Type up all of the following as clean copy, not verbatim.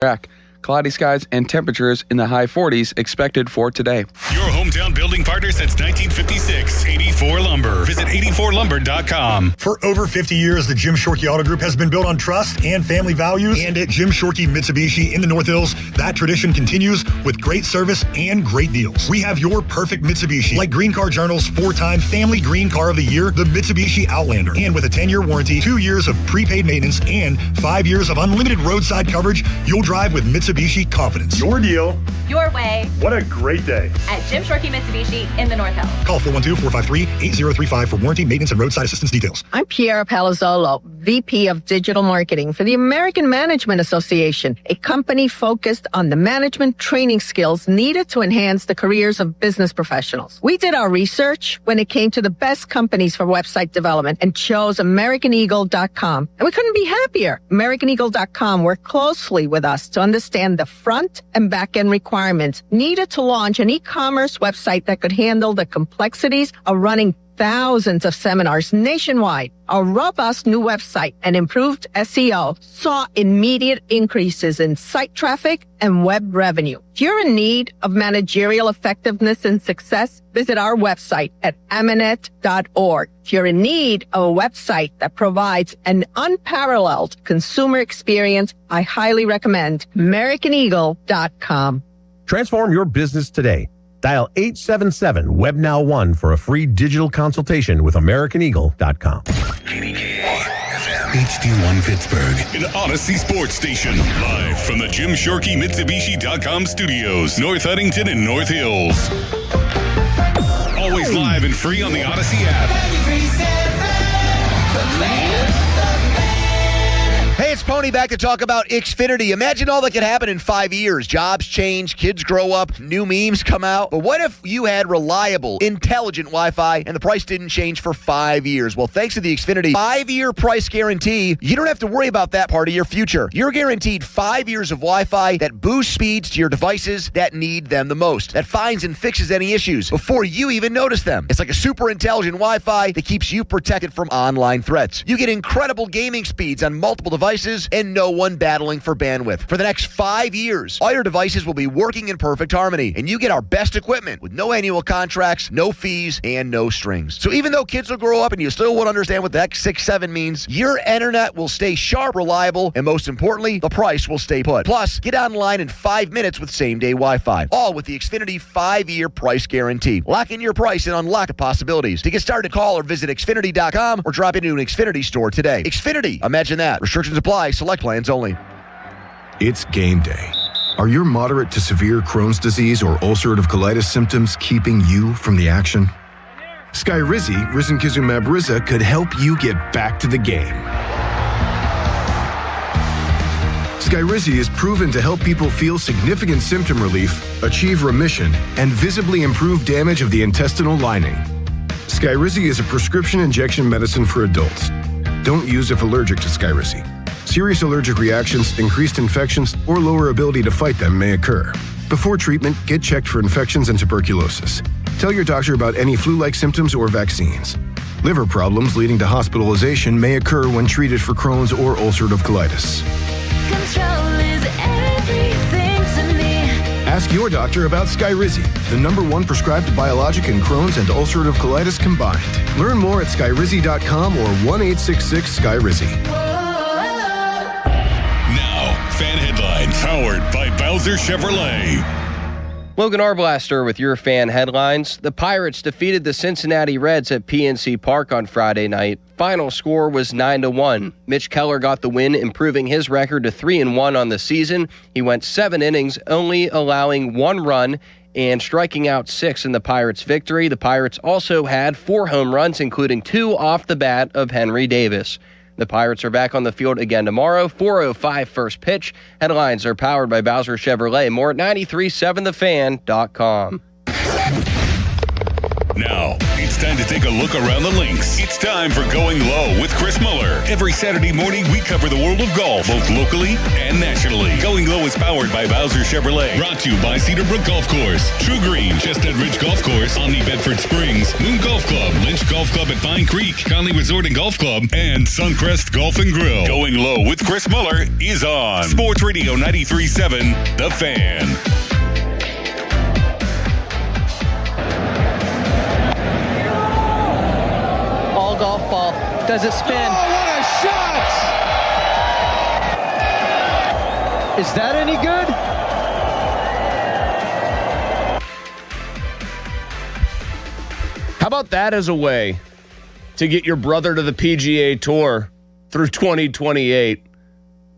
track. Cloudy skies and temperatures in the high 40s expected for today. Your hometown building partner since 1956, 84 Lumber. Visit 84lumber.com. For over 50 years, the Jim Shorky Auto Group has been built on trust and family values. And at Jim Shorky Mitsubishi in the North Hills, that tradition continues with great service and great deals. We have your perfect Mitsubishi, like Green Car Journal's 4-time Family Green Car of the Year, the Mitsubishi Outlander. And with a 10-year warranty, 2 years of prepaid maintenance, and 5 years of unlimited roadside coverage, you'll drive with Mitsubishi confidence. Your deal. Your way. What a great day. At Jim Shorky Mitsubishi in the North Hills. Call 412-453-8035 for warranty, maintenance, and roadside assistance details. I'm Piera Palazzolo, VP of Digital Marketing for the American Management Association, a company focused on the management training skills needed to enhance the careers of business professionals. We did our research when it came to the best companies for website development and chose AmericanEagle.com. And we couldn't be happier. AmericanEagle.com worked closely with us to understand the front and back end requirements needed to launch an e-commerce website that could handle the complexities of running thousands of seminars nationwide. Our robust new website and improved SEO saw immediate increases in site traffic and web revenue. If you're in need of managerial effectiveness and success, visit our website at amanet.org. If you're in need of a website that provides an unparalleled consumer experience, I highly recommend AmericanEagle.com. Transform your business today. Dial 877-WebNow1 for a free digital consultation with AmericanEagle.com. HD1 Pittsburgh, an Odyssey Sports station. Live from the Jim Shorky Mitsubishi.com studios, North Huntington and North Hills. Always live and free on the Odyssey app. Hey, it's Pony back to talk about Xfinity. Imagine all that could happen in 5 years. Jobs change, kids grow up, new memes come out. But what if you had reliable, intelligent Wi-Fi and the price didn't change for 5 years? Well, thanks to the Xfinity 5-year price guarantee, you don't have to worry about that part of your future. You're guaranteed 5 years of Wi-Fi that boosts speeds to your devices that need them the most, that finds and fixes any issues before you even notice them. It's like a super intelligent Wi-Fi that keeps you protected from online threats. You get incredible gaming speeds on multiple devices and no one battling for bandwidth. For the next 5 years, all your devices will be working in perfect harmony, and you get our best equipment with no annual contracts, no fees, and no strings. So even though kids will grow up and you still won't understand what the X67 means, your internet will stay sharp, reliable, and most importantly, the price will stay put. Plus, get online in 5 minutes with same-day Wi-Fi. All with the Xfinity 5-year price guarantee. Lock in your price and unlock the possibilities. To get started, call or visit Xfinity.com or drop into an Xfinity store today. Xfinity, imagine that. Restrictions apply. Select plans only. It's game day. Are your moderate to severe Crohn's disease or ulcerative colitis symptoms keeping you from the action? Skyrizi, risankizumab Riza, could help you get back to the game. Skyrizi is proven to help people feel significant symptom relief, achieve remission, and visibly improve damage of the intestinal lining. Skyrizi is a prescription injection medicine for adults. Don't use if allergic to Skyrizi. Serious allergic reactions, increased infections, or lower ability to fight them may occur. Before treatment, get checked for infections and tuberculosis. Tell your doctor about any flu-like symptoms or vaccines. Liver problems leading to hospitalization may occur when treated for Crohn's or ulcerative colitis. Control is everything to me. Ask your doctor about Skyrizi, the #1 prescribed biologic in Crohn's and ulcerative colitis combined. Learn more at Skyrizi.com or 1-866-SKYRIZI. Fan headlines powered by Bowser Chevrolet. Logan Arblaster with your fan headlines. The Pirates defeated the Cincinnati Reds at PNC Park on Friday night. Final score was 9-1. Mitch Keller got the win, improving his record to 3-1 on the season. He went 7 innings, only allowing 1 run and striking out 6 in the Pirates' victory. The Pirates also had 4 home runs, including 2 off the bat of Henry Davis. The Pirates are back on the field again tomorrow, 4:05 first pitch. Headlines are powered by Bowser Chevrolet. More at 937thefan.com. Now, it's time to take a look around the links. It's time for Going Low with Chris Muller. Every Saturday morning, we cover the world of golf, both locally and nationally. Going Low is powered by Bowser Chevrolet. Brought to you by Cedar Brook Golf Course, True Green, Chestnut Ridge Golf Course, Omni Bedford Springs, Moon Golf Club, Lynch Golf Club at Pine Creek, Conley Resort and Golf Club, and Suncrest Golf and Grill. Going Low with Chris Muller is on Sports Radio 93.7, The Fan. All golf ball. Does it spin? Oh, what a shot! Is that any good? How about that as a way to get your brother to the PGA Tour through 2028?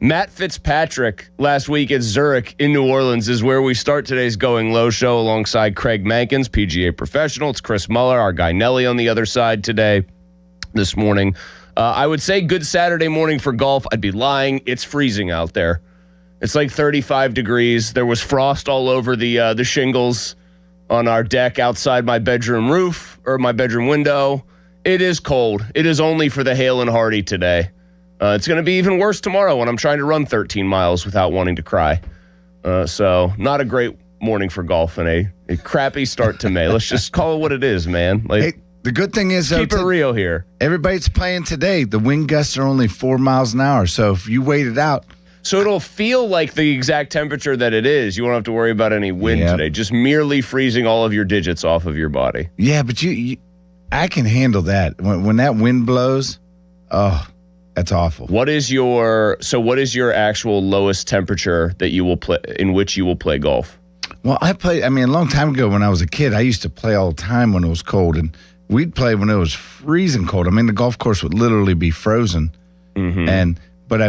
Matt Fitzpatrick last week at Zurich in New Orleans is where we start today's Going Low show alongside Craig Mankins, PGA professional. It's Chris Muller, our guy Nelly on the other side today, this morning. I would say good Saturday morning for golf. I'd be lying. It's freezing out there. It's like 35 degrees. There was frost all over the shingles on our deck outside my bedroom roof or my bedroom window. It is cold. It is only for the hale and hearty today. It's going to be even worse tomorrow when I'm trying to run 13 miles without wanting to cry. So not a great morning for golf and a crappy start to May. Let's just call it what it is, man. Like, Hey, the good thing is, keep it real here. Everybody's playing today. The wind gusts are only 4 miles an hour. So if you wait it out. So it'll feel like the exact temperature that it is. You won't have to worry about any wind today. Just merely freezing all of your digits off of your body. Yeah, but I can handle that. When that wind blows, oh, that's awful. What is your actual lowest temperature that you will play in which you will play golf? Well, a long time ago when I was a kid, I used to play all the time when it was cold, and we'd play when it was freezing cold. I mean, the golf course would literally be frozen. Mm-hmm. But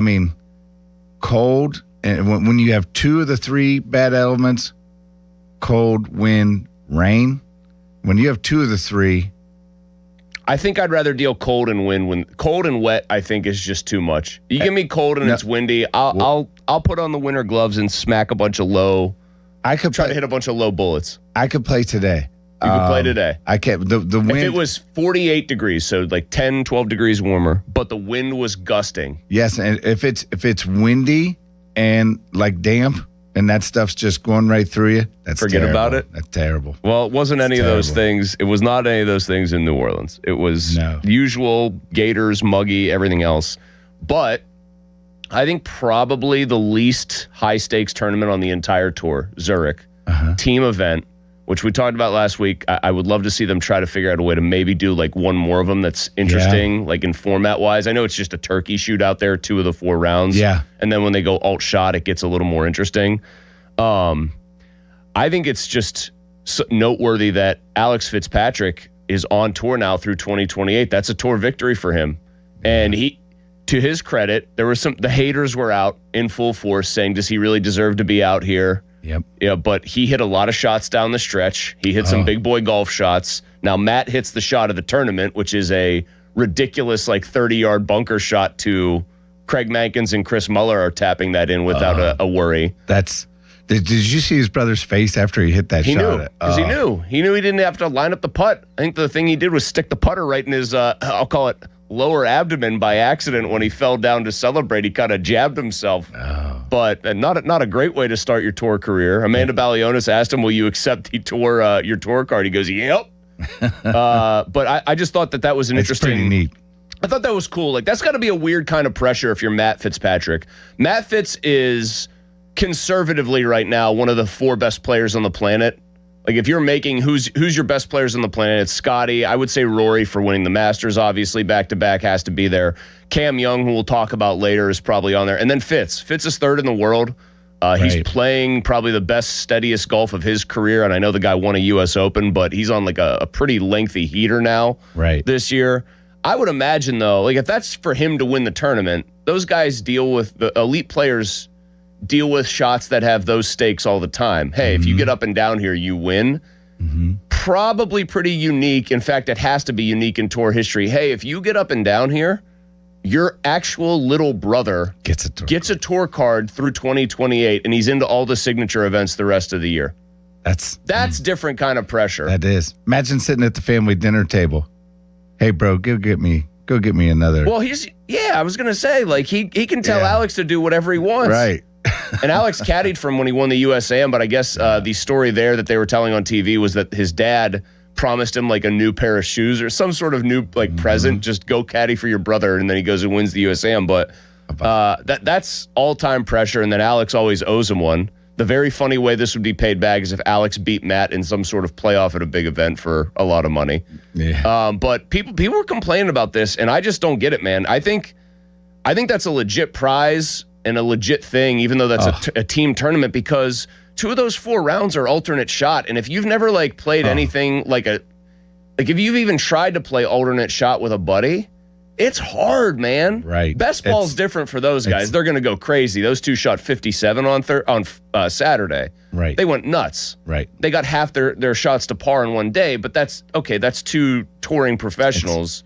cold, and when you have two of the three bad elements, cold, wind, rain, when you have two of the three, I think I'd rather deal cold and wind. When cold and wet, I think is just too much. You give me cold and it's windy, I'll put on the winter gloves and smack a bunch of low. I could try to hit a bunch of low bullets. I could play today. You could play today. I can't. The wind. If it was 48 degrees, so like 10, 12 degrees warmer, but the wind was gusting. Yes, and if it's windy and like damp, and that stuff's just going right through you, Forget terrible. about it. That's terrible. Well, it wasn't any of those things. It was not any of those things in New Orleans. It was usual Gators, muggy, everything else. But I think probably the least high-stakes tournament on the entire tour, Zurich, team event, which we talked about last week. I would love to see them try to figure out a way to maybe do like one more of them that's interesting, like in format-wise. I know it's just a turkey shoot out there, 2 of the 4 rounds. Yeah. And then when they go alt-shot, it gets a little more interesting. I think it's just noteworthy that Alex Fitzpatrick is on tour now through 2028. That's a tour victory for him. And he, to his credit, the haters were out in full force saying, does he really deserve to be out here? Yep. Yeah, but he hit a lot of shots down the stretch. He hit some big boy golf shots. Now Matt hits the shot of the tournament, which is a ridiculous like 30-yard bunker shot to Craig Mankins and Chris Muller are tapping that in without a worry. Did you see his brother's face after he hit that shot? He knew, because he knew. He knew he didn't have to line up the putt. I think the thing he did was stick the putter right in his, I'll call it, lower abdomen by accident when he fell down to celebrate. He kind of jabbed himself. But not a great way to start your tour career. Amanda Balionis asked him, will you accept your tour card? He goes, yep. But I just thought that was an interesting. Pretty neat. I thought that was cool. Like, that's got to be a weird kind of pressure if you're Matt Fitzpatrick. Matt Fitz is conservatively right now one of the 4 best players on the planet. Like, if you're making who's your best players on the planet, it's Scotty. I would say Rory for winning the Masters, obviously, back-to-back has to be there. Cam Young, who we'll talk about later, is probably on there. And then Fitz. Fitz is 3rd in the world. He's playing probably the best, steadiest golf of his career, and I know the guy won a U.S. Open, but he's on like a pretty lengthy heater now this year. I would imagine, though, like if that's for him to win the tournament, those guys the elite players deal with shots that have those stakes all the time. Hey, if you get up and down here, you win. Probably pretty unique. In fact, it has to be unique in tour history. Hey, if you get up and down here, your actual little brother gets a tour card through 2028, and he's into all the signature events the rest of the year. That's different kind of pressure. That is. Imagine sitting at the family dinner table. Hey, bro, go get me another. Well, I was gonna say, like, he can tell Alex to do whatever he wants. Right. And Alex caddied from when he won the USAM, but I guess the story there that they were telling on TV was that his dad promised him like a new pair of shoes or some sort of new present. Just go caddy for your brother, and then he goes and wins the USAM. But that's all-time pressure, and then Alex always owes him one. The very funny way this would be paid back is if Alex beat Matt in some sort of playoff at a big event for a lot of money. Yeah. But people were complaining about this, and I just don't get it, man. I think that's a legit prize and a legit thing, even though that's a team tournament, because 2 of those 4 rounds are alternate shot. And if you've never like played anything like if you've even tried to play alternate shot with a buddy, it's hard, man. Right. Best ball's different for those guys. They're going to go crazy. Those 2 shot 57 on Saturday. Right. They went nuts. Right. They got half their shots to par in one day, but that's 2 touring professionals.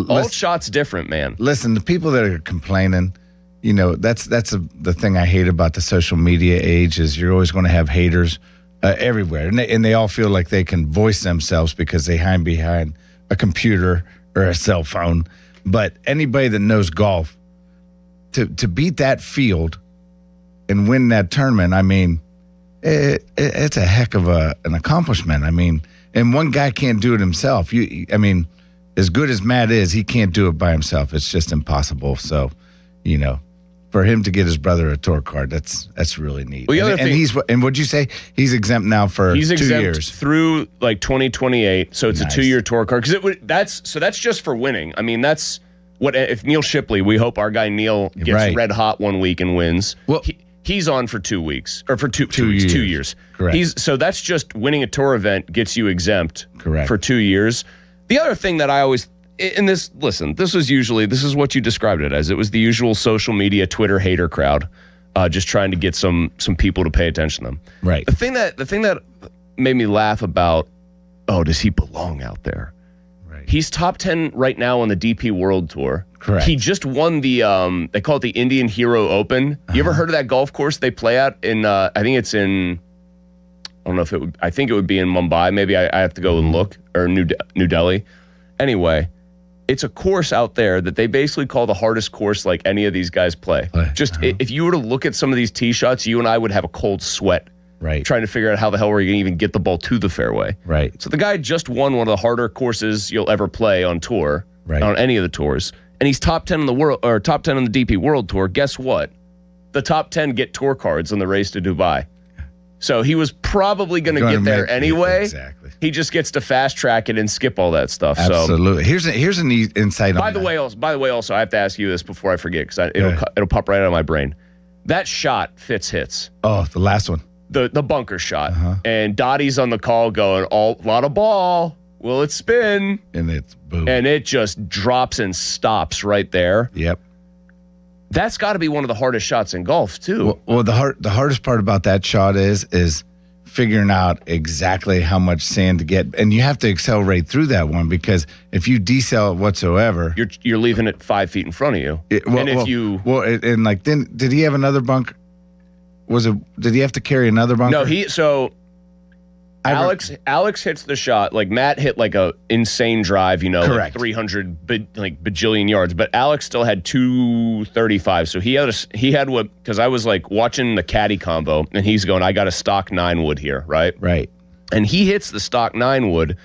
All shots different, man. Listen, the people that are complaining, that's the thing I hate about the social media age is you're always going to have haters everywhere, and they all feel like they can voice themselves because they hide behind a computer or a cell phone. But anybody that knows golf, to beat that field and win that tournament, I mean, it's a heck of an accomplishment. I mean, and one guy can't do it himself. As good as Matt is, he can't do it by himself. It's just impossible. So, for him to get his brother a tour card, that's really neat. Well, and what'd you say? He's exempt now for 2 years through like 2028. So it's a 2-year tour card because that's just for winning. I mean, that's what if Neil Shipley. We hope our guy Neil gets red hot one week and wins. Well, he's on for 2 weeks or for 2 weeks, 2 years. Correct. So that's just winning a tour event gets you exempt. Correct. For 2 years. The other thing that I always. This is what you described it as. It was the usual social media, Twitter hater crowd, just trying to get some people to pay attention to them. Right. The thing that made me laugh about, does he belong out there? Right. He's top 10 right now on the DP World Tour. Correct. He just won the they call it the Indian Hero Open. You ever heard of that golf course they play at in? I think it's in. I don't know if it would. I think it would be in Mumbai. Maybe I have to go and look, or New Delhi. Anyway. It's a course out there that they basically call the hardest course like any of these guys play. If you were to look at some of these tee shots, you and I would have a cold sweat trying to figure out how the hell we're going to even get the ball to the fairway. Right. So the guy just won one of the harder courses you'll ever play on tour, on any of the tours. And he's top 10 in the world, or top 10 on the DP World Tour. Guess what? The top 10 get tour cards on the race to Dubai. So he was probably going to get there anyway. Exactly. He just gets to fast track it and skip all that stuff. Absolutely. Here's a neat insight. By the way, also, I have to ask you this before I forget because it'll pop right out of my brain. That shot Fitz hits. Oh, the last one. The bunker shot. And Dottie's on the call going, a lot of ball. Will it spin? And it's boom. And it just drops and stops right there. Yep. That's got to be one of the hardest shots in golf, too. Well, the hardest part about that shot is figuring out exactly how much sand to get, and you have to accelerate through that one because if you decel it whatsoever, you're leaving it 5 feet in front of you. Then did he have another bunker? Did he have to carry another bunker? No, Alex hits the shot like Matt hit like a insane drive, Correct. like 300 bajillion yards, but Alex still had 235. So he had what, because I was like watching the caddy combo and he's going, I got a stock 9 wood here, right? Right. And he hits the stock 9 wood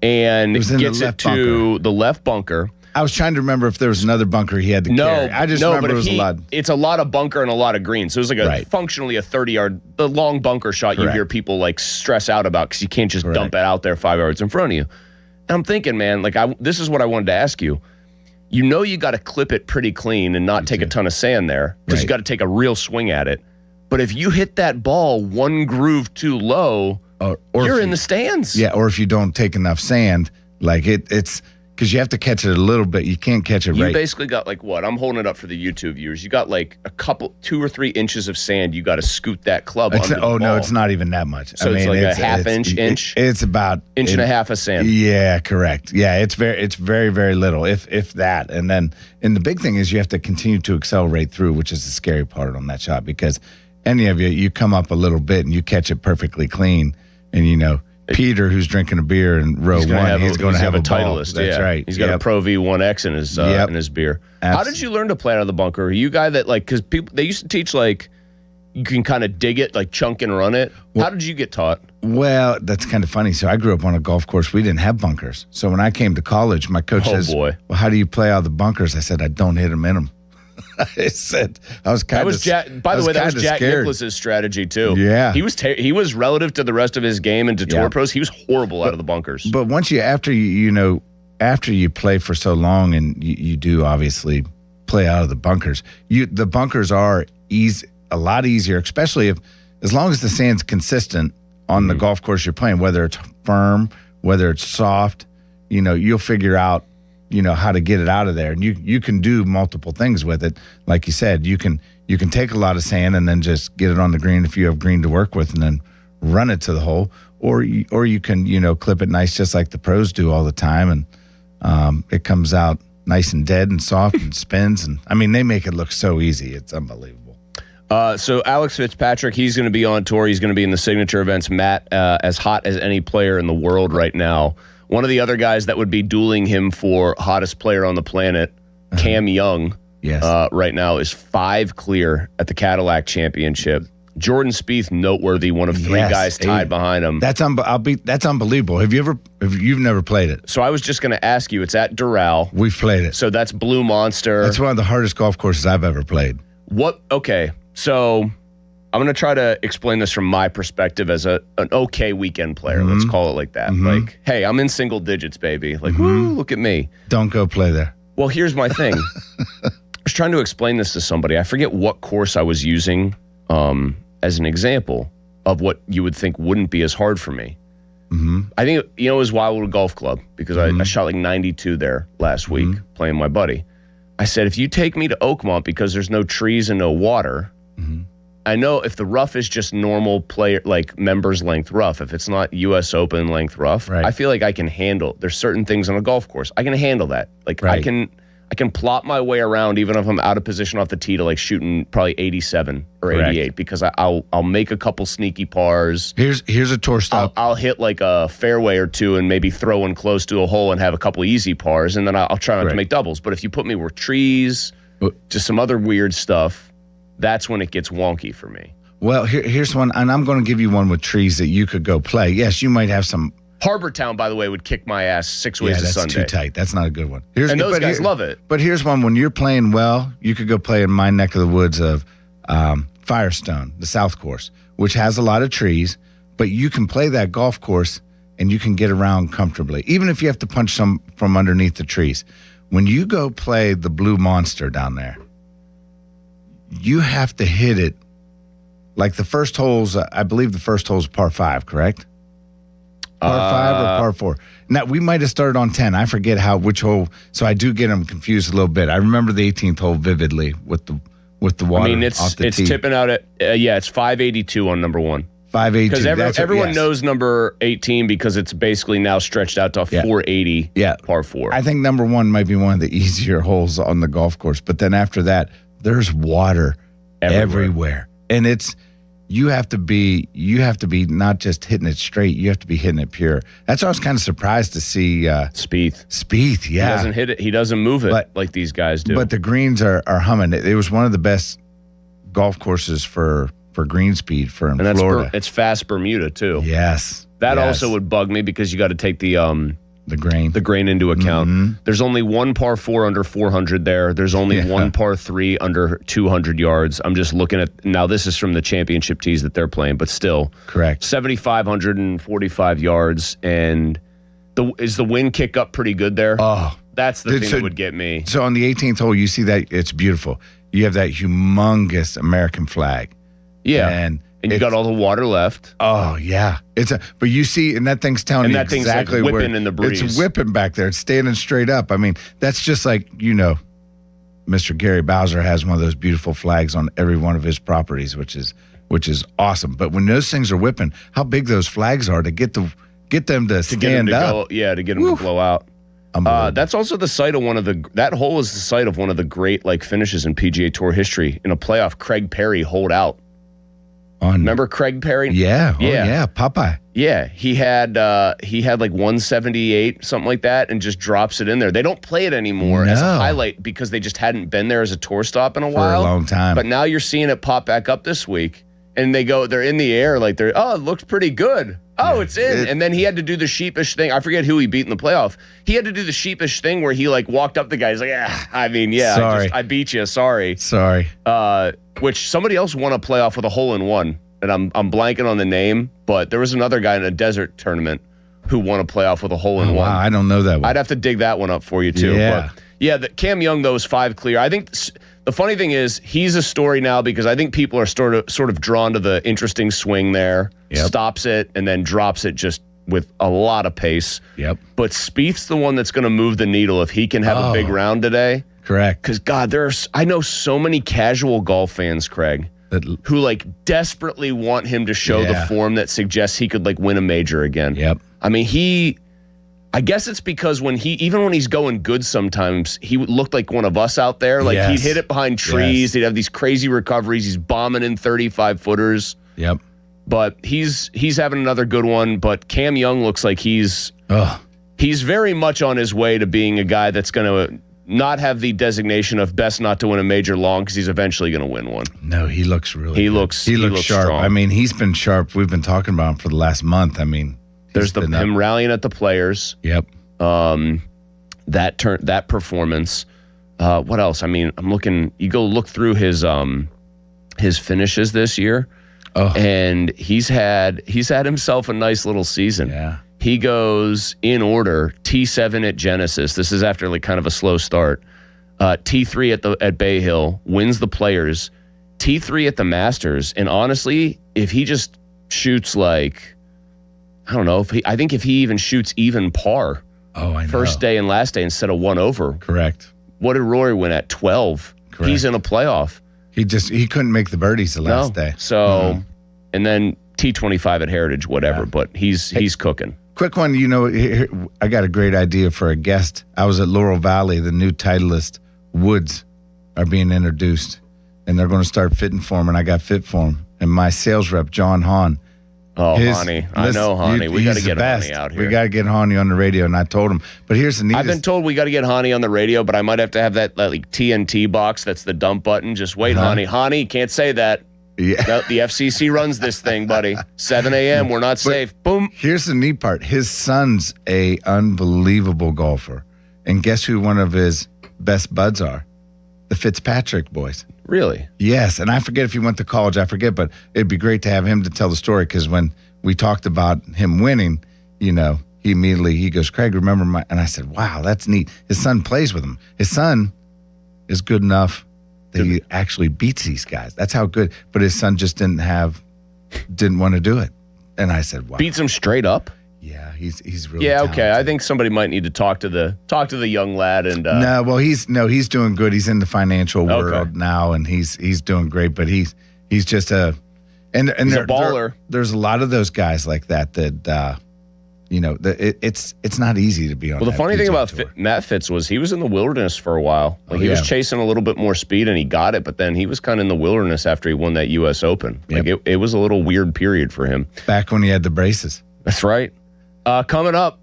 and gets it to the left bunker. I was trying to remember if there was another bunker he had to carry. I just remember it was a lot. It's a lot of bunker and a lot of green. So it was like functionally a 30-yard, the long bunker shot. Correct. You hear people like stress out about because you can't just dump it out there 5 yards in front of you. And I'm thinking, man, this is what I wanted to ask you. You got to clip it pretty clean and not take a ton of sand there because you got to take a real swing at it. But if you hit that ball one groove too low, or you're in the stands. Yeah, or if you don't take enough sand, it's because you have to catch it a little bit. You can't catch it right. You basically got I'm holding it up for the YouTube viewers. You got like a couple, 2 or 3 inches of sand. You got to scoot that club under the ball. No, it's not even that much. So it's like a half inch. It's about inch and a half of sand. Yeah, correct. Yeah, it's very, very little, if that. And the big thing is you have to continue to accelerate through, which is the scary part on that shot because any of you come up a little bit and you catch it perfectly clean. And Peter, who's drinking a beer in row one, he's going to have a Titleist. Ball. That's right. He's got a Pro V1X in his beer. How did you learn to play out of the bunker? Are you a guy that because they used to teach you can kind of dig it, chunk and run it. How did you get taught? Well, that's kind of funny. So I grew up on a golf course. We didn't have bunkers. So when I came to college, my coach says, "Well, how do you play out of the bunkers?" I said, "I don't hit them in them." I said, I was kind of. By the way, that was Jack Nicklaus's strategy too. Yeah, he was relative to the rest of his game and to tour pros. He was horrible out of the bunkers. But once after you play for so long and you do obviously play out of the bunkers, the bunkers are a lot easier, especially as long as the sand's consistent on the golf course you're playing, whether it's firm, whether it's soft, you'll figure out. How to get it out of there, and you can do multiple things with it. Like you said, you can take a lot of sand and then just get it on the green if you have green to work with, and then run it to the hole, or you can clip it nice just like the pros do all the time, and it comes out nice and dead and soft and spins, and they make it look so easy. It's unbelievable. So Alex Fitzpatrick, he's going to be on tour. He's going to be in the signature events. Matt, as hot as any player in the world right now. One of the other guys that would be dueling him for hottest player on the planet, Cam Young, right now is 5 clear at the Cadillac Championship. Jordan Spieth, noteworthy, one of 3 guys tied behind him. That's unbelievable. You've never played it? So I was just going to ask you. It's at Doral. We've played it. So that's Blue Monster. That's one of the hardest golf courses I've ever played. Okay, so I'm going to try to explain this from my perspective as an okay weekend player. Let's call it like that. Hey, I'm in single digits, baby. Woo, look at me. Don't go play there. Well, here's my thing. I was trying to explain this to somebody. I forget what course I was using as an example of what you would think wouldn't be as hard for me. I think, it was Wildwood Golf Club because I shot 92 there last week playing my buddy. I said, if you take me to Oakmont because there's no trees and no water, I know if the rough is just normal player, members length rough, if it's not U.S. Open length rough, I feel like I can handle. There's certain things on a golf course I can handle that. I can plot my way around even if I'm out of position off the tee to shooting probably 87 or 88 because I'll make a couple sneaky pars. Here's a tour stop. I'll hit a fairway or two and maybe throw one close to a hole and have a couple easy pars, and then I'll try not to make doubles. But if you put me where trees, just some other weird stuff. That's when it gets wonky for me. Well, here's one, and I'm going to give you one with trees that you could go play. Yes, you might have some. Harbor Town, by the way, would kick my ass 6 ways to Sunday. Yeah, that's too tight. That's not a good one. Those guys love it. But here's one. When you're playing well, you could go play in my neck of the woods of Firestone, the South Course, which has a lot of trees, but you can play that golf course and you can get around comfortably, even if you have to punch some from underneath the trees. When you go play the Blue Monster down there, you have to hit it the first hole's, I believe the first hole's par 5, correct? Par 5 or par 4? Now, we might have started on 10. I forget which hole, so I do get them confused a little bit. I remember the 18th hole vividly with the water off the tee. It's tipping out at, it's 582 on number 1. 582. Because everyone knows number 18 because it's basically now stretched out to 480 par 4. I think number 1 might be one of the easier holes on the golf course, but then after that, there's water everywhere. And you have to be not just hitting it straight, you have to be hitting it pure. That's why I was kind of surprised to see Spieth, yeah. He doesn't hit it, he doesn't move it like these guys do. But the greens are humming. It was one of the best golf courses for green speed in Florida. It's fast Bermuda too. Yes. That also would bug me because you got to take the grain into account. There's only one par 4 under 400 there. There's only one par 3 under 200 yards. I'm just looking at now. This is from the championship tees that they're playing, but still correct. 7,545 yards, and is the wind kick up pretty good there? Oh, that's the thing that would get me. So on the 18th hole, you see that it's beautiful. You have that humongous American flag. Yeah, and you got all the water left. Oh yeah, but you see, and that thing's telling you exactly whipping where in the breeze. It's whipping back there. It's standing straight up. I mean, that's just like Mr. Gary Bowser has one of those beautiful flags on every one of his properties, which is awesome. But when those things are whipping, how big those flags are to get them to stand up. To get them to blow out. That's also the site of that hole is the site of one of the great finishes in PGA Tour history in a playoff. Craig Perry holed out Remember Craig Perry? Yeah. Yeah. Oh, yeah. Popeye. Yeah, he had like 178, something like that, and just drops it in there. They don't play it anymore as a highlight because they just hadn't been there as a tour stop in a while. For a long time. But now you're seeing it pop back up this week, and they're in the air like it looks pretty good. Oh, it's in. And then he had to do the sheepish thing. I forget who he beat in the playoff. He had to do the sheepish thing where he like walked up the guy. He's like, sorry. I beat you. Sorry. Which somebody else won a playoff with a hole-in-one. And I'm blanking on the name, but there was another guy in a desert tournament who won a playoff with a hole-in-one. Wow, I don't know that one. I'd have to dig that one up for you, too. Yeah. But the Cam Young, though, is 5 clear. I think the funny thing is he's a story now because I think people are sort of drawn to the interesting swing there, stops it, and then drops it just with a lot of pace. Yep. But Spieth's the one that's going to move the needle if he can have a big round today. Correct. Because, God, I know so many casual golf fans, Craig, who like desperately want him to show the form that suggests he could like win a major again. Yep. I mean, I guess it's because even when he's going good sometimes, he looked like one of us out there. Like he'd hit it behind trees. He'd have these crazy recoveries. He's bombing in 35 footers. Yep. But he's having another good one. But Cam Young looks like he's very much on his way to being a guy that's going to not have the designation of best not to win a major long because he's eventually going to win one. No, he looks really good. He looks sharp. strong. I mean, he's been sharp. We've been talking about him for the last month. I mean, there's him rallying at the Players. Yep. That performance. What else? I mean, I'm looking. You go look through his finishes this year, and he's had himself a nice little season. Yeah. He goes in order, T7 at Genesis. This is after like kind of a slow start. T3 at Bay Hill, wins the Players. T3 at the Masters. And honestly, if he just shoots like, I don't know, I think if he even shoots even par. Oh, I know. First day and last day instead of 1 over. Correct. What did Rory win at? 12. Correct. He's in a playoff. He couldn't make the birdies the last day. So, and then T25 at Heritage, whatever. But he's cooking. Quick one, I got a great idea for a guest. I was at Laurel Valley. The new Titleist Woods are being introduced, and they're going to start fitting for them, and I got fit for them. And my sales rep, John Hahn. Oh, Honey. I know Honey. We got to get Honey out here. We got to get Honey on the radio, and I told him. But here's the neatest. I've been told we got to get Honey on the radio, but I might have to have that like TNT box that's the dump button. Just wait, Honey. Honey, can't say that. Yeah. No, the FCC runs this thing, buddy. 7 a.m. We're not safe. Boom. Here's the neat part. His son's a unbelievable golfer. And guess who one of his best buds are? The Fitzpatrick boys. Really? Yes. And I forget if he went to college. I forget. But it'd be great to have him to tell the story because when we talked about him winning, he immediately goes, Craig, remember my... And I said, wow, that's neat. His son plays with him. His son is good enough that he actually beats these guys. That's how good. But his son just didn't want to do it. And I said, wow. Beats him straight up? Yeah, he's really talented. talented. I think somebody might need to talk to the young lad and he's doing good. He's in the financial world now and he's doing great, but he's just a baller. There's a lot of those guys like that it's not easy to be on. Well, the funny thing about Matt Fitz was he was in the wilderness for a while. Like he was chasing a little bit more speed and he got it, but then he was kind of in the wilderness after he won that U.S. Open. Like it was a little weird period for him. Back when he had the braces. That's right. Coming up,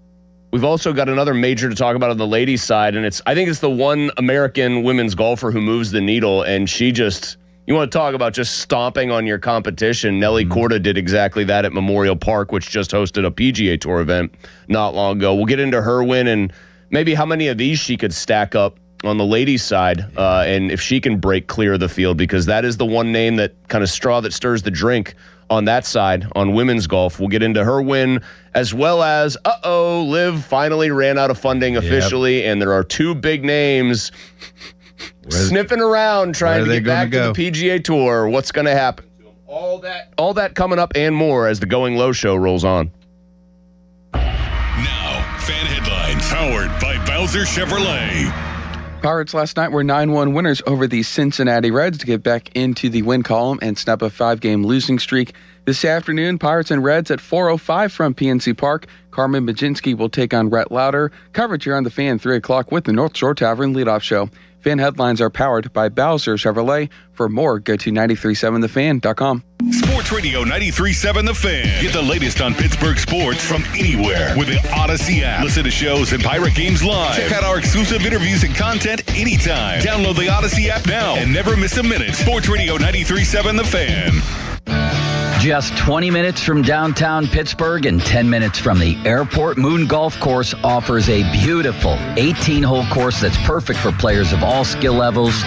we've also got another major to talk about on the ladies' side, and I think it's the one American women's golfer who moves the needle, and she just... You want to talk about just stomping on your competition. Nelly Korda did exactly that at Memorial Park, which just hosted a PGA Tour event not long ago. We'll get into her win and maybe how many of these she could stack up on the ladies' side and if she can break clear of the field, because that is the one name that kind of straw that stirs the drink on that side on women's golf. We'll get into her win as well as, LIV finally ran out of funding officially, and there are two big names sniffing around trying to get back to the PGA Tour. What's going to happen to them? All that coming up and more as the Going Low show rolls on. Now, fan headlines powered by Bowser Chevrolet. Pirates last night were 9-1 winners over the Cincinnati Reds to get back into the win column and snap a 5-game losing streak. This afternoon, Pirates and Reds at 4:05 from PNC Park. Carmen Majinski will take on Rhett Lauder. Coverage here on the Fan 3 o'clock with the North Shore Tavern leadoff show. Fan headlines are powered by Bowser Chevrolet. For more, go to 937thefan.com. Sports Radio 93.7 The Fan. Get the latest on Pittsburgh sports from anywhere with the Odyssey app. Listen to shows and Pirate games live. Check out our exclusive interviews and content anytime. Download the Odyssey app now and never miss a minute. Sports Radio 93.7 The Fan. Just 20 minutes from downtown Pittsburgh and 10 minutes from the airport, Moon Golf Course offers a beautiful 18-hole course that's perfect for players of all skill levels.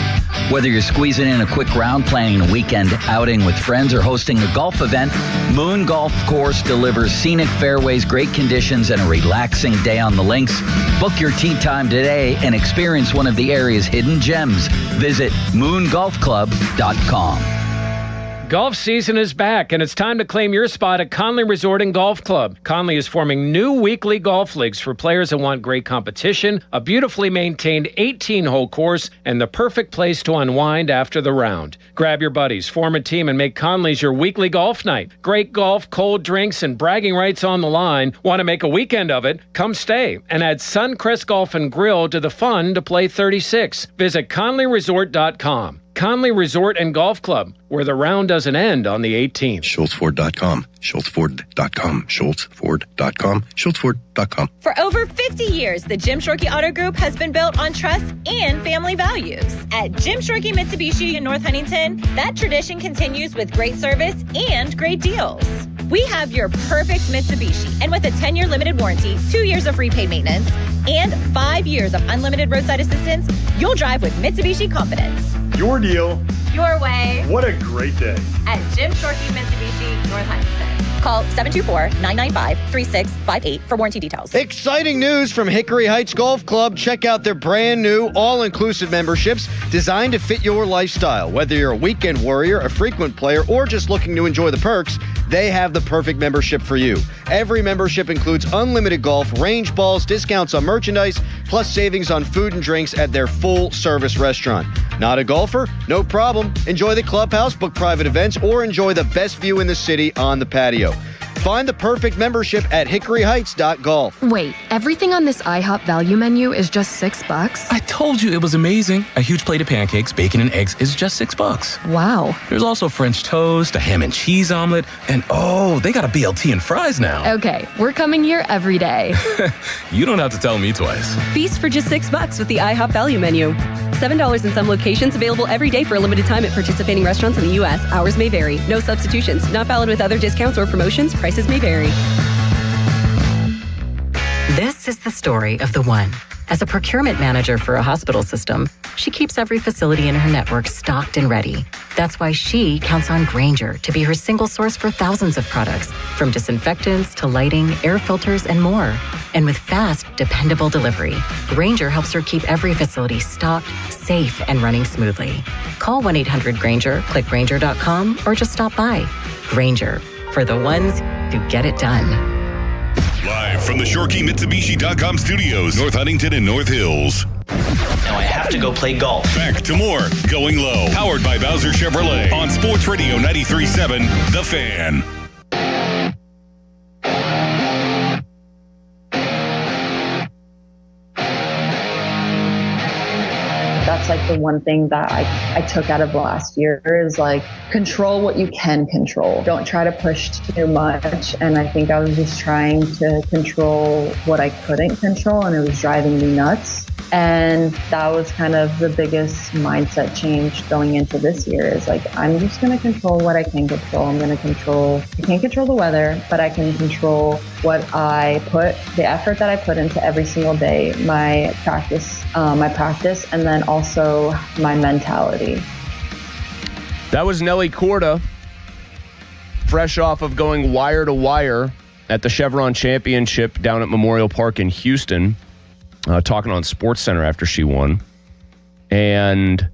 Whether you're squeezing in a quick round, planning a weekend outing with friends, or hosting a golf event, Moon Golf Course delivers scenic fairways, great conditions, and a relaxing day on the links. Book your tee time today and experience one of the area's hidden gems. Visit moongolfclub.com. Golf season is back, and it's time to claim your spot at Conley Resort and Golf Club. Conley is forming new weekly golf leagues for players that want great competition, a beautifully maintained 18-hole course, and the perfect place to unwind after the round. Grab your buddies, form a team, and make Conley's your weekly golf night. Great golf, cold drinks, and bragging rights on the line. Want to make a weekend of it? Come stay and add Suncrest Golf and Grill to the fun to play 36. Visit ConleyResort.com. Conley Resort and Golf Club, where the round doesn't end on the 18th. SchultzFord.com. SchultzFord.com. SchultzFord.com. SchultzFord.com. For over 50 years, the Jim Shorky Auto Group has been built on trust and family values. At Jim Shorky Mitsubishi in North Huntington, that tradition continues with great service and great deals. We have your perfect Mitsubishi, and with a 10-year limited warranty, 2 years of free paid maintenance, and 5 years of unlimited roadside assistance, you'll drive with Mitsubishi confidence. Your deal. Your way. What a great day. At Jim Shorky Mitsubishi, North Huntington. Call 724-995-3658 for warranty details. Exciting news from Hickory Heights Golf Club. Check out their brand new all-inclusive memberships designed to fit your lifestyle. Whether you're a weekend warrior, a frequent player, or just looking to enjoy the perks, they have the perfect membership for you. Every membership includes unlimited golf, range balls, discounts on merchandise, plus savings on food and drinks at their full-service restaurant. Not a golfer? No problem. Enjoy the clubhouse, book private events, or enjoy the best view in the city on the patio. Find the perfect membership at hickoryheights.golf. Wait, everything on this IHOP value menu is just $6? I told you it was amazing. A huge plate of pancakes, bacon, and eggs is just $6. Wow. There's also French toast, a ham and cheese omelet, and oh, they got a BLT and fries now. Okay, we're coming here every day. You don't have to tell me twice. Feast for just $6 with the IHOP value menu. $7 in some locations, available every day for a limited time at participating restaurants in the U.S. Hours may vary. No substitutions. Not valid with other discounts or promotions. Prices may vary. This is the story of the one. As a procurement manager for a hospital system, she keeps every facility in her network stocked and ready. That's why she counts on Grainger to be her single source for thousands of products, from disinfectants to lighting, air filters, and more. And with fast, dependable delivery, Grainger helps her keep every facility stocked, safe, and running smoothly. Call 1-800-GRAINGER, click Grainger.com, or just stop by. Grainger, for the ones who get it done. Live from the ShorkyMitsubishi.com studios, North Huntington and North Hills. Now I have to go play golf. Back to more Going Low, powered by Bowser Chevrolet on Sports Radio 93.7 The Fan. That's like the one thing that I took out of last year is like control what you can control. Don't try to push too much. And I think I was just trying to control what I couldn't control, and it was driving me nuts. And that was kind of the biggest mindset change going into this year is like, I'm just going to control what I can control. I can't control the weather, but I can control what the effort that I put into every single day, my practice, and then also my mentality. That was Nelly Korda, fresh off of going wire to wire at the Chevron Championship down at Memorial Park in Houston. Talking on SportsCenter after she won. And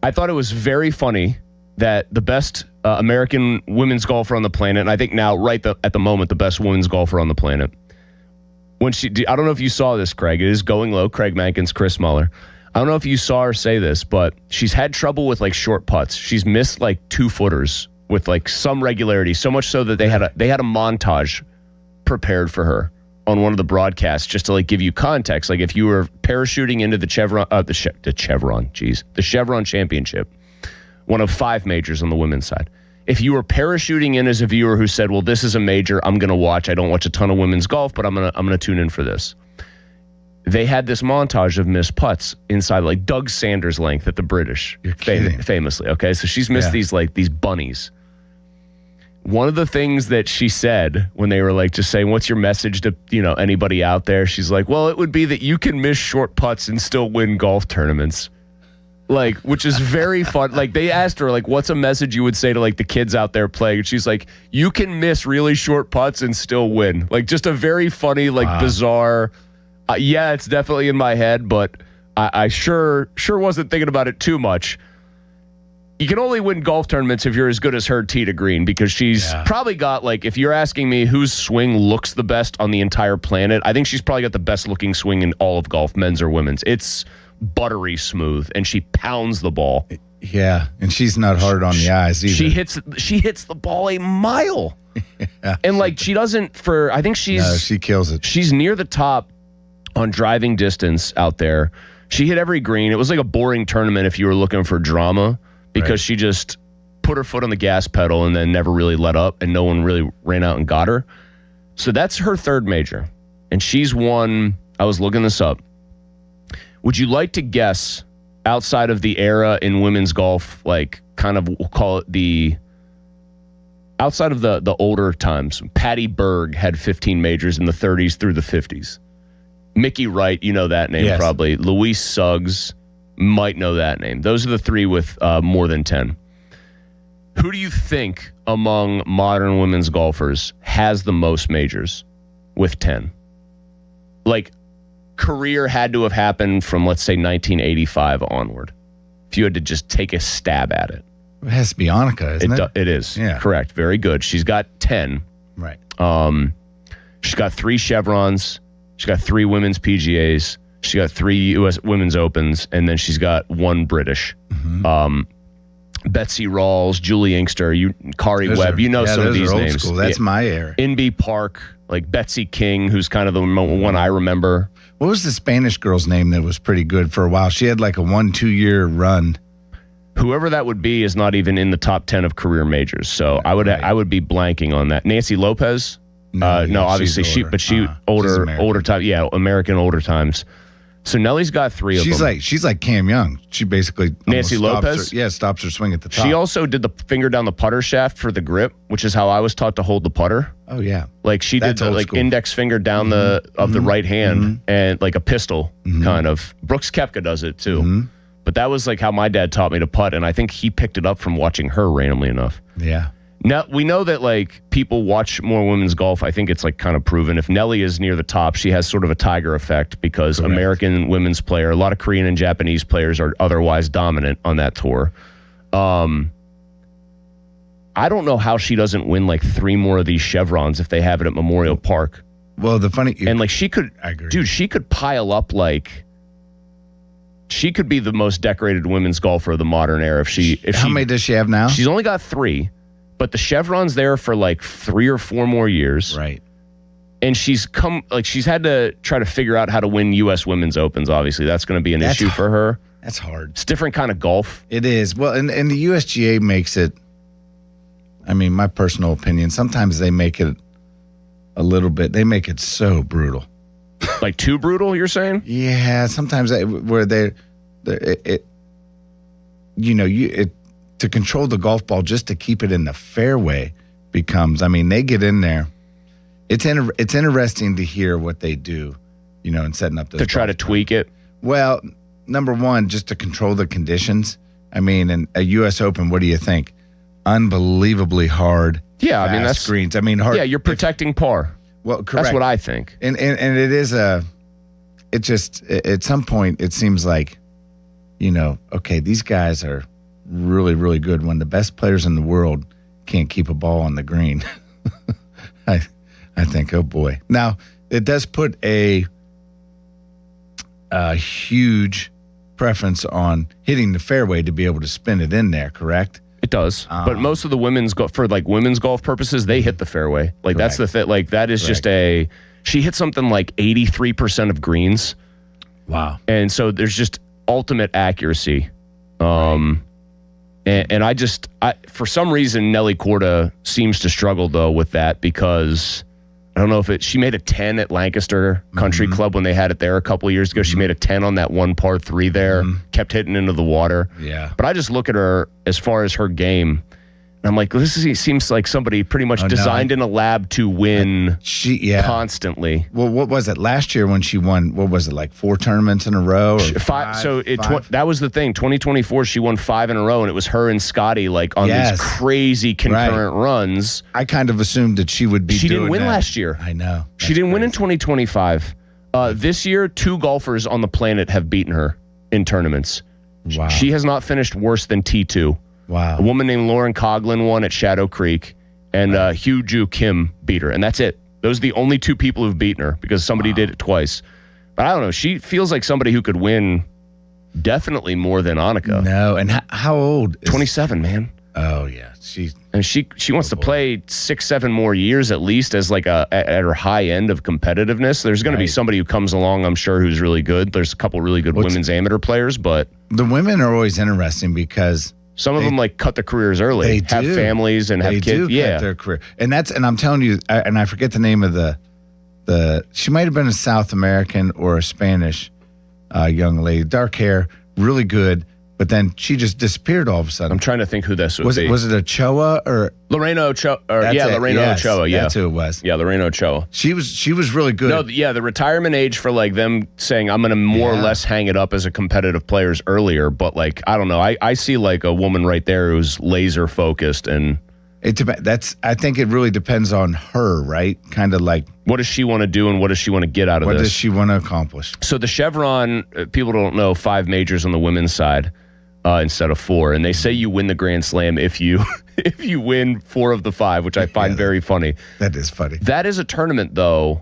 I thought it was very funny that the best American women's golfer on the planet, and I think now, at the moment, the best women's golfer on the planet, I don't know if you saw this, Craig. It is Going Low, Craig Mankins, Chris Muller. I don't know if you saw her say this, but she's had trouble with like short putts. She's missed like 2-footers with like some regularity, so much so that they had a montage prepared for her on one of the broadcasts just to like give you context. Like if you were parachuting into the Chevron Championship, one of 5 majors on the women's side. if you were parachuting in as a viewer who said, well, this is a major I'm going to watch. I don't watch a ton of women's golf, but I'm going to tune in for this. They had this montage of missed putts inside like Doug Sanders' length at the British, famously. Okay, so she's missed these bunnies. One of the things that she said when they were like just saying, what's your message to, anybody out there? She's like, well, it would be that you can miss short putts and still win golf tournaments. Like, which is very fun. Like, they asked her, like, what's a message you would say to, like, the kids out there playing? And she's like, you can miss really short putts and still win. Like, just a very funny, like, bizarre. Yeah, it's definitely in my head, but I sure wasn't thinking about it too much. You can only win golf tournaments if you're as good as her tee to green, because she's probably got, like, if you're asking me whose swing looks the best on the entire planet, I think she's probably got the best looking swing in all of golf, men's or women's. It's buttery smooth, and she pounds the ball. Yeah, and she's not hard on the eyes either. She hits the ball a mile. And, like, she doesn't I think she kills it. She's near the top on driving distance out there. She hit every green. It was like a boring tournament if you were looking for drama, because she just put her foot on the gas pedal and then never really let up, and no one really ran out and got her. So that's her third major. And she's won, I was looking this up. Would you like to guess, outside of the era in women's golf, like kind of, we'll call it outside of the older times, Patty Berg had 15 majors in the 30s through the 50s. Mickey Wright, you know that name probably. Louise Suggs, might know that name. Those are the three with more than 10. Who do you think among modern women's golfers has the most majors with 10? Like, career had to have happened from, let's say, 1985 onward. If you had to just take a stab at it. It has to be Annika, isn't it? It is. Yeah. Correct. Very good. She's got 10. Right. She's got 3 Chevrons. She's got 3 women's PGAs. She got 3 U.S. Women's Opens, and then she's got 1 British. Mm-hmm. Betsy Rawls, Julie Inkster, Kari Webb. Some of these old names. School. That's my era. Inbee Park, like Betsy King, who's kind of the one I remember. What was the Spanish girl's name that was pretty good for a while? She had like a 1-2 year run. Whoever that would be is not even in the top 10 of career majors. So I would be blanking on that. Nancy Lopez? No, obviously she's older time. Yeah, American older times. So Nelly's got 3 of them. She's like Cam Young. She basically Nancy Lopez. Stops her swing at the top. She also did the finger down the putter shaft for the grip, which is how I was taught to hold the putter. Oh yeah, like she did the like index finger down the right hand and like a pistol kind of. Brooks Koepka does it too, but that was like how my dad taught me to putt, and I think he picked it up from watching her randomly enough. Yeah. Now, we know that, like, people watch more women's golf. I think it's, like, kind of proven. If Nelly is near the top, she has sort of a Tiger effect because American women's player, a lot of Korean and Japanese players are otherwise dominant on that tour. I don't know how she doesn't win, like, 3 more of these Chevrons if they have it at Memorial Park. Well, And, like, she could... I agree. Dude, she could pile up, like... She could be the most decorated women's golfer of the modern era How many does she have now? She's only got 3. But the Chevron's there for like 3 or 4 more years. Right. And she's had to try to figure out how to win U.S. Women's Opens, obviously. That's going to be an issue for her. That's hard. It's different kind of golf. It is. Well, and the USGA makes it, I mean, my personal opinion, sometimes they make it a little bit, they make it so brutal. Like too brutal, you're saying? Yeah, sometimes to control the golf ball just to keep it in the fairway becomes, I mean, they get in there. It's interesting to hear what they do, in setting up those. To try to tweak it? Well, number one, just to control the conditions. I mean, in a U.S. Open, what do you think? Unbelievably hard. Yeah, I mean, that's screens. I mean, hard. Yeah, you're protecting par. Well, correct. That's what I think. And it is at some point, it seems like, okay, these guys are really, really good when the best players in the world can't keep a ball on the green. I think, oh boy. Now, it does put a huge preference on hitting the fairway to be able to spin it in there, correct? It does. But most of the women's golf purposes, they hit the fairway. Like, correct. That's the thing. Like, that is correct. She hit something like 83% of greens. Wow. And so there's just ultimate accuracy. Right. And I for some reason, Nelly Korda seems to struggle, though, with that because I don't know if she made a 10 at Lancaster Country Club when they had it there a couple of years ago. She made a 10 on that one par 3 there, kept hitting into the water. Yeah. But I just look at her as far as her game, and I'm like, seems like somebody pretty much designed in a lab to win constantly. Well, what was it last year when she won? What was it, like 4 tournaments in a row? Or five. That was the thing. 2024, she won 5 in a row, and it was her and Scotty like on these crazy concurrent runs. I kind of assumed that she would be. She didn't win last year. I know. She didn't win in 2025. This year, 2 golfers on the planet have beaten her in tournaments. Wow. She has not finished worse than T2. Wow. A woman named Lauren Coughlin won at Shadow Creek, and Hugh Ju Kim beat her, and that's it. Those are the only 2 people who've beaten her because somebody did it twice. But I don't know. She feels like somebody who could win definitely more than Annika. No, and how old? 27, man. Oh, yeah. She wants to play 6-7 more years at least as like at her high end of competitiveness. There's going to be somebody who comes along, I'm sure, who's really good. There's a couple really good women's amateur players, but the women are always interesting because some of them like cut their careers early, have families and have kids. Cut their career, and I'm telling you, and I forget the name of the. She might have been a South American or a Spanish young lady, dark hair, really good. But then she just disappeared all of a sudden. I'm trying to think who this would be. Was it Ochoa or Lorena Ochoa? Lorena Ochoa. Yeah, that's who it was. Yeah, Lorena Ochoa. She was really good. No, the retirement age for like them saying I'm going to more or less hang it up as a competitive player is earlier. But like I don't know, I see like a woman right there who's laser focused and. I think it really depends on her, right? Kind of like what does she want to do and what does she want to get out of this? What does she want to accomplish? So the Chevron, people don't know 5 majors on the women's side. Instead of 4, and they say you win the Grand Slam if you win 4 of the 5, which I find very funny. That is funny. That is a tournament though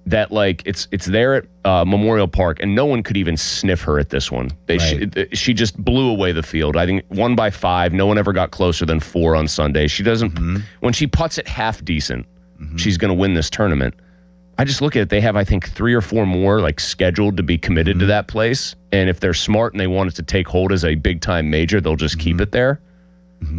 that like it's there at Memorial Park, and no one could even sniff her at this one. She just blew away the field. I think 1 by 5. No one ever got closer than 4 on Sunday. She doesn't when she putts it half decent. She's going to win this tournament. I just look at it. They have, I think, 3 or 4 more like scheduled to be committed to that place. And if they're smart and they want it to take hold as a big time major, they'll just keep it there.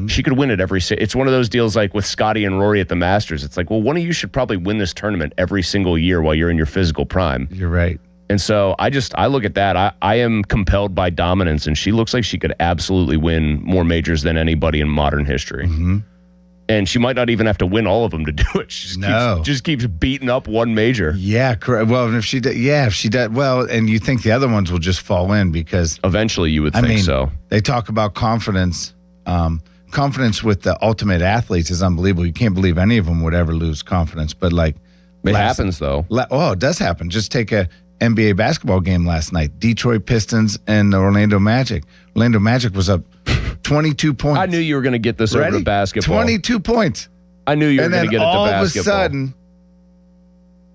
She could win it every. It's one of those deals like with Scotty and Rory at the Masters. It's like, well, one of you should probably win this tournament every single year while you're in your physical prime. You're right. And so I look at that. I am compelled by dominance, and she looks like she could absolutely win more majors than anybody in modern history. And she might not even have to win all of them to do it. She just keeps beating up one major. Yeah, correct. Well, if she does well, and you think the other ones will just fall in because eventually you would think so. They talk about confidence. Confidence with the ultimate athletes is unbelievable. You can't believe any of them would ever lose confidence. But like, it happens though. It does happen. Just take a NBA basketball game last night. Detroit Pistons and the Orlando Magic. Orlando Magic was up 22 points. I knew you were going to get this over to basketball. 22 points. I knew you were going to get it to basketball. All of a sudden,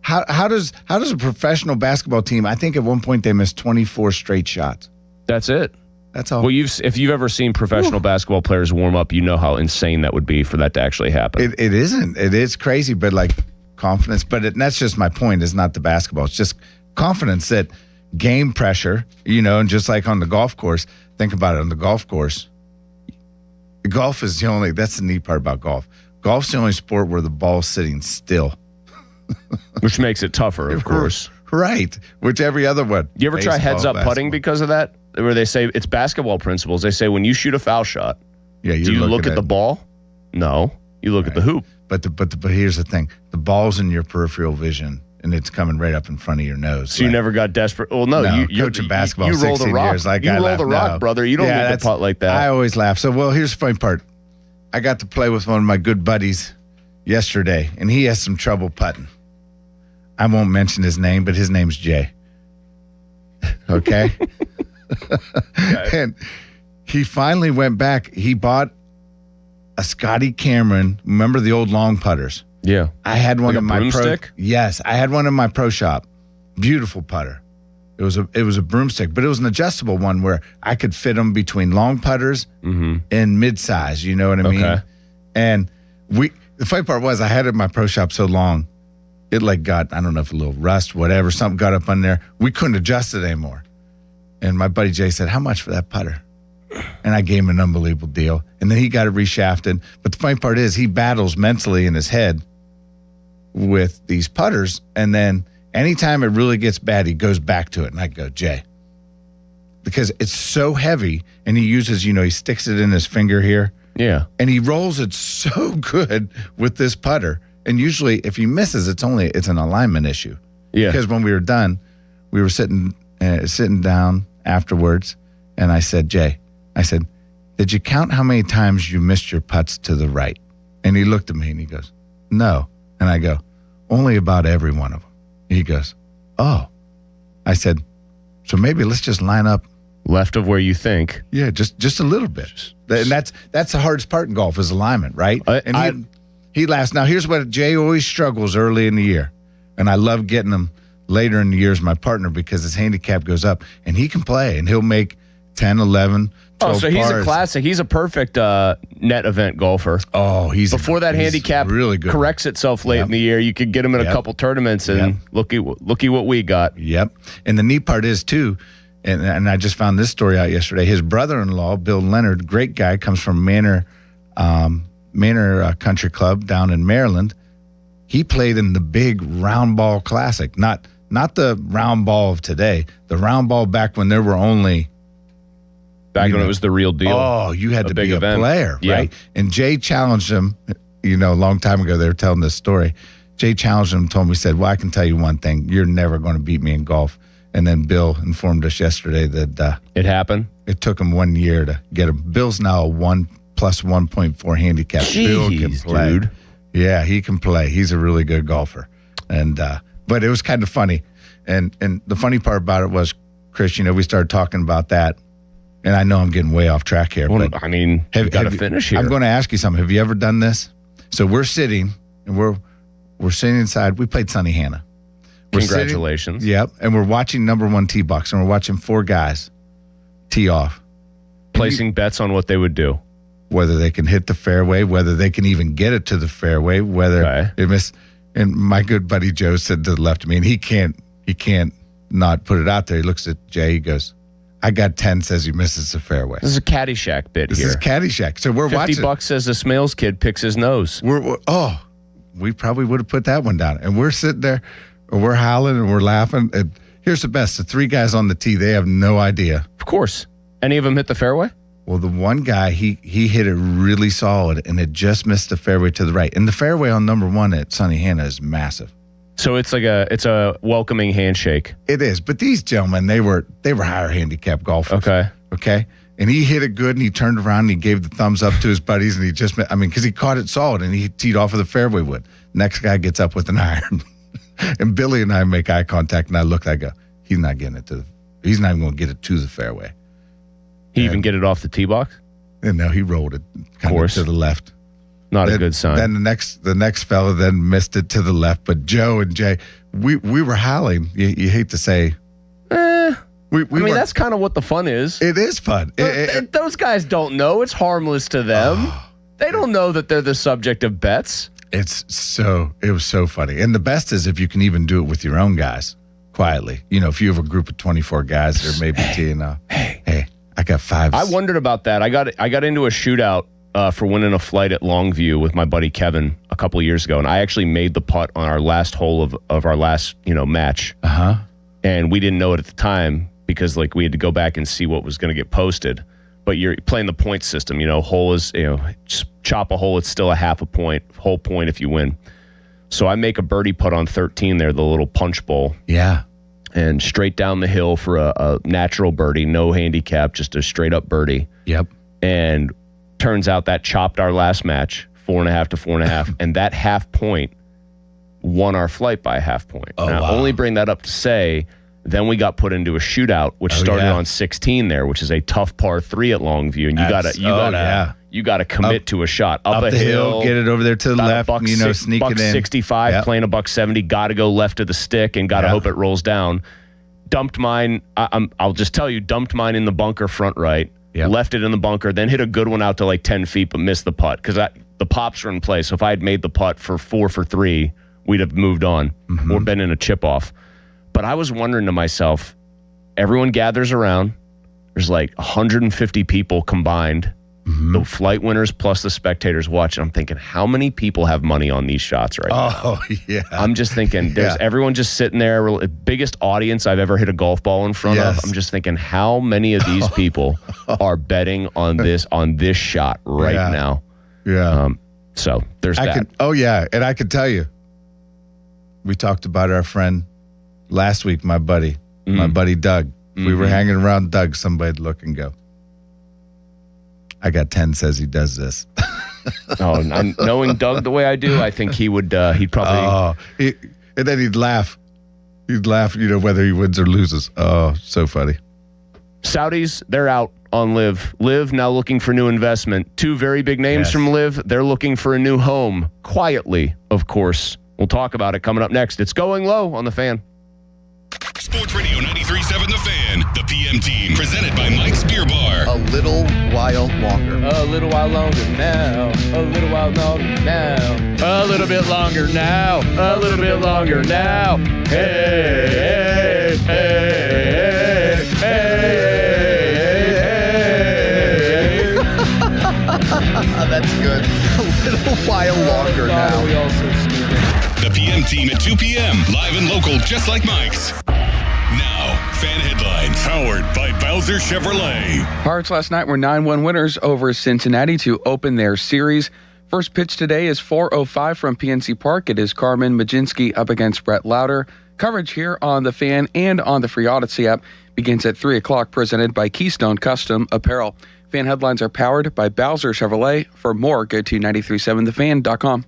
how does a professional basketball team? I think at one point they missed 24 straight shots. That's it. That's all. Well, if you've ever seen professional basketball players warm up, you know how insane that would be for that to actually happen. It isn't. It is crazy, but like confidence. But that's just my point. Is not the basketball. It's just confidence that game pressure. And just like on the golf course. Think about it on the golf course. Golf is the only. That's the neat part about golf. Golf's the only sport where the ball's sitting still, which makes it tougher, of course. Right. Which every other one. You ever try heads up putting because of that? Where they say it's basketball principles. They say when you shoot a foul shot, do you look at the ball? No, you look at the hoop. But here's the thing: the ball's in your peripheral vision, and it's coming right up in front of your nose. So you never got desperate. Well, no, you're coaching basketball. You roll the rock. You roll the rock, brother. You don't need to putt like that. I always laugh. So, here's the funny part. I got to play with one of my good buddies yesterday, and he has some trouble putting. I won't mention his name, but his name's Jay. Okay. And he finally went back. He bought a Scotty Cameron. Remember the old long putters? Yeah. I had one like in my broomstick? Yes, I had one in my pro shop. Beautiful putter. It was a broomstick, but it was an adjustable one where I could fit them between long putters and mid-size, you know what I mean? Okay. And the funny part was I had it in my pro shop so long, it like got, I don't know if a little rust, whatever, something got up on there. We couldn't adjust it anymore. And my buddy Jay said, "How much for that putter?" And I gave him an unbelievable deal. And then he got it reshafted. But the funny part is he battles mentally in his head with these putters. And then anytime it really gets bad, he goes back to it. And I go, Jay, because it's so heavy, and he uses, he sticks it in his finger here. Yeah. And he rolls it so good with this putter. And usually if he misses, it's an alignment issue. Yeah. Because when we were done, we were sitting down afterwards, and I said, Jay, did you count how many times you missed your putts to the right? And he looked at me and he goes, no. And I go, only about every one of them. He goes, oh. I said, so maybe let's just line up left of where you think. Yeah, just a little bit. And that's the hardest part in golf is alignment, right? And he laughs. Now, here's what Jay always struggles early in the year. And I love getting him later in the year as my partner because his handicap goes up. And he can play, and he'll make 10, 11, 12 so he's pars. a classic. He's a perfect net event golfer. Oh, before that handicap really good. Corrects itself late in the year. You could get him in a couple tournaments, and looky what we got. Yep. And the neat part is, too, and I just found this story out yesterday, his brother-in-law, Bill Leonard, great guy, comes from Manor Country Club down in Maryland. He played in the big round ball classic, not the round ball of today, the round ball back when there were only... Back when it was the real deal. Oh, you had to be a event. player, Yeah. right? And Jay challenged him, a long time ago, they were telling this story. Jay challenged him and told him, he said, well, I can tell you one thing, you're never going to beat me in golf. And then Bill informed us yesterday that... it happened? It took him 1 year to get him. Bill's now a 1 plus 1.4 handicap. Jeez, Bill can play. dude. Yeah, he can play. He's a really good golfer. And but it was kind of funny. And the funny part about it was, Chris, we started talking about that. And I know I'm getting way off track here. Well, but you got to finish here. I'm going to ask you something. Have you ever done this? So we're sitting, and we're sitting inside. We played Sunny Hannah. Congratulations. Yep. And we're watching number 1 tee box, and we're watching 4 guys tee off. Placing bets on what they would do. Whether they can hit the fairway, whether they can even get it to the fairway, whether they miss. And my good buddy Joe said to the left of me, and he can't not put it out there. He looks at Jay, he goes, I got 10 says he misses the fairway. This is a Caddyshack bit This here. is Caddyshack. So we're watching. $50 says the Smales kid picks his nose. We probably would have put that one down. And we're sitting there, and we're howling, and we're laughing. And here's the best. The 3 guys on the tee, they have no idea. Of course. Any of them hit the fairway? Well, the one guy, he hit it really solid, and it just missed the fairway to the right. And the fairway on number 1 at Sunny Hannah is massive. So it's a welcoming handshake. It is, but these gentlemen, they were higher handicap golfers. Okay. And he hit it good, and he turned around and he gave the thumbs up to his buddies, and he just, because he caught it solid, and he teed off of the fairway wood. Next guy gets up with an iron, and Billy and I make eye contact, and I look, I go, he's not getting it he's not even going to get it to the fairway. He even get it off the tee box? And no, he rolled it kind of to the left. Not a good sign. Then the next fella then missed it to the left. But Joe and Jay, we were howling. You hate to say. That's kind of what the fun is. It is fun. Those guys don't know. It's harmless to them. They don't know that they're the subject of bets. It was so funny. And the best is if you can even do it with your own guys quietly. If you have a group of 24 guys that are maybe teeing up. Hey, I got 5. I wondered about that. I got into a shootout for winning a flight at Longview with my buddy Kevin a couple of years ago, and I actually made the putt on our last hole of our last match. And we didn't know it at the time because we had to go back and see what was going to get posted. But you're playing the point system. Hole is just chop a hole. It's still a half a point, whole point if you win. So I make a birdie putt on 13 there, the little punch bowl. Yeah. And straight down the hill for a natural birdie, no handicap, just a straight up birdie. Yep. And turns out that chopped our last match, 4.5 to 4.5, and that half point won our flight by a half point. Oh, now, wow. I only bring that up to say, then we got put into a shootout, which started on 16 there, which is a tough par 3 at Longview, and you gotta commit to a shot up a hill, get it over there to the left, sneak it in. 65, playing a $170, got to go left of the stick, and got to hope it rolls down. Dumped mine. I'll just tell you, dumped mine in the bunker front right. Left it in the bunker, then hit a good one out to 10 feet, but missed the putt because the pops were in place. So if I had made the putt for 4 for 3, we'd have moved on or been in a chip off. But I was wondering to myself, everyone gathers around. There's like 150 people combined. The flight winners plus the spectators watching. I'm thinking, how many people have money on these shots right now? Oh, yeah. I'm just thinking, there's everyone just sitting there. Biggest audience I've ever hit a golf ball in front of. I'm just thinking, how many of these people are betting on this shot right now? Yeah. So there's that. And I could tell you, we talked about our friend last week, my buddy Doug. We were hanging around Doug, somebody'd look and go, I got 10 says he does this. Knowing Doug the way I do, I think he would, he'd probably. And then he'd laugh. He'd laugh, whether he wins or loses. Oh, so funny. Saudis, they're out on LIV. LIV now looking for new investment. Two very big names from LIV. They're looking for a new home. Quietly, of course. We'll talk about it coming up next. It's Going Low on The Fan. Sports Radio 93.7 The Fan, the PM team, presented by Mike's Beer Bar. A little while longer. A little while longer now. A little while longer now. A little bit longer now. A little bit longer now. Hey, hey, hey, hey, hey. That's good. A little while longer now. We also The PM team at 2 p.m. Live and local, just like Mike's. Now, fan headlines powered by Bowser Chevrolet. Pirates last night were 9-1 winners over Cincinnati to open their series. First pitch today is 4:05 from PNC Park. It is Carmen Majinski up against Brett Lauder. Coverage here on The Fan and on the free Odyssey app begins at 3 o'clock, presented by Keystone Custom Apparel. Fan headlines are powered by Bowser Chevrolet. For more, go to 937thefan.com.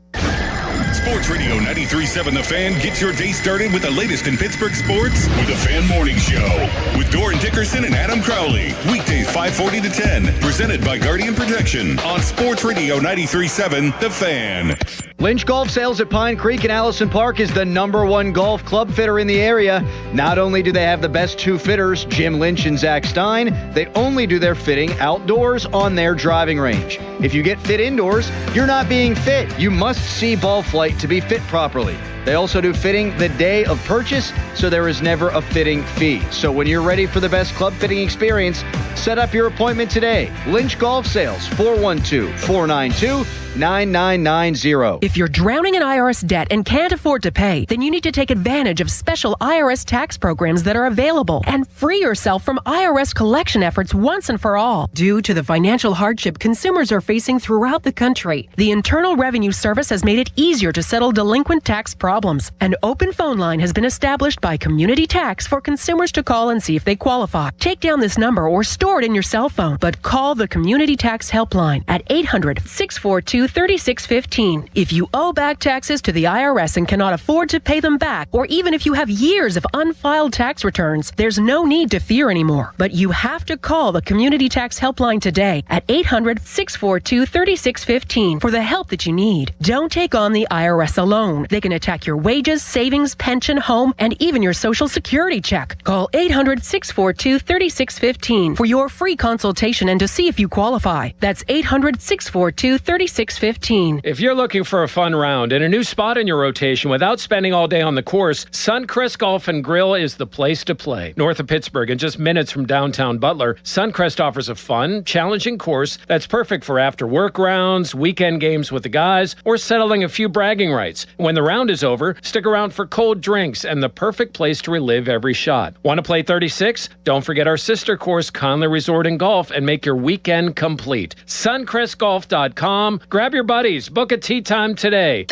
Sports Radio 93.7 The Fan gets your day started with the latest in Pittsburgh sports with the Fan Morning Show with Doran Dickerson and Adam Crowley. Weekdays 5:40 to 10. Presented by Guardian Protection on Sports Radio 93.7 The Fan. Lynch Golf Sales at Pine Creek and Allison Park is the #1 golf club fitter in the area. Not only do they have the best two fitters, Jim Lynch and Zach Stein, they only do their fitting outdoors on their driving range. If you get fit indoors, you're not being fit. You must see ball flight to be fit properly. They also do fitting the day of purchase, so there is never a fitting fee. So when you're ready for the best club fitting experience, set up your appointment today. Lynch Golf Sales, 412-492-9990. If you're drowning in IRS debt and can't afford to pay, then you need to take advantage of special IRS tax programs that are available and free yourself from IRS collection efforts once and for all. Due to the financial hardship consumers are facing throughout the country, the Internal Revenue Service has made it easier to settle delinquent tax problems. An open phone line has been established by Community Tax for consumers to call and see if they qualify. Take down this number or store it in your cell phone, but call the Community Tax Helpline at 800-642-3615. If you owe back taxes to the IRS and cannot afford to pay them back, or even if you have years of unfiled tax returns, there's no need to fear anymore. But you have to call the Community Tax Helpline today at 800-642-3615 for the help that you need. Don't take on the IRS alone. They can attack your wages, savings, pension, home, and even your Social Security check. Call 800-642-3615 for your free consultation and to see if you qualify. That's 800-642-3615. If you're looking for a fun round and a new spot in your rotation without spending all day on the course, Suncrest Golf and Grill is the place to play. North of Pittsburgh and just minutes from downtown Butler, Suncrest offers a fun, challenging course that's perfect for after-work rounds, weekend games with the guys, or settling a few bragging rights. When the round is over, stick around for cold drinks and the perfect place to relive every shot. Want to play 36? Don't forget our sister course, Conley Resort and Golf, and make your weekend complete. SuncrestGolf.com. Grab your buddies. Book a tee time today.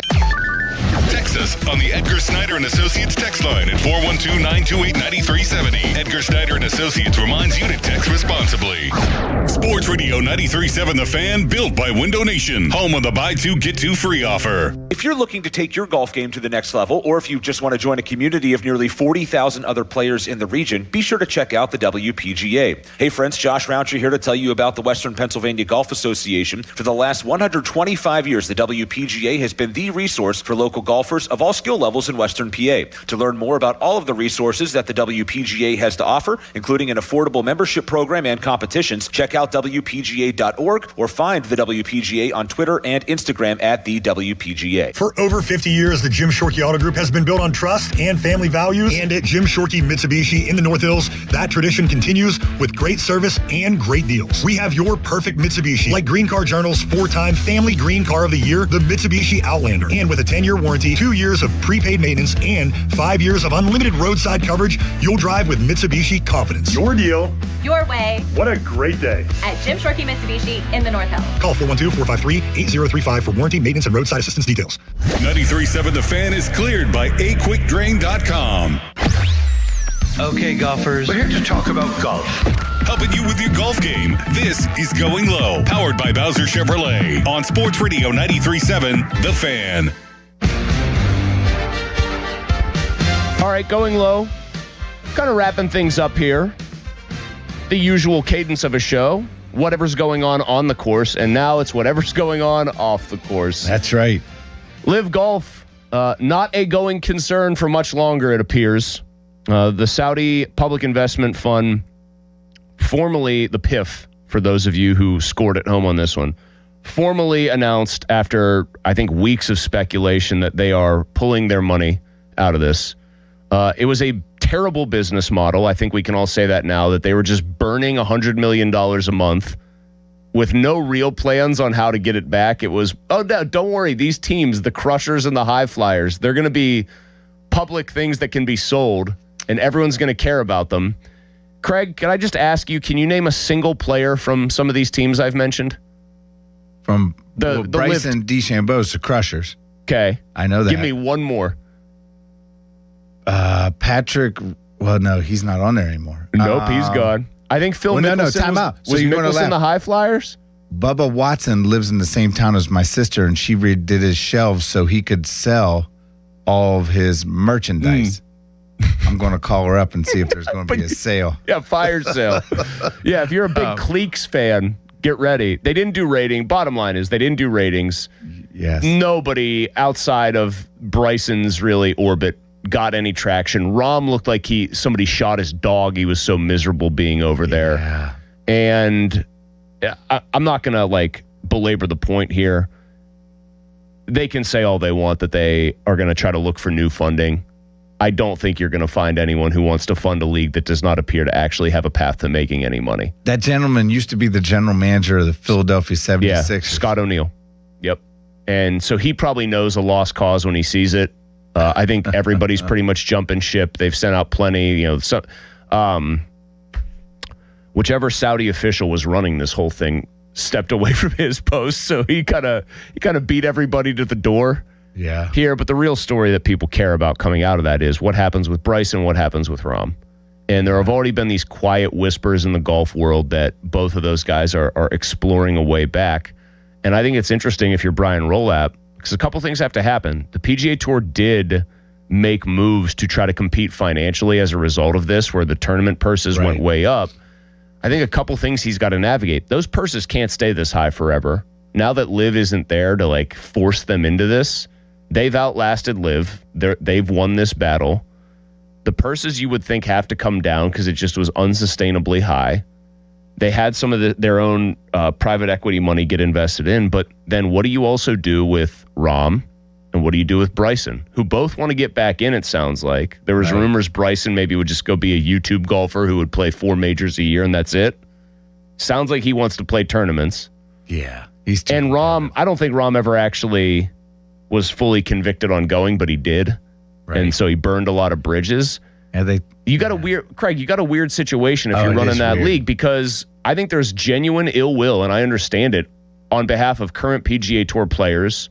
Text us on the Edgar Snyder and Associates text line at 412-928-9370. Edgar Snyder and Associates reminds you to text responsibly. Sports Radio 93.7 The Fan, built by Window Nation, home of the buy two, get two free offer. If you're looking to take your golf game to the next level, or if you just want to join a community of nearly 40,000 other players in the region, be sure to check out the WPGA. Hey friends, Josh Roundtree here to tell you about the Western Pennsylvania Golf Association. For the last 125 years, the WPGA has been the resource for local golfers of all skill levels in Western PA. To learn more about all of the resources that the WPGA has to offer, including an affordable membership program and competitions, check out WPGA.org or find the WPGA on Twitter and Instagram at the WPGA. PGA. For over 50 years, the Jim Shorky Auto Group has been built on trust and family values. And at Jim Shorky Mitsubishi in the North Hills, that tradition continues with great service and great deals. We have your perfect Mitsubishi, like Green Car Journal's 4-time Family Green Car of the Year, the Mitsubishi Outlander. And with a 10-year warranty, 2 years of prepaid maintenance, and 5 years of unlimited roadside coverage, you'll drive with Mitsubishi confidence. Your deal. Your way. What a great day. At Jim Shorky Mitsubishi in the North Hills. Call 412-453-8035 for warranty, maintenance, and roadside assistance details. 93.7 The Fan is cleared by aquickdrain.com. Okay, golfers, we're here to talk about golf. Helping you with your golf game. This is Going Low, powered by Bowser Chevrolet on Sports Radio 93.7 The Fan. All right, Going Low. Kind of wrapping things up here. The usual cadence of a show. Whatever's going on the course, and now it's whatever's going on off the course. That's right. LIV Golf, not a going concern for much longer, it appears. The Saudi Public Investment Fund, formally the PIF, for those of you who scored at home on this one, formally announced after, I think, weeks of speculation that they are pulling their money out of this. It was a terrible business model. I think we can all say that now, that they were just burning $100 million a month with no real plans on how to get it back. It was, oh, no, don't worry. These teams, the Crushers and the High Flyers, they're going to be public things that can be sold, and everyone's going to care about them. Craig, can I just ask you, can you name a single player from some of these teams I've mentioned? From the Bryson DeChambeau's to Crushers. Okay. I know that. Give me one more. Patrick, well, no, he's not on there anymore. Nope, he's gone. I think Phil Mickelson time out. Was Mickelson the High Flyers? Bubba Watson lives in the same town as my sister, and she redid his shelves so he could sell all of his merchandise. I'm going to call her up and see if there's going to be a sale. Yeah, fire sale. Yeah, if you're a big Cleeks fan, get ready. They didn't do rating. Bottom line is they didn't do ratings. Yes. Nobody outside of Bryson's really orbit got any traction. Rahm looked like somebody shot his dog. He was so miserable being over there. And I'm not going to belabor the point here. They can say all they want that they are going to try to look for new funding. I don't think you're going to find anyone who wants to fund a league that does not appear to actually have a path to making any money. That gentleman used to be the general manager of the Philadelphia 76ers. Yeah, Scott O'Neill. Yep. And so he probably knows a lost cause when he sees it. I think everybody's pretty much jumping ship. They've sent out plenty, whichever Saudi official was running this whole thing stepped away from his post, so he kind of beat everybody to the door. Yeah. Here, but the real story that people care about coming out of that is what happens with Bryson, what happens with Rahm. And there have already been these quiet whispers in the golf world that both of those guys are exploring a way back. And I think it's interesting if you're Brian Rolap, because a couple things have to happen. The PGA Tour did make moves to try to compete financially as a result of this, where the tournament purses went way up. I think a couple things he's got to navigate. Those purses can't stay this high forever. Now that LIV isn't there to force them into this, they've outlasted LIV. They've won this battle. The purses you would think have to come down because it just was unsustainably high. They had some of their own private equity money get invested in, but then what do you also do with Rahm and what do you do with Bryson, who both want to get back in, it sounds like. There was rumors Bryson maybe would just go be a YouTube golfer who would play 4 majors a year and that's it. Sounds like he wants to play tournaments. Yeah. And Rahm, I don't think Rahm ever actually was fully convicted on going, but he did. Right. And so he burned a lot of bridges. And you got a weird situation if you're running that league, because I think there's genuine ill will, and I understand it, on behalf of current PGA Tour players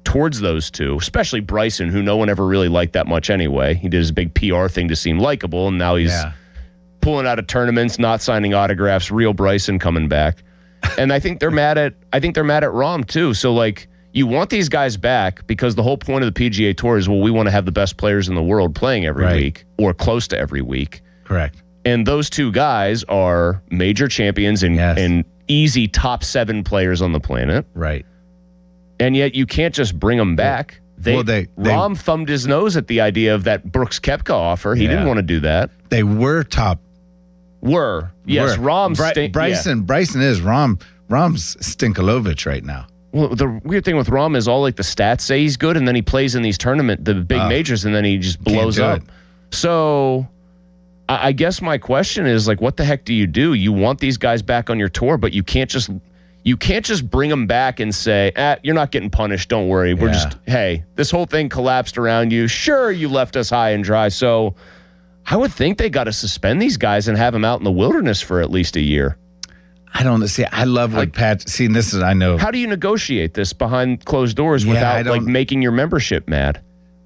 towards those two, especially Bryson, who no one ever really liked that much anyway. He did his big PR thing to seem likable, and now he's pulling out of tournaments, not signing autographs, real Bryson coming back. And I think they're mad at Rahm too. So you want these guys back because the whole point of the PGA Tour is, we want to have the best players in the world playing every week or close to every week. Correct. And those two guys are major champions and easy top 7 players on the planet. Right. And yet you can't just bring them back. Rahm thumbed his nose at the idea of that Brooks Koepka offer. He didn't want to do that. They were top. Yes, Rahm Bryson is Rahm's Stinkolovich right now. Well, the weird thing with Rahm is all like the stats say he's good, and then he plays in these the big majors, and then he just blows up. So I guess my question is, like, what the heck do? You want these guys back on your tour, but you can't just bring them back and say, you're not getting punished, don't worry. We're just, hey, this whole thing collapsed around you. Sure, you left us high and dry. So I would think they got to suspend these guys and have them out in the wilderness for at least a year. I don't see. I love what Pat. See, this is, I know. How do you negotiate this behind closed doors without like making your membership mad?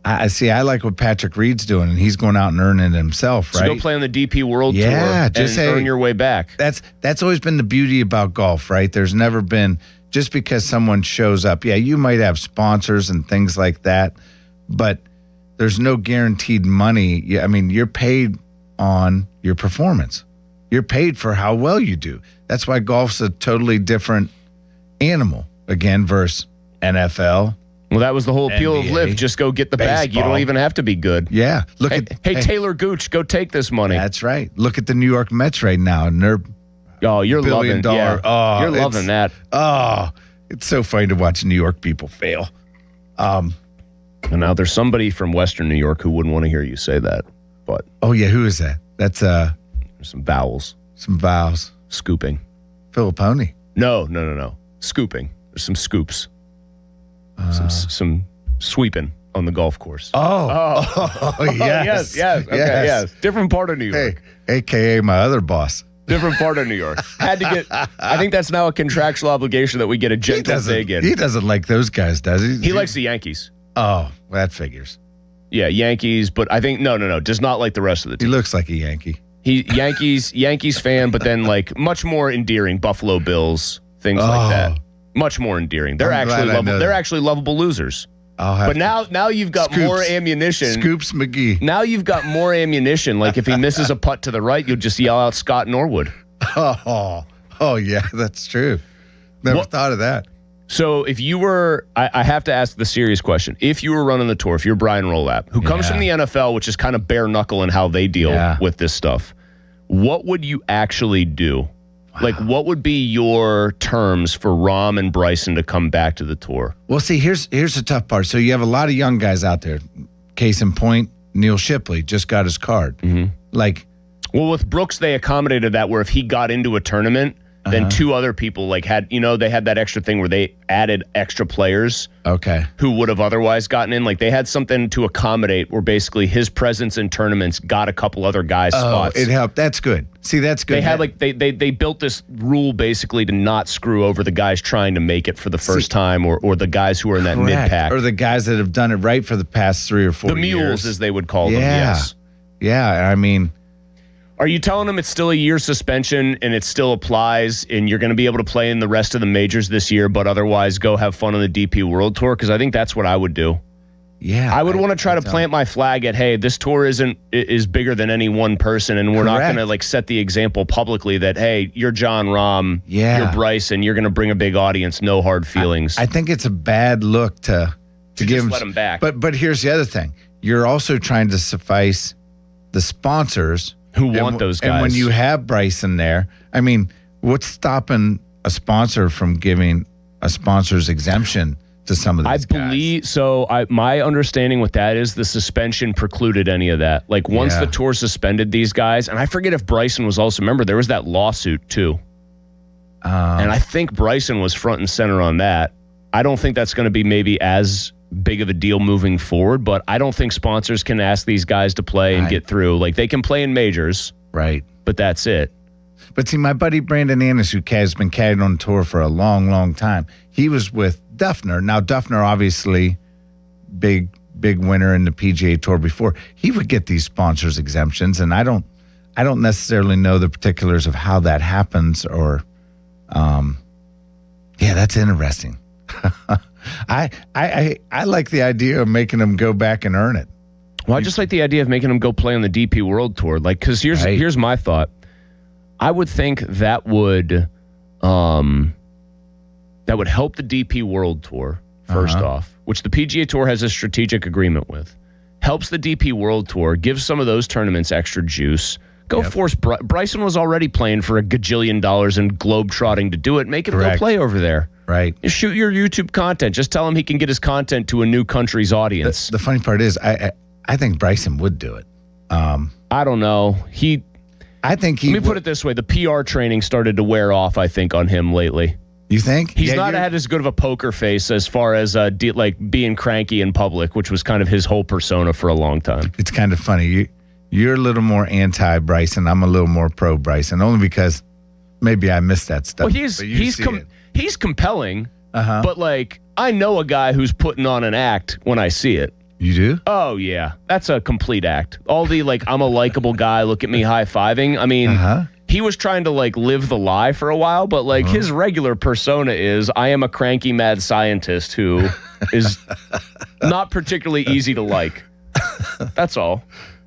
I see. I like what Patrick Reed's doing, and he's going out and earning it himself, right? So go play on the DP World Tour and earn your way back. That's always been the beauty about golf, right? There's never been, just because someone shows up, you might have sponsors and things like that, but there's no guaranteed money. I mean, you're paid on your performance. You're paid for how well you do. That's why golf's a totally different animal, again, versus NFL. Well, that was the whole appeal NBA, of LIV. Just go get the bag. You don't even have to be good. Yeah. Hey, Taylor Gooch, go take this money. That's right. Look at the New York Mets right now, and they're you're loving $1 billion. Oh, you're loving that. Oh, it's so funny to watch New York people fail. And now there's somebody from Western New York who wouldn't want to hear you say that. But who is that? That's some vowels. Some vowels. Scooping. Filipponi. No. Scooping. There's some scoops. Some sweeping on the golf course. Yes. Yes. Different part of New York. Hey, AKA my other boss. Different part of New York. Had to get. I think that's now a contractual obligation that we get a gentle dig in. He doesn't like those guys, does he? He likes the Yankees. Oh, well, that figures. Yeah, Yankees, but I think no, does not like the rest of the team. He looks like a Yankee. Yankees fan, but then like much more endearing. Buffalo Bills, things like that. Much more endearing. They're actually lovable losers. But now you've got more ammunition. Scoops McGee. Now you've got more ammunition. Like if he misses a putt to the right, you'll just yell out Scott Norwood. Oh yeah, that's true. Never thought of that. So if you were, I have to ask the serious question. If you were running the tour, if you're Brian Rolap, who comes from the NFL, which is kind of bare knuckle in how they deal with this stuff, what would you actually do? Like, what would be your terms for Rahm and Bryson to come back to the tour? Well, see, here's the tough part. So you have a lot of young guys out there. Case in point, Neil Shipley just got his card. Well, with Brooks, they accommodated that where if he got into a tournament, then two other people they had that extra thing where they added extra players. Who would have otherwise gotten in. Like they had something to accommodate where basically his presence in tournaments got a couple other guys spots. It helped. That's good. See, that's good. They had they built this rule basically to not screw over the guys trying to make it for the first time or the guys who are in that mid-pack. Or the guys that have done it right for the past 3 or 4 years. The mules, as they would call them, yes. Yeah, I mean... Are you telling them it's still a year suspension and it still applies and you're going to be able to play in the rest of the majors this year, but otherwise go have fun on the DP World Tour? Because I think that's what I would do. Yeah. I would want to try to plant my flag at, hey, this tour is bigger than any one person, and we're not going to like set the example publicly that, hey, you're John Rahm, you're Bryce, and you're going to bring a big audience, no hard feelings. I think it's a bad look to give them, let them back. But here's the other thing. You're also trying to suffice the sponsors who want those guys. And when you have Bryson there, I mean, what's stopping a sponsor from giving a sponsor's exemption to some of these guys? I believe so. My understanding with that is the suspension precluded any of that. Like once the tour suspended these guys, and I forget if Bryson was also, remember, there was that lawsuit too. And I think Bryson was front and center on that. I don't think that's going to be maybe as big of a deal moving forward, but I don't think sponsors can ask these guys to play and get through. Like they can play in majors, right? But that's it. But see, my buddy Brandon Annis, who has been caddying on tour for a long, long time, he was with Duffner. Now Duffner, obviously, big winner in the PGA Tour before. He would get these sponsors exemptions, and I don't necessarily know the particulars of how that happens. Or, that's interesting. I like the idea of making them go back and earn it. Well, I just like the idea of making them go play on the DP World Tour. Like, because here's my thought. I would think that would help the DP World Tour first off, which the PGA Tour has a strategic agreement with. Helps the DP World Tour, gives some of those tournaments extra juice. Go force Bryson was already playing for $1 gajillion and globe-trotting to do it. Make him go play over there. Right. You shoot your YouTube content. Just tell him he can get his content to a new country's audience. The funny part is, I think Bryson would do it. I don't know. I think he. Let me put it this way: the PR training started to wear off. I think on him lately. You think he's not had as good of a poker face as far as like being cranky in public, which was kind of his whole persona for a long time. It's kind of funny. You're a little more anti Bryson. I'm a little more pro Bryson, only because maybe I missed that stuff. Well, he's compelling, but like I know a guy who's putting on an act when I see it. You do? Oh yeah, that's a complete act. All the like, I'm a likable guy. Look at me high-fiving. I mean, he was trying to like live the lie for a while, but like his regular persona is, I am a cranky mad scientist who is not particularly easy to like. That's all.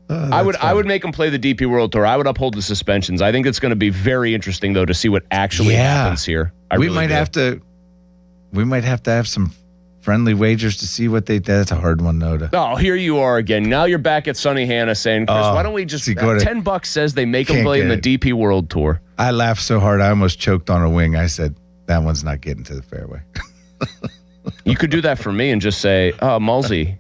I would make him play the DP World Tour. I would uphold the suspensions. I think it's going to be very interesting though to see what actually happens here. We might have to have some friendly wagers to see what they. That's a hard one though. Oh, here you are again. Now you're back at Sunny Hannah saying, Chris, why don't we just $10 says they make him play in the DP World Tour. I laughed so hard I almost choked on a wing. I said, that one's not getting to the fairway. You could do that for me and just say, oh, Mulsey,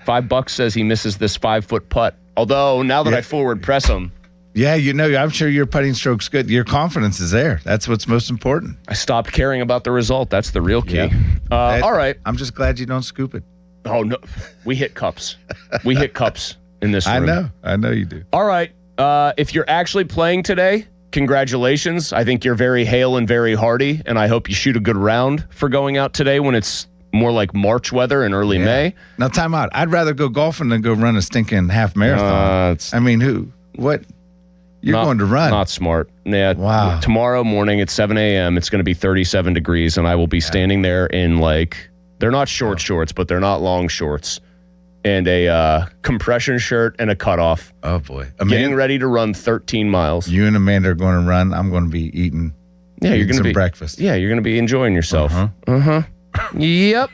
$5 says he misses this 5-foot putt. Although now that I forward press him. Yeah, I'm sure your putting stroke's good. Your confidence is there. That's what's most important. I stopped caring about the result. That's the real key. Yeah. All right. I'm just glad you don't scoop it. Oh, no. We hit cups. We hit cups in this room. I know you do. All right. If you're actually playing today, congratulations. I think you're very hale and very hearty, and I hope you shoot a good round for going out today when it's more like March weather in early May. Now, time out. I'd rather go golfing than go run a stinking half marathon. I mean, what? You're going to run. Not smart. Yeah. Wow. Tomorrow morning at 7 a.m., it's going to be 37 degrees, and I will be standing there in like, they're not shorts, but they're not long shorts, and a compression shirt and a cutoff. Oh, boy. Getting ready to run 13 miles. You and Amanda are going to run. I'm going to be eating you're going to be breakfast. Yeah, you're going to be enjoying yourself. Yep.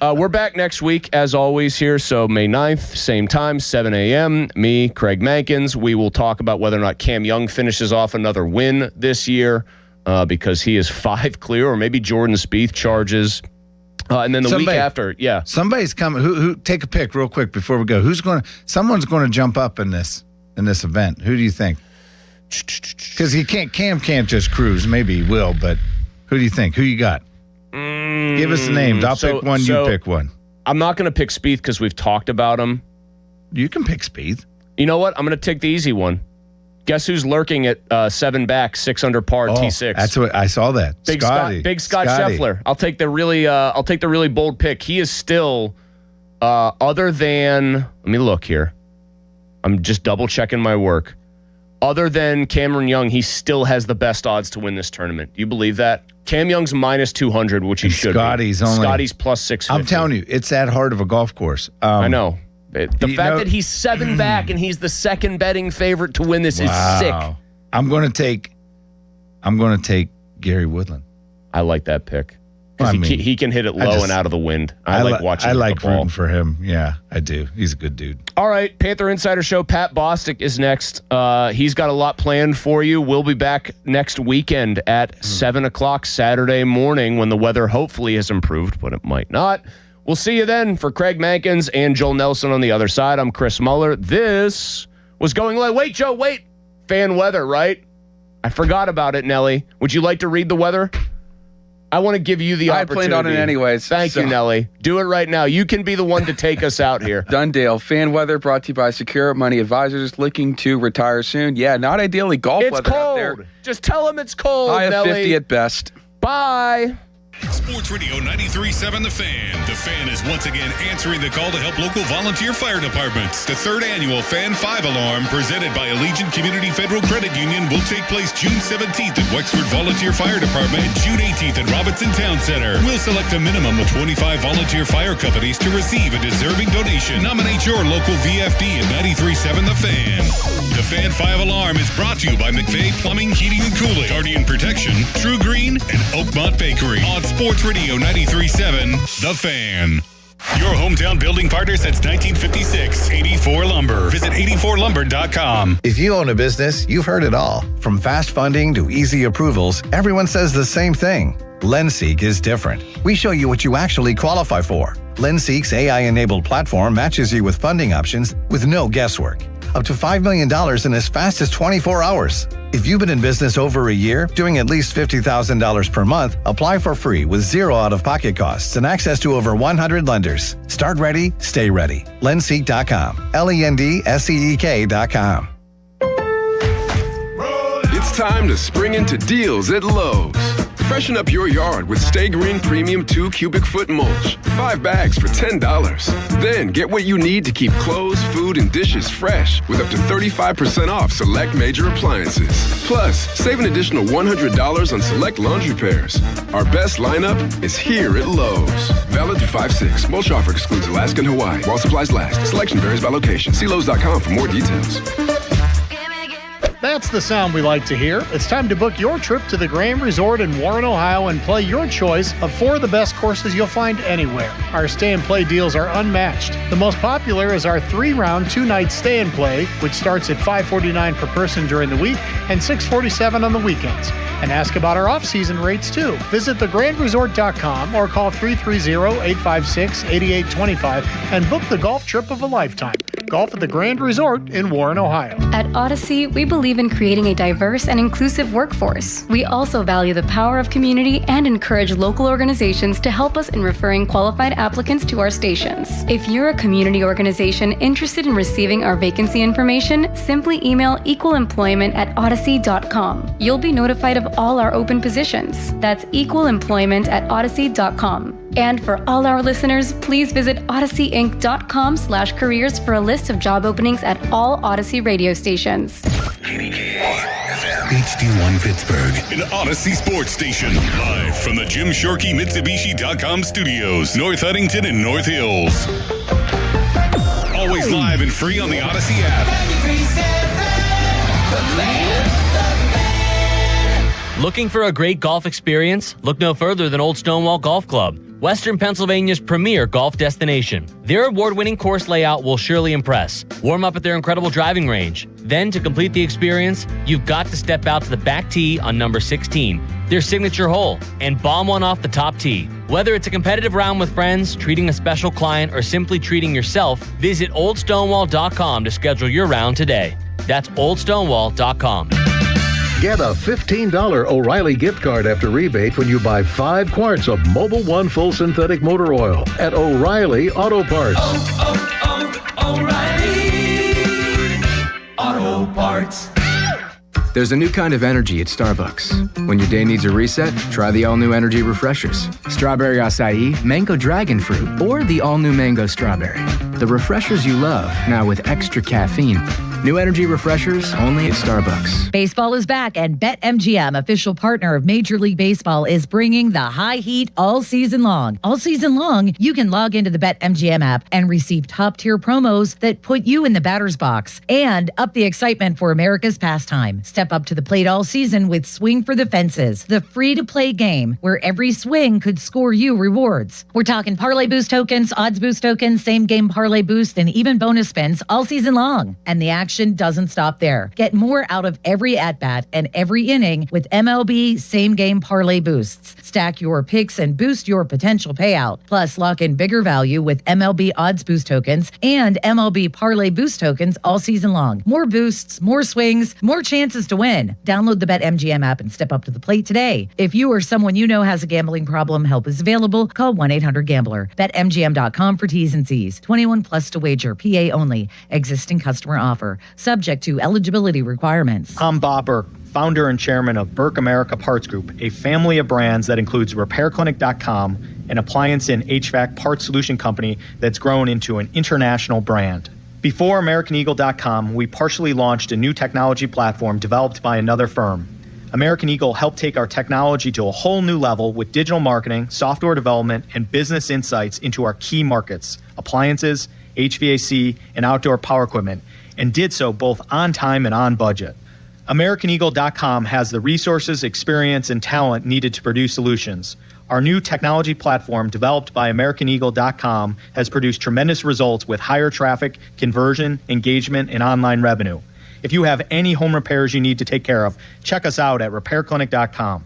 We're back next week, as always, here. So May 9th, same time, 7 a.m. Me, Craig Mankins. We will talk about whether or not Cam Young finishes off another win this year because he is 5 clear, or maybe Jordan Spieth charges. And then the week after, somebody's coming. Who take a pick real quick before we go? Someone's going to jump up in this event. Who do you think? Because Cam can't just cruise. Maybe he will, but who do you think? Who you got? Give us the names. I'll pick one. You pick one. I'm not going to pick Spieth because we've talked about him. You can pick Spieth. You know what? I'm going to take the easy one. Guess who's lurking at 7 back, 6 under par, T6. That's what I saw. That Big Scott Scheffler. I'll take the really bold pick. He is still other than. Let me look here. I'm just double checking my work. Other than Cameron Young, he still has the best odds to win this tournament. Do you believe that? Cam Young's minus 200, which he should be. Scotty's plus 650. I'm telling you, it's that hard of a golf course. I know. The fact that he's 7 back and he's the second betting favorite to win this is sick. I'm going to take Gary Woodland. I like that pick. He can hit it low and out of the wind. I like watching. I like rooting for him. Yeah, I do. He's a good dude. All right, Panther Insider Show. Pat Bostic is next. He's got a lot planned for you. We'll be back next weekend at 7 o'clock Saturday morning when the weather hopefully has improved, but it might not. We'll see you then. For Craig Mankins and Joel Nelson on the other side, I'm Chris Muller. This was Going Live. Wait, Joe, wait. Fan weather, right? I forgot about it, Nelly. Would you like to read the weather? I want to give you the opportunity. I planned on it anyways. Thank you, Nelly. Do it right now. You can be the one to take us out here. Done deal. Fan weather brought to you by Secure Money Advisors. Looking to retire soon. Yeah, not ideally golf weather cold. out there. Just tell them it's cold, High of Nelly. 50 at best. Bye. Sports Radio 93.7 The Fan. The Fan is once again answering the call to help local volunteer fire departments. The 3rd annual Fan 5 Alarm, presented by Allegiant Community Federal Credit Union, will take place June 17th at Wexford Volunteer Fire Department and June 18th at Robinson Town Center. We'll select a minimum of 25 volunteer fire companies to receive a deserving donation. Nominate your local VFD at 93.7 The Fan. The Fan 5 Alarm is brought to you by McVeigh Plumbing, Heating, and Cooling, Guardian Protection, True Green, and Oakmont Bakery. On Sports Radio 93.7 The Fan. Your hometown building partner since 1956. 84 Lumber. Visit 84lumber.com. If you own a business, you've heard it all. From fast funding to easy approvals, everyone says the same thing. LendSeek is different. We show you what you actually qualify for. LendSeek's AI-enabled platform matches you with funding options with no guesswork. Up to $5 million in as fast as 24 hours. If you've been in business over a year, doing at least $50,000 per month, apply for free with zero out-of-pocket costs and access to over 100 lenders. Start ready, stay ready. LendSeek.com. LENDSEEK.com. It's time to spring into deals at Lowe's. Freshen up your yard with Stay Green Premium 2 cubic foot mulch. 5 bags for $10. Then get what you need to keep clothes, food, and dishes fresh with up to 35% off select major appliances. Plus, save an additional $100 on select laundry pairs. Our best lineup is here at Lowe's. Valid through 5/6. Mulch offer excludes Alaska and Hawaii. While supplies last. Selection varies by location. See Lowe's.com for more details. That's the sound we like to hear. It's time to book your trip to the Grand Resort in Warren, Ohio, and play your choice of 4 of the best courses you'll find anywhere. Our stay and play deals are unmatched. The most popular is our 3-round, 2-night stay and play, which starts at $549 per person during the week and $647 on the weekends. And ask about our off-season rates, too. Visit thegrandresort.com or call 330-856-8825 and book the golf trip of a lifetime. Golf at the Grand Resort in Warren, Ohio. At Odyssey, we believe in creating a diverse and inclusive workforce. We also value the power of community and encourage local organizations to help us in referring qualified applicants to our stations. If you're a community organization interested in receiving our vacancy information, simply email equalemployment@odyssey.com. You'll be notified of all our open positions. That's equalemployment@odyssey.com. And for all our listeners, please visit odysseyinc.com/careers for a list of job openings at all Odyssey radio stations. HD1 Pittsburgh, an Odyssey Sports station. Live from the Jim Shorky Mitsubishi.com studios, North Huntington and North Hills. Always live and free on the Odyssey app. Looking for a great golf experience? Look no further than Old Stonewall Golf Club, Western Pennsylvania's premier golf destination. Their award-winning course layout will surely impress. Warm up at their incredible driving range. Then, to complete the experience, you've got to step out to the back tee on number 16, their signature hole, and bomb one off the top tee. Whether it's a competitive round with friends, treating a special client, or simply treating yourself, visit oldstonewall.com to schedule your round today. That's oldstonewall.com. Get a $15 O'Reilly gift card after rebate when you buy 5 quarts of Mobil 1 full synthetic motor oil at O'Reilly Auto Parts. O'Reilly Auto Parts. There's a new kind of energy at Starbucks. When your day needs a reset, try the all-new energy refreshers. Strawberry acai, mango dragon fruit, or the all-new mango strawberry. The refreshers you love, now with extra caffeine. New energy refreshers only at Starbucks. Baseball is back, and BetMGM, official partner of Major League Baseball, is bringing the high heat all season long. All season long, you can log into the BetMGM app and receive top-tier promos that put you in the batter's box and up the excitement for America's pastime. Step up to the plate all season with Swing for the Fences, the free-to-play game where every swing could score you rewards. We're talking parlay boost tokens, odds boost tokens, same-game parlay boost, and even bonus spins all season long. And the action doesn't stop there. Get more out of every at-bat and every inning with MLB same-game parlay boosts. Stack your picks and boost your potential payout. Plus, lock in bigger value with MLB odds boost tokens and MLB parlay boost tokens all season long. More boosts, more swings, more chances to win. Download the BetMGM app and step up to the plate today. If you or someone you know has a gambling problem, help is available. Call 1-800-GAMBLER. BetMGM.com for T's and C's. 21 plus to wager. PA only. Existing customer offer. Subject to eligibility requirements. I'm Bob Burke, founder and chairman of Burke America Parts Group, a family of brands that includes RepairClinic.com, an appliance and HVAC parts solution company that's grown into an international brand. Before AmericanEagle.com, we partially launched a new technology platform developed by another firm. American Eagle helped take our technology to a whole new level with digital marketing, software development, and business insights into our key markets, appliances, HVAC, and outdoor power equipment, and did so both on time and on budget. AmericanEagle.com has the resources, experience, and talent needed to produce solutions. Our new technology platform, developed by AmericanEagle.com, has produced tremendous results with higher traffic, conversion, engagement, and online revenue. If you have any home repairs you need to take care of, check us out at RepairClinic.com.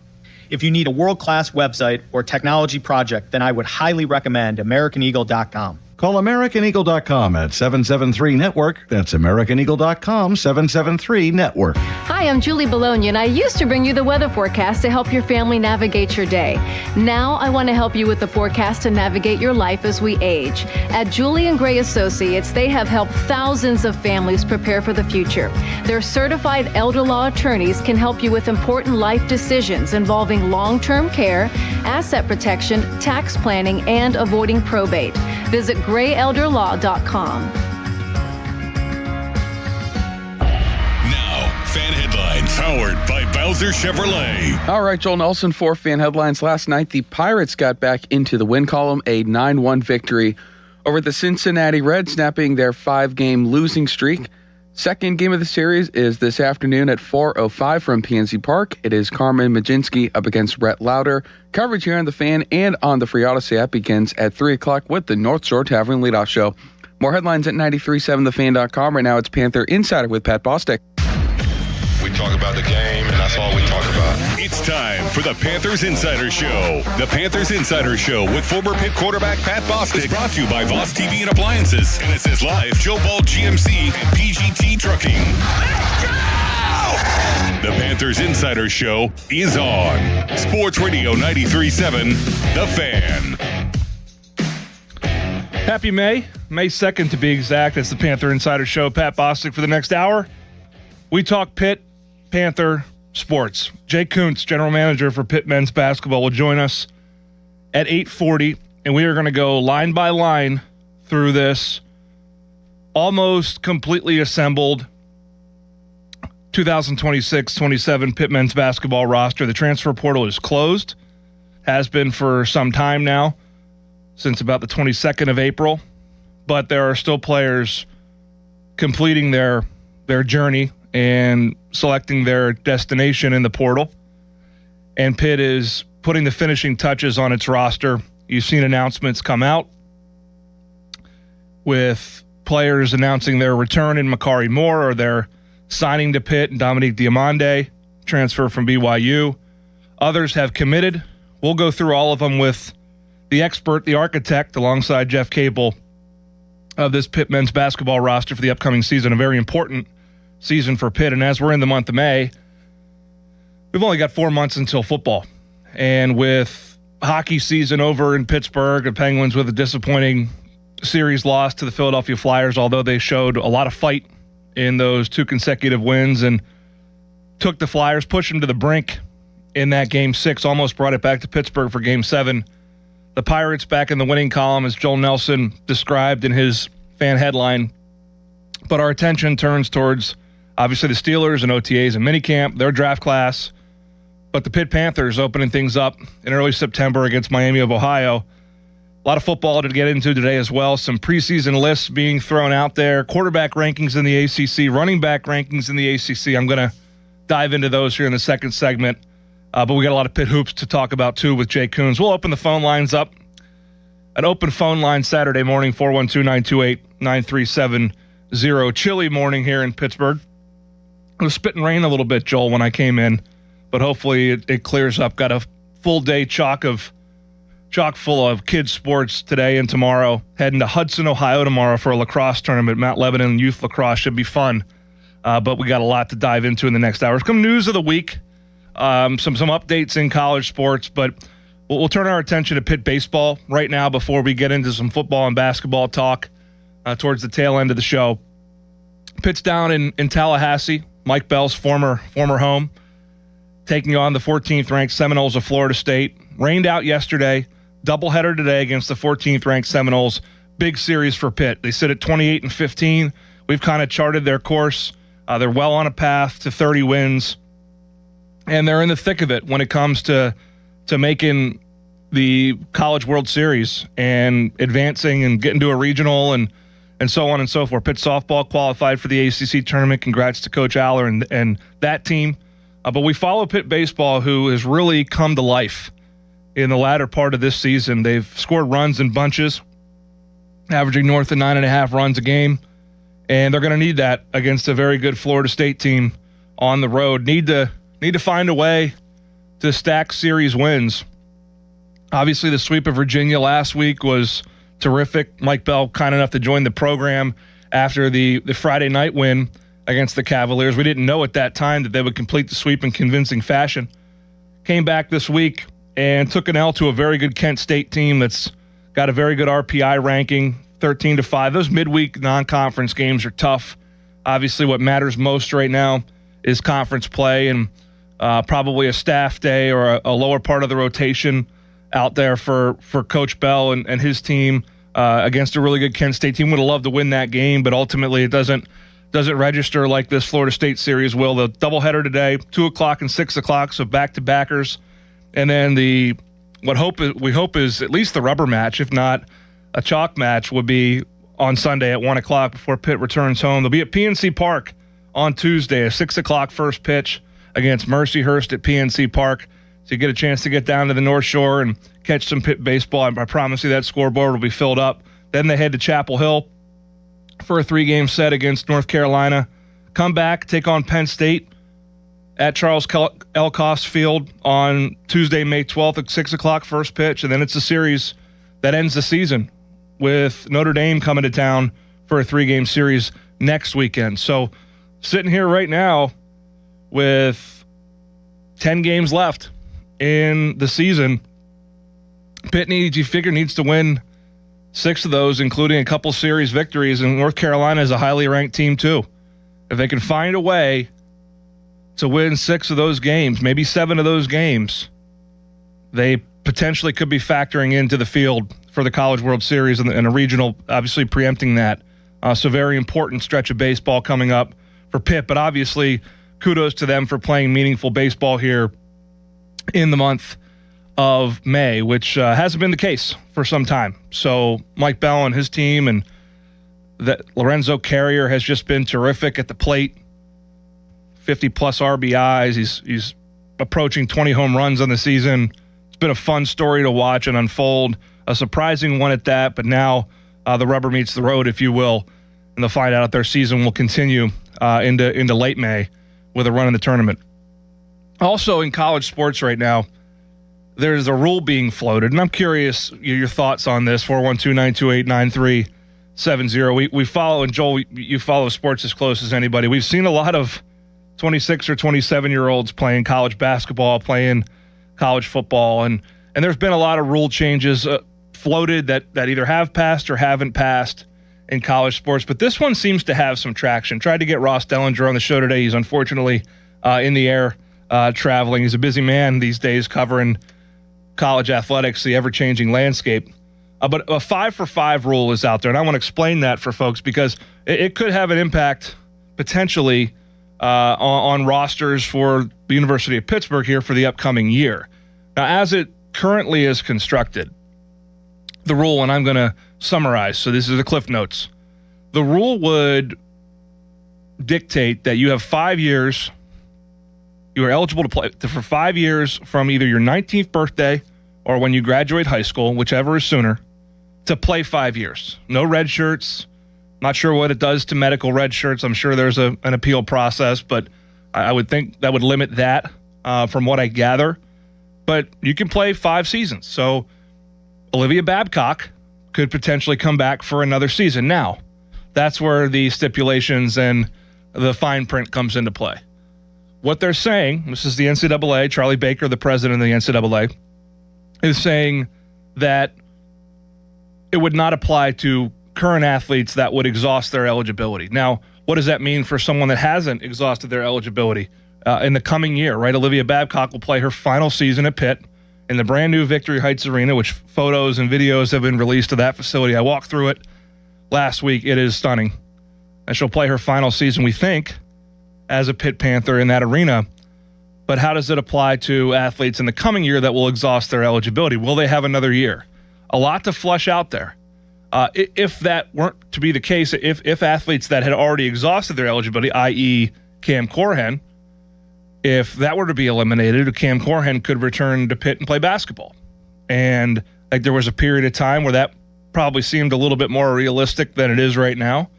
If you need a world-class website or technology project, then I would highly recommend AmericanEagle.com. Call AmericanEagle.com at 773-NETWORK. That's AmericanEagle.com, 773-NETWORK. Hi, I'm Julie Bologna, and I used to bring you the weather forecast to help your family navigate your day. Now I want to help you with the forecast to navigate your life as we age. At Julie & Gray Associates, they have helped thousands of families prepare for the future. Their certified elder law attorneys can help you with important life decisions involving long-term care, asset protection, tax planning, and avoiding probate. Visit grayelderlaw.com. Now, fan headlines powered by Bowser Chevrolet. All right, Joel Nelson for fan headlines. Last night, the Pirates got back into the win column, a 9-1 victory over the Cincinnati Reds, snapping their 5-game losing streak. Second game of the series is this afternoon at 4:05 from PNC Park. It is Carmen Majinski up against Rhett Lauder. Coverage here on the Fan and on the free Odyssey app begins at 3 o'clock with the North Shore Tavern Leadoff Show. More headlines at 937thefan.com. Right now it's Panther Insider with Pat Bostic. We talk about the game, and that's all we talk about. It's time for the Panthers Insider Show. The Panthers Insider Show with former Pitt quarterback Pat Bostic is brought to you by Voss TV and Appliances. And it says live, Joe Ball GMC and PGT Trucking. The Panthers Insider Show is on Sports Radio 93.7, The Fan. Happy May 2nd to be exact. It's the Panther Insider Show. Pat Bostic for the next hour. We talk Pitt, Panther, sports. Jay Kuntz, general manager for Pitt men's basketball, will join us at 8:40, and we are going to go line by line through this almost completely assembled 2026-27 Pitt men's basketball roster. The transfer portal is closed, has been for some time now, since about the 22nd of April, but there are still players completing their journey and selecting their destination in the portal. And Pitt is putting the finishing touches on its roster. You've seen announcements come out with players announcing their return in Makari Moore or their signing to Pitt, and Dominique Diamande, transfer from BYU. Others have committed. We'll go through all of them with the expert, the architect, alongside Jeff Cable of this Pitt men's basketball roster for the upcoming season, a very important season for Pitt. And as we're in the month of May, we've only got 4 months until football. And with hockey season over in Pittsburgh, the Penguins with a disappointing series loss to the Philadelphia Flyers, although they showed a lot of fight in those 2 consecutive wins and took the Flyers, pushed them to the brink in that Game 6, almost brought it back to Pittsburgh for Game 7. The Pirates back in the winning column, as Joel Nelson described in his fan headline. But our attention turns towards obviously the Steelers and OTAs and minicamp, their draft class, but the Pitt Panthers opening things up in early September against Miami of Ohio. A lot of football to get into today as well. Some preseason lists being thrown out there. Quarterback rankings in the ACC, running back rankings in the ACC. I'm going to dive into those here in the second segment. But we got a lot of Pitt hoops to talk about too with Jay Kuntz. We'll open the phone lines up. An open phone line Saturday morning, 412-928-9370. Chilly morning here in Pittsburgh. It was spitting rain a little bit, Joel, when I came in, but hopefully it clears up. Got a full day chock full of kids sports today and tomorrow. Heading to Hudson, Ohio tomorrow for a lacrosse tournament. Mount Lebanon Youth Lacrosse should be fun, but we got a lot to dive into in the next hours. Come news of the week, some updates in college sports, but we'll turn our attention to Pitt baseball right now before we get into some football and basketball talk towards the tail end of the show. Pitt's down in Tallahassee, Mike Bell's former home, taking on the 14th-ranked Seminoles of Florida State. Rained out yesterday, doubleheader today against the 14th-ranked Seminoles. Big series for Pitt. They sit at 28-15. We've kind of charted their course. They're well on a path to 30 wins, and they're in the thick of it when it comes to making the College World Series and advancing and getting to a regional and so on and so forth. Pitt softball qualified for the ACC tournament. Congrats to Coach Aller and that team. But we follow Pitt baseball, who has really come to life in the latter part of this season. They've scored runs in bunches, averaging north of 9.5 runs a game, and they're going to need that against a very good Florida State team on the road. Need to find a way to stack series wins. Obviously, the sweep of Virginia last week was terrific. Mike Bell, kind enough to join the program after the Friday night win against the Cavaliers. We didn't know at that time that they would complete the sweep in convincing fashion. Came back this week and took an L to a very good Kent State team that's got a very good RPI ranking, 13-5. Those midweek non-conference games are tough. Obviously, what matters most right now is conference play and probably a staff day or a lower part of the rotation out there for Coach Bell and his team against a really good Kent State team. Would have loved to win that game, but ultimately it doesn't register like this Florida State series will. The doubleheader today, 2 o'clock and 6 o'clock, so back-to-backers. And then we hope is at least the rubber match, if not a chalk match, would be on Sunday at 1 o'clock before Pitt returns home. They'll be at PNC Park on Tuesday, a 6 o'clock first pitch against Mercyhurst at PNC Park. So you get a chance to get down to the North Shore and catch some Pitt baseball. I promise you that scoreboard will be filled up. Then they head to Chapel Hill for a 3-game set against North Carolina. Come back, take on Penn State at Charles L. Cost Field on Tuesday, May 12th at 6 o'clock first pitch. And then it's a series that ends the season with Notre Dame coming to town for a 3-game series next weekend. So sitting here right now with 10 games left in the season, Pitt needs to win 6 of those, including a couple series victories, and North Carolina is a highly ranked team too. If they can find a way to win 6 of those games, maybe 7 of those games, they potentially could be factoring into the field for the College World Series and a regional, obviously preempting that. So very important stretch of baseball coming up for Pitt, but obviously kudos to them for playing meaningful baseball here in the month of May, which hasn't been the case for some time. So Mike Bell and his team and that Lorenzo Carrier has just been terrific at the plate. 50-plus RBIs. He's approaching 20 home runs on the season. It's been a fun story to watch and unfold. A surprising one at that, but now the rubber meets the road, if you will, and they'll find out if their season will continue into late May with a run in the tournament. Also in college sports right now, there's a rule being floated, and I'm curious your thoughts on this. 412-928-9370. We follow, and Joel, you follow sports as close as anybody. We've seen a lot of 26 or 27-year-olds playing college basketball, playing college football, and there's been a lot of rule changes floated that either have passed or haven't passed in college sports, but this one seems to have some traction. Tried to get Ross Dellinger on the show today. He's unfortunately in the air traveling. He's a busy man these days covering college athletics, the ever-changing landscape. But a 5-for-5 rule is out there, and I want to explain that for folks because it could have an impact potentially on rosters for the University of Pittsburgh here for the upcoming year. Now, as it currently is constructed, the rule, and I'm going to summarize, so this is the Cliff Notes. The rule would dictate that you have 5 years, you are eligible to play for 5 years from either your 19th birthday or when you graduate high school, whichever is sooner, to play 5 years. No red shirts. Not sure what it does to medical red shirts. I'm sure there's an appeal process, but I would think that would limit that from what I gather. But you can play 5 seasons. So Olivia Babcock could potentially come back for another season. Now, that's where the stipulations and the fine print comes into play. What they're saying, this is the NCAA, Charlie Baker, the president of the NCAA, is saying that it would not apply to current athletes that would exhaust their eligibility. Now, what does that mean for someone that hasn't exhausted their eligibility in the coming year, right? Olivia Babcock will play her final season at Pitt in the brand new Hickory Heights Arena, which photos and videos have been released of that facility. I walked through it last week. It is stunning. And she'll play her final season, we think, as a Pitt Panther in that arena. But how does it apply to athletes in the coming year that will exhaust their eligibility? Will they have another year? A lot to flush out there. If that weren't to be the case, if athletes that had already exhausted their eligibility, i.e. Cam Corhen, if that were to be eliminated, Cam Corhen could return to Pitt and play basketball. And like there was a period of time where that probably seemed a little bit more realistic than it is right now.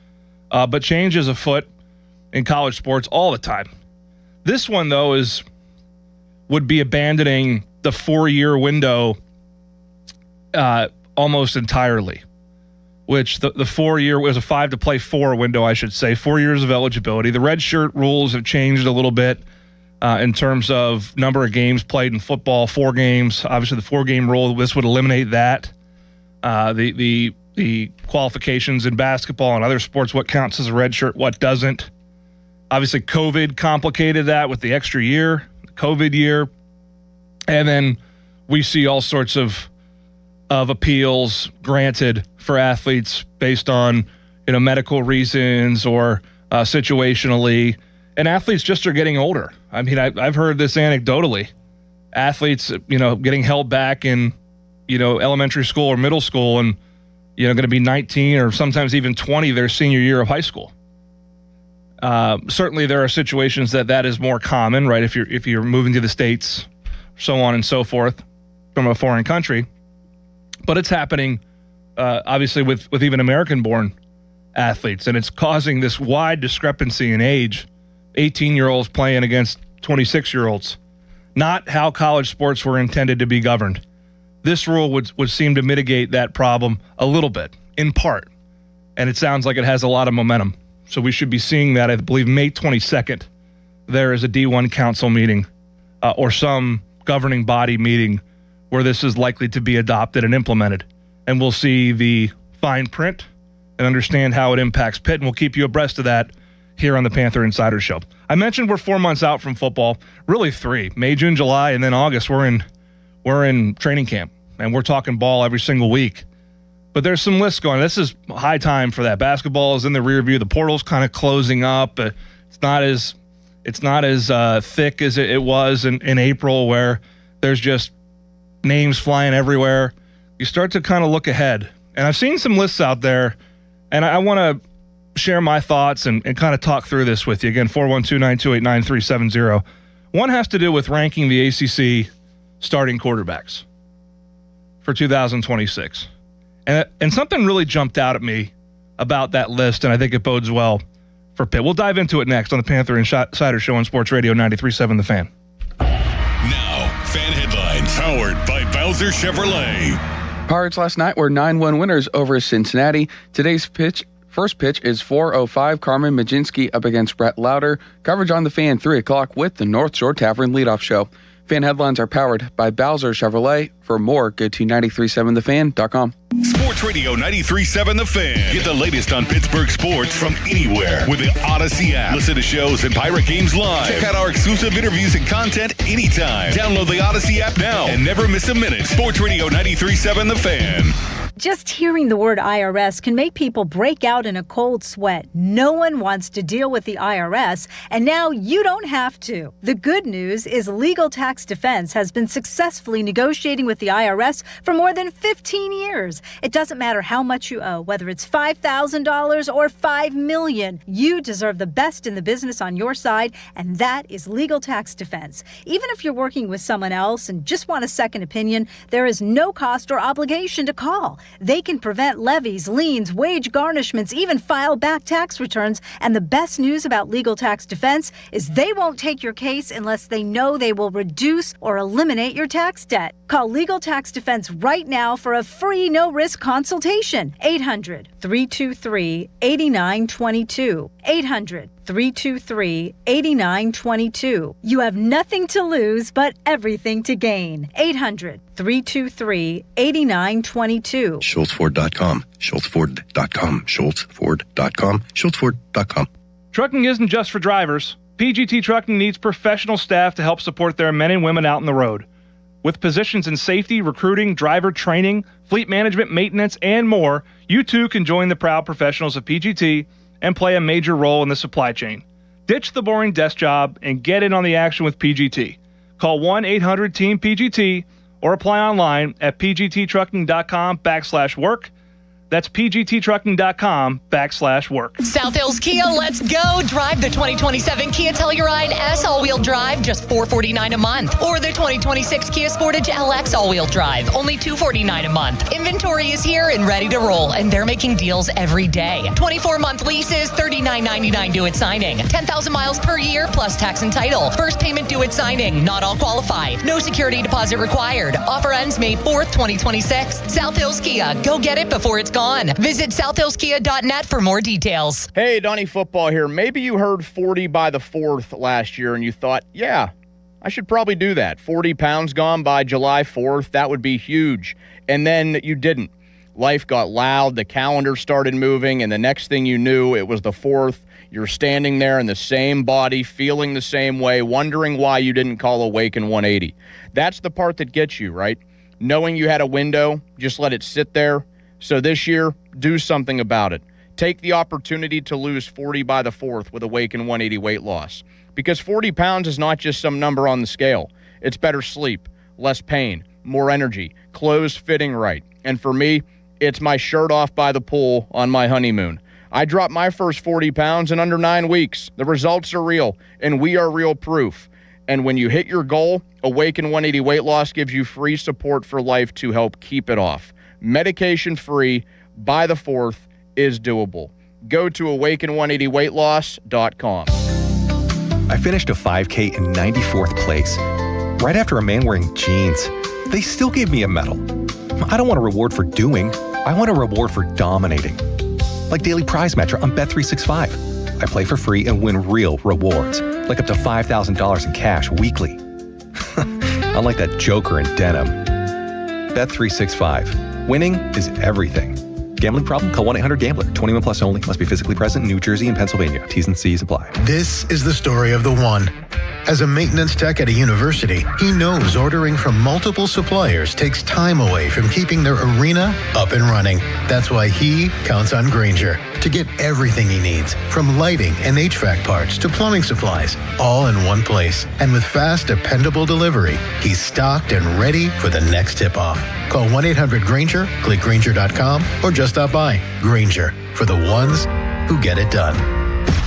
But change is afoot in college sports all the time. This one, though, would be abandoning the 4-year window almost entirely, which the 4-year was a 5 to play 4 window, I should say, 4 years of eligibility. The red shirt rules have changed a little bit in terms of number of games played in football, 4 games. Obviously, the 4-game rule, this would eliminate that. The qualifications in basketball and other sports, what counts as a red shirt, what doesn't. Obviously, COVID complicated that with the extra year, COVID year. And then we see all sorts of appeals granted for athletes based on, medical reasons or situationally. And athletes just are getting older. I mean, I've heard this anecdotally. Athletes, getting held back in, elementary school or middle school and, going to be 19 or sometimes even 20 their senior year of high school. Certainly there are situations that is more common, right? If you're moving to the States, so on and so forth from a foreign country. But it's happening, obviously, with even American-born athletes. And it's causing this wide discrepancy in age. 18-year-olds playing against 26-year-olds. Not how college sports were intended to be governed. This rule would seem to mitigate that problem a little bit, in part. And it sounds like it has a lot of momentum. So we should be seeing that, I believe, May 22nd. There is a D1 council meeting or some governing body meeting where this is likely to be adopted and implemented. And we'll see the fine print and understand how it impacts Pitt. And we'll keep you abreast of that here on the Panther Insider Show. I mentioned we're 4 months out from football, really 3. May, June, July, and then August we're in training camp, and we're talking ball every single week. But there's some lists going. This is high time for that. Basketball is in the rear view. The portal's kind of closing up. It's not as thick as it was in April, where there's just names flying everywhere. You start to kind of look ahead. And I've seen some lists out there, and I want to share my thoughts and kind of talk through this with you. Again, 412-928-9370. One has to do with ranking the ACC starting quarterbacks for 2026. And something really jumped out at me about that list, and I think it bodes well for Pitt. We'll dive into it next on the Panther Insider Show on Sports Radio 93.7 The Fan. Now, fan headlines powered by Bowser Chevrolet. Pirates last night were 9-1 winners over Cincinnati. Today's first pitch is 4:05. Carmen Majinski up against Brett Lauder. Coverage on the Fan 3 o'clock with the North Shore Tavern leadoff show. Fan headlines are powered by Bowser Chevrolet. For more, go to 937thefan.com. Sports Radio 93.7 The Fan. Get the latest on Pittsburgh sports from anywhere with the Odyssey app. Listen to shows and Pirate Games live. Check out our exclusive interviews and content anytime. Download the Odyssey app now and never miss a minute. Sports Radio 93.7 The Fan. Just hearing the word IRS can make people break out in a cold sweat. No one wants to deal with the IRS, and now you don't have to. The good news is Legal Tax Defense has been successfully negotiating with the IRS for more than 15 years. It doesn't matter how much you owe, whether it's $5,000 or $5 million. You deserve the best in the business on your side, and that is Legal Tax Defense. Even if you're working with someone else and just want a second opinion, there is no cost or obligation to call. They can prevent levies, liens, wage garnishments, even file back tax returns. And the best news about Legal Tax Defense is they won't take your case unless they know they will reduce or eliminate your tax debt. Call Legal Tax Defense right now for a free no-risk consultation. 800-323-8922. 800-323-8922. You have nothing to lose but everything to gain. 800-323-8922. SchultzFord.com. SchultzFord.com. SchultzFord.com. SchultzFord.com. Trucking isn't just for drivers. PGT Trucking needs professional staff to help support their men and women out on the road. With positions in safety, recruiting, driver training, fleet management, maintenance, and more, you too can join the proud professionals of PGT and play a major role in the supply chain. Ditch the boring desk job and get in on the action with PGT. Call 1-800-TEAM-PGT or apply online at pgttrucking.com/work. That's pgttrucking.com/work. South Hills Kia, let's go. Drive the 2027 Kia Telluride S all-wheel drive, just $449 a month. Or the 2026 Kia Sportage LX all-wheel drive, only $249 a month. Inventory is here and ready to roll, and they're making deals every day. 24-month leases, $39.99 due at signing. 10,000 miles per year plus tax and title. First payment due at signing. Not all qualify. No security deposit required. Offer ends May 4th, 2026. South Hills Kia. Go get it before it's gone. Visit southhillskia.net for more details. Hey, Donnie Football here. Maybe you heard 40 by the 4th last year and you thought, yeah, I should probably do that. 40 pounds gone by July 4th. That would be huge. And then you didn't. Life got loud. The calendar started moving. And the next thing you knew, it was the 4th. You're standing there in the same body, feeling the same way, wondering why you didn't call Awaken 180. That's the part that gets you, right? Knowing you had a window, just let it sit there. So this year, do something about it. Take the opportunity to lose 40 by the 4th with Awaken 180 weight loss. Because 40 pounds is not just some number on the scale. It's better sleep, less pain, more energy, clothes fitting right. And for me, it's my shirt off by the pool on my honeymoon. I dropped my first 40 pounds in under 9 weeks. The results are real, and we are real proof. And when you hit your goal, Awaken 180 weight loss gives you free support for life to help keep it off. Medication-free by the 4th is doable. Go to awaken180weightloss.com. I finished a 5K in 94th place. Right after a man wearing jeans. They still gave me a medal. I don't want a reward for doing. I want a reward for dominating. Like Daily Prize Matcher on Bet365. I play for free and win real rewards, like up to $5,000 in cash weekly. Unlike that joker in denim. Bet365. Winning is everything. Gambling problem? Call 1-800-GAMBLER. 21 plus only. Must be physically present in New Jersey and Pennsylvania. T's and C's apply. This is the story of the one. As a maintenance tech at a university, he knows ordering from multiple suppliers takes time away from keeping their arena up and running. That's why he counts on Grainger to get everything he needs, from lighting and HVAC parts to plumbing supplies, all in one place. And with fast, dependable delivery, he's stocked and ready for the next tip-off. Call 1-800-GRAINGER, click Grainger.com, or just stop by. Grainger, for the ones who get it done.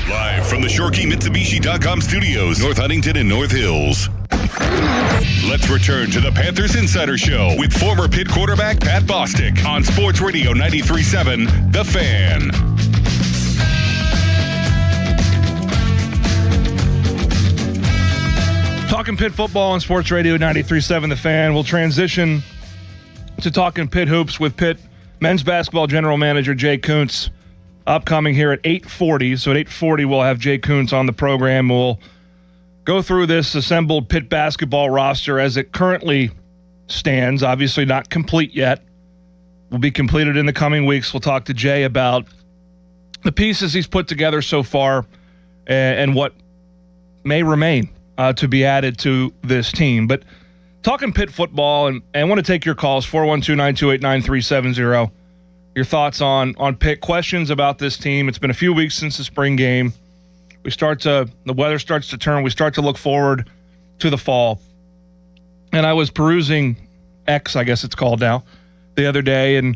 Live from the ShorkyMitsubishi.com studios, North Huntington and North Hills. Let's return to the Panthers Insider Show with former Pitt quarterback Pat Bostic on Sports Radio 93.7, The Fan. Talking Pitt football on Sports Radio 93.7, The Fan. We'll transition to talking Pitt hoops with Pitt men's basketball general manager Jay Kuntz. Upcoming here at 8:40. So at 8:40, we'll have Jay Kuntz on the program. We'll go through this assembled Pitt basketball roster as it currently stands. Obviously not complete yet. Will be completed in the coming weeks. We'll talk to Jay about the pieces he's put together so far and what may remain to be added to this team. But talking Pitt football, and I want to take your calls, 412-928-9370. Your thoughts on Pitt, questions about this team. It's been a few weeks since the spring game. The weather starts to turn. We start to look forward to the fall. And I was perusing X, I guess it's called now, the other day, and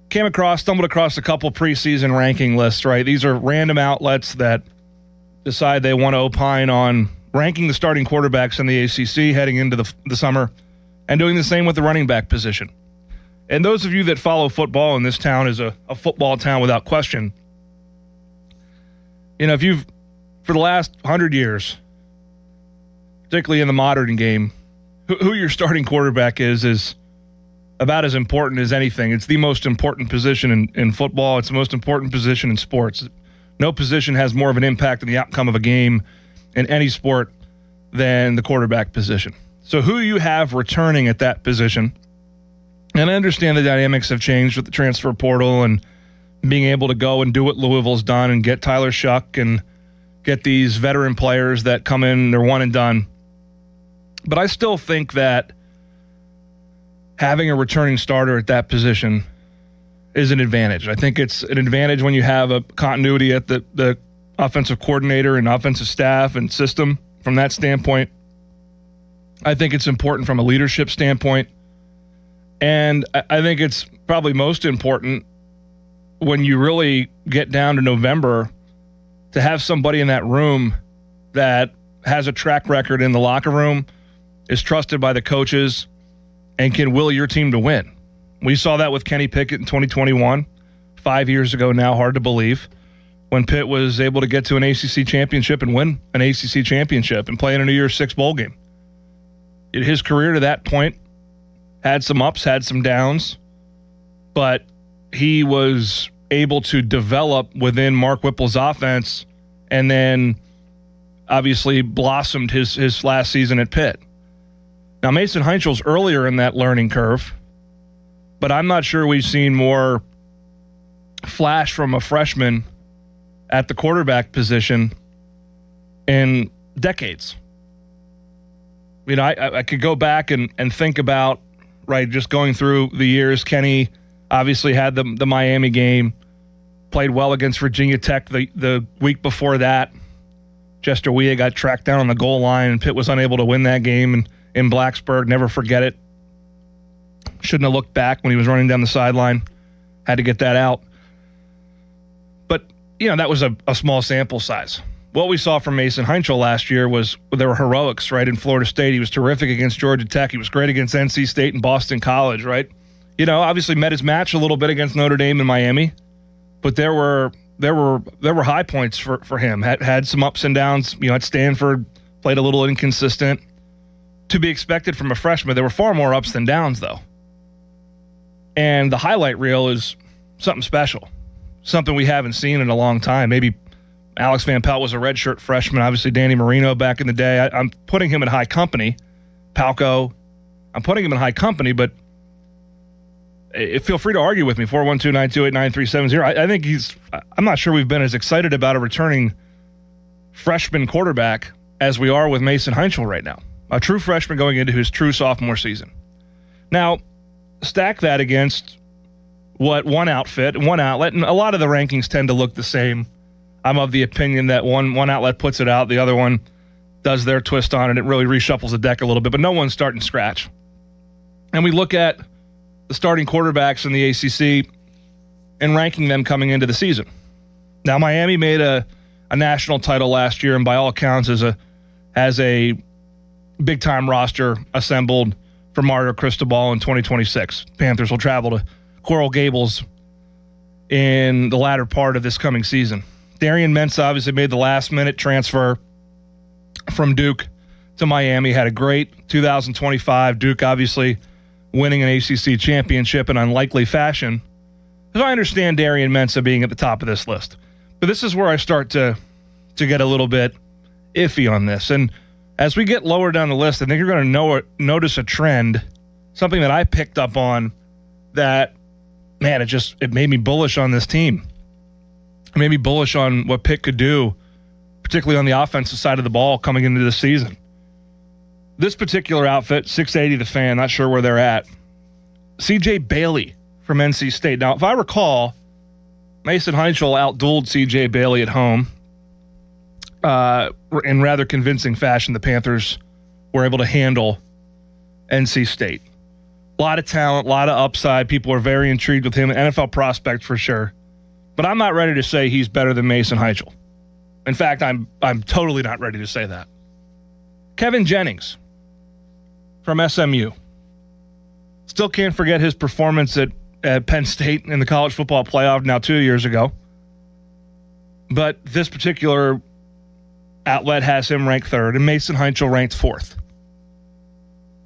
stumbled across a couple preseason ranking lists, right? These are random outlets that decide they want to opine on ranking the starting quarterbacks in the ACC heading into the summer and doing the same with the running back position. And those of you that follow football, and this town is a football town without question, if you've, for the last 100 years, particularly in the modern game, who your starting quarterback is about as important as anything. It's the most important position in football. It's the most important position in sports. No position has more of an impact on the outcome of a game in any sport than the quarterback position. So who you have returning at that position. And I understand the dynamics have changed with the transfer portal and being able to go and do what Louisville's done and get Tyler Shuck and get these veteran players that come in, they're one and done. But I still think that having a returning starter at that position is an advantage. I think it's an advantage when you have a continuity at the offensive coordinator and offensive staff and system from that standpoint. I think it's important from a leadership standpoint. And I think it's probably most important, when you really get down to November, to have somebody in that room that has a track record in the locker room, is trusted by the coaches, and can will your team to win. We saw that with Kenny Pickett in 2021, 5 years ago now, hard to believe, when Pitt was able to get to an ACC championship and win an ACC championship and play in a New Year's Six bowl game. His career to that point had some ups, had some downs, but he was able to develop within Mark Whipple's offense and then obviously blossomed his last season at Pitt. Now, Mason Heintzel's earlier in that learning curve, but I'm not sure we've seen more flash from a freshman at the quarterback position in decades. You know, I could go back and think about, right, just going through the years. Kenny obviously had the Miami game, played well against Virginia Tech the week before that. Chester Weah got tracked down on the goal line, and Pitt was unable to win that game in Blacksburg. Never forget it. Shouldn't have looked back when he was running down the sideline. Had to get that out. But, you know, that was a small sample size. What we saw from Mason Heintzel last year was there were heroics, right, in Florida State. He was terrific against Georgia Tech. He was great against NC State and Boston College, right? You know, obviously met his match a little bit against Notre Dame and Miami, but there were high points for him. Had some ups and downs. You know, at Stanford, played a little inconsistent. To be expected from a freshman. There were far more ups than downs, though. And the highlight reel is something special, something we haven't seen in a long time. Maybe Alex Van Pelt was a redshirt freshman. Obviously, Danny Marino back in the day. I'm putting him in high company. Palco, I'm putting him in high company, but feel free to argue with me, 412-928-9370. I think I'm not sure we've been as excited about a returning freshman quarterback as we are with Mason Heintzel right now. A true freshman going into his true sophomore season. Now, stack that against what one outfit and one outlet, and a lot of the rankings tend to look the same. I'm of the opinion that one outlet puts it out, the other one does their twist on it. It really reshuffles the deck a little bit, but no one's starting scratch. And we look at the starting quarterbacks in the ACC and ranking them coming into the season. Now, Miami made a national title last year, and by all accounts has a big-time roster assembled for Mario Cristobal in 2026. Panthers will travel to Coral Gables in the latter part of this coming season. Darian Mensah obviously made the last-minute transfer from Duke to Miami, had a great 2025. Duke obviously winning an ACC championship in unlikely fashion. Because I understand Darian Mensah being at the top of this list. But this is where I start to get a little bit iffy on this. And as we get lower down the list, I think you're going to notice a trend, something that I picked up on that, man, it made me bullish on this team. It made me bullish on what Pitt could do, particularly on the offensive side of the ball coming into the season. This particular outfit, 680 The Fan, not sure where they're at. CJ Bailey from NC State. Now, if I recall, Mason Heintzel outdueled CJ Bailey at home in rather convincing fashion. The Panthers were able to handle NC State. A lot of talent, a lot of upside. People are very intrigued with him. An NFL prospect for sure. But I'm not ready to say he's better than Mason Heintzel. In fact, I'm totally not ready to say that. Kevin Jennings from SMU. Still can't forget his performance at Penn State in the college football playoff now 2 years ago. But this particular outlet has him ranked third, and Mason Heintzel ranked fourth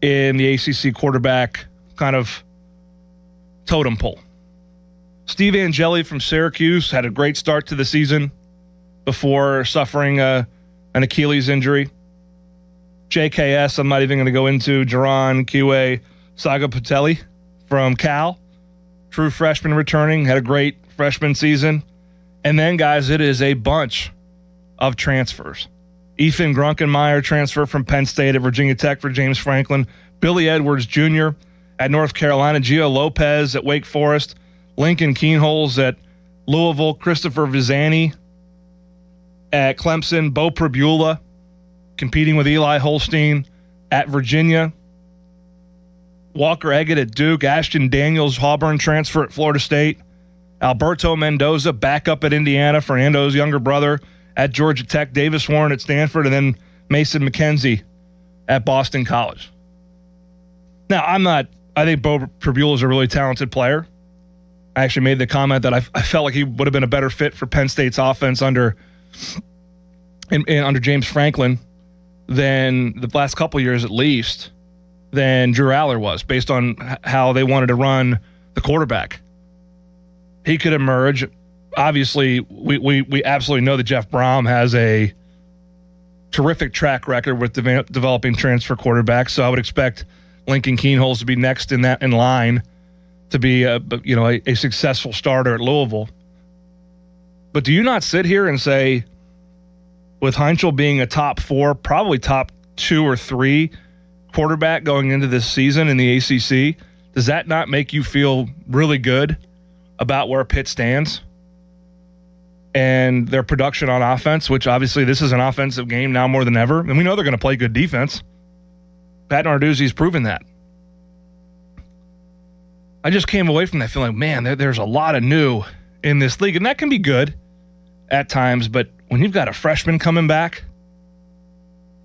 in the ACC quarterback kind of totem pole. Steve Angeli from Syracuse had a great start to the season before suffering an Achilles injury. JKS, I'm not even going to go into. Jaron Kiwe Sagapatelli from Cal, true freshman returning, had a great freshman season. And then, guys, it is a bunch of transfers. Ethan Grunkenmeyer transfer from Penn State at Virginia Tech for James Franklin. Billy Edwards Jr. at North Carolina. Gio Lopez at Wake Forest. Lincoln Keenholz at Louisville. Christopher Vizani at Clemson. Bo Pribula competing with Eli Holstein at Virginia. Walker Eggett at Duke, Ashton Daniels, Auburn transfer at Florida State, Alberto Mendoza back up at Indiana, Fernando's younger brother at Georgia Tech, Davis Warren at Stanford, and then Mason McKenzie at Boston College. Now, I think Bo Prabula is a really talented player. I actually made the comment that I felt like he would have been a better fit for Penn State's offense under James Franklin than the last couple of years at least, than Drew Aller was, based on how they wanted to run the quarterback. He could emerge. Obviously, we absolutely know that Jeff Brom has a terrific track record with developing transfer quarterbacks, so I would expect Lincoln Keenholz to be next in line to be a successful starter at Louisville. But do you not sit here and say, with Heinzel being a top 4, probably top 2 or 3 quarterback going into this season in the ACC, does that not make you feel really good about where Pitt stands and their production on offense, which obviously this is an offensive game now more than ever, and we know they're going to play good defense. Pat Narduzzi's proven that. I just came away from that feeling, man, there's a lot of new in this league, and that can be good at times, but when you've got a freshman coming back,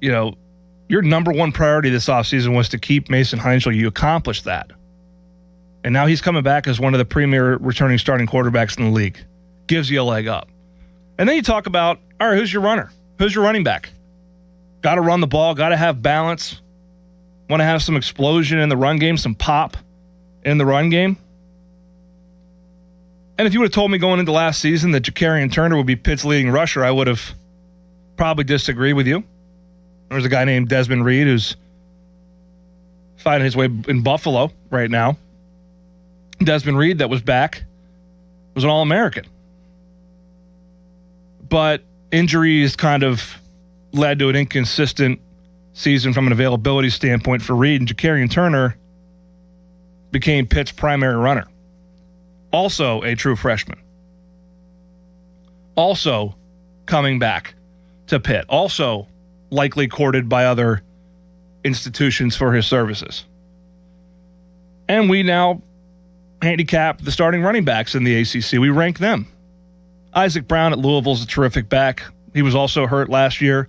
your number one priority this offseason was to keep Mason Heinzel. You accomplished that. And now he's coming back as one of the premier returning starting quarterbacks in the league. Gives you a leg up. And then you talk about, all right, who's your runner? Who's your running back? Got to run the ball, got to have balance. Want to have some explosion in the run game, some pop in the run game. And if you would have told me going into last season that Ja'Carrion Turner would be Pitt's leading rusher, I would have probably disagreed with you. There's a guy named Desmond Reed who's fighting his way in Buffalo right now. Desmond Reed, that was back, was an All-American. But injuries kind of led to an inconsistent season from an availability standpoint for Reed, and Ja'Carrion Turner became Pitt's primary runner. Also a true freshman. Also coming back to Pitt. Also likely courted by other institutions for his services. And we now handicap the starting running backs in the ACC. We rank them. Isaac Brown at Louisville's a terrific back. He was also hurt last year.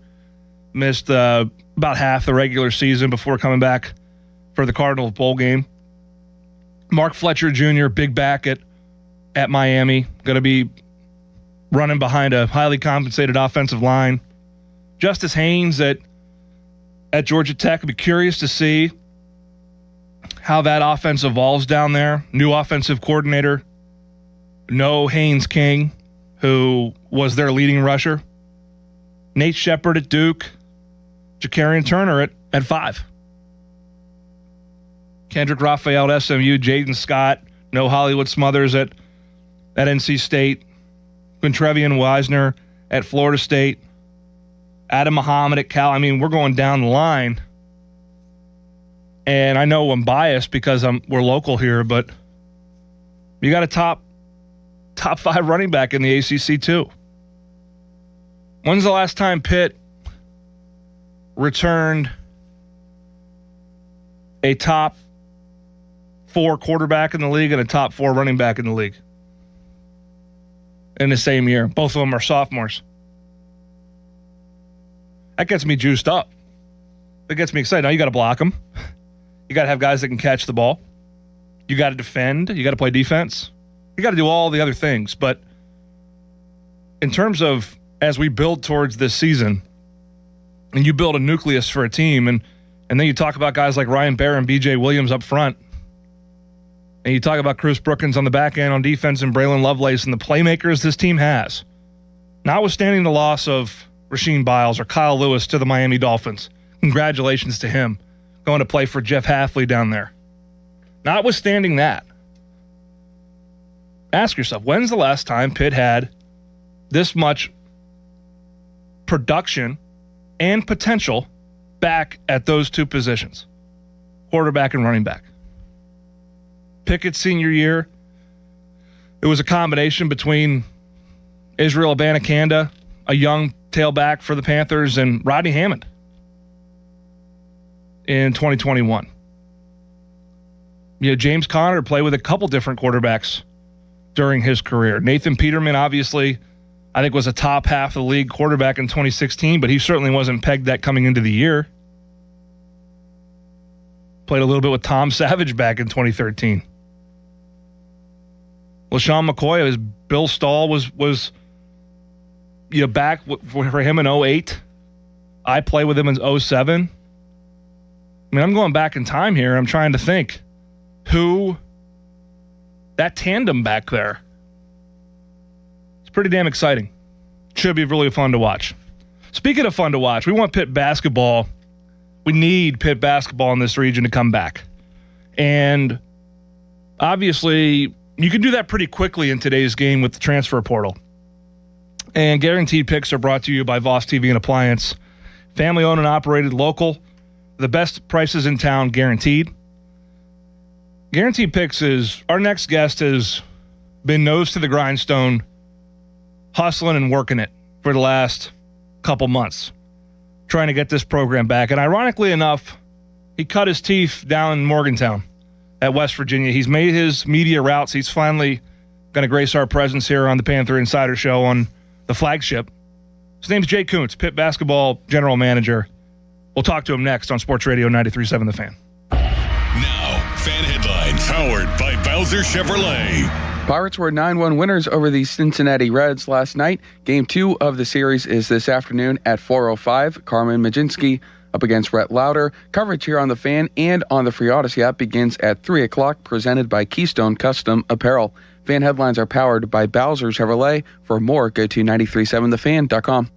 Missed about half the regular season before coming back for the Cardinals bowl game. Mark Fletcher Jr., big back at Miami. Going to be running behind a highly compensated offensive line. Justice Haynes at Georgia Tech. I'd be curious to see how that offense evolves down there. New offensive coordinator. No Haynes King, who was their leading rusher. Nate Shepard at Duke. Ja'Carrion Turner at 5. Kendrick Raphael at SMU. Jaden Scott. No Hollywood Smothers at NC State. Quintrevian Wisner at Florida State. Adam Muhammad at Cal. I mean, we're going down the line. And I know I'm biased because we're local here, but you got a top 5 running back in the ACC too. When's the last time Pitt returned a top 4 quarterback in the league and a top 4 running back in the league in the same year? Both of them are sophomores. That gets me juiced up. That gets me excited. Now you got to block them. You got to have guys that can catch the ball. You got to defend. You got to play defense. You got to do all the other things. But in terms of as we build towards this season, and you build a nucleus for a team, and then you talk about guys like Ryan Baer and B.J. Williams up front, and you talk about Chris Brookins on the back end on defense and Braylon Lovelace and the playmakers this team has, notwithstanding the loss of Rasheem Biles or Kyle Lewis to the Miami Dolphins. Congratulations to him going to play for Jeff Hafley down there. Notwithstanding that, ask yourself, when's the last time Pitt had this much production and potential back at those 2 positions, quarterback and running back? Pickett's senior year, it was a combination between Israel Abanikanda, a young tailback for the Panthers, and Rodney Hammond in 2021. James Conner played with a couple different quarterbacks during his career. Nathan Peterman, obviously, I think was a top half of the league quarterback in 2016, but he certainly wasn't pegged that coming into the year. Played a little bit with Tom Savage back in 2013. LaShawn McCoy, as Bill Stahl was back for him in 08. I played with him in 07. I mean, I'm going back in time here. I'm trying to think who that tandem back there. It's pretty damn exciting. Should be really fun to watch. Speaking of fun to watch, we want Pitt basketball. We need Pitt basketball in this region to come back. And obviously, you can do that pretty quickly in today's game with the transfer portal. And Guaranteed Picks are brought to you by Voss TV and Appliance. Family owned and operated, local. The best prices in town, guaranteed. Guaranteed Picks is, our next guest has been nose to the grindstone, hustling and working it for the last couple months, trying to get this program back. And ironically enough, he cut his teeth down in Morgantown at West Virginia. He's made his media routes. He's finally going to grace our presence here on the Panther Insider Show on the flagship. His name's Jay Kuntz, Pitt basketball general manager. We'll talk to him next on Sports Radio 93.7 The Fan. Now, fan headlines powered by Bowser Chevrolet. Pirates were 9-1 winners over the Cincinnati Reds last night. Game 2 of the series is this afternoon at 4:05. Carmen Majinski up against Rhett Lauder. Coverage here on the Fan and on the free Odyssey app begins at 3 o'clock, presented by Keystone Custom Apparel. Fan headlines are powered by Bowser Chevrolet. For more, go to 937thefan.com.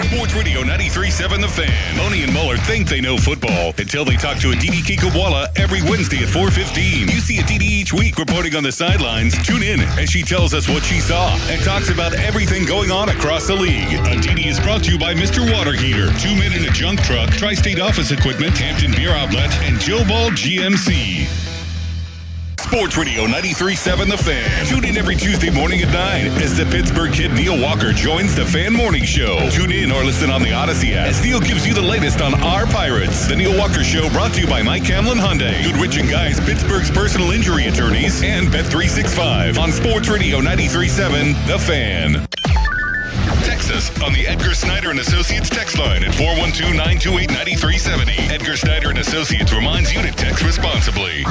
Sports Radio 93.7 The Fan. Moni and Muller think they know football until they talk to Aditi Kikawala every Wednesday at 4:15. You see Aditi each week reporting on the sidelines. Tune in as she tells us what she saw and talks about everything going on across the league. Aditi is brought to you by Mr. Water Heater, 2 Men in a Junk Truck, Tri-State Office Equipment, Hampton Beer Outlet, and Joe Ball GMC. Sports Radio 93.7 The Fan. Tune in every Tuesday morning at 9 as the Pittsburgh kid Neil Walker joins the Fan Morning Show. Tune in or listen on the Odyssey app as Neil gives you the latest on our Pirates. The Neil Walker Show brought to you by Mike Camlin Hyundai, Goodrich & Guys, Pittsburgh's personal injury attorneys, and Bet365 on Sports Radio 93.7 The Fan. Text us on the Edgar Snyder & Associates text line at 412-928-9370. Edgar Snyder & Associates reminds you to text responsibly.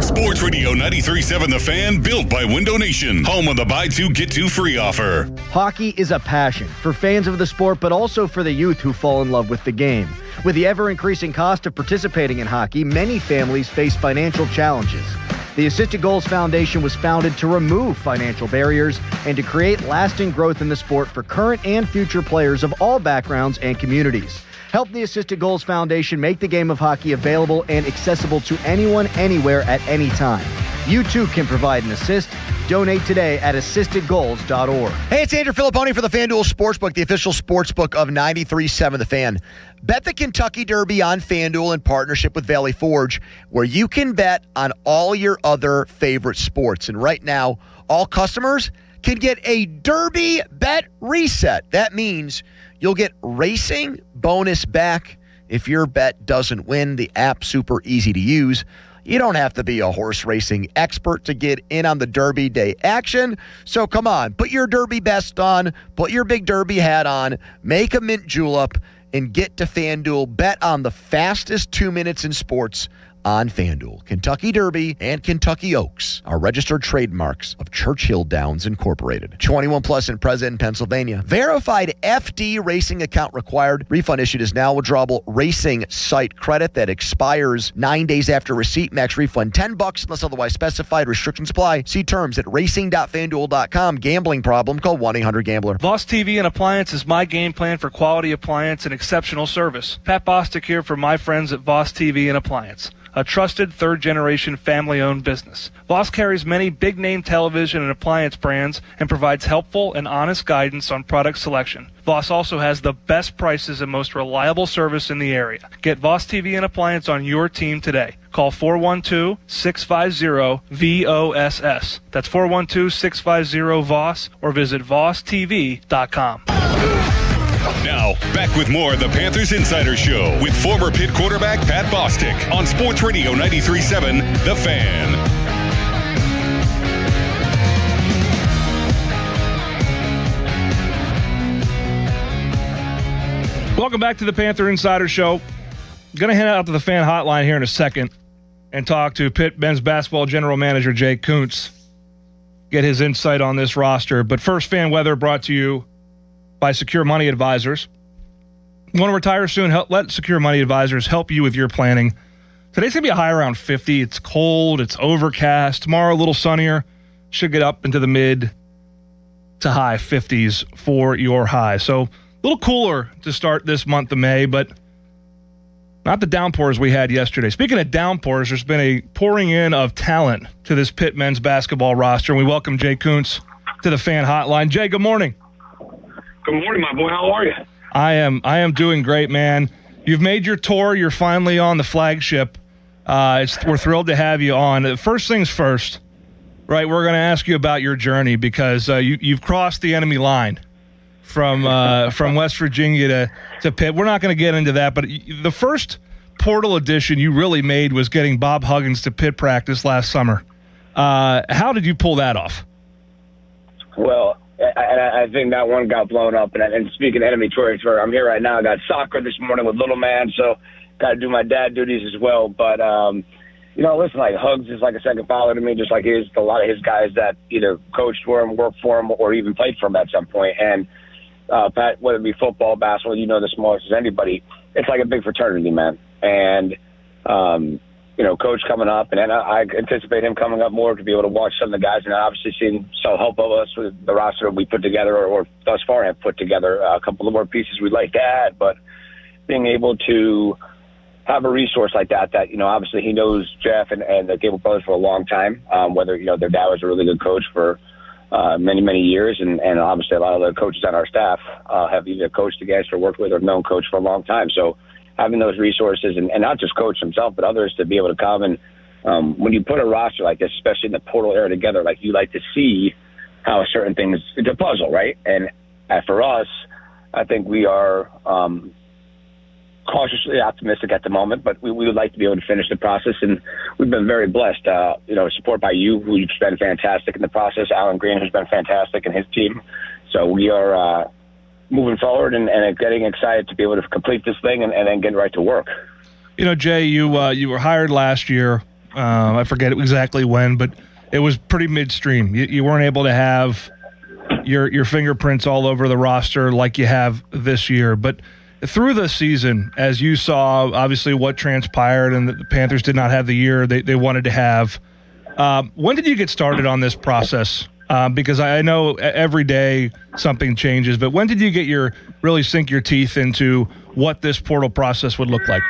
Sports Radio 93.7 The Fan, built by Window Nation, home of the buy two, get two free offer. Hockey is a passion for fans of the sport, but also for the youth who fall in love with the game. With the ever-increasing cost of participating in hockey, many families face financial challenges. The Assisted Goals Foundation was founded to remove financial barriers and to create lasting growth in the sport for current and future players of all backgrounds and communities. Help the Assisted Goals Foundation make the game of hockey available and accessible to anyone, anywhere, at any time. You too can provide an assist. Donate today at assistedgoals.org. Hey, it's Andrew Filipponi for the FanDuel Sportsbook, the official sportsbook of 93.7 The Fan. Bet the Kentucky Derby on FanDuel in partnership with Valley Forge, where you can bet on all your other favorite sports. And right now, all customers can get a Derby bet reset. That means you'll get racing bonus back if your bet doesn't win. The app's super easy to use. You don't have to be a horse racing expert to get in on the Derby Day action. So come on, put your Derby vest on, put your big Derby hat on, make a mint julep, and get to FanDuel. Bet on the fastest 2 minutes in sports on FanDuel. Kentucky Derby and Kentucky Oaks are registered trademarks of Churchill Downs Incorporated. 21 plus and present in Pennsylvania. Verified FD racing account required. Refund issued is now withdrawable racing site credit that expires 9 days after receipt. Max refund $10 unless otherwise specified. Restrictions apply. See terms at racing.fanduel.com. Gambling problem? Call 1-800-GAMBLER. Voss TV and Appliance is my game plan for quality appliance and exceptional service. Pat Bostic here for my friends at Voss TV and Appliance, a trusted third-generation family-owned business. Voss carries many big-name television and appliance brands and provides helpful and honest guidance on product selection. Voss also has the best prices and most reliable service in the area. Get Voss TV and Appliance on your team today. Call 412-650-VOSS. That's 412-650-VOSS or visit VossTV.com. Now, back with more of the Panthers Insider Show with former Pitt quarterback Pat Bostic on Sports Radio 93.7 The Fan. Welcome back to the Panther Insider Show. Going to head out to the fan hotline here in a second and talk to Pitt men's basketball general manager Jay Kuntz. Get his insight on this roster. But first, fan weather brought to you by Secure Money Advisors. You want to retire soon? Let Secure Money Advisors help you with your planning. Today's going to be a high around 50. It's cold. It's overcast. Tomorrow, a little sunnier. Should get up into the mid to high 50s for your high. So a little cooler to start this month of May, but not the downpours we had yesterday. Speaking of downpours, there's been a pouring in of talent to this Pitt men's basketball roster, and we welcome Jay Kuntz to the fan hotline. Jay, good morning. Good morning, my boy. How are you? I am doing great, man. You've made your tour. You're finally on the flagship. We're thrilled to have you on. First things first, right? We're going to ask you about your journey because you've crossed the enemy line from West Virginia to Pitt. We're not going to get into that, but the first portal addition you really made was getting Bob Huggins to Pitt practice last summer. How did you pull that off? Well, I think that one got blown up. And speaking of enemy territory, I'm here right now. I got soccer this morning with little man, so got to do my dad duties as well. But, listen, like Hugs is like a second father to me, just like a lot of his guys that either coached for him, worked for him, or even played for him at some point. And Pat, whether it be football, basketball, you know this as much as anybody, it's like a big fraternity, man. And, Coach coming up, and then I anticipate him coming up more to be able to watch some of the guys, and obviously seeing some help of us with the roster we put together or thus far have put together. A couple of more pieces we'd like to add, but being able to have a resource like that, obviously he knows Jeff and the Gable brothers for a long time, whether, their dad was a really good coach for many, many years, and obviously a lot of the coaches on our staff have either coached against or worked with or known Coach for a long time. So having those resources, and not just Coach himself, but others to be able to come. And when you put a roster like this, especially in the portal era together, like you like to see how certain things, it's a puzzle, right? And for us, I think we are cautiously optimistic at the moment, but we would like to be able to finish the process. And we've been very blessed, support by you, who's been fantastic in the process. Alan Green has been fantastic and his team. So we are moving forward and getting excited to be able to complete this thing and then get right to work. Jay, you were hired last year. I forget exactly when, but it was pretty midstream. You weren't able to have your fingerprints all over the roster like you have this year. But through the season, as you saw, obviously what transpired and the Panthers did not have the year they wanted to have, when did you get started on this process? Because I know every day something changes, but when did you really sink your teeth into what this portal process would look like?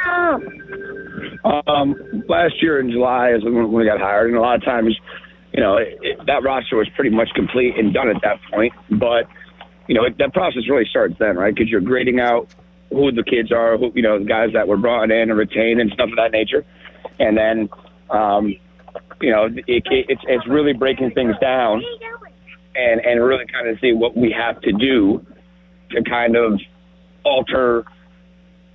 Last year in July is when we got hired, and a lot of times, that roster was pretty much complete and done at that point. But, that process really starts then, right? Because you're grading out who the kids are, the guys that were brought in and retained and stuff of that nature. And then, it's really breaking things down and really kind of see what we have to do to kind of alter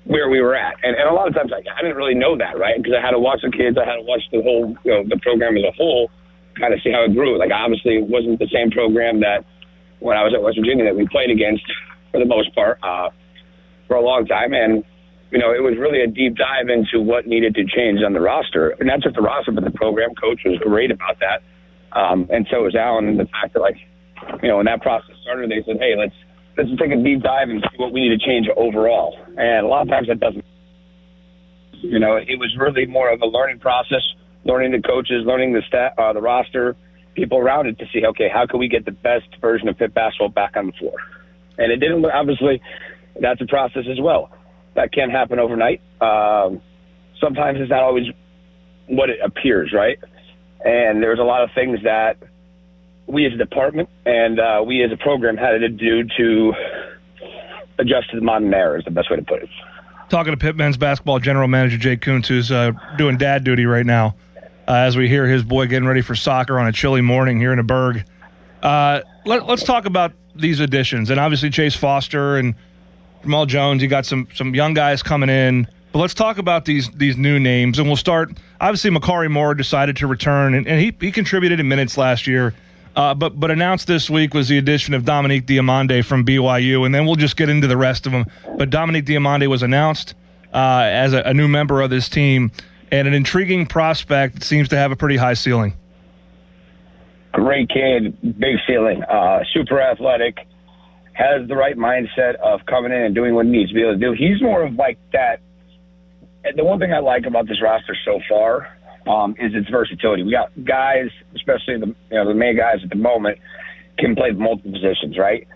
where we were at. And a lot of times I didn't really know that, right? Because I had to watch the kids. I had to watch the whole, the program as a whole, kind of see how it grew. Like, obviously it wasn't the same program that when I was at West Virginia that we played against for the most part for a long time. And, it was really a deep dive into what needed to change on the roster. And not just the roster, but the program coach was great about that. And so was Alan. And the fact that, when that process started, they said, hey, let's take a deep dive and see what we need to change overall. And a lot of times that doesn't. It was really more of a learning process, learning the coaches, learning the roster, people around it to see, okay, how can we get the best version of Pitt basketball back on the floor? And it didn't, obviously, that's a process as well. That can't happen overnight. Sometimes it's not always what it appears, right? And there's a lot of things that we as a department and we as a program had to do to adjust to the modern era is the best way to put it. Talking to Pitt men's basketball general manager Jay Kuntz, who's doing dad duty right now as we hear his boy getting ready for soccer on a chilly morning here in the Berg. Let's talk about these additions. And obviously Chase Foster and Jamal Jones. You got some young guys coming in. But let's talk about these new names, and we'll start. Obviously, Makari Moore decided to return, and he contributed in minutes last year. But announced this week was the addition of Dominique Diamande from BYU, and then we'll just get into the rest of them. But Dominique Diamande was announced as a new member of this team, and an intriguing prospect that seems to have a pretty high ceiling. Great kid, big ceiling, super athletic, has the right mindset of coming in and doing what he needs to be able to do. He's more of like that. And the one thing I like about this roster so far is its versatility. We got guys, especially the main guys at the moment, can play multiple positions, right?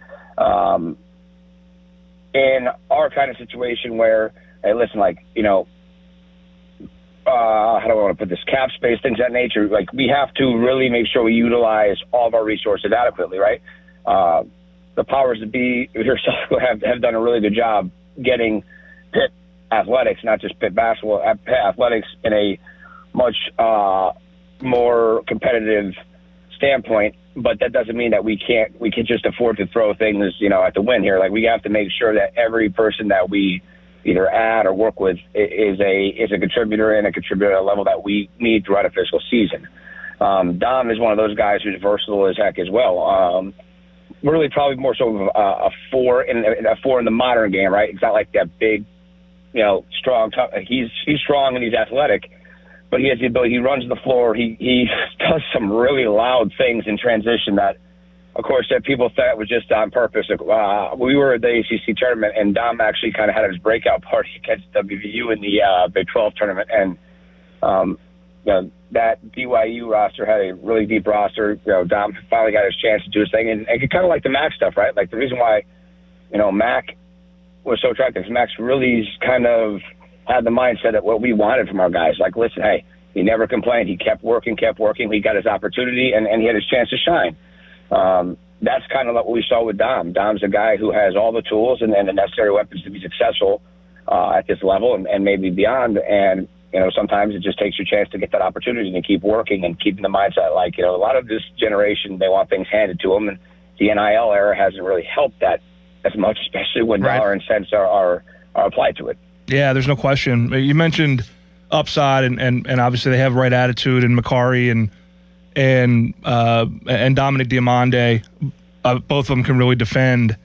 In our kind of situation where, hey, listen, like, how do I want to put this? Cap space, things of that nature. Like, we have to really make sure we utilize all of our resources adequately, right? The powers that be yourself have done a really good job getting Pitt athletics, not just Pitt basketball, Pitt athletics in a much more competitive standpoint. But that doesn't mean that we can just afford to throw things, at the wind here. Like, we have to make sure that every person that we either add or work with is a contributor and a contributor at a level that we need throughout a fiscal season. Dom is one of those guys who's versatile as heck as well. Really, probably more so a four in the modern game, right? It's not like that big, strong. He's strong and he's athletic, but he has the ability. He runs the floor. He does some really loud things in transition that, of course, that people thought was just on purpose. We were at the ACC tournament, and Dom actually kind of had his breakout party against WVU in the Big 12 tournament, and that BYU roster had a really deep roster. Dom finally got his chance to do his thing, and kind of like the Mac stuff, right? Like, the reason why, Mac was so attractive is Mac's really kind of had the mindset of what we wanted from our guys. Like, listen, hey, he never complained. He kept working. He got his opportunity, and he had his chance to shine. That's kind of what we saw with Dom. Dom's a guy who has all the tools and the necessary weapons to be successful at this level and maybe beyond. And, sometimes it just takes your chance to get that opportunity and keep working and keeping the mindset. Like, a lot of this generation, they want things handed to them, and the NIL era hasn't really helped that as much, especially when dollar and cents are applied to it. Yeah, there's no question. You mentioned upside, and obviously they have right attitude, and Makari and Dominic Diamande, both of them can really defend.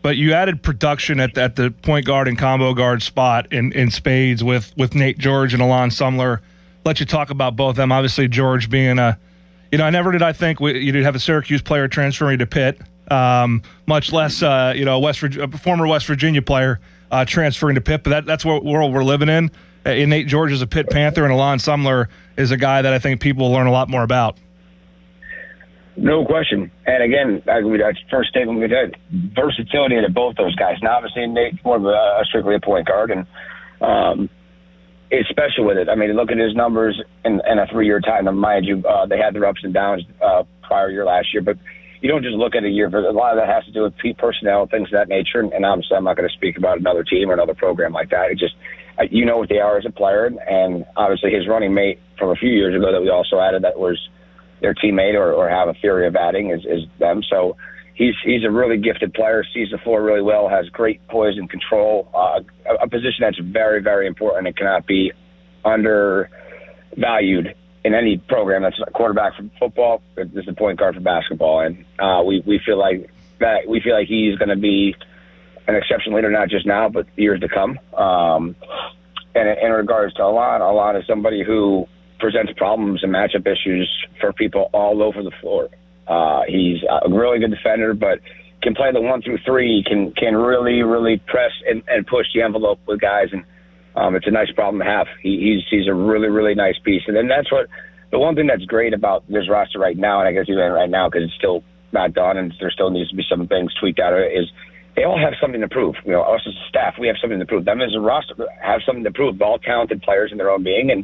But you added production at the point guard and combo guard spot in spades with Nate George and Alon Sumler. Let you talk about both of them. Obviously, George being I never did I think you'd have a Syracuse player transferring to Pitt, much less former West Virginia player transferring to Pitt. But that's what world we're living in. Nate George is a Pitt Panther, and Alon Sumler is a guy that I think people will learn a lot more about. No question. And again, that's first statement we did. Versatility to both those guys. Now, obviously, Nate's more of strictly a point guard, and is special with it. I mean, look at his numbers in a 3-year time. Now, mind you, they had their ups and downs prior year last year, but you don't just look at a year. But a lot of that has to do with personnel, things of that nature. And obviously, I'm not going to speak about another team or another program like that. It just, what they are as a player. And obviously, his running mate from a few years ago that we also added that was their teammate or have a theory of adding is them. So he's a really gifted player, sees the floor really well, has great poise and control, a position that's very, very important and cannot be undervalued in any program. That's a quarterback for football. This is a point guard for basketball. And we feel like he's going to be an exceptional leader, not just now, but years to come. And in regards to Alon is somebody who presents problems and matchup issues for people all over the floor. He's a really good defender, but can play the 1 through 3. Can really, really press and push the envelope with guys, and it's a nice problem to have. He's a really, really nice piece. And then that's what the one thing that's great about this roster right now, and I guess even right now because it's still not done and there still needs to be some things tweaked out of it, is they all have something to prove. Us as a staff, we have something to prove. Them as a roster have something to prove. All talented players in their own being, and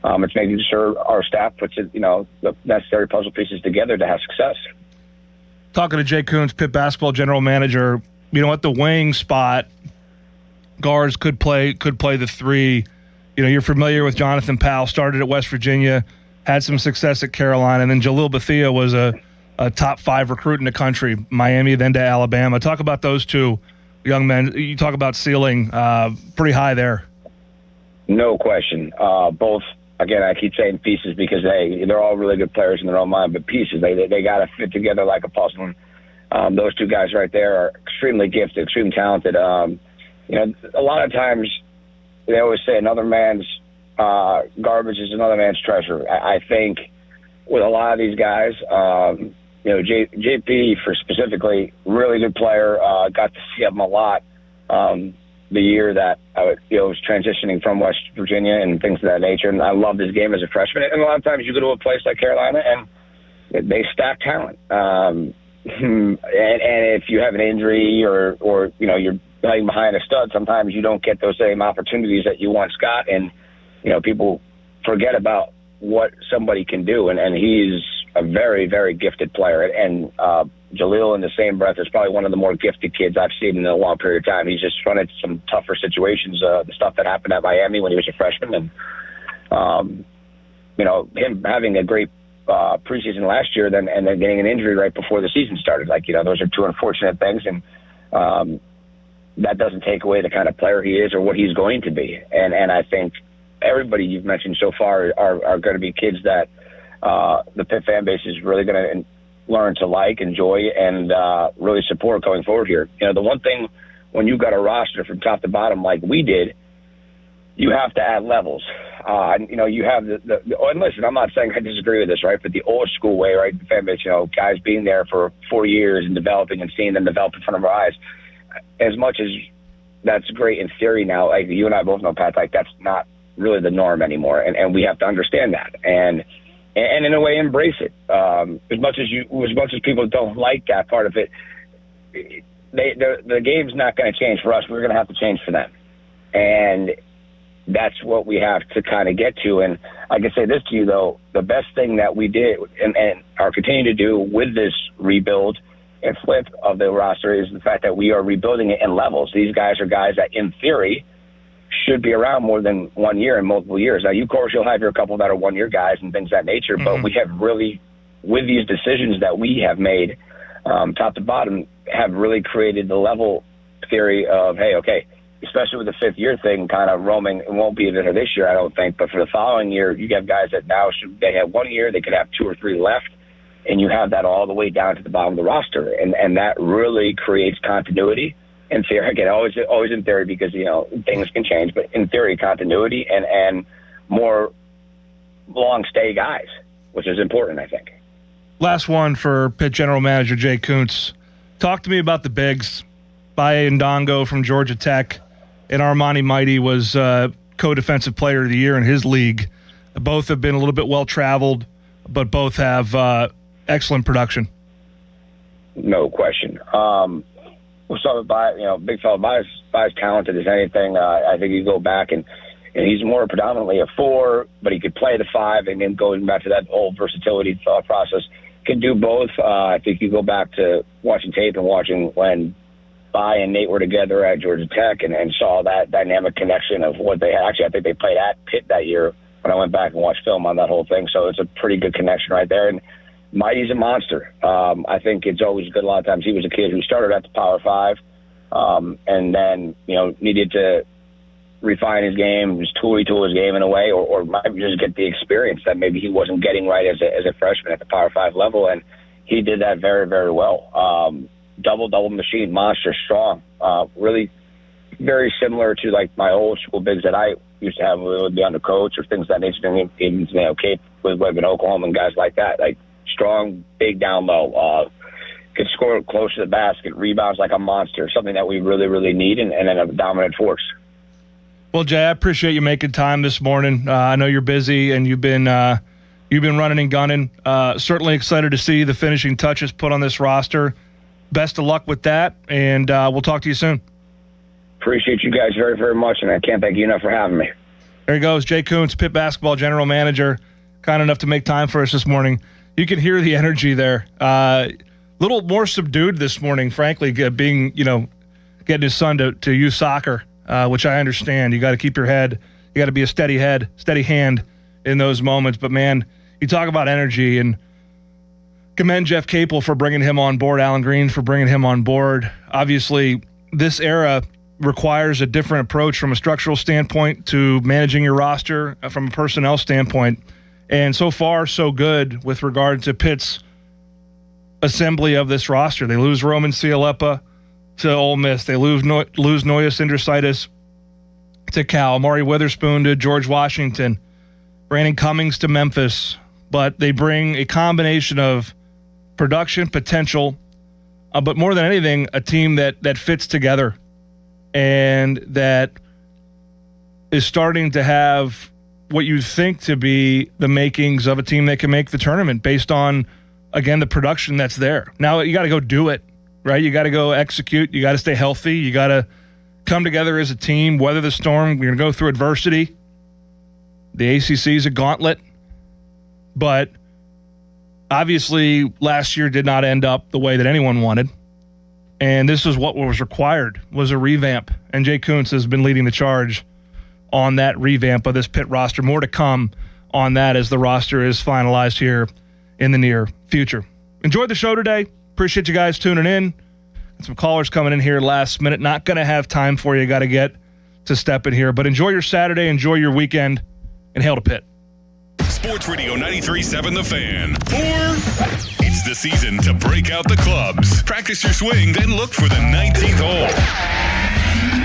it's making sure our staff puts the necessary puzzle pieces together to have success. Talking to Jay Coons, Pitt basketball general manager, at the wing spot, guards could play the 3. You're familiar with Jonathan Powell, started at West Virginia, had some success at Carolina, and then Jalil Bethia was a top 5 recruit in the country, Miami, then to Alabama. Talk about those two young men. You talk about ceiling pretty high there. No question. Both, again, I keep saying pieces because they're all really good players in their own mind, but pieces, they got to fit together like a puzzle. And those two guys right there are extremely gifted, extremely talented. A lot of times they always say another man's garbage is another man's treasure. I think with a lot of these guys, JP for specifically, really good player. Got to see him a lot the year that I was transitioning from West Virginia and things of that nature. And I loved his game as a freshman. And a lot of times you go to a place like Carolina and they stack talent. And if you have an injury or you're playing behind a stud, sometimes you don't get those same opportunities that you once got. And, people forget about what somebody can do. And he's a very, very gifted player. And Jaleel, in the same breath, is probably one of the more gifted kids I've seen in a long period of time. He's just run into some tougher situations, the stuff that happened at Miami when he was a freshman. And, him having a great preseason last year and then getting an injury right before the season started. Those are two unfortunate things. And that doesn't take away the kind of player he is or what he's going to be. And I think everybody you've mentioned so far are going to be kids that the Pitt fan base is really going to learn to enjoy, and really support going forward here. The one thing when you've got a roster from top to bottom like we did, you have to add levels. You have and listen, I'm not saying I disagree with this, right? But the old school way, right? The fan base, guys being there for 4 years and developing and seeing them develop in front of our eyes. As much as that's great in theory now, like you and I both know, Pat, that's not really the norm anymore. And we have to understand that. And in a way, embrace it. As much as people don't like that part of it, the game's not going to change for us. We're going to have to change for them, and that's what we have to kind of get to. And I can say this to you, though: the best thing that we did and are continuing to do with this rebuild and flip of the roster is the fact that we are rebuilding it in levels. These guys are guys that, in theory, should be around more than 1 year and multiple years. Now, of course, you'll have your couple that are 1 year guys and things of that nature, but we have really, with these decisions that we have made, top to bottom, have really created the level theory of, hey, okay, especially with the fifth year thing kind of roaming. It won't be there this year, I don't think, but for the following year, you have guys that now they have 1 year, they could have 2 or 3 left, and you have that all the way down to the bottom of the roster, and that really creates continuity. In theory, again, always in theory, because things can change, but in theory, continuity and more long stay guys, which is important, I think. Last one for Pitt General Manager Jay Kuntz. Talk to me about the bigs. Baye Ndongo from Georgia Tech and Armani Mighty was co-defensive player of the year in his league. Both have been a little bit well-traveled, but both have excellent production. No question. We'll start with Baye, big fella. Baye's talented as anything. I think you go back and he's more predominantly a 4, but he could play the 5, and then going back to that old versatility thought process, can do both. I think you go back to watching tape and watching when Baye and Nate were together at Georgia Tech and saw that dynamic connection of what they had. Actually, I think they played at Pitt that year when I went back and watched film on that whole thing. So it's a pretty good connection right there. And Mighty's a monster. I think it's always good. A lot of times he was a kid who started at the Power 5 and then, needed to refine his game, retool his game in a way, or might just get the experience that maybe he wasn't getting right as a freshman at the Power 5 level. And he did that very, very well. Double machine, monster, strong. Really very similar to like my old school bigs that I used to have would be under coach or things of that nature. Even, Cape with in Oklahoma and guys like that. Like, strong, big down low, could score close to the basket, rebounds like a monster, something that we really, really need, and then a dominant force. Well, Jay, I appreciate you making time this morning. I know you're busy, and you've been running and gunning. Certainly excited to see the finishing touches put on this roster. Best of luck with that, and we'll talk to you soon. Appreciate you guys very, very much, and I can't thank you enough for having me. There he goes, Jay Kuntz, Pitt basketball general manager, kind enough to make time for us this morning. You can hear the energy there. Little more subdued this morning, frankly, being, getting his son to use soccer, which I understand. You got to keep your head. You got to be a steady hand in those moments. But, man, you talk about energy, and commend Jeff Capel for bringing him on board, Alan Green for bringing him on board. Obviously, this era requires a different approach from a structural standpoint to managing your roster from a personnel standpoint. And so far, so good with regard to Pitt's assembly of this roster. They lose Roman Cialepa to Ole Miss. They lose Noya Indrisitis to Cal. Maury Witherspoon to George Washington. Brandon Cummings to Memphis. But they bring a combination of production, potential, but more than anything, a team that fits together and that is starting to have what you think to be the makings of a team that can make the tournament based on, again, the production that's there. Now you got to go do it, right? You got to go execute. You got to stay healthy. You got to come together as a team, weather the storm. We're going to go through adversity. The ACC is a gauntlet, but obviously last year did not end up the way that anyone wanted. And this is what was required, was a revamp. And Jay Kuntz has been leading the charge on that revamp of this Pitt roster. More to come on that as the roster is finalized here in the near future. Enjoyed the show today. Appreciate you guys tuning in. Got some callers coming in here last minute. Not going to have time for you. Got to get to step in here. But enjoy your Saturday. Enjoy your weekend. And hail to Pitt. Sports Radio 93.7 The Fan. It's the season to break out the clubs. Practice your swing, then look for the 19th hole.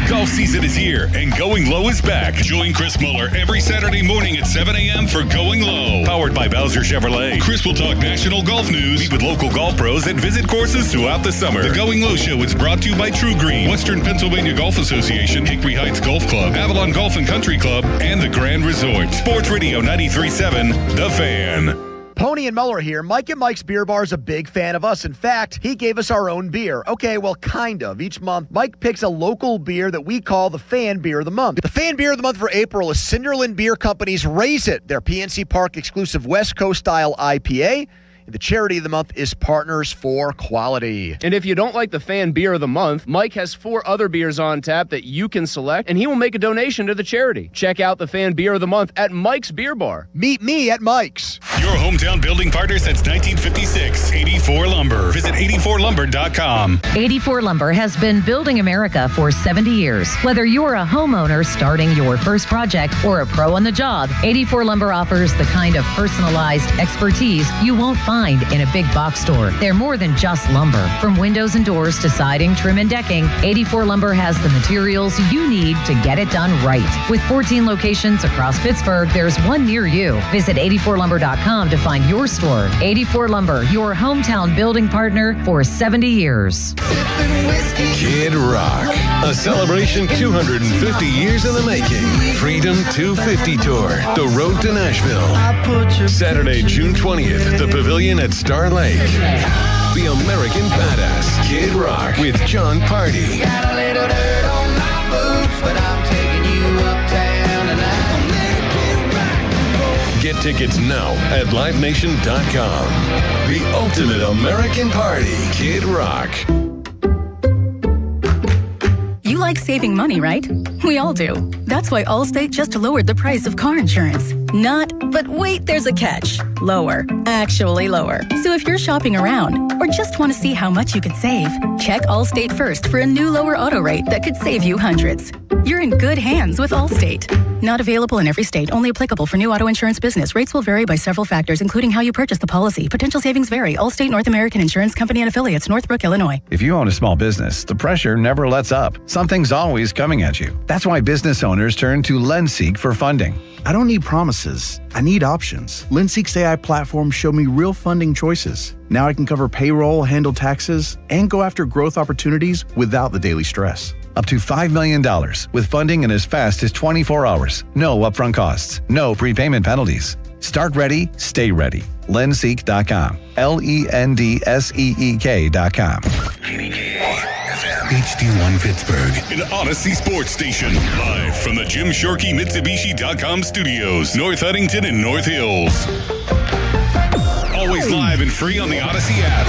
Golf season is here, and Going Low is back. Join Chris Muller every Saturday morning at 7 a.m. for Going Low. Powered by Bowser Chevrolet. Chris will talk national golf news, meet with local golf pros, and visit courses throughout the summer. The Going Low Show is brought to you by True Green, Western Pennsylvania Golf Association, Hickory Heights Golf Club, Avalon Golf and Country Club, and the Grand Resort. Sports Radio 93.7 The Fan. Pony and Muller here. Mike and Mike's Beer Bar is a big fan of us. In fact, he gave us our own beer. Okay, well, kind of. Each month, Mike picks a local beer that we call the Fan Beer of the Month. The Fan Beer of the Month for April is Cinderland Beer Company's Raise It, their PNC Park exclusive West Coast style IPA. The charity of the month is Partners for Quality. And if you don't like the Fan Beer of the Month, Mike has 4 other beers on tap that you can select, and he will make a donation to the charity. Check out the Fan Beer of the Month at Mike's Beer Bar. Meet me at Mike's. Your hometown building partner since 1956, 84 Lumber. Visit 84lumber.com. 84 Lumber has been building America for 70 years. Whether you're a homeowner starting your first project or a pro on the job, 84 Lumber offers the kind of personalized expertise you won't find in a big box store. They're more than just lumber. From windows and doors to siding, trim, and decking, 84 Lumber has the materials you need to get it done right. With 14 locations across Pittsburgh, there's one near you. Visit 84lumber.com to find your store. 84 Lumber, your hometown building partner for 70 years. Kid Rock, a celebration 250 years in the making. Freedom 250 Tour, the road to Nashville. Saturday, June 20th, the Pavilion at Star Lake. The American Badass, Kid Rock, with John Party. Got a little dirt on my boots, but I'm taking you uptown tonight. Get tickets now at livenation.com. The ultimate American party, Kid Rock. You like saving money, right? We all do. That's why Allstate just lowered the price of car insurance. Not, but wait, there's a catch. Lower. Actually lower. So if you're shopping around or just want to see how much you could save, check Allstate first for a new lower auto rate that could save you hundreds. You're in good hands with Allstate. Not available in every state. Only applicable for new auto insurance business. Rates will vary by several factors, including how you purchase the policy. Potential savings vary. Allstate North American Insurance Company and Affiliates, Northbrook, Illinois. If you own a small business, the pressure never lets up. Something's always coming at you. That's why business owners turn to LendSeek for funding. I don't need promises. I need options. LendSeek's AI platform showed me real funding choices. Now I can cover payroll, handle taxes, and go after growth opportunities without the daily stress. Up to $5 million with funding in as fast as 24 hours. No upfront costs. No prepayment penalties. Start ready, stay ready. LendSeek.com. LENDSEEK.com. HD1 Pittsburgh, an Odyssey Sports station. Live from the Jim Shorky Mitsubishi.com studios, North Huntington and North Hills. Always live and free on the Odyssey app.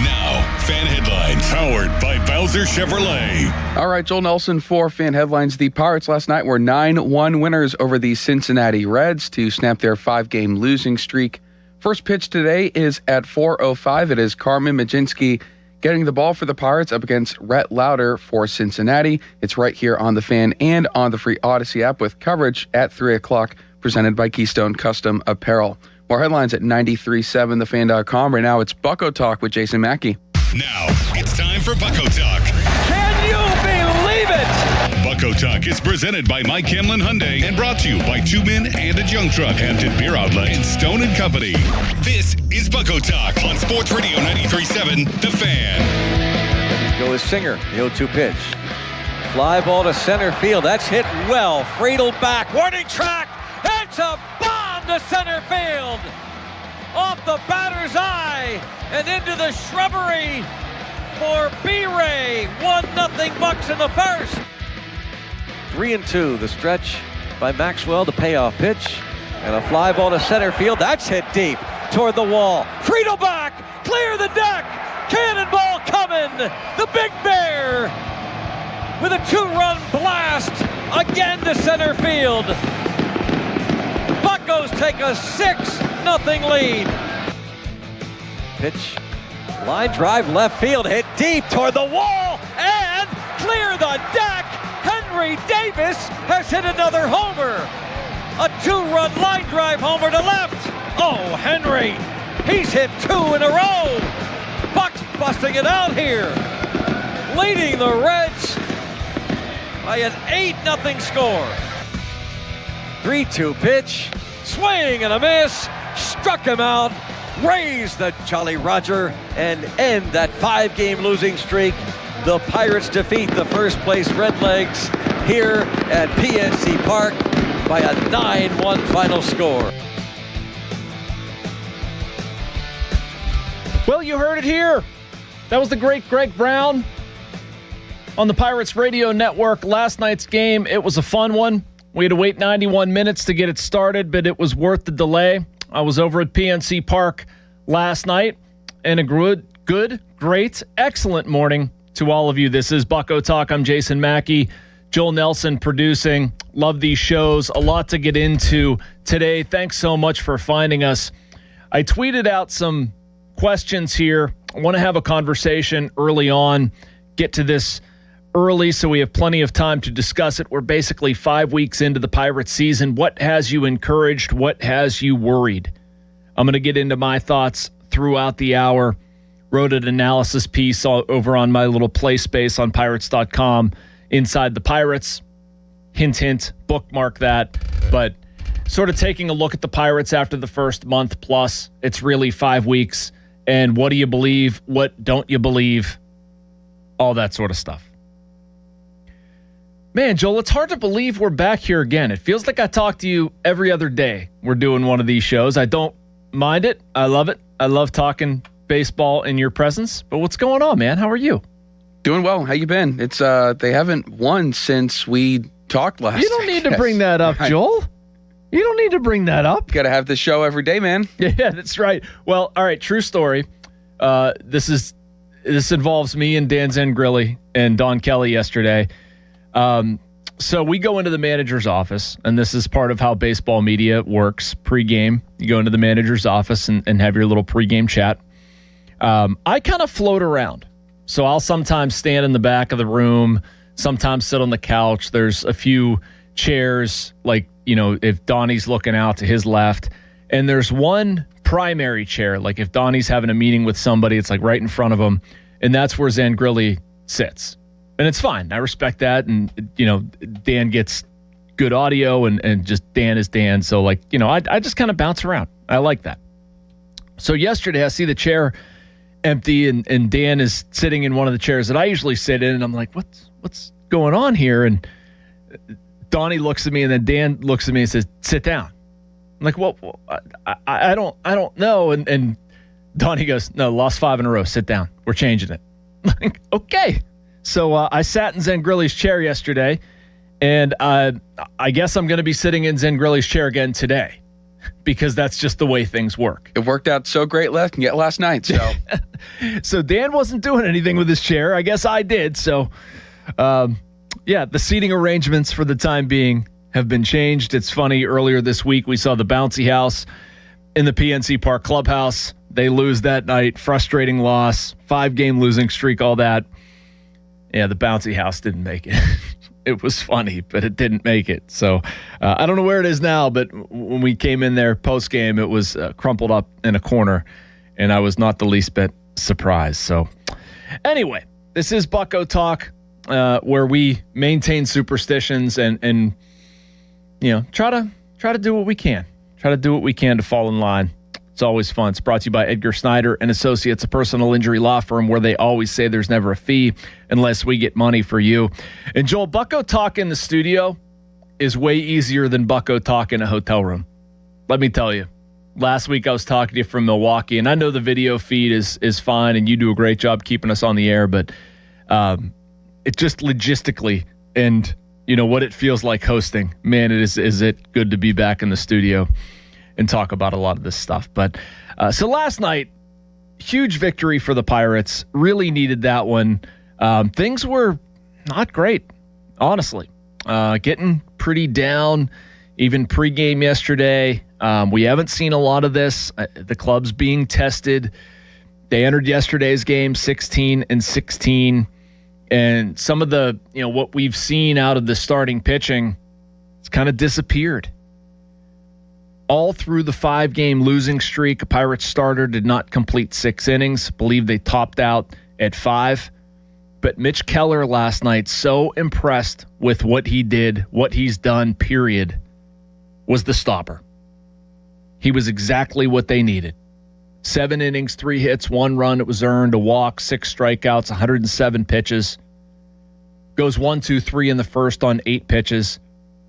Now, Fan Headlines, powered by Bowser Chevrolet. All right, Joel Nelson for Fan Headlines. The Pirates last night were 9-1 winners over the Cincinnati Reds to snap their 5-game losing streak. First pitch today is at 4:05. It is Carmen Majinski getting the ball for the Pirates up against Rhett Lauder for Cincinnati. It's right here on the Fan and on the free Odyssey app with coverage at 3 o'clock, presented by Keystone Custom Apparel. More headlines at 937thefan.com. Right now, it's Bucko Talk with Jason Mackey. Now, it's time for Bucko Talk. Can you believe it? Bucko Talk is presented by Mike Hamlin Hyundai and brought to you by Two Men and a Junk Truck, Hampton Beer Outlet, and Stone & Company. This is Bucko Talk on Sports Radio 93.7 The Fan. Go with Singer, the 0-2 pitch. Fly ball to center field. That's hit well. Friedel back. Warning track. It's a bomb to center field. Off the batter's eye and into the shrubbery for B-Ray. 1-0 Bucks in the first. 3-2, the stretch by Maxwell, the payoff pitch. And a fly ball to center field. That's hit deep toward the wall. Friedel back. Clear the deck. Cannonball coming. The Big Bear with a 2-run blast again to center field. Buccos take a 6-0 lead. Pitch, line drive left field, hit deep toward the wall and clear the deck. Henry Davis has hit another homer. A 2-run line drive homer to left. Oh, Henry, he's hit 2 in a row. Bucks busting it out here, leading the Reds by an 8-0 score. 3-2 pitch, swing and a miss, struck him out, raise the Jolly Roger, and end that 5-game losing streak. The Pirates defeat the first-place Redlegs here at PNC Park by a 9-1 final score. Well, you heard it here. That was the great Greg Brown on the Pirates Radio Network. Last night's game, it was a fun one. We had to wait 91 minutes to get it started, but it was worth the delay. I was over at PNC Park last night, and a great, excellent morning to all of you. This is Bucko Talk. I'm Jason Mackey. Joel Nelson producing. Love these shows. A lot to get into today. Thanks so much for finding us. I tweeted out some questions here. I want to have a conversation early on, get to this early so we have plenty of time to discuss it. We're basically 5 weeks into the Pirates season. What has you encouraged? What has you worried? I'm going to get into my thoughts throughout the hour. Wrote an analysis piece over on my little play space on Pirates.com, Inside the Pirates. Hint, hint, bookmark that. But sort of taking a look at the Pirates after the first month plus. It's really 5 weeks. And what do you believe? What don't you believe? All that sort of stuff. Man, Joel, it's hard to believe we're back here again. It feels like I talk to you every other day. We're doing one of these shows. I don't mind it. I love it. I love talking baseball in your presence. But what's going on, man? How are you? Doing well. How you been? It's they haven't won since we talked last. You don't need to bring that up, Joel. You don't need to bring that up. Got to have this show every day, man. Yeah, that's right. Well, all right, true story. This involves me and Dan Zengrilli and Don Kelly yesterday. So we go into the manager's office, and this is part of how baseball media works pregame. You go into the manager's office and have your little pregame chat. I kind of float around. So I'll sometimes stand in the back of the room, sometimes sit on the couch. There's a few chairs, like, you know, if Donnie's looking out to his left. And there's one primary chair, like if Donnie's having a meeting with somebody, it's like right in front of him. And that's where Zangrilli sits. And it's fine. I respect that. And, you know, Dan gets good audio and just Dan is Dan. So, like, you know, I just kind of bounce around. I like that. So yesterday I see the chair empty and Dan is sitting in one of the chairs that I usually sit in. And I'm like, what's going on here? And Donnie looks at me and then Dan looks at me and says, sit down. I'm like, well, I don't know. And Donnie goes, no, lost 5 in a row. Sit down. We're changing it. I'm like, okay. So I sat in Zengrilli's chair yesterday, and I guess I'm going to be sitting in Zengrilli's chair again today because that's just the way things work. It worked out so great last night. So, so Dan wasn't doing anything with his chair. I guess I did. So, yeah, the seating arrangements for the time being have been changed. It's funny. Earlier this week, we saw the bouncy house in the PNC Park clubhouse. They lose that night. Frustrating loss. 5-game losing streak, all that. Yeah, the bouncy house didn't make it. It was funny, but it didn't make it. So I don't know where it is now, but when we came in there post-game, it was crumpled up in a corner, and I was not the least bit surprised. So anyway, this is Bucko Talk, where we maintain superstitions and try to do what we can. Try to do what we can to fall in line. It's always fun. It's brought to you by Edgar Snyder and Associates, a personal injury law firm where they always say there's never a fee unless we get money for you. And Joel, Bucko Talk in the studio is way easier than Bucko Talk in a hotel room. Let me tell you. Last week I was talking to you from Milwaukee, and I know the video feed is fine, and you do a great job keeping us on the air, but it just logistically and what it feels like hosting. Man, is it good to be back in the studio and talk about a lot of this stuff. But so last night, huge victory for the Pirates. Really needed that one. Things were not great, honestly. Getting pretty down, even pregame yesterday. We haven't seen a lot of this. The club's being tested. They entered yesterday's game 16-16. And some of the, what we've seen out of the starting pitching, it's kind of disappeared. All through the 5-game losing streak, a Pirates starter did not complete 6 innings. Believe they topped out at 5. But Mitch Keller last night, so impressed with what he did, what he's done, period, was the stopper. He was exactly what they needed. 7 innings, 3 hits, 1 run. It was earned, a walk, 6 strikeouts, 107 pitches. Goes 1-2-3 in the first on 8 pitches.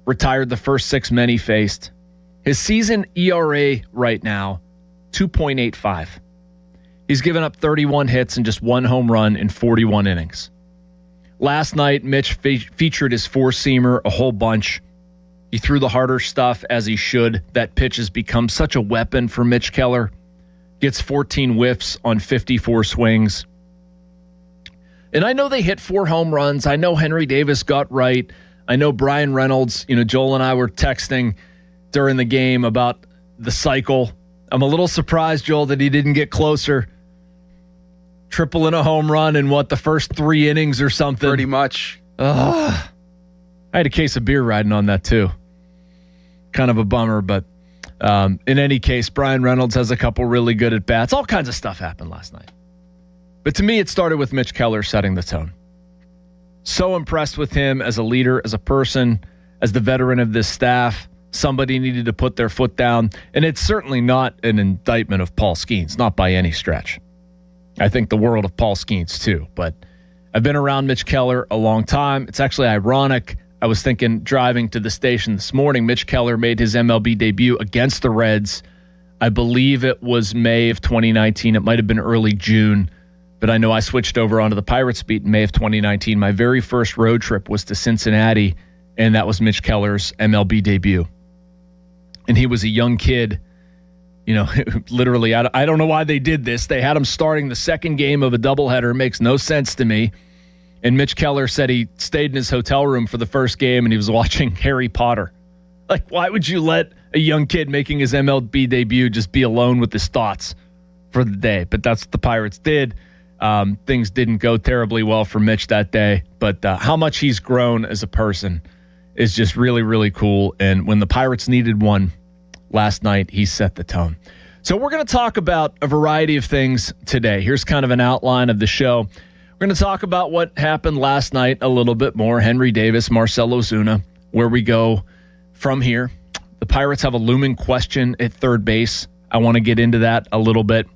Retired the first 6 men he faced. His season ERA right now, 2.85. He's given up 31 hits and just 1 home run in 41 innings. Last night, Mitch featured his 4-seamer a whole bunch. He threw the harder stuff as he should. That pitch has become such a weapon for Mitch Keller. Gets 14 whiffs on 54 swings. And I know they hit 4 home runs. I know Henry Davis got right. I know Brian Reynolds, Joel and I were texting during the game about the cycle. I'm a little surprised, Joel, that he didn't get closer. Triple in a home run in the first 3 innings or something. Pretty much. I had a case of beer riding on that too. Kind of a bummer, but in any case, Brian Reynolds has a couple really good at-bats. All kinds of stuff happened last night. But to me, it started with Mitch Keller setting the tone. So impressed with him as a leader, as a person, as the veteran of this staff. Somebody needed to put their foot down. And it's certainly not an indictment of Paul Skeens, not by any stretch. I think the world of Paul Skeens too. But I've been around Mitch Keller a long time. It's actually ironic. I was thinking driving to the station this morning, Mitch Keller made his MLB debut against the Reds. I believe it was May of 2019. It might have been early June, but I know I switched over onto the Pirates beat in May of 2019. My very first road trip was to Cincinnati, and that was Mitch Keller's MLB debut. And he was a young kid, literally, I don't know why they did this. They had him starting the second game of a doubleheader. It makes no sense to me. And Mitch Keller said he stayed in his hotel room for the first game and he was watching Harry Potter. Like, why would you let a young kid making his MLB debut just be alone with his thoughts for the day? But that's what the Pirates did. Things didn't go terribly well for Mitch that day, but how much he's grown as a person is just really, really cool. And when the Pirates needed one last night, he set the tone. So we're going to talk about a variety of things today. Here's kind of an outline of the show. We're going to talk about what happened last night a little bit more. Henry Davis, Marcell Ozuna, where we go from here. The Pirates have a looming question at third base. I want to get into that a little bit.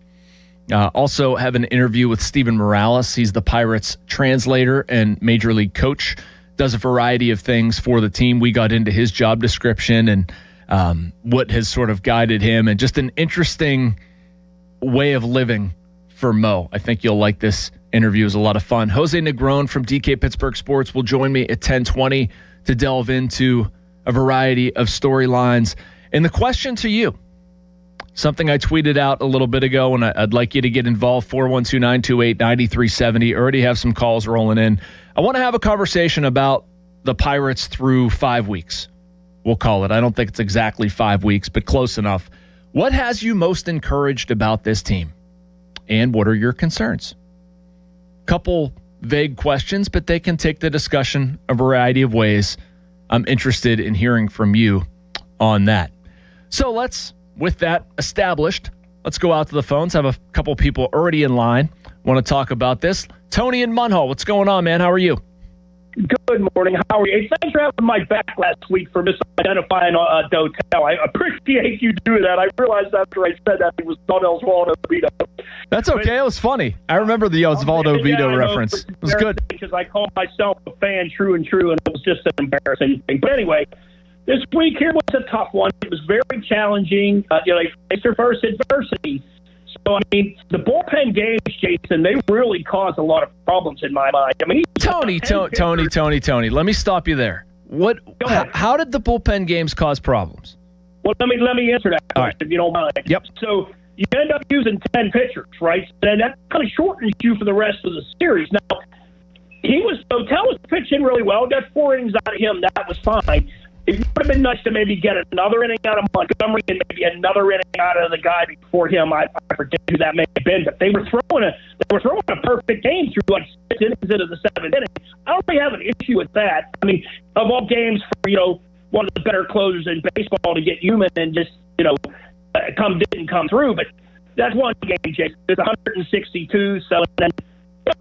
Also have an interview with Steven Morales. He's the Pirates translator and major league coach. Does a variety of things for the team. We got into his job description and what has sort of guided him, and just an interesting way of living for Mo. I think you'll like this interview. It was a lot of fun. Jose Negron from DK Pittsburgh Sports will join me at 10:20 to delve into a variety of storylines. And the question to you, something I tweeted out a little bit ago, and I'd like you to get involved, 412-928-9370. Already have some calls rolling in. I want to have a conversation about the Pirates through 5 weeks. We'll call it. I don't think it's exactly 5 weeks, but close enough. What has you most encouraged about this team? And what are your concerns? Couple vague questions, but they can take the discussion a variety of ways. I'm interested in hearing from you on that. So with that established, let's go out to the phones. I have a couple people already in line. Want to talk about this. Tony in Munhall, what's going on, man? How are you? Good morning. How are you? Hey, thanks for having my back last week for misidentifying Dotel. I appreciate you doing that. I realized after I said that it was not Osvaldo Vito. That's okay. It was funny. I remember the Osvaldo Vito reference. It was good. Because I call myself a fan, true, and it was just an embarrassing thing. But anyway, this week here was a tough one. It was very challenging. They faced their first adversity. So, I mean, the bullpen games, Jason, they really caused a lot of problems in my mind. I mean, Tony, let me stop you there. How did the bullpen games cause problems? Well, let me answer that question, if you don't mind. Yep. So you end up using 10 pitchers, right? And that kind of shortens you for the rest of the series. Now, Dotel was pitching really well. Got 4 innings out of him. That was fine. It would have been nice to maybe get another inning out of Montgomery and maybe another inning out of the guy before him. I forget who that may have been, but they were throwing a perfect game through like 6 innings into the 7th inning. I don't really have an issue with that. I mean, of all games for one of the better closers in baseball to get human and just didn't come through, but that's one game, Jason. It's 162, so then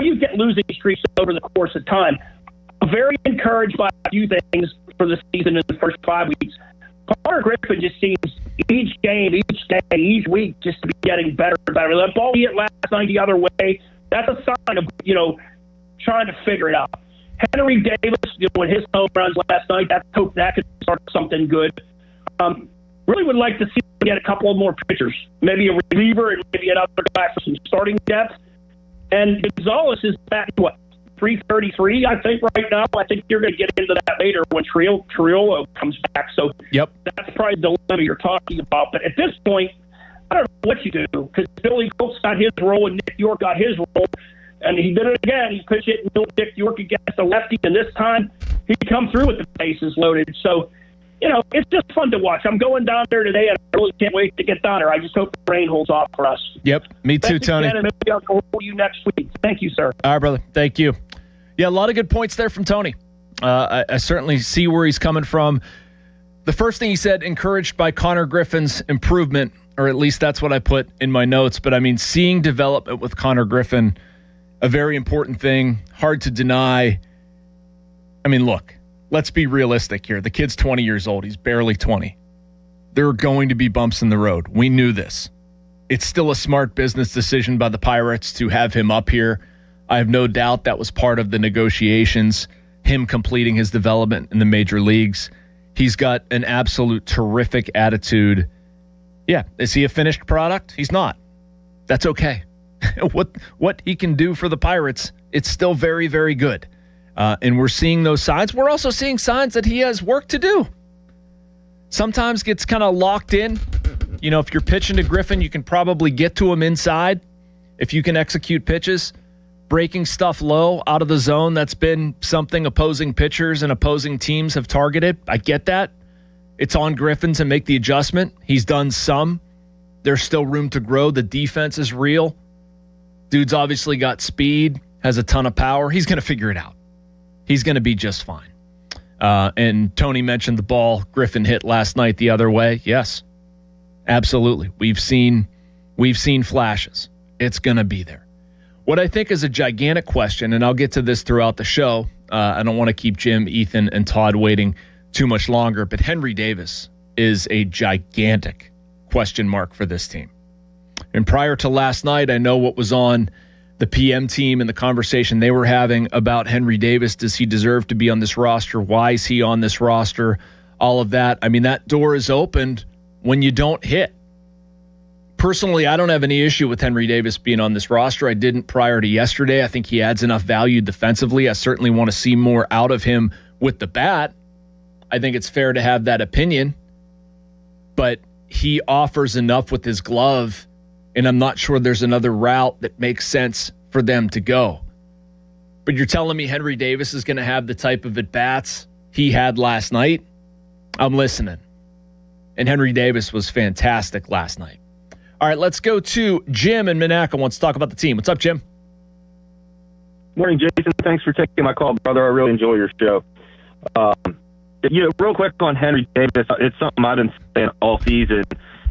you get losing streaks over the course of time. I'm very encouraged by a few things for the season in the first 5 weeks. Connor Griffin just seems each game, each day, each week just to be getting better and better. That ball he hit last night the other way, that's a sign of, trying to figure it out. Henry Davis, with his home runs last night, let's hope that could start something good. Really would like to see him get a couple of more pitchers, maybe a reliever and maybe another guy for some starting depth. And Gonzalez is back, 333, I think, right now. I think you're going to get into that later when Triolo comes back. So that's probably the dilemma you're talking about. But at this point, I don't know what you do because Billy Colts got his role and Nick York got his role. And he did it again. He pitched it and Nick York against a lefty. And this time, he come through with the bases loaded. So, it's just fun to watch. I'm going down there today, and I really can't wait to get down there. I just hope the rain holds off for us. Yep, me too, Tony. Maybe I'll go with you next week. Thank you, sir. All right, brother. Thank you. Yeah, a lot of good points there from Tony. I certainly see where he's coming from. The first thing he said, encouraged by Connor Griffin's improvement, or at least that's what I put in my notes. But, I mean, seeing development with Connor Griffin, a very important thing, hard to deny. I mean, look. Let's be realistic here. The kid's 20 years old. He's barely 20. There are going to be bumps in the road. We knew this. It's still a smart business decision by the Pirates to have him up here. I have no doubt that was part of the negotiations, him completing his development in the major leagues. He's got an absolute terrific attitude. Yeah, is he a finished product? He's not. That's okay. What he can do for the Pirates, it's still very, very good. And we're seeing those signs. We're also seeing signs that he has work to do. Sometimes gets kind of locked in. If you're pitching to Griffin, you can probably get to him inside. If you can execute pitches, breaking stuff low out of the zone, that's been something opposing pitchers and opposing teams have targeted. I get that. It's on Griffin to make the adjustment. He's done some. There's still room to grow. The defense is real. Dude's obviously got speed, has a ton of power. He's going to figure it out. He's going to be just fine. And Tony mentioned the ball Griffin hit last night the other way. Yes, absolutely. We've seen flashes. It's going to be there. What I think is a gigantic question, and I'll get to this throughout the show. I don't want to keep Jim, Ethan, and Todd waiting too much longer, but Henry Davis is a gigantic question mark for this team. And prior to last night, I know what was on the PM team and the conversation they were having about Henry Davis. Does he deserve to be on this roster? Why is he on this roster? All of that. I mean, that door is opened when you don't hit. Personally, I don't have any issue with Henry Davis being on this roster. I didn't prior to yesterday. I think he adds enough value defensively. I certainly want to see more out of him with the bat. I think it's fair to have that opinion. But he offers enough with his glove, and I'm not sure there's another route that makes sense for them to go. But you're telling me Henry Davis is going to have the type of at-bats he had last night? I'm listening. and Henry Davis was fantastic last night. All right, let's go to Jim in Monaco. Wants to talk about the team. What's up, Jim? Morning, Jason. Thanks for taking my call, brother. I really enjoy your show. Real quick on Henry Davis, it's something I've been saying all season,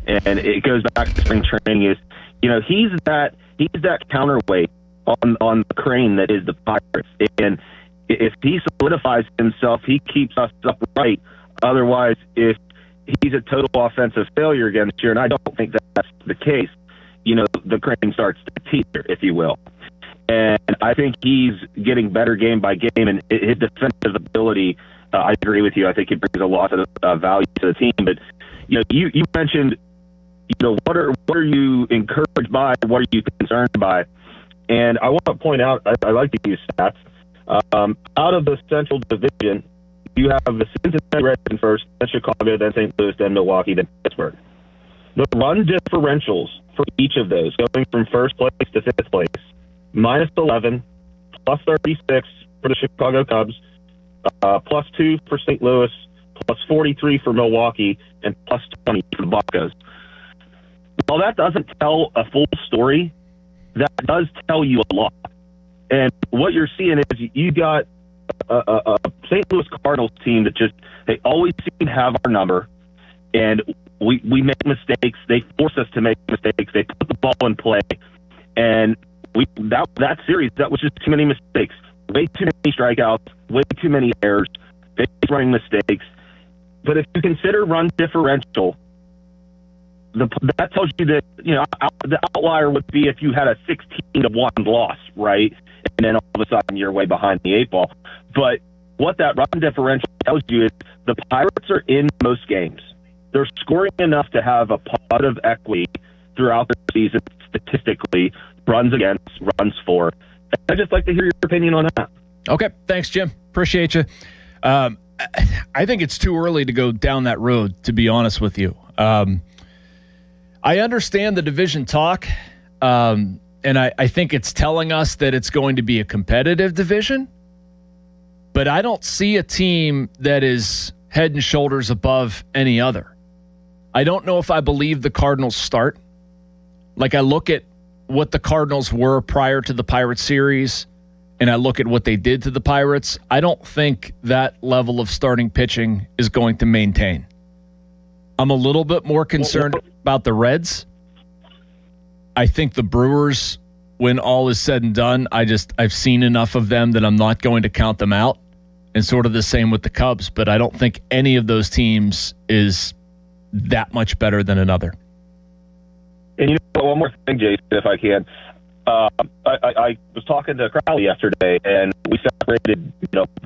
and it goes back to spring training. Is he's that counterweight on the crane that is the Pirates, and if he solidifies himself, he keeps us upright. Otherwise, if he's a total offensive failure again this year, and I don't think that's the case, the crane starts to teeter, if you will. And I think he's getting better game by game, and his defensive ability, I agree with you. I think it brings a lot of value to the team. But, you mentioned, what are you encouraged by? What are you concerned by? And I want to point out, I like to use stats. Out of the Central Division, you have the Cincinnati Reds in first, then Chicago, then St. Louis, then Milwaukee, then Pittsburgh. The run differentials for each of those, going from first place to fifth place, -11, +36 for the Chicago Cubs, +2 for St. Louis, +43 for Milwaukee, and +20 for the Buccos. While that doesn't tell a full story, that does tell you a lot. And what you're seeing is you got a St. Louis Cardinals team that they always seem to have our number, and we make mistakes. They force us to make mistakes. They put the ball in play, and that series, that was just too many mistakes. Way too many strikeouts, way too many errors, base running mistakes. But if you consider run differential, that tells you that the outlier would be if you had a 16-1 loss, right? And then all of a sudden you're way behind the 8 ball. But what that run differential tells you is the Pirates are in most games. They're scoring enough to have a positive equity throughout the season statistically. Runs against, runs for. I'd just like to hear your opinion on that. Okay. Thanks, Jim. Appreciate you. I think it's too early to go down that road, to be honest with you. I understand the division talk, and I think it's telling us that it's going to be a competitive division, but I don't see a team that is head and shoulders above any other. I don't know if I believe the Cardinals start. Like, I look at what the Cardinals were prior to the Pirates series, and I look at what they did to the Pirates. I don't think that level of starting pitching is going to maintain. I'm a little bit more concerned about the Reds. I think the Brewers, when all is said and done, I've seen enough of them that I'm not going to count them out. And sort of the same with the Cubs, but I don't think any of those teams is that much better than another. And one more thing, Jason, if I can. I was talking to Crowley yesterday, and we separated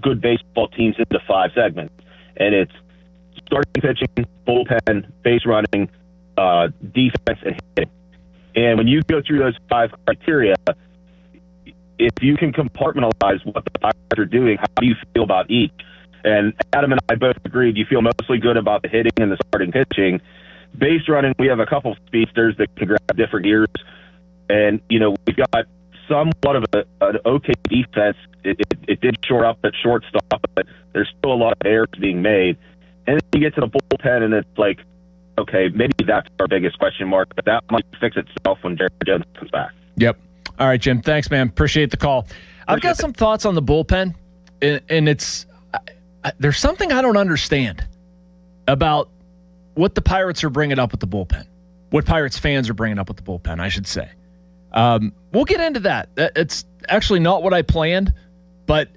good baseball teams into 5 segments. And it's starting pitching, bullpen, base running, defense, and hitting. And when you go through those 5 criteria, if you can compartmentalize what the Pirates are doing, how do you feel about each? And Adam and I both agreed you feel mostly good about the hitting and the starting pitching. Base running, we have a couple speedsters that can grab different gears. And, we've got somewhat of an okay defense. It did shore up at shortstop, but there's still a lot of errors being made. And then you get to the bullpen, and it's like, okay, maybe that's our biggest question mark, but that might fix itself when Jared Jones comes back. Yep. All right, Jim. Thanks, man. Appreciate the call. I've got some thoughts on the bullpen, and there's something I don't understand about what the Pirates are bringing up with the bullpen, what Pirates fans are bringing up with the bullpen, I should say. We'll get into that. It's actually not what I planned, but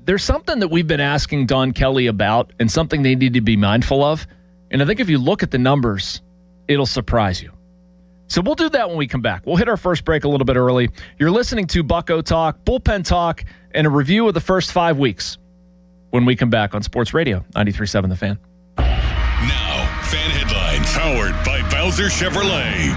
there's something that we've been asking Don Kelly about and something they need to be mindful of. And I think if you look at the numbers, it'll surprise you. So we'll do that when we come back. We'll hit our first break a little bit early. You're listening to Bucko Talk, Bullpen Talk, and a review of the first 5 weeks when we come back on Sports Radio 93.7 The Fan. Now, fan headlines powered by Bowser Chevrolet.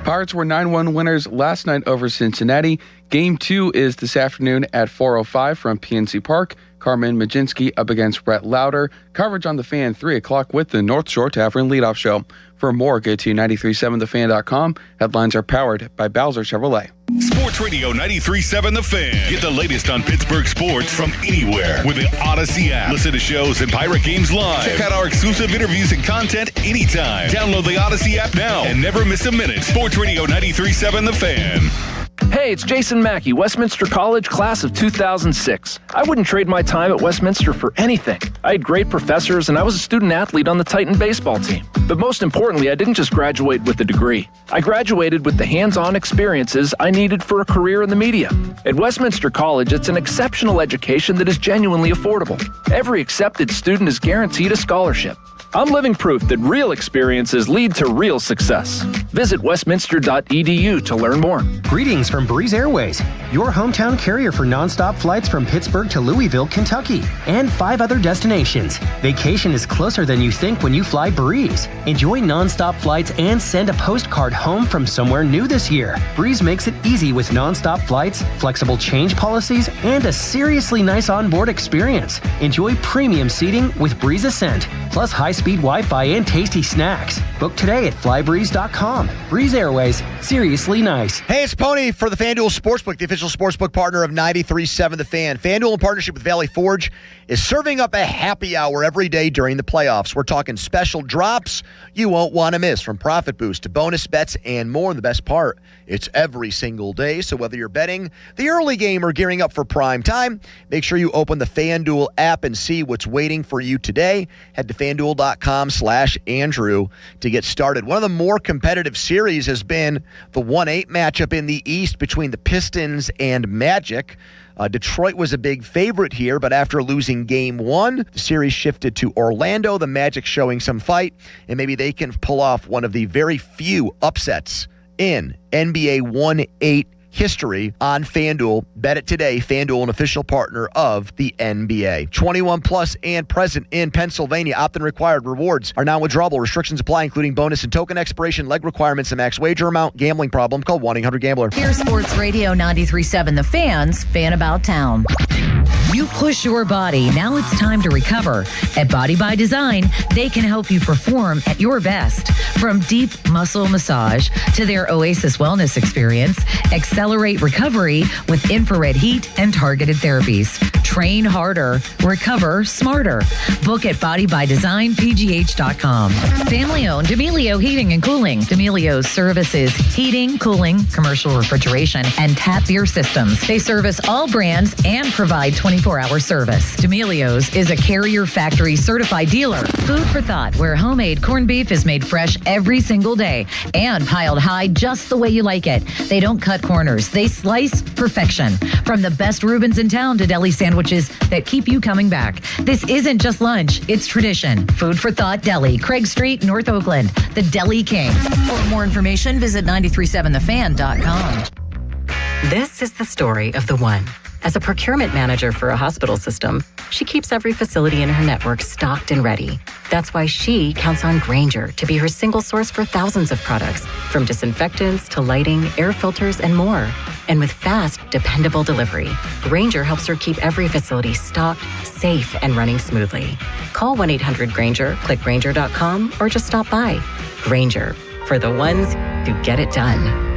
Pirates were 9-1 winners last night over Cincinnati. Game 2 is this afternoon at 4:05 from PNC Park. Carmen Majinski up against Brett Lauder. Coverage on The Fan, 3 o'clock with the North Shore Tavern leadoff show. For more, go to 937thefan.com. Headlines are powered by Bowser Chevrolet. Sports Radio 93.7 The Fan. Get the latest on Pittsburgh sports from anywhere with the Odyssey app. Listen to shows and Pirate Games live. Check out our exclusive interviews and content anytime. Download the Odyssey app now and never miss a minute. Sports Radio 93.7 The Fan. Hey, it's Jason Mackey, Westminster College, class of 2006. I wouldn't trade my time at Westminster for anything. I had great professors, and I was a student athlete on the Titan baseball team. But most importantly, I didn't just graduate with a degree. I graduated with the hands-on experiences I needed for a career in the media. At Westminster College, it's an exceptional education that is genuinely affordable. Every accepted student is guaranteed a scholarship. I'm living proof that real experiences lead to real success. Visit westminster.edu to learn more. Greetings from Breeze Airways, your hometown carrier for nonstop flights from Pittsburgh to Louisville, Kentucky, and 5 other destinations. Vacation is closer than you think when you fly Breeze. Enjoy nonstop flights and send a postcard home from somewhere new this year. Breeze makes it easy with nonstop flights, flexible change policies, and a seriously nice onboard experience. Enjoy premium seating with Breeze Ascent, plus high-speed Wi-Fi and tasty snacks. Book today at flybreeze.com. Breeze Airways, seriously nice. Hey, it's Pony for the FanDuel Sportsbook, the official sportsbook partner of 93.7 The Fan. FanDuel, in partnership with Valley Forge, is serving up a happy hour every day during the playoffs. We're talking special drops you won't want to miss, from profit boost to bonus bets and more. And the best part, it's every single day. So whether you're betting the early game or gearing up for prime time, make sure you open the FanDuel app and see what's waiting for you today. Head to FanDuel.com/Andrew to get started. One of the more competitive series has been the 1-8 matchup in the East between the Pistons and Magic. Detroit was a big favorite here, but after losing game 1, the series shifted to Orlando. The Magic showing some fight, and maybe they can pull off one of the very few upsets in NBA 1-8 history on FanDuel. Bet it today. FanDuel, an official partner of the NBA. 21 plus and present in Pennsylvania. Opt-in required. Rewards are non-withdrawable. Restrictions apply, including bonus and token expiration, leg requirements, and max wager amount. Gambling problem? Call 1-800-GAMBLER. Here's Sports Radio 93.7 The Fan's Fan About Town. You push your body. Now it's time to recover. At Body by Design, they can help you perform at your best. From deep muscle massage to their Oasis Wellness experience, accelerate recovery with infrared heat and targeted therapies. Train harder, recover smarter. Book at bodybydesignpgh.com. Family-owned D'Amelio Heating and Cooling. D'Amelio's services heating, cooling, commercial refrigeration, and tap beer systems. They service all brands and provide 24-hour service. D'Amelio's is a Carrier Factory certified dealer. Food for thought, where homemade corned beef is made fresh every single day and piled high just the way you like it. They don't cut corners. They slice perfection. From the best Reubens in town to deli sandwiches that keep you coming back. This isn't just lunch, it's tradition. Food for Thought Deli, Craig Street, North Oakland, the Deli King. For more information, visit 937thefan.com. This is the story of the one. As a procurement manager for a hospital system, she keeps every facility in her network stocked and ready. That's why she counts on Grainger to be her single source for thousands of products, from disinfectants to lighting, air filters, and more. And with fast, dependable delivery, Grainger helps her keep every facility stocked, safe, and running smoothly. Call 1-800-GRAINGER, click Grainger.com, or just stop by. Grainger, for the ones who get it done.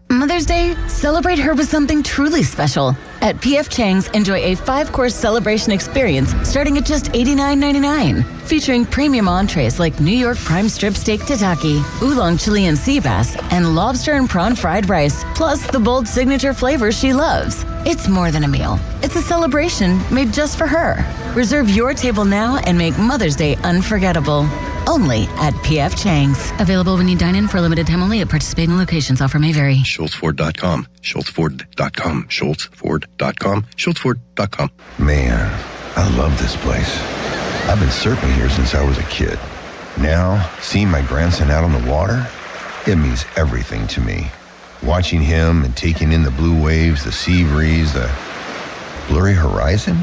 Mother's Day, celebrate her with something truly special. At P.F. Chang's, enjoy a 5-course celebration experience starting at just $89.99. Featuring premium entrees like New York prime strip steak tataki, oolong chili and sea bass, and lobster and prawn fried rice, plus the bold signature flavors she loves. It's more than a meal. It's a celebration made just for her. Reserve your table now and make Mother's Day unforgettable. Only at P.F. Chang's. Available when you dine in for a limited time only at participating locations. Offer may vary. SchultzFord.com. SchultzFord.com. SchultzFord.com. SchultzFord.com. Man, I love this place. I've been surfing here since I was a kid. Now, seeing my grandson out on the water, it means everything to me. Watching him and taking in the blue waves, the sea breeze, the blurry horizon.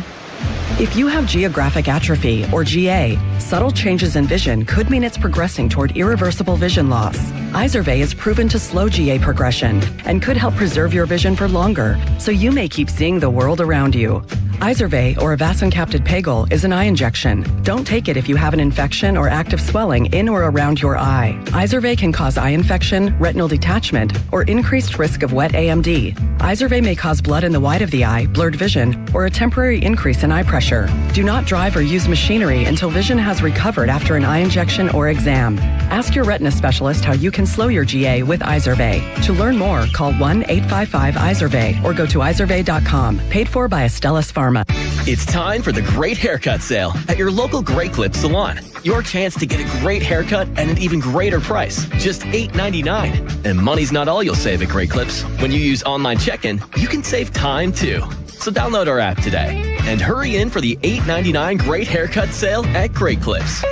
If you have geographic atrophy, or GA, subtle changes in vision could mean it's progressing toward irreversible vision loss. Izervay is proven to slow GA progression and could help preserve your vision for longer, so you may keep seeing the world around you. Izervay, or avacincaptad pegol, is an eye injection. Don't take it if you have an infection or active swelling in or around your eye. Izervay can cause eye infection, retinal detachment, or increased risk of wet AMD. Izervay may cause blood in the white of the eye, blurred vision, or a temporary increase in eye pressure. Do not drive or use machinery until vision has recovered after an eye injection or exam. Ask your retina specialist how you can slow your GA with Izervay. To learn more, call 1-855-IZERVAY or go to izervay.com. Paid for by Astellas Pharma. It's time for the Great Haircut Sale at your local Great Clip Salon. Your chance to get a great haircut at an even greater price, just $8.99. And money's not all you'll save at Great Clips. When you use online check-in, you can save time too. So download our app today and hurry in for the $8.99 Great Haircut Sale at Great Clips.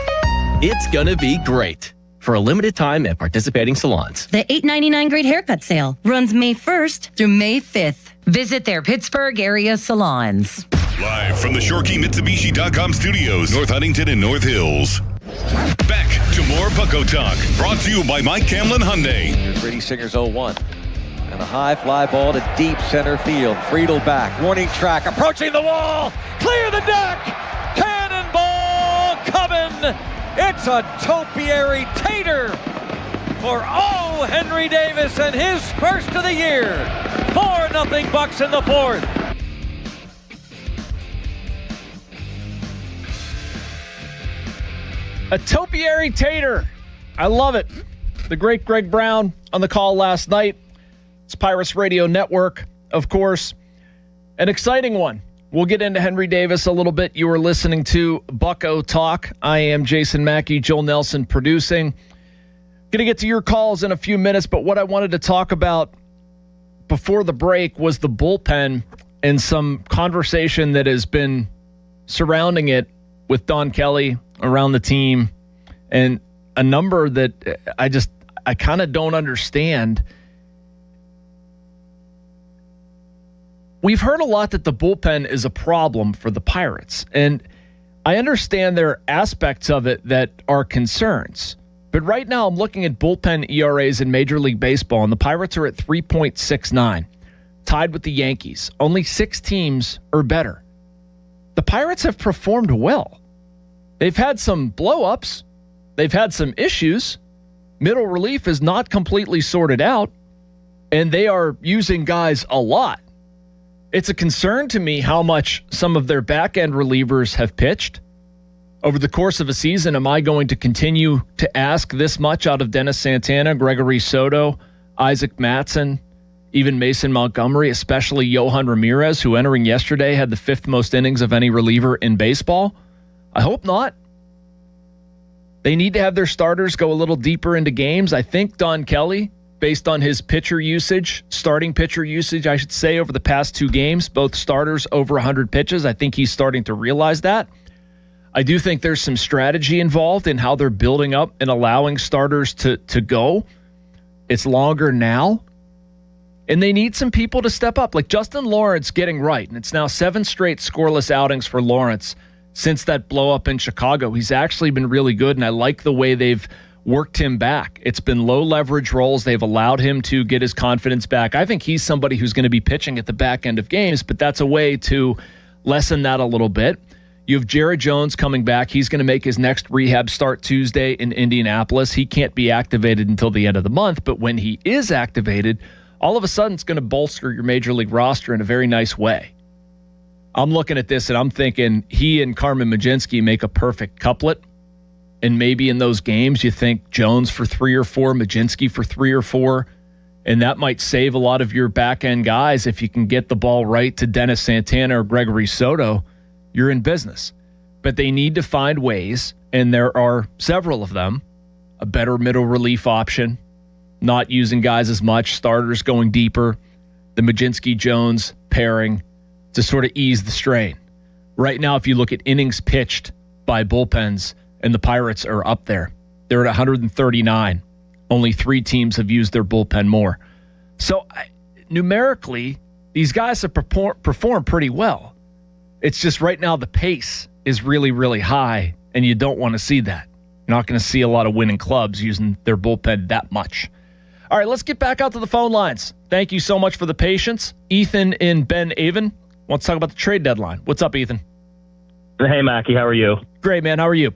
It's gonna be great. For a limited time at participating salons. The $8.99 Great Haircut Sale runs May 1st through May 5th. Visit their Pittsburgh area salons. Live from the ShorkyMitsubishi.com studios, North Huntington and North Hills. Back to more Bucko Talk, brought to you by Mike Camlin Hyundai. Here's Brady Singer's 0-1. And a high fly ball to deep center field. Friedel back, warning track, approaching the wall, clear the deck, cannonball coming. It's a topiary tater for Henry Davis and his first of the year. 4-0 Bucks in the fourth. A topiary tater. I love it. The great Greg Brown on the call last night. It's Pirates Radio Network, of course. An exciting one. We'll get into Henry Davis a little bit. You are listening to Bucko Talk. I am Jason Mackey, Joel Nelson producing. Going to get to your calls in a few minutes, but what I wanted to talk about before the break was the bullpen and some conversation that has been surrounding it with Don Kelly around the team, and a number that I kind of don't understand. We've heard a lot that the bullpen is a problem for the Pirates, and I understand there are aspects of it that are concerns. But right now I'm looking at bullpen ERAs in Major League Baseball, and the Pirates are at 3.69, tied with the Yankees. Only 6 teams are better. The Pirates have performed well. They've had some blow-ups. They've had some issues. Middle relief is not completely sorted out, and they are using guys a lot. It's a concern to me how much some of their back-end relievers have pitched. Over the course of a season, am I going to continue to ask this much out of Dennis Santana, Gregory Soto, Isaac Mattson, even Mason Montgomery, especially Yohan Ramirez, who entering yesterday had the 5th most innings of any reliever in baseball? I hope not. They need to have their starters go a little deeper into games. I think Don Kelly, based on his pitcher usage, starting pitcher usage, I should say, over the past 2 games, both starters over 100 pitches, I think he's starting to realize that. I do think there's some strategy involved in how they're building up and allowing starters to go. It's longer now. And they need some people to step up, like Justin Lawrence getting right. And it's now 7 straight scoreless outings for Lawrence since that blow up in Chicago. He's actually been really good, and I like the way they've worked him back. It's been low leverage roles. They've allowed him to get his confidence back. I think he's somebody who's going to be pitching at the back end of games, but that's a way to lessen that a little bit. You have Jared Jones coming back. He's going to make his next rehab start Tuesday in Indianapolis. He can't be activated until the end of the month, but when he is activated, all of a sudden it's going to bolster your major league roster in a very nice way. I'm looking at this and I'm thinking he and Carmen Mlodzinski make a perfect couplet. And maybe in those games you think Jones for 3 or 4, Mlodzinski for 3 or 4, and that might save a lot of your back-end guys if you can get the ball right to Dennis Santana or Gregory Soto. You're in business. But they need to find ways, and there are several of them, a better middle relief option, not using guys as much, starters going deeper, the Mlodzinski-Jones pairing to sort of ease the strain. Right now, if you look at innings pitched by bullpens, and the Pirates are up there. They're at 139. Only 3 teams have used their bullpen more. So numerically, these guys have performed pretty well. It's just right now the pace is really, really high, and you don't want to see that. You're not going to see a lot of winning clubs using their bullpen that much. All right, let's get back out to the phone lines. Thank you so much for the patience. Ethan in Ben Avon wants to talk about the trade deadline. What's up, Ethan? Hey, Mackie, how are you? Great, man. How are you?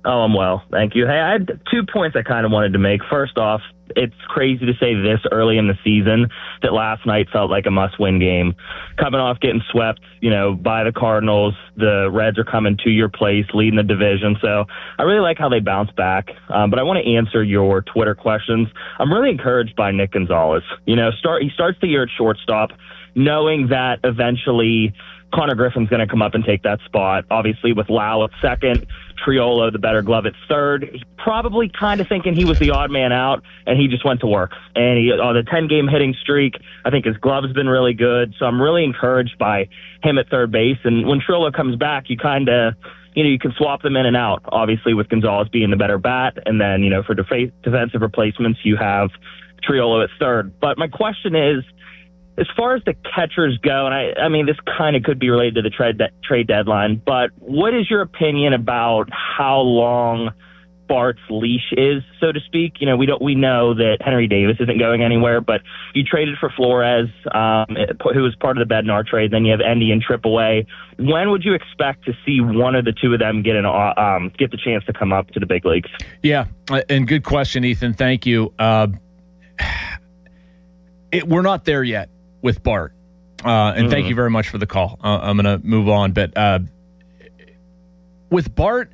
Oh, I'm well. Thank you. Hey, I had 2 points I kind of wanted to make. First off, it's crazy to say this early in the season that last night felt like a must-win game. Coming off getting swept, by the Cardinals, the Reds are coming to your place, leading the division. So I really like how they bounce back. But I want to answer your Twitter questions. I'm really encouraged by Nick Gonzalez. He starts the year at shortstop, knowing that eventually Connor Griffin's going to come up and take that spot. Obviously, with Lau at second, Triolo, the better glove, at third. He's probably kind of thinking he was the odd man out, and he just went to work. And on the 10-game hitting streak, I think his glove's been really good. So I'm really encouraged by him at third base. And when Triolo comes back, you kind of, you can swap them in and out, obviously, with Gonzalez being the better bat. And then, for defensive replacements, you have Triolo at third. But my question is, as far as the catchers go, and I mean, this kind of could be related to the trade deadline, but what is your opinion about how long Bart's leash is, so to speak? We know that Henry Davis isn't going anywhere, but you traded for Flores, who was part of the Bednar trade. Then you have Endy in AAA. When would you expect to see one of the two of them get the chance to come up to the big leagues? Yeah, and good question, Ethan. Thank you. We're not there yet with Bart. And thank you very much for the call. I'm going to move on. But with Bart,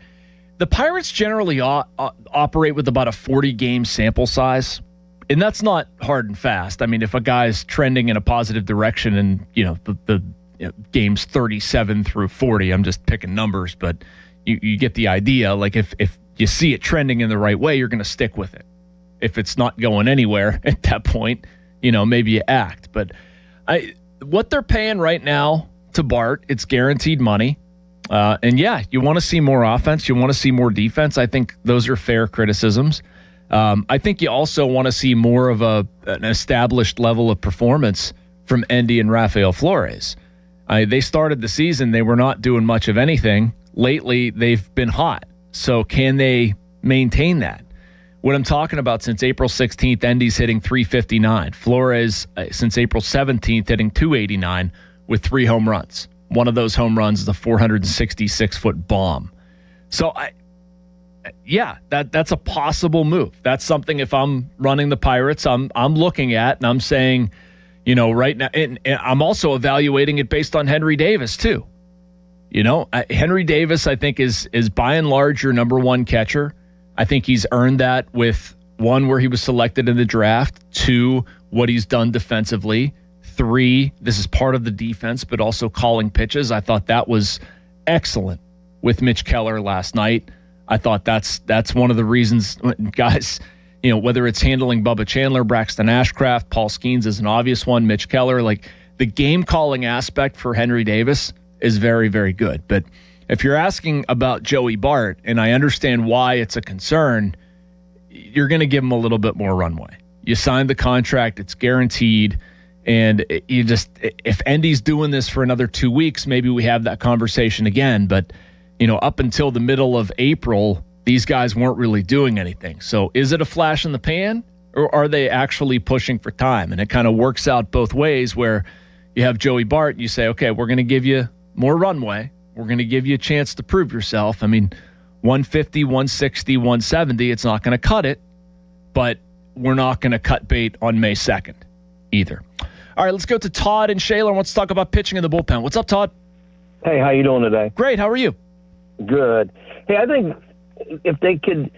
the Pirates generally operate with about a 40-game sample size. And that's not hard and fast. I mean, if a guy's trending in a positive direction and, the games 37 through 40, I'm just picking numbers, but you get the idea. Like if you see it trending in the right way, you're going to stick with it. If it's not going anywhere at that point, maybe you act. But what they're paying right now to Bart, it's guaranteed money. And yeah, you want to see more offense. You want to see more defense. I think those are fair criticisms. I think you also want to see more of an established level of performance from Endy and Rafael Flores. They started the season, they were not doing much of anything. Lately, they've been hot. So can they maintain that? What I'm talking about, since April 16th, Endy's hitting .359. Flores, since April 17th, hitting .289 with 3 home runs. One of those home runs is a 466-foot bomb. So, that's a possible move. That's something, if I'm running the Pirates, I'm looking at, and I'm saying, right now, and I'm also evaluating it based on Henry Davis, too. Henry Davis, I think, is by and large your number one catcher. I think he's earned that with 1, where he was selected in the draft, 2, what he's done defensively, 3, this is part of the defense, but also calling pitches. I thought that was excellent with Mitch Keller last night. I thought that's one of the reasons, guys, whether it's handling Bubba Chandler, Braxton Ashcraft, Paul Skeens is an obvious one, Mitch Keller, like the game calling aspect for Henry Davis is very, very good. But if you're asking about Joey Bart, and I understand why it's a concern, you're going to give him a little bit more runway. You signed the contract, it's guaranteed, and if Endy's doing this for another 2 weeks, maybe we have that conversation again. But, up until the middle of April, these guys weren't really doing anything. So is it a flash in the pan, or are they actually pushing for time? And it kind of works out both ways, where you have Joey Bart and you say, okay, we're going to give you more runway. We're going to give you a chance to prove yourself. I mean, 150, 160, 170, it's not going to cut it, but we're not going to cut bait on May 2nd either. All right, let's go to Todd and Shaler. Let's talk about pitching in the bullpen. What's up, Todd? Hey, how you doing today? Great. How are you? Good. Hey, I think if they could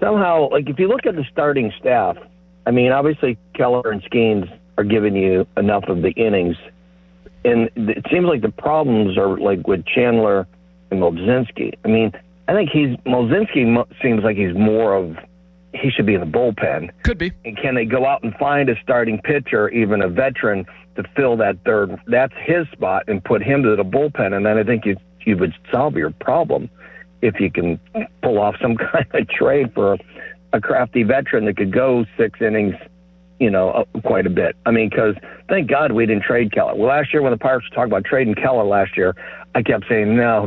somehow, if you look at the starting staff, I mean, obviously Keller and Skeens are giving you enough of the innings. And it seems like the problems are with Chandler and Molzinski. I mean, I think Molzinski seems like he should be in the bullpen. Could be. And can they go out and find a starting pitcher, even a veteran, to fill that third? That's his spot, and put him to the bullpen. And then I think you would solve your problem if you can pull off some kind of trade for a crafty veteran that could go 6 innings, quite a bit. I mean, because thank God we didn't trade Keller. Well, last year when the Pirates were talking about trading Keller last year, I kept saying, no.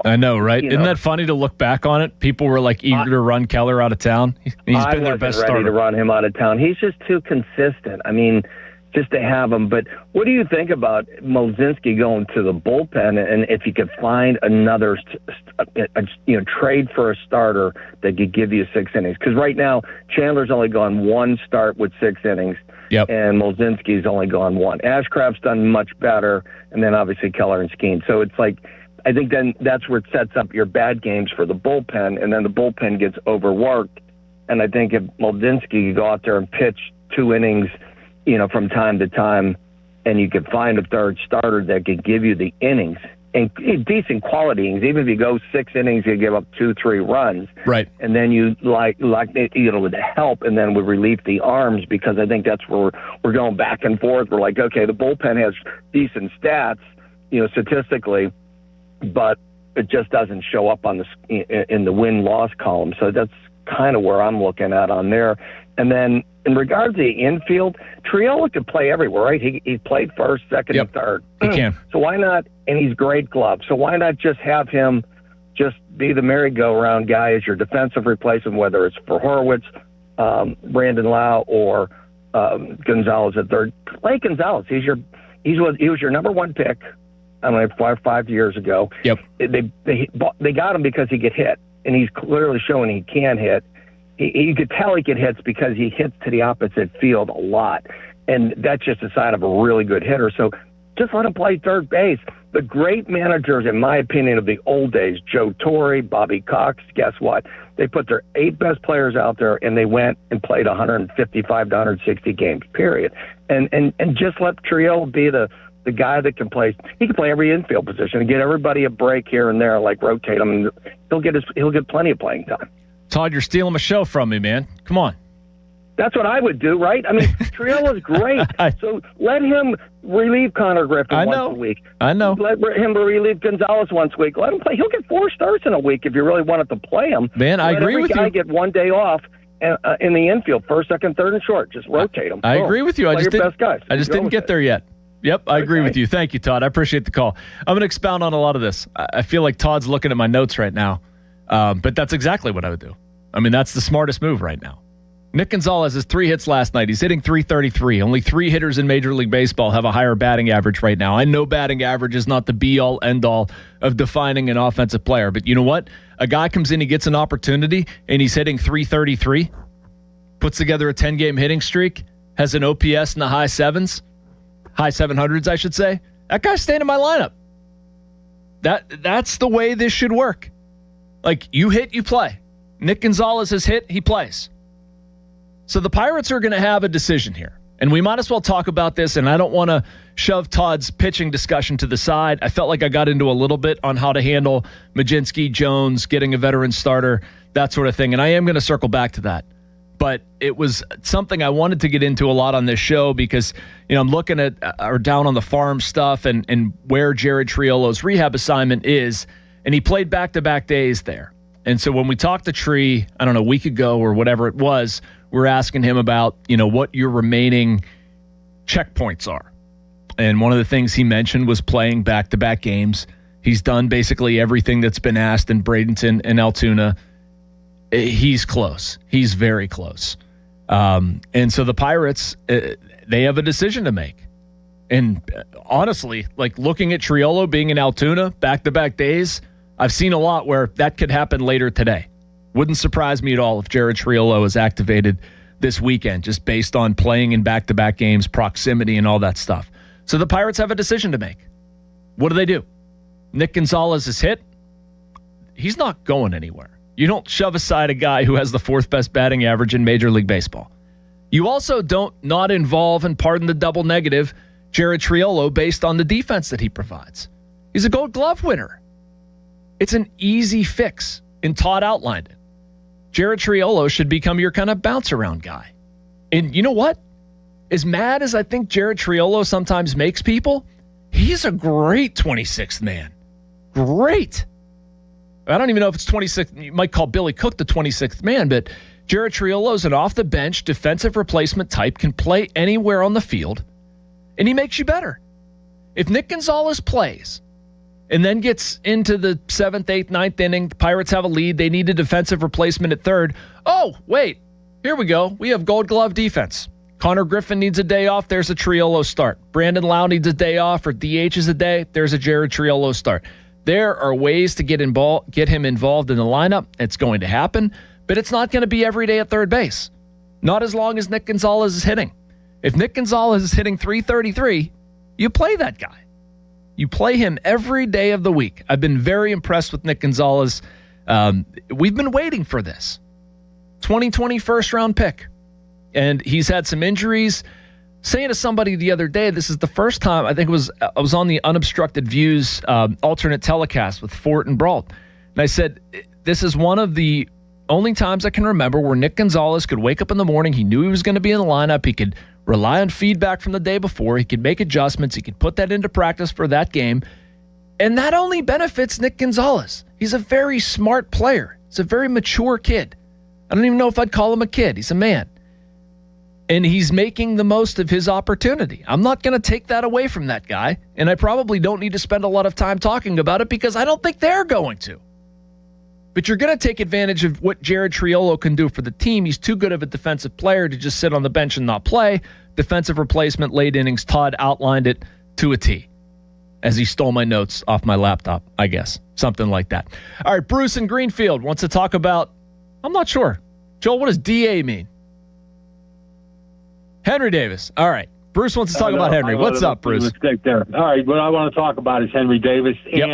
I know, right? Isn't that funny to look back on it? People were eager to run Keller out of town. He's been their best starter. I wasn't ready to run him out of town. He's just too consistent. I mean, just to have him. But what do you think about Mlodzinski going to the bullpen, and if you could find another, trade for a starter that could give you 6 innings? Because right now, Chandler's only gone 1 start with 6 innings. Yep. And Mlodzinski's only gone 1. Ashcraft's done much better, and then obviously Keller and Skeen. So it's like, I think then that's where it sets up your bad games for the bullpen, and then the bullpen gets overworked. And I think if Mlodzinski could go out there and pitch 2 innings, from time to time, and you could find a third starter that could give you the innings and decent quality innings. Even if you go 6 innings, you give up 2-3 runs. Right. And then you with the help, and then we relieve the arms, because I think that's where we're going back and forth. We're like, okay, the bullpen has decent stats, statistically, but it just doesn't show up on in the win-loss column. So that's kind of where I'm looking at on there. And then in regards to the infield, Triolo could play everywhere, right? He played first, second, and third. He can. So why not? And he's great glove. So why not just have him just be the merry-go-round guy as your defensive replacement, whether it's for Horwitz, Brandon Lau, or Gonzalez at third? Play Gonzalez. He was your number 1 pick. I don't know, 5 years ago. Yep. They got him because he could hit, and he's clearly showing he can hit. You could tell he get hits because he hits to the opposite field a lot, and that's just a sign of a really good hitter. So just let him play third base. The great managers, in my opinion, of the old days, Joe Torre, Bobby Cox, guess what? They put their 8 best players out there, and they went and played 155 to 160 games, period. And just let Triolo be the guy that can play. He can play every infield position and get everybody a break here and there, like rotate them. And he'll get plenty of playing time. Todd, you're stealing my show from me, man. Come on. That's what I would do, right? I mean, Triolo's great. So let him relieve Connor Griffin once a week. I know. Let him relieve Gonzalez once a week. Let him play. He'll get 4 starts in a week if you really wanted to play him. Man, I agree with you. Let every guy get 1 day off in the infield, first, second, third, and short. Just rotate them. I agree with you. Play your best guys. I just didn't get there yet. Yep, I agree with you. Thank you, Todd. I appreciate the call. I'm going to expound on a lot of this. I feel like Todd's looking at my notes right now, but that's exactly what I would do. I mean, that's the smartest move right now. Nick Gonzalez has 3 hits last night. He's hitting .333. Only 3 hitters in Major League Baseball have a higher batting average right now. I know batting average is not the be-all, end-all of defining an offensive player, but you know what? A guy comes in, he gets an opportunity, and he's hitting .333, puts together a 10-game hitting streak, has an OPS in the high 700s, I should say. That guy's staying in my lineup. That's the way this should work. Like, you hit, you play. Nick Gonzalez has hit, he plays. So the Pirates are going to have a decision here. And we might as well talk about this, and I don't want to shove Todd's pitching discussion to the side. I felt like I got into a little bit on how to handle Mlodzinski, Jones, getting a veteran starter, that sort of thing. And I am going to circle back to that. But it was something I wanted to get into a lot on this show because, I'm looking at or down on the farm stuff and where Jared Triolo's rehab assignment is. And he played back-to-back days there. And so when we talked to Tree, I don't know, a week ago or whatever it was, we're asking him about, what your remaining checkpoints are. And one of the things he mentioned was playing back-to-back games. He's done basically everything that's been asked in Bradenton and Altoona. He's close. He's very close. And so the Pirates, they have a decision to make. And honestly, like looking at Triolo being in Altoona back-to-back days, I've seen a lot where that could happen later today. Wouldn't surprise me at all if Jared Triolo is activated this weekend, just based on playing in back-to-back games, proximity, and all that stuff. So the Pirates have a decision to make. What do? Nick Gonzalez is hit. He's not going anywhere. You don't shove aside a guy who has the 4th best batting average in Major League Baseball. You also don't not involve, and pardon the double negative, Jared Triolo based on the defense that he provides. He's a Gold Glove winner. It's an easy fix, and Todd outlined it. Jared Triolo should become your kind of bounce-around guy. And you know what? As mad as I think Jared Triolo sometimes makes people, he's a great 26th man. Great. I don't even know if it's 26th. You might call Billy Cook the 26th man, but Jared Triolo's an off-the-bench defensive replacement type, can play anywhere on the field, and he makes you better. If Nick Gonzalez plays and then gets into the 7th, 8th, 9th inning, the Pirates have a lead, they need a defensive replacement at third. Oh, wait, here we go. We have Gold Glove defense. Connor Griffin needs a day off, there's a Triolo start. Brandon Lau needs a day off or DHs a day, there's a Jared Triolo start. There are ways to get him involved in the lineup. It's going to happen, but it's not going to be every day at third base. Not as long as Nick Gonzalez is hitting. If Nick Gonzalez is hitting .333, you play that guy. You play him every day of the week. I've been very impressed with Nick Gonzalez. We've been waiting for this. 2020 first-round pick. And he's had some injuries. Saying to somebody the other day, this is the first time, I was on the Unobstructed Views alternate telecast with Fort and Brault. And I said, this is one of the only times I can remember where Nick Gonzalez could wake up in the morning, he knew he was going to be in the lineup, he could rely on feedback from the day before, he could make adjustments, he could put that into practice for that game. And that only benefits Nick Gonzalez. He's a very smart player. He's a very mature kid. I don't even know if I'd call him a kid. He's a man. And he's making the most of his opportunity. I'm not going to take that away from that guy, and I probably don't need to spend a lot of time talking about it because I don't think they're going to. But you're going to take advantage of what Jared Triolo can do for the team. He's too good of a defensive player to just sit on the bench and not play. Defensive replacement, late innings. Todd outlined it to a T as he stole my notes off my laptop, I guess. Something like that. All right, Bruce in Greenfield wants to talk about, I'm not sure. Joel, what does DA mean? Henry Davis. All right. Bruce wants to talk about Henry. What's up, Bruce? Mistake there. All right. What I want to talk about is Henry Davis. Yep.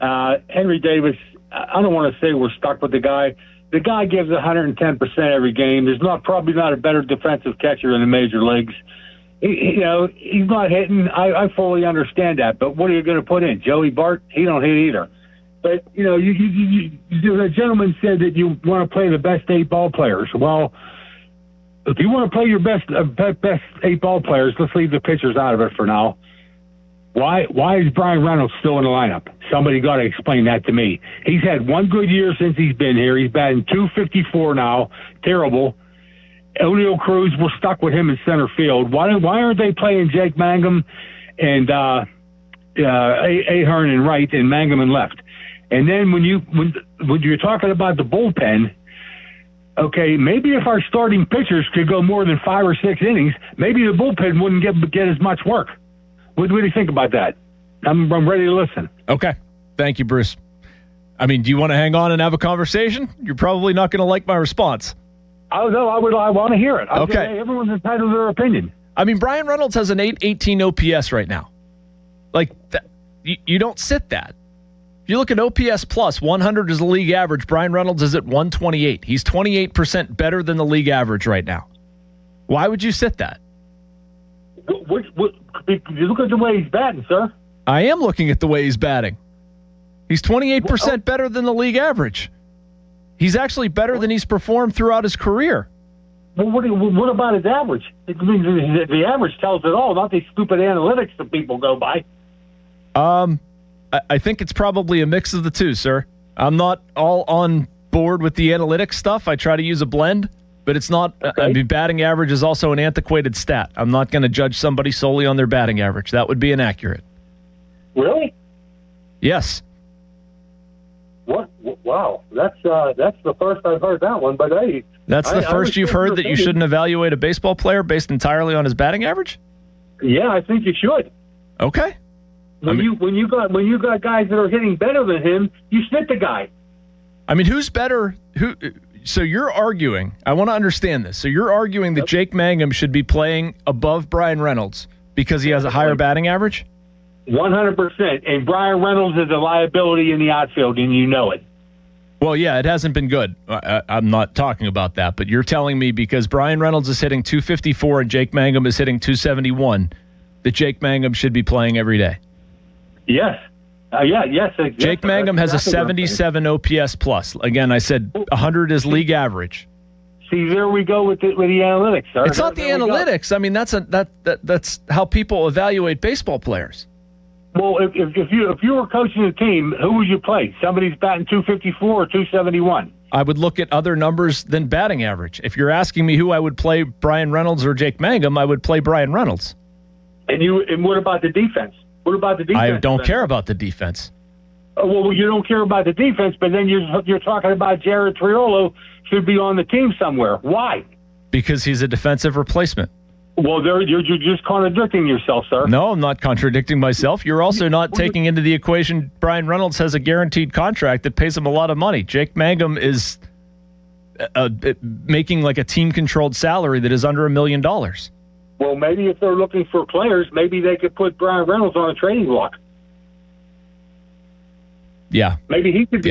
And Henry Davis, I don't want to say we're stuck with the guy. The guy gives 110% every game. There's probably not a better defensive catcher in the major leagues. He's not hitting. I fully understand that. But what are you going to put in? Joey Bart? He don't hit either. But, the gentleman said that you want to play the best 8 ball players. Well, if you want to play your best 8 ball players, let's leave the pitchers out of it for now. Why is Brian Reynolds still in the lineup? Somebody got to explain that to me. He's had one good year since he's been here. He's batting .254 now. Terrible. O'Neill Cruz, we're stuck with him in center field. Why aren't they playing Jake Mangum and Ahern in right and Mangum in left? And then when you're talking about the bullpen, okay, maybe if our starting pitchers could go more than 5 or 6 innings, maybe the bullpen wouldn't get as much work. What do you think about that? I'm ready to listen. Okay. Thank you, Bruce. I mean, do you want to hang on and have a conversation? You're probably not going to like my response. Oh, no, I want to hear it. Okay. Everyone's entitled to their opinion. I mean, Brian Reynolds has an 818 OPS right now. Like, you don't sit that. If you look at OPS plus, 100 is the league average. Brian Reynolds is at 128. He's 28% better than the league average right now. Why would you sit that? You look at the way he's batting, sir. I am looking at the way he's batting. He's 28% better than the league average. He's actually better than he's performed throughout his career. Well, what about his average? The average tells it all, not these stupid analytics that people go by. I think it's probably a mix of the two, sir. I'm not all on board with the analytics stuff. I try to use a blend, but it's not. Okay. I mean, batting average is also an antiquated stat. I'm not going to judge somebody solely on their batting average. That would be inaccurate. Really? Yes. What? Wow, that's the first I've heard that one. But hey, that's the first you've heard that you shouldn't evaluate a baseball player based entirely on his batting average? Yeah, I think you should. Okay. When you got guys that are hitting better than him, you sit the guy. I mean, who's better? So you're arguing. I want to understand this. So you're arguing that Jake Mangum should be playing above Brian Reynolds because he has a higher batting average? 100%. And Brian Reynolds is a liability in the outfield, and you know it. Well, yeah, it hasn't been good. I'm not talking about that, but you're telling me because Brian Reynolds is hitting .254 and Jake Mangum is hitting .271 that Jake Mangum should be playing every day. Yes. Yes. Jake Mangum has a 77 OPS plus. Again, I said 100 is league average. See, there we go with the analytics, sir. It's not the analytics. I mean, that's how people evaluate baseball players. Well, if you were coaching a team, who would you play? Somebody's batting .254 or .271? I would look at other numbers than batting average. If you're asking me who I would play, Brian Reynolds or Jake Mangum, I would play Brian Reynolds. And what about the defense? What about the defense? I don't care about the defense. Well, you don't care about the defense, but then you're talking about Jared Triolo should be on the team somewhere. Why? Because he's a defensive replacement. Well, you're just contradicting yourself, sir. No, I'm not contradicting myself. You're also not taking into the equation Brian Reynolds has a guaranteed contract that pays him a lot of money. Jake Mangum is making like a team-controlled salary that is under $1 million. Well, maybe if they're looking for players, maybe they could put Brian Reynolds on a trading block. Yeah. Maybe he should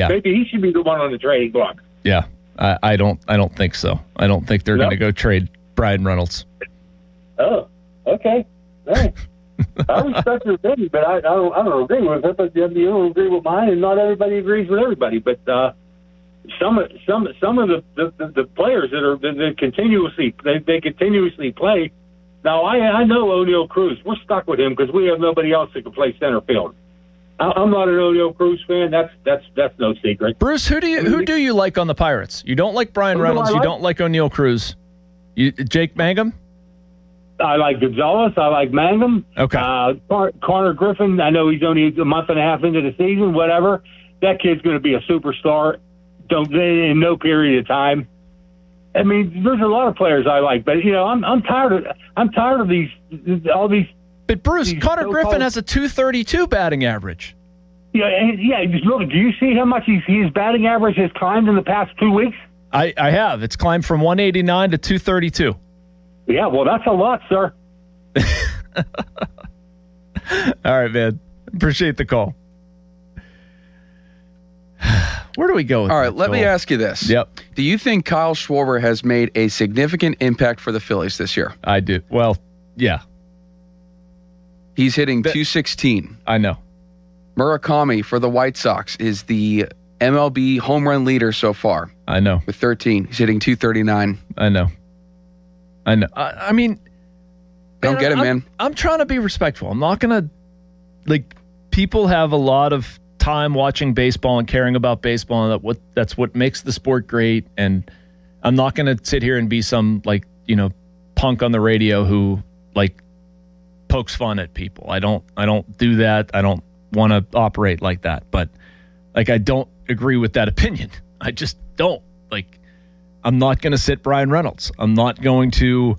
be the one on the trading block. Yeah. I don't think so. I don't think they're going to go trade Brian Reynolds. Oh, okay. Hey. I respect your opinion, but I don't agree with it. But you don't agree with mine, and not everybody agrees with everybody. But some of the players that continuously play. Now I know O'Neal Cruz. We're stuck with him because we have nobody else that can play center field. I'm not an O'Neal Cruz fan. That's no secret. Bruce, who do you like on the Pirates? You don't like Brian Reynolds. You don't like O'Neal Cruz. Jake Mangum? I like Gonzalez. I like Mangum. Okay. Connor Griffin. I know he's only a month and a half into the season. Whatever. That kid's going to be a superstar. In no period of time. I mean, there's a lot of players I like, but I'm tired of all these. But Bruce, Connor Griffin has a .232 batting average. Yeah. Look, do you see how much his batting average has climbed in the past 2 weeks? I have. It's climbed from 189 to 232. Yeah, well, that's a lot, sir. All right, man. Appreciate the call. Where do we go with All right, let me ask you this. Yep. Do you think Kyle Schwarber has made a significant impact for the Phillies this year? I do. Well, yeah. He's hitting .216. I know. Murakami for the White Sox is the MLB home run leader so far. I know. With 13. He's hitting .239. I know. I mean, don't get it, man. I'm trying to be respectful. I'm not going to, people have a lot of time watching baseball and caring about baseball, and that's what makes the sport great. And I'm not going to sit here and be some, punk on the radio who, pokes fun at people. I don't do that. I don't want to operate like that. But, I don't agree with that opinion. I just don't. I'm not going to sit Brian Reynolds. I'm not going to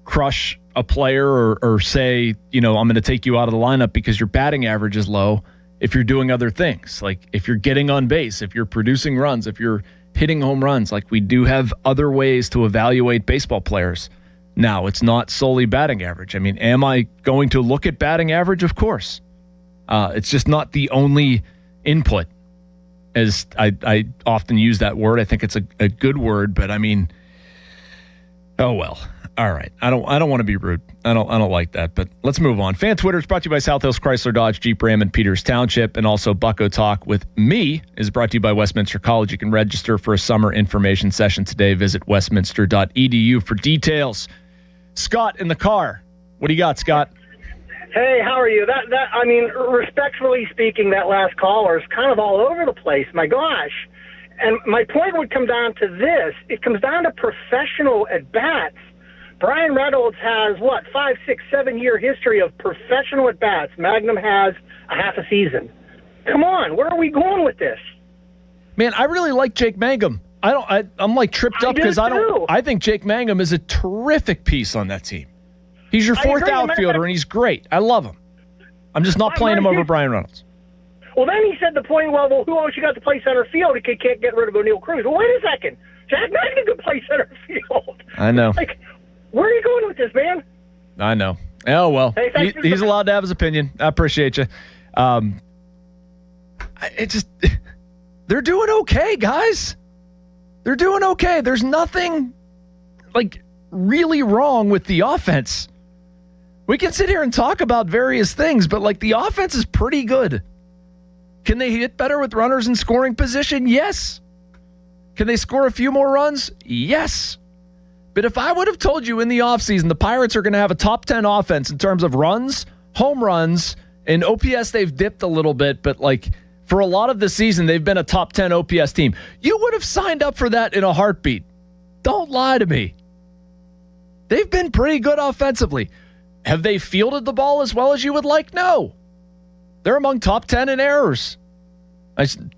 crush a player or say, I'm going to take you out of the lineup because your batting average is low if you're doing other things. If you're getting on base, if you're producing runs, if you're hitting home runs, we do have other ways to evaluate baseball players. Now, it's not solely batting average. I mean, am I going to look at batting average? Of course. It's just not the only input. As I often use that word. I think it's a good word, but I mean, oh well. All right. I don't want to be rude. I don't like that, but let's move on. Fan Twitter is brought to you by South Hills Chrysler Dodge Jeep Ram in Peters Township, and also Bucko Talk with me is brought to you by Westminster College. You can register for a summer information session today. Visit westminster.edu for details. Scott in the car. What do you got, Scott? Hey, how are you? Respectfully speaking, that last caller is kind of all over the place. My gosh. And my point would come down to this. It comes down to professional at-bats. Brian Reynolds has, 5, 6, 7 year history of professional at-bats. Magnum has a half a season. Come on, where are we going with this? Man, I really like Jake Mangum. I'm tripped up because I think Jake Mangum is a terrific piece on that team. He's your fourth outfielder, and he's great. I love him. I'm just not playing him over Brian Reynolds. Well, then he said the point, who else you got to play center field? He can't get rid of O'Neal Cruz. Well, wait a second. Jack Magnum could play center field. I know. Where are you going with this, man? I know. Oh, well. Hey, he's allowed to have his opinion. I appreciate you. They're doing okay, guys. They're doing okay. There's nothing, really wrong with the offense. We can sit here and talk about various things, but the offense is pretty good. Can they hit better with runners in scoring position? Yes. Can they score a few more runs? Yes. But if I would have told you in the offseason the Pirates are going to have a top 10 offense in terms of runs, home runs, and OPS, they've dipped a little bit, but for a lot of the season, they've been a top 10 OPS team. You would have signed up for that in a heartbeat. Don't lie to me. They've been pretty good offensively. Have they fielded the ball as well as you would like? No. They're among top 10 in errors. In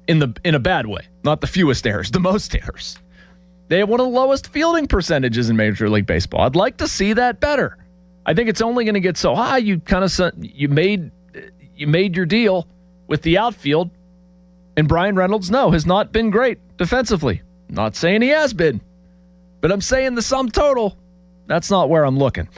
a bad way. Not the fewest errors, the most errors. They have one of the lowest fielding percentages in Major League Baseball. I'd like to see that better. I think it's only going to get so high. You made your deal with the outfield, and Brian Reynolds, has not been great defensively. Not saying he has been, but I'm saying the sum total, that's not where I'm looking.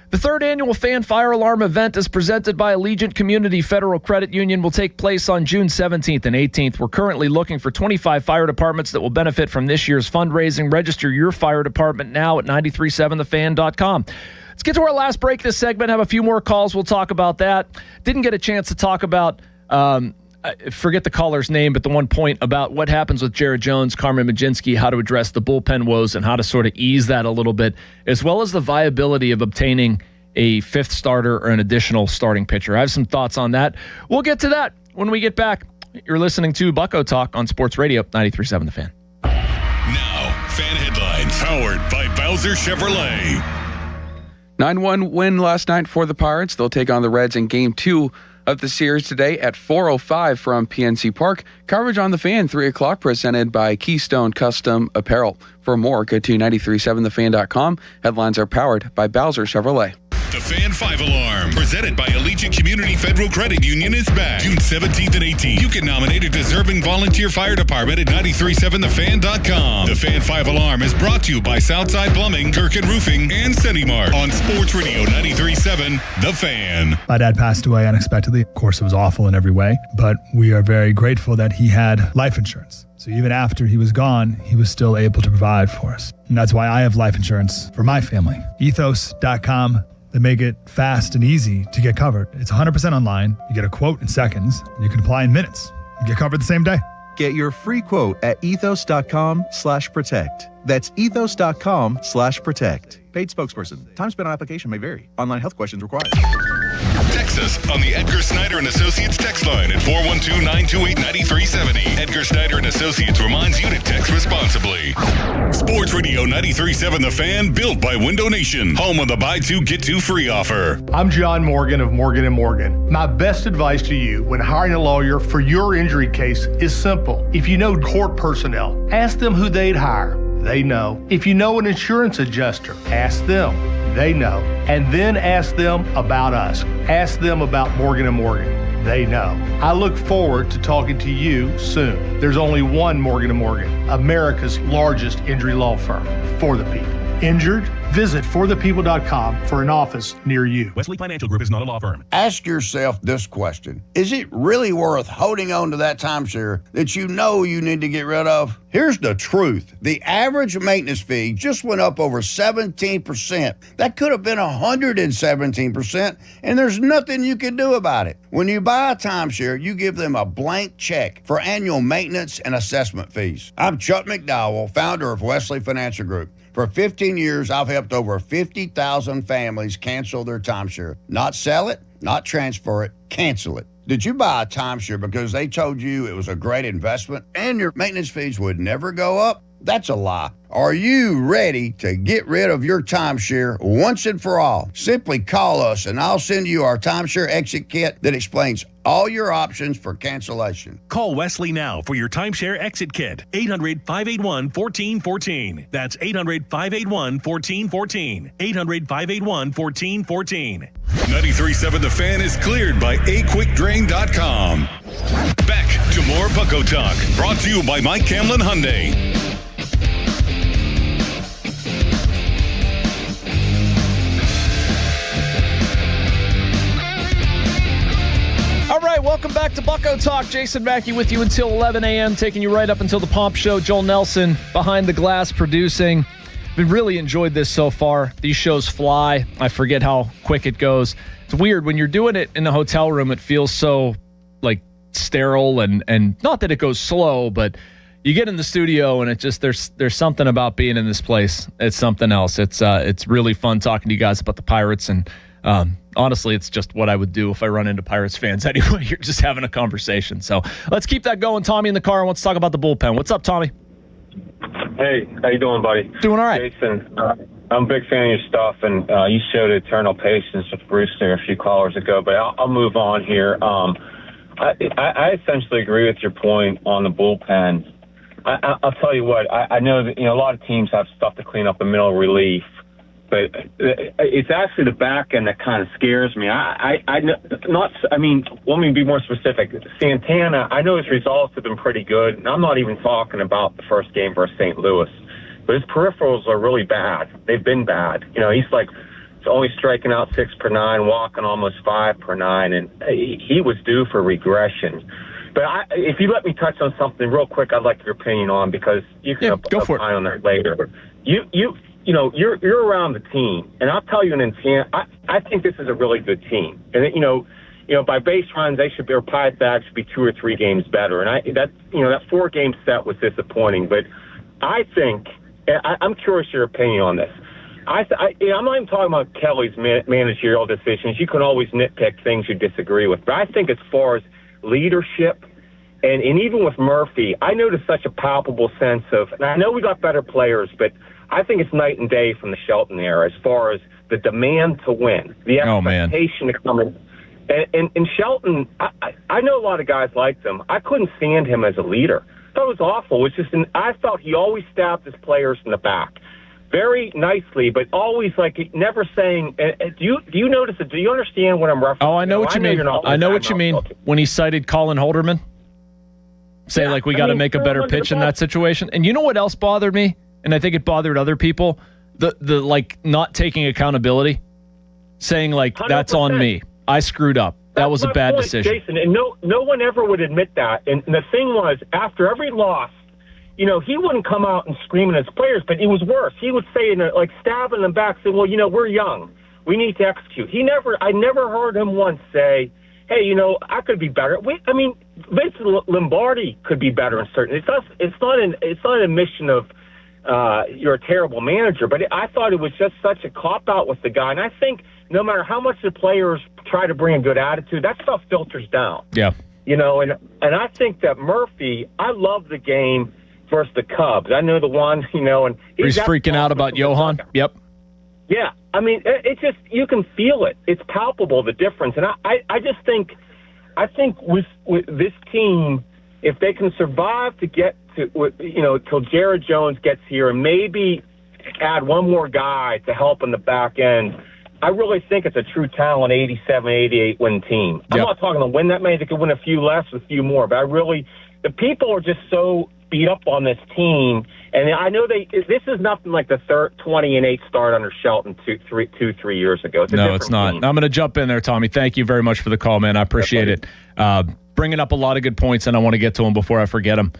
The third annual Fan Fire Alarm event is presented by Allegiant Community Federal Credit Union will take place on June 17th and 18th. We're currently looking for 25 fire departments that will benefit from this year's fundraising. Register your fire department now at 937thefan.com. Let's get to our last break this segment. Have a few more calls. We'll talk about that. Didn't get a chance to talk about, forget the caller's name, but the one point about what happens with Jared Jones, Carmen Majinski, how to address the bullpen woes and how to sort of ease that a little bit, as well as the viability of obtaining a fifth starter or an additional starting pitcher. I have some thoughts on that. We'll get to that when we get back. You're listening to Bucko Talk on Sports Radio 93.7 The Fan. Now, fan headlines powered by Bowser Chevrolet. 9-1 win last night for the Pirates. They'll take on the Reds in Game 2 of the series today at 4:05 from PNC Park. Coverage on The Fan, 3 o'clock, presented by Keystone Custom Apparel. For more, go to 937thefan.com. Headlines are powered by Bowser Chevrolet. The Fan 5 Alarm, presented by Allegiant Community Federal Credit Union, is back June 17th and 18th. You can nominate a deserving volunteer fire department at 937thefan.com. The Fan 5 Alarm is brought to you by Southside Plumbing, Kirkin Roofing, and Centimart on Sports Radio 93.7 The Fan. My dad passed away unexpectedly. Of course, it was awful in every way, but we are very grateful that he had life insurance. So even after he was gone, he was still able to provide for us. And that's why I have life insurance for my family. Ethos.com. They make it fast and easy to get covered. It's 100% online. You get a quote in seconds. And you can apply in minutes. You get covered the same day. Get your free quote at ethos.com/protect. That's ethos.com/protect. Paid spokesperson. Time spent on application may vary. Online health questions required. Text us on the Edgar Snyder and Associates text line at 412-928-9370. Edgar Snyder and Associates reminds you to text responsibly. Sports Radio 93.7 The Fan, built by Window Nation, home of the buy two, get two free offer. I'm John Morgan of Morgan & Morgan. My best advice to you when hiring a lawyer for your injury case is simple. If you know court personnel, ask them who they'd hire. They know. If you know an insurance adjuster, ask them. They know. And then ask them about us. Ask them about Morgan & Morgan. They know. I look forward to talking to you soon. There's only one Morgan & Morgan, America's largest injury law firm for the people. Injured? Visit forthepeople.com for an office near you. Wesley Financial Group is not a law firm. Ask yourself this question. Is it really worth holding on to that timeshare that you know you need to get rid of? Here's the truth. The average maintenance fee just went up over 17%. That could have been 117%, and there's nothing you can do about it. When you buy a timeshare, you give them a blank check for annual maintenance and assessment fees. I'm Chuck McDowell, founder of Wesley Financial Group. For 15 years, I've helped over 50,000 families cancel their timeshare. Not sell it, not transfer it, cancel it. Did you buy a timeshare because they told you it was a great investment and your maintenance fees would never go up? That's a lie. Are you ready to get rid of your timeshare once and for all? Simply call us and I'll send you our timeshare exit kit that explains all your options for cancellation. Call Wesley now for your timeshare exit kit. 800-581-1414. That's 800-581-1414. 800-581-1414. 93.7 The Fan is cleared by aquickdrain.com. Back to more Bucko Talk, brought to you by Mike Camlin Hyundai. All right, welcome back to Bucko Talk. Jason Mackey with you until 11 a.m., taking you right up until the Pomp Show. Joel Nelson behind the glass producing. We've really enjoyed this so far. These shows fly. I forget how quick it goes. It's weird. When you're doing it in a hotel room, it feels so, like, sterile and not that it goes slow, but you get in the studio and it just there's something about being in this place. It's something else. It's really fun talking to you guys about the Pirates, and honestly, it's just what I would do if I run into Pirates fans anyway. You're just having a conversation. So let's keep that going. Tommy in the car wants to talk about the bullpen. What's up, Tommy? Hey, how you doing, buddy? Doing all right. Jason, I'm a big fan of your stuff, and you showed eternal patience with Bruce there a few callers ago, but I'll move on here. I essentially agree with your point on the bullpen. I'll tell you what. I know that a lot of teams have stuff to clean up the middle relief, but it's actually the back end that kind of scares me. Let me be more specific. Santana, I know his results have been pretty good, and I'm not even talking about the first game versus St. Louis, but his peripherals are really bad. They've been bad. He's like only striking out 6 per 9, walking almost 5 per 9, and he was due for regression. But if you let me touch on something real quick, I'd like your opinion on, because you can opine on that later. You're around the team, and I'll tell you an intent. I think this is a really good team, and by base runs, they should be, or Pied Bag should be 2 or 3 games better. And that 4-game set was disappointing, but I think I'm curious your opinion on this. I'm not even talking about Kelly's managerial decisions. You can always nitpick things you disagree with, but I think as far as leadership, and even with Murphy, I noticed such a palpable sense of, and I know we got better players, but I think it's night and day from the Shelton era as far as the demand to win, the expectation to come in. And Shelton, I know a lot of guys liked him. I couldn't stand him as a leader. I thought it was awful. I felt he always stabbed his players in the back very nicely, but always never saying. Do you notice it? Do you understand what I'm referencing? Oh, I know what you mean. I know what you mean when he cited Colin Holderman. We got to make a better pitch in that situation. And you know what else bothered me? And I think it bothered other people. The not taking accountability, saying 100%. That's on me. I screwed up. That was a bad decision. Jason, and no one ever would admit that. And the thing was, after every loss, he wouldn't come out and scream at his players, but it was worse. He would say, stabbing them back, say, well, we're young. We need to execute. I never heard him once say, hey, I could be better. Vince Lombardi could be better in certain. It's not an admission of you're a terrible manager, but I thought it was just such a cop-out with the guy. And I think no matter how much the players try to bring a good attitude, that stuff filters down. Yeah. And I think that Murphy, I love the game versus the Cubs. I know the one, and he's freaking out about Johan. Yep. Yeah. It's just, you can feel it. It's palpable, the difference. And I just think, with this team, if they can survive to get to, till Jared Jones gets here and maybe add one more guy to help in the back end, I really think it's a true talent 87, 88 win team. I'm not talking to win that many. They could win a few less, a few more. But the people are just so beat up on this team. And I know this is nothing like the 20-8 start under Shelton 3 years ago. No, it's not. Team. I'm going to jump in there, Tommy. Thank you very much for the call, man. I appreciate it. Bringing up a lot of good points, and I want to get to them before I forget them.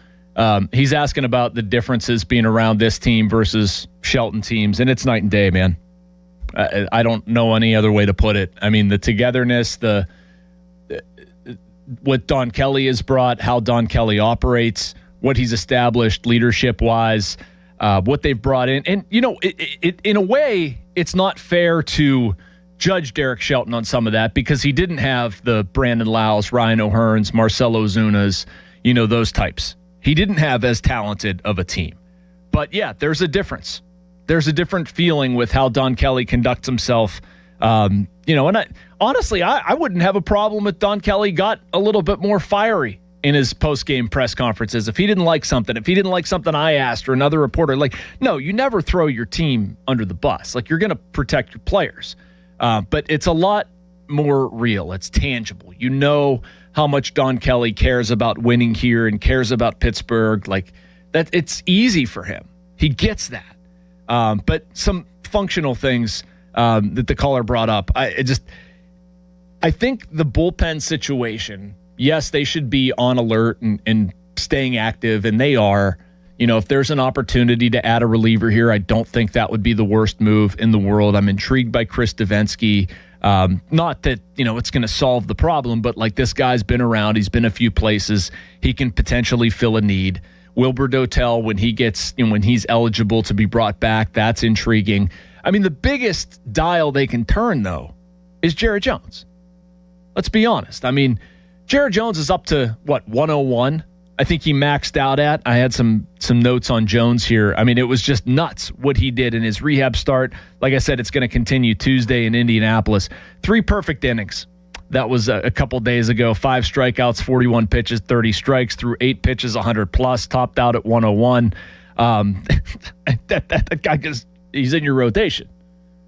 He's asking about the differences being around this team versus Shelton teams, and it's night and day, man. I don't know any other way to put it. The togetherness, what Don Kelly has brought, how Don Kelly operates, what he's established leadership-wise, what they've brought in. And, in a way, it's not fair to judge Derek Shelton on some of that because he didn't have the Brandon Laus, Ryan O'Hearns, Marcelo Zunas, those types. He didn't have as talented of a team. But, yeah, there's a difference. There's a different feeling with how Don Kelly conducts himself. And honestly, I wouldn't have a problem if Don Kelly got a little bit more fiery in his post-game press conferences. If he didn't like something I asked or another reporter, no, you never throw your team under the bus. You're going to protect your players. But it's a lot more real. It's tangible. You know how much Don Kelly cares about winning here and cares about Pittsburgh. That it's easy for him. He gets that. But some functional things that the caller brought up, I think the bullpen situation, yes, they should be on alert and staying active, and they are. If there's an opportunity to add a reliever here, I don't think that would be the worst move in the world. I'm intrigued by Chris Davinsky. Not that, it's going to solve the problem, but this guy's been around. He's been a few places. He can potentially fill a need. Wilbur Dotel, when he's eligible to be brought back, that's intriguing. The biggest dial they can turn, though, is Jared Jones. Let's be honest. Jared Jones is up to, 101? I think he maxed out at. I had some notes on Jones here. It was just nuts what he did in his rehab start. Like I said, it's going to continue Tuesday in Indianapolis. 3 perfect innings. That was a couple days ago. 5 strikeouts, 41 pitches, 30 strikes, threw 8 pitches, 100 plus, topped out at 101. That guy, he's in your rotation.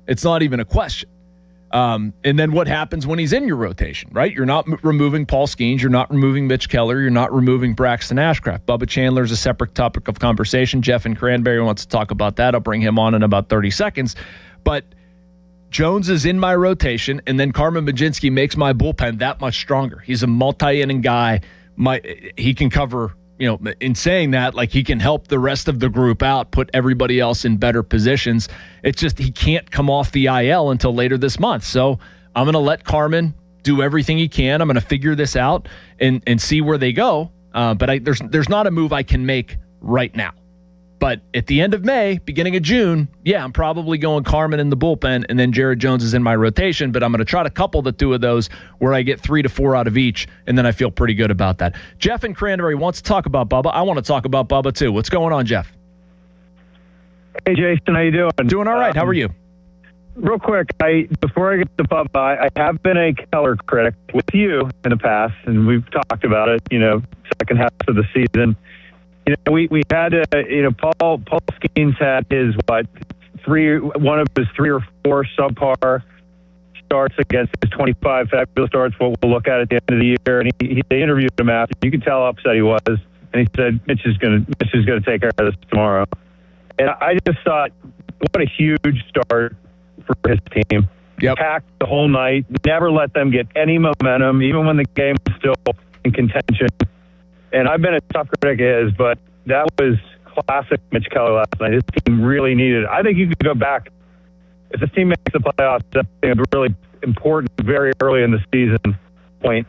It's not even a question. And then what happens when he's in your rotation, right? You're not removing Paul Skeens. You're not removing Mitch Keller. You're not removing Braxton Ashcraft. Bubba Chandler's a separate topic of conversation. Jeff in Cranberry wants to talk about that. I'll bring him on in about 30 seconds. But Jones is in my rotation, and then Carmen Baginski makes my bullpen that much stronger. He's a multi-inning guy. He can cover, in saying that, like, he can help the rest of the group out, put everybody else in better positions. It's just he can't come off the IL until later this month. So I'm going to let Carmen do everything he can. I'm going to figure this out and see where they go. But there's not a move I can make right now. But at the end of May, beginning of June, I'm probably going Carmen in the bullpen, and then Jared Jones is in my rotation. But I'm going to try to couple the two of those where I get 3 to 4 out of each, and then I feel pretty good about that. Jeff in Cranberry wants to talk about Bubba. I want to talk about Bubba too. What's going on, Jeff? Hey, Jason, how you doing? Doing all right. How are you? Real quick, before I get to Bubba, I have been a Keller critic with you in the past, and we've talked about it, second half of the season. We had Paul Skeens had his one of his 3 or 4 subpar starts against his 25 fabulous starts. What we'll look at the end of the year, and they interviewed him after. You could tell how upset he was, and he said Mitch is going to take care of this tomorrow. And I just thought, what a huge start for his team. Yep. Packed the whole night, never let them get any momentum, even when the game was still in contention. And I've been a tough critic of his, but that was classic Mitch Keller last night. His team really needed it. I think you could go back. If this team makes the playoffs, that's a really important, very early in the season point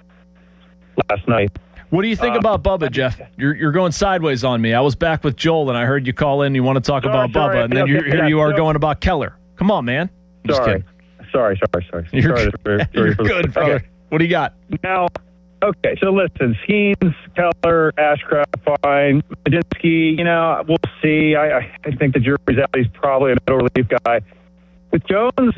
last night. What do you think about Bubba, Jeff? You're going sideways on me. I was back with Joel, and I heard you call in. You want to talk about Bubba, and then here you are going about Keller. Come on, man. Sorry. You're good, brother. Okay. What do you got? Now, okay, so listen, Skeens, Keller, Ashcraft, fine. Baginski, we'll see. I think the jury's out. He's probably a middle relief guy. With Jones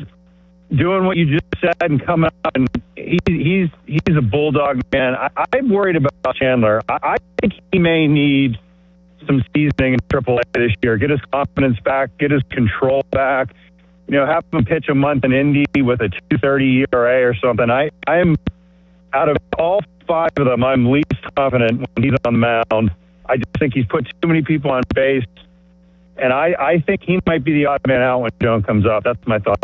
doing what you just said and coming out, and he's a bulldog, man. I'm worried about Chandler. I think he may need some seasoning in AAA this year. Get his confidence back, get his control back. Have him pitch a month in Indy with a 2.30 ERA or something. I am, out of all 5 of them, I'm least confident when he's on the mound. I just think he's put too many people on base, and I think he might be the odd man out when Jones comes up. That's my thought.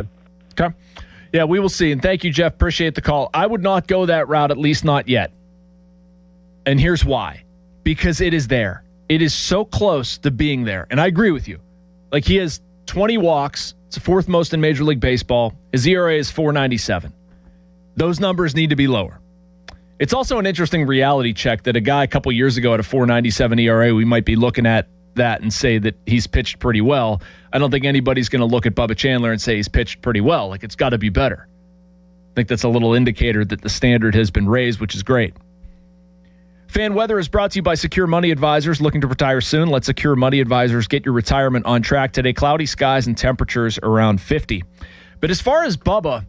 Okay. Yeah, we will see. And thank you, Jeff. Appreciate the call. I would not go that route, at least not yet. And here's why. Because it is there. It is so close to being there. And I agree with you. Like, he has 20 walks. It's the 4th most in Major League Baseball. His ERA is 4.97. Those numbers need to be lower. It's also an interesting reality check that a guy a couple years ago at a 4.97 ERA, we might be looking at that and say that he's pitched pretty well. I don't think anybody's going to look at Bubba Chandler and say he's pitched pretty well. Like, it's got to be better. I think that's a little indicator that the standard has been raised, which is great. Fan Weather is brought to you by Secure Money Advisors. Looking to retire soon? Let Secure Money Advisors get your retirement on track today. Cloudy skies and temperatures around 50. But as far as Bubba,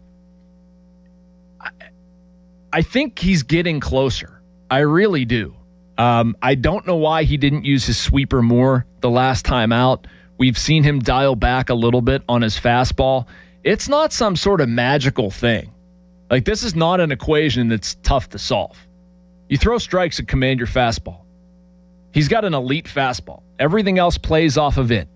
I think he's getting closer. I really do. I don't know why he didn't use his sweeper more the last time out. We've seen him dial back a little bit on his fastball. It's not some sort of magical thing. Like, this is not an equation that's tough to solve. You throw strikes and command your fastball. He's got an elite fastball. Everything else plays off of it.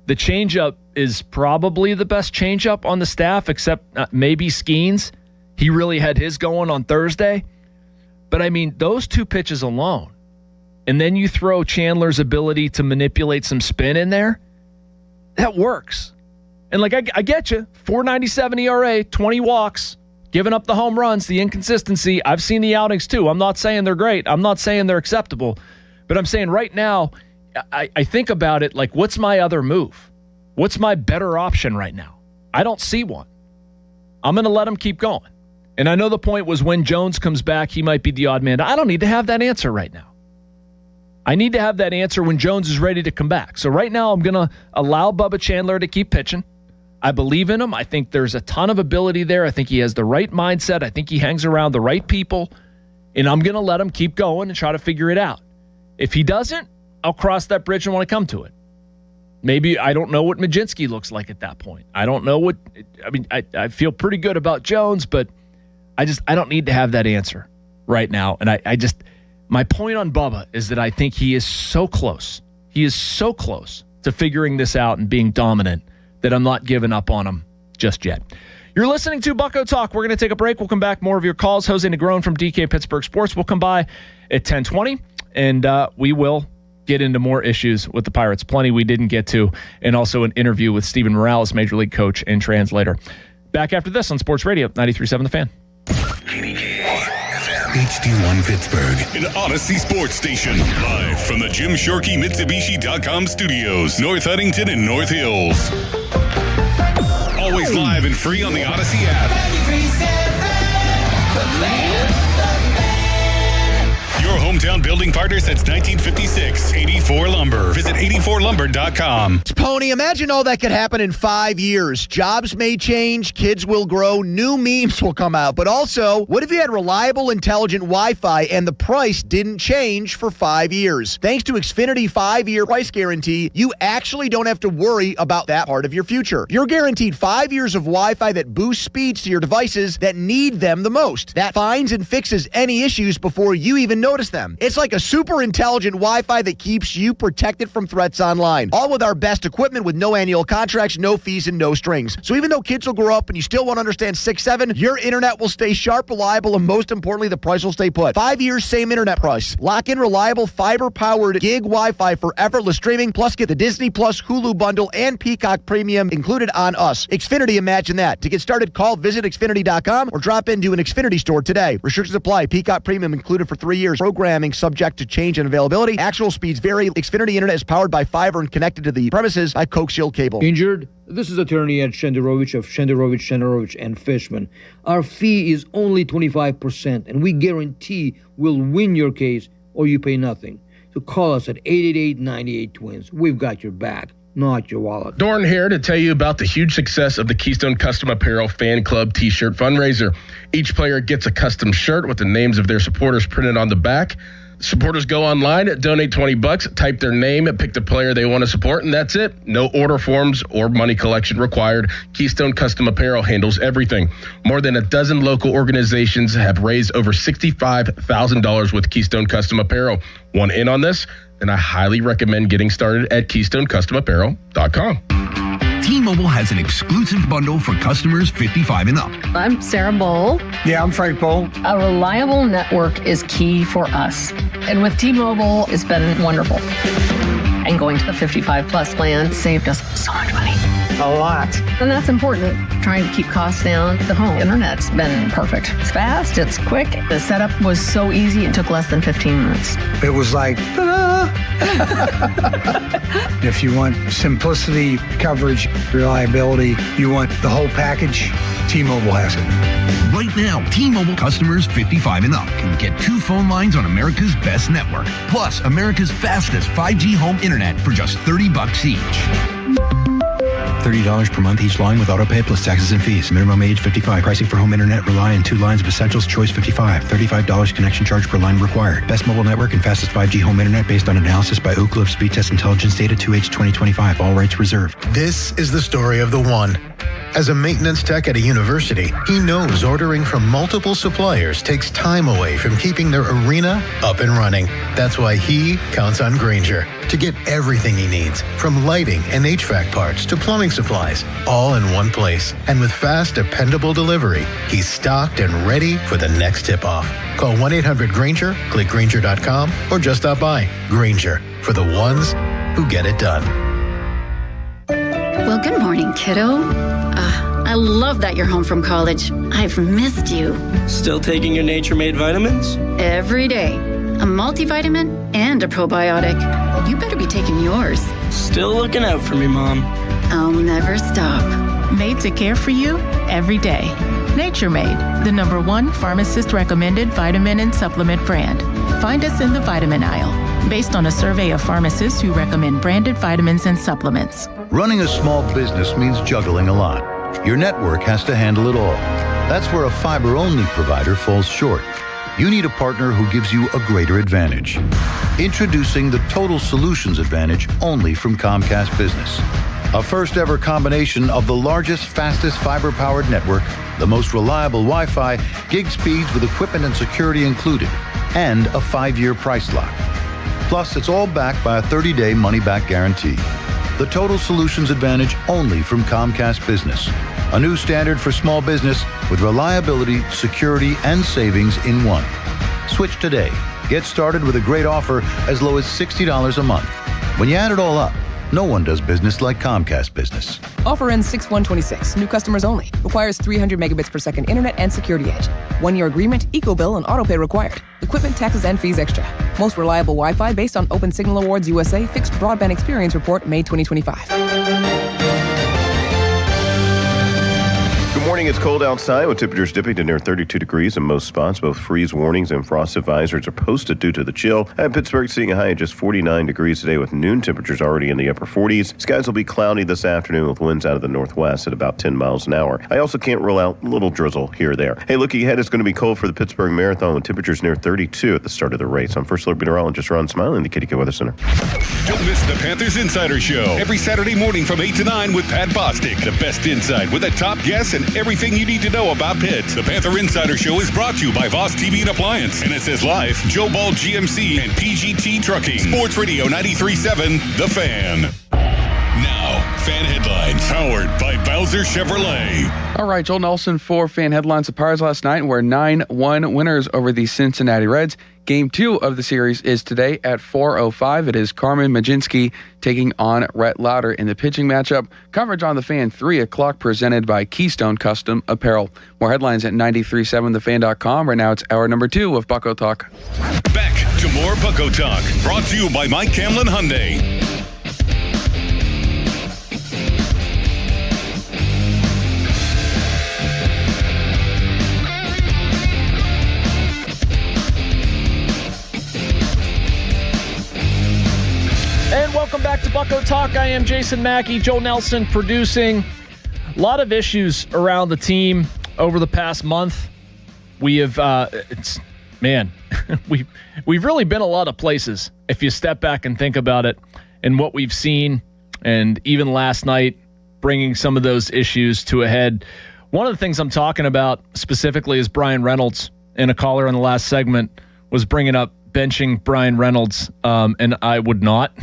The changeup is probably the best changeup on the staff, except maybe Skeens. He really had his going on Thursday. But, I mean, those 2 pitches alone, and then you throw Chandler's ability to manipulate some spin in there, that works. And, like, I get you. 4.97 ERA, 20 walks, giving up the home runs, the inconsistency. I've seen the outings, too. I'm not saying they're great. I'm not saying they're acceptable. But I'm saying right now, I think about it like, what's my other move? What's my better option right now? I don't see one. I'm going to let him keep going. And I know the point was when Jones comes back, he might be the odd man. I don't need to have that answer right now. I need to have that answer when Jones is ready to come back. So right now, I'm going to allow Bubba Chandler to keep pitching. I believe in him. I think there's a ton of ability there. I think he has the right mindset. I think he hangs around the right people. And I'm going to let him keep going and try to figure it out. If he doesn't, I'll cross that bridge and want to come to it. Maybe I don't know what Majinski looks like at that point. I don't know what – I mean, I feel pretty good about Jones, but I don't need to have that answer right now. And I just – my point on Bubba is that I think he is so close. He is so close to figuring this out and being dominant that I'm not giving up on him just yet. You're listening to Bucko Talk. We're going to take a break. We'll come back. More of your calls. Jose Negron from DK Pittsburgh Sports will come by at 10:20, and we will get into more issues with the Pirates. Plenty we didn't get to, and also an interview with Steven Morales, Major League coach and translator. Back after this on Sports Radio 93.7 The Fan. HD1 Pittsburgh, an Odyssey Sports station. Live from the Jim Shorky Mitsubishi.com studios, North Huntington and North Hills. Always live and free on the Odyssey app. Your hometown building partner since 1956. 84 Lumber. Visit 84lumber.com. Pony, imagine all that could happen in 5 years. Jobs may change, kids will grow, new memes will come out. But also, what if you had reliable, intelligent Wi-Fi and the price didn't change for 5 years? Thanks to Xfinity 5-year price guarantee, you actually don't have to worry about that part of your future. You're guaranteed 5 years of Wi-Fi that boosts speeds to your devices that need them the most. That finds and fixes any issues before you even notice them. It's like a super intelligent Wi-Fi that keeps you protected from threats online. All with our best equipment with no annual contracts, no fees, and no strings. So even though kids will grow up and you still won't understand 6-7, your internet will stay sharp, reliable, and most importantly, the price will stay put. 5 years, same internet price. Lock in reliable fiber-powered gig Wi-Fi for effortless streaming, plus get the Disney Plus Hulu bundle and Peacock Premium included on us. Xfinity, imagine that. To get started, visit Xfinity.com or drop into an Xfinity store today. Restrictions apply. Peacock Premium included for 3 years. Programming subject to change and availability. Actual speeds vary. Xfinity Internet is powered by fiber and connected to the premises by coaxial cable. Injured? This is attorney Ed Shenderovich of Shenderovich and Fishman. Our fee is only 25%, and we guarantee we'll win your case or you pay nothing. So call us at 888-98-TWINS. We've got your back, not your wallet. Dorn here to tell you about the huge success of the Keystone Custom Apparel Fan Club T-shirt fundraiser. Each player gets a custom shirt with the names of their supporters printed on the back. Supporters go online, donate $20, type their name, pick the player they want to support, and that's it. No order forms or money collection required. Keystone Custom Apparel handles everything. More than a dozen local organizations have raised over $65,000 with Keystone Custom Apparel. Want in on this? Then I highly recommend getting started at KeystoneCustomApparel.com. T-Mobile has an exclusive bundle for customers 55 and up. I'm Sarah Bowl. Yeah, I'm Frank Bowl. A reliable network is key for us. And with T-Mobile, it's been wonderful. And going to the 55 plus plan saved us so much money. A lot. And that's important. Trying to keep costs down. The home internet's been perfect. It's fast, it's quick. The setup was so easy, it took less than 15 minutes. It was like, ta-da! If you want simplicity, coverage, reliability, you want the whole package, T-Mobile has it. Right now, T-Mobile customers 55 and up can get 2 phone lines on America's best network, plus America's fastest 5G home internet for just $30 each. $30 per month each line with autopay plus taxes and fees. Minimum age 55. Pricing for home internet rely on 2 lines of essentials. Choice 55. $35 connection charge per line required. Best mobile network and fastest 5G home internet based on analysis by Oak Cliff Speed Test Intelligence data 2H 2025. All rights reserved. This is the story of the one. As a maintenance tech at a university, he knows ordering from multiple suppliers takes time away from keeping their arena up and running. That's why he counts on Grainger to get everything he needs, from lighting and HVAC parts to plumbing supplies, all in one place. And with fast, dependable delivery, he's stocked and ready for the next tip-off. Call 1-800-GRAINGER, click Grainger.com, or just stop by. Grainger, for the ones who get it done. Well, good morning, kiddo. I love that you're home from college. I've missed you. Still taking your Nature-Made vitamins? Every day. A multivitamin and a probiotic. You better be taking yours. Still looking out for me, Mom. I'll never stop. Made to care for you every day. Nature-Made, the #1 pharmacist-recommended vitamin and supplement brand. Find us in the vitamin aisle, based on a survey of pharmacists who recommend branded vitamins and supplements. Running a small business means juggling a lot. Your network has to handle it all. That's where a fiber-only provider falls short. You need a partner who gives you a greater advantage. Introducing the Total Solutions Advantage only from Comcast Business. A first-ever combination of the largest, fastest fiber-powered network, the most reliable Wi-Fi, gig speeds with equipment and security included, and a 5-year price lock. Plus, it's all backed by a 30-day money-back guarantee. The Total Solutions Advantage only from Comcast Business. A new standard for small business with reliability, security, and savings in one. Switch today. Get started with a great offer as low as $60 a month. When you add it all up, no one does business like Comcast Business. Offer ends 6/1/26. New customers only. Requires 300 megabits per second internet and security edge. 1-year agreement, eco-bill, and autopay required. Equipment, taxes, and fees extra. Most reliable Wi-Fi based on Open Signal Awards USA Fixed Broadband Experience Report, May 2025. Good morning. It's cold outside with temperatures dipping to near 32 degrees in most spots. Both freeze warnings and frost advisories are posted due to the chill. And Pittsburgh seeing a high of just 49 degrees today with noon temperatures already in the upper 40s. Skies will be cloudy this afternoon with winds out of the northwest at about 10 miles an hour. I also can't rule out a little drizzle here or there. Hey, looking ahead, it's going to be cold for the Pittsburgh Marathon with temperatures near 32 at the start of the race. I'm First Alert Meteorologist Ron Smiley in the Kitty Weather Center. Don't miss the Panthers Insider Show every Saturday morning from 8 to 9 with Pat Bostic. The best insight with the top guests and everything you need to know about Pitt. The Panther Insider Show is brought to you by Voss TV and Appliance. And it says live, Joe Ball GMC and PGT Trucking. Sports Radio 93.7, The Fan. Now, Fan Headlines, powered by Bowser Chevrolet. All right, Joel Nelson for Fan Headlines. The Pirates last night were 9-1 winners over the Cincinnati Reds. Game 2 of the series is today at 4:05. It is Carmen Majinski taking on Rhett Lauder in the pitching matchup. Coverage on The Fan, 3 o'clock, presented by Keystone Custom Apparel. More headlines at 937thefan.com. Right now, it's hour number 2 of Bucko Talk. Back to more Bucko Talk, brought to you by Mike Camlin Hyundai. And welcome back to Bucko Talk. I am Jason Mackey, Joel Nelson producing. A lot of issues around the team over the past month. We have, we've really been a lot of places if you step back and think about it and what we've seen, and even last night bringing some of those issues to a head. One of the things I'm talking about specifically is Brian Reynolds, and a caller in the last segment was bringing up benching Brian Reynolds, and I would not.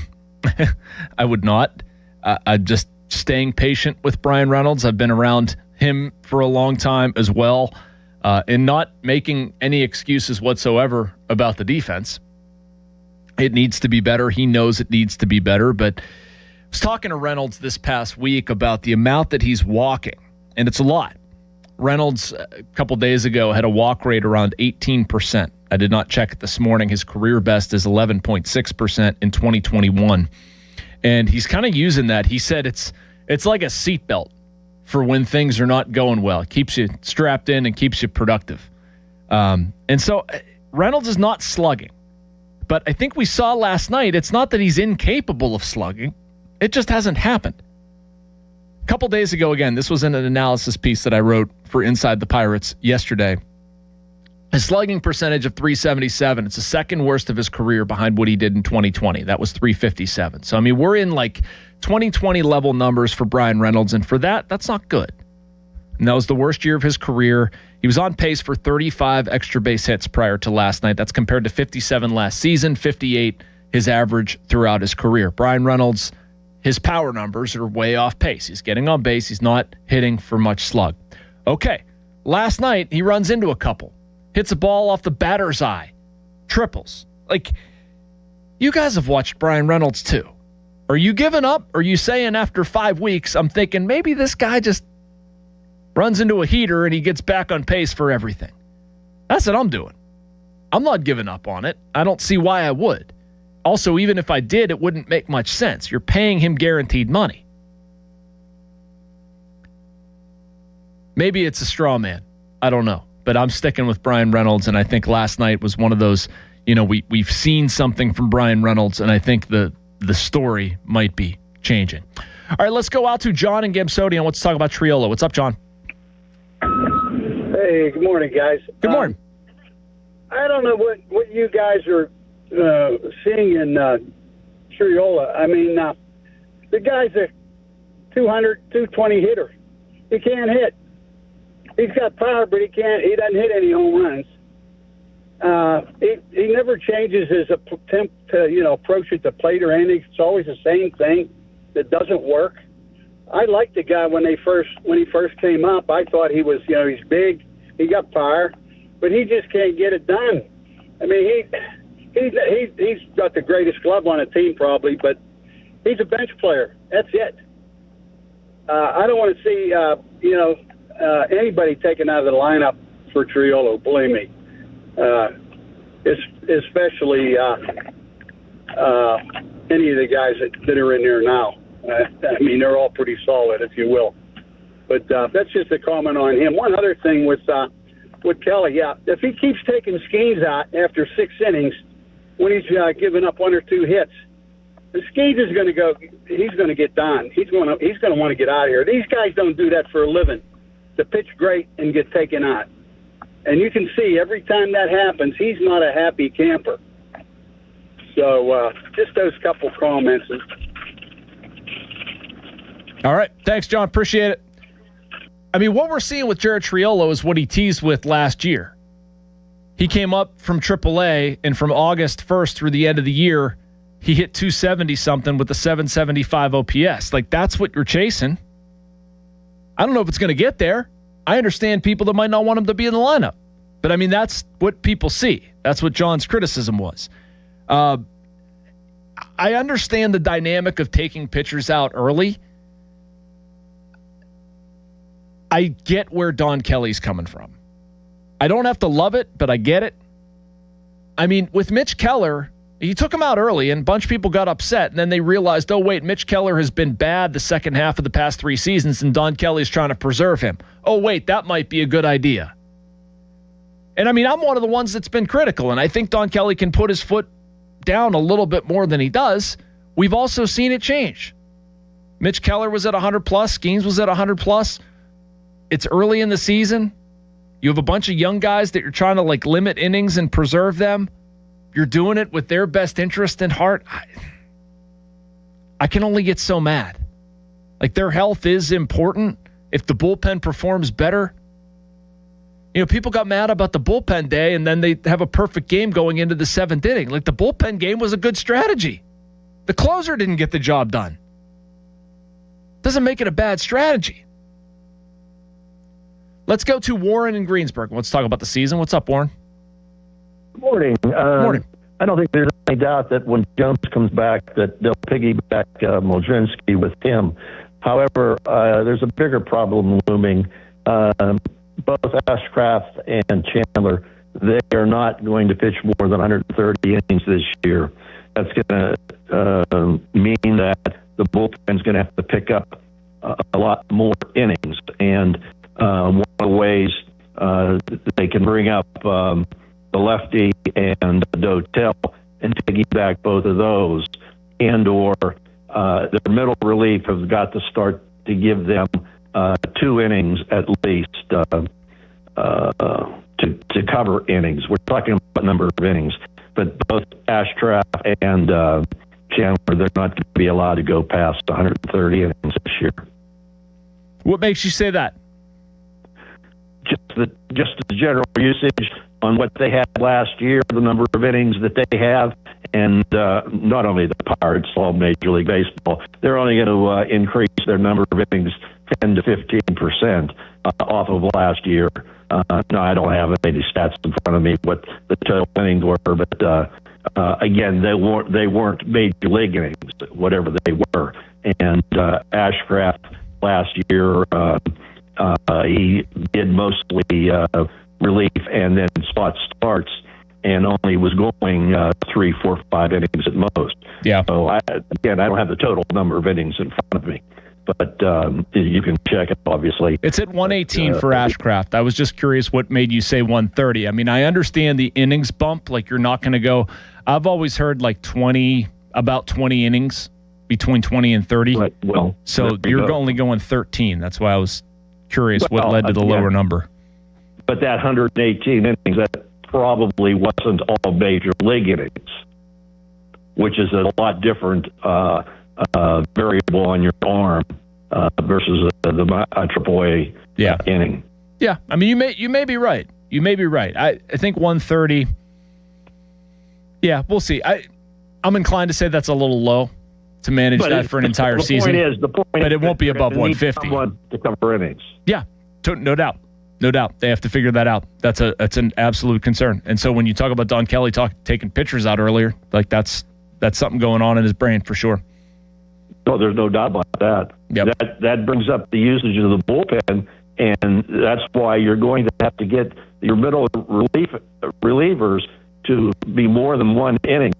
I would not. I'm just staying patient with Brian Reynolds. I've been around him for a long time as well, and not making any excuses whatsoever about the defense. It needs to be better. He knows it needs to be better, but I was talking to Reynolds this past week about the amount that he's walking, and it's a lot. Reynolds, a couple days ago, had a walk rate around 18%. I did not check it this morning. His career best is 11.6% in 2021. And he's kind of using that. He said it's like a seatbelt for when things are not going well. It keeps you strapped in and keeps you productive. And so Reynolds is not slugging. But I think we saw last night, it's not that he's incapable of slugging. It just hasn't happened. A couple days ago, again, this was in an analysis piece that I wrote for Inside the Pirates yesterday. His slugging percentage of .377, it's the second worst of his career behind what he did in 2020. That was .357. So, I mean, we're in like 2020 level numbers for Brian Reynolds, and for that, that's not good. And that was the worst year of his career. He was on pace for 35 extra base hits prior to last night. That's compared to 57 last season, 58 his average throughout his career. Brian Reynolds, his power numbers are way off pace. He's getting on base. He's not hitting for much slug. Okay, last night he runs into a couple. Hits a ball off the batter's eye. Triples. Like, you guys have watched Brian Reynolds too. Are you giving up? Are you saying after 5 weeks, I'm thinking maybe this guy just runs into a heater and he gets back on pace for everything? That's what I'm doing. I'm not giving up on it. I don't see why I would. Also, even if I did, it wouldn't make much sense. You're paying him guaranteed money. Maybe it's a straw man. I don't know. But I'm sticking with Brian Reynolds, and I think last night was one of those, we've seen something from Brian Reynolds, and I think the story might be changing. All right, let's go out to John and Gamsodian. Let's talk about Triolo. What's up, John? Hey, good morning, guys. Good morning. I don't know what you guys are seeing in Triolo. I mean, the guy's a 200, 220 hitter. He can't hit. He's got power, but he doesn't hit any home runs. He never changes his attempt to, approach at the plate or anything. It's always the same thing that doesn't work. I liked the guy when he first came up. I thought he was, he's big, he got power, but he just can't get it done. I mean, he's got the greatest glove on the team probably, but he's a bench player. That's it. I don't want to see, anybody taken out of the lineup for Triolo. Believe me, especially any of the guys that are in there now. I mean, they're all pretty solid, if you will. But that's just a comment on him. One other thing with Kelly, if he keeps taking Skeens out after 6 innings, when he's giving up 1 or 2 hits, the Skeens is going to go. He's going to get done. He's going to want to get out of here. These guys don't do that for a living. To pitch great and get taken out, and you can see every time that happens, he's not a happy camper. So just those couple comments. All right. Thanks, John. Appreciate it. I mean, what we're seeing with Jared Triolo is what he teased with last year. He came up from AAA, and from August 1st through the end of the year, he hit 270-something with a 775 OPS. Like, that's what you're chasing. I don't know if it's going to get there. I understand people that might not want him to be in the lineup. But, I mean, that's what people see. That's what John's criticism was. I understand the dynamic of taking pitchers out early. I get where Don Kelly's coming from. I don't have to love it, but I get it. I mean, with Mitch Keller, he took him out early, and a bunch of people got upset, and then they realized, oh, wait, Mitch Keller has been bad the second half of the past 3 seasons, and Don Kelly's trying to preserve him. Oh, wait, that might be a good idea. And, I mean, I'm one of the ones that's been critical, and I think Don Kelly can put his foot down a little bit more than he does. We've also seen it change. Mitch Keller was at 100-plus. Skeens was at 100-plus. It's early in the season. You have a bunch of young guys that you're trying to, limit innings and preserve them. You're doing it with their best interest in heart. I can only get so mad. Their health is important. If the bullpen performs better. People got mad about the bullpen day, and then they have a perfect game going into the 7th inning. The bullpen game was a good strategy. The closer didn't get the job done. Doesn't make it a bad strategy. Let's go to Warren in Greensburg. Let's talk about the season. What's up, Warren? Good morning. Morning. I don't think there's any doubt that when Jones comes back that they'll piggyback Mlodzinski with him. However, there's a bigger problem looming. Both Ashcraft and Chandler, they are not going to pitch more than 130 innings this year. That's going to mean that the bullpen's going to have to pick up a lot more innings. And one of the ways they can bring up the lefty and Dotel and piggyback both of those, and or their middle relief has got to start to give them 2 innings at least to cover innings. We're talking about number of innings, but both Ashcraft and Chandler, they're not going to be allowed to go past 130 innings this year. What makes you say that? Just the general usage on what they had last year, the number of innings that they have, and not only the power, it's all Major League Baseball. They're only going to increase their number of innings 10 to 15% off of last year. No, I don't have any stats in front of me what the total innings were, but again, they weren't Major League innings, whatever they were. And Ashcraft last year, he did mostly relief and then spot starts, and only was going 3, 4, 5 innings at most. Yeah. So I don't have the total number of innings in front of me, but you can check it. Obviously, it's at 118 for Ashcraft. I was just curious what made you say 130. I mean, I understand the innings bump. You're not going to go. I've always heard about 20 innings between 20 and 30. Right. Well, so you're only going 13. That's why I was curious what led to the lower number. But that 118 innings, that probably wasn't all major league innings, which is a lot different variable on your arm versus the AAA inning. Yeah, I mean, you may be right. You may be right. I think 130. Yeah, we'll see. I'm inclined to say that's a little low to manage that for an entire season. The point but it won't be above they need 150 someone to cover innings. Yeah, no doubt. No doubt. They have to figure that out. That's an absolute concern. And so when you talk about Don Kelly taking pitchers out earlier, like that's something going on in his brain for sure. No, there's no doubt about that. Yep. That brings up the usage of the bullpen, and that's why you're going to have to get your middle relievers to be more than one inning,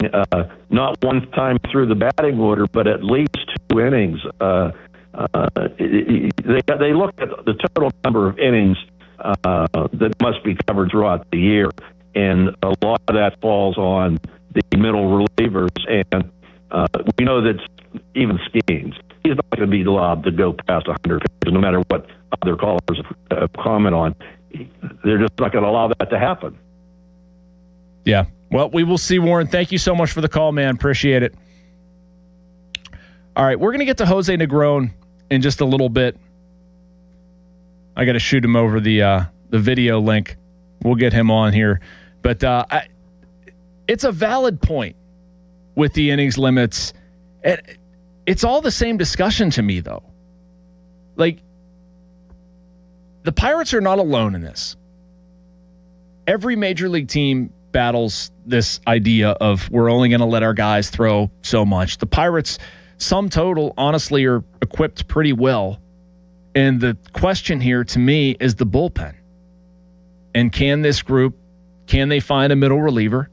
not one time through the batting order, but at least 2 innings. They look at the total number of innings that must be covered throughout the year, and a lot of that falls on the middle relievers. And we know that even Skeens, he's not going to be allowed to go past 100 pitches, no matter what other callers comment on. They're just not going to allow that to happen. Yeah. Well, we will see, Warren. Thank you so much for the call, man. Appreciate it. All right, we're going to get to Jose Negron in just a little bit. I got to shoot him over the video link. We'll get him on here. But it's a valid point with the innings limits. It's all the same discussion to me, though. Like, the Pirates are not alone in this. Every major league team battles this idea of we're only going to let our guys throw so much. The Pirates, sum total, honestly, are equipped pretty well. And the question here to me is the bullpen. And can this group, can they find a middle reliever?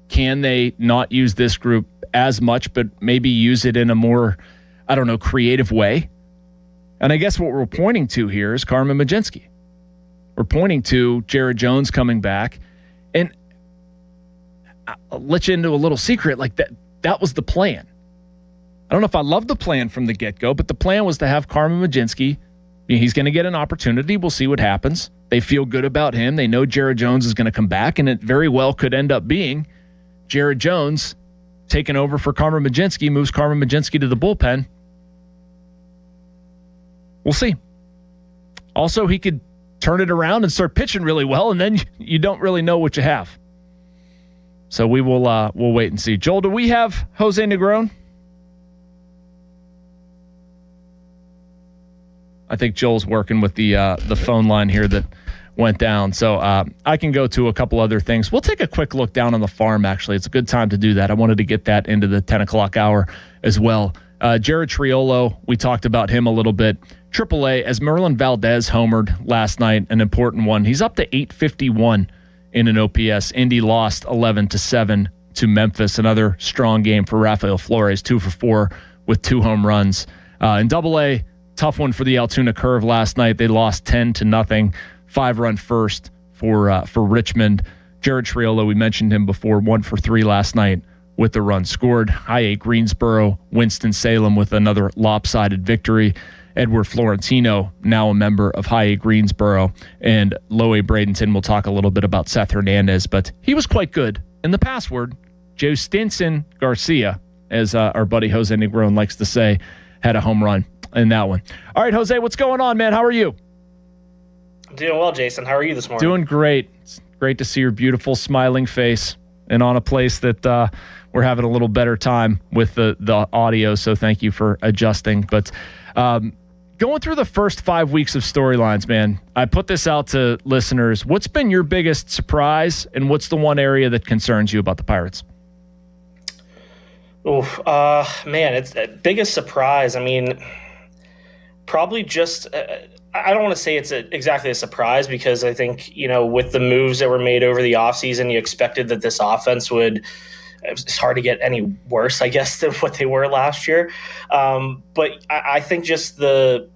Can they not use this group as much, but maybe use it in a more, creative way? And I guess what we're pointing to here is Carmen Mlodzinski. We're pointing to Jared Jones coming back. And I'll let you into a little secret, like that was the plan. I don't know if I love the plan from the get-go, but the plan was to have Carmen Mlodzinski. He's going to get an opportunity. We'll see what happens. They feel good about him. They know Jared Jones is going to come back, and it very well could end up being Jared Jones taking over for Carmen Mlodzinski, moves Carmen Mlodzinski to the bullpen. We'll see. Also, he could turn it around and start pitching really well, and then you don't really know what you have. So we'll wait and see. Joel, do we have Jose Negron? I think Joel's working with the phone line here that went down. So I can go to a couple other things. We'll take a quick look down on the farm, actually. It's a good time to do that. I wanted to get that into the 10 o'clock hour as well. Jared Triolo, we talked about him a little bit. AAA, as Merlin Valdez homered last night, an important one. He's up to 851 in an OPS. Indy lost 11-7 to Memphis. Another strong game for Rafael Flores, 2 for 4 with 2 home runs. In AA, tough one for the Altoona Curve last night. They lost 10-0, 5-run first for Richmond. Jared Triolo, we mentioned him before, 1 for 3 last night with the run scored. High A Greensboro, Winston-Salem with another lopsided victory. Edward Florentino, now a member of High A Greensboro, and Low A Bradenton. We'll talk a little bit about Seth Hernandez, but he was quite good. And the password, Joe Stinson Garcia, as our buddy Jose Negron likes to say, had a home run in that one. All right, Jose, what's going on, man? How are you? I'm doing well, Jason. How are you this morning? Doing great. It's great to see your beautiful, smiling face and on a place that we're having a little better time with the audio, so thank you for adjusting. But going through the first 5 weeks of storylines, man, I put this out to listeners. What's been your biggest surprise, and what's the one area that concerns you about the Pirates? Man, it's biggest surprise. I mean, probably just I don't want to say it's exactly a surprise, because I think, with the moves that were made over the offseason, you expected that this offense would – it's hard to get any worse, I guess, than what they were last year. But I think just the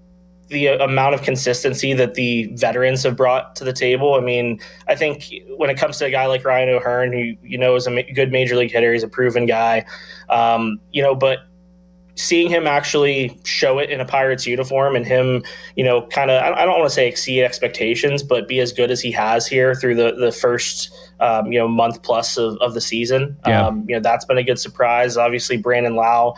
amount of consistency that the veterans have brought to the table. I mean, I think when it comes to a guy like Ryan O'Hearn, who, is a good major league hitter, he's a proven guy, but seeing him actually show it in a Pirates uniform and him, kind of, I don't want to say exceed expectations, but be as good as he has here through the first, month plus of the season. Yeah. That's been a good surprise. Obviously, Brandon Lau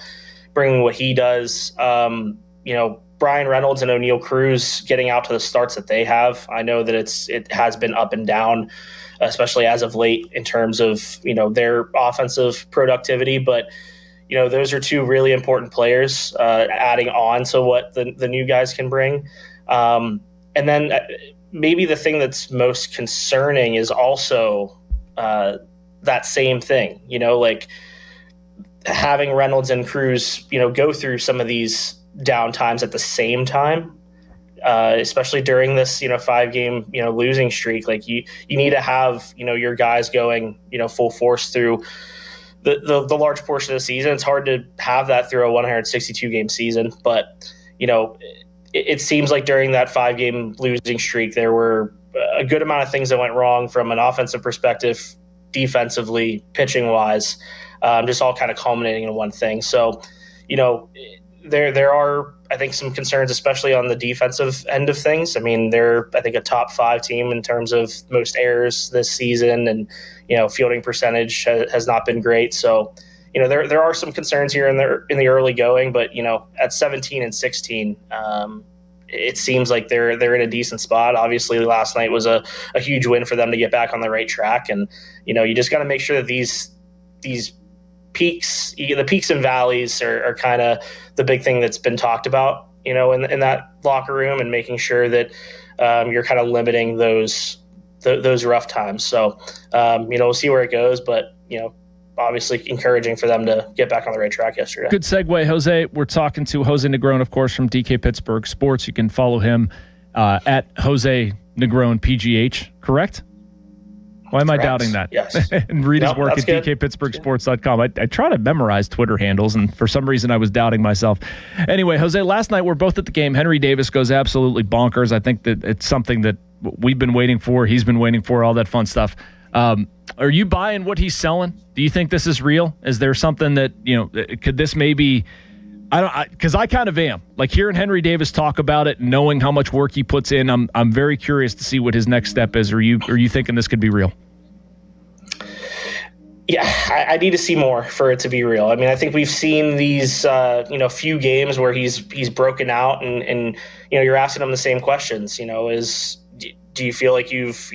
bringing what he does, Brian Reynolds and O'Neal Cruz getting out to the starts that they have. I know that it has been up and down, especially as of late in terms of, their offensive productivity, but those are two really important players adding on to what the new guys can bring. And then maybe the thing that's most concerning is also that same thing, like having Reynolds and Cruz, go through some of these down times at the same time, especially during this, 5-game, losing streak. Like you need to have, your guys going, full force through the large portion of the season. It's hard to have that through a 162-game season, but it seems like during that 5-game losing streak, there were a good amount of things that went wrong from an offensive perspective, defensively, pitching wise, just all kind of culminating in one thing. So, there are, I think, some concerns, especially on the defensive end of things. I mean, they're, I think, a top 5 team in terms of most errors this season, and fielding percentage has not been great. So, there are some concerns here in the early going, but at 17 and 16, it seems like they're in a decent spot. Obviously, last night was a huge win for them to get back on the right track, and you just got to make sure that these peaks, the peaks and valleys are kind of the big thing that's been talked about, in that locker room, and making sure that you're kind of limiting those rough times. So, we'll see where it goes, but, obviously encouraging for them to get back on the right track yesterday. Good segue, Jose. We're talking to Jose Negron, of course, from DK Pittsburgh Sports. You can follow him at Jose Negron PGH, correct? Why am I doubting that? Yes. And read his work at DKPittsburghSports.com. I try to memorize Twitter handles, and for some reason I was doubting myself. Anyway, Jose, last night we're both at the game. Henry Davis goes absolutely bonkers. I think that it's something that we've been waiting for. He's been waiting for, all that fun stuff. Are you buying what he's selling? Do you think this is real? Is there something that, could this maybe... because I kind of am. Like, hearing Henry Davis talk about it, knowing how much work he puts in, I'm very curious to see what his next step is. Are you thinking this could be real? Yeah, I need to see more for it to be real. I mean, I think we've seen these, few games where he's broken out, and you're asking him the same questions. Do you feel like you've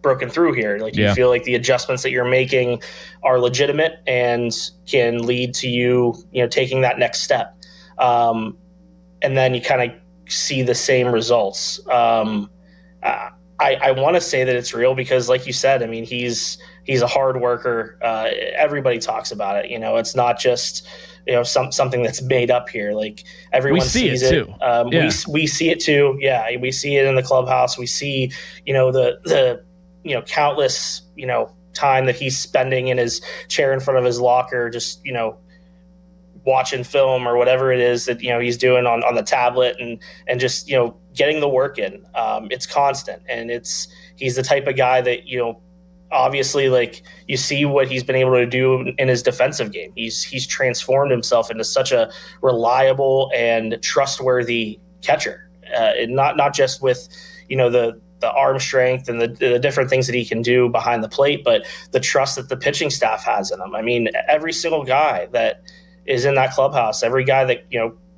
broken through here? Like, do you feel like the adjustments that you're making are legitimate and can lead to you taking that next step? And then you kind of see the same results. I want to say that it's real because, like you said, I mean, he's a hard worker. Everybody talks about it. It's not just something that's made up here. Like, everyone sees it too. We see it too. Yeah, we see it in the clubhouse. We see the countless time that he's spending in his chair in front of his locker, just watching film or whatever it is that he's doing on the tablet, and just getting the work in. It's constant, and he's the type of guy that obviously, like, you see what he's been able to do in his defensive game. He's transformed himself into such a reliable and trustworthy catcher, and not just with the arm strength and the different things that he can do behind the plate, but the trust that the pitching staff has in him. I mean, every single guy that is in that clubhouse, every guy that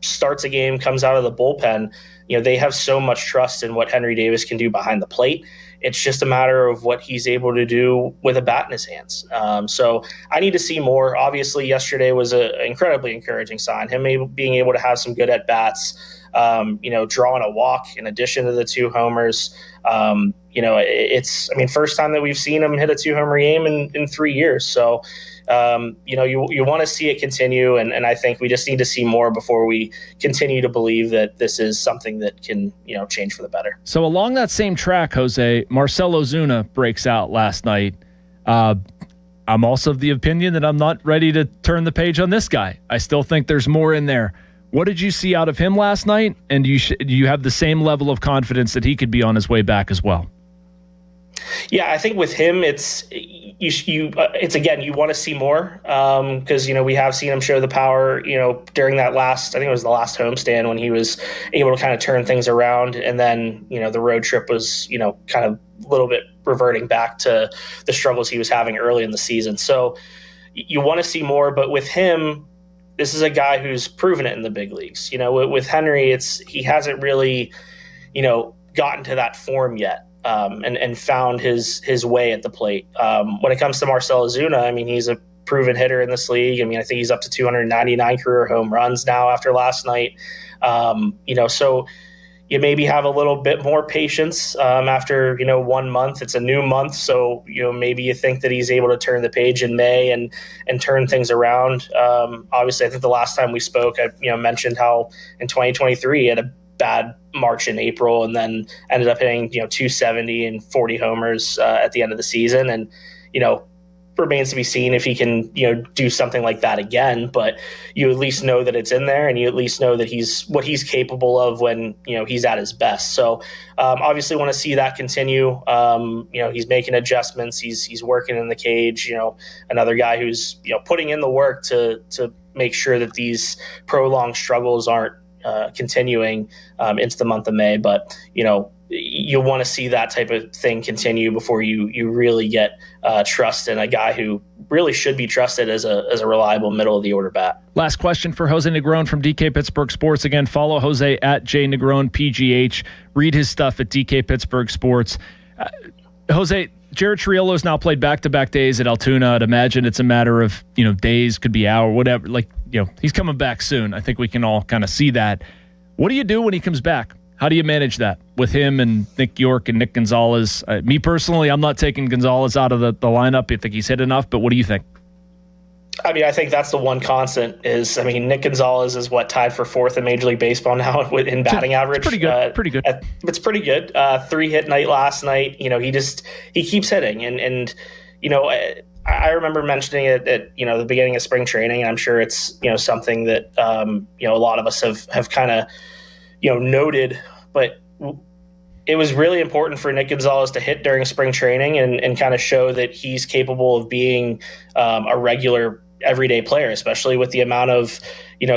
starts a game, comes out of the bullpen, they have so much trust in what Henry Davis can do behind the plate. It's just a matter of what he's able to do with a bat in his hands. So I need to see more. Obviously, yesterday was an incredibly encouraging sign. Him being able to have some good at-bats, drawing a walk in addition to the 2 homers. It's, first time that we've seen him hit a 2-homer game in 3 years. So, you want to see it continue. And I think we just need to see more before we continue to believe that this is something that can, change for the better. So along that same track, Jose, Marcell Ozuna breaks out last night. I'm also of the opinion that I'm not ready to turn the page on this guy. I still think there's more in there. What did you see out of him last night? And do you have the same level of confidence that he could be on his way back as well? Yeah, I think with him, it's again, you want to see more because we have seen him show the power during that last, I think it was the last homestand when he was able to kind of turn things around, and then the road trip was kind of a little bit reverting back to the struggles he was having early in the season. So you want to see more, but with him, this is a guy who's proven it in the big leagues. With Henry, he hasn't really gotten to that form yet. And found his way at the plate. When it comes to Marcell Ozuna, he's a proven hitter in this league. I think he's up to 299 career home runs now after last night. So you maybe have a little bit more patience after 1 month. It's a new month, so maybe you think that he's able to turn the page in May and turn things around. Obviously, I think the last time we spoke, I mentioned how in 2023 he had a bad March and April, and then ended up hitting 270 and 40 homers at the end of the season, and remains to be seen if he can do something like that again. But you at least know that it's in there, and you at least know that he's what he's capable of when he's at his best. So obviously want to see that continue. He's making adjustments, he's working in the cage. Another guy who's putting in the work to make sure that these prolonged struggles aren't continuing into the month of May. But you want to see that type of thing continue before you really get trust in a guy who really should be trusted as a reliable middle of the order bat. Last question for Jose Negron from DK Pittsburgh Sports. Again, follow Jose at JNegron PGH. Read his stuff at DK Pittsburgh Sports. Jose, Jared Triolo's now played back-to-back days at Altoona. I'd imagine it's a matter of days, could be hour, whatever. He's coming back soon. I think we can all kind of see that. What do you do when he comes back? How do you manage that with him and Nick York and Nick Gonzalez? Me personally, I'm not taking Gonzalez out of the lineup. I think he's hit enough, but what do you think? I think that's the one constant is, Nick Gonzalez is tied for fourth in Major League Baseball now in batting average. It's pretty good. It's pretty good. 3-hit night last night. He keeps hitting, and I remember mentioning it at the beginning of spring training, and I'm sure it's something that a lot of us have kind of noted, but it was really important for Nick Gonzalez to hit during spring training and kind of show that he's capable of being a regular everyday player, especially with the amount of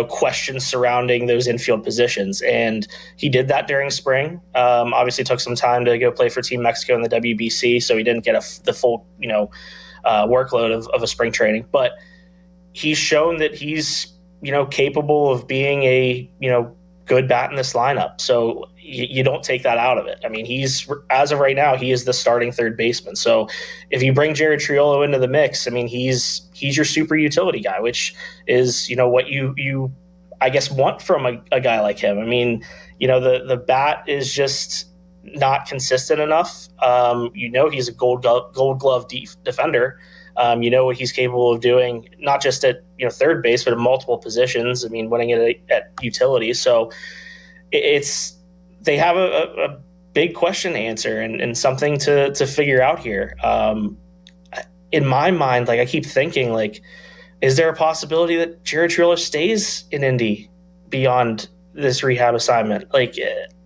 questions surrounding those infield positions. And he did that during spring. Obviously took some time to go play for Team Mexico in the WBC, so he didn't get the full workload of a spring training, but he's shown that he's capable of being a good bat in this lineup. So you don't take that out of it. He's, as of right now, he is the starting third baseman. So if you bring Jared Triolo into the mix, he's your super utility guy, which is what you I guess want from a guy like him. The bat is just not consistent enough. He's a gold glove defender. What he's capable of doing, not just at third base, but at multiple positions. Winning it at utility. So they have a big question to answer and something to figure out here. In my mind, I keep thinking, is there a possibility that Jared Triolo stays in Indy beyond this rehab assignment?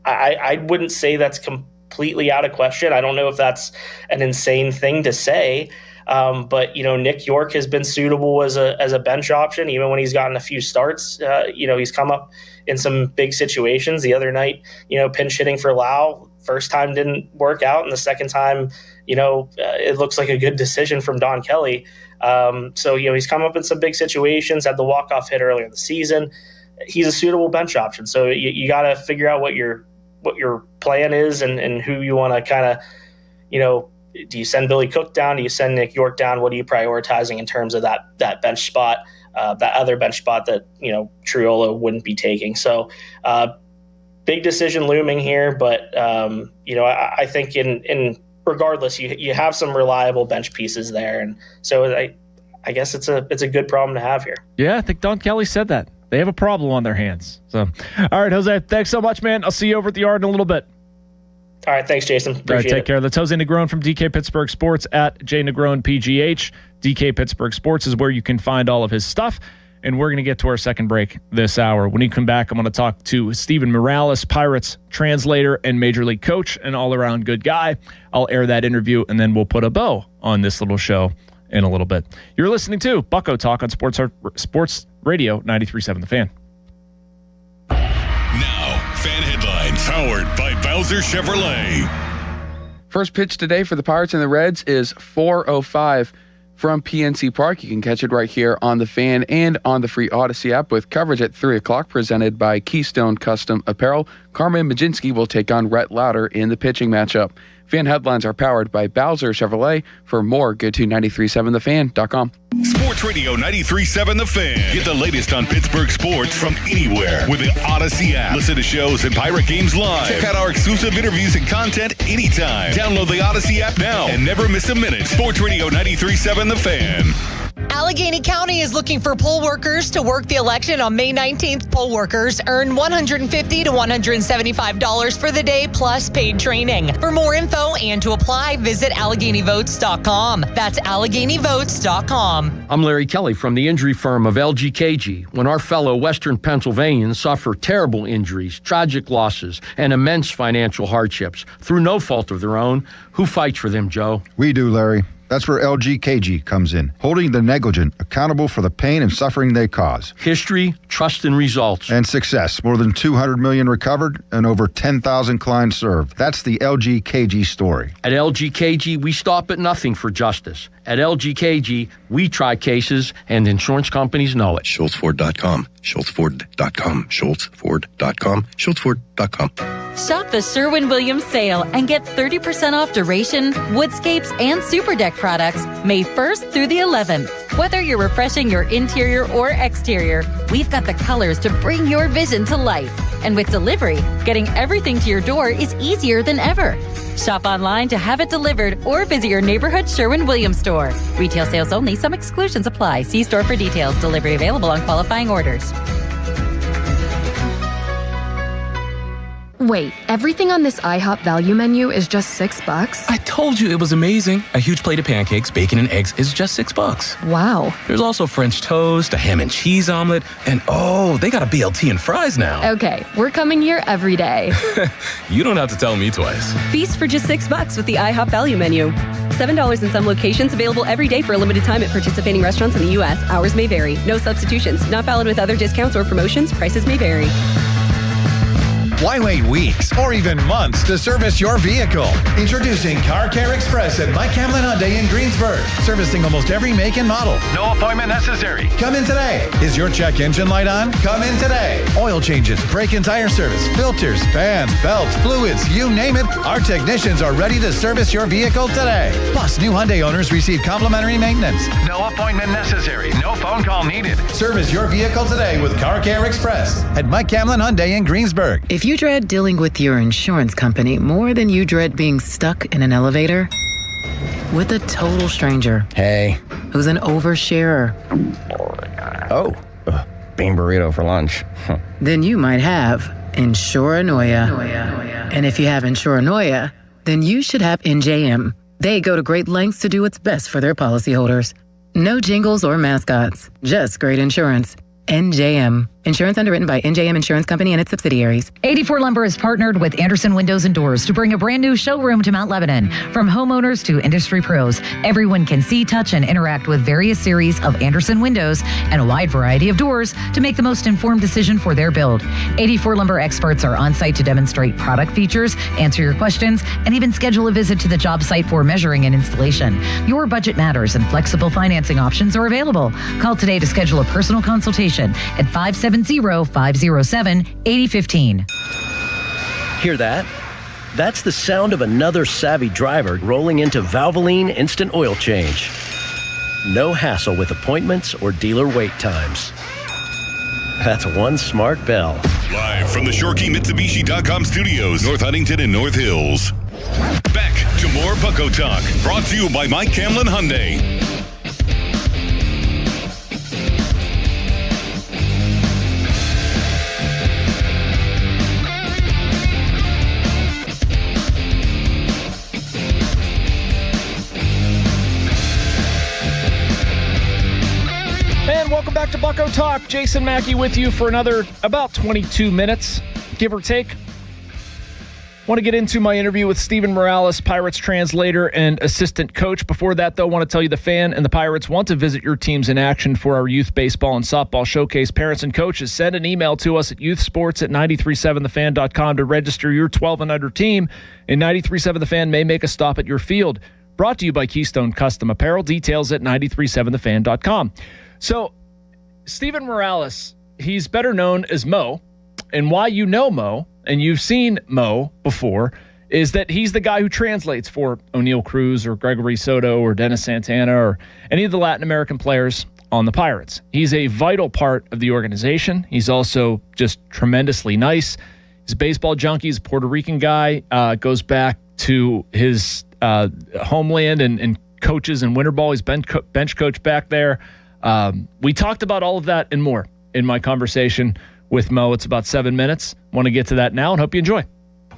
I wouldn't say that's completely out of question. I don't know if that's an insane thing to say. But Nick York has been suitable as a bench option, even when he's gotten a few starts. He's come up in some big situations. The other night, pinch hitting for Lau, first time didn't work out, and the second time, it looks like a good decision from Don Kelly. So he's come up in some big situations. Had the walk-off hit earlier in the season. He's a suitable bench option. So you got to figure out what your plan is and who you want to kind of do you send Billy Cook down? Do you send Nick York down? What are you prioritizing in terms of that bench spot, that other bench spot that, Triolo wouldn't be taking? So big decision looming here, but, I think in regardless, you have some reliable bench pieces there. And so I guess it's a good problem to have here. Yeah, I think Don Kelly said that. They have a problem on their hands. So, all right, Jose, thanks so much, man. I'll see you over at the yard in a little bit. All right, thanks, Jason. Appreciate all right, take care. That's Jose Negron from DK Pittsburgh Sports at JNegron PGH. DK Pittsburgh Sports is where you can find all of his stuff. And we're going to get to our second break this hour. When we come back, I'm going to talk to Steven Morales, Pirates translator and Major League coach, and all-around good guy. I'll air that interview, and then we'll put a bow on this little show in a little bit. You're listening to Bucko Talk on Sports Radio 93.7 The Fan. Now, fan headlines powered by Bowser Chevrolet. First pitch today for the Pirates and the Reds is 4:05 from PNC Park. You can catch it right here on the Fan and on the free Odyssey app with coverage at 3 o'clock presented by Keystone Custom Apparel. Carmen Majinski will take on Rhett Lauder in the pitching matchup. Fan headlines are powered by Bowser Chevrolet. For more, go to 937thefan.com. Sports Radio 93.7 The Fan. Get the latest on Pittsburgh sports from anywhere with the Odyssey app. Listen to shows and Pirate games live. Check out our exclusive interviews and content anytime. Download the Odyssey app now and never miss a minute. Sports Radio 93.7 The Fan. Allegheny County is looking for poll workers to work the election on May 19th. Poll workers earn $150 to $175 for the day plus paid training. For more info and to apply, visit AlleghenyVotes.com. That's AlleghenyVotes.com. I'm Larry Kelly from the injury firm of LGKG. When our fellow Western Pennsylvanians suffer terrible injuries, tragic losses, and immense financial hardships through no fault of their own, who fights for them, Joe? We do, Larry. That's where LGKG comes in, holding the negligent accountable for the pain and suffering they cause. History, trust, and results. And success. More than 200 million recovered and over 10,000 clients served. That's the LGKG story. At LGKG, we stop at nothing for justice. At LGKG, we try cases, and insurance companies know it. SchultzFord.com. SchultzFord.com. SchultzFord.com. SchultzFord.com. Shop the Sherwin-Williams sale and get 30% off duration, woodscapes, and super deck products May 1st through the 11th. Whether you're refreshing your interior or exterior, we've got the colors to bring your vision to life. And with delivery, getting everything to your door is easier than ever. Shop online to have it delivered or visit your neighborhood Sherwin-Williams store. Retail sales only. Some exclusions apply. See store for details. Delivery available on qualifying orders. Wait, everything on this IHOP value menu is just $6? I told you it was amazing. A huge plate of pancakes, bacon, and eggs is just $6. Wow. There's also French toast, a ham and cheese omelet, and oh, they got a BLT and fries now. Okay, we're coming here every day. You don't have to tell me twice. Feast for just $6 with the IHOP value menu. $7 in some locations, available every day for a limited time at participating restaurants in the U.S. Hours may vary. No substitutions. Not valid with other discounts or promotions. Prices may vary. Why wait weeks or even months to service your vehicle? Introducing Car Care Express at Mike Hamlin Hyundai in Greensburg. Servicing almost every make and model. No appointment necessary. Come in today. Is your check engine light on? Come in today. Oil changes, brake and tire service, filters, fans, belts, fluids, you name it. Our technicians are ready to service your vehicle today. Plus, new Hyundai owners receive complimentary maintenance. No appointment necessary. No phone call needed. Service your vehicle today with Car Care Express at Mike Hamlin Hyundai in Greensburg. If you dread dealing with your insurance company more than you dread being stuck in an elevator with a total stranger. Hey. Who's an oversharer. Oh, bean burrito for lunch. Then you might have Insuranoia. And if you have Insuranoia, then you should have NJM. They go to great lengths to do what's best for their policyholders. No jingles or mascots, just great insurance. NJM. Insurance underwritten by NJM Insurance Company and its subsidiaries. 84 Lumber has partnered with Anderson Windows and Doors to bring a brand new showroom to Mount Lebanon. From homeowners to industry pros, everyone can see, touch, and interact with various series of Anderson windows and a wide variety of doors to make the most informed decision for their build. 84 Lumber experts are on site to demonstrate product features, answer your questions, and even schedule a visit to the job site for measuring and installation. Your budget matters and flexible financing options are available. Call today to schedule a personal consultation at 570-507-8015. Hear that? That's the sound of another savvy driver rolling into Valvoline Instant Oil Change. No hassle with appointments or dealer wait times. That's one smart bell. Live from the ShorkyMitsubishi.com studios, North Huntington and North Hills. Back to more Bucko Talk, brought to you by Mike Hamlin Hyundai. Welcome back to Bucko Talk. Jason Mackey with you for another about 22 minutes, give or take. Want to get into my interview with Steven Morales, Pirates translator and assistant coach. Before that, though, want to tell you the Fan and the Pirates want to visit your teams in action for our youth baseball and softball showcase. Parents and coaches, send an email to us at youthsports@937thefan.com to register your 12 and under team. And 93.7 The Fan may make a stop at your field. Brought to you by Keystone Custom Apparel. Details at 937thefan.com. So, Steven Morales, he's better known as Mo. And why you know Mo, and you've seen Mo before, is that he's the guy who translates for O'Neal Cruz or Gregory Soto or Dennis Santana or any of the Latin American players on the Pirates. He's a vital part of the organization. He's also just tremendously nice. He's a baseball junkie. He's a Puerto Rican guy. Goes back to his homeland and coaches in winter ball. He's been bench coach back there. We talked about all of that and more in my conversation with Mo. It's about 7 minutes. Want to get to that now and hope you enjoy.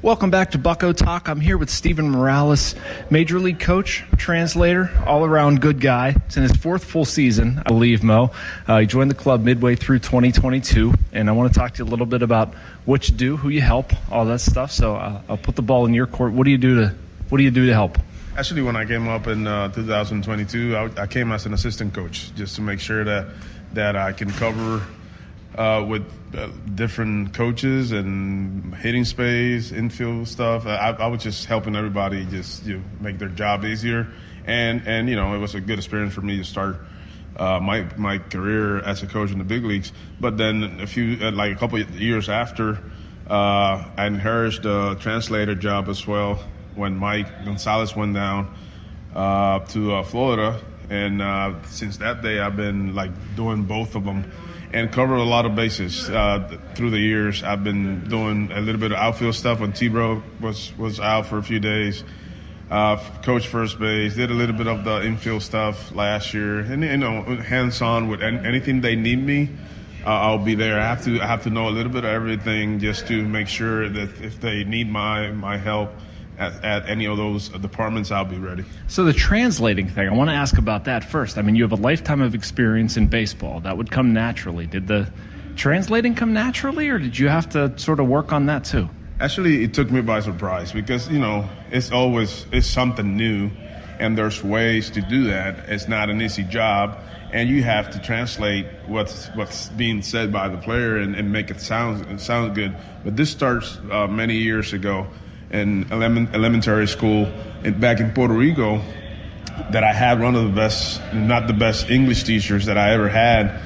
Welcome back to Bucko Talk. I'm here with Steven Morales, Major League coach, translator, all-around good guy. It's in his fourth full season, I believe, Mo. He joined the club midway through 2022, and I want to talk to you a little bit about what you do, who you help, all that stuff. So I'll put the ball in your court. What do you do to help? Actually, when I came up in 2022, I came as an assistant coach just to make sure that I can cover with different coaches and hitting space, infield stuff. I was just helping everybody just make their job easier. And it was a good experience for me to start my career as a coach in the big leagues. But then a couple of years after, I inherited the translator job as well when Mike Gonzalez went down to Florida. And since that day, I've been doing both of them and covered a lot of bases through the years. I've been doing a little bit of outfield stuff when T-Bro was out for a few days. Coach first base, did a little bit of the infield stuff last year, and hands-on with anything they need me. I'll be there. I have to know a little bit of everything just to make sure that if they need my help at any of those departments, I'll be ready. So the translating thing, I want to ask about that first. I mean, you have a lifetime of experience in baseball. That would come naturally. Did the translating come naturally, or did you have to sort of work on that too? Actually, it took me by surprise because, it's something new, and there's ways to do that. It's not an easy job, and you have to translate what's being said by the player and make it sound good. But this starts many years ago in elementary school back in Puerto Rico, that I had one of the best, not the best English teachers that I ever had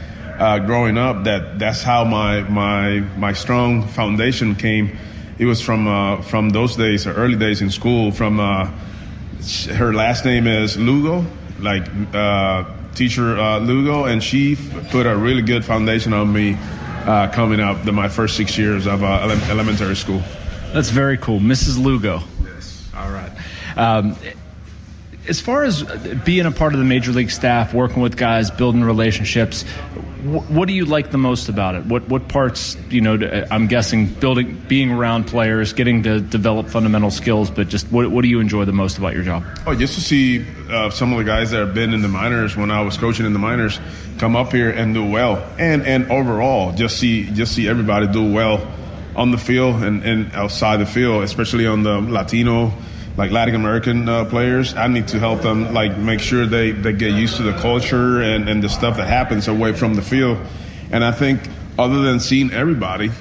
growing up. That's how my strong foundation came. It was from those days, or early days in school. From her last name is Lugo, teacher Lugo, and she put a really good foundation on me coming up my first 6 years of elementary school. That's very cool. Mrs. Lugo. Yes. All right. As far as being a part of the Major League staff, working with guys, building relationships, what do you like the most about it? What parts, I'm guessing being around players, getting to develop fundamental skills, but just what do you enjoy the most about your job? Oh, just to see some of the guys that have been in the minors when I was coaching in the minors come up here and do well. And overall, just see everybody do well on the field and outside the field, especially on the Latino, Latin American players. I need to help them make sure they get used to the culture and the stuff that happens away from the field. And I think other than seeing everybody,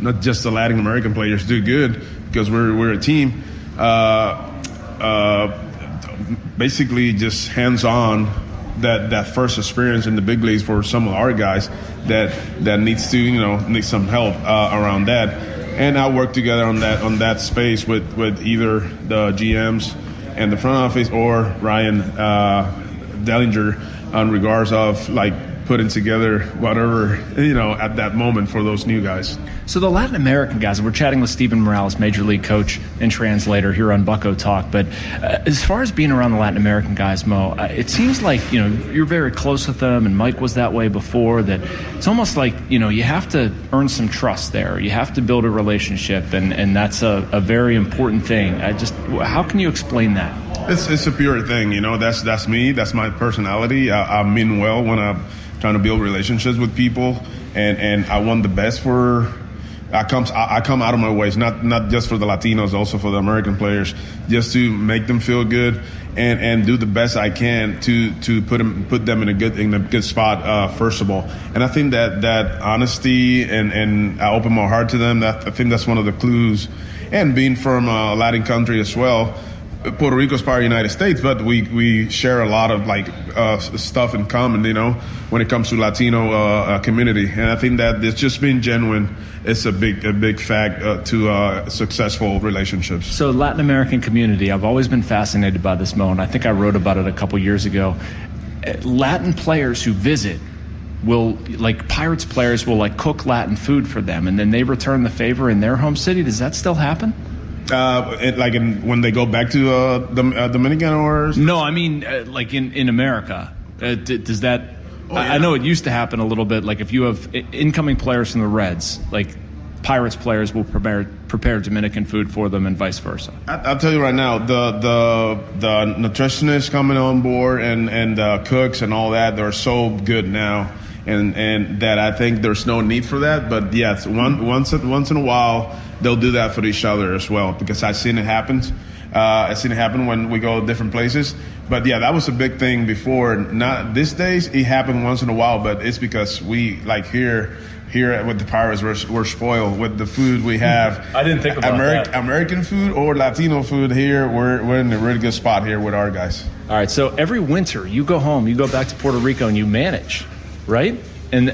not just the Latin American players do good, because we're a team, basically just hands-on, that first experience in the big leagues for some of our guys that needs to need some help around that. And I work together on that space with either the GMs and the front office or Ryan Dellinger on regards of putting together whatever at that moment for those new guys. So the Latin American guys, we're chatting with Steven Morales, Major League coach and translator here on Bucko Talk. But as far as being around the Latin American guys, Mo, it seems like you're very close with them, and Mike was that way before. That it's almost like you have to earn some trust there. You have to build a relationship, and that's a very important thing. How can you explain that? It's a pure thing, That's me. That's my personality. I mean well when I'm trying to build relationships with people, and I want the best for I come out of my ways, not just for the Latinos, also for the American players, just to make them feel good and do the best I can to put them in a good spot, first of all. And I think that honesty and I open my heart to them. I think that's one of the clues. And being from a Latin country as well, Puerto Rico is part of the United States, but we share a lot of stuff in common, when it comes to Latino community. And I think that it's just being genuine. It's a big fact to successful relationships. So Latin American community, I've always been fascinated by this, Mo, and I think I wrote about it a couple years ago. Latin players who visit Pirates players will cook Latin food for them, and then they return the favor in their home city. Does that still happen? When they go back to the Dominican or? No, I mean in America. Does that? Oh, yeah. I know it used to happen a little bit. If you have incoming players from the Reds, Pirates players will prepare Dominican food for them, and vice versa. I'll tell you right now, the nutritionists coming on board and cooks and all that, they're so good now, and that I think there's no need for that. But yes, once in a while they'll do that for each other as well, because I've seen it happen. I've seen it happen when we go to different places. But yeah, that was a big thing before. Not these days. It happened once in a while, but it's because we here with the Pirates, we're spoiled with the food we have. I didn't think about that. American food or Latino food here, we're in a really good spot here with our guys. All right, so every winter you go home, you go back to Puerto Rico, and you manage, right? In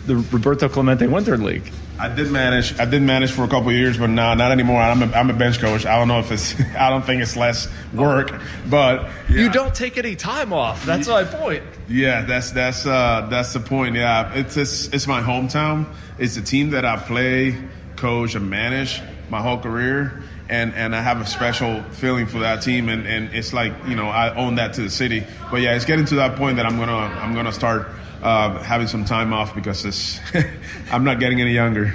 the Roberto Clemente Winter League. I did manage for a couple of years, but no, not anymore. I'm a bench coach. I don't know if I don't think it's less work, but yeah. You don't take any time off. That's my point. Yeah, that's the point. Yeah, it's my hometown. It's the team that I play, coach, and manage my whole career, and I have a special feeling for that team, and it's I own that to the city. But yeah, it's getting to that point that I'm gonna start having some time off, because I'm not getting any younger.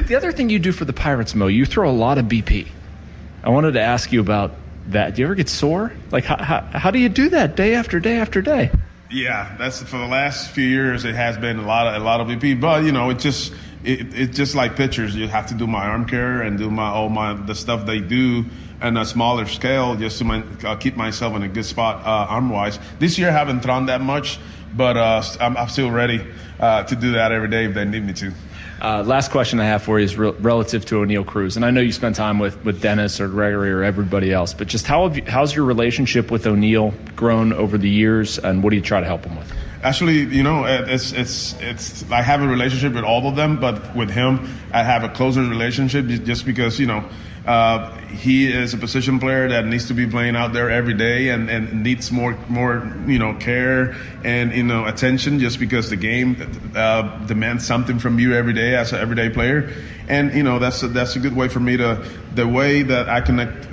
The other thing you do for the Pirates, Mo, you throw a lot of BP. I wanted to ask you about that. Do you ever get sore? How do you do that day after day after day? Yeah, that's for the last few years. It has been a lot of BP, but it's just like pitchers. You have to do my arm care and do the stuff they do on a smaller scale, just to keep myself in a good spot arm wise. This year I haven't thrown that much, but I'm still ready to do that every day if they need me to. Last question I have for you is relative to O'Neal Cruz, and I know you spent time with Dennis or Gregory or everybody else, but just how's your relationship with O'Neal grown over the years, and what do you try to help him with? Actually, it's I have a relationship with all of them, but with him, I have a closer relationship just because he is a position player that needs to be playing out there every day and needs more care and attention, just because the game demands something from you every day as an everyday player, and that's a good way for me the way that I connect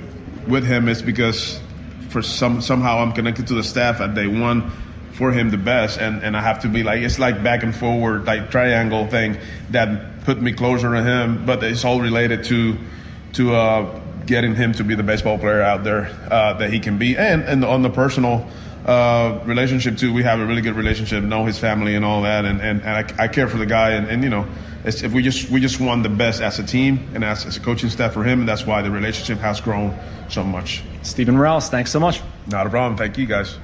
with him is because somehow I'm connected to the staff at day one for him the best, and I have to be it's back and forward triangle thing that put me closer to him, but it's all related to getting him to be the baseball player out there that he can be, and on the personal relationship too. We have a really good relationship, know his family and all that, and I care for the guy, and if we just want the best as a team and as a coaching staff for him, and that's why the relationship has grown so much. Steven Morales, thanks so much. Not a problem. Thank you guys.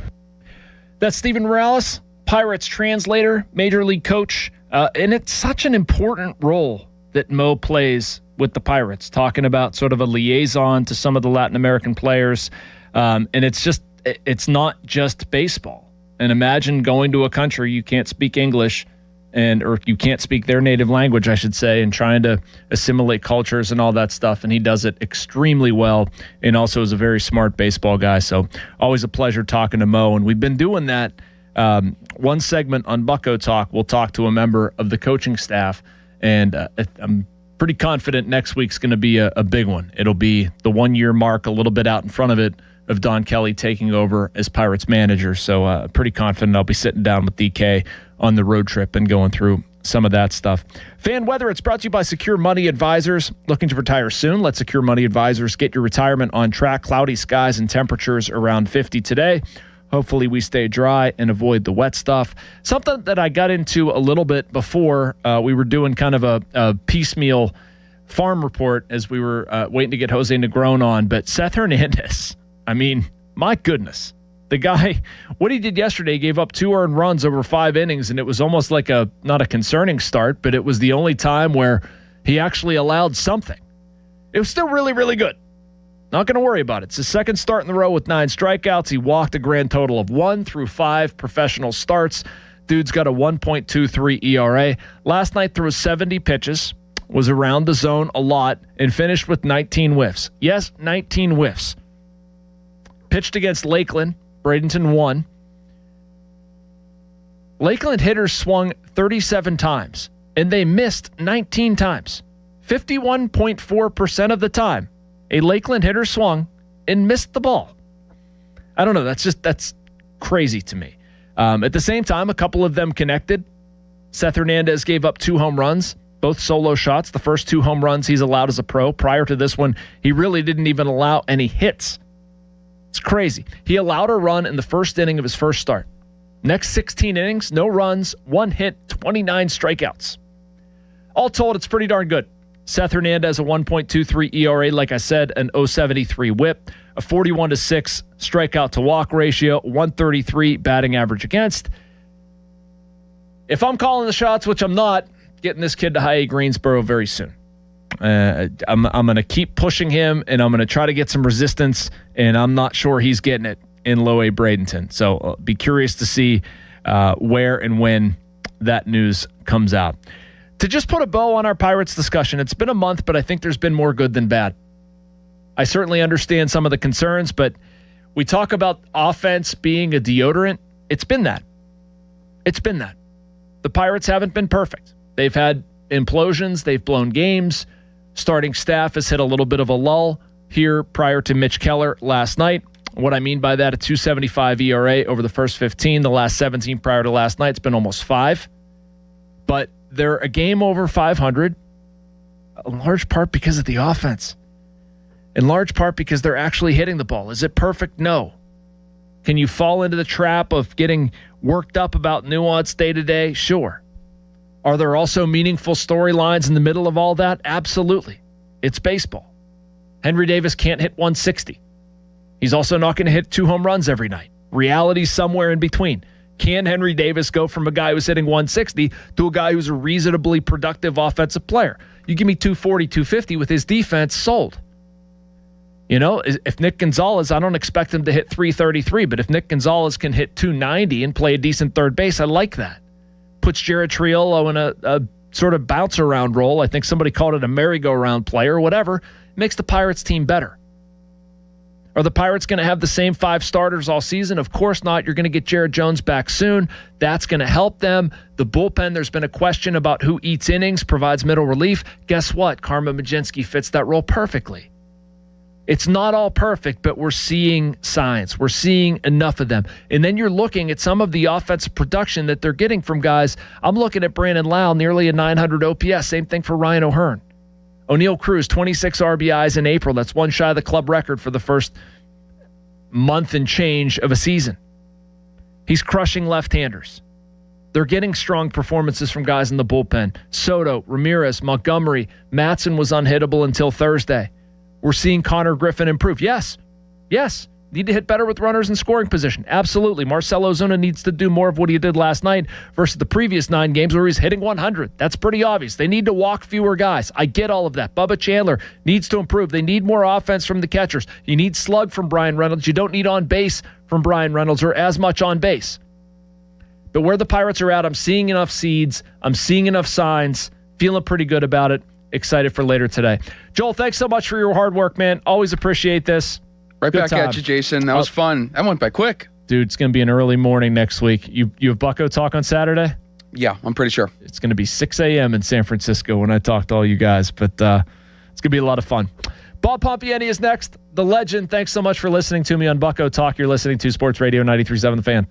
That's Steven Morales, Pirates translator, major league coach, and it's such an important role that Mo plays with the Pirates, talking about sort of a liaison to some of the Latin American players. And it's not just baseball. And imagine going to a country you can't speak English or you can't speak their native language, I should say, and trying to assimilate cultures and all that stuff. And he does it extremely well, and also is a very smart baseball guy. So always a pleasure talking to Mo. And we've been doing that. One segment on Bucko Talk, we'll talk to a member of the coaching staff, and I'm pretty confident next week's going to be a big one. It'll be the 1 year mark, a little bit out in front of it, of Don Kelly taking over as Pirates manager. So pretty confident I'll be sitting down with DK on the road trip and going through some of that stuff. Fan Weather, it's brought to you by Secure Money Advisors. Looking to retire soon? Let Secure Money Advisors get your retirement on track. Cloudy skies and temperatures around 50 today. Hopefully we stay dry and avoid the wet stuff. Something that I got into a little bit before we were doing kind of a piecemeal farm report as we were waiting to get Jose Negron on. But Seth Hernandez, I mean, my goodness. The guy, what he did yesterday, gave up 2 earned runs over 5 innings, and it was almost like not a concerning start, but it was the only time where he actually allowed something. It was still really, really good. Not going to worry about it. It's his second start in the row with 9 strikeouts. He walked a grand total of 1 through 5 professional starts. Dude's got a 1.23 ERA. Last night threw 70 pitches, was around the zone a lot, and finished with 19 whiffs. Yes, 19 whiffs. Pitched against Lakeland. Bradenton won. Lakeland hitters swung 37 times, and they missed 19 times. 51.4% of the time. A Lakeland hitter swung and missed the ball. I don't know. That's crazy to me. At the same time, a couple of them connected. Seth Hernandez gave up 2 home runs, both solo shots. The first 2 home runs he's allowed as a pro. Prior to this one, he really didn't even allow any hits. It's crazy. He allowed a run in the first inning of his first start. Next 16 innings, no runs, 1 hit, 29 strikeouts. All told, it's pretty darn good. Seth Hernandez, a 1.23 ERA, like I said, an 0.73 whip, a 41-6 strikeout to walk ratio, 133 batting average against. If I'm calling the shots, which I'm not, getting this kid to high A Greensboro very soon. I'm going to keep pushing him, and I'm going to try to get some resistance, and I'm not sure he's getting it in low A Bradenton. So be curious to see where and when that news comes out. To just put a bow on our Pirates discussion, it's been a month, but I think there's been more good than bad. I certainly understand some of the concerns, but we talk about offense being a deodorant. It's been that. It's been that. The Pirates haven't been perfect. They've had implosions. They've blown games. Starting staff has hit a little bit of a lull here prior to Mitch Keller last night. What I mean by that, a 2.75 ERA over the first 15. The last 17 prior to last night, it's been almost 5. But they're a game over 500, in large part because of the offense. In large part because they're actually hitting the ball. Is it perfect? No. Can you fall into the trap of getting worked up about nuance day to day? Sure. Are there also meaningful storylines in the middle of all that? Absolutely. It's baseball. Henry Davis can't hit 160. He's also not going to hit 2 home runs every night. Reality's somewhere in between. Can Henry Davis go from a guy who's hitting 160 to a guy who's a reasonably productive offensive player? You give me 240, 250 with his defense, sold. You know, if Nick Gonzalez, I don't expect him to hit 333, but if Nick Gonzalez can hit 290 and play a decent third base, I like that. Puts Jared Triolo in a sort of bounce-around role. I think somebody called it a merry-go-round player, whatever. Makes the Pirates team better. Are the Pirates going to have the same 5 starters all season? Of course not. You're going to get Jared Jones back soon. That's going to help them. The bullpen, there's been a question about who eats innings, provides middle relief. Guess what? Carmen Mlodzinski fits that role perfectly. It's not all perfect, but we're seeing signs. We're seeing enough of them. And then you're looking at some of the offensive production that they're getting from guys. I'm looking at Brandon Lau, nearly a 900 OPS. Same thing for Ryan O'Hearn. O'Neal Cruz, 26 RBIs in April. That's one shy of the club record for the first month and change of a season. He's crushing left-handers. They're getting strong performances from guys in the bullpen. Soto, Ramirez, Montgomery, Matson was unhittable until Thursday. We're seeing Connor Griffin improve. Yes. Need to hit better with runners in scoring position. Absolutely. Marcell Ozuna needs to do more of what he did last night versus the previous 9 games where he's hitting 100. That's pretty obvious. They need to walk fewer guys. I get all of that. Bubba Chandler needs to improve. They need more offense from the catchers. You need slug from Brian Reynolds. You don't need on base from Brian Reynolds or as much on base. But where the Pirates are at, I'm seeing enough seeds. I'm seeing enough signs. Feeling pretty good about it. Excited for later today. Joel, thanks so much for your hard work, man. Always appreciate this. Right back at you, Jason. That was fun. That went by quick. Dude, it's going to be an early morning next week. You have Bucko Talk on Saturday? Yeah, I'm pretty sure. It's going to be 6 a.m. in San Francisco when I talk to all you guys, but it's going to be a lot of fun. Bob Pompiani is next. The legend. Thanks so much for listening to me on Bucko Talk. You're listening to Sports Radio 93.7 The Fan.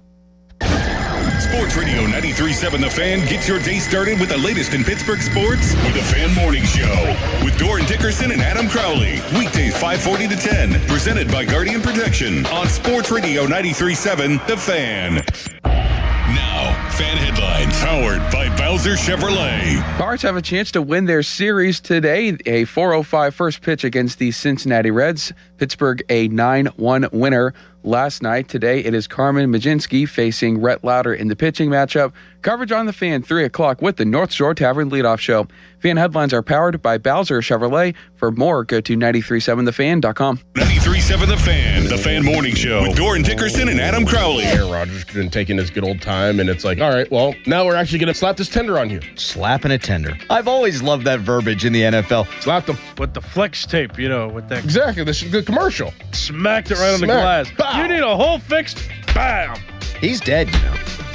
Sports Sports Radio 93.7 The Fan gets your day started with the latest in Pittsburgh sports with the Fan Morning Show with Doran Dickerson and Adam Crowley. Weekdays 5:40 to 10. Presented by Guardian Protection on Sports Radio 93.7 The Fan. Now, fan headlines powered by Bowser Chevrolet. Pirates have a chance to win their series today. A 4:05 first pitch against the Cincinnati Reds. Pittsburgh a 9-1 winner last night. Today it is Carmen Majinski facing Rhett Lauder in the pitching matchup. Coverage on the Fan 3 o'clock with the North Shore Tavern Leadoff Show. Fan headlines are powered by Bowser Chevrolet. For more, go to 937thefan.com. 93.7 The Fan, The Fan Morning Show with Doran Dickerson and Adam Crowley. Aaron Rodgers couldn't take in his good old time, and it's like, all right, well, now we're actually going to slap this tender on you. Slapping a tender. I've always loved that verbiage in the NFL. Slapped him. With the flex tape, with that. Exactly. This is a good commercial. Smacked it right on the glass. Bow. You need a hole fixed? Bam! He's dead,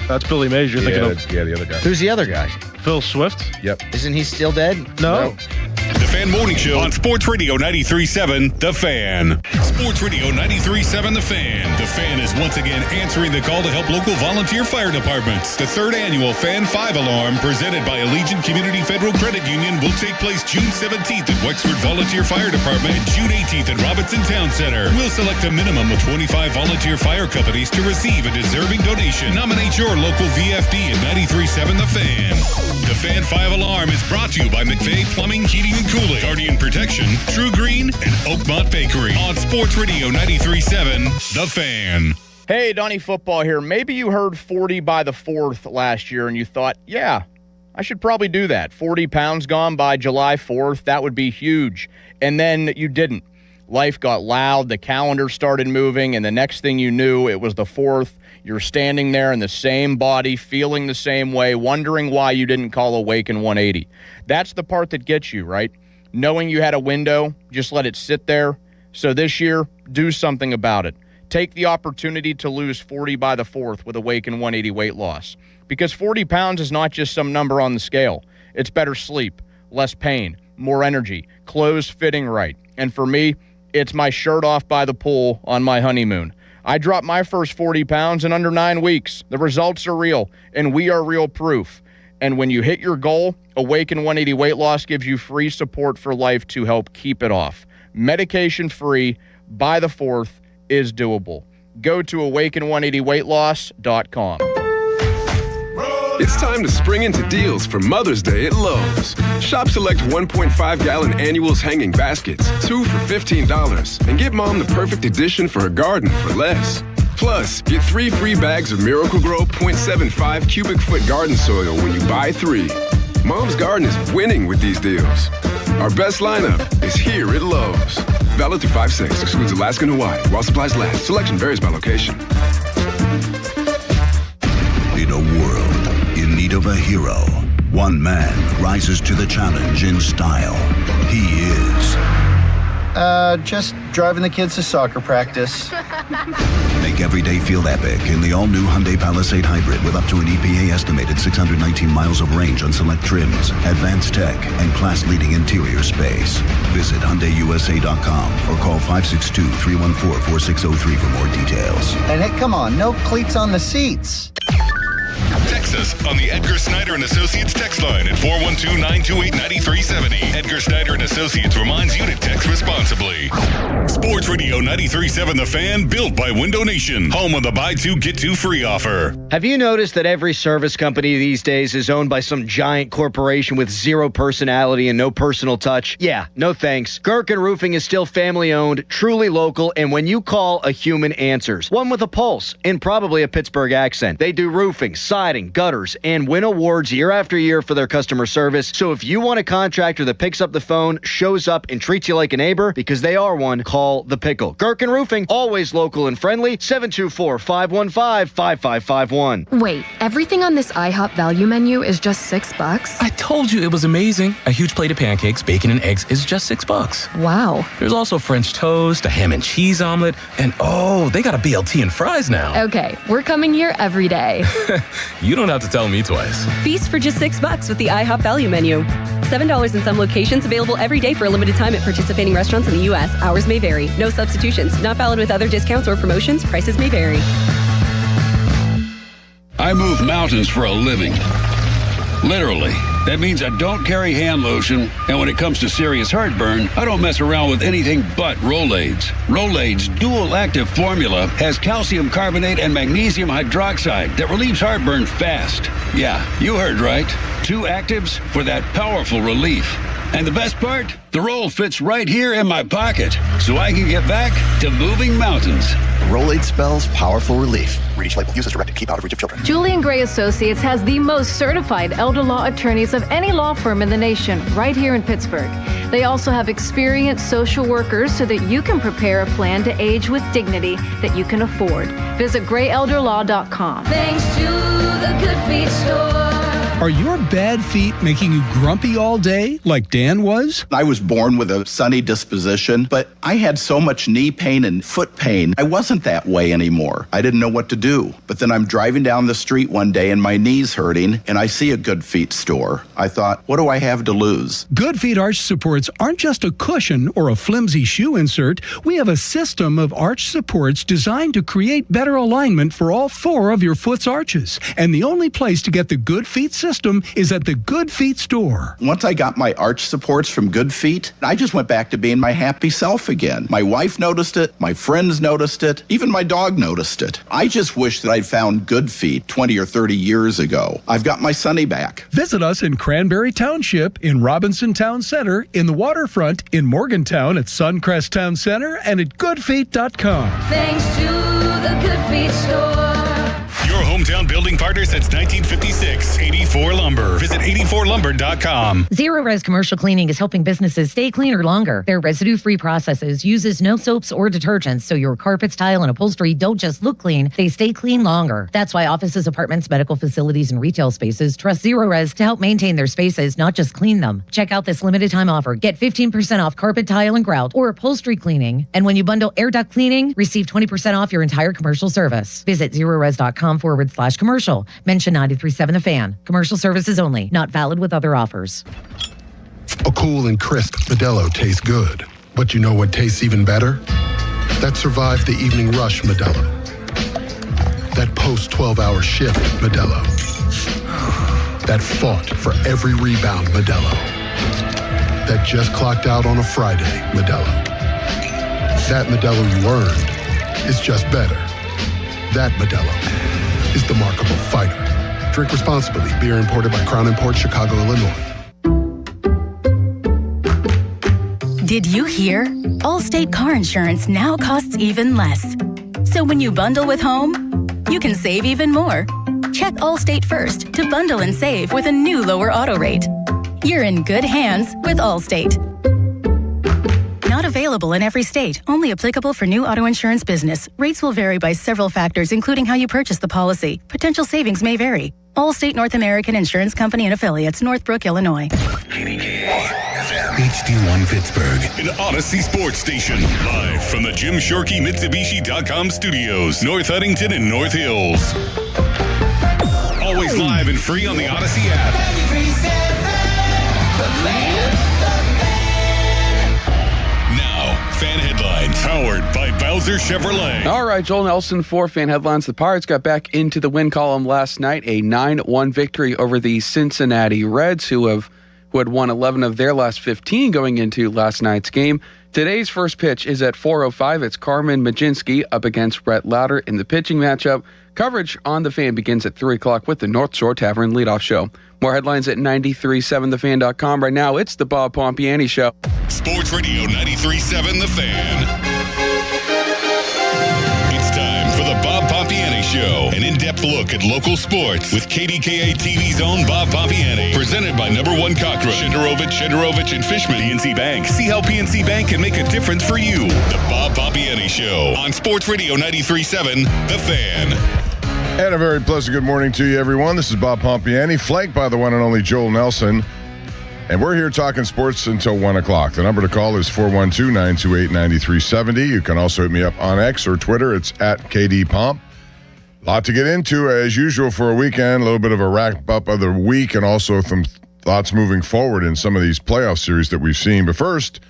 That's Billy Mays you're thinking of. Yeah, the other guy. Who's the other guy? Phil Swift? Yep. Isn't he still dead? No. The Fan Morning Show on Sports Radio 93.7 The Fan. Sports Radio 93.7 The Fan. The Fan is once again answering the call to help local volunteer fire departments. The third annual Fan 5 Alarm presented by Allegiant Community Federal Credit Union will take place June 17th at Wexford Volunteer Fire Department and June 18th at Robinson Town Center. We'll select a minimum of 25 volunteer fire companies to receive a deserving donation. Nominate your local VFD at 93.7 The Fan. The Fan 5 Alarm is brought to you by McVeigh Plumbing, Heating, and Cooling, Guardian Protection, True Green, and Oakmont Bakery on Sports Radio 93.7 The Fan. Hey, Donnie Football here. Maybe you heard 40 by the 4th last year and you thought, yeah, I should probably do that. 40 pounds gone by July 4th. That would be huge. And then you didn't. Life got loud. The calendar started moving. And the next thing you knew, it was the 4th. You're standing there in the same body, feeling the same way, wondering why you didn't call Awaken 180. That's the part that gets you, right? Knowing you had a window, just let it sit there. So this year, do something about it. Take the opportunity to lose 40 by the 4th with Awaken 180 weight loss. Because 40 pounds is not just some number on the scale. It's better sleep, less pain, more energy, clothes fitting right. And for me, it's my shirt off by the pool on my honeymoon. I dropped my first 40 pounds in under 9 weeks. The results are real, and we are real proof. And when you hit your goal, Awaken 180 Weight Loss gives you free support for life to help keep it off. Medication-free, by the 4th, is doable. Go to awaken180weightloss.com. It's time to spring into deals for Mother's Day at Lowe's. Shop select 1.5-gallon annuals hanging baskets, 2 for $15, and get Mom the perfect addition for her garden for less. Plus, get 3 free bags of Miracle-Gro 0.75 cubic foot garden soil when you buy 3. Mom's garden is winning with these deals. Our best lineup is here at Lowe's. Valid through 5/6, excludes Alaska and Hawaii, while supplies last. Selection varies by location. In a world in need of a hero, one man rises to the challenge in style. He is... just driving the kids to soccer practice. Make every day feel epic in the all-new Hyundai Palisade Hybrid with up to an EPA-estimated 619 miles of range on select trims, advanced tech, and class-leading interior space. Visit HyundaiUSA.com or call 562-314-4603 for more details. And hey, come on, no cleats on the seats. Text us on the Edgar Snyder and Associates text line at 412-928-9370. Edgar Snyder and Associates reminds you to text responsibly. Sports Radio 93.7 The Fan, built by Window Nation, home of the buy 2 get 2 free offer. Have you noticed that every service company these days is owned by some giant corporation with zero personality and no personal touch? Yeah, no thanks. Gherkin Roofing is still family owned, truly local, and when you call, a human answers. One with a pulse and probably a Pittsburgh accent. They do roofing, siding, gutters, and win awards year after year for their customer service. So if you want a contractor that picks up the phone, shows up, and treats you like a neighbor, because they are one, call The Pickle. Gherkin Roofing, always local and friendly, 724-515-5551. Wait, everything on this IHOP value menu is just $6? I told you it was amazing. A huge plate of pancakes, bacon, and eggs is just $6. Wow. There's also French toast, a ham and cheese omelet, and oh, they got a BLT and fries now. Okay, we're coming here every day. You don't have to tell me twice. Feast for just $6 with the IHOP value menu. $7 in some locations, available every day for a limited time at participating restaurants in the U.S. Hours may vary. No substitutions. Not valid with other discounts or promotions. Prices may vary. I move mountains for a living. Literally. That means I don't carry hand lotion, and when it comes to serious heartburn, I don't mess around with anything but Rolaids. Rolaids' dual-active formula has calcium carbonate and magnesium hydroxide that relieves heartburn fast. Yeah, you heard right. 2 actives for that powerful relief. And the best part? The roll fits right here in my pocket, so I can get back to moving mountains. Rolade spells powerful relief. Read each label. Use as directed. Keep out of reach of children. Julian Gray Associates has the most certified elder law attorneys of any law firm in the nation, right here in Pittsburgh. They also have experienced social workers so that you can prepare a plan to age with dignity that you can afford. Visit grayelderlaw.com. Thanks to the Good Feet store. Are your bad feet making you grumpy all day like Dan was? I was born with a sunny disposition, but I had so much knee pain and foot pain. I wasn't that way anymore. I didn't know what to do. But then I'm driving down the street one day and my knee's hurting, and I see a Good Feet store. I thought, what do I have to lose? Good Feet arch supports aren't just a cushion or a flimsy shoe insert. We have a system of arch supports designed to create better alignment for all 4 of your foot's arches. And the only place to get the Good Feet system is at the Good Feet store. Once I got my arch supports from Good Feet, I just went back to being my happy self again. My wife noticed it, my friends noticed it, even my dog noticed it. I just wish that I'd found Good Feet 20 or 30 years ago. I've got my Sunny back. Visit us in Cranberry Township, in Robinson Town Center, in the Waterfront, in Morgantown at Suncrest Town Center, and at goodfeet.com. Thanks to the Good Feet store. Your hometown building partner since 1956, 84 Lumber. Visit 84lumber.com. Zero Res Commercial Cleaning is helping businesses stay cleaner longer. Their residue-free processes uses no soaps or detergents, so your carpets, tile, and upholstery don't just look clean, they stay clean longer. That's why offices, apartments, medical facilities, and retail spaces trust Zero Res to help maintain their spaces, not just clean them. Check out this limited time offer. Get 15% off carpet, tile, and grout, or upholstery cleaning. And when you bundle air duct cleaning, receive 20% off your entire commercial service. Visit zerores.com/commercial. Mention 93.7 The Fan. Commercial services only. Not valid with other offers. A cool and crisp Modelo tastes good. But you know what tastes even better? That survived the evening rush Modelo. That post-12-hour shift Modelo. That fought for every rebound Modelo. That just clocked out on a Friday Modelo. That Modelo you earned is just better. That Modelo is the markable fighter. Drink responsibly. Beer imported by Crown Imports, Chicago, Illinois. Did you hear? Allstate car insurance now costs even less. So when you bundle with home, you can save even more. Check Allstate first to bundle and save with a new lower auto rate. You're in good hands with Allstate. Not available in every state. Only applicable for new auto insurance business. Rates will vary by several factors, including how you purchase the policy. Potential savings may vary. Allstate North American Insurance Company and Affiliates, Northbrook, Illinois. HD1 Pittsburgh, an Odyssey Sports station. Live from the Jim Shorky Mitsubishi.com studios, North Huntington and North Hills. Always live and free on the Odyssey app. Now, fan headlines powered by Bowser Chevrolet. All right, Joel Nelson for Fan Headlines. The Pirates got back into the win column last night, a 9-1 victory over the Cincinnati Reds, who had won 11 of their last 15 going into last night's game. Today's first pitch is at 4:05. It's Carmen Majinski up against Brett Lauder in the pitching matchup. Coverage on The Fan begins at 3 o'clock with the North Shore Tavern leadoff show. More headlines at 937thefan.com. Right now, it's the Bob Pompiani Show. Sports Radio 93.7 The Fan. It's time for the Bob Pompiani Show, an in-depth look at local sports with KDKA TV's own Bob Pompiani. Presented by Number One Cockroach, Shenderovich and Fishman, PNC Bank. See how PNC Bank can make a difference for you. The Bob Pompiani Show on Sports Radio 93.7 The Fan. And a very pleasant good morning to you, everyone. This is Bob Pompiani, flanked by the one and only Joel Nelson. And we're here talking sports until 1 o'clock. The number to call is 412-928-9370. You can also hit me up on X or Twitter. It's at KDPomp. A lot to get into, as usual, for a weekend. A little bit of a wrap-up of the week and also some thoughts moving forward in some of these playoff series that we've seen. But first,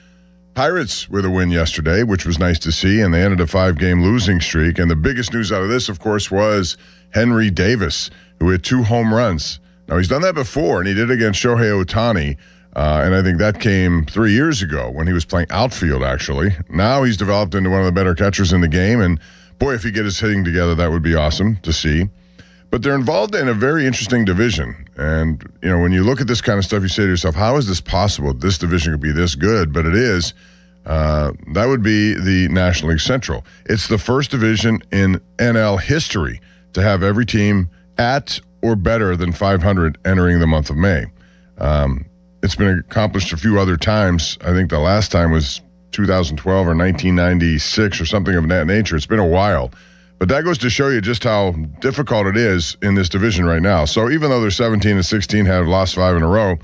Pirates with a win yesterday, which was nice to see, and they ended a 5-game losing streak. And the biggest news out of this, of course, was Henry Davis, who hit 2 home runs. Now, he's done that before, and he did against Shohei Ohtani, and I think that came 3 years ago when he was playing outfield, actually. Now he's developed into one of the better catchers in the game, and boy, if he get his hitting together, that would be awesome to see. But they're involved in a very interesting division. And, you know, when you look at this kind of stuff, you say to yourself, how is this possible? This division could be this good, but it is. That would be the National League Central. It's the first division in NL history to have every team at or better than 500 entering the month of May. It's been accomplished a few other times. I think the last time was 2012 or 1996 or something of that nature. It's been a while. But that goes to show you just how difficult it is in this division right now. So even though they're 17 and 16, have lost 5 in a row,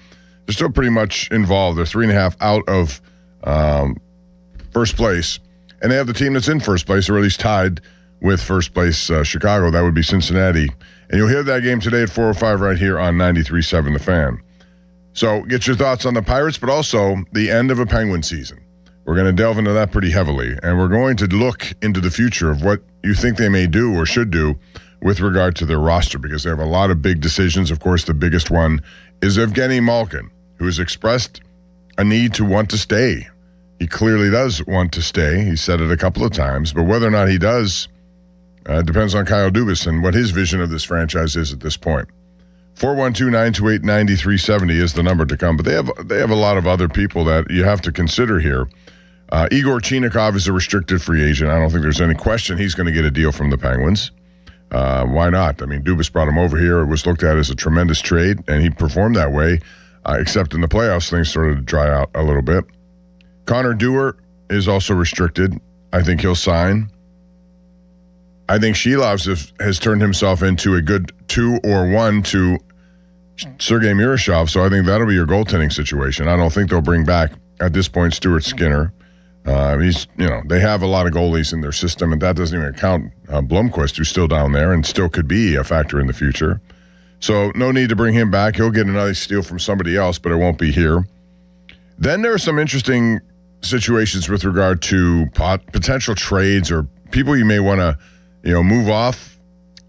they're still pretty much involved. They're 3.5 out of first place. And they have the team that's in first place, or at least tied with first place Chicago. That would be Cincinnati. And you'll hear that game today at 4:05 right here on 93.7 The Fan. So get your thoughts on the Pirates, but also the end of a Penguin season. We're going to delve into that pretty heavily, and we're going to look into the future of what you think they may do or should do with regard to their roster, because they have a lot of big decisions. Of course, the biggest one is Evgeny Malkin, who has expressed a need to want to stay. He clearly does want to stay. He said it a couple of times, but whether or not he does depends on Kyle Dubas and what his vision of this franchise is at this point. 412-928-9370 is the number to come, but they have a lot of other people that you have to consider here. Igor Chinikov is a restricted free agent. I don't think there's any question he's going to get a deal from the Penguins. Why not? I mean, Dubas brought him over here. It was looked at as a tremendous trade, and he performed that way, except in the playoffs, things started to dry out a little bit. Connor Dewar is also restricted. I think he'll sign. I think Shilovs has turned himself into a good 2 or 1 to Sergei Murashov, so I think that'll be your goaltending situation. I don't think they'll bring back, at this point, Stuart Skinner. They have a lot of goalies in their system, and that doesn't even count Blomqvist, who's still down there and still could be a factor in the future. So no need to bring him back. He'll get another steal from somebody else, but it won't be here. Then there are some interesting situations with regard to potential trades or people you may want to, move off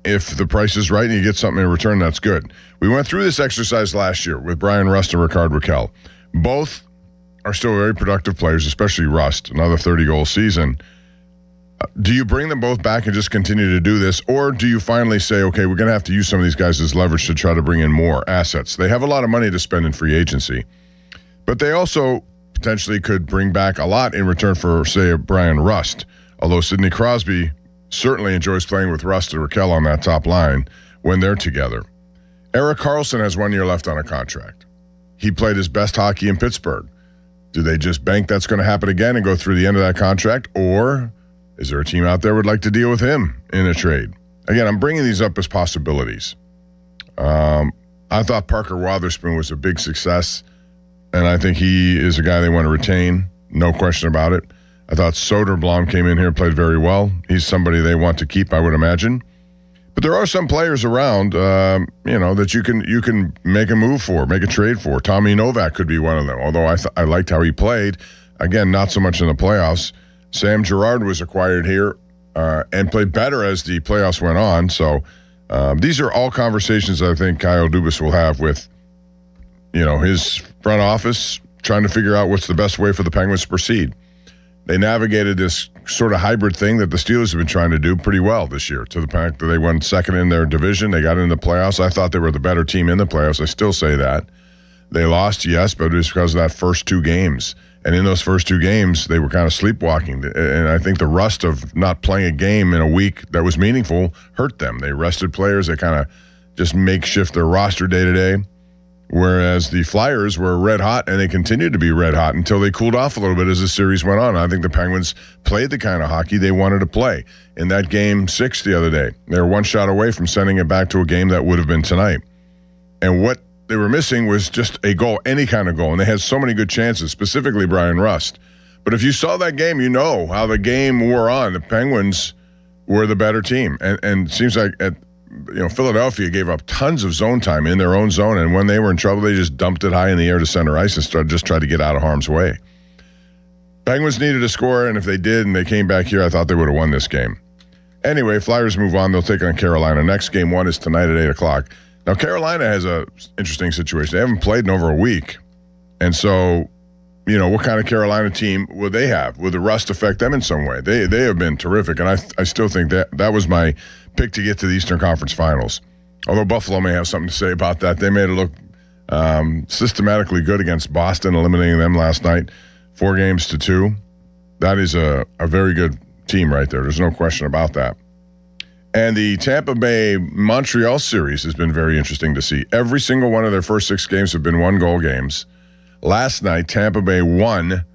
if the price is right and you get something in return that's good. We went through this exercise last year with Brian Rust and Ricard Raquel. Both are still very productive players, especially Rust, another 30-goal season. Do you bring them both back and just continue to do this, or do you finally say, okay, we're going to have to use some of these guys as leverage to try to bring in more assets? They have a lot of money to spend in free agency, but they also potentially could bring back a lot in return for, say, a Brian Rust, although Sidney Crosby certainly enjoys playing with Rust and Raquel on that top line when they're together. Erik Karlsson has 1 year left on a contract. He played his best hockey in Pittsburgh. Do they just bank that's going to happen again and go through the end of that contract? Or is there a team out there who would like to deal with him in a trade? Again, I'm bringing these up as possibilities. I thought Parker Wotherspoon was a big success, and I think he is a guy they want to retain. No question about it. I thought Soderblom came in here and played very well. He's somebody they want to keep, I would imagine. But there are some players around, that you can make a move for, make a trade for. Tommy Novak could be one of them, although I liked how he played. Again, not so much in the playoffs. Sam Girard was acquired here and played better as the playoffs went on. So these are all conversations I think Kyle Dubas will have with, his front office, trying to figure out what's the best way for the Penguins to proceed. They navigated this sort of hybrid thing that the Steelers have been trying to do pretty well this year, to the fact that they went second in their division. They got into the playoffs. I thought they were the better team in the playoffs. I still say that. They lost, yes, but it was because of that first 2 games. And in those first 2 games, they were kind of sleepwalking. And I think the rust of not playing a game in a week that was meaningful hurt them. They rested players. They kind of just makeshift their roster day to day. Whereas the Flyers were red hot, and they continued to be red hot until they cooled off a little bit as the series went on. I think the Penguins played the kind of hockey they wanted to play. In that Game 6 the other day, they were 1 shot away from sending it back to a game that would have been tonight. And what they were missing was just a goal, any kind of goal. And they had so many good chances, specifically Brian Rust. But if you saw that game, you know how the game wore on. The Penguins were the better team. And it seems like Philadelphia gave up tons of zone time in their own zone, and when they were in trouble, they just dumped it high in the air to center ice and tried to get out of harm's way. Penguins needed a score, and if they did and they came back here, I thought they would have won this game. Anyway, Flyers move on. They'll take on Carolina. Next game 1 is tonight at 8 o'clock. Now, Carolina has an interesting situation. They haven't played in over a week. And so, what kind of Carolina team will they have? Will the rust affect them in some way? They have been terrific, and I still think that was my pick to get to the Eastern Conference Finals. Although Buffalo may have something to say about that. They made it look systematically good against Boston, eliminating them last night, 4-2. That is a very good team right there. There's no question about that. And the Tampa Bay-Montreal series has been very interesting to see. Every single one of their first 6 games have been 1-goal games. Last night, Tampa Bay won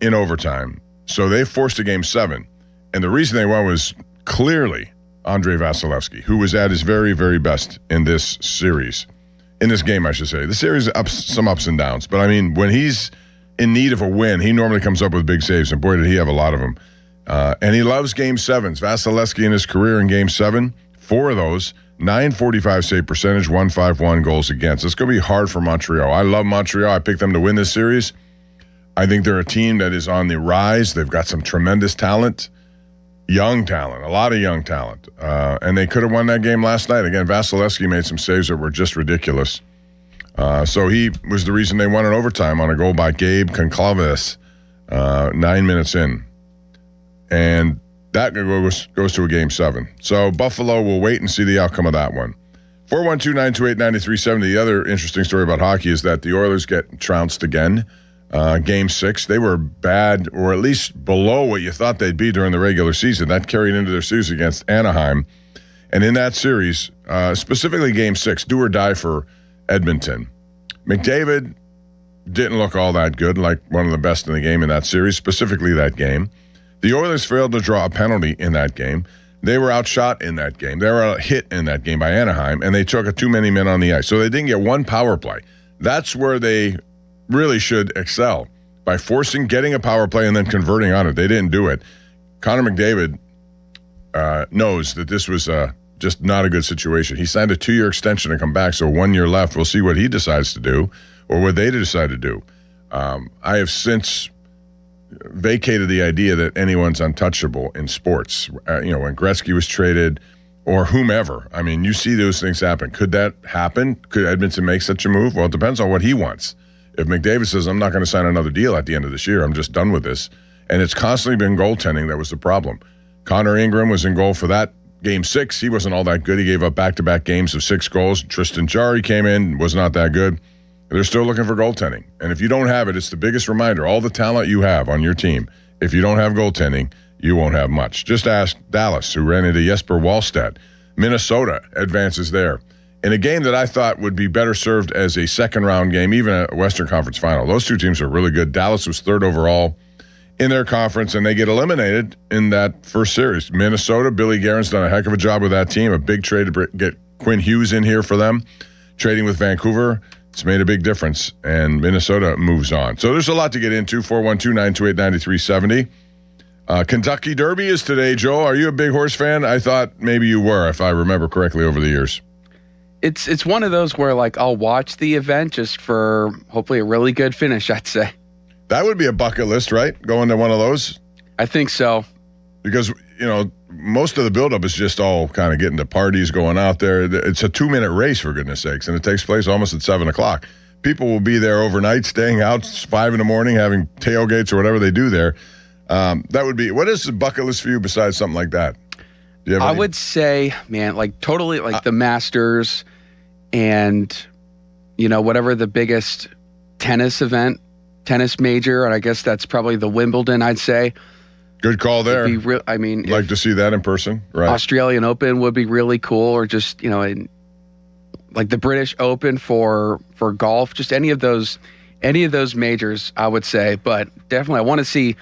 in overtime. So they forced a game 7. And the reason they won was clearly Andrei Vasilevsky, who was at his very, very best in this series. In this game, I should say. The series some ups and downs. But, I mean, when he's in need of a win, he normally comes up with big saves. And, boy, did he have a lot of them. And he loves Game 7s. Vasilevsky in his career in Game 7, 4 of those, 945 save percentage, 151 goals against. It's going to be hard for Montreal. I love Montreal. I picked them to win this series. I think they're a team that is on the rise. They've got some tremendous talent, young talent, a lot of young talent. And they could have won that game last night. Again, Vasilevsky made some saves that were just ridiculous. So he was the reason they won in overtime on a goal by Gabe Concalves 9 minutes in. And that goes to a Game 7. So Buffalo will wait and see the outcome of that one. 412-928-9370. The other interesting story about hockey is that the Oilers get trounced again. Game 6. They were bad, or at least below what you thought they'd be during the regular season. That carried into their series against Anaheim. And in that series, specifically Game 6, do or die for Edmonton. McDavid didn't look all that good, like one of the best in the game in that series, specifically that game. The Oilers failed to draw a penalty in that game. They were outshot in that game. They were hit in that game by Anaheim, and they took too many men on the ice. So they didn't get one power play. That's where they really should excel, by getting a power play and then converting on it. They didn't do it. Connor McDavid knows that this was just not a good situation. He signed a 2-year extension to come back, so 1 year left. We'll see what he decides to do or what they decide to do. I have since vacated the idea that anyone's untouchable in sports. When Gretzky was traded or whomever. I mean, you see those things happen. Could that happen? Could Edmonton make such a move? Well, it depends on what he wants. If McDavid says, I'm not going to sign another deal at the end of this year, I'm just done with this. And it's constantly been goaltending that was the problem. Connor Ingram was in goal for that Game 6. He wasn't all that good. He gave up back-to-back games of 6 goals. Tristan Jarry came in, was not that good. They're still looking for goaltending. And if you don't have it, it's the biggest reminder, all the talent you have on your team, if you don't have goaltending, you won't have much. Just ask Dallas, who ran into Jesper Wallstedt. Minnesota advances there. In a game that I thought would be better served as a second-round game, even a Western Conference final. Those two teams are really good. Dallas was 3rd overall in their conference, and they get eliminated in that first series. Minnesota, Billy Guerin's done a heck of a job with that team. A big trade to get Quinn Hughes in here for them. Trading with Vancouver. It's made a big difference, and Minnesota moves on. So there's a lot to get into. 412-928-9370. Kentucky Derby is today, Joel. Are you a big horse fan? I thought maybe you were, if I remember correctly, over the years. It's one of those where, I'll watch the event just for hopefully a really good finish, I'd say. That would be a bucket list, right? Going to one of those? I think so. Because, most of the buildup is just all kind of getting to parties, going out there. It's a 2-minute race, for goodness sakes, and it takes place almost at 7 o'clock. People will be there overnight, staying out 5 in the morning, having tailgates or whatever they do there. That would be, what is the bucket list for you besides something like that? Do you have any? Would say, man, totally the Masters and, whatever the biggest tennis major, and I guess that's probably the Wimbledon, I'd say. Good call there. Like to see that in person, right? Australian Open would be really cool, or just the British Open for golf. Just any of those majors, I would say. But definitely, I want to see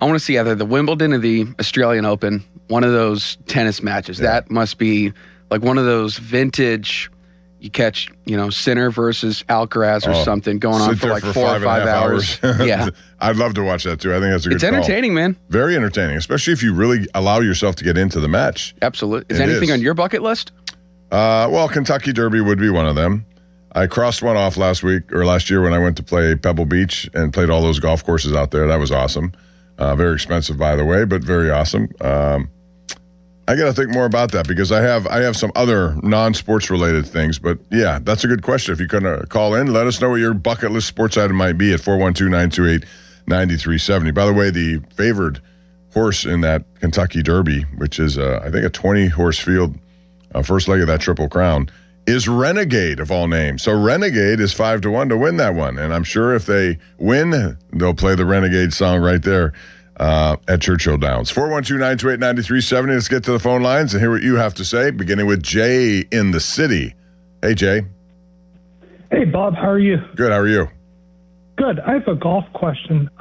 either the Wimbledon or the Australian Open. One of those tennis matches. Yeah. That must be one of those vintage. You catch, Sinner versus Alcaraz or something going on for 4 or 5 hours. Yeah. I'd love to watch that too. I think that's a good It's entertaining, man. Very entertaining, especially if you really allow yourself to get into the match. Absolutely. Is anything on your bucket list? Well, Kentucky Derby would be one of them. I crossed one off last year when I went to play Pebble Beach and played all those golf courses out there. That was awesome. Very expensive, by the way, but very awesome. I got to think more about that because I have some other non-sports related things. But yeah, that's a good question. If you can call in, let us know what your bucket list sports item might be at 412-928-9370. By the way, the favored horse in that Kentucky Derby, which is I think a 20-horse field, first leg of that Triple Crown, is Renegade of all names. So Renegade is 5-1 to win that one. And I'm sure if they win, they'll play the Renegade song right there at Churchill Downs. 412-928-9370. Let's get to the phone lines and hear what you have to say, beginning with Jay in the city. Hey, Jay. Hey, Bob. How are you? Good. How are you? Good. I have a golf question.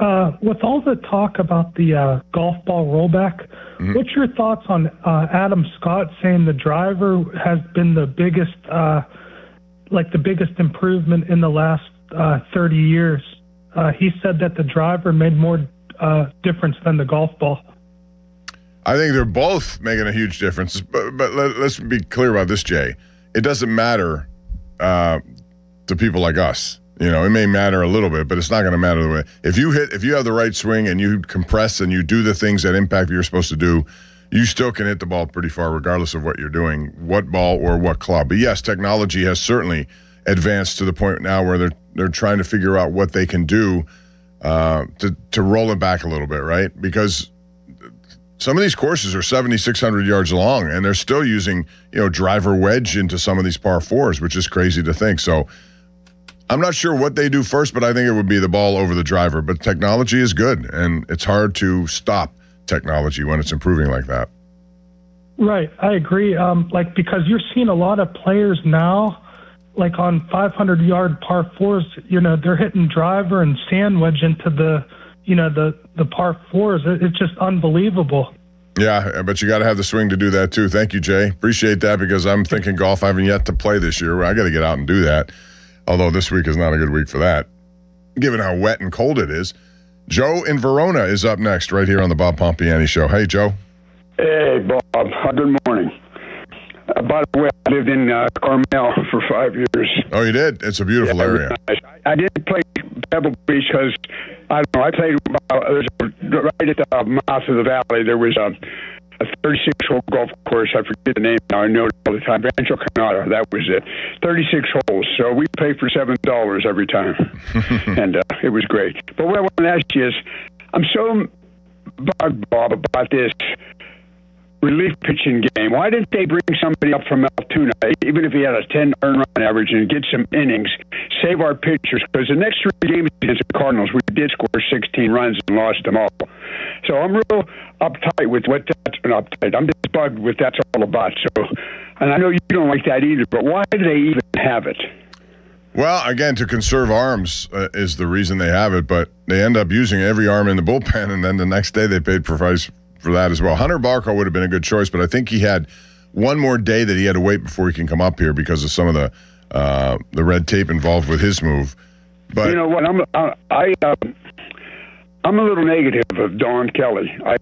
With all the talk about the golf ball rollback, what's your thoughts on Adam Scott saying the driver has been the biggest improvement in the last 30 years? He said that the driver made more difference than the golf ball. I think they're both making a huge difference. But let's be clear about this, Jay. It doesn't matter to people like us. You know, it may matter a little bit, but it's not going to matter the way. If you have the right swing and you compress and you do the things that impact what you're supposed to do, you still can hit the ball pretty far regardless of what you're doing, what ball or what club. But yes, technology has certainly advanced to the point now where they're trying to figure out what they can do to roll it back a little bit, right? Because some of these courses are 7,600 yards long, and they're still using, driver wedge into some of these par fours, which is crazy to think. So I'm not sure what they do first, but I think it would be the ball over the driver. But technology is good, and it's hard to stop technology when it's improving like that. Right, I agree. Because you're seeing a lot of players now, like on 500-yard par fours, they're hitting driver and sand wedge into the par fours. It's just unbelievable. Yeah, but you got to have the swing to do that too. Thank you, Jay. Appreciate that because I'm thinking golf. I haven't yet to play this year. I got to get out and do that. Although this week is not a good week for that, given how wet and cold it is. Joe in Verona is up next right here on the Bob Pompiani Show. Hey, Joe. Hey, Bob. Good morning. By the way, I lived in Carmel for 5 years. Oh, you did? It's a beautiful area. Nice. I didn't play Pebble Beach because, I played right at the mouth of the valley. There was a 36-hole golf course. I forget the name now. I know it all the time. Rancho Canada, that was it. 36 holes. So we paid for $7 every time. And it was great. But what I want to ask you is, I'm so bugged, Bob, about this relief pitching game. Why didn't they bring somebody up from Altoona, even if he had a 10 earned run average, and get some innings, save our pitchers? Because the next 3 games against the Cardinals, we did score 16 runs and lost them all. So I'm real uptight with what that's uptight. I'm just bugged with that's all about. So, and I know you don't like that either, but why do they even have it? Well, again, to conserve arms is the reason they have it, but they end up using every arm in the bullpen, and then the next day they paid for that as well. Hunter Barco would have been a good choice, but I think he had one more day that he had to wait before he can come up here because of some of the red tape involved with his move. But you know what? I'm a little negative of Don Kelly. I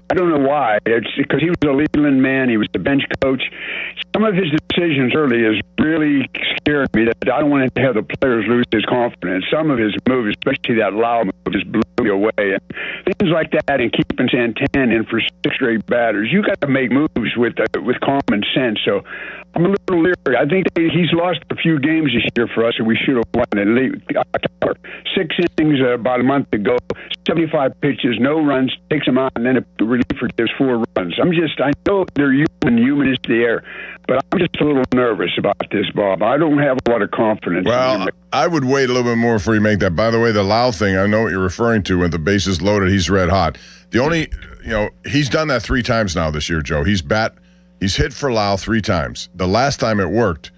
don't know why. It's because he was a Leland man. He was the bench coach. Some of his decisions early has really scared me. That I don't want to have the players lose his confidence. Some of his moves, especially that loud move, just blew me away. And things like that, and keeping Santan in for 6 straight batters. You got to make moves with common sense. So I'm a little leery. I think he's lost a few games this year for us, and we should have won it. 6 innings about a month ago, 75 pitches, no runs, takes them out, and then a reliever gives 4 runs. I know they're human is the air, but I'm just a little nervous about this, Bob. I don't have a lot of confidence. Well, I would wait a little bit more before you make that. By the way, the Lau thing, I know what you're referring to. When the bases loaded, he's red hot. The only, he's done that 3 times now this year, Joe. He's hit for Lau 3 times. The last time it worked,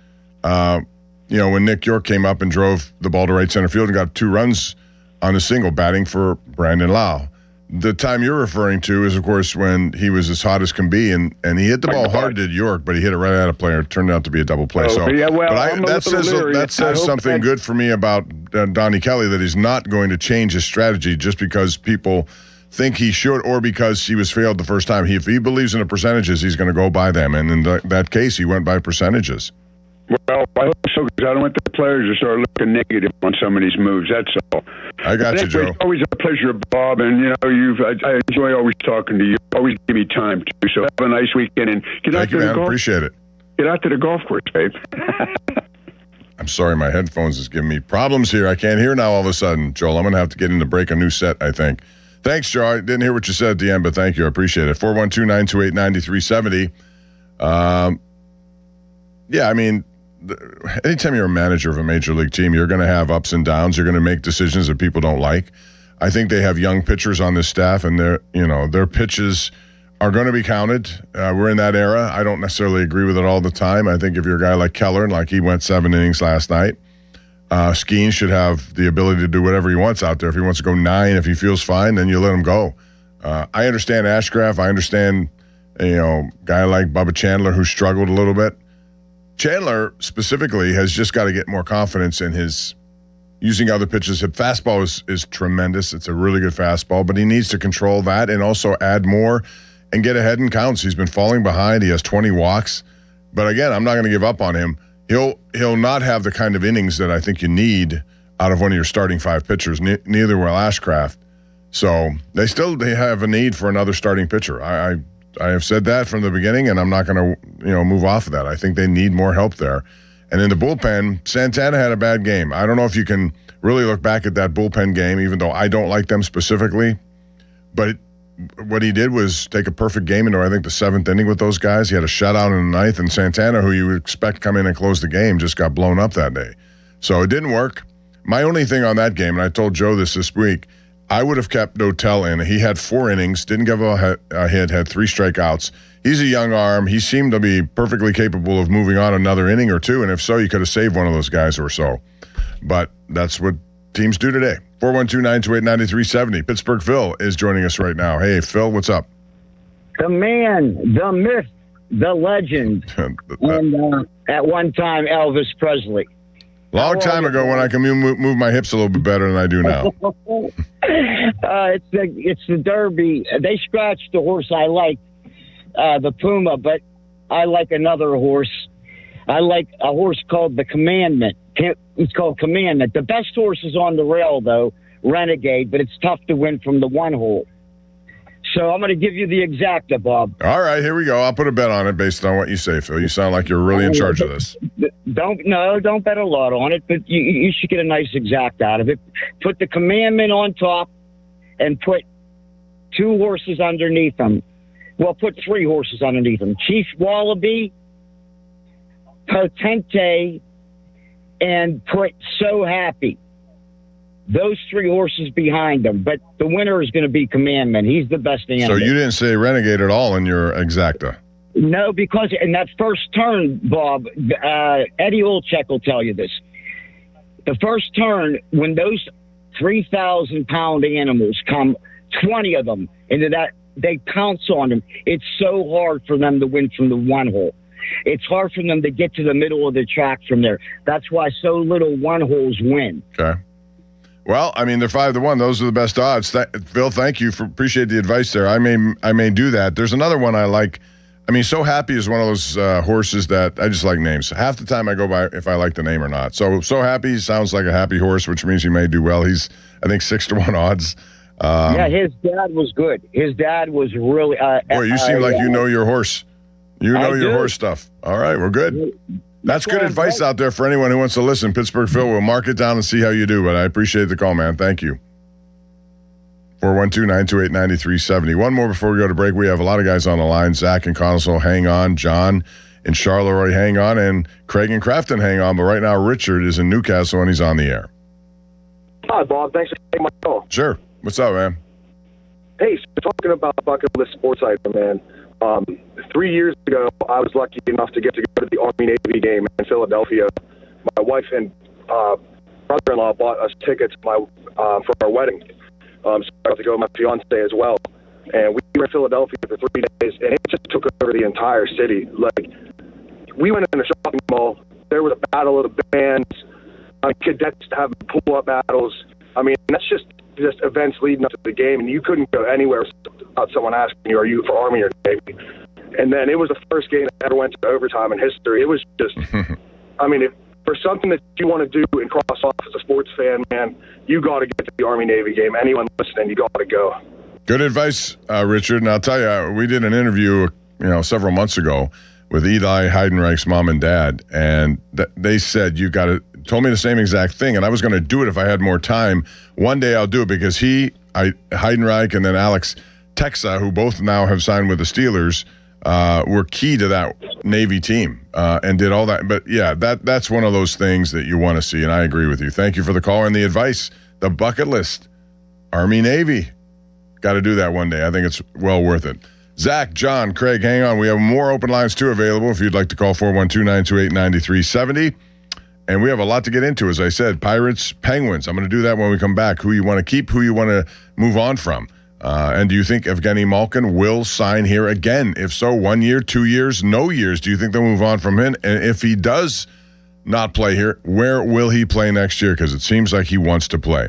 when Nick York came up and drove the ball to right center field and got 2 runs on a single batting for Brandon Lau. The time you're referring to is, of course, when he was as hot as can be, and he hit the ball hard, did York, but he hit it right at a player. It turned out to be a double play. That says something good for me about Donnie Kelly, that he's not going to change his strategy just because people think he should or because he was failed the first time. If he believes in the percentages, he's going to go by them, and in that case, he went by percentages. Well, I hope so, because I don't want the players to start looking negative on some of these moves. That's all. I got you, Joe. It's always a pleasure, Bob, and I enjoy always talking to you. Always give me time too. So have a nice weekend and get out to the golf. Appreciate it. Get out to the golf course, babe. I'm sorry, my headphones is giving me problems here. I can't hear now all of a sudden, Joel. I'm going to have to get in to break a new set, I think. Thanks, Joe. I didn't hear what you said at the end, but thank you. I appreciate it. 412-928-9370. Yeah, I mean, anytime you're a manager of a major league team, you're going to have ups and downs. You're going to make decisions that people don't like. I think they have young pitchers on this staff, and their pitches are going to be counted. We're in that era. I don't necessarily agree with it all the time. I think if you're a guy like Keller, like he went 7 innings last night, Skeen should have the ability to do whatever he wants out there. If he wants to go 9, if he feels fine, then you let him go. I understand Ashcraft. I understand, guy like Bubba Chandler who struggled a little bit. Chandler specifically has just got to get more confidence in his using other pitches. His fastball is tremendous. It's a really good fastball, but he needs to control that and also add more and get ahead in counts. He's been falling behind. He has 20 walks. But again, I'm not going to give up on him. He'll not have the kind of innings that I think you need out of one of your starting 5 pitchers. Neither will Ashcraft. So they have a need for another starting pitcher. I have said that from the beginning, and I'm not going to move off of that. I think they need more help there. And in the bullpen, Santana had a bad game. I don't know if you can really look back at that bullpen game, even though I don't like them specifically. But what he did was take a perfect game into, I think, the 7th inning with those guys. He had a shutout in the 9th, and Santana, who you would expect come in and close the game, just got blown up that day. So it didn't work. My only thing on that game, and I told Joe this week, I would have kept Dotel in. He had 4 innings, didn't give a hit, had 3 strikeouts. He's a young arm. He seemed to be perfectly capable of moving on another inning or 2, and if so, you could have saved one of those guys or so. But that's what teams do today. 412-928-9370. Pittsburgh Phil is joining us right now. Hey, Phil, what's up? The man, the myth, the legend, and at one time, Elvis Presley. Long time ago when I can move my hips a little bit better than I do now. It's the Derby. They scratched the horse I like, the Puma, but I like another horse. I like a horse called the Commandment. It's called Commandment. The best horse is on the rail, though, Renegade, but it's tough to win from the 1 hole. So I'm going to give you the exacta, Bob. All right, here we go. I'll put a bet on it based on what you say, Phil. You sound like you're really in charge of this. Don't bet a lot on it, but you should get a nice exact out of it. Put the Commandment on top and put 2 horses underneath them. Well, put 3 horses underneath them. Chief Wallaby, Potente, and put So Happy. Those 3 horses behind them, but the winner is going to be Commandment. He's the best animal. So you didn't say Renegade at all in your exacta? No, because in that first turn, Bob, Eddie Olczyk will tell you this. The first turn, when those 3,000-pound animals come, 20 of them into that, they pounce on them. It's so hard for them to win from the 1 hole. It's hard for them to get to the middle of the track from there. That's why so little 1 holes win. Okay. Well, I mean, they're 5-1. Those are the best odds. Phil, thank you. Appreciate the advice there. I may do that. There's another one I like. I mean, So Happy is one of those horses that I just like names. Half the time I go by if I like the name or not. So Happy sounds like a happy horse, which means he may do well. He's, I think, 6-1 odds. Yeah, his dad was good. His dad was really... boy, you seem like you know your horse. You know your horse stuff. All right, we're good. That's good advice out there for anyone who wants to listen. Pittsburgh Phil, we'll mark it down and see how you do, but I appreciate the call, man. Thank you. 412-928-9370. One more before we go to break. We have a lot of guys on the line. Zach and Conisville, hang on. John in Charleroi, hang on. And Craig and Crafton, hang on. But right now, Richard is in Newcastle, and he's on the air. Hi, Bob. Thanks for taking my call. Sure. What's up, man? Hey, so talking about Bucko Sports item, man. 3 years ago, I was lucky enough to go to the Army-Navy game in Philadelphia. My wife and brother-in-law bought us tickets for our wedding. So I got to go with my fiance as well. And we were in Philadelphia for 3 days, and it just took over the entire city. Like, we went in a shopping mall. There was a battle of the bands. Cadets having pull-up battles. I mean, that's just events leading up to the game, and you couldn't go anywhere without someone asking you, are you for Army or Navy? And then it was the first game that ever went to overtime in history. It was just I mean, if for something that you want to do and cross off as a sports fan, man, you got to get to the Army-Navy game. Anyone listening, you got to go. Good advice, Richard. And I'll tell you, we did an interview, several months ago with Eli Heidenreich's mom and dad, and they said told me the same exact thing, and I was going to do it if I had more time. One day I'll do it because Heidenreich and then Alex Texa, who both now have signed with the Steelers, were key to that Navy team and did all that. But yeah, that's one of those things that you want to see, and I agree with you. Thank you for the call and the advice. The bucket list, Army, Navy. Got to do that one day. I think it's well worth it. Zach, John, Craig, hang on. We have more open lines too available if you'd like to call 412-928-9370. And we have a lot to get into, as I said. Pirates, Penguins. I'm going to do that when we come back. Who you want to keep, who you want to move on from. And do you think Evgeny Malkin will sign here again? If so, 1 year, 2 years, no years. Do you think they'll move on from him? And if he does not play here, where will he play next year? Because it seems like he wants to play.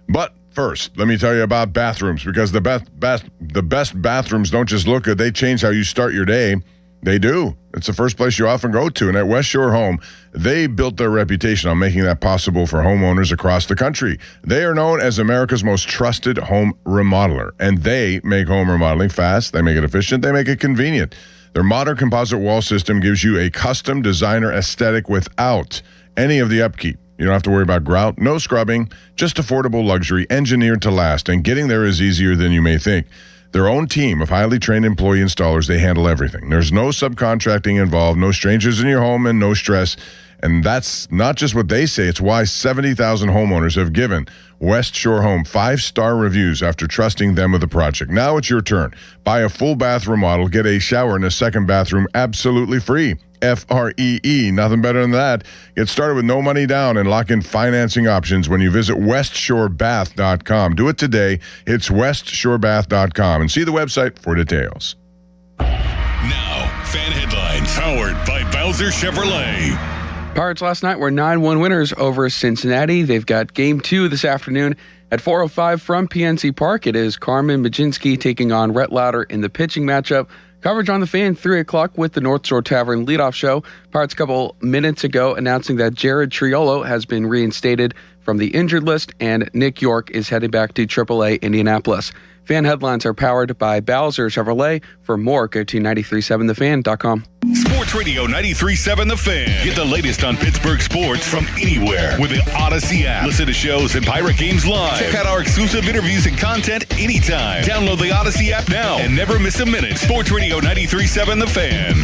But first, let me tell you about bathrooms, because the best bathrooms don't just look good. They change how you start your day. They do. It's the first place you often go to. And at West Shore Home, they built their reputation on making that possible for homeowners across the country. They are known as America's most trusted home remodeler. And they make home remodeling fast. They make it efficient. They make it convenient. Their modern composite wall system gives you a custom designer aesthetic without any of the upkeep. You don't have to worry about grout, no scrubbing, just affordable luxury engineered to last. And getting there is easier than you may think. Their own team of highly trained employee installers, they handle everything. There's no subcontracting involved, no strangers in your home, and no stress. And that's not just what they say. It's why 70,000 homeowners have given West Shore Home 5-star reviews after trusting them with the project. Now it's your turn. Buy a full bath remodel, get a shower and a second bathroom absolutely free. FREE, nothing better than that. Get started with no money down and lock in financing options when you visit westshorebath.com. Do it today. It's westshorebath.com and see the website for details. Now, fan headlines powered by Bowser Chevrolet. Pirates last night were 9-1 winners over Cincinnati. They've got Game 2 this afternoon at 4:05 from PNC Park. It is Carmen Majinski taking on Rhett Lauder in the pitching matchup. Coverage on the Fan, 3 o'clock with the North Shore Tavern leadoff show. Pirates a couple minutes ago announcing that Jared Triolo has been reinstated from the injured list, and Nick York is headed back to AAA Indianapolis. Fan headlines are powered by Bowser Chevrolet. For more, go to 937thefan.com. Sports Radio 93.7 The Fan. Get the latest on Pittsburgh sports from anywhere with the Odyssey app. Listen to shows and Pirate games live. Check out our exclusive interviews and content anytime. Download the Odyssey app now and never miss a minute. Sports Radio 93.7 The Fan.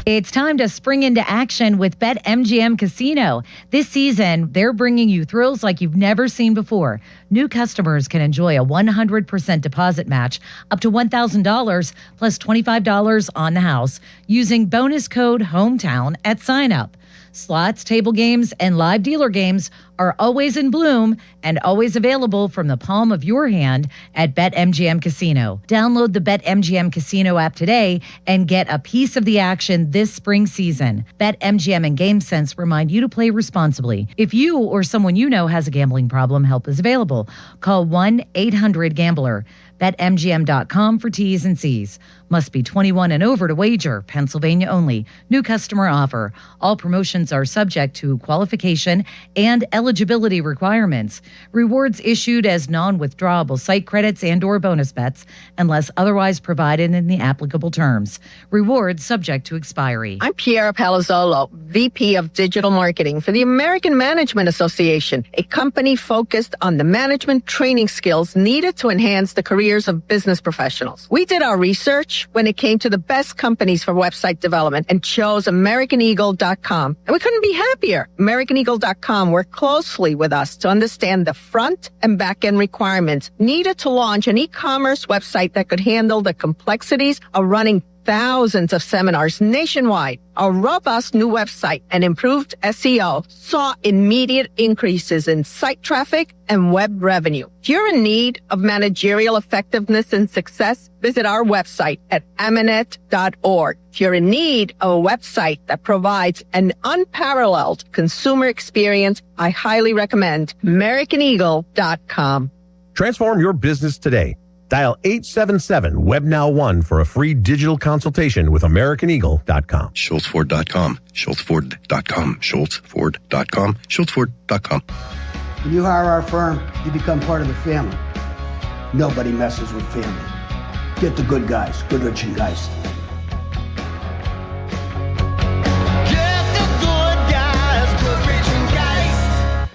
It's time to spring into action with BetMGM Casino. This season, they're bringing you thrills like you've never seen before. New customers can enjoy a 100% deposit match up to $1,000 plus $25 on the house using bonus code HOMETOWN at sign up. Slots, table games, and live dealer games are always in bloom and always available from the palm of your hand at BetMGM Casino. Download the BetMGM Casino app today and get a piece of the action this spring season. BetMGM and GameSense remind you to play responsibly. If you or someone you know has a gambling problem, help is available. Call 1-800-GAMBLER. BetMGM.com for T's and C's. Must be 21 and over to wager. Pennsylvania only. New customer offer. All promotions are subject to qualification and eligibility requirements. Rewards issued as non-withdrawable site credits and or bonus bets unless otherwise provided in the applicable terms. Rewards subject to expiry. I'm Piera Palazzolo, VP of Digital Marketing for the American Management Association, a company focused on the management training skills needed to enhance the careers of business professionals. We did our research when it came to the best companies for website development and chose AmericanEagle.com. And we couldn't be happier. AmericanEagle.com worked closely with us to understand the front and back end requirements needed to launch an e-commerce website that could handle the complexities of running thousands of seminars nationwide. Our robust new website and improved SEO saw immediate increases in site traffic and web revenue. If you're in need of managerial effectiveness and success, visit our website at amanet.org. If you're in need of a website that provides an unparalleled consumer experience, I highly recommend AmericanEagle.com. Transform your business today. Dial 877-WEBNOW1 for a free digital consultation with AmericanEagle.com. SchultzFord.com. SchultzFord.com. SchultzFord.com. SchultzFord.com. When you hire our firm, you become part of the family. Nobody messes with family. Get the good guys, Goodrich and Geist.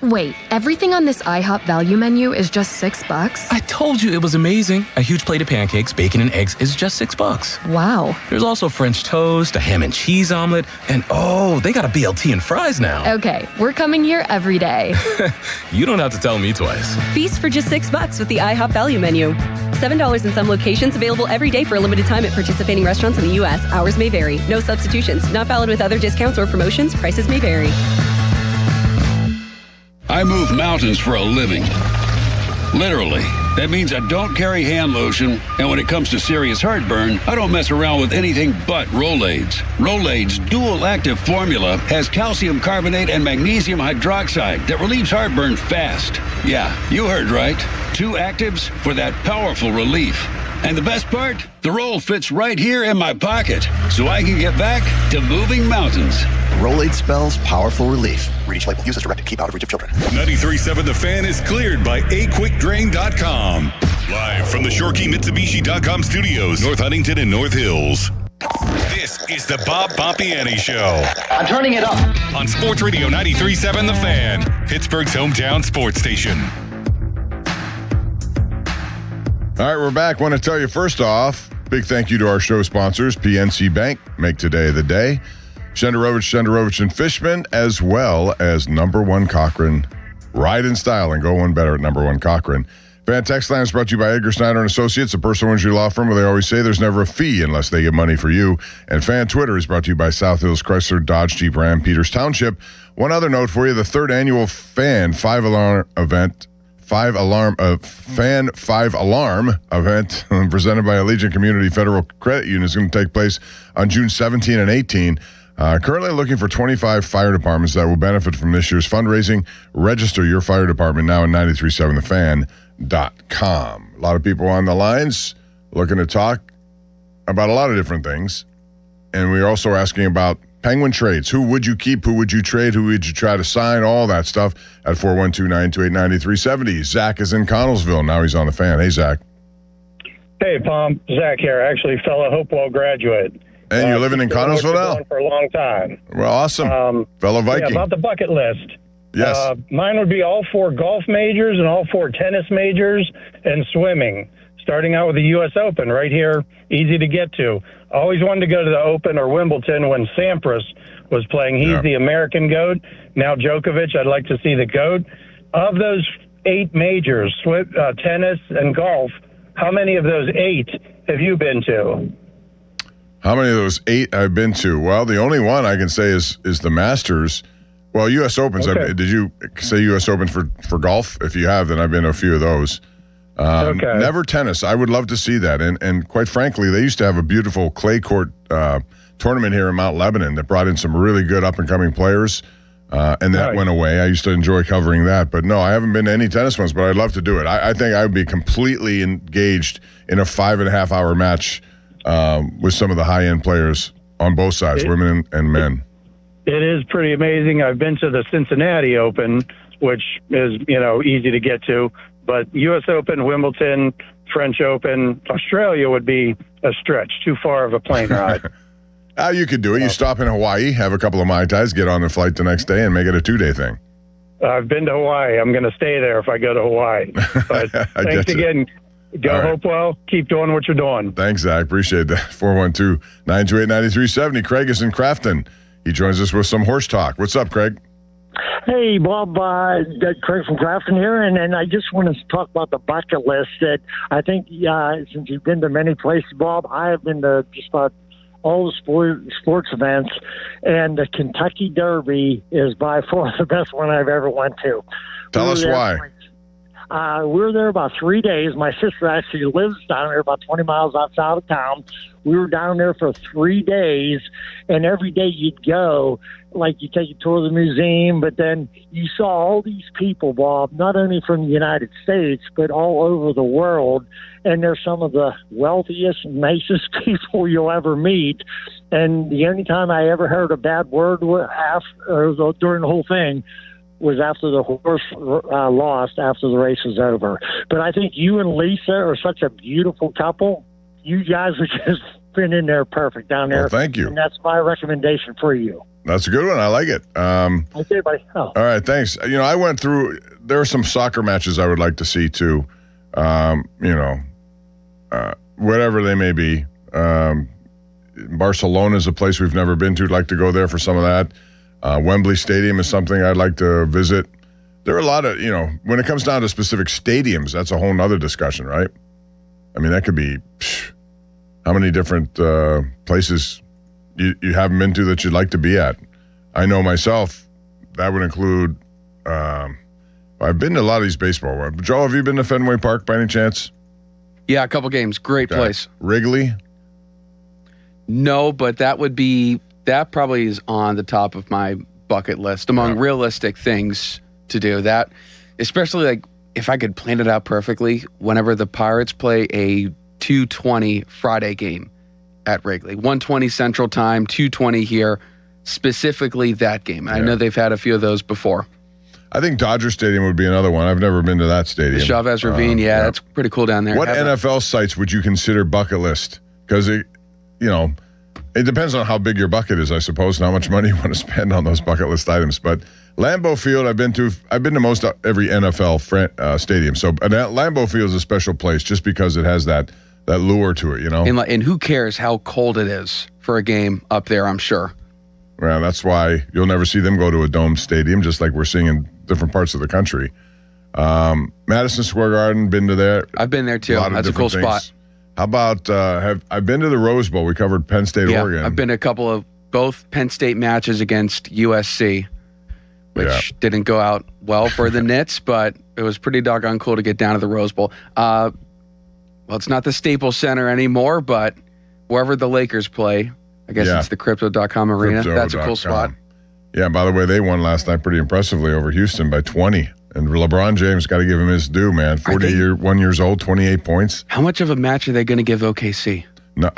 Wait, everything on this IHOP value menu is just $6? I told you it was amazing. A huge plate of pancakes, bacon, and eggs is just $6. Wow. There's also French toast, a ham and cheese omelet, and they got a BLT and fries now. Okay, we're coming here every day. You don't have to tell me twice. Feast for just $6 with the IHOP value menu. $7 in some locations, available every day for a limited time at participating restaurants in the U.S. Hours may vary. No substitutions. Not valid with other discounts or promotions. Prices may vary. I move mountains for a living. Literally. That means I don't carry hand lotion, and when it comes to serious heartburn, I don't mess around with anything but Rolaids. Rolaids' dual-active formula has calcium carbonate and magnesium hydroxide that relieves heartburn fast. Yeah, you heard right. 2 actives for that powerful relief. And the best part? The roll fits right here in my pocket, so I can get back to moving mountains. Rolade spells powerful relief. Read each label. Use as directed. Keep out of reach of children. 93.7 The Fan is cleared by aquickdrain.com. Live from the Shorky Mitsubishi.com studios, North Huntington and North Hills. This is the Bob Pompiani Show. I'm turning it up. On Sports Radio 93.7 The Fan, Pittsburgh's hometown sports station. All right, we're back. Want to tell you first off, big thank you to our show sponsors, PNC Bank, make today the day, Shenderovich and Fishman, as well as Number One Cochran. Ride in style and go one better at Number One Cochran. Fan Text Line is brought to you by Edgar Snyder and Associates, a personal injury law firm where they always say there's never a fee unless they get money for you. And Fan Twitter is brought to you by South Hills Chrysler, Dodge, Jeep, Ram, Peters Township. One other note for you, the 3rd annual Fan 5-Alarm event presented by Allegiant Community Federal Credit Union is going to take place on June 17 and 18. Currently looking for 25 fire departments that will benefit from this year's fundraising. Register your fire department now at 937thefan.com. A lot of people on the lines looking to talk about a lot of different things. And we're also asking about Penguin trades. Who would you keep? Who would you trade? Who would you try to sign? All that stuff at 412-928-9370. Zach is in Connellsville. Now he's on the Fan. Hey, Zach. Hey, Pom. Zach here. Actually, fellow Hopewell graduate. And you're living in Connellsville now? For a long time. Well, awesome. Fellow Viking. Yeah, about the bucket list. Yes. Mine would be all 4 golf majors and all 4 tennis majors and swimming. Starting out with the U.S. Open right here, easy to get to. Always wanted to go to the Open or Wimbledon when Sampras was playing. He's the American GOAT. Now Djokovic, I'd like to see the GOAT. Of those 8 majors, tennis and golf, how many of those 8 have you been to? How many of those 8 I've been to? Well, the only one I can say is the Masters. Well, U.S. Opens. Okay. Did you say U.S. Open for golf? If you have, then I've been to a few of those. Never tennis. I would love to see that. And quite frankly, they used to have a beautiful clay court tournament here in Mount Lebanon that brought in some really good up-and-coming players, and that went away. I used to enjoy covering that. But no, I haven't been to any tennis ones, but I'd love to do it. I think I would be completely engaged in a 5.5-hour match with some of the high-end players on both sides, women and men. It is pretty amazing. I've been to the Cincinnati Open, which is, easy to get to. But U.S. Open, Wimbledon, French Open, Australia would be a stretch, too far of a plane ride. You could do it. You stop in Hawaii, have a couple of Mai Tais, get on the flight the next day, and make it a 2-day thing. I've been to Hawaii. I'm going to stay there if I go to Hawaii. But thanks again. Go Hopewell. Keep doing what you're doing. Thanks, Zach. Appreciate that. 412-928-9370. Craig is in Crafton. He joins us with some horse talk. What's up, Craig? Hey, Bob, Craig from Crafton here, and I just want to talk about the bucket list. That I think, since you've been to many places, Bob, I have been to just about all the sports events, and the Kentucky Derby is by far the best one I've ever went to. Tell us why. We were there about 3 days. My sister actually lives down there about 20 miles outside of town. We were down there for 3 days, and every day you'd go, like you take a tour of the museum, but then you saw all these people, Bob, not only from the United States, but all over the world, and they're some of the wealthiest, nicest people you'll ever meet. And the only time I ever heard a bad word during the whole thing was after the horse lost after the race was over. But I think you and Lisa are such a beautiful couple. You guys have just been in there perfect down there. Well, thank you. And that's my recommendation for you. That's a good one. I like it. Okay, buddy. Oh. All right, thanks. I went through, there are some soccer matches I would like to see too. Whatever they may be. Barcelona is a place we've never been to. I'd like to go there for some of that. Wembley Stadium is something I'd like to visit. There are a lot of, when it comes down to specific stadiums, that's a whole nother discussion, right? I mean, that could be how many different places you haven't been to that you'd like to be at. I know myself, that would include, I've been to a lot of these baseball ones. Joe, have you been to Fenway Park by any chance? Yeah, a couple games. Great place. Wrigley? No, but that probably is on the top of my bucket list among realistic things to do. That, especially like if I could plan it out perfectly, whenever the Pirates play a 2:20 Friday game at Wrigley, 1:20 Central Time, 2:20 here, specifically that game. I know they've had a few of those before. I think Dodger Stadium would be another one. I've never been to that stadium. The Chavez Ravine, that's pretty cool down there. What NFL sites would you consider bucket list? Because it depends on how big your bucket is, I suppose, and how much money you want to spend on those bucket list items. But Lambeau Field, I've been to most every NFL stadium. So Lambeau Field is a special place just because it has that lure to it, And who cares how cold it is for a game up there, I'm sure. Well, that's why you'll never see them go to a dome stadium, just like we're seeing in different parts of the country. Madison Square Garden, been to there. I've been there too. That's a cool spot. How about, I've been to the Rose Bowl. We covered Penn State, Oregon. I've been to a couple of both Penn State matches against USC, which didn't go out well for the Knits, but it was pretty doggone cool to get down to the Rose Bowl. Well, it's not the Staples Center anymore, but wherever the Lakers play, I guess it's the Crypto.com arena. That's a cool spot. Yeah, by the way, they won last night pretty impressively over Houston by 20. And LeBron James, got to give him his due, man. 41 years old, 28 points. How much of a match are they going to give OKC? No,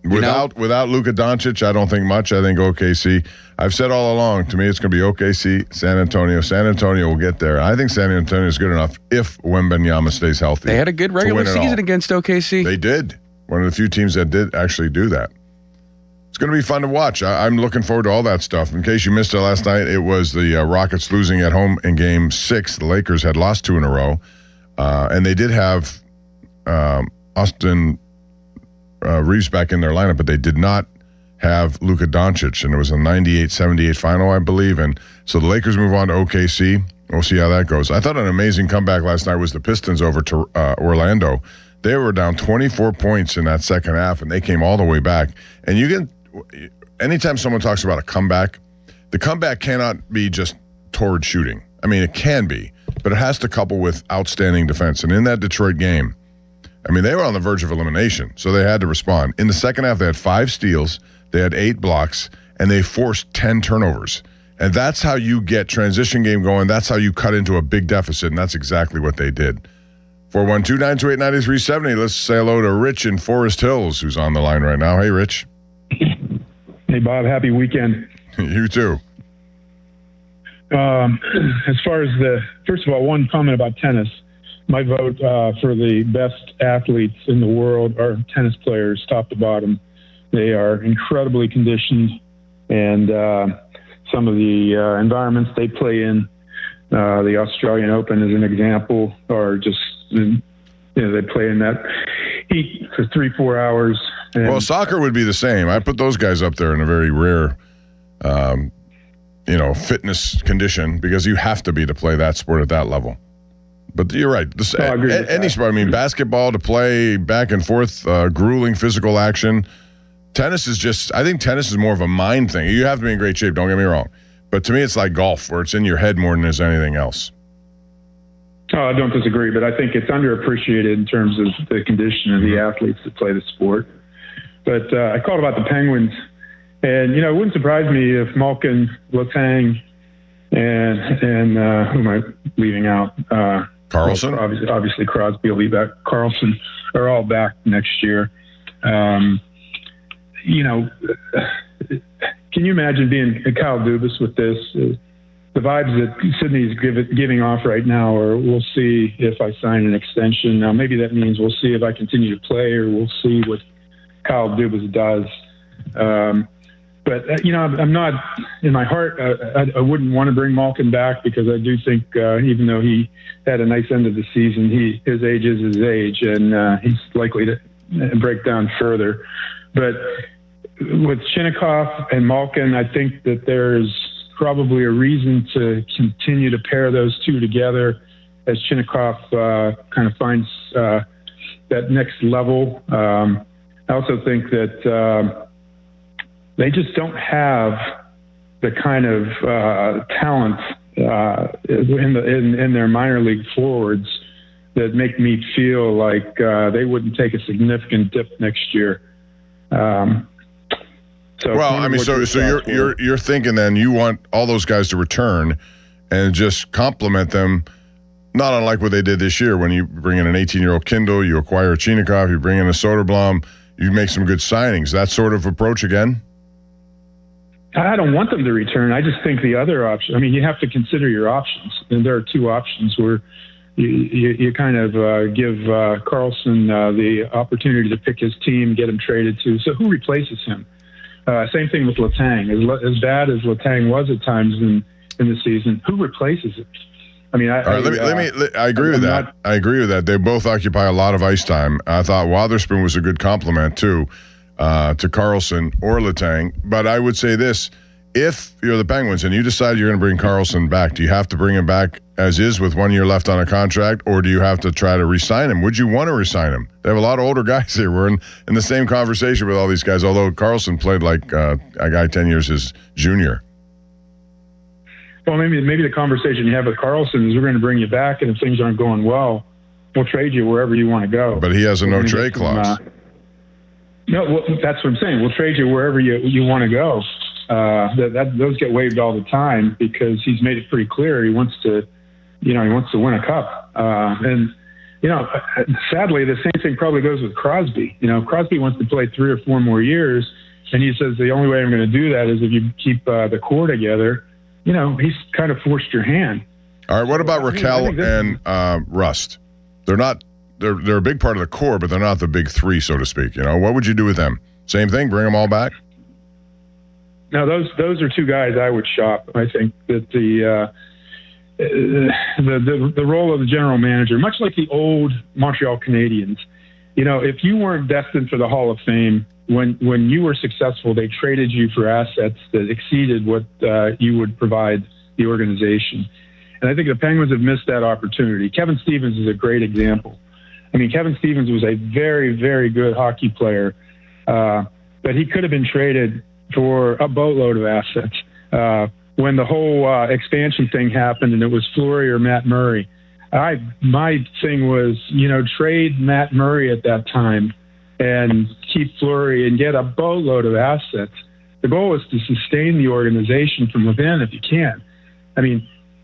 without Luka Doncic, I don't think much. I think OKC. I've said all along, to me, it's going to be OKC, San Antonio. San Antonio will get there. I think San Antonio is good enough if Wembanyama stays healthy. They had a good regular season against OKC. They did. One of the few teams that did actually do that. It's going to be fun to watch. I'm looking forward to all that stuff. In case you missed it last night, it was the Rockets losing at home in Game 6. The Lakers had lost 2 in a row. And they did have Austin Reeves back in their lineup, but they did not have Luka Doncic. And it was a 98-78 final, I believe. And so the Lakers move on to OKC. We'll see how that goes. I thought an amazing comeback last night was the Pistons over to Orlando. They were down 24 points in that second half, and they came all the way back. And anytime someone talks about a comeback, the comeback cannot be just torrid shooting. I mean, it can be, but it has to couple with outstanding defense. And in that Detroit game, I mean, they were on the verge of elimination, so they had to respond. In the second half, they had 5 steals, they had 8 blocks, and they forced 10 turnovers. And that's how you get transition game going. That's how you cut into a big deficit, and that's exactly what they did. 412-928-9370. Let's say hello to Rich in Forest Hills, who's on the line right now. Hey, Rich. Hey, Bob. Happy weekend. You too. As far as first of all, one comment about tennis. My vote for the best athletes in the world are tennis players, top to bottom. They are incredibly conditioned, and some of the environments they play in, the Australian Open as an example, are just, they play in that heat for 3-4 hours. Well, soccer would be the same. I put those guys up there in a very rare, fitness condition because you have to be to play that sport at that level. But you're right. Any sport, I mean, basketball to play back and forth, grueling physical action. Tennis is I think tennis is more of a mind thing. You have to be in great shape, don't get me wrong. But to me, it's like golf, where it's in your head more than there's anything else. Oh, I don't disagree, but I think it's underappreciated in terms of the condition of the athletes that play the sport. But I called about the Penguins, and it wouldn't surprise me if Malkin, Letang, and who am I leaving out? Carlson. Obviously, Crosby will be back. Carlson are all back next year. Can you imagine being Kyle Dubas with this? The vibes that Sydney's giving off right now are, we'll see if I sign an extension. Now, maybe that means we'll see if I continue to play, or we'll see what Kyle Dubas does. But I'm not, in my heart, I wouldn't want to bring Malkin back, because I do think even though he had a nice end of the season, his age is his age, and he's likely to break down further. But with Shinnikov and Malkin, I think that there's probably a reason to continue to pair those two together as Shinnikov kind of finds that next level. I also think that they just don't have the kind of talent in their minor league forwards that make me feel like they wouldn't take a significant dip next year. So you're thinking then you want all those guys to return and just complement them, not unlike what they did this year when you bring in an 18-year-old Kindle, you acquire a Chinikov, you bring in a Soderblom, you make some good signings. That sort of approach again? I don't want them to return. I just think the other option, you have to consider your options. And there are two options where you kind of give Carlson the opportunity to pick his team, get him traded to. So who replaces him? Same thing with Letang. As bad as Letang was at times in the season, who replaces it? I agree with that. I agree with that. They both occupy a lot of ice time. I thought Wotherspoon was a good compliment too to Carlson or Letang. But I would say this: if you're the Penguins and you decide you're going to bring Carlson back, do you have to bring him back as is with 1 year left on a contract, or do you have to try to re-sign him? Would you want to re-sign him? They have a lot of older guys here. We're in the same conversation with all these guys, although Carlson played like a guy 10 years his junior. Well, maybe the conversation you have with Carlson is, we're going to bring you back, and if things aren't going well, we'll trade you wherever you want to go. But he has a no-trade clause. No, that's what I'm saying. We'll trade you wherever you want to go. Those get waived all the time, because he's made it pretty clear he wants to win a cup. Sadly, the same thing probably goes with Crosby. Crosby wants to play 3 or 4 more years, and he says the only way I'm going to do that is if you keep the core together. He's kind of forced your hand. All right, what about Raquel and Rust? They're a big part of the core, but they're not the big three, so to speak. What would you do with them? Same thing, bring them all back? No, those are two guys I would shop. I think that the role of the general manager, much like the old Montreal Canadiens, if you weren't destined for the Hall of Fame, when you were successful, they traded you for assets that exceeded what you would provide the organization. And I think the Penguins have missed that opportunity. Kevin Stevens is a great example. Kevin Stevens was a very, very good hockey player, but he could have been traded for a boatload of assets. When the whole expansion thing happened and it was Fleury or Matt Murray, my thing was, trade Matt Murray at that time and keep Fleury and get a boatload of assets. The goal is to sustain the organization from within if you can.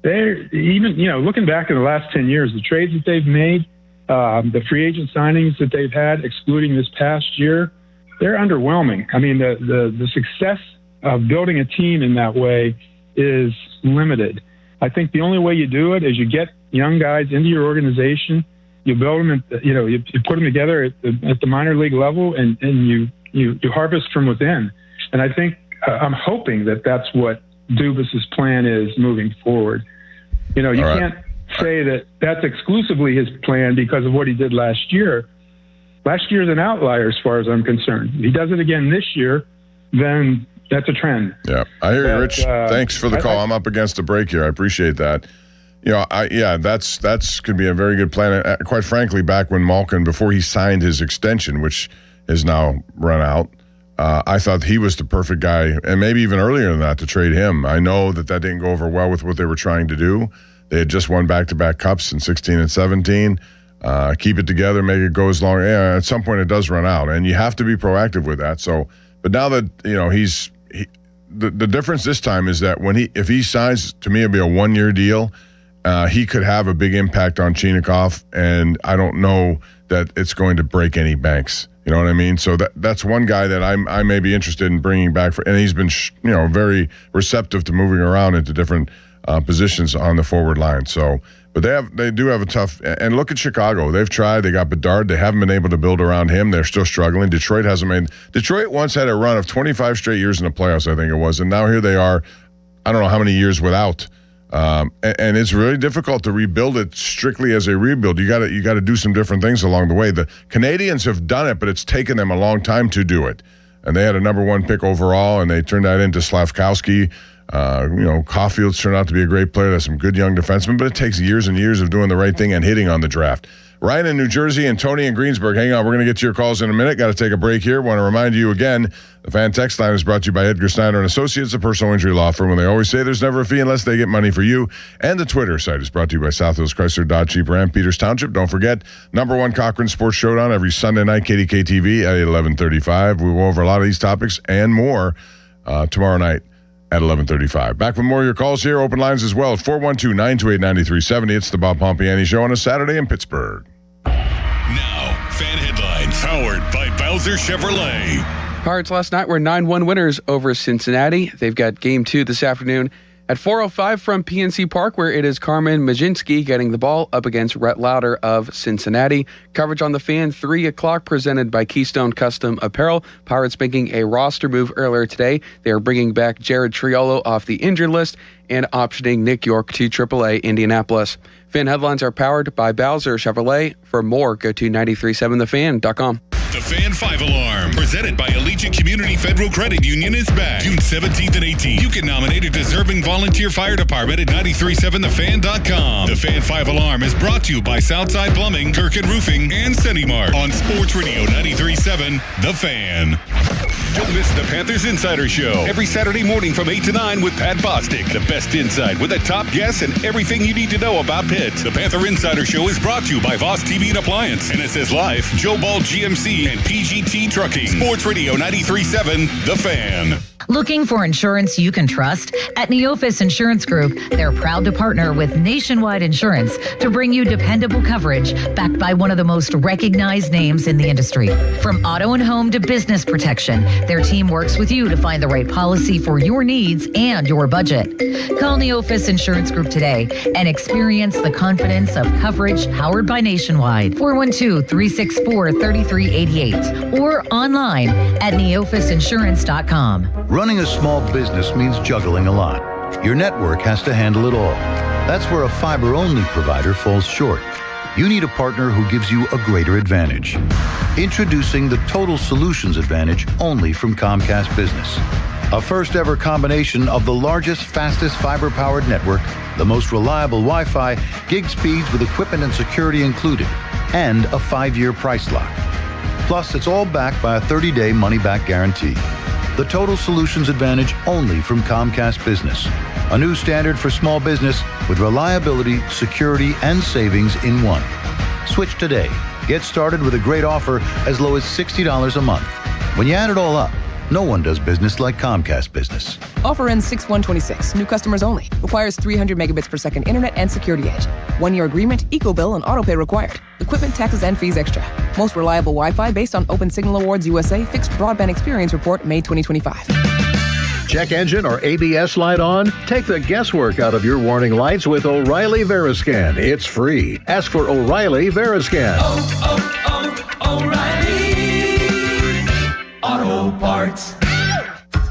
They're even, looking back in the last 10 years, the trades that they've made, the free agent signings that they've had, excluding this past year, they're underwhelming. The success of building a team in that way is limited. I think the only way you do it is you get young guys into your organization, you build them, you put them together at the minor league level, and you harvest from within. And I think I'm hoping that that's what Dubas's plan is moving forward. You can't say that that's exclusively his plan because of what he did last year. Last year's an outlier as far as I'm concerned. If he does it again this year, then that's a trend. Yeah, I hear you, Rich. Thanks for the call. I'm up against a break here. I appreciate that. That's could be a very good plan. Quite frankly, back when Malkin, before he signed his extension, which is now run out, I thought he was the perfect guy, and maybe even earlier than that, to trade him. I know that didn't go over well with what they were trying to do, They had just won back-to-back cups in 16 and 17. Keep it together, make it go as long. Yeah, at some point, it does run out, and you have to be proactive with that. So, but now that the difference this time is that if he signs, to me, it'll be a 1-year deal. He could have a big impact on Chinakhov, and I don't know that it's going to break any banks. You know what I mean? So that's one guy that I may be interested in bringing back and he's been very receptive to moving around into different positions on the forward line. So, but they do have a tough. And look at Chicago. They've tried. They got Bedard. They haven't been able to build around him. They're still struggling. Detroit once had a run of 25 straight years in the playoffs, I think it was, and now here they are. I don't know how many years without. And it's really difficult to rebuild it strictly as a rebuild. You got to do some different things along the way. The Canadians have done it, but it's taken them a long time to do it. And they had a number 1 pick overall, and they turned that into Slavkowski. Caulfield's turned out to be a great player. There's some good young defensemen, but it takes years and years of doing the right thing and hitting on the draft. Ryan in New Jersey and Tony in Greensburg. Hang on, we're going to get to your calls in a minute. Got to take a break here. Want to remind you again, the Fan Text Line is brought to you by Edgar Snyder and Associates, a personal injury law firm. When they always say there's never a fee unless they get money for you. And the Twitter site is brought to you by South Hills Chrysler Dodge Jeep Ram Peters Township. Don't forget, number 1 Cochran Sports Showdown every Sunday night, KDK TV at 11:35. We will go over a lot of these topics and more tomorrow night at 11:35. Back with more of your calls here. Open lines as well at 412-928-9370. It's the Bob Pompiani Show on a Saturday in Pittsburgh. Now, Fan Headlines, powered by Bowser Chevrolet. Pirates last night were 9-1 winners over Cincinnati. They've got Game 2 this afternoon at 4:05 from PNC Park, where it is Carmen Majinski getting the ball up against Rhett Lauder of Cincinnati. Coverage on the Fan, 3 o'clock, presented by Keystone Custom Apparel. Pirates making a roster move earlier today. They are bringing back Jared Triolo off the injured list and optioning Nick York to AAA Indianapolis. Fan Headlines are powered by Bowser Chevrolet. For more, go to 937thefan.com. The Fan 5 Alarm, presented by Allegiant Community Federal Credit Union, is back June 17th and 18th. You can nominate a deserving volunteer fire department at 937thefan.com. The Fan 5 Alarm is brought to you by Southside Plumbing, Kirkin Roofing, and CentiMark on Sports Radio 93.7 The Fan. Don't miss the Panthers Insider Show every Saturday morning from 8 to 9 with Pat Bostic. The best insight with the top guests and everything you need to know about Pitt. The Panther Insider Show is brought to you by Voss TV and Appliance, NSS Life, Joe Ball GMC, and PGT Trucking. Sports Radio 93.7 The Fan. Looking for insurance you can trust? At Neophis Insurance Group, they're proud to partner with Nationwide Insurance to bring you dependable coverage backed by one of the most recognized names in the industry. From auto and home to business protection, their team works with you to find the right policy for your needs and your budget. Call Neophis Insurance Group today and experience the confidence of coverage powered by Nationwide. 412-364-3388 or online at neophisinsurance.com. Running a small business means juggling a lot. Your network has to handle it all. That's where a fiber-only provider falls short. You need a partner who gives you a greater advantage. Introducing the Total Solutions Advantage only from Comcast Business. A first-ever combination of the largest, fastest fiber-powered network, the most reliable Wi-Fi, gig speeds with equipment and security included, and a 5-year price lock. Plus, it's all backed by a 30-day money-back guarantee. The Total Solutions Advantage only from Comcast Business. A new standard for small business with reliability, security, and savings in one. Switch today. Get started with a great offer as low as $60 a month. When you add it all up, no one does business like Comcast Business. Offer ends 6/1/26. New customers only. Requires 300 megabits per second internet and security edge. 1-year agreement, eco-bill, and autopay required. Equipment, taxes, and fees extra. Most reliable Wi-Fi based on Open Signal Awards USA Fixed Broadband Experience Report, May 2025. Check engine or ABS light on? Take the guesswork out of your warning lights with O'Reilly Veriscan. It's free. Ask for O'Reilly Veriscan. O'Reilly Auto Parts.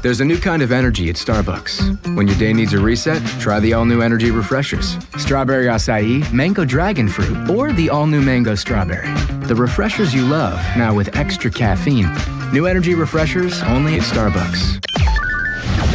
There's a new kind of energy at Starbucks. When your day needs a reset, try the all-new energy refreshers. Strawberry acai, mango dragon fruit, or the all-new mango strawberry. The refreshers you love, now with extra caffeine. New energy refreshers only at Starbucks.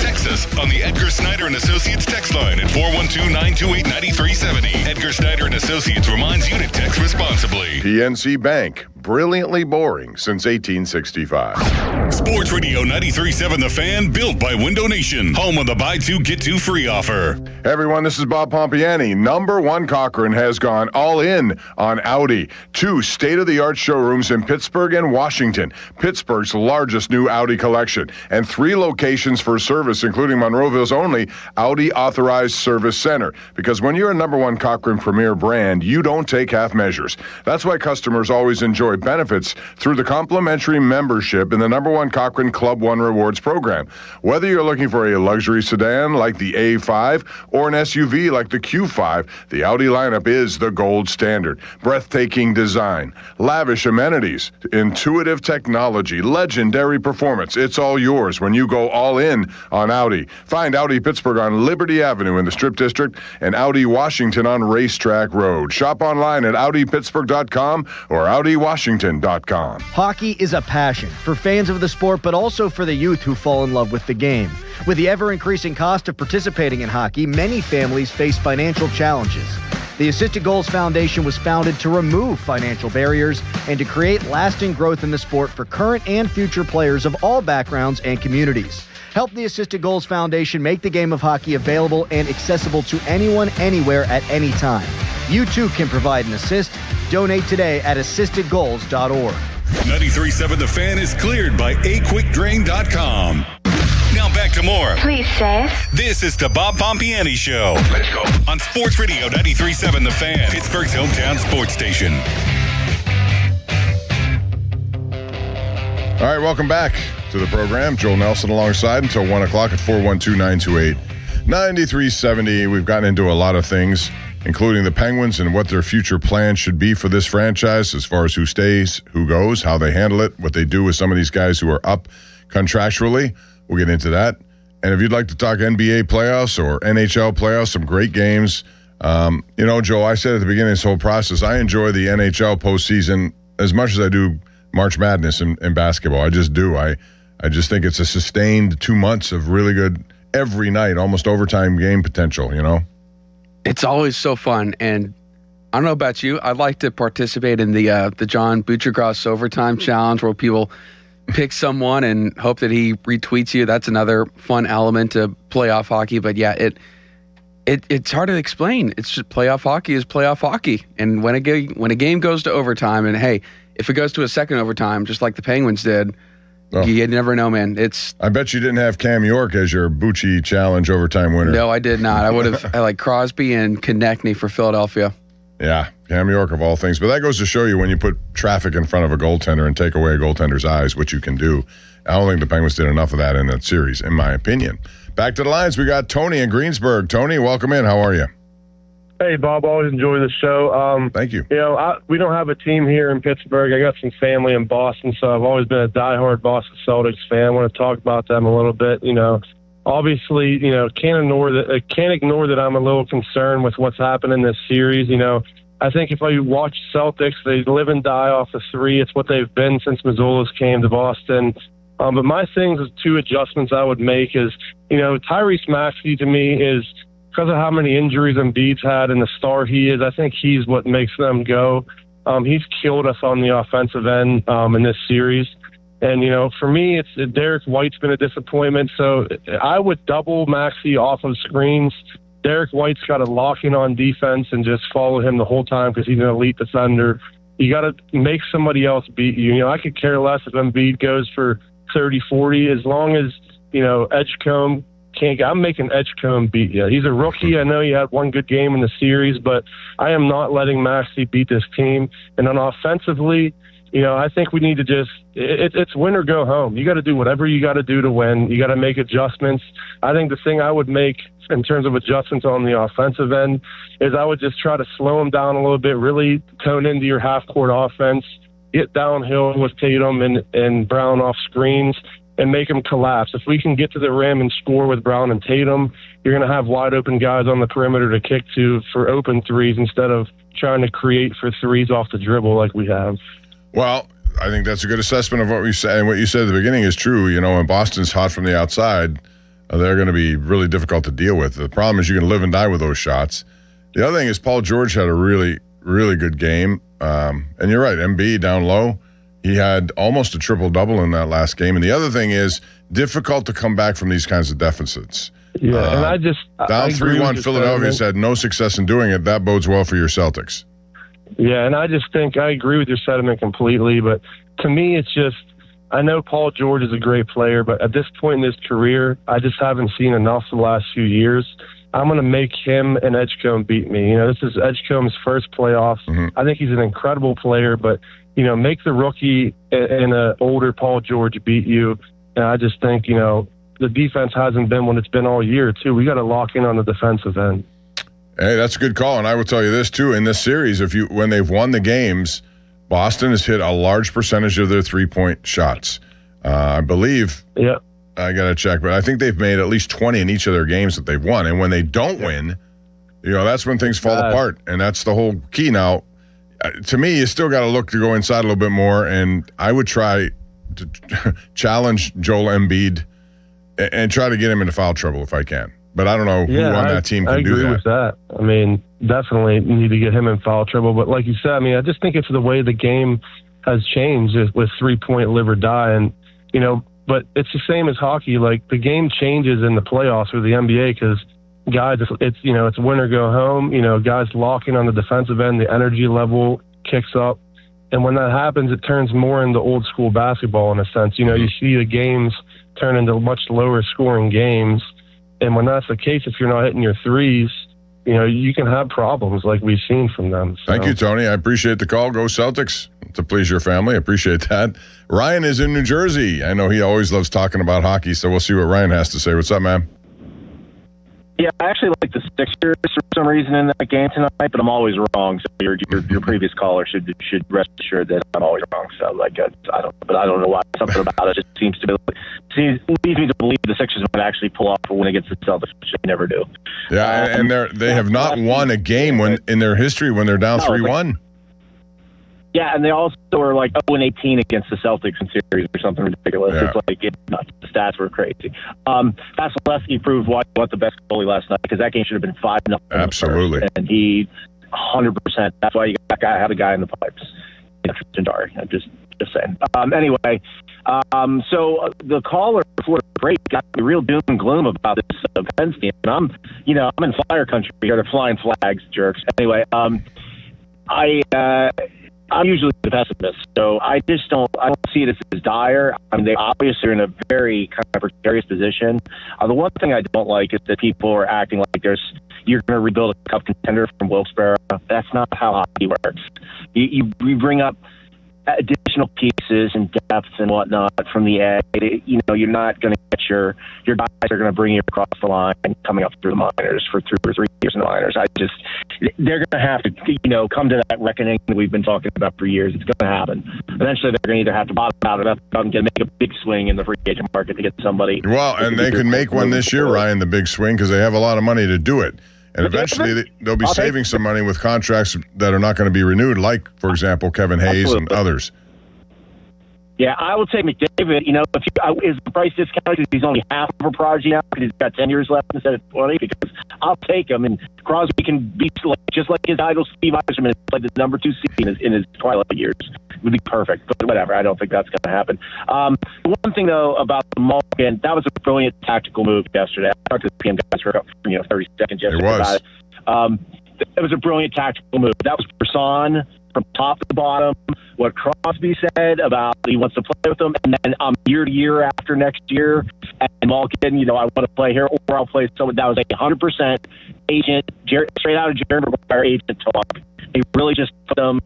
Text us on the Edgar Snyder and Associates text line at 412-928-9370. Edgar Snyder and Associates reminds you to text responsibly. PNC Bank, brilliantly boring since 1865. Sports Radio 93.7 The Fan, built by Window Nation, home of the buy two, get two free offer. Hey everyone, this is Bob Pompiani. Number one Cochran has gone all in on Audi. 2 state-of-the-art showrooms in Pittsburgh and Washington, Pittsburgh's largest new Audi collection, and 3 locations for service, including Monroeville's only Audi Authorized Service Center. Because when you're a number one Cochran Premier brand, you don't take half measures. That's why customers always enjoy benefits through the complimentary membership in the number one Cochran Club One Rewards program. Whether you're looking for a luxury sedan like the A5 or an SUV like the Q5, the Audi lineup is the gold standard. Breathtaking design, lavish amenities, intuitive technology, legendary performance. It's all yours when you go all in on Audi. Find Audi Pittsburgh on Liberty Avenue in the Strip District and Audi Washington on Racetrack Road. Shop online at AudiPittsburgh.com or AudiWashington.com. Hockey is a passion for fans of the sport, but also for the youth who fall in love with the game. With the ever-increasing cost of participating in hockey, many families face financial challenges. The Assisted Goals Foundation was founded to remove financial barriers and to create lasting growth in the sport for current and future players of all backgrounds and communities. Help the Assisted Goals Foundation make the game of hockey available and accessible to anyone, anywhere, at any time. You too can provide an assist. Donate today at assistedgoals.org. 93.7 The Fan is cleared by aquickdrain.com. Now back to more. Please, Seth. This is the Bob Pompiani Show. Let's go. On Sports Radio 93.7 The Fan, Pittsburgh's hometown sports station. All right, welcome back to the program. Joel Nelson alongside until 1 o'clock at 412-928-9370. We've gotten into a lot of things, including the Penguins and what their future plans should be for this franchise as far as who stays, who goes, how they handle it, what they do with some of these guys who are up contractually. We'll get into that. And if you'd like to talk NBA playoffs or NHL playoffs, some great games. Joe, I said at the beginning of this whole process, I enjoy the NHL postseason as much as I do March Madness in basketball. I just do. I just think it's a sustained 2 months of really good, every night, almost overtime game potential, It's always so fun. And I don't know about you, I'd like to participate in the John Buccigross overtime challenge where people pick someone and hope that he retweets you. That's another fun element to playoff hockey. But yeah, it's hard to explain. It's just playoff hockey is playoff hockey. And when a game goes to overtime, and hey, if it goes to a second overtime, just like the Penguins did, you never know, man. I bet you didn't have Cam York as your Bucci Challenge overtime winner. No, I did not. I would have had like Crosby and Konechny for Philadelphia. Yeah, Cam York of all things. But that goes to show you when you put traffic in front of a goaltender and take away a goaltender's eyes, what you can do. I don't think the Penguins did enough of that in that series, in my opinion. Back to the lines, we got Tony in Greensburg. Tony, welcome in. How are you? Hey, Bob. Always enjoy the show. Thank you. We don't have a team here in Pittsburgh. I got some family in Boston, so I've always been a diehard Boston Celtics fan. I want to talk about them a little bit. Obviously, can't ignore that I'm a little concerned with what's happened in this series. I think if I watch Celtics, they live and die off the three. It's what they've been since Mazzulla's came to Boston. But my things is 2 adjustments I would make is, Tyrese Maxey to me is, because of how many injuries Embiid's had and the star he is, I think he's what makes them go. He's killed us on the offensive end in this series. And, for me, it's Derek White's been a disappointment. So I would double Maxey off of screens. Derek White's got to lock in on defense and just follow him the whole time because he's an elite defender. You got to make somebody else beat you. I could care less if Embiid goes for 30-40 as long as, Edgecombe I'm making Edgecombe beat you. He's a rookie. I know he had one good game in the series, but I am not letting Maxey beat this team. And then offensively, I think we need to just it's win or go home. You got to do whatever you got to do to win. You got to make adjustments. I think the thing I would make in terms of adjustments on the offensive end is I would just try to slow them down a little bit, really tone into your half-court offense, get downhill with Tatum and Brown off screens, and make them collapse. If we can get to the rim and score with Brown and Tatum, you're going to have wide-open guys on the perimeter to kick to for open threes instead of trying to create for threes off the dribble like we have. Well, I think that's a good assessment of what we said. And what you said at the beginning is true. When Boston's hot from the outside, they're going to be really difficult to deal with. The problem is you can live and die with those shots. The other thing is Paul George had a really, really good game. And you're right, Embiid down low. He had almost a triple-double in that last game. And the other thing is, difficult to come back from these kinds of deficits. Yeah, and down 3-1, Philadelphia's had no success in doing it. That bodes well for your Celtics. Yeah, and I just think I agree with your sentiment completely. But to me, it's just, I know Paul George is a great player, but at this point in his career, I just haven't seen enough the last few years. I'm going to make him and Edgecombe beat me. This is Edgecombe's first playoffs. I think he's an incredible player, but, make the rookie and an older Paul George beat you. And I just think, the defense hasn't been what it's been all year, too. We got to lock in on the defensive end. Hey, that's a good call. And I will tell you this, too. In this series, when they've won the games, Boston has hit a large percentage of their three-point shots. I believe. Yeah. I got to check, but I think they've made at least 20 in each of their games that they've won. And when they don't win, that's when things fall apart. And that's the whole key now. To me, you still got to look to go inside a little bit more. And I would try to challenge Joel Embiid and try to get him into foul trouble if I can. But I don't know who on that team can do that. I agree with that. I mean, definitely need to get him in foul trouble. But like you said, I just think it's the way the game has changed with 3-point live or die. And, but it's the same as hockey. Like, the game changes in the playoffs or the NBA because guys, it's win or go home. Guys locking on the defensive end, the energy level kicks up. And when that happens, it turns more into old school basketball in a sense. You see the games turn into much lower scoring games. And when that's the case, if you're not hitting your threes, you can have problems like we've seen from them. So. Thank you, Tony. I appreciate the call. Go Celtics. To please your family. I appreciate that. Ryan is in New Jersey. I know he always loves talking about hockey, so we'll see what Ryan has to say. What's up, man? Yeah, I actually like the Sixers for some reason in that game tonight, but I'm always wrong. So your previous caller should rest assured that I'm always wrong. So I don't know why. Something about it just leads me to believe the Sixers might actually pull off a win against the Celtics, which they never do. Yeah, and they have not won a game in their history when they're down 3-1. Yeah, and they also were like 0-18 against the Celtics in series or something ridiculous. Yeah. It's nuts. The stats were crazy. Vasilevsky proved why he was the best goalie last night because that game should have been 5-0. Absolutely. And he 100%. That's why you had a guy in the pipes. Jandari. I'm just saying. Anyway, so the caller before the break got the real doom and gloom about this Pens team. And I'm in Flyer country here. They're flying flags, jerks. Anyway, I'm usually the pessimist, so I don't see it as dire. They obviously are in a very kind of precarious position. The one thing I don't like is that people are acting like you're going to rebuild a cup contender from Wilkes-Barre. That's not how hockey works. You bring up additional pieces and depth and whatnot from the edge. You're not going to get your guys are going to bring you across the line coming up through the minors for 2 or 3 years in the minors. They're going to have to, come to that reckoning that we've been talking about for years. It's going to happen. Eventually, they're going to either have to bottom out or make a big swing in the free agent market to get somebody. Well, and they can make one this year, Ryan, the big swing, because they have a lot of money to do it. And eventually, they'll be saving some money with contracts that are not going to be renewed, like, for example, Kevin Hayes and others. Yeah, I will take McDavid. Is the price discounted because he's only half of a prodigy now because he's got 10 years left instead of 20? Because I'll take him, and Crosby can be just like his idol Steve Yzerman is like the number 2 seed in his twilight years. It would be perfect, but whatever. I don't think that's going to happen. The one thing though about the Malkin, that was a brilliant tactical move yesterday. I talked to the PM guys for 30 seconds yesterday about it. It was a brilliant tactical move. That was Brisson from top to bottom. What Crosby said about he wants to play with them, and then year to year after next year, and Malkin, I want to play here, or I'll play someone. That was 100% agent, straight out of Jerry Maguire agent talk. They really just put them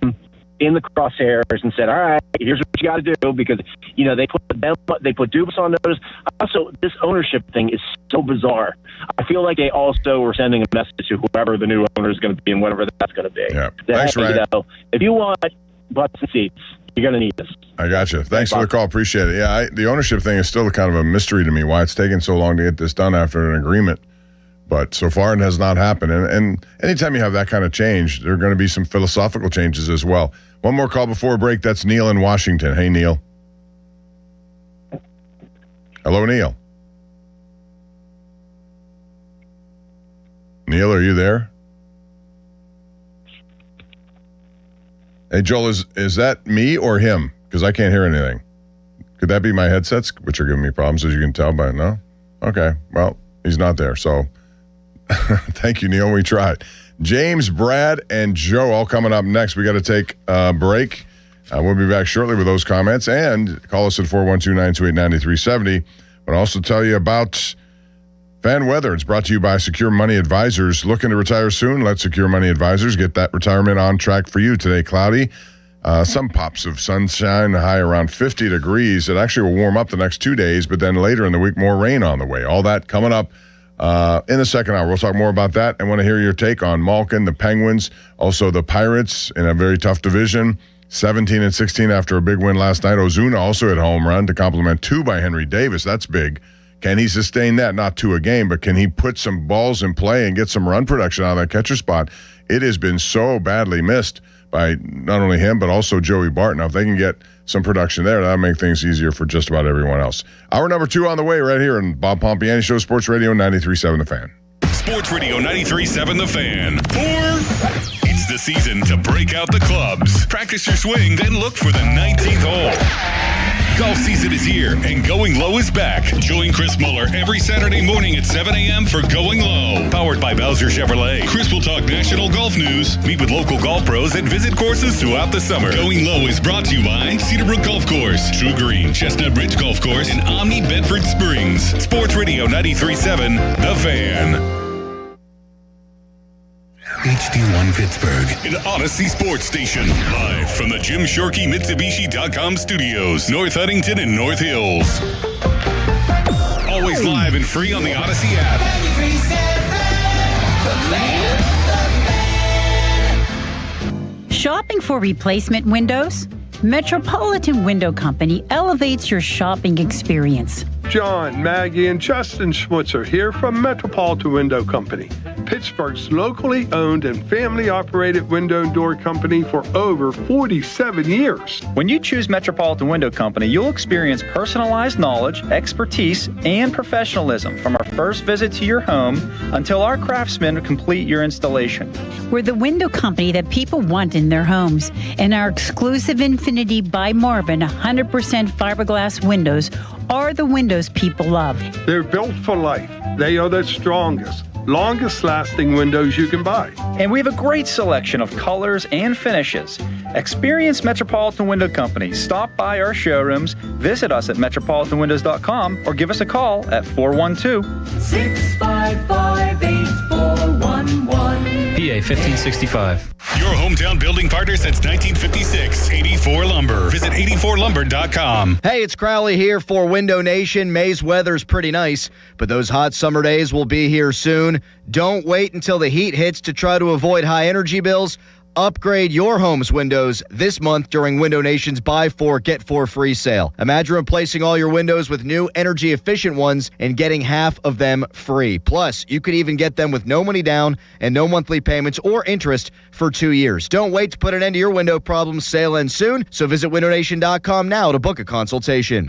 in the crosshairs and said, all right, here's what you got to do, because they put Dubas on notice. Also, this ownership thing is so bizarre. I feel like they also were sending a message to whoever the new owner is going to be and whatever that's going to be. Yeah. Thanks, Ryan. If you want butts and seats, you're going to need this. I got you. Thanks for the call. Appreciate it. Yeah, the ownership thing is still kind of a mystery to me, why it's taken so long to get this done after an agreement. But so far it has not happened. And anytime you have that kind of change, there are going to be some philosophical changes as well. One more call before break. That's Neil in Washington. Hey, Neil. Hello, Neil. Neil, are you there? Hey, Joel, is that me or him? Because I can't hear anything. Could that be my headsets, which are giving me problems, as you can tell by now? Okay, well, he's not there, so thank you, Neil. We tried. James, Brad, and Joe all coming up next. We got to take a break. We'll be back shortly with those comments, and call us at 412-928-9370. But I'll also tell you about fan weather. It's brought to you by Secure Money Advisors. Looking to retire soon? Let Secure Money Advisors get that retirement on track for you. Today, cloudy. Some pops of sunshine, high around 50 degrees. It actually will warm up the next 2 days, but then later in the week, more rain on the way. All that coming up in the second hour. We'll talk more about that. I want to hear your take on Malkin, the Penguins, also the Pirates in a very tough division. 17-16 after a big win last night. Ozuna also hit a home run to complement 2 by Henry Davis. That's big. Can he sustain that? Not 2 a game, but can he put some balls in play and get some run production out of that catcher spot? It has been so badly missed by not only him, but also Joey Bart. Now, if they can get some production there, that'll make things easier for just about everyone else. Hour number 2 on the way right here on Bob Pompiani Show, Sports Radio 93.7 The Fan. Sports Radio 93.7 The Fan. It's the season to break out the clubs. Practice your swing, then look for the 19th hole. Golf season is here, and Going Low is back. Join Chris Muller every Saturday morning at 7 a.m. for Going Low. Powered by Bowser Chevrolet. Chris will talk national golf news, meet with local golf pros, and visit courses throughout the summer. Going Low is brought to you by Cedarbrook Golf Course, True Green, Chestnut Ridge Golf Course, and Omni Bedford Springs. Sports Radio 93.7 The Fan. HD1 Pittsburgh, an Odyssey Sports station. Live from the Jim Shorky Mitsubishi.com studios, North Huntington and North Hills. Always live and free on the Odyssey app. Shopping for replacement windows? Metropolitan Window Company elevates your shopping experience. John, Maggie, and Justin Schmutzer here from Metropolitan Window Company, Pittsburgh's locally owned and family-operated window and door company for over 47 years. When you choose Metropolitan Window Company, you'll experience personalized knowledge, expertise, and professionalism from our first visit to your home until our craftsmen complete your installation. We're the window company that people want in their homes, and our exclusive Infinity by Marvin 100% fiberglass windows are the windows people love. They're built for life. They are the strongest, longest lasting windows you can buy. And we have a great selection of colors and finishes. Experience Metropolitan Window Company. Stop by our showrooms, visit us at metropolitanwindows.com, or give us a call at 412-655-8411. PA 1565. Your hometown building partner since 1956. 84 Lumber. Visit 84lumber.com. Hey, it's Crowley here for Window Nation. May's weather's pretty nice, but those hot summer days will be here soon. Don't wait until the heat hits to try to avoid high energy bills. Upgrade your home's windows this month during Window Nation's Buy 4, Get 4 free sale. Imagine replacing all your windows with new energy-efficient ones and getting half of them free. Plus, you could even get them with no money down and no monthly payments or interest for 2 years. Don't wait to put an end to your window problems. Sale ends soon, so visit windownation.com now to book a consultation.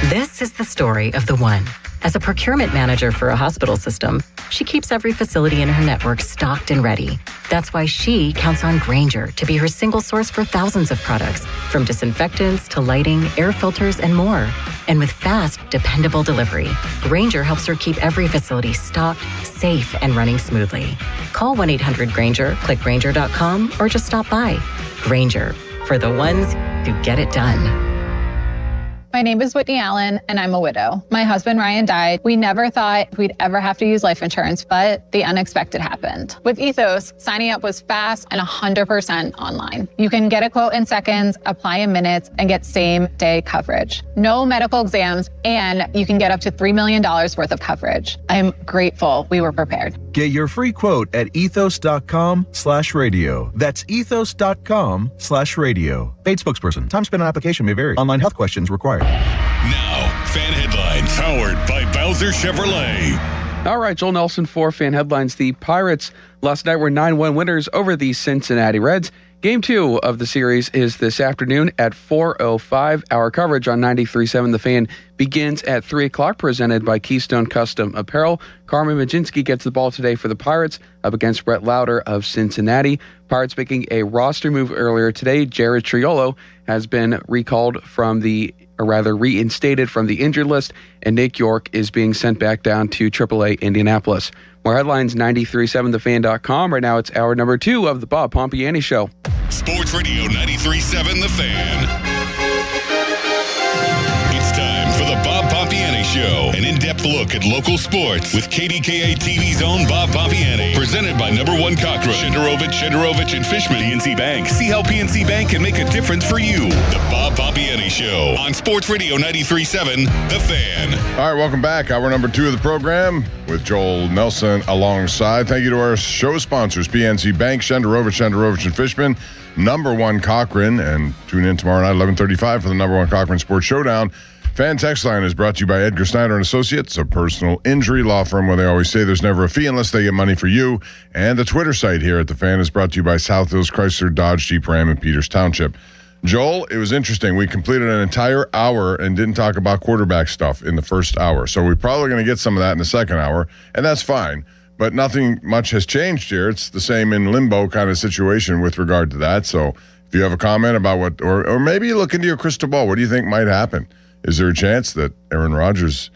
This is the story of the one. As a procurement manager for a hospital system, she keeps every facility in her network stocked and ready. That's why she counts on Grainger to be her single source for thousands of products, from disinfectants to lighting, air filters, and more. And with fast, dependable delivery, Grainger helps her keep every facility stocked, safe, and running smoothly. Call 1-800-GRAINGER, click Grainger.com, or just stop by. Grainger, for the ones who get it done. My name is Whitney Allen, and I'm a widow. My husband, Ryan, died. We never thought we'd ever have to use life insurance, but the unexpected happened. With Ethos, signing up was fast and 100% online. You can get a quote in seconds, apply in minutes, and get same-day coverage. No medical exams, and you can get up to $3 million worth of coverage. I'm grateful we were prepared. Get your free quote at ethos.com/radio. That's ethos.com/radio. Paid spokesperson. Time spent on application may vary. Online health questions required. Now, fan headlines powered by Bowser Chevrolet. All right, Joel Nelson for Fan Headlines. The Pirates last night were 9-1 winners over the Cincinnati Reds. Game 2 of the series is this afternoon at 4:05. Our coverage on 93.7 The Fan begins at 3 o'clock, presented by Keystone Custom Apparel. Carmen Majinski gets the ball today for the Pirates up against Brett Lauder of Cincinnati. Pirates making a roster move earlier today. Jared Triolo has been reinstated from the injured list, and Nick York is being sent back down to AAA Indianapolis. More headlines, 93.7thefan.com. Right now, it's hour number 2 of the Bob Pompiani Show. Sports Radio 93.7 The Fan. It's time for the Bob Pompiani Show, an in-depth look at local sports with KDKA TV's own Bob Pompiani. Presented by Number One Cochrane, Shenderovich and Fishman, PNC Bank. See how PNC Bank can make a difference for you. The Bob Pompiani Show on Sports Radio 93.7 The Fan. All right, welcome back. Hour number 2 of the program with Joel Nelson alongside. Thank you to our show sponsors, PNC Bank, Shenderovich and Fishman, Number One Cochrane, and tune in tomorrow night, 11:35 for the Number One Cochrane Sports Showdown. Fan Text Line is brought to you by Edgar Snyder and Associates, a personal injury law firm where they always say there's never a fee unless they get money for you. And the Twitter site here at The Fan is brought to you by South Hills Chrysler Dodge Jeep Ram in Peters Township. Joel, it was interesting. We completed an entire hour and didn't talk about quarterback stuff in the first hour. So we're probably going to get some of that in the second hour, and that's fine. But nothing much has changed here. It's the same in limbo kind of situation with regard to that. So if you have a comment about what, or maybe you look into your crystal ball, what do you think might happen? Is there a chance that Aaron Rodgers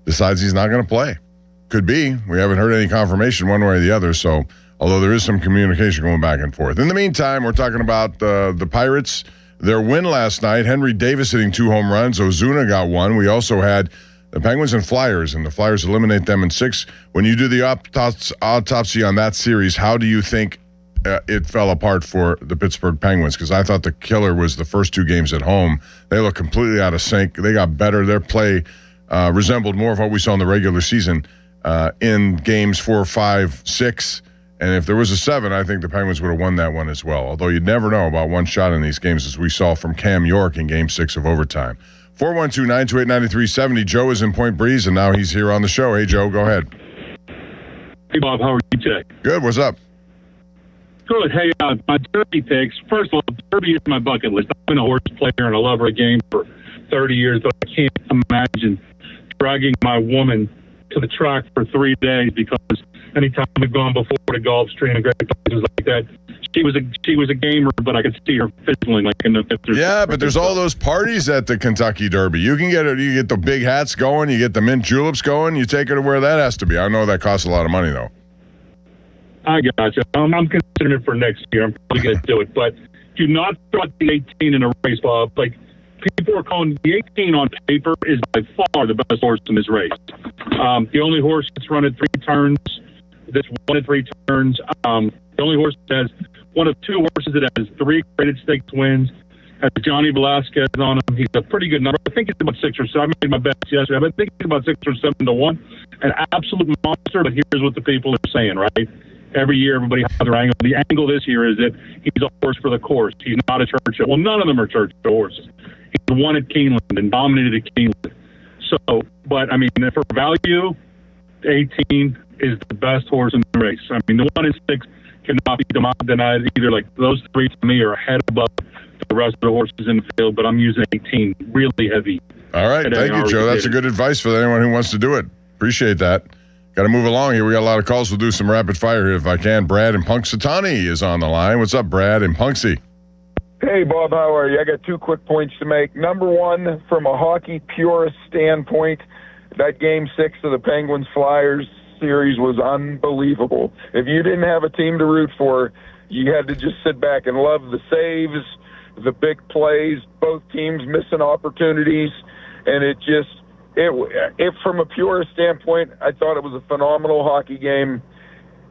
decides he's not going to play? Could be. We haven't heard any confirmation one way or the other, so although there is some communication going back and forth. In the meantime, we're talking about the Pirates, their win last night. Henry Davis hitting 2 home runs. Ozuna got 1. We also had the Penguins and Flyers, and the Flyers eliminate them in 6. When you do the autopsy on that series, how do you think it fell apart for the Pittsburgh Penguins? Because I thought the killer was the first 2 games at home. They looked completely out of sync. They got better. Their play resembled more of what we saw in the regular season in games 4, 5, 6. And if there was a 7, I think the Penguins would have won that one as well. Although you'd never know about one shot in these games, as we saw from Cam York in Game 6 of overtime. 412-928-9370. Joe is in Point Breeze, and now he's here on the show. Hey, Joe, go ahead. Hey, Bob. How are you today? Good. What's up? Good. Hey, my Derby picks. First of all, Derby is my bucket list. I've been a horse player and a lover of game for 30 years, but I can't imagine dragging my woman to the track for 3 days because anytime we've gone before the Gulf Stream and great places like that, she was a gamer, but I could see her fizzling like in the 50s. Yeah, but there's all those parties at the Kentucky Derby. You can get it. You get the big hats going. You get the mint juleps going. You take her to where that has to be. I know that costs a lot of money, though. I got you. I'm considering it for next year. I'm probably going to do it. But do not throw the 18 in a race, Bob. Like, people are calling the 18 on paper is by far the best horse in this race. The only horse that's run at 3 turns, that's won at 3 turns. The only horse that has one of 2 horses that has 3 graded stakes wins. Has Johnny Velasquez on him. He's a pretty good number. I think it's about 6 or 7. I made my bets yesterday. I think it's about 6 or 7 to 1. An absolute monster, but here's what the people are saying, right? Every year, everybody has their angle. The angle this year is that he's a horse for the course. He's not a Churchill. Well, none of them are Churchill horses. He won at Keeneland and dominated at Keeneland. So, but, I mean, for value, 18 is the best horse in the race. I mean, the 1 and 6 cannot be denied either. Like, those 3 to me are ahead above the rest of the horses in the field, but I'm using 18 really heavy. All right. Thank you, Joe. That's a good advice for anyone who wants to do it. Appreciate that. Got to move along here. We got a lot of calls. We'll do some rapid fire here if I can. Brad in Punxsutawney is on the line. What's up, Brad in Punxsy? Hey, Bob, how are you? I got 2 quick points to make. Number 1, from a hockey purist standpoint, that Game 6 of the Penguins-Flyers series was unbelievable. If you didn't have a team to root for, you had to just sit back and love the saves, the big plays, both teams missing opportunities, and it from a purist standpoint, I thought it was a phenomenal hockey game.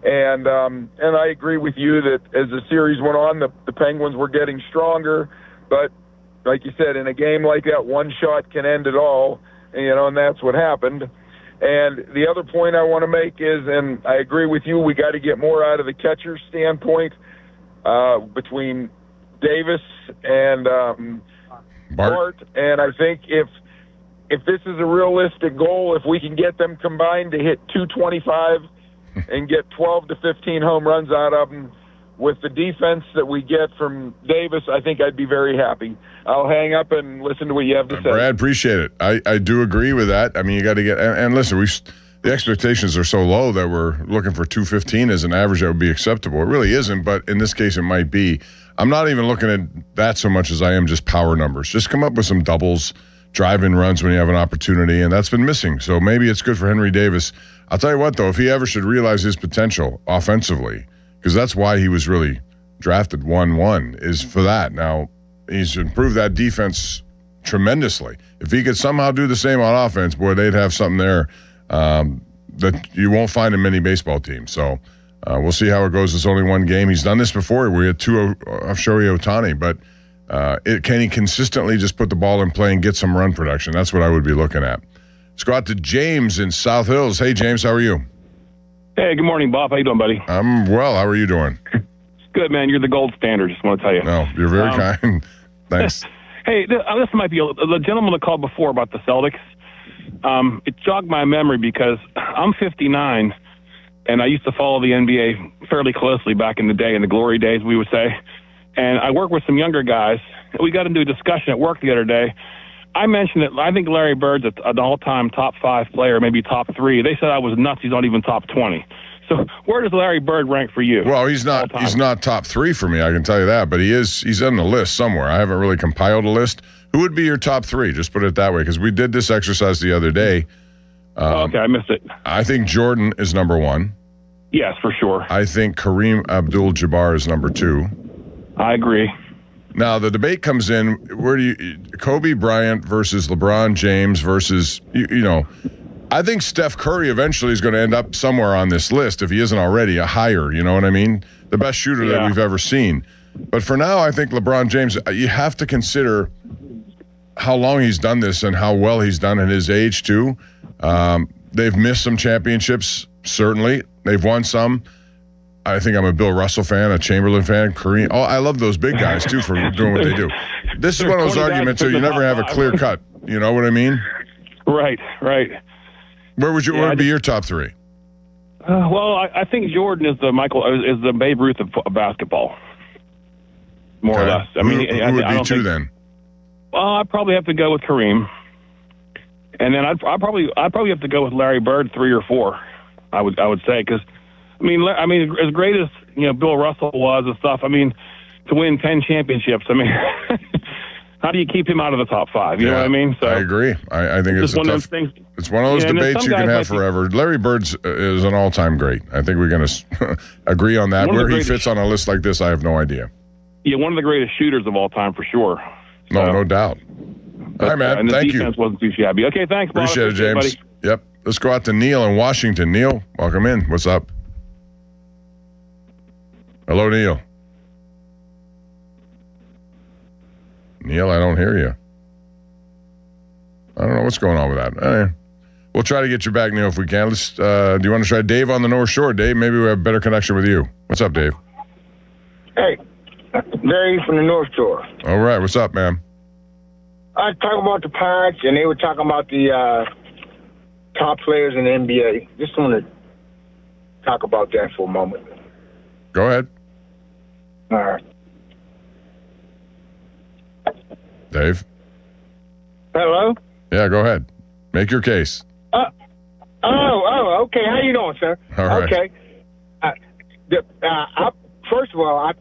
And I agree with you that as the series went on, the Penguins were getting stronger. But like you said, in a game like that, one shot can end it all, and that's what happened. And the other point I want to make is, and I agree with you, we got to get more out of the catcher standpoint between Davis and Bart. And I think if this is a realistic goal, if we can get them combined to hit 225 and get 12 to 15 home runs out of them with the defense that we get from Davis, I think I'd be very happy. I'll hang up and listen to what you have to say. Brad, appreciate it. I do agree with that. I mean, you got to get – and listen, the expectations are so low that we're looking for 215 as an average that would be acceptable. It really isn't, but in this case it might be. I'm not even looking at that so much as I am just power numbers. Just come up with some doubles, drive-in runs when you have an opportunity, and that's been missing. So maybe it's good for Henry Davis. I'll tell you what, though, if he ever should realize his potential offensively, because that's why he was really drafted 1-1, is for that. Now, he's improved that defense tremendously. If he could somehow do the same on offense, boy, they'd have something there that you won't find in many baseball teams. So we'll see how it goes. It's only one game. He's done this before. We had 2 of Shohei Ohtani, but can he consistently just put the ball in play and get some run production? That's what I would be looking at. Let's go out to James in South Hills. Hey, James, how are you? Hey, good morning, Bob. How you doing, buddy? I'm well. How are you doing? Good, man. You're the gold standard, just want to tell you. No, you're very kind. Thanks. Hey, this might be the gentleman that called before about the Celtics. It jogged my memory because I'm 59, and I used to follow the NBA fairly closely back in the day, in the glory days, we would say. And I work with some younger guys. We got into a discussion at work the other day. I mentioned that I think Larry Bird's an all-time top 5 player, maybe top 3. They said I was nuts. He's not even top 20. So where does Larry Bird rank for you? Well, he's not top 3 for me, I can tell you that, but he's on the list somewhere. I haven't really compiled a list. Who would be your top 3? Just put it that way, because we did this exercise the other day. Okay, I missed it. I think Jordan is number 1. Yes, for sure. I think Kareem Abdul-Jabbar is number 2. I agree. Now, the debate comes in, Kobe Bryant versus LeBron James versus, I think Steph Curry eventually is going to end up somewhere on this list, if he isn't already, a higher, you know what I mean? The best shooter that we've ever seen. But for now, I think LeBron James, you have to consider how long he's done this and how well he's done at his age, too. They've missed some championships, certainly. They've won some. I think I'm a Bill Russell fan, a Chamberlain fan, Kareem. Oh, I love those big guys, too, for doing what they do. This is one of those arguments that you never have a clear cut. You know what I mean? Right. Where would be your top 3? Well, I think Jordan is the Babe Ruth of basketball, more or less. I mean, who would be 2 then? Well, I'd probably have to go with Kareem, and then I'd probably have to go with Larry Bird 3 or 4. I would say, because I mean, as great as Bill Russell was and stuff. I mean, to win 10 championships. I mean, how do you keep him out of the top 5? You know what I mean? So I agree. I think it's one of those things. It's one of those debates you can have forever. Larry Bird is an all-time great. I think we're going to agree on that. Where he fits on a list like this, I have no idea. Yeah, one of the greatest shooters of all time for sure. No doubt. All right, man. And Thank you. The defense wasn't too shabby. Okay, thanks, Bob. Appreciate it, James. Buddy. Yep. Let's go out to Neil in Washington. Neil, welcome in. What's up? Hello, Neil. Neil, I don't hear you. I don't know what's going on with that. We'll try to get you back, Neil, if we can. Let's. Do you want to try Dave on the North Shore? Dave, maybe we have a better connection with you. What's up, Dave? Hey, Dave from the North Shore. All right. What's up, man? I was talking about the Pirates, and they were talking about the top players in the NBA. Just want to talk about that for a moment. Go ahead. All right. Dave? Hello? Yeah, go ahead. Make your case. Okay. How you doing, sir? All right. Okay. First of all,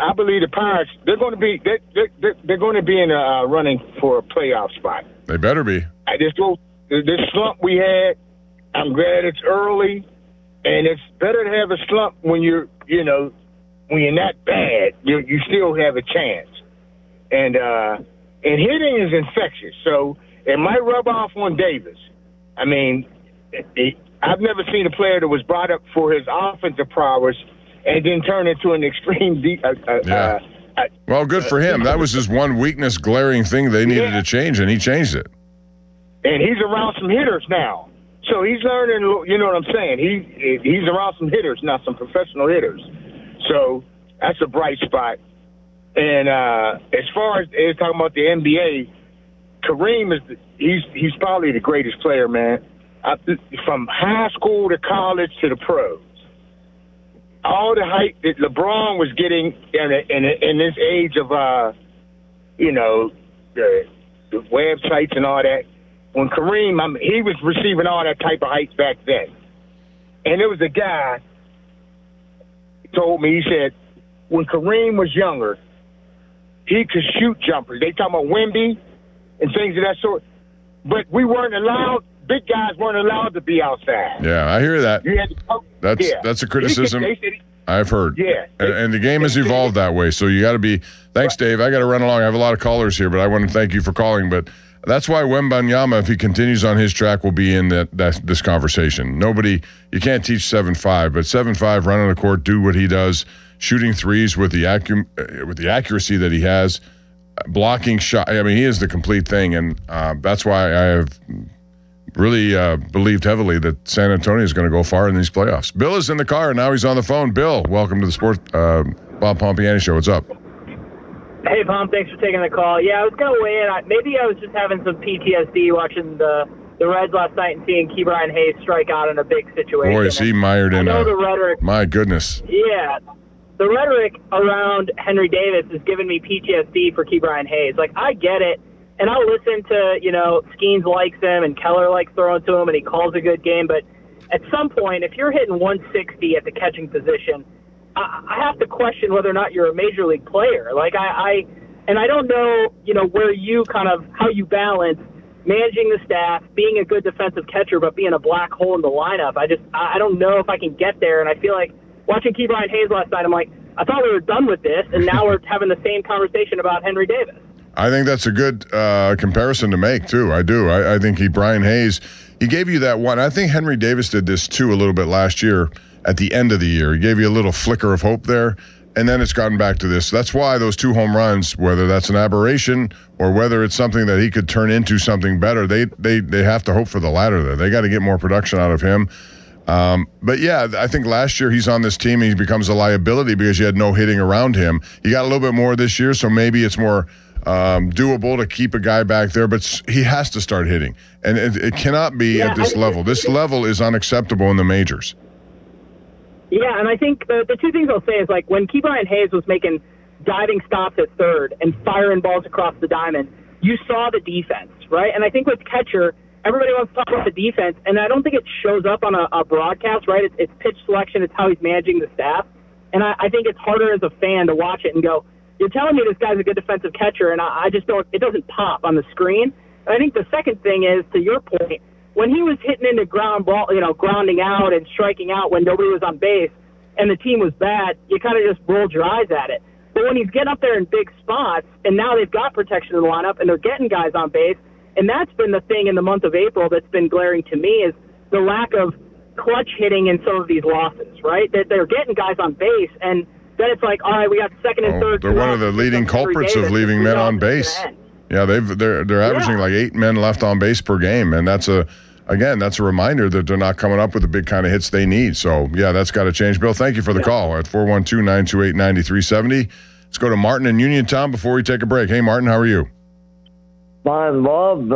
I believe the Pirates, they're going to be in a running for a playoff spot. They better be. This slump we had, I'm glad it's early, and it's better to have a slump when you're not bad. You still have a chance. And hitting is infectious, so it might rub off on Davis. I mean, I've never seen a player that was brought up for his offensive prowess and then turn into an extreme well, good for him. That was his one weakness, glaring thing they needed to change, and he changed it. And he's around some hitters now. So he's learning, you know what I'm saying? He's around some hitters now, some professional hitters. So that's a bright spot. And as far as talking about the NBA, Kareem he's probably the greatest player, man. From high school to college to the pros. All the hype that LeBron was getting in this age of, the websites and all that, when Kareem, he was receiving all that type of heights back then. And there was a guy told me, he said, when Kareem was younger, he could shoot jumpers. They talking about Wemby and things of that sort. But we weren't allowed, big guys weren't allowed to be outside. Yeah, I hear that. You had to, That's a criticism I've heard. Yeah. And the game has evolved that way. So you got to be – thanks, Dave. I got to run along. I have a lot of callers here, but I want to thank you for calling. But that's why Wembanyama, if he continues on his track, will be in this conversation. You can't teach 7'5", but 7'5", run on the court, do what he does, shooting threes with the accuracy that he has, blocking shot. I mean, he is the complete thing, and that's why I have really believed heavily that San Antonio is going to go far in these playoffs. Bill is in the car, and now he's on the phone. Bill, welcome to the Bob Pompiani Show. What's up? Hey, Pom, thanks for taking the call. Yeah, I was going to weigh in. Maybe I was just having some PTSD watching the Reds last night and seeing Ke'Bryan Hayes strike out in a big situation. Boy, is he mired in the rhetoric. My goodness. Yeah. The rhetoric around Henry Davis is giving me PTSD for Ke'Bryan Hayes. Like, I get it, and I'll listen to, Skeens likes him and Keller likes throwing to him and he calls a good game, but at some point, if you're hitting 160 at the catching position, I have to question whether or not you're a major league player. Like, I don't know, where you how you balance managing the staff, being a good defensive catcher, but being a black hole in the lineup. I don't know if I can get there, and I feel like watching Ke'Bryan Hayes last night, I'm like, I thought we were done with this, and now we're having the same conversation about Henry Davis. I think that's a good comparison to make, too. I do. I think Ke'Bryan Hayes, he gave you that one. I think Henry Davis did this, too, a little bit last year at the end of the year. He gave you a little flicker of hope there, and then it's gotten back to this. That's why those 2 home runs, whether that's an aberration or whether it's something that he could turn into something better, they have to hope for the latter there. They got to get more production out of him. But yeah, I think last year he's on this team and he becomes a liability because you had no hitting around him. He got a little bit more this year, so maybe it's more doable to keep a guy back there, but he has to start hitting. And it cannot be at this level. This level is unacceptable in the majors. Yeah, and I think the 2 things I'll say is, like, when Ke'Bryan Hayes was making diving stops at third and firing balls across the diamond, you saw the defense, right? And I think with catcher, everybody wants to talk about the defense, and I don't think it shows up on a broadcast, right? It's pitch selection. It's how he's managing the staff. And I think it's harder as a fan to watch it and go, you're telling me this guy's a good defensive catcher, and I just don't – it doesn't pop on the screen. And I think the second thing is, to your point, when he was hitting into ground ball, grounding out and striking out when nobody was on base and the team was bad, you kind of just rolled your eyes at it. But when he's getting up there in big spots, and now they've got protection in the lineup and they're getting guys on base, and that's been the thing in the month of April that's been glaring to me is the lack of clutch hitting in some of these losses, right? That they're getting guys on base, and then it's like, all right, we got second and third. They're one of the leading culprits of leaving men on base. Yeah, they're averaging like 8 men left on base per game, and that's a reminder that they're not coming up with the big kind of hits they need. So, yeah, that's got to change. Bill, thank you for the call at 412-928-9370. Let's go to Martin in Uniontown before we take a break. Hey, Martin, how are you? Fine, Bob.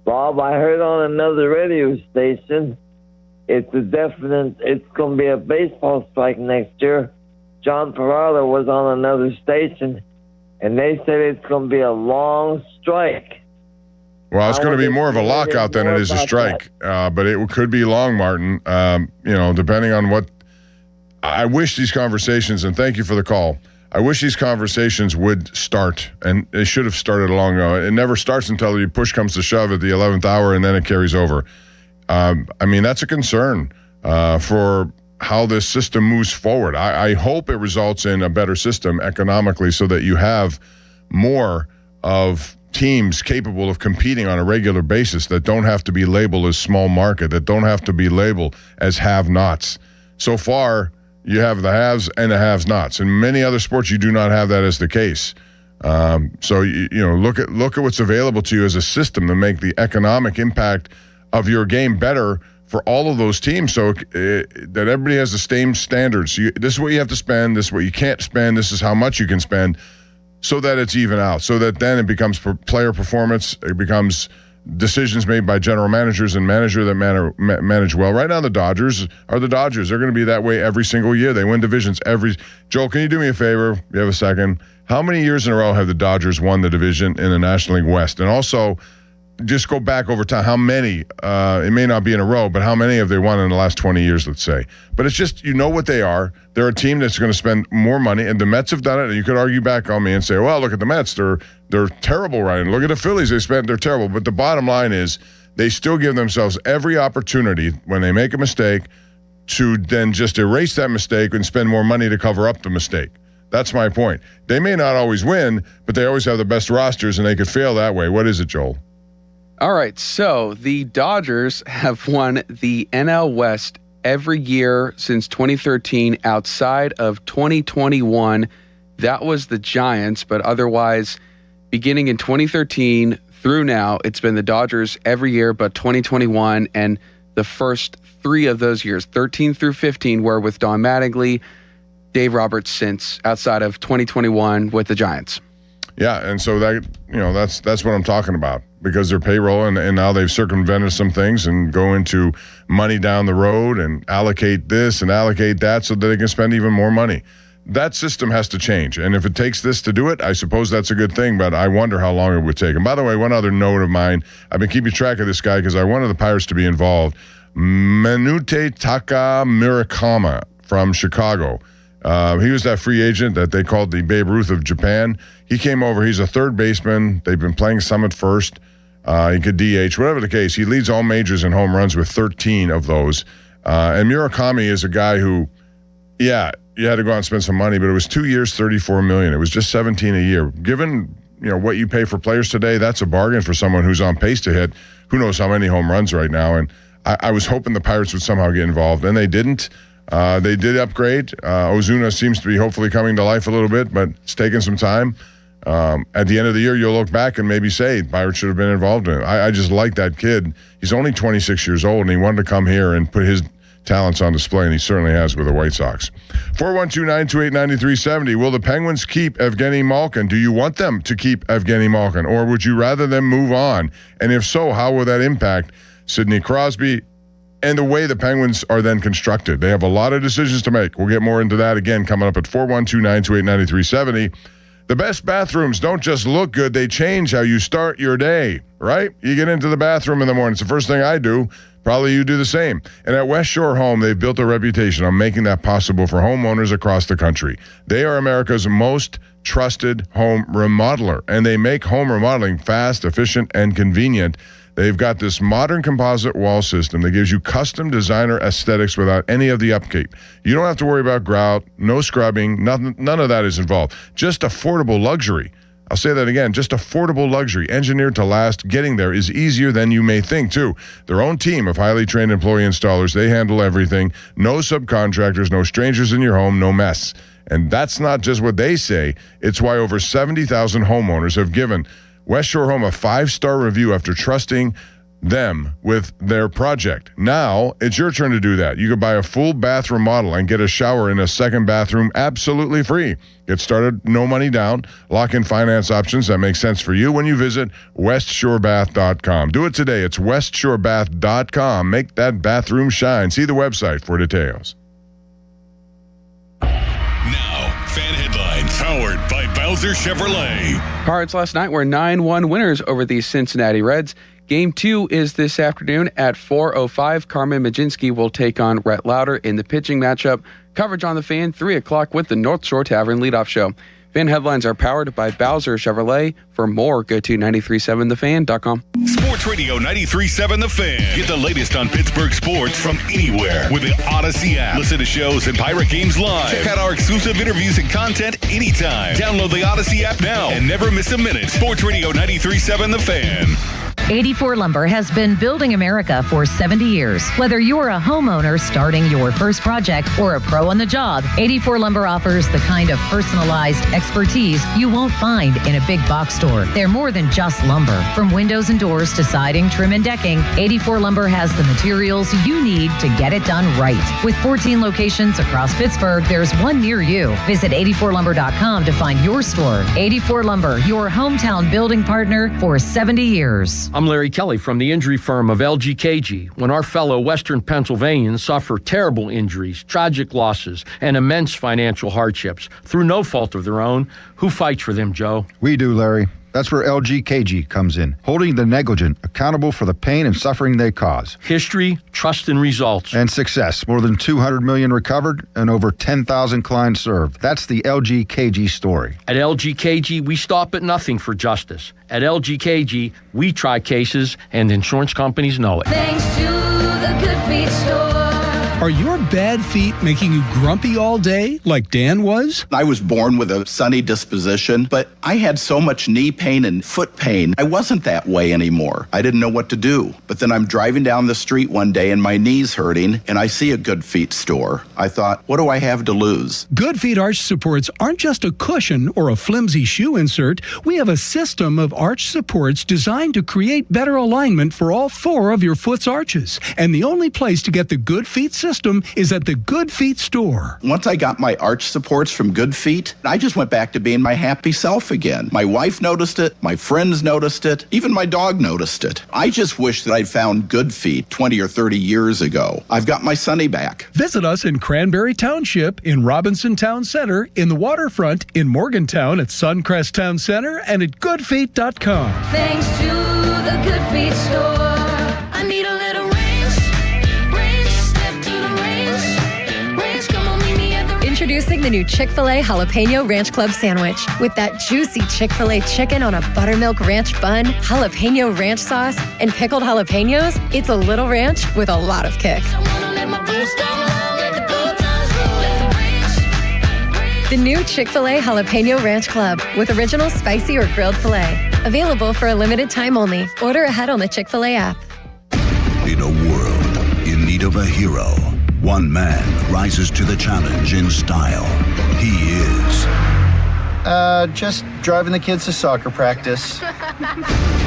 Bob, I heard on another radio station, it's going to be a baseball strike next year. John Peralta was on another station, and they said it's going to be a long strike. Well, it's going to be more of a lockout than it is a strike, but it could be long, Martin. Depending on what. I wish these conversations, and thank you for the call. I wish these conversations would start, and they should have started long ago. It never starts until the push comes to shove at the 11th hour, and then it carries over. That's a concern for how this system moves forward. I hope it results in a better system economically so that you have more of teams capable of competing on a regular basis that don't have to be labeled as small market, that don't have to be labeled as have-nots. So far, you have the haves and the have-nots. In many other sports, you do not have that as the case. So look at what's available to you as a system to make the economic impact of your game better for all of those teams, so that everybody has the same standards. This is what you have to spend. This is what you can't spend. This is how much you can spend, so that it's even out. So that then it becomes player performance. It becomes decisions made by general managers and manager that manage well. Right now, the Dodgers are the Dodgers. They're going to be that way every single year. They win divisions Joel, can you do me a favor? You have a second. How many years in a row have the Dodgers won the division in the National League West? And also, just go back over time. How many, it may not be in a row, but how many have they won in the last 20 years, let's say? But it's just, you know what they are. They're a team that's going to spend more money, and the Mets have done it. And you could argue back on me and say, well, look at the Mets. They're terrible right now. Look at the Phillies. They're terrible. But the bottom line is they still give themselves every opportunity when they make a mistake to then just erase that mistake and spend more money to cover up the mistake. That's my point. They may not always win, but they always have the best rosters, and they could fail that way. What is it, Joel? All right, so the Dodgers have won the NL West every year since 2013 outside of 2021. That was the Giants, but otherwise, beginning in 2013 through now, it's been the Dodgers every year but 2021, and the first 3 of those years, 13 through 15, were with Don Mattingly, Dave Roberts since outside of 2021 with the Giants. Yeah, and so that's what I'm talking about, because they're payroll and now they've circumvented some things and go into money down the road and allocate this and allocate that so that they can spend even more money. That system has to change, and if it takes this to do it, I suppose that's a good thing, but I wonder how long it would take. And by the way, one other note of mine, I've been keeping track of this guy because I wanted the Pirates to be involved. Manutaka Murakami from Chicago. He was that free agent that they called the Babe Ruth of Japan. He came over. He's a third baseman. They've been playing Summit first. He could DH, whatever the case. He leads all majors in home runs with 13 of those. And Murakami is a guy who, yeah, you had to go out and spend some money, but it was 2 years, $34 million. It was just $17 a year. Given what you pay for players today, that's a bargain for someone who's on pace to hit who knows how many home runs right now. And I was hoping the Pirates would somehow get involved, and they didn't. They did upgrade. Ozuna seems to be hopefully coming to life a little bit, but it's taking some time. At the end of the year, you'll look back and maybe say Pirates should have been involved in it. I just like that kid. He's only 26 years old, and he wanted to come here and put his talents on display, and he certainly has with the White Sox. 412-928-9370. Will the Penguins keep Evgeny Malkin? Do you want them to keep Evgeny Malkin, or would you rather them move on? And if so, how will that impact Sidney Crosby and the way the Penguins are then constructed? They have a lot of decisions to make. We'll get more into that again coming up at 412-928-9370. The best bathrooms don't just look good, they change how you start your day, right? You get into the bathroom in the morning. It's the first thing I do. Probably you do the same. And at West Shore Home, they've built a reputation on making that possible for homeowners across the country. They are America's most trusted home remodeler, and they make home remodeling fast, efficient, and convenient. They've got this modern composite wall system that gives you custom designer aesthetics without any of the upkeep. You don't have to worry about grout, no scrubbing, none of that is involved. Just affordable luxury. I'll say that again, just affordable luxury, engineered to last. Getting there is easier than you may think, too. Their own team of highly trained employee installers, they handle everything. No subcontractors, no strangers in your home, no mess. And that's not just what they say. It's why over 70,000 homeowners have given West Shore Home a 5-star review after trusting them with their project. Now, it's your turn to do that. You can buy a full bathroom model and get a shower in a second bathroom absolutely free. Get started, no money down. Lock in finance options that make sense for you when you visit westshorebath.com. Do it today. It's westshorebath.com. Make that bathroom shine. See the website for details. Now, fan headlines powered by Bowser Chevrolet. Pirates last night were 9-1 winners over the Cincinnati Reds. Game 2 is this afternoon at 4:05. Carmen Majinski will take on Rhett Lauder in the pitching matchup. Coverage on the Fan, 3 o'clock with the North Shore Tavern leadoff show. Fan headlines are powered by Bowser Chevrolet. For more, go to 937thefan.com. Sports Radio 93.7 The Fan. Get the latest on Pittsburgh sports from anywhere with the Odyssey app. Listen to shows and Pirate games live. Check out our exclusive interviews and content anytime. Download the Odyssey app now and never miss a minute. Sports Radio 93.7 The Fan. 84 Lumber has been building America for 70 years. Whether you're a homeowner starting your first project or a pro on the job, 84 Lumber offers the kind of personalized expertise you won't find in a big box store. They're more than just lumber. From windows and doors to siding, trim, and decking, 84 Lumber has the materials you need to get it done right. With 14 locations across Pittsburgh, there's one near you. Visit 84lumber.com to find your store. 84 Lumber, your hometown building partner for 70 years. I'm Larry Kelly from the injury firm of LGKG. When our fellow Western Pennsylvanians suffer terrible injuries, tragic losses, and immense financial hardships through no fault of their own, who fights for them, Joe? We do, Larry. That's where LGKG comes in, holding the negligent accountable for the pain and suffering they cause. History, trust, and results. And success. More than 200 million recovered and over 10,000 clients served. That's the LGKG story. At LGKG, we stop at nothing for justice. At LGKG, we try cases, and insurance companies know it. Thanks to the Good Feet Store. Are your bad feet making you grumpy all day like Dan was? I was born with a sunny disposition, but I had so much knee pain and foot pain. I wasn't that way anymore. I didn't know what to do. But then I'm driving down the street one day and my knee's hurting, and I see a Good Feet store. I thought, what do I have to lose? Good Feet arch supports aren't just a cushion or a flimsy shoe insert. We have a system of arch supports designed to create better alignment for all 4 of your foot's arches. And the only place to get the Good Feet system is at the Good Feet store. Once I got my arch supports from Good Feet, I just went back to being my happy self again. My wife noticed it, my friends noticed it, even my dog noticed it. I just wish that I'd found Good Feet 20 or 30 years ago. I've got my Sunny back. Visit us in Cranberry Township, in Robinson Town Center, in the waterfront, in Morgantown at Suncrest Town Center, and at goodfeet.com. Thanks to the Good Feet store. I need a little range. Step to the range. Come on, meet me at the range. Introducing the new Chick-fil-A Jalapeno Ranch Club Sandwich. With that juicy Chick-fil-A chicken on a buttermilk ranch bun, jalapeno ranch sauce, and pickled jalapenos, it's a little ranch with a lot of kick. The new Chick-fil-A Jalapeno Ranch Club with original spicy or grilled filet. Available for a limited time only. Order ahead on the Chick-fil-A app. In a world in need of a hero, one man rises to the challenge in style. He is... just driving the kids to soccer practice.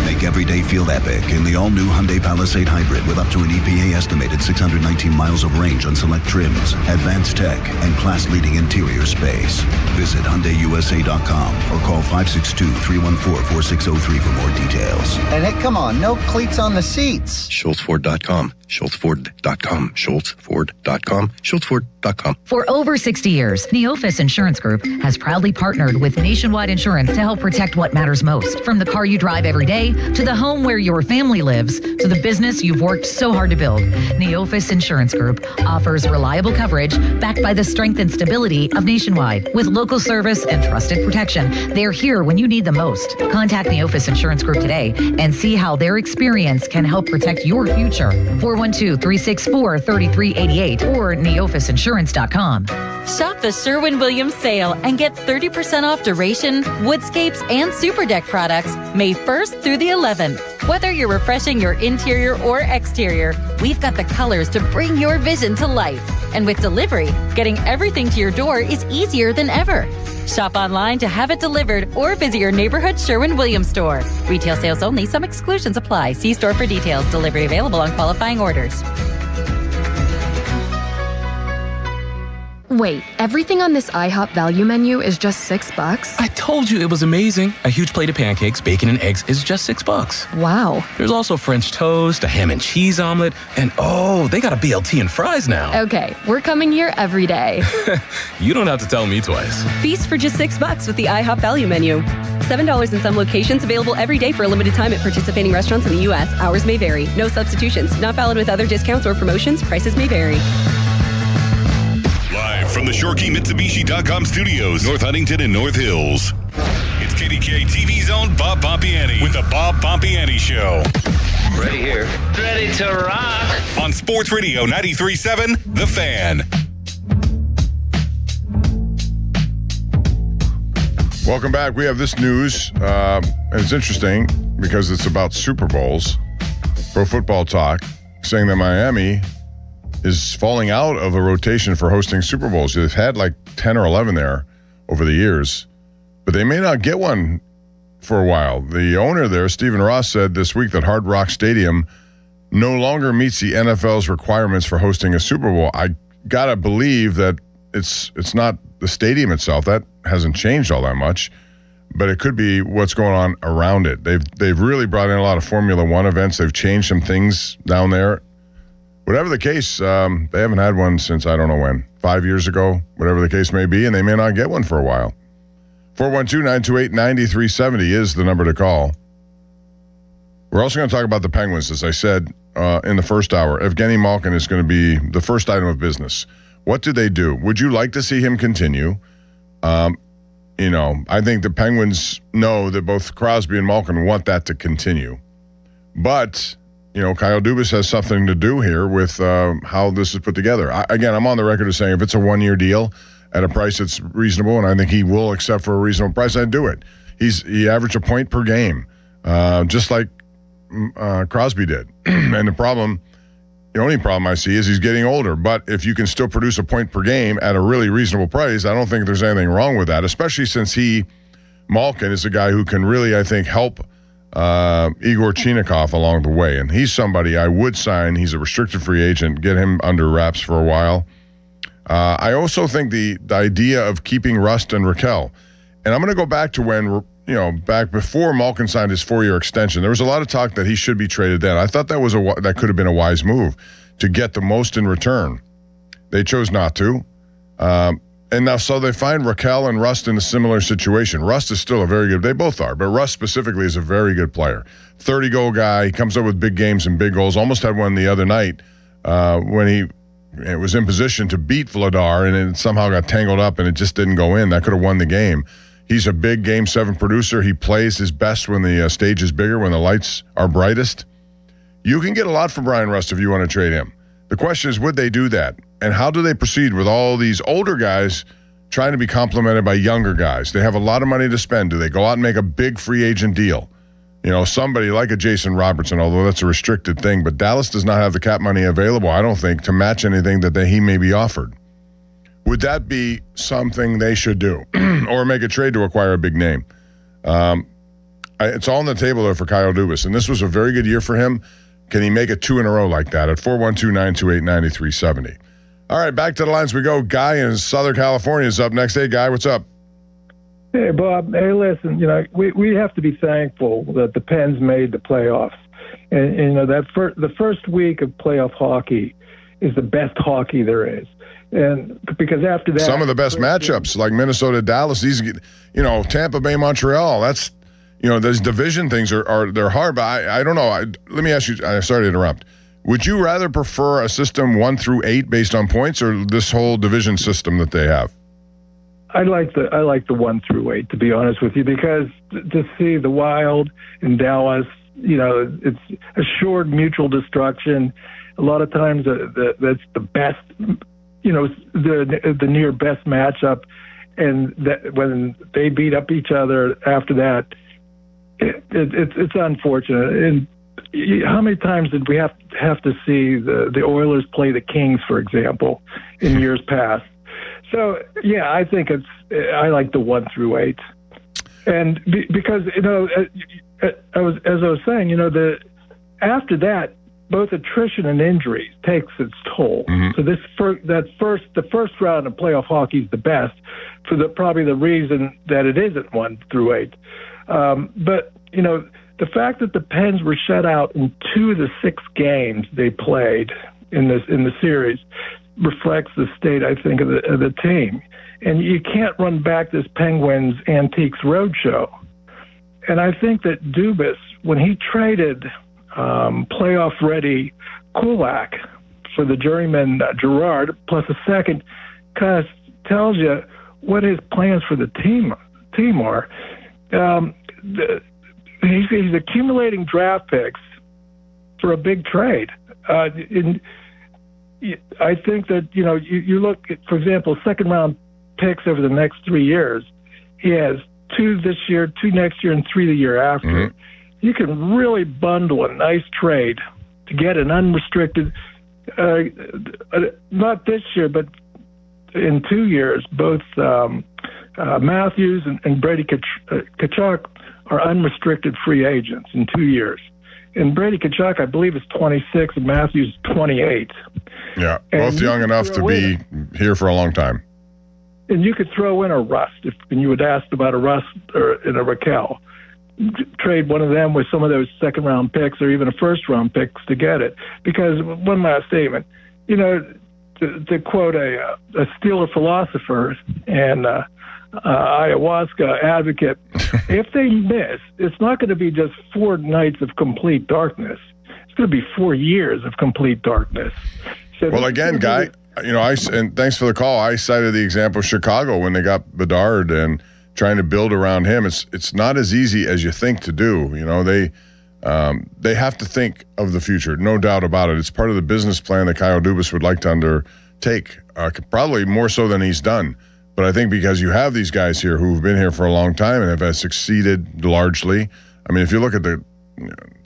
Make every day feel epic in the all-new Hyundai Palisade Hybrid with up to an EPA estimated 619 miles of range on select trims, advanced tech, and class-leading interior space. Visit HyundaiUSA.com or call 562-314-4603 for more details. And hey, come on, no cleats on the seats. SchultzFord.com. SchultzFord.com. SchultzFord.com. SchultzFord.com. For over 60 years, Neophis Insurance Group has proudly partnered with Nationwide Insurance to help protect what matters most. From the car you drive every day, to the home where your family lives, to the business you've worked so hard to build. Neophis Insurance Group offers reliable coverage backed by the strength and stability of Nationwide. With local service and trusted protection, they're here when you need them most. Contact Neophis Insurance Group today and see how their experience can help protect your future. 412-364-3388 or neophisinsurance.com. Shop the Sherwin-Williams sale and get 30% off duration, woodscapes, and super deck products May 1st through the 11th. Whether you're refreshing your interior or exterior, we've got the colors to bring your vision to life. And with delivery, getting everything to your door is easier than ever. Shop online to have it delivered or visit your neighborhood Sherwin-Williams store. Retail sales only. Some exclusions apply. See store for details. Delivery available on qualifying orders. Wait, everything on this IHOP value menu is just $6? I told you it was amazing. A huge plate of pancakes, bacon, and eggs is just $6. Wow. There's also French toast, a ham and cheese omelet, and oh, they got a BLT and fries now. Okay, we're coming here every day. You don't have to tell me twice. Feast for just $6 with the IHOP value menu. $7 in some locations, available every day for a limited time at participating restaurants in the U.S. Hours may vary. No substitutions. Not valid with other discounts or promotions. Prices may vary. Live from the Shorky Mitsubishi.com studios, North Huntington and North Hills. It's KDK TV's own Bob Pompiani with the Bob Pompiani Show. Ready here. Ready to rock. On Sports Radio 93.7, The Fan. Welcome back. We have this news, and it's interesting because it's about Super Bowls. Pro Football Talk saying that Miami is falling out of a rotation for hosting Super Bowls. They've had like 10 or 11 there over the years, but they may not get one for a while. The owner there, Stephen Ross, said this week that Hard Rock Stadium no longer meets the NFL's requirements for hosting a Super Bowl. I gotta believe that it's not the stadium itself. That hasn't changed all that much, but it could be what's going on around it. They've really brought in a lot of Formula One events. They've changed some things down there. Whatever the case, they haven't had one since I don't know when, 5 years ago, whatever the case may be, and they may not get one for a while. 412-928-9370 is the number to call. We're also going to talk about the Penguins, as I said in the first hour. Evgeny Malkin is going to be the first item of business. What do they do? Would you like to see him continue? I think the Penguins know that both Crosby and Malkin want that to continue. But, Kyle Dubas has something to do here with how this is put together. I'm on the record as saying if it's a one-year deal at a price that's reasonable, and I think he will accept for a reasonable price, I'd do it. He averaged a point per game, just like Crosby did. And the only problem I see is he's getting older. But if you can still produce a point per game at a really reasonable price, I don't think there's anything wrong with that, especially since Malkin is a guy who can really, I think, help Igor Chinakhov along the way. And he's somebody I would sign. He's a restricted free agent, get him under wraps for a while. I also think the idea of keeping Rust and Raquel, and I'm going to go back to when, back before Malkin signed his 4-year extension, there was a lot of talk that he should be traded then. I thought that could have been a wise move to get the most in return. They chose not to. And now, so they find Raquel and Rust in a similar situation. Rust is still they both are, but Rust specifically is a very good player. 30-goal guy, he comes up with big games and big goals. Almost had one the other night when he was in position to beat Vladar, and it somehow got tangled up and it just didn't go in. That could have won the game. He's a big Game 7 producer. He plays his best when the stage is bigger, when the lights are brightest. You can get a lot from Brian Rust if you want to trade him. The question is, would they do that? And how do they proceed with all these older guys trying to be complemented by younger guys? They have a lot of money to spend. Do they go out and make a big free agent deal? Somebody like a Jason Robertson, although that's a restricted thing, but Dallas does not have the cap money available, I don't think, to match anything that he may be offered. Would that be something they should do? Or make a trade to acquire a big name? It's all on the table there for Kyle Dubas, and this was a very good year for him. Can he make it 2 in a row like that? At 412-928-9370. All right, back to the lines we go. Guy in Southern California is up next. Hey, Guy, what's up? Hey, Bob. Hey, listen, we have to be thankful that the Pens made the playoffs. And the first week of playoff hockey is the best hockey there is. And because after that, some of the best matchups, like Minnesota, Dallas, Tampa Bay, Montreal, that's, those division things they're hard, but I don't know. Let me ask you, sorry to interrupt. Would you rather prefer a system 1 through 8 based on points, or this whole division system that they have? I like the 1 through 8, to be honest with you, because to see the Wild in Dallas, it's assured mutual destruction. A lot of times that's the best, the near best matchup, and that when they beat up each other after that, it's unfortunate. And how many times did we have to see the Oilers play the Kings, for example, in years past? So yeah, I think I like the 1 through 8, and because as I was saying, after that, both attrition and injuries takes its toll. Mm-hmm. So the first round of playoff hockey is the best for probably the reason that it isn't 1 through 8. But the fact that the Pens were shut out in 2 of the 6 games they played in the series reflects the state, I think, of the team. And you can't run back this Penguins Antiques Roadshow. And I think that Dubas, when he traded playoff-ready Kulak for the journeyman Gerard, plus a second, kind of tells you what his plans for the team are. He's accumulating draft picks for a big trade. I think that, you look at, for example, second-round picks over the next 3 years. He has 2 this year, 2 next year, and 3 the year after. Mm-hmm. You can really bundle a nice trade to get an unrestricted, not this year, but in 2 years, both Matthews and Brady Tkachuk are unrestricted free agents in 2 years. And Brady Tkachuk, I believe, is 26, and Matthews is 28. Yeah, both young enough to be here for a long time. And you could throw in a Rust, and you would ask about a Rust or in a Raquel. Trade one of them with some of those second-round picks or even a first-round picks to get it. Because one last statement, to quote a Steeler philosopher, and ayahuasca advocate. If they miss, it's not going to be just 4 nights of complete darkness. It's going to be 4 years of complete darkness. So well, again, Guy, and thanks for the call. I cited the example of Chicago when they got Bedard and trying to build around him. It's not as easy as you think to do. They have to think of the future, no doubt about it. It's part of the business plan that Kyle Dubas would like to undertake, probably more so than he's done. But I think because you have these guys here who've been here for a long time and have succeeded largely. I mean, if you look at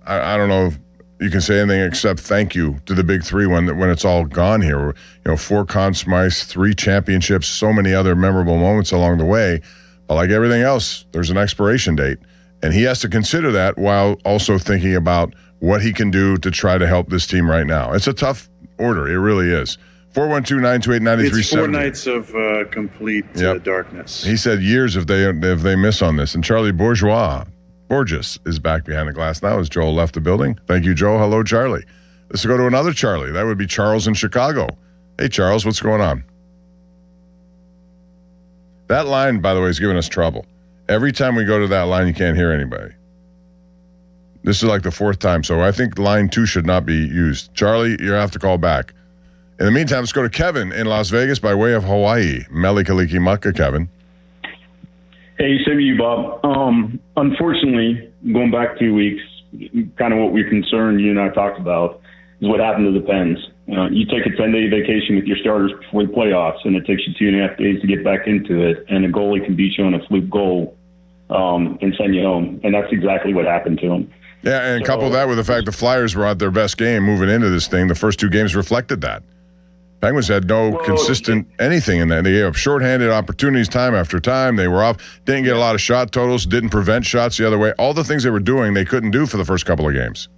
I don't know if you can say anything except thank you to the big three when it's all gone here. 4 Conn Smythes, 3 championships, so many other memorable moments along the way. But like everything else, there's an expiration date. And he has to consider that while also thinking about what he can do to try to help this team right now. It's a tough order. It really is. 412-928-9370. It's 4 nights of complete darkness. He said years if they miss on this. And Charlie Borges is back behind the glass now as Joel left the building. Thank you, Joe. Hello, Charlie. Let's go to another Charlie. That would be Charles in Chicago. Hey, Charles, what's going on? That line, by the way, is giving us trouble. Every time we go to that line, you can't hear anybody. This is like the 4th time, so I think line 2 should not be used. Charlie, you have to call back. In the meantime, let's go to Kevin in Las Vegas by way of Hawaii. Mele Kalikimaka, Kevin. Hey, same to you, Bob. Unfortunately, going back 2 weeks, kind of what we're concerned, you and I talked about, is what happened to the Pens. You take a 10-day vacation with your starters before the playoffs, and it takes you 2.5 days to get back into it, and a goalie can beat you on a fluke goal and send you home. And that's exactly what happened to him. Yeah, and couple that with the fact the Flyers were at their best game moving into this thing. The first 2 games reflected that. Penguins had no consistent anything in that. They gave up shorthanded opportunities time after time. They were off, didn't get a lot of shot totals, didn't prevent shots the other way. All the things they were doing, they couldn't do for the first couple of games.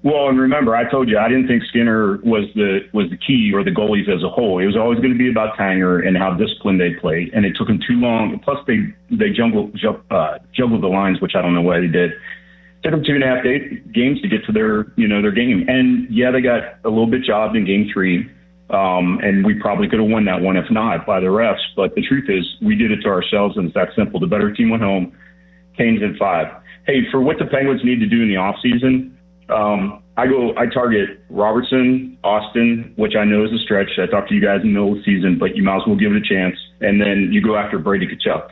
Well, and remember, I told you I didn't think Skinner was the key or the goalies as a whole. It was always going to be about Tanger and how disciplined they played, and it took them too long. Plus, they juggled the lines, which I don't know why they did. Took them 2.5 games to get to their game, and yeah, they got a little bit jobbed in Game 3. And we probably could have won that one if not by the refs. But the truth is, we did it to ourselves, and it's that simple. The better team went home. Canes in 5. Hey, for what the Penguins need to do in the offseason, I target Robertson, Austin, which I know is a stretch. I talked to you guys in the middle of the season, but you might as well give it a chance. And then you go after Brady Tkachuk.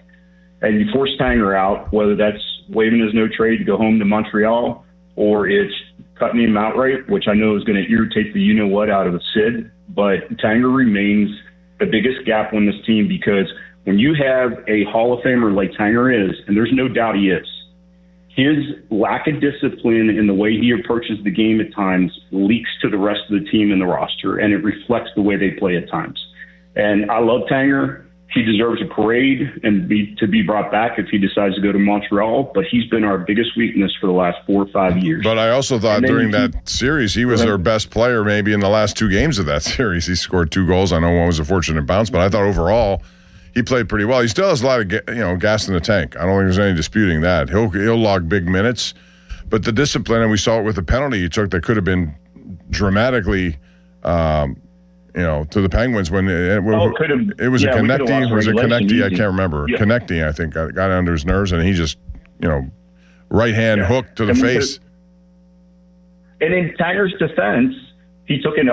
And you force Tanger out, whether that's waiving his no trade to go home to Montreal or it's cutting him outright, which I know is going to irritate the you-know-what out of the Sid. But Tanger remains the biggest gap on this team because when you have a Hall of Famer like Tanger is, and there's no doubt he is, his lack of discipline in the way he approaches the game at times leaks to the rest of the team and the roster, and it reflects the way they play at times. And I love Tanger. He deserves a parade and to be brought back if he decides to go to Montreal, but he's been our biggest weakness for the last 4 or 5 years. But I also thought during that series, he was their best player maybe in the last 2 games of that series. He scored 2 goals. I know one was a fortunate bounce, but I thought overall he played pretty well. He still has a lot of gas in the tank. I don't think there's any disputing that. He'll log big minutes, but the discipline, and we saw it with the penalty he took that could have been dramatically to the Penguins when it was a Konechny. Was it Konechny? I can't remember. Yeah. Konechny, I think, got under his nerves, and he just, right hand hook to the face. And in Tanger's defense, he took an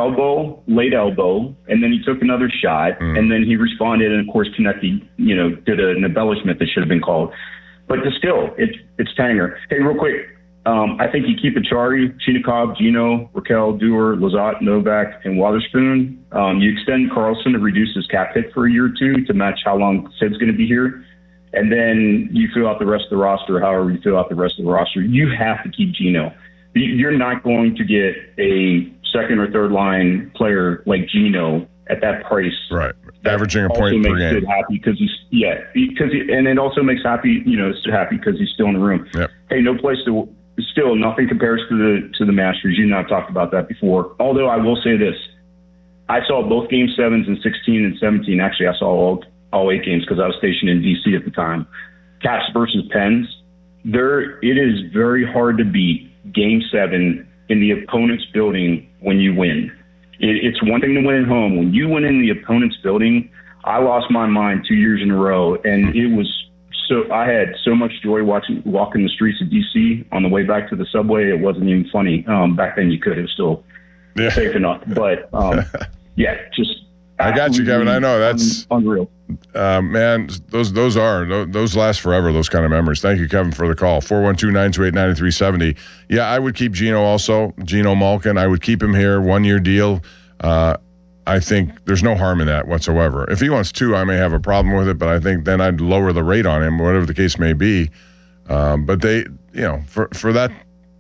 late elbow, and then he took another shot, and then he responded, and of course Konechny, did an embellishment that should have been called. But still, it's Tanger. Hey, real quick. I think you keep Achari, Chinikov, Gino, Raquel, Dewar, Lizotte, Novak, and Wotherspoon. You extend Carlson to reduce his cap hit for a year or 2 to match how long Sid's going to be here. And then you fill out the rest of the roster, however you fill out the rest of the roster. You have to keep Gino. You're not going to get a second or third line player like Gino at that price. Right. Averaging a point per game. Sid happy because and it also makes Sid happy because he's still in the room. Yep. Hey, no place to. Still, nothing compares to the Masters. You and I have talked about that before. Although I will say this, I saw both Game 7s in 16 and 17. Actually, I saw all 8 games because I was stationed in D.C. at the time. Caps versus Pens. It is very hard to beat Game 7 in the opponent's building when you win. It's one thing to win at home. When you win in the opponent's building, I lost my mind 2 years in a row, and it was so. I had so much joy walking the streets of DC on the way back to the subway. It wasn't even funny. Back then, you could. It was still safe enough, but just. I got you, Kevin. I know that's unreal. Man, those last forever. Those kind of memories. Thank you, Kevin, for the call. 412-928-9370. Yeah, I would keep Gino also. Gino Malkin. I would keep him here. 1-year deal. I think there's no harm in that whatsoever. If he wants 2, I may have a problem with it, but I think then I'd lower the rate on him, whatever the case may be. But they, for that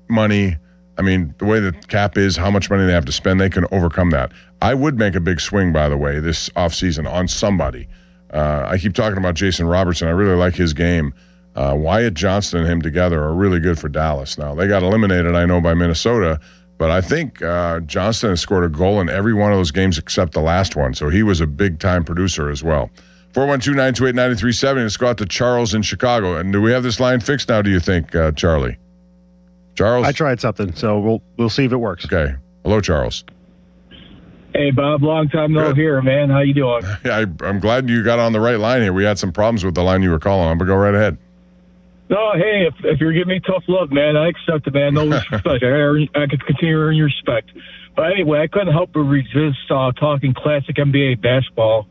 money, I mean, the way the cap is, how much money they have to spend, they can overcome that. I would make a big swing, by the way, this offseason on somebody. I keep talking about Jason Robertson. I really like his game. Wyatt Johnston and him together are really good for Dallas. Now, they got eliminated, I know, by Minnesota, but I think Johnston has scored a goal in every one of those games except the last one, so he was a big-time producer as well. 412-928-9370. Let's go out to Charles in Chicago. And do we have this line fixed now, do you think, Charlie? Charles? I tried something, so we'll see if it works. Okay. Hello, Charles. Hey, Bob. Long time no hear, man. How you doing? Yeah, I'm glad you got on the right line here. We had some problems with the line you were calling on, but go right ahead. No, hey, if you're giving me tough love, man, I accept it, man. No respect. I could continue to earn your respect. But anyway, I couldn't help but resist talking classic NBA basketball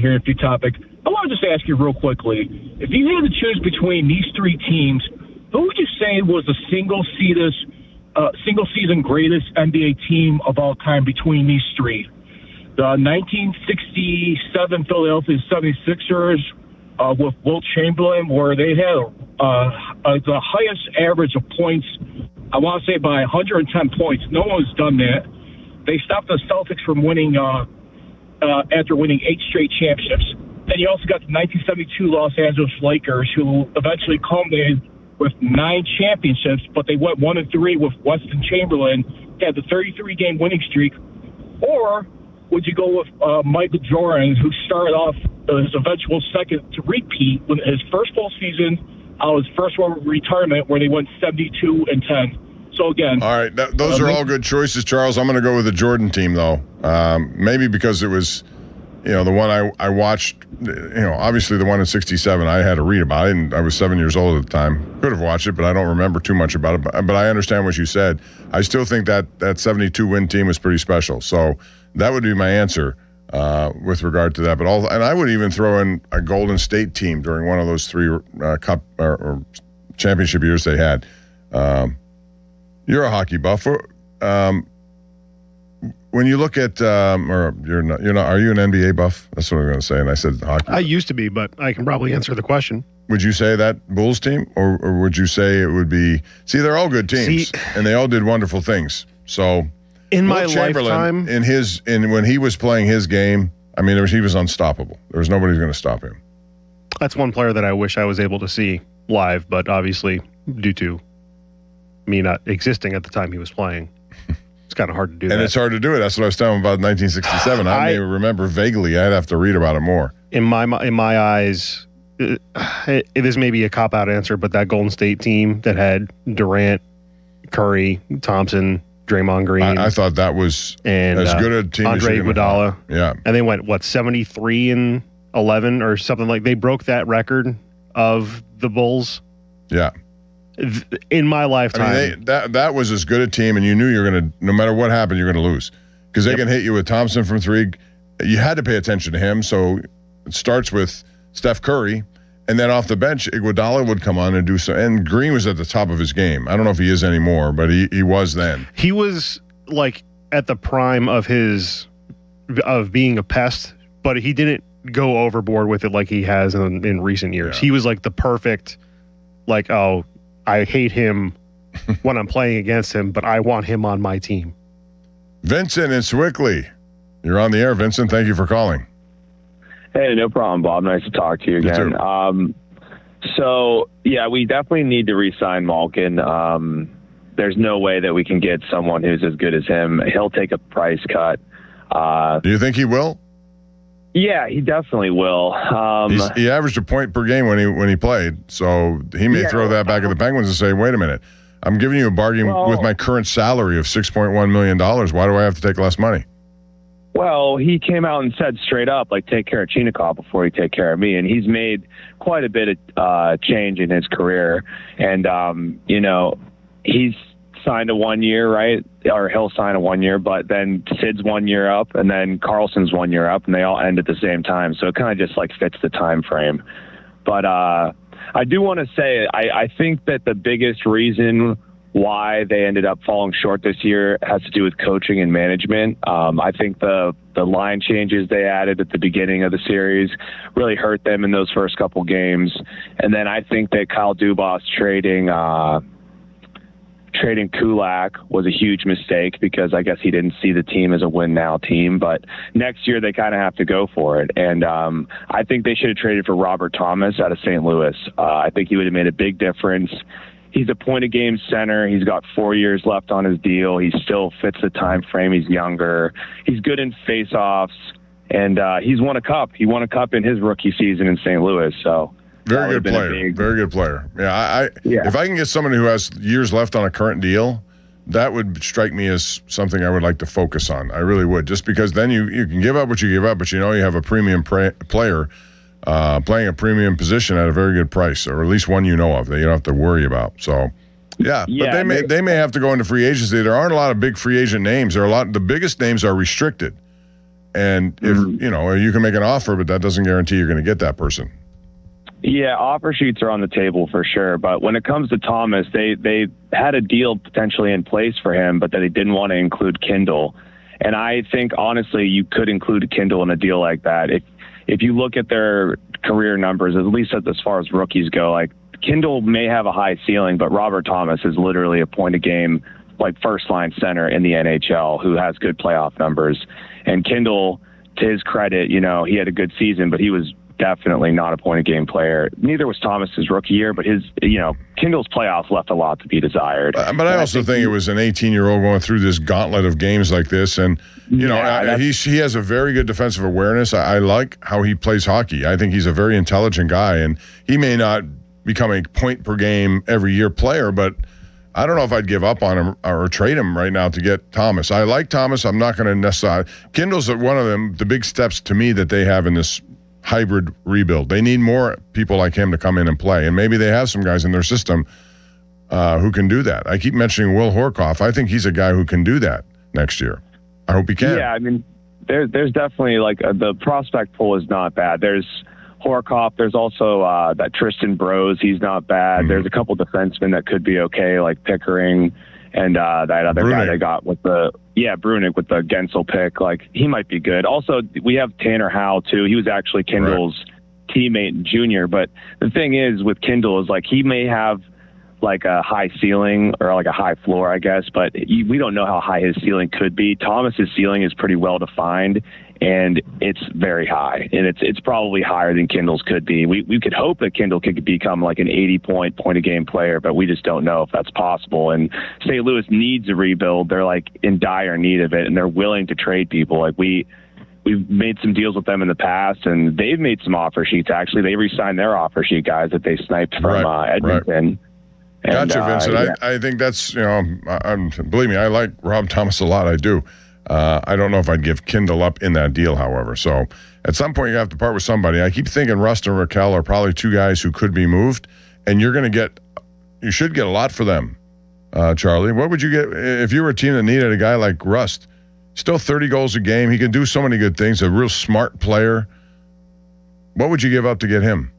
here in a few topics. I want to just ask you real quickly, if you had to choose between these 3 teams, who would you say was the single season greatest NBA team of all time between these 3? The 1967 Philadelphia 76ers with Wilt Chamberlain, where they had the highest average of points, I want to say by 110 points. No one's done that. They stopped the Celtics from winning after winning 8 straight championships. Then you also got the 1972 Los Angeles Lakers, who eventually culminated with 9 championships, but they went 1-3 with Weston Chamberlain, had the 33-game winning streak. Or would you go with Michael Jordan, who started off his eventual second to repeat when his first full season, his first retirement, where they went 72-10. So again, all right, those are all good choices, Charles. I'm going to go with the Jordan team, though. Maybe because it was, the one I watched. Obviously the one in '67 I had to read about it, and I was 7 years old at the time. Could have watched it, but I don't remember too much about it. But I understand what you said. I still think that 72 win team was pretty special. So that would be my answer with regard to that. And I would even throw in a Golden State team during one of those 3 cup or championship years they had. You're a hockey buff. When you look at, or you're not, are you an NBA buff? That's what I'm going to say. And I said hockey. I used to be, but I can probably answer the question. Would you say that Bulls team, or would you say it would be? See, they're all good teams, and they all did wonderful things. So, in my lifetime, when he was playing his game, I mean, he was unstoppable. There was nobody going to stop him. That's one player that I wish I was able to see live, but obviously, due to me not existing at the time he was playing, it's kind of hard to do that. And it's hard to do it. That's what I was telling him about 1967. I may remember vaguely. I'd have to read about it more. In my eyes, this may be a cop-out answer, but that Golden State team that had Durant, Curry, Thompson, Draymond Green. I thought that was and, as good a team Andre as you Iguodala. Yeah. And they went, 73-11 or something like. They broke that record of the Bulls. Yeah. In my lifetime. I mean, that was as good a team, and you knew you're going to, no matter what happened, you're going to lose. Because they can hit you with Thompson from three. You had to pay attention to him, so it starts with Steph Curry, and then off the bench, Iguodala would come on and do so. And Green was at the top of his game. I don't know if he is anymore, but he was then. He was like at the prime of being a pest, but he didn't go overboard with it like he has in recent years. Yeah. He was like the perfect, I hate him when I'm playing against him, but I want him on my team. Vincent in Swickley. You're on the air, Vincent. Thank you for calling. Hey, no problem, Bob. Nice to talk to you again. We definitely need to re-sign Malkin. There's no way that we can get someone who's as good as him. He'll take a price cut. Do you think he will? Yeah, he definitely will. He averaged a point per game when he played, so he may throw that back at the Penguins and say, wait a minute, I'm giving you a bargain with my current salary of $6.1 million. Why do I have to take less money? Well, he came out and said straight up, like, take care of Chinikov before you take care of me. And he's made quite a bit of change in his career. And, he's signed a 1 year, right? Or he'll sign a 1 year, but then Sid's 1 year up, and then Carlson's 1 year up, and they all end at the same time. So it kind of just, like, fits the time frame. But I do want to say, I think that the biggest reason why they ended up falling short this year has to do with coaching and management. I think the line changes they added at the beginning of the series really hurt them in those first couple games. And then I think that Kyle Dubas trading Kulak was a huge mistake because I guess he didn't see the team as a win-now team. But next year they kind of have to go for it. And I think they should have traded for Robert Thomas out of St. Louis. I think he would have made a big difference. He's a point-of-game center. He's got 4 years left on his deal. He still fits the time frame. He's younger. He's good in face-offs, and he's won a cup. He won a cup in his rookie season in St. Louis. So very good player. Very good player. Yeah, if I can get someone who has years left on a current deal, that would strike me as something I would like to focus on. I really would, just because then you can give up what you give up, but you have a premium player playing a premium position at a very good price, or at least one you know of that you don't have to worry about. So, but they may have to go into free agency. There aren't a lot of big free agent names. The biggest names are restricted, and if you can make an offer, but that doesn't guarantee you're going to get that person. Yeah, offer sheets are on the table for sure. But when it comes to Thomas, they had a deal potentially in place for him, but that they didn't want to include Kindle. And I think honestly, you could include Kindle in a deal like that. If you look at their career numbers, at least as far as rookies go, like Kindle may have a high ceiling, but Robert Thomas is literally a point-a-game, like first-line center in the NHL who has good playoff numbers. And Kindle, to his credit, he had a good season, but he was definitely not a point-a-game player. Neither was Thomas's rookie year, but Kindle's playoffs left a lot to be desired. But I also think it was an 18-year-old going through this gauntlet of games like this, and he has a very good defensive awareness. I like how he plays hockey. I think he's a very intelligent guy, and he may not become a point-per-game every year player, but I don't know if I'd give up on him or trade him right now to get Thomas. I like Thomas. I'm not going to necessarily. Kindle's one of them. The big steps to me that they have in this hybrid rebuild. They need more people like him to come in and play, and maybe they have some guys in their system who can do that. I keep mentioning Will Horkoff. I think he's a guy who can do that next year. I hope he can. Yeah, I mean, there's definitely the prospect pool is not bad. There's Horkoff. There's also that Tristan Brose. He's not bad. Mm-hmm. There's a couple defensemen that could be okay, like Pickering and that other guy they got with Brunig with the Gensel pick. Like, he might be good. Also, we have Tanner Howe, too. He was actually Kindle's teammate in junior. But the thing is with Kindle is, like, he may have, like, a high ceiling or, like, a high floor, I guess. But we don't know how high his ceiling could be. Thomas's ceiling is pretty well defined, and it's very high. And it's probably higher than Kindle's could be. We could hope that Kindle could become, like, an 80-point-a-game player, but we just don't know if that's possible. And St. Louis needs a rebuild. They're, like, in dire need of it, and they're willing to trade people. Like, we've made some deals with them in the past, and they've made some offer sheets, actually. They re-signed their offer sheet guys that they sniped from Edmonton. And, gotcha, Vincent. I think that's, believe me, I like Rob Thomas a lot. I do. I don't know if I'd give Kindle up in that deal, however. So at some point you have to part with somebody. I keep thinking Rust and Raquel are probably two guys who could be moved, and you should get a lot for them, Charlie. What would you get if you were a team that needed a guy like Rust? Still 30 goals a game. He can do so many good things, a real smart player. What would you give up to get him?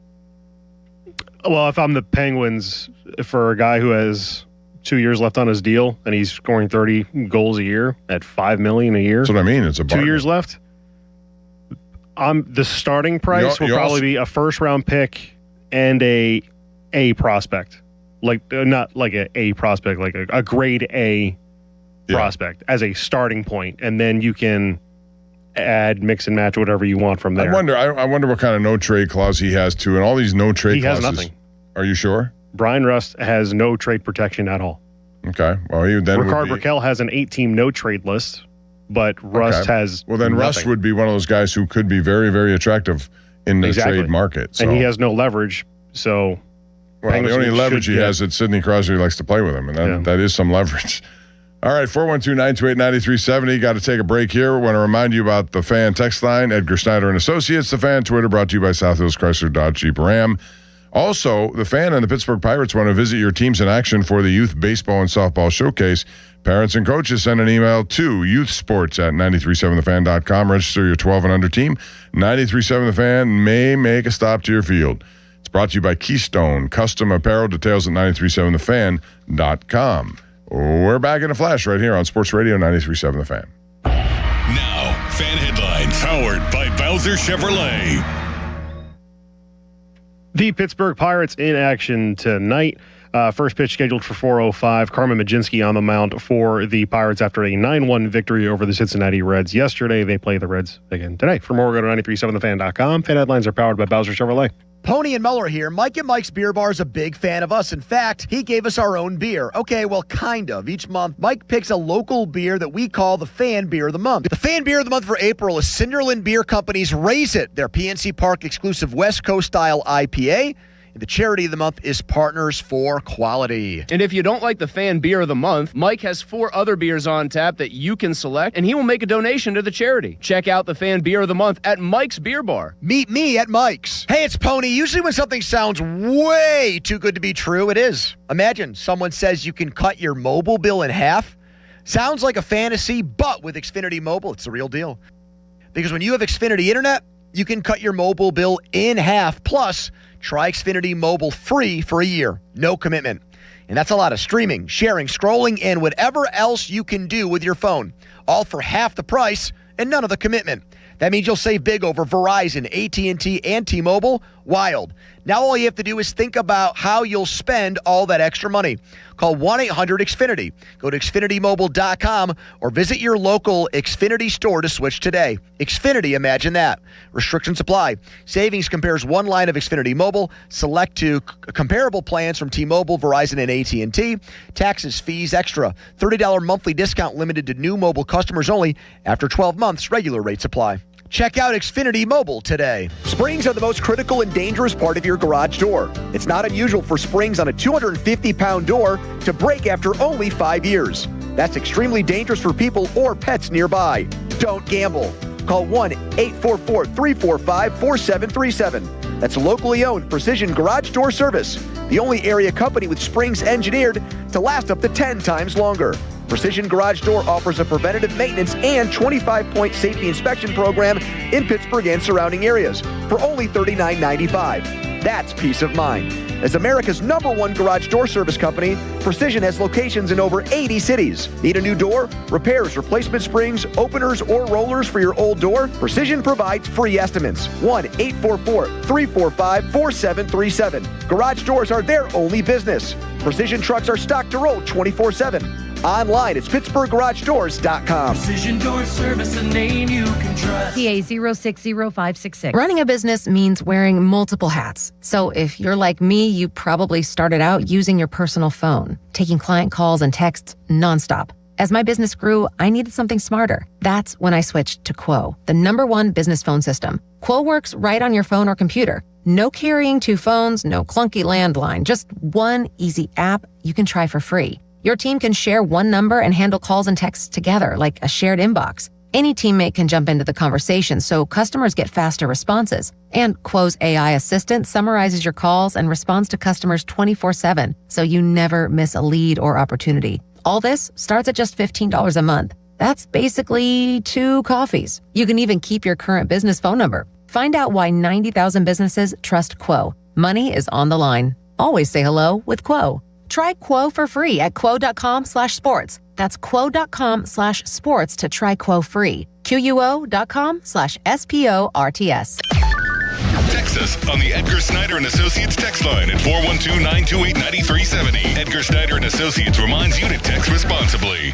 Well, if I'm the Penguins, for a guy who has 2 years left on his deal and he's scoring 30 goals a year at $5 million a year. That's what I mean. It's a 2 years left. The starting price will probably be a first-round pick and a prospect, not like a prospect, like a grade A prospect as a starting point, and then you can add, mix and match whatever you want from there. I wonder what kind of no trade clause he has too, and all these no trade clauses. He has nothing. Are you sure? Brian Rust has no trade protection at all. Okay. Well, Ricard Raquel has an 8-team no trade list, but Rust has nothing. Rust would be one of those guys who could be very, very attractive in the trade market. So. And he has no leverage, so... Well, the only leverage he has is Sidney Crosby likes to play with him, and that is some leverage. All right, 412-928-9370. Got to take a break here. Want to remind you about the Fan text line, Edgar Snyder and Associates. The Fan Twitter brought to you by South Hills Chrysler Dodge Jeep Ram. Also, the Fan and the Pittsburgh Pirates want to visit your teams in action for the Youth Baseball and Softball Showcase. Parents and coaches send an email to youthsports@937thefan.com. Register your 12 and under team. 93.7 The Fan may make a stop to your field. It's brought to you by Keystone Custom Apparel. Details at 937thefan.com. We're back in a flash right here on Sports Radio 93.7 The Fan. Now, Fan Headlines, powered by Bowser Chevrolet. The Pittsburgh Pirates in action tonight. First pitch scheduled for 4:05. Carmen Majinski on the mound for the Pirates after a 9-1 victory over the Cincinnati Reds yesterday. They play the Reds again today. For more, go to 937thefan.com. Fan Headlines are powered by Bowser Chevrolet. Pony and Muller here. Mike and Mike's Beer Bar is a big fan of us. In fact, he gave us our own beer. Okay, well, kind of. Each month, Mike picks a local beer that we call the Fan Beer of the Month. The Fan Beer of the Month for April is Cinderland Beer Company's Raise It, their PNC Park exclusive West Coast style IPA. And the charity of the month is Partners for Quality. And if you don't like the Fan Beer of the Month, Mike has 4 other beers on tap that you can select, and he will make a donation to the charity. Check out the Fan Beer of the Month at Mike's Beer Bar. Meet me at Mike's. Hey, it's Pony. Usually when something sounds way too good to be true, it is. Imagine someone says you can cut your mobile bill in half. Sounds like a fantasy, but with Xfinity Mobile, it's the real deal. Because when you have Xfinity Internet, you can cut your mobile bill in half. Plus, try Xfinity Mobile free for a year. No commitment. And that's a lot of streaming, sharing, scrolling, and whatever else you can do with your phone. All for half the price and none of the commitment. That means you'll save big over Verizon, AT&T, and T-Mobile. Wild. Now all you have to do is think about how you'll spend all that extra money. Call 1-800-XFINITY. Go to XfinityMobile.com or visit your local Xfinity store to switch today. Xfinity, imagine that. Restrictions apply. Savings compares one line of Xfinity Mobile. Select to comparable plans from T-Mobile, Verizon, and AT&T. Taxes, fees, extra. $30 monthly discount limited to new mobile customers only. After 12 months, regular rates apply. Check out Xfinity Mobile today. Springs are the most critical and dangerous part of your garage door. It's not unusual for springs on a 250-pound door to break after only 5 years. That's extremely dangerous for people or pets nearby. Don't gamble. Call 1-844-345-4737. That's locally owned Precision Garage Door Service, the only area company with springs engineered to last up to 10 times longer. Precision Garage Door offers a preventative maintenance and 25-point safety inspection program in Pittsburgh and surrounding areas for only $39.95. That's peace of mind. As America's #1 garage door service company, Precision has locations in over 80 cities. Need a new door? Repairs, replacement springs, openers, or rollers for your old door? Precision provides free estimates. 1-844-345-4737. Garage doors are their only business. Precision trucks are stocked to roll 24/7. Online, it's PittsburghGarageDoors.com. Precision Door Service, a name you can trust. PA 060566. Running a business means wearing multiple hats. So if you're like me, you probably started out using your personal phone, taking client calls and texts nonstop. As my business grew, I needed something smarter. That's when I switched to Quo, the #1 business phone system. Quo works right on your phone or computer. No carrying 2 phones, no clunky landline, just one easy app you can try for free. Your team can share one number and handle calls and texts together like a shared inbox. Any teammate can jump into the conversation so customers get faster responses. And Quo's AI assistant summarizes your calls and responds to customers 24/7 so you never miss a lead or opportunity. All this starts at just $15 a month. That's basically 2 coffees. You can even keep your current business phone number. Find out why 90,000 businesses trust Quo. Money is on the line. Always say hello with Quo. Try Quo for free at quo.com/sports. That's quo.com/sports to try Quo free. QUO.com/SPORTS. Text us on the Edgar Snyder and Associates text line at 412-928-9370. Edgar Snyder and Associates reminds you to text responsibly.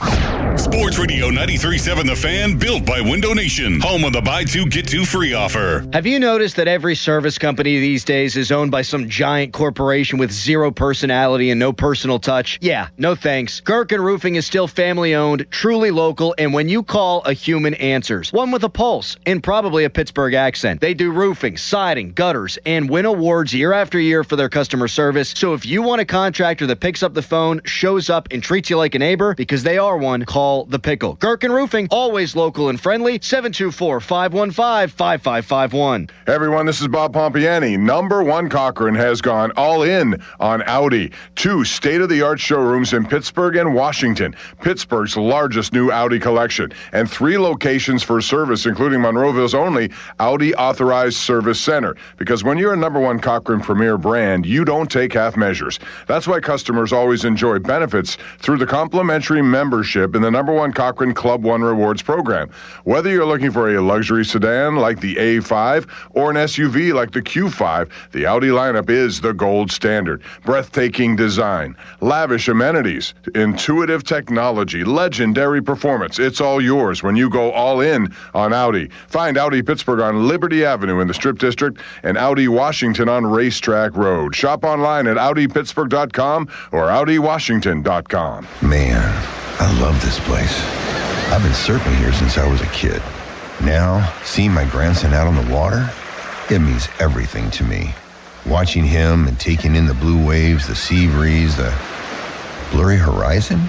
Sports Radio 93.7 The Fan, built by Window Nation, home of the buy 2 get 2 free offer. Have you noticed that every service company these days is owned by some giant corporation with zero personality and no personal touch? Yeah, no thanks. Gherkin Roofing is still family owned, truly local, and when you call, a human answers. One with a pulse and probably a Pittsburgh accent. They do roofing, siding, gutters, winners and win awards year after year for their customer service. So if you want a contractor that picks up the phone, shows up, and treats you like a neighbor, because they are one, call The Pickle. Gherkin Roofing, always local and friendly, 724-515-5551. Hey everyone, this is Bob Pompiani. Number One Cochran has gone all in on Audi. 2 state-of-the-art showrooms in Pittsburgh and Washington, Pittsburgh's largest new Audi collection, and 3 locations for service, including Monroeville's only Audi Authorized Service Center. Because when you're a Number One Cochran Premier brand, you don't take half measures. That's why customers always enjoy benefits through the complimentary membership in the Number One Cochran Club One Rewards program. Whether you're looking for a luxury sedan like the A5 or an SUV like the Q5, the Audi lineup is the gold standard. Breathtaking design, lavish amenities, intuitive technology, legendary performance. It's all yours when you go all in on Audi. Find Audi Pittsburgh on Liberty Avenue in the Strip District and Audi Washington on Racetrack Road. Shop online at AudiPittsburgh.com or AudiWashington.com. Man, I love this place. I've been surfing here since I was a kid. Now, seeing my grandson out on the water, it means everything to me. Watching him and taking in the blue waves, the sea breeze, the blurry horizon.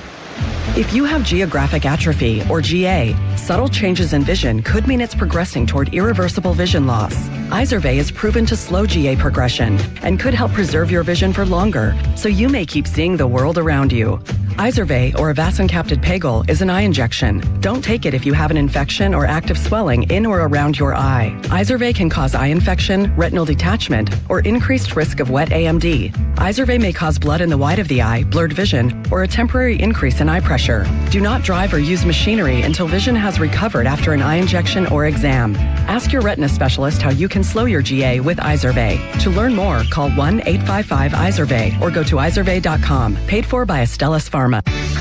If you have geographic atrophy, or GA, subtle changes in vision could mean it's progressing toward irreversible vision loss. Izervay is proven to slow GA progression and could help preserve your vision for longer, so you may keep seeing the world around you. Izervay, or avacincaptad pegol, is an eye injection. Don't take it if you have an infection or active swelling in or around your eye. Izervay can cause eye infection, retinal detachment, or increased risk of wet AMD. Izervay may cause blood in the white of the eye, blurred vision, or a temporary increase in eye pressure. Do not drive or use machinery until vision has recovered after an eye injection or exam. Ask your retina specialist how you can slow your GA with Izervay. To learn more, call 1-855-IZERVAY or go to izervay.com. Paid for by Astellas Pharma.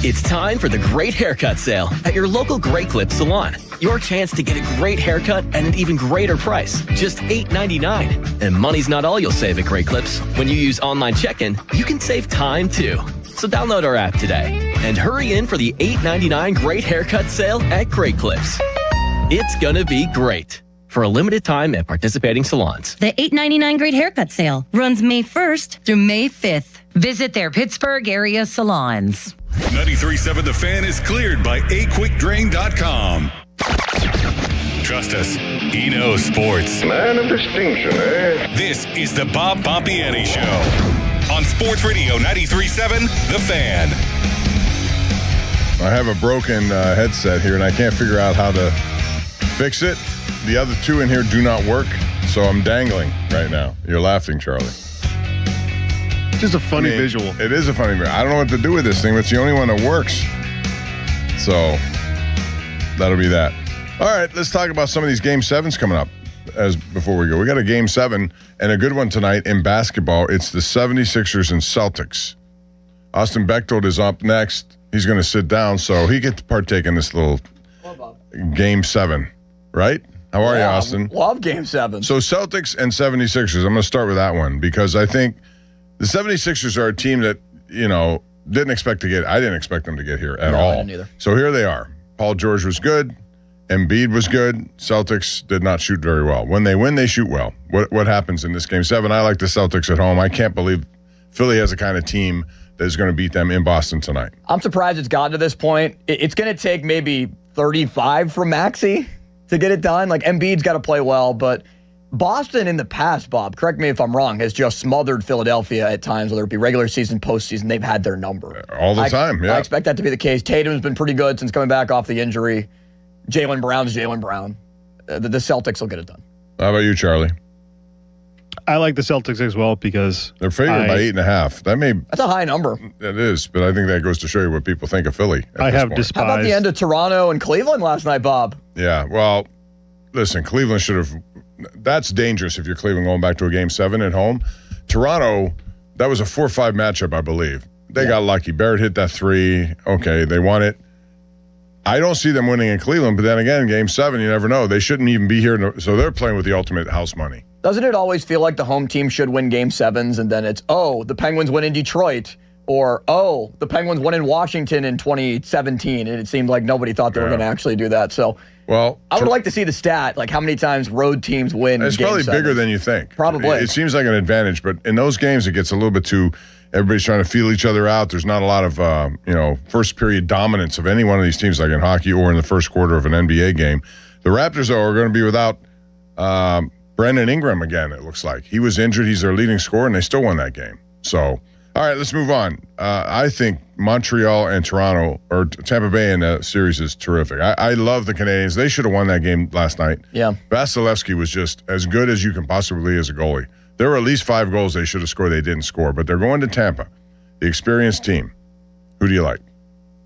It's time for the Great Haircut Sale at your local Great Clip Salon. Your chance to get a great haircut at an even greater price, just $8.99. And money's not all you'll save at Great Clips. When you use online check-in, you can save time too. So download our app today and hurry in for the $8.99 Great Haircut Sale at Great Clips. It's gonna be great. For a limited time at participating salons. The $8.99 Great Haircut Sale runs May 1st through May 5th. Visit their Pittsburgh area salons. 93.7 The Fan is cleared by aquickdrain.com. Trust us, he knows sports. Man of distinction, eh? This is the Bob Pompiani Show on Sports Radio 93.7 The Fan. I have a broken headset here, and I can't figure out how to fix it. The other 2 in here do not work, so I'm dangling right now. You're laughing, Charlie. Just a funny visual. It is a funny visual. I don't know what to do with this thing, but it's the only one that works. So that'll be that. All right, let's talk about some of these Game 7s coming up before we go. We got a Game 7 and a good one tonight in basketball. It's the 76ers and Celtics. Austin Bechtold is up next. He's going to sit down, so he gets to partake in this little Game 7, right? How are you, Austin? Love Game 7. So Celtics and 76ers, I'm going to start with that one because I think the 76ers are a team that, I didn't expect them to get here at all. I didn't either. So here they are. Paul George was good. Embiid was good. Celtics did not shoot very well. When they win, they shoot well. What happens in this Game 7? I like the Celtics at home. I can't believe Philly has a kind of team that is going to beat them in Boston tonight. I'm surprised it's gotten to this point. It's going to take maybe 35 from Maxey to get it done. Like, Embiid's got to play well, but Boston in the past, Bob, correct me if I'm wrong, has just smothered Philadelphia at times, whether it be regular season, postseason. They've had their number. All the time, yeah. I expect that to be the case. Tatum's been pretty good since coming back off the injury. Jaylen Brown's Jaylen Brown. The Celtics will get it done. How about you, Charlie? I like the Celtics as well because they're favored by 8.5. That's a high number. It is, but I think that goes to show you what people think of Philly. I have despised. How about the end of Toronto and Cleveland last night, Bob? Yeah, well, listen, Cleveland should have. That's dangerous if you're Cleveland going back to a Game 7 at home. Toronto, that was a 4-5 matchup, I believe. They got lucky. Barrett hit that 3. Okay, they won it. I don't see them winning in Cleveland, but then again, Game 7, you never know. They shouldn't even be here, so they're playing with the ultimate house money. Doesn't it always feel like the home team should win Game 7s, and then it's, the Penguins win in Detroit, or, the Penguins won in Washington in 2017, and it seemed like nobody thought they were going to actually do that. So Well, I would like to see the stat, like how many times road teams win. It's probably bigger than you think. Probably. It seems like an advantage, but in those games, it gets a little bit too. Everybody's trying to feel each other out. There's not a lot of first period dominance of any one of these teams, like in hockey or in the first quarter of an NBA game. The Raptors, though, are going to be without Brandon Ingram again. It looks like he was injured. He's their leading scorer, and they still won that game. So. All right, let's move on. I think Montreal and Toronto, or Tampa Bay in the series is terrific. I love the Canadians. They should have won that game last night. Yeah. Vasilevsky was just as good as you can possibly be as a goalie. There were at least 5 goals they should have scored. They didn't score, but they're going to Tampa, the experienced team. Who do you like?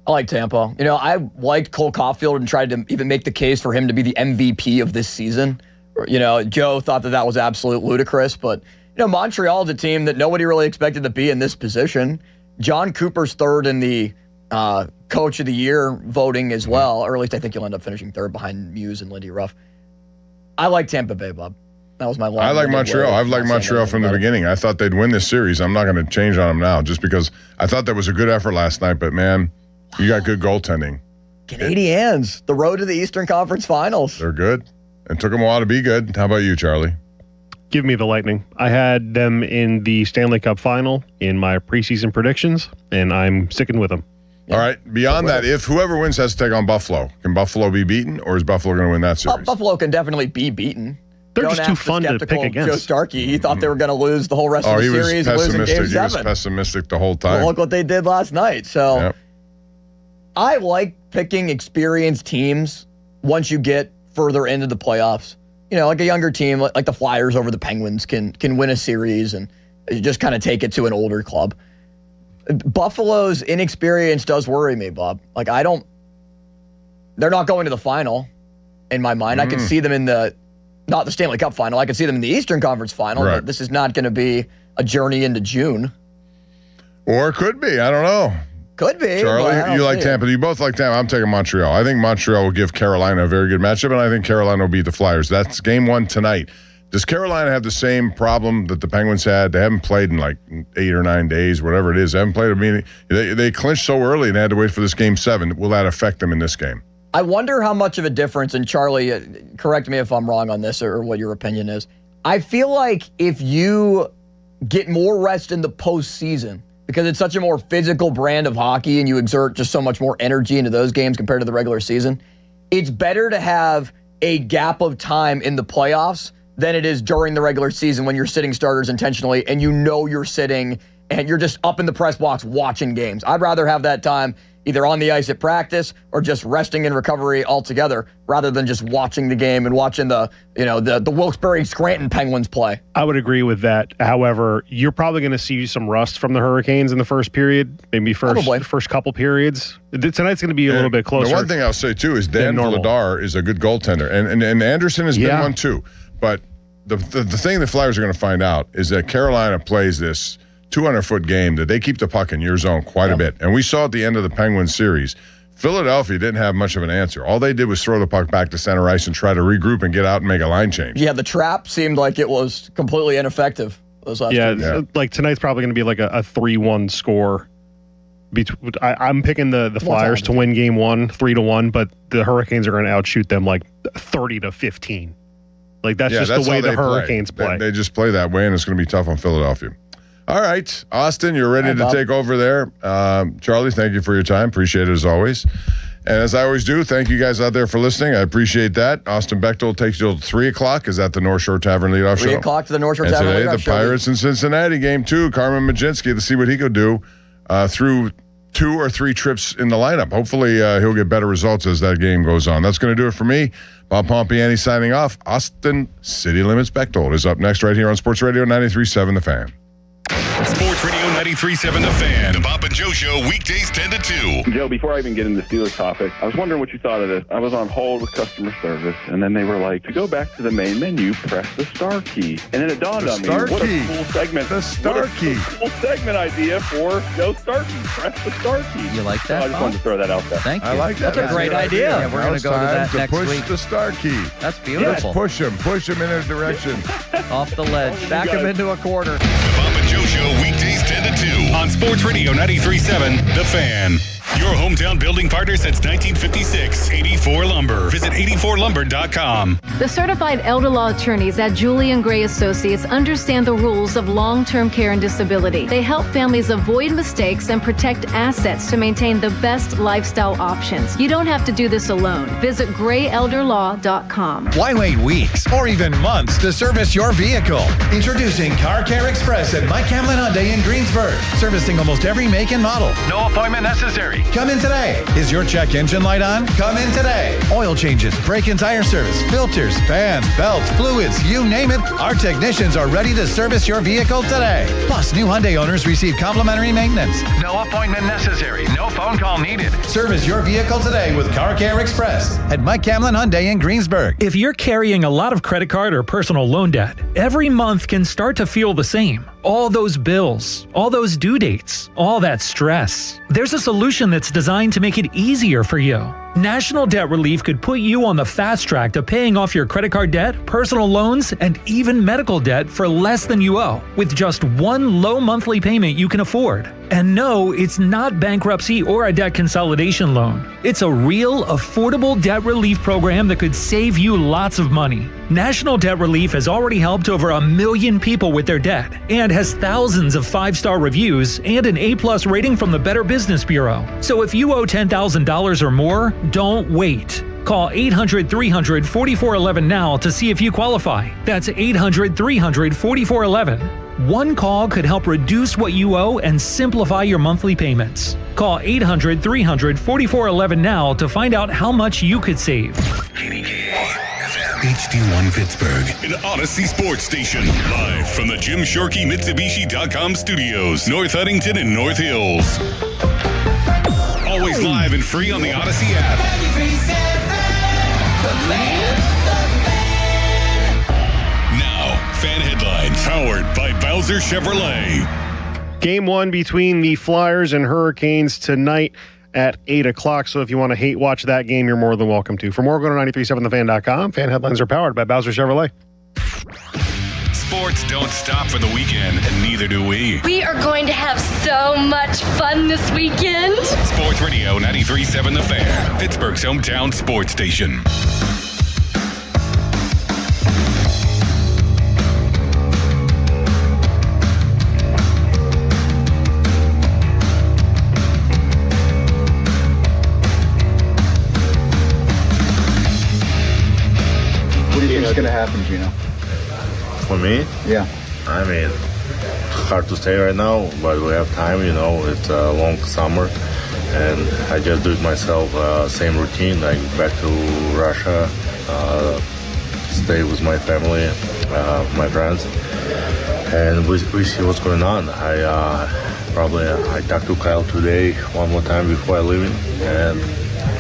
I like Tampa. I liked Cole Caulfield and tried to even make the case for him to be the MVP of this season. Joe thought that was absolute ludicrous, but Montreal's a team that nobody really expected to be in this position. John Cooper's third in the Coach of the Year voting as well, or at least I think you'll end up finishing third behind Muse and Lindy Ruff. I like Tampa Bay, Bob. That was my long. I like Montreal. I've liked Montreal from the beginning. I thought they'd win this series. I'm not going to change on them now just because I thought that was a good effort last night, but man, you got good goaltending. Canadians, the road to the Eastern Conference Finals. They're good. It took them a while to be good. How about you, Charlie? Give me the Lightning. I had them in the Stanley Cup final in my preseason predictions, and I'm sticking with them. All right. Beyond that, if whoever wins has to take on Buffalo, can Buffalo be beaten, or is Buffalo going to win that series? Buffalo can definitely be beaten. They're just too fun to pick against. Joe Starkey, he thought they were going to lose the whole rest of the series and lose in Game 7. He was pessimistic the whole time. Well, look what they did last night. So I like picking experienced teams once you get further into the playoffs. Like a younger team, like the Flyers over the Penguins can win a series and just kind of take it to an older club. Buffalo's inexperience does worry me, Bob. Like they're not going to the final in my mind. I could see them in not the Stanley Cup final. I could see them in the Eastern Conference final, but this is not going to be a journey into June. Or it could be. I don't know. Could be. Charlie, you like Tampa. You both like Tampa. I'm taking Montreal. I think Montreal will give Carolina a very good matchup, and I think Carolina will beat the Flyers. That's game 1 tonight. Does Carolina have the same problem that the Penguins had? They haven't played in like 8 or 9 days, whatever it is. They haven't played a meeting. They clinched so early and had to wait for this game 7. Will that affect them in this game? I wonder how much of a difference, and Charlie, correct me if I'm wrong on this or what your opinion is. I feel like if you get more rest in the postseason, because it's such a more physical brand of hockey and you exert just so much more energy into those games compared to the regular season, it's better to have a gap of time in the playoffs than it is during the regular season when you're sitting starters intentionally and you're sitting and you're just up in the press box watching games. I'd rather have that time either on the ice at practice or just resting in recovery altogether rather than just watching the game and watching the Wilkes-Barre-Scranton Penguins play. I would agree with that. However, you're probably going to see some rust from the Hurricanes in the first period, maybe first couple periods. Tonight's going to be a little bit closer. The one thing I'll say, too, is Dan Vladar is a good goaltender, and Anderson has been one, too. But the thing the Flyers are going to find out is that Carolina plays this 200-foot game that they keep the puck in your zone quite a bit. And we saw at the end of the Penguins series, Philadelphia didn't have much of an answer. All they did was throw the puck back to center ice and try to regroup and get out and make a line change. Yeah, the trap seemed like it was completely ineffective those last 2 years. Like tonight's probably going to be like a 3-1 score. I'm picking the Flyers to win game 1, 3-1, but the Hurricanes are going to outshoot them like 30-15. Like that's just the way the Hurricanes play. They just play that way, and it's going to be tough on Philadelphia. All right, Austin, you're ready to take over there. Charlie, thank you for your time. Appreciate it as always. And as I always do, thank you guys out there for listening. I appreciate that. Austin Bechtel takes you till 3 o'clock. Is that the North Shore Tavern Leadoff Show? 3 o'clock to the North Shore Tavern Leadoff Show. And today, the Pirates in Cincinnati game 2. Carmen Majinski, to see what he could do through 2 or 3 trips in the lineup. Hopefully, he'll get better results as that game goes on. That's going to do it for me. Bob Pompiani signing off. Austin City Limits Bechtel is up next right here on Sports Radio 93.7 The Fan. Sports Radio 93.7 The Fan. The Bob and Joe Show, weekdays 10 to 2. Joe, before I even get into the Steelers topic, I was wondering what you thought of this. I was on hold with customer service, and then they were like, to go back to the main menu, press the star key. And then it dawned on me, what a cool segment. The star key. Cool segment idea for Joe Starkey. Press the star key. You like that? I just wanted to throw that out there. Thank you. I like that. That's a great idea. Yeah, we're going to go to that next push week. The star key. That's beautiful. Let's push him in a direction. Off the ledge. Back him into a corner. The Bob and Joe Show, weekdays 10 to 2 on Sports Radio 93.7 The Fan. Your hometown building partner since 1956. 84 Lumber. Visit 84lumber.com. The certified elder law attorneys at Julian Gray Associates understand the rules of long-term care and disability. They help families avoid mistakes and protect assets to maintain the best lifestyle options. You don't have to do this alone. Visit grayelderlaw.com. Why wait weeks or even months to service your vehicle? Introducing Car Care Express at Mike Hamlin Hyundai in Greensburg. Servicing almost every make and model. No appointment necessary. Come in today. Is your check engine light on? Come in today. Oil changes, brake and tire service, filters, fans, belts, fluids, you name it. Our technicians are ready to service your vehicle today. Plus, new Hyundai owners receive complimentary maintenance. No appointment necessary. No phone call needed. Service your vehicle today with Car Care Express at Mike Hamlin Hyundai in Greensburg. If you're carrying a lot of credit card or personal loan debt, every month can start to feel the same. All those bills, all those due dates, all that stress. There's a solution that's designed to make it easier for you. National Debt Relief could put you on the fast track to paying off your credit card debt, personal loans, and even medical debt for less than you owe, with just one low monthly payment you can afford. And no, it's not bankruptcy or a debt consolidation loan. It's a real, affordable debt relief program that could save you lots of money. National Debt Relief has already helped over 1 million people with their debt and has thousands of 5-star reviews and an A+ rating from the Better Business Bureau. So if you owe $10,000 or more, don't wait. Call 800-300-4411 now to see if you qualify. That's 800-300-4411. One call could help reduce what you owe and simplify your monthly payments. Call 800-300-4411 now to find out how much you could save. HD1 Pittsburgh, an Odyssey Sports station. Live from the JimShorkyMitsubishi.com studios, North Huntington and North Hills. Always live and free on the Odyssey app. Now, fan headlines powered by Bowser Chevrolet. Game 1 between the Flyers and Hurricanes tonight at 8 o'clock. So if you want to hate watch that game, you're more than welcome to. For more, go to 937thefan.com. Fan headlines are powered by Bowser Chevrolet. Sports don't stop for the weekend, and neither do we. We are going to have so much fun this weekend. Sports Radio 93.7 The Fan, Pittsburgh's hometown sports station. What do you think is going to happen, Gino? For me? Yeah. I mean, hard to say right now, but we have time, it's a long summer. And I just do it myself, same routine, like back to Russia, stay with my family, my friends. And we see what's going on. I talk to Kyle today one more time before I leave, and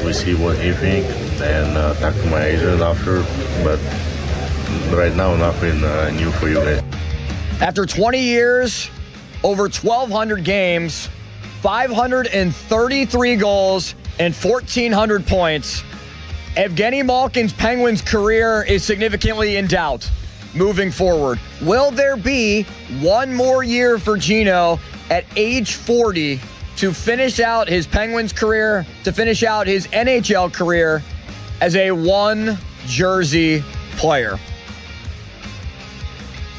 we see what he thinks, and talk to my agent after, but right now, nothing new for you guys. After 20 years, over 1,200 games, 533 goals, and 1,400 points, Evgeny Malkin's Penguins career is significantly in doubt moving forward. Will there be one more year for Gino at age 40 to finish out his Penguins career, to finish out his NHL career as a one-jersey player?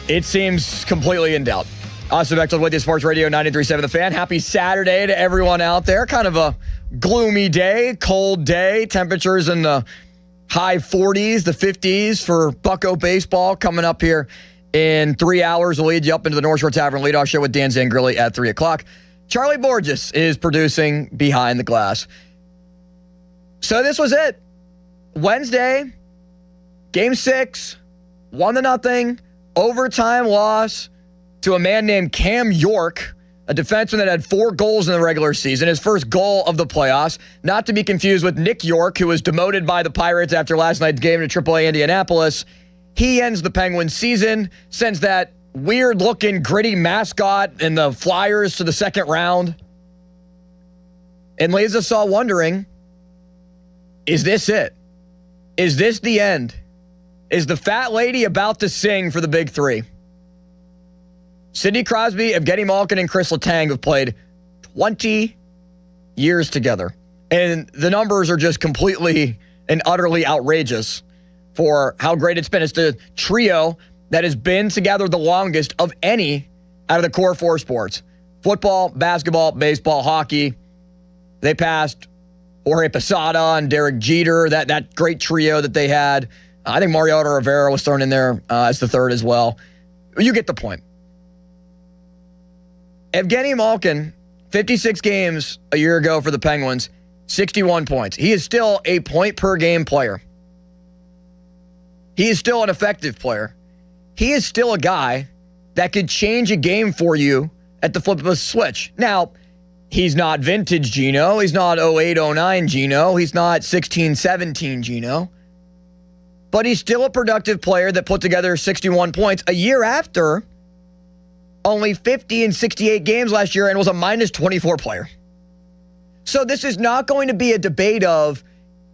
It seems completely in doubt. Austin Bechtold with you, Sports Radio 93.7 The Fan. Happy Saturday to everyone out there. Kind of a gloomy day, cold day. Temperatures in the high 40s, the 50s for Bucko baseball coming up here in 3 hours. We'll lead you up into the North Shore Tavern leadoff show with Dan Zangrilli at 3 o'clock. Charlie Borges is producing Behind the Glass. So this was it. Wednesday, Game 6, 1-0. Overtime loss to a man named Cam York, a defenseman that had 4 goals in the regular season, his first goal of the playoffs, not to be confused with Nick York, who was demoted by the Pirates after last night's game to AAA Indianapolis. He ends the Penguins season, sends that weird-looking, gritty mascot and the Flyers to the second round, and leaves us all wondering, is this it? Is this the end? Is the fat lady about to sing for the big three? Sidney Crosby, Evgeny Malkin, and Chris Letang have played 20 years together. And the numbers are just completely and utterly outrageous for how great it's been. It's the trio that has been together the longest of any out of the core four sports. Football, basketball, baseball, hockey. They passed Jorge Posada and Derek Jeter, that great trio that they had. I think Mariano Rivera was thrown in there as the third as well. You get the point. Evgeny Malkin, 56 games a year ago for the Penguins, 61 points. He is still a point-per-game player. He is still an effective player. He is still a guy that could change a game for you at the flip of a switch. Now, he's not vintage Gino. He's not 08-09 Gino. He's not 16-17 Gino. But he's still a productive player that put together 61 points a year after only 50 in 68 games last year and was a minus 24 player. So this is not going to be a debate of,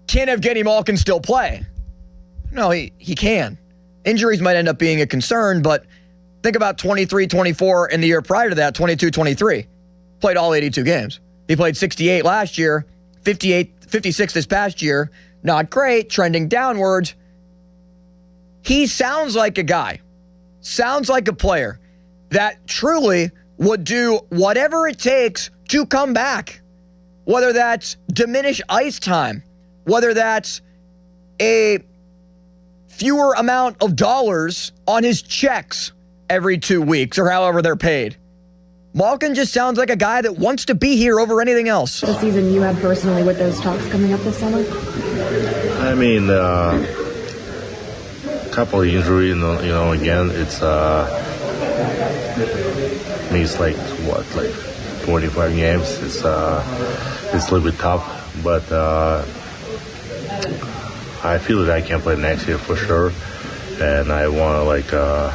can Evgeny Malkin still play? No, he can. Injuries might end up being a concern, but think about 23-24 and the year prior to that, 22-23. Played all 82 games. He played 68 last year, 56 this past year. Not great, trending downwards. He sounds like a guy, sounds like a player that truly would do whatever it takes to come back. Whether that's diminish ice time, whether that's a fewer amount of dollars on his checks every 2 weeks or however they're paid. Malkin just sounds like a guy that wants to be here over anything else. The season you had personally with those talks coming up this summer? I mean, couple of injuries, again, it's it's like 25 games. It's a little bit tough, but I feel that I can play next year for sure, and I want to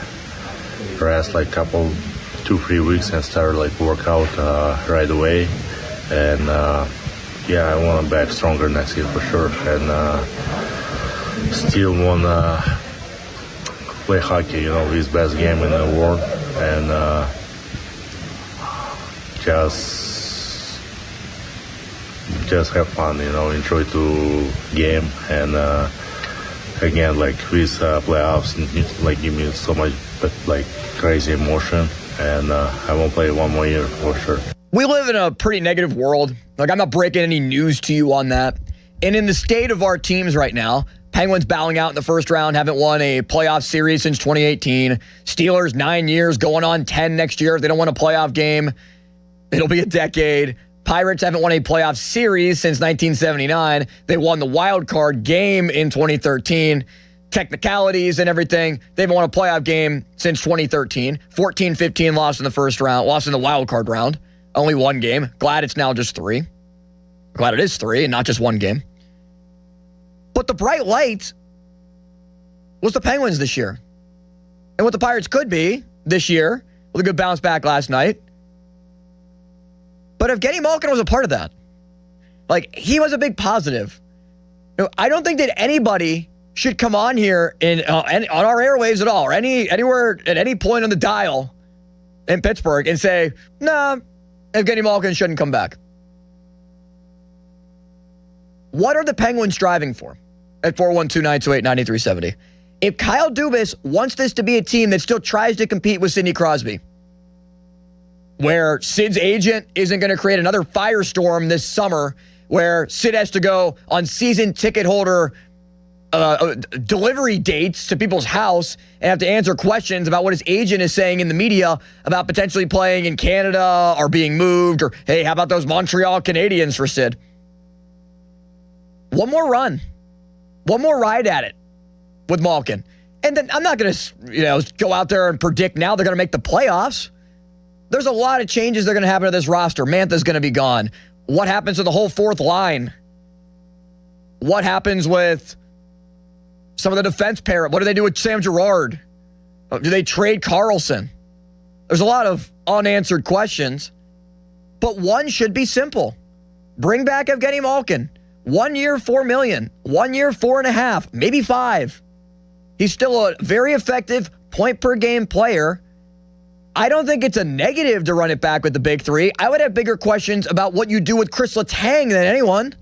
rest 2-3 weeks and start work out right away, and I want to back stronger next year for sure, and still want to play hockey, his best game in the world, and just have fun, enjoy the game, and again, with playoffs, give me so much, crazy emotion, and I won't play one more year for sure. We live in a pretty negative world. I'm not breaking any news to you on that. And in the state of our teams right now, Penguins bowing out in the first round, haven't won a playoff series since 2018. Steelers, 9 years, going on 10 next year. If they don't win a playoff game, it'll be a decade. Pirates haven't won a playoff series since 1979. They won the wild card game in 2013. Technicalities and everything. They haven't won a playoff game since 2013. 14-15 lost in the first round, lost in the wild card round. Only one game. Glad it's now just 3. Glad it is 3 and not just one game. But the bright light was the Penguins this year. And what the Pirates could be this year with a good bounce back last night. But Evgeny Malkin was a part of that. He was a big positive. I don't think that anybody should come on here on our airwaves at all, or anywhere at any point on the dial in Pittsburgh and say, nah, Evgeny Malkin shouldn't come back. What are the Penguins striving for? At 412-928-9370. If Kyle Dubas wants this to be a team that still tries to compete with Sidney Crosby, where Sid's agent isn't going to create another firestorm this summer, where Sid has to go on season ticket holder delivery dates to people's house and have to answer questions about what his agent is saying in the media about potentially playing in Canada or being moved, or, hey, how about those Montreal Canadiens for Sid? One more run. One more ride at it with Malkin. And then I'm not going to, go out there and predict now they're going to make the playoffs. There's a lot of changes that are going to happen to this roster. Mantha's going to be gone. What happens to the whole fourth line? What happens with some of the defense pair? What do they do with Sam Girard? Do they trade Carlson? There's a lot of unanswered questions, but one should be simple. Bring back Evgeny Malkin. 1 year, $4 million. 1 year, $4.5 million, maybe $5 million. He's still a very effective point-per-game player. I don't think it's a negative to run it back with the big three. I would have bigger questions about what you do with Chris Letang than anyone.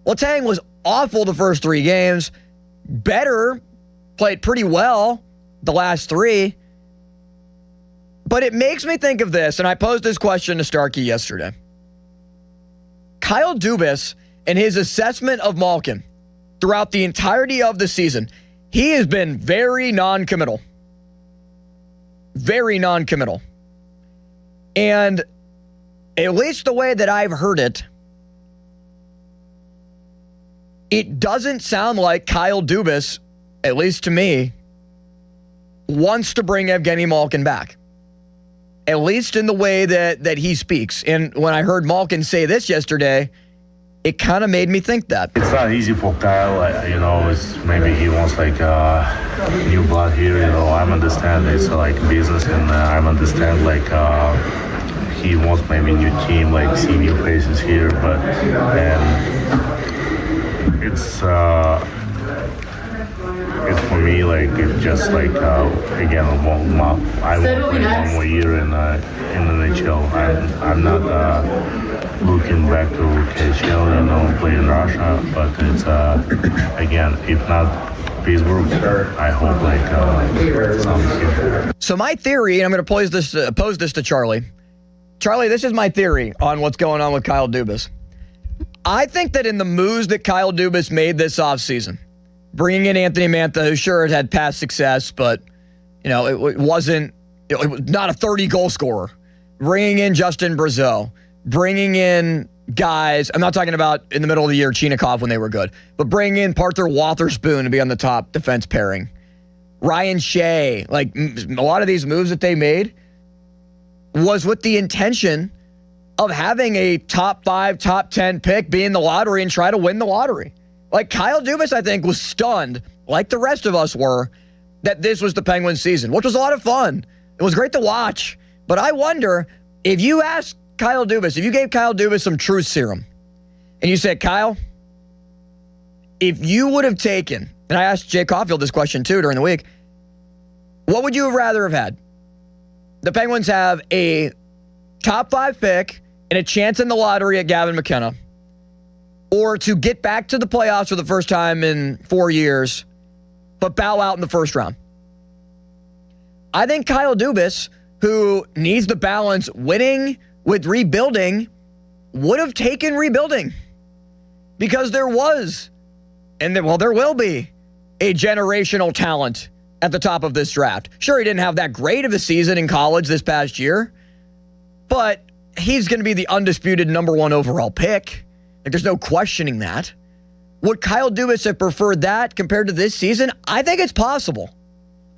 Letang was awful the first 3 games. Better, played pretty well the last 3. But it makes me think of this, and I posed this question to Starkey yesterday. Kyle Dubas and his assessment of Malkin throughout the entirety of the season, he has been very non-committal. Very non-committal. And at least the way that I've heard it, it doesn't sound like Kyle Dubas, at least to me, wants to bring Evgeny Malkin back. At least in the way that he speaks. And when I heard Malkin say this yesterday, it kind of made me think that. It's not easy for Kyle, it's maybe he wants like new blood here, I understand it's like business, and I understand like he wants maybe new team, like see new faces here, but it's for me like it's just like again I want to play 1 more year in the NHL. I'm not looking back to KHL, play in Russia, but it's again, if not Pittsburgh, I hope like something here. So my theory, and I'm going to pose this to Charlie. Charlie, this is my theory on what's going on with Kyle Dubas. I think that in the moves that Kyle Dubas made this offseason, bringing in Anthony Mantha, who sure had past success, but it was not a 30-goal scorer. Bringing in Justin Brazeau, bringing in guys, I'm not talking about in the middle of the year Chinakhov when they were good, but bringing in Parker Wotherspoon to be on the top defense pairing. Ryan Shea, like a lot of these moves that they made was with the intention of having a top 5, top 10 pick be in the lottery and try to win the lottery. Like Kyle Dubas, I think, was stunned, like the rest of us were, that this was the Penguins season, which was a lot of fun. It was great to watch. But I wonder, if you asked Kyle Dubas, if you gave Kyle Dubas some truth serum, and you said, Kyle, if you would have taken, and I asked Jay Caulfield this question too during the week, what would you have rather have had? The Penguins have a top 5 pick and a chance in the lottery at Gavin McKenna, or to get back to the playoffs for the first time in 4 years, but bow out in the first round. I think Kyle Dubas, who needs to balance winning with rebuilding, would have taken rebuilding. Because there was, and there will be, a generational talent at the top of this draft. Sure, he didn't have that great of a season in college this past year, but he's going to be the undisputed number 1 overall pick. Like, there's no questioning that. Would Kyle Dubas have preferred that compared to this season? I think it's possible.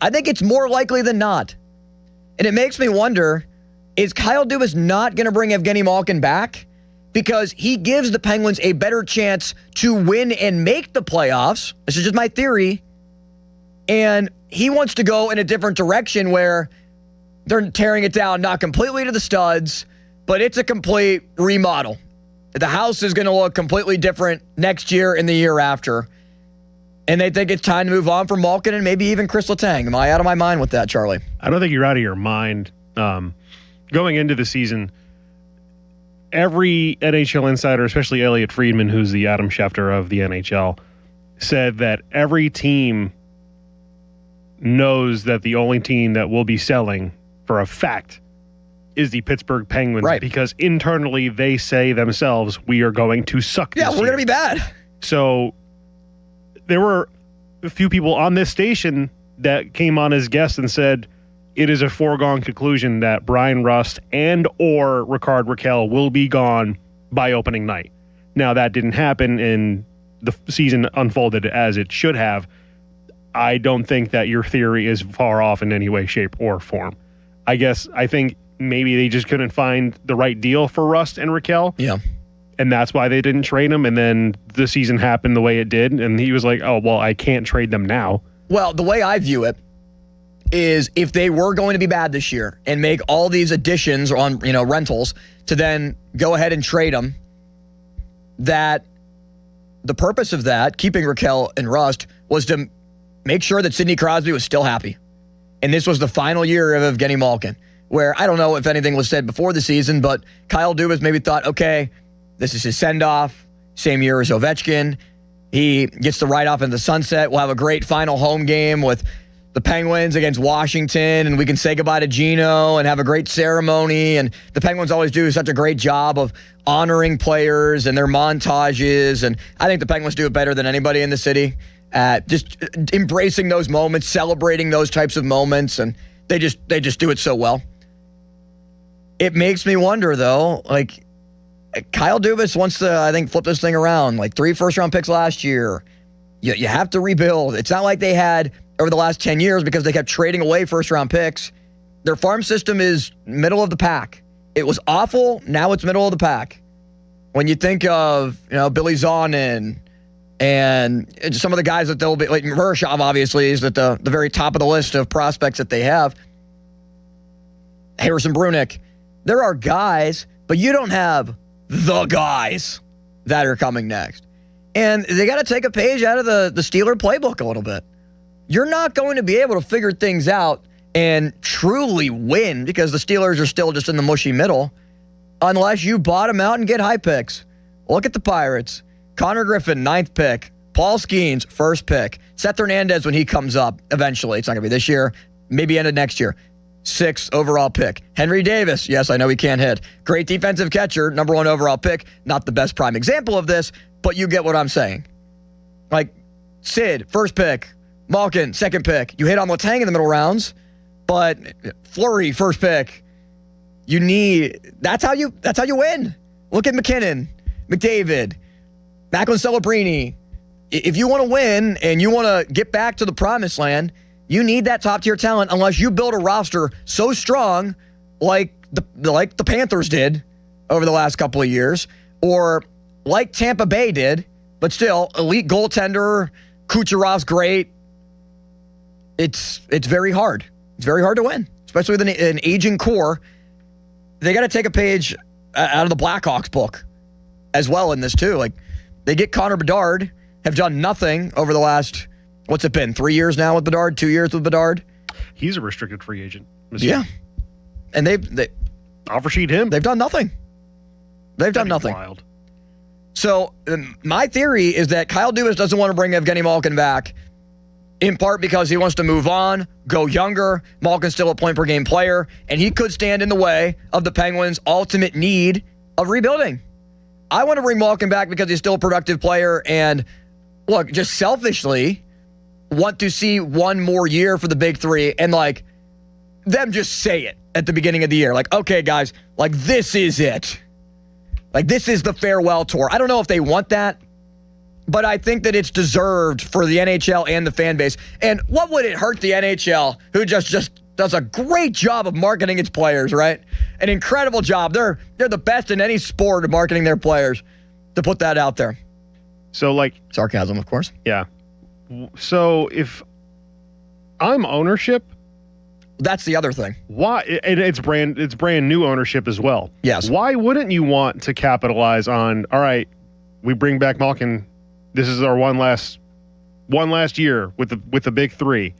I think it's more likely than not. And it makes me wonder, is Kyle Dubas not going to bring Evgeny Malkin back? Because he gives the Penguins a better chance to win and make the playoffs. This is just my theory. And he wants to go in a different direction where they're tearing it down, not completely to the studs, but it's a complete remodel. The house is going to look completely different next year and the year after. And they think it's time to move on from Malkin and maybe even Chris Letang. Am I out of my mind with that, Charlie? I don't think you're out of your mind. Going into the season, every NHL insider, especially Elliot Friedman, who's the Adam Schefter of the NHL, said that every team knows that the only team that will be selling for a fact is the Pittsburgh Penguins, right? Because internally they say themselves, we are going to suck this year. We're going to be bad. So there were a few people on this station that came on as guests and said it is a foregone conclusion that Brian Rust and or Rickard Rakell will be gone by opening night. Now, that didn't happen, and the season unfolded as it should have. I don't think that your theory is far off in any way, shape, or form. I think maybe they just couldn't find the right deal for Rust and Rakell. Yeah. And that's why they didn't trade him. And then the season happened the way it did. And he was like, oh, well, I can't trade them now. Well, the way I view it is if they were going to be bad this year and make all these additions on, rentals to then go ahead and trade them, that the purpose of that, keeping Rakell and Rust, was to make sure that Sidney Crosby was still happy. And this was the final year of Evgeny Malkin. where I don't know if anything was said before the season, but Kyle Dubas maybe thought, okay, this is his send-off, same year as Ovechkin. He gets the ride off in the sunset. We'll have a great final home game with the Penguins against Washington, and we can say goodbye to Gino and have a great ceremony. And the Penguins always do such a great job of honoring players and their montages. And I think the Penguins do it better than anybody in the city at just embracing those moments, celebrating those types of moments, and they just do it so well. It makes me wonder, though, like, Kyle Dubas wants to, I think, flip this thing around. Like 3 first-round picks last year. You have to rebuild. It's not like they had over the last 10 years because they kept trading away first-round picks. Their farm system is middle of the pack. It was awful. Now it's middle of the pack. When you think of, Billy Zonin and some of the guys that they'll be, like Mershov, obviously, is at the very top of the list of prospects that they have. Harrison Brunick. There are guys, but you don't have the guys that are coming next. And they got to take a page out of the Steeler playbook a little bit. You're not going to be able to figure things out and truly win because the Steelers are still just in the mushy middle unless you bottom out and get high picks. Look at the Pirates. Connor Griffin, 9th pick. Paul Skeens, 1st pick. Seth Hernandez when he comes up eventually. It's not going to be this year. Maybe end of next year. 6th overall pick. Henry Davis. Yes, I know he can't hit. Great defensive catcher. Number 1 overall pick. Not the best prime example of this, but you get what I'm saying. Like, Sid, 1st pick. Malkin, 2nd pick. You hit on Letang in the middle rounds, but Fleury, 1st pick. That's how you win. Look at McKinnon, McDavid, Macklin Celebrini. If you want to win and you want to get back to the promised land, you need that top-tier talent unless you build a roster so strong like the Panthers did over the last couple of years or like Tampa Bay did, but still, elite goaltender, Kucherov's great. It's very hard. It's very hard to win, especially with an aging core. They got to take a page out of the Blackhawks book as well in this too. Like they get Connor Bedard, have done nothing over the last, what's it been, 3 years now with Bedard, 2 years with Bedard? He's a restricted free agent. Yeah. And they offer sheet him. They've done nothing. They've done nothing. Wild. So my theory is that Kyle Dubas doesn't want to bring Evgeny Malkin back, in part because he wants to move on, go younger. Malkin's still a point-per-game player, and he could stand in the way of the Penguins' ultimate need of rebuilding. I want to bring Malkin back because he's still a productive player, and look, just selfishly want to see one more year for the big three, and like them just say it at the beginning of the year. Like, okay, guys, like this is it. Like this is the farewell tour. I don't know if they want that, but I think that it's deserved for the NHL and the fan base. And what would it hurt the NHL, who just does a great job of marketing its players, right? An incredible job. They're the best in any sport of marketing their players, to put that out there. So like sarcasm, of course. Yeah. So if I'm ownership, that's the other thing. Why? It's brand new ownership as well. Yes. Why wouldn't you want to capitalize on? All right, we bring back Malkin. This is our one last year with the big three.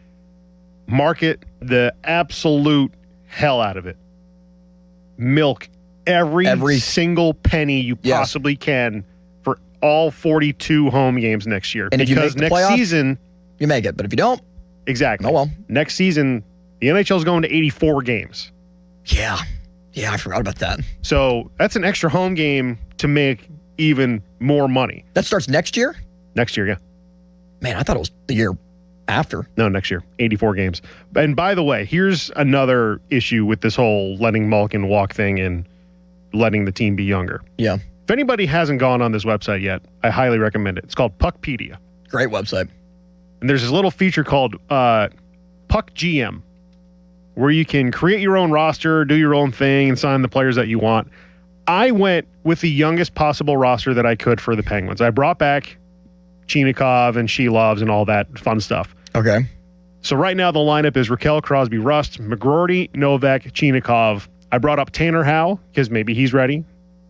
Market the absolute hell out of it. Milk every single penny you possibly can for all 42 home games next year. And because if you make the next playoffs, season you make it. But if you don't, exactly. Oh well. Next season, the NHL's going to 84 games. Yeah, I forgot about that. So that's an extra home game to make even more money. That starts next year? Next year, yeah. Man, I thought it was the year after. No, next year. 84 games. And by the way, here's another issue with this whole letting Malkin walk thing and letting the team be younger. Yeah. If anybody hasn't gone on this website yet, I highly recommend it. It's called Puckpedia. Great website. And there's this little feature called Puck GM, where you can create your own roster, do your own thing, and sign the players that you want. I went with the youngest possible roster that I could for the Penguins. I brought back Chinikov and Shelovs and all that fun stuff. Okay. So right now the lineup is Raquel, Crosby, Rust, McGroarty, Novak, Chinikov. I brought up Tanner Howe because maybe he's ready.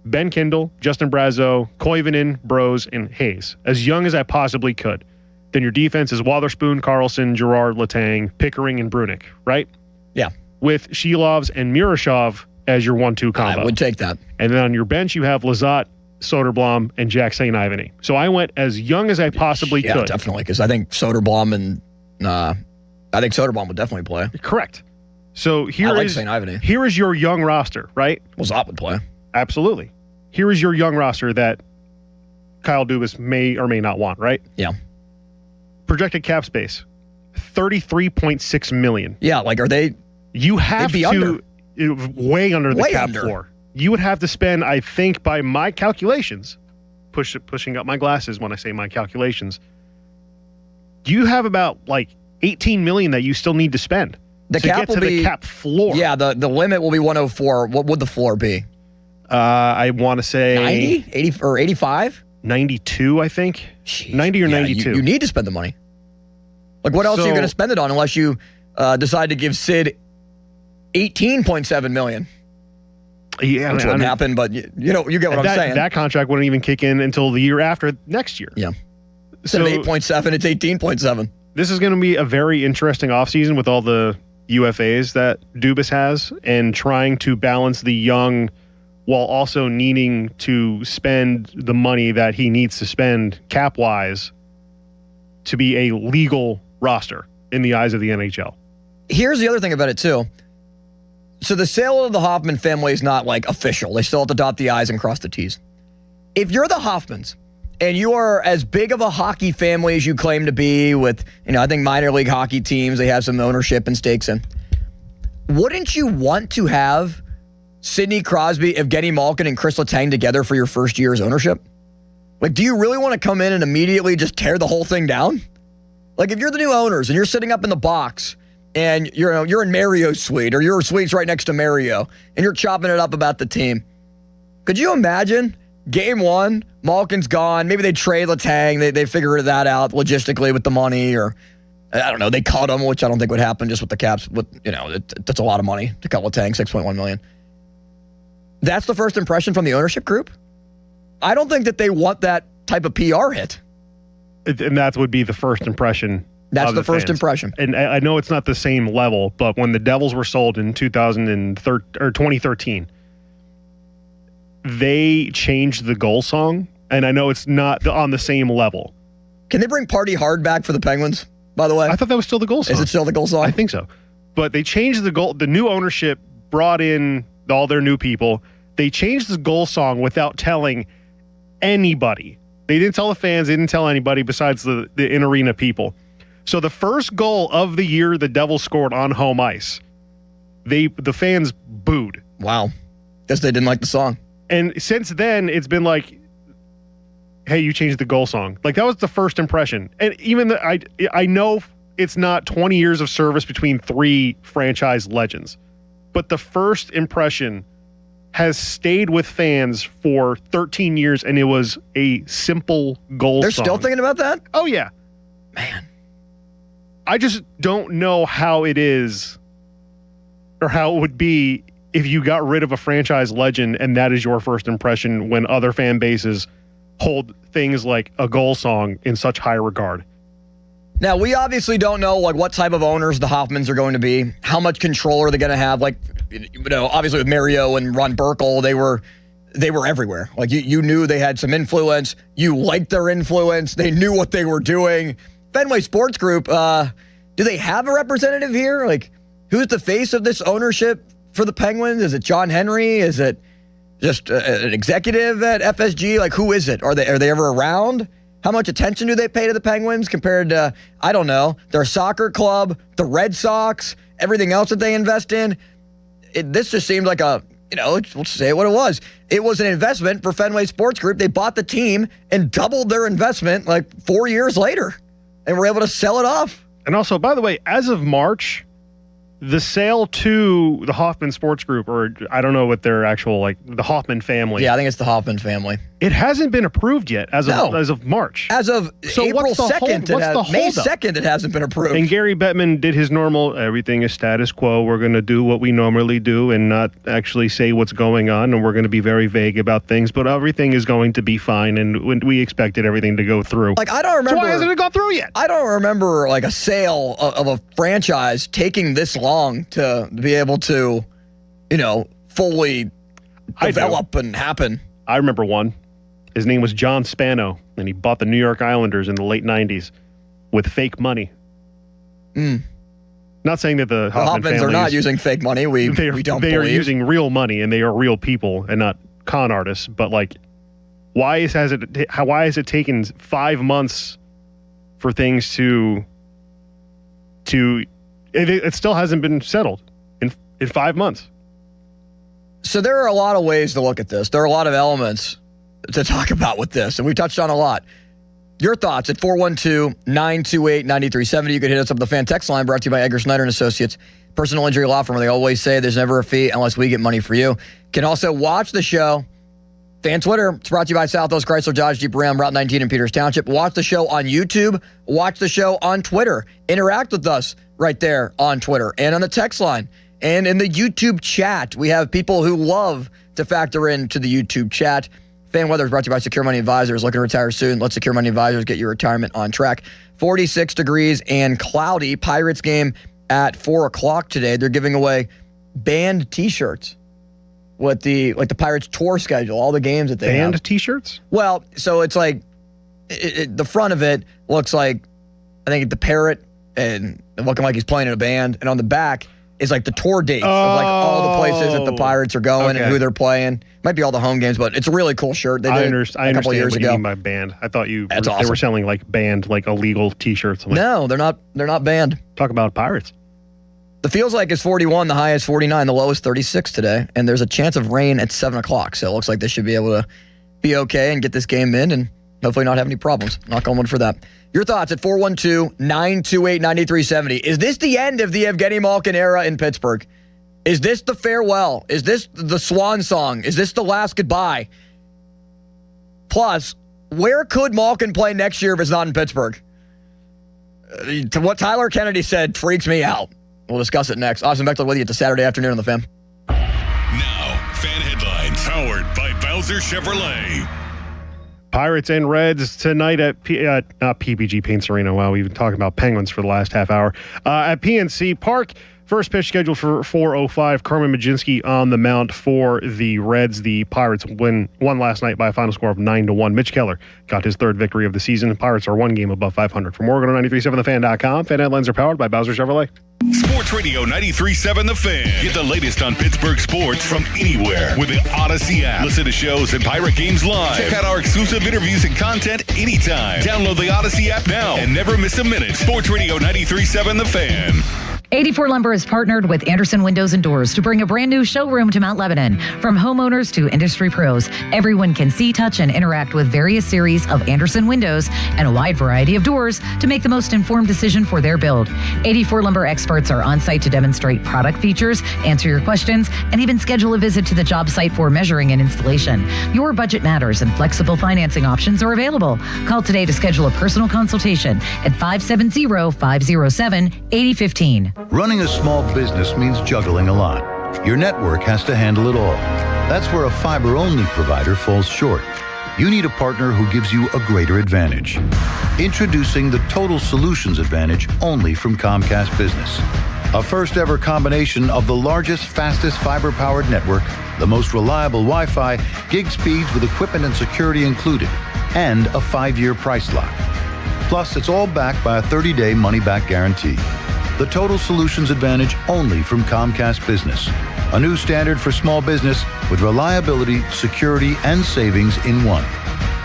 Ben Kindle, Justin Brazeau, Koivunen, Bros, and Hayes. As young as I possibly could. Then your defense is Wotherspoon, Carlson, Gerard, Letang, Pickering, and Brunick, right? Yeah. with Shilovs and Murashov as your 1-2 combo. I would take that. And then on your bench, you have Lizotte, Soderblom, and Jack St. Ivany. So I went as young as I possibly could. Yeah, definitely, because I think Soderblom would definitely play. Correct. So here is St. Ivany. Here is your young roster, right? Lizotte would play. Absolutely. Here is your young roster that Kyle Dubas may or may not want, right? Yeah. Projected cap space, $33.6 million. Yeah, like are they? You have to under. Way under the Way cap under. floor. You would have to spend, I think, by my calculations, pushing up my glasses when I say my calculations. You have about like $18 million that you still need to spend The to cap get will to be the cap floor. Yeah, the limit will be 104. What would the floor be? I want to say 90, 80, or 85. 92, I think. Jeez. 90 or Yeah, 92. You need to spend the money. Like, what else are you going to spend it on unless you decide to give Sid $18.7 million? Yeah, which wouldn't happen, but you get what I'm saying. That contract wouldn't even kick in until the year after next year. Yeah. Instead of 8.7, it's 18.7. This is going to be a very interesting offseason with all the UFAs that Dubas has and trying to balance the young while also needing to spend the money that he needs to spend cap-wise to be a legal roster in the eyes of the NHL. Here's the other thing about it, too. So the sale of the Hoffman family is not, like, official. They still have to dot the I's and cross the T's. If you're the Hoffmans and you are as big of a hockey family as you claim to be with, I think minor league hockey teams, they have some ownership and stakes in, wouldn't you want to have Sidney Crosby, Evgeny Malkin, and Chris Letang together for your first year's ownership? Like, do you really want to come in and immediately just tear the whole thing down? Like, if you're the new owners and you're sitting up in the box and you're in Mario's suite or your suite's right next to Mario and you're chopping it up about the team, could you imagine game one, Malkin's gone, maybe they trade Letang, they figure that out logistically with the money, or I don't know, they cut him, which I don't think would happen just with the caps. That's a lot of money to cut Letang, $6.1 million. That's the first impression from the ownership group? I don't think that they want that type of PR hit. And that would be the first impression. That's the first impression. And I know it's not the same level, but when the Devils were sold in 2013, they changed the goal song, and I know it's not on the same level. Can they bring Party Hard back for the Penguins, by the way? I thought that was still the goal song. Is it still the goal song? I think so. But they changed the goal. The new ownership brought in all their new people. They changed the goal song without telling anybody. They didn't tell the fans. They didn't tell anybody besides the in-arena people. So the first goal of the year the Devils scored on home ice, the fans booed. Wow. Guess they didn't like the song. And since then, it's been like, hey, you changed the goal song. Like, that was the first impression. And even I know it's not 20 years of service between three franchise legends, but the first impression has stayed with fans for 13 years, and it was a simple goal They're song. still thinking about that? Oh, yeah. Man. I just don't know how it is or how it would be if you got rid of a franchise legend and that is your first impression when other fan bases hold things like a goal song in such high regard. Now, we obviously don't know what type of owners the Hoffmans are going to be. How much control are they going to have? Obviously with Mario and Ron Burkle, they were everywhere. You knew they had some influence. You liked their influence. They knew what they were doing. Fenway Sports Group, do they have a representative here? Who's the face of this ownership for the Penguins? Is it John Henry? Is it just an executive at FSG? Who is it? Are they ever around? How much attention do they pay to the Penguins compared to, I don't know, their soccer club, the Red Sox, everything else that they invest in? This just seemed like let's say what it was. It was an investment for Fenway Sports Group. They bought the team and doubled their investment 4 years later and were able to sell it off. And also, by the way, as of March, the sale to the Hoffman Sports Group, or I don't know what their actual, the Hoffman family. Yeah, I think it's the Hoffman family. It hasn't been approved yet as of March. As of April 2nd, May 2nd, it hasn't been approved. And Gary Bettman did his normal, everything is status quo. We're going to do what we normally do and not actually say what's going on. And we're going to be very vague about things. But everything is going to be fine. And we expected everything to go through. Like, I don't remember. So why hasn't it gone through yet? I don't remember, like, a sale of a franchise taking this long to be able to, fully develop and happen. I remember one. His name was John Spano, and he bought the New York Islanders in the late 90s with fake money. Not saying that the Hoffmans are not using fake money. We don't They believe. are using real money, and they are real people and not con artists. But, like, why has it taken 5 months for things to it still hasn't been settled in 5 months? So there are a lot of ways to look at this. There are a lot of elements to talk about with this, and we touched on a lot. Your thoughts at 412-928-9370. You can hit us up the fan text line, brought to you by Edgar Snyder and Associates, personal injury law firm. They always say there's never a fee unless we get money for you. Can also watch the show. Fan Twitter. It's brought to you by Southwest Chrysler Dodge Jeep Ram, Route 19 in Peters Township. Watch the show on YouTube. Watch the show on Twitter. Interact with us right there on Twitter and on the text line. And in the YouTube chat, we have people who love to factor into the YouTube chat. Fan Weather is brought to you by Secure Money Advisors. Looking to retire soon? Let Secure Money Advisors get your retirement on track. 46 degrees and cloudy. Pirates game at 4 o'clock today. They're giving away band T-shirts with the Pirates tour schedule, all the games that they have. Band T-shirts? Well, so it's like the front of it looks like, I think, the parrot and looking like he's playing in a band, and on the back is like the tour dates of like all the places that the Pirates are going and who they're playing. Might be all the home games, but it's a really cool shirt. They did a couple years what ago. You mean by band. I thought they awesome. were selling like band, like illegal T-shirts. Like, no, they're not banned. Talk about Pirates. The feels like is 41, the high is 49, the low is 36 today, and there's a chance of rain at 7 o'clock. So it looks like they should be able to be okay and get this game in and hopefully not have any problems. Knock on wood for that. Your thoughts at 412-928-9370. Is this the end of the Evgeny Malkin era in Pittsburgh? Is this the farewell? Is this the swan song? Is this the last goodbye? Plus, where could Malkin play next year if it's not in Pittsburgh? To what Tyler Kennedy said freaks me out. We'll discuss it next. Austin Beckler with you. It's a Saturday afternoon on the Fan. Now, Fan Headlines, powered by Bowser Chevrolet. Pirates and Reds tonight at not PPG Paints Arena. Wow, we've been talking about Penguins for the last half hour. At PNC Park, first pitch scheduled for 4:05. Carmen Majinski on the mound for the Reds. The Pirates won last night by a final score of 9-1. Mitch Keller got his third victory of the season. The Pirates are one game above 500. For more, go to 93.7thefan.com. Fan Headlines are powered by Bowser Chevrolet. Sports Radio 93.7 The Fan. Get the latest on Pittsburgh sports from anywhere with the Odyssey app. Listen to shows and Pirate games live. Check out our exclusive interviews and content anytime. Download the Odyssey app now and never miss a minute. Sports Radio 93.7 The Fan. 84 Lumber has partnered with Anderson Windows and Doors to bring a brand new showroom to Mount Lebanon. From homeowners to industry pros, everyone can see, touch, and interact with various series of Anderson windows and a wide variety of doors to make the most informed decision for their build. 84 Lumber experts are on site to demonstrate product features, answer your questions, and even schedule a visit to the job site for measuring and installation. Your budget matters and flexible financing options are available. Call today to schedule a personal consultation at 570-507-8015. Running a small business means juggling a lot. Your network has to handle it all. That's where a fiber-only provider falls short. You need a partner who gives you a greater advantage. Introducing the Total Solutions Advantage only from Comcast Business. A first-ever combination of the largest, fastest fiber-powered network, the most reliable Wi-Fi, gig speeds with equipment and security included, and a 5-year price lock. Plus, it's all backed by a 30-day money-back guarantee. The Total Solutions Advantage only from Comcast Business. A new standard for small business with reliability, security, and savings in one.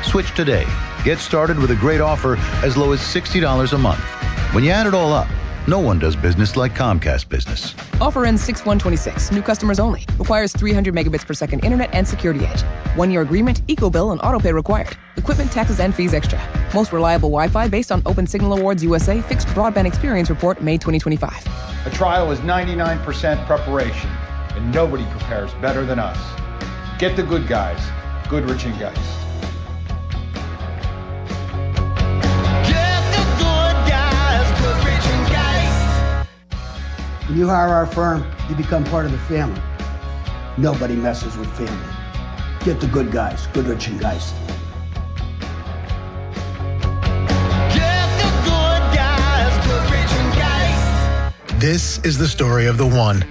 Switch today. Get started with a great offer as low as $60 a month. When you add it all up, no one does business like Comcast Business. Offer ends 6/1/26. New customers only. Requires 300 megabits per second internet and security edge. 1-year agreement, eco-bill, and autopay required. Equipment, taxes, and fees extra. Most reliable Wi-Fi based on Open Signal Awards USA Fixed Broadband Experience Report, May 2025. A trial is 99% preparation, and nobody prepares better than us. Get the good guys, Goodrich & Geist. When you hire our firm, you become part of the family. Nobody messes with family. Get the good guys, Goodrich and Geist. This is the story of the one.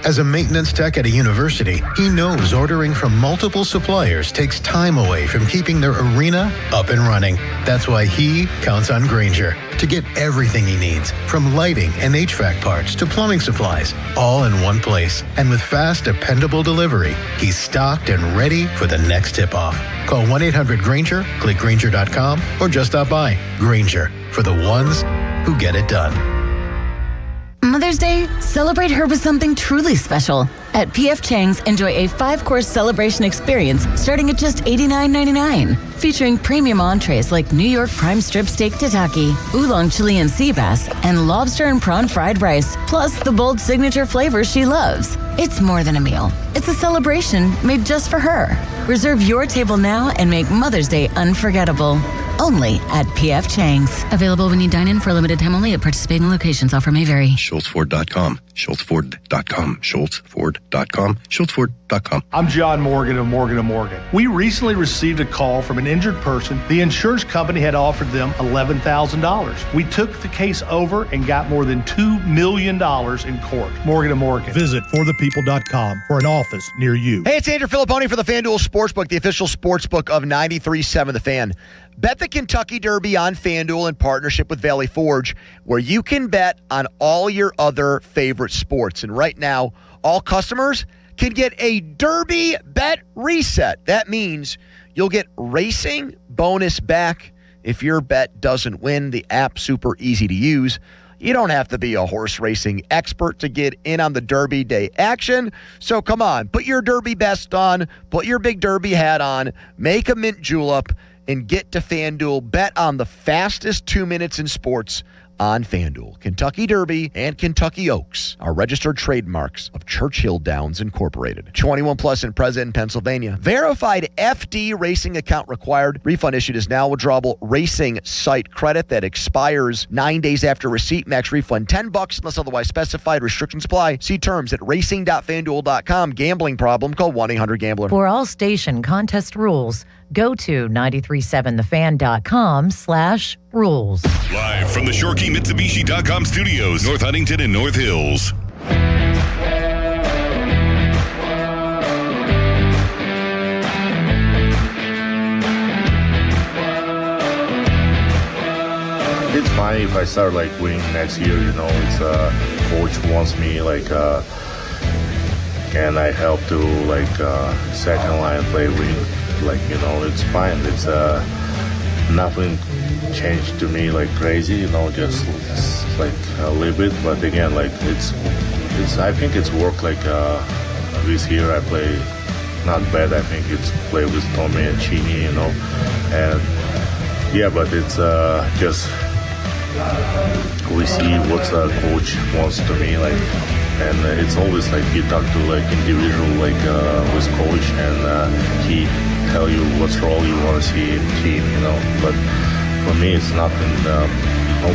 As a maintenance tech at a university, he knows ordering from multiple suppliers takes time away from keeping their arena up and running. That's why he counts on Grainger to get everything he needs, from lighting and HVAC parts to plumbing supplies, all in one place. And with fast, dependable delivery, he's stocked and ready for the next tip-off. Call 1-800-GRAINGER, click Grainger.com, or just stop by. Grainger, for the ones who get it done. Mother's Day, celebrate her with something truly special. At P.F. Chang's, enjoy a 5-course celebration experience starting at just $89.99. Featuring premium entrees like New York prime strip steak tataki, oolong chili and sea bass, and lobster and prawn fried rice, plus the bold signature flavors she loves. It's more than a meal. It's a celebration made just for her. Reserve your table now and make Mother's Day unforgettable. Only at P.F. Chang's. Available when you dine in for a limited time only at participating locations. Offer may vary. SchultzFord.com. SchultzFord.com. SchultzFord.com. SchultzFord.com. I'm John Morgan of Morgan & Morgan. We recently received a call from an injured person. The insurance company had offered them $11,000. We took the case over and got more than $2 million in court. Morgan & Morgan. Visit forthepeople.com for an office near you. Hey, it's Andrew Filipponi for the FanDuel Sportsbook, the official sportsbook of 93.7 The Fan. Bet the Kentucky Derby on FanDuel in partnership with Valley Forge, where you can bet on all your other favorite sports. And right now, all customers can get a Derby bet reset. That means you'll get racing bonus back if your bet doesn't win. The app's super easy to use. You don't have to be a horse racing expert to get in on the Derby Day action. So come on, put your Derby vest on, put your big Derby hat on, make a mint julep, and get to FanDuel. Bet on the fastest 2 minutes in sports on FanDuel. Kentucky Derby and Kentucky Oaks are registered trademarks of Churchill Downs Incorporated. 21 plus and present in Pennsylvania. Verified FD racing account required. Refund issued is now withdrawable racing site credit that expires 9 days after receipt. Max refund $10 unless otherwise specified. Restrictions apply. See terms at racing.fanduel.com. Gambling problem? Call 1-800-GAMBLER. For all station contest rules, go to 937thefan.com/rules. Live from the ShorkyMitsubishi.com studios, North Huntington and North Hills. It's fine if I start like winning next year, you know. It's coach wants me like and I help to like second line play wing. Like, you know, it's fine. It's nothing changed to me like crazy, you know, just like a little bit. But again, like it's I think it's work like this year I play not bad. I think it's play with Tommy and Chini, you know, and yeah, but it's just we see what the coach wants to me, like, and it's always like you talk to like individual like with coach and he tell you what's role you want to see in team, you know. But for me, it's nothing, no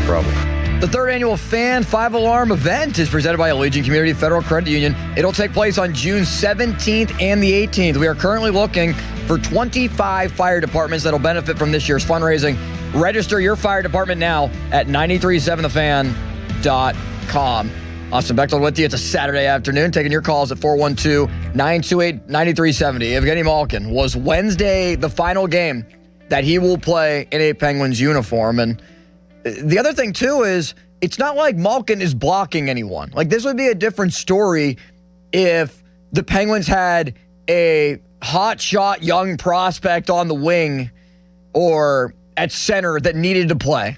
problem. The third annual Fan 5-Alarm event is presented by Allegiant Community Federal Credit Union. It'll take place on June 17th and the 18th. We are currently looking for 25 fire departments that'll benefit from this year's fundraising. Register your fire department now at 937thefan.com. Austin Bechtold with you. It's a Saturday afternoon. Taking your calls at 412-928-9370. Evgeny Malkin, was Wednesday the final game that he will play in a Penguins uniform? And the other thing, too, is it's not like Malkin is blocking anyone. Like, this would be a different story if the Penguins had a hot-shot young prospect on the wing or at center that needed to play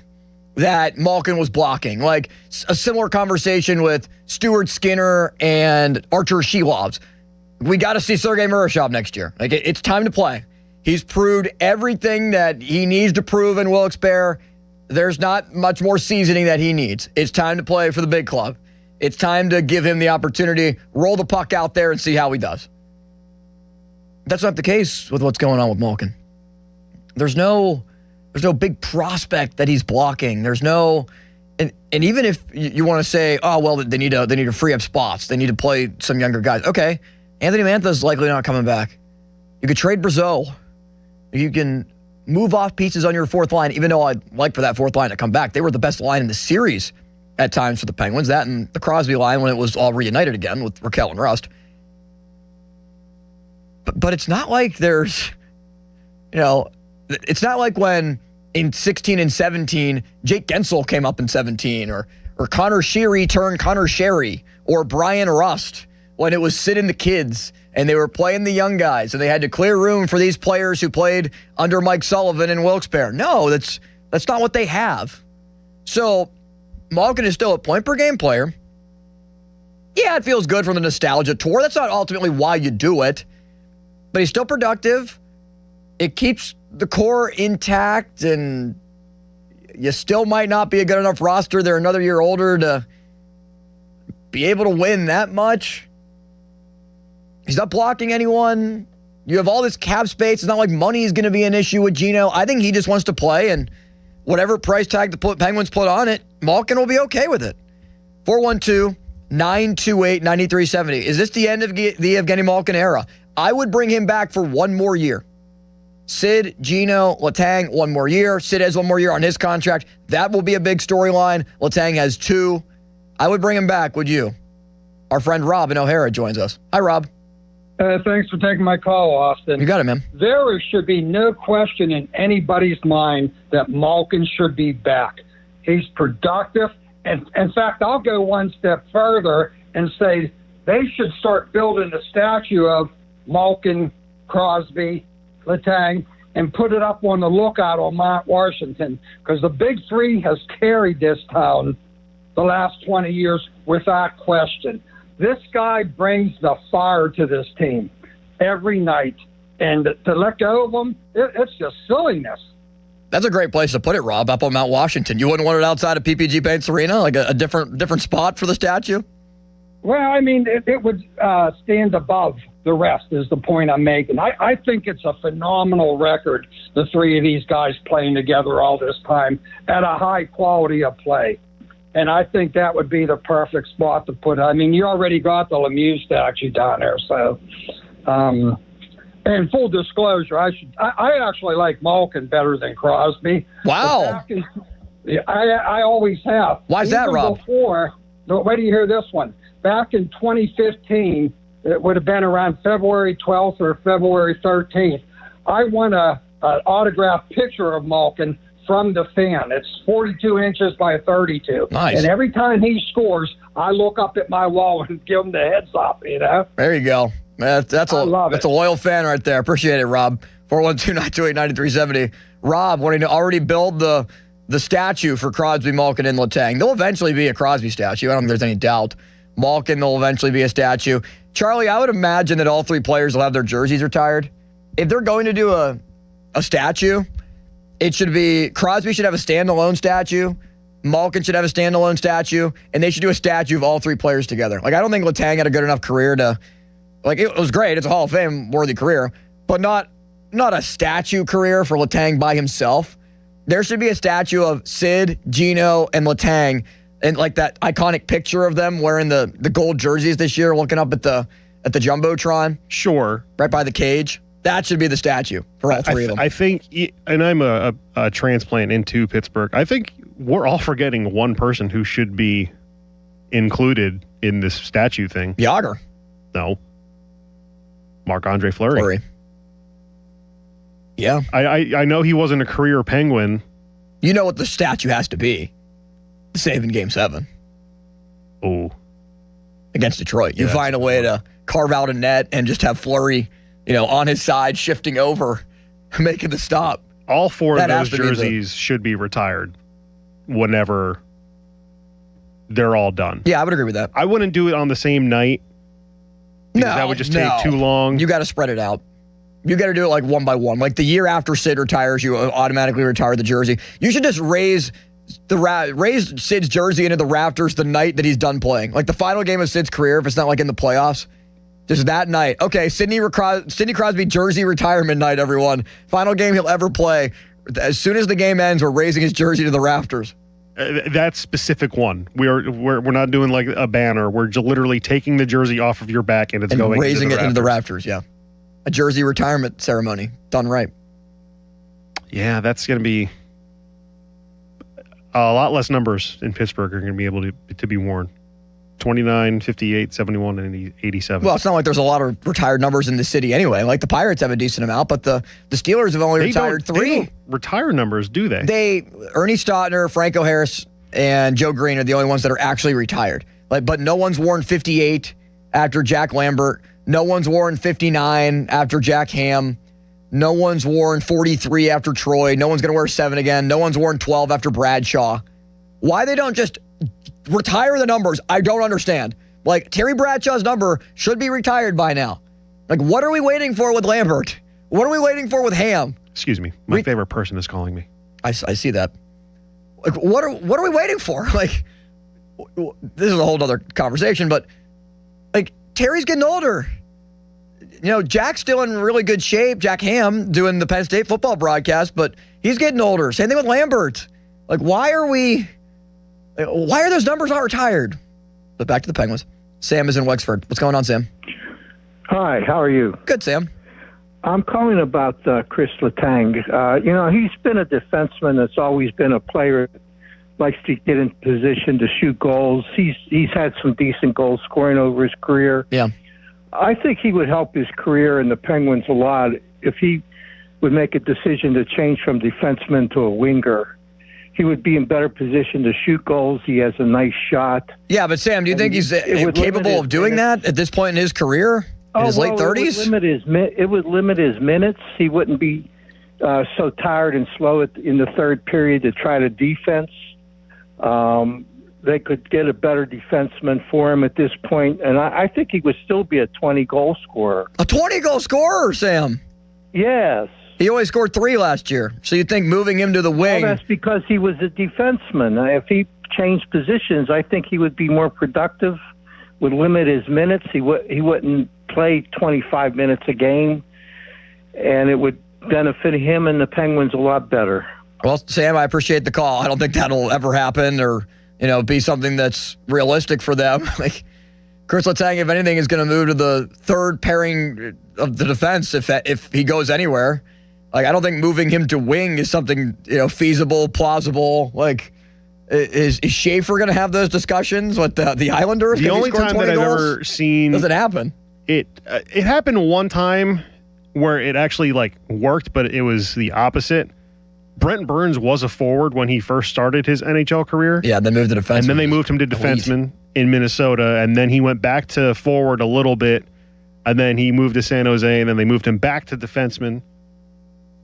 that Malkin was blocking. Like a similar conversation with Stuart Skinner and Archer Shilovs. We got to see Sergei Murashov next year. Like, it's time to play. He's proved everything that he needs to prove in Wilkes-Barre. There's not much more seasoning that he needs. It's time to play for the big club. It's time to give him the opportunity, roll the puck out there and see how he does. That's not the case with what's going on with Malkin. There's no big prospect that he's blocking. There's no And even if you want to say, oh, well, they need to free up spots. They need to play some younger guys. Okay, Anthony Mantha's likely not coming back. You could trade Brazeau. You can move off pieces on your fourth line, even though I'd like for that fourth line to come back. They were the best line in the series at times for the Penguins. That and the Crosby line when it was all reunited again with Raquel and Rust. But it's not like there's, it's not like when in 16 and 17, Jake Gensel came up in 17, or Connor Sheary turned Connor Sherry, or Brian Rust, when it was Sid and the kids, and they were playing the young guys, and they had to clear room for these players who played under Mike Sullivan and Wilkes-Barre. No, that's not what they have. So Malkin is still a point-per-game player. Yeah, it feels good from the nostalgia tour. That's not ultimately why you do it. But he's still productive. It keeps the core intact, and you still might not be a good enough roster. They're another year older to be able to win that much. He's not blocking anyone. You have all this cap space. It's not like money is going to be an issue with Gino. I think he just wants to play, and whatever price tag the Penguins put on it, Malkin will be okay with it. 412-928-9370. Is this the end of the Evgeny Malkin era? I would bring him back for one more year. Sid, Gino, Letang, one more year. Sid has one more year on his contract. That will be a big storyline. Letang has 2. I would bring him back, would you? Our friend Rob in O'Hara joins us. Hi, Rob. Thanks for taking my call, Austin. You got it, man. There should be no question in anybody's mind that Malkin should be back. He's productive. And in fact, I'll go one step further and say they should start building a statue of Malkin, Crosby, Letang, and put it up on the lookout on Mount Washington, because the Big Three has carried this town the last 20 years without question. This guy brings the fire to this team every night, and to let go of him, it's just silliness. That's a great place to put it, Rob, up on Mount Washington. You wouldn't want it outside of PPG Paints Arena, like a different spot for the statue? Well, I mean, it would stand above the rest is the point I'm making. I think it's a phenomenal record, the three of these guys playing together all this time at a high quality of play. And I think that would be the perfect spot to put it. I mean, you already got the Lemieux statue down there. So, and full disclosure, I actually like Malkin better than Crosby. Wow. I always have. Why is that, Rob? Wait till you hear this one. Back in 2015, it would have been around February 12th or February 13th, I won an autographed picture of Malkin from the Fan. It's 42 inches by 32. Nice. And every time he scores, I look up at my wall and give him the heads up, There you go. That's a loyal fan right there. Appreciate it, Rob. 412-928-9370. Rob wanting to already build the statue for Crosby, Malkin, and Letang. There'll eventually be a Crosby statue. I don't think there's any doubt. Malkin, there'll eventually be a statue. Charlie, I would imagine that all three players will have their jerseys retired. If they're going to do a statue, it should be Crosby should have a standalone statue, Malkin should have a standalone statue, and they should do a statue of all three players together. Like, I don't think Letang had a good enough career to, like, it was great. It's a Hall of Fame worthy career, but not a statue career for Letang by himself. There should be a statue of Sid, Gino, and Letang, and like that iconic picture of them wearing the gold jerseys this year, looking up at the Jumbotron. Sure. Right by the cage. That should be the statue for all three of them. I think, and I'm a transplant into Pittsburgh, I think we're all forgetting one person who should be included in this statue thing. Yager. No. Marc-Andre Fleury. Yeah. I know he wasn't a career Penguin. You know what the statue has to be. Save in Game 7. Oh. Against Detroit. You find a way to carve out a net and just have Fleury, on his side, shifting over, making the stop. All four of those jerseys should be retired whenever they're all done. Yeah, I would agree with that. I wouldn't do it on the same night. No, that would just take too long. You got to spread it out. You got to do it like one by one. Like the year after Sid retires, you automatically retire the jersey. You should just raise Sid's jersey into the rafters the night that he's done playing. Like the final game of Sid's career, if it's not like in the playoffs. Just that night. Okay, Sidney Crosby jersey retirement night, everyone. Final game he'll ever play. As soon as the game ends, we're raising his jersey to the rafters. That specific one. We're not doing like a banner. We're literally taking the jersey off of your back and going raising into into the rafters. Yeah, a jersey retirement ceremony done right. Yeah, that's going to be a lot less numbers in Pittsburgh are going to be able to be worn. 29, 58, 71, and 87. Well, it's not like there's a lot of retired numbers in the city anyway. Like the Pirates have a decent amount, but the Steelers have only retired 3. They don't retire numbers, do they? Ernie Stautner, Franco Harris, and Joe Green are the only ones that are actually retired. But no one's worn 58 after Jack Lambert. No one's worn 59 after Jack Ham. No one's worn 43 after Troy. No one's going to wear 7 again. No one's worn 12 after Bradshaw. Why they don't just retire the numbers, I don't understand. Like, Terry Bradshaw's number should be retired by now. Like, what are we waiting for with Lambert? What are we waiting for with Ham? Excuse me. My favorite person is calling me. I see that. Like, what are we waiting for? Like, this is a whole other conversation, but, like, Terry's getting older. You know, Jack's still in really good shape. Jack Ham doing the Penn State football broadcast, but he's getting older. Same thing with Lambert. Like, why are those numbers not retired? But back to the Penguins. Sam is in Wexford. What's going on, Sam? Hi, how are you? Good, Sam. I'm calling about Chris Letang. He's been a defenseman that's always been a player that likes to get in position to shoot goals. He's had some decent goal scoring over his career. Yeah. I think he would help his career in the Penguins a lot if he would make a decision to change from defenseman to a winger. He would be in better position to shoot goals. He has a nice shot. Yeah, but Sam, do you think he's capable of doing that at this point in his career? In his late 30s? It would limit his minutes. He wouldn't be so tired and slow in the third period to try to defense. They could get a better defenseman for him at this point, and I think he would still be a 20-goal scorer. A 20-goal scorer, Sam? Yes. He only scored 3 last year. So you think moving him to the wing... Well, that's because he was a defenseman. If he changed positions, I think he would be more productive, would limit his minutes. He wouldn't play 25 minutes a game, and it would benefit him and the Penguins a lot better. Well, Sam, I appreciate the call. I don't think that'll ever happen or, be something that's realistic for them. Like, Chris Letang, if anything, is going to move to the third pairing of the defense if he goes anywhere. Like, I don't think moving him to wing is something, feasible, plausible. Like, is Schaefer going to have those discussions with the Islanders? The only time that I've ever seen... Does it happen? It happened one time where it actually, worked, but it was the opposite. Brent Burns was a forward when he first started his NHL career. Yeah, they moved to defenseman. And then they moved him to defenseman in Minnesota, and then he went back to forward a little bit, and then he moved to San Jose, and then they moved him back to defenseman.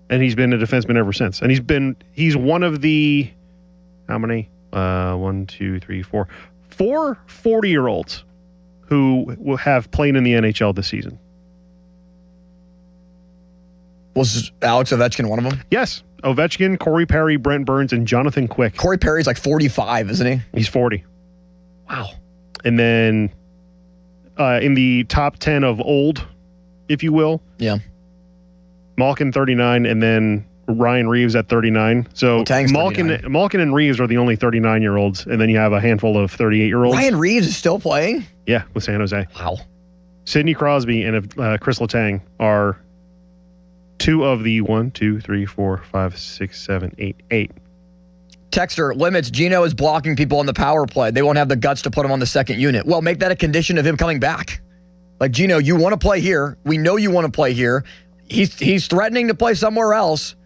And he's been a defenseman ever since. And he's one of the, how many? 1, 2, 3, 4. 4 40-year-olds who will have played in the NHL this season. Was Alex Ovechkin one of them? Yes. Ovechkin, Corey Perry, Brent Burns, and Jonathan Quick. Corey Perry's 45, isn't he? He's 40. Wow. And then in the top 10 of old, if you will. Yeah. Malkin 39, and then Ryan Reeves at 39. So Malkin and Reeves are the only 39-year-olds, and then you have a handful of 38-year-olds. Ryan Reeves is still playing? Yeah, with San Jose. Wow. Sidney Crosby and Chris Letang are 2 of the 1, 2, 3, 4, 5, 6, 7, 8. Texter limits. Gino is blocking people on the power play. They won't have the guts to put him on the second unit. Well, make that a condition of him coming back. Like, Gino, you want to play here. We know you want to play here. He's threatening to play somewhere else.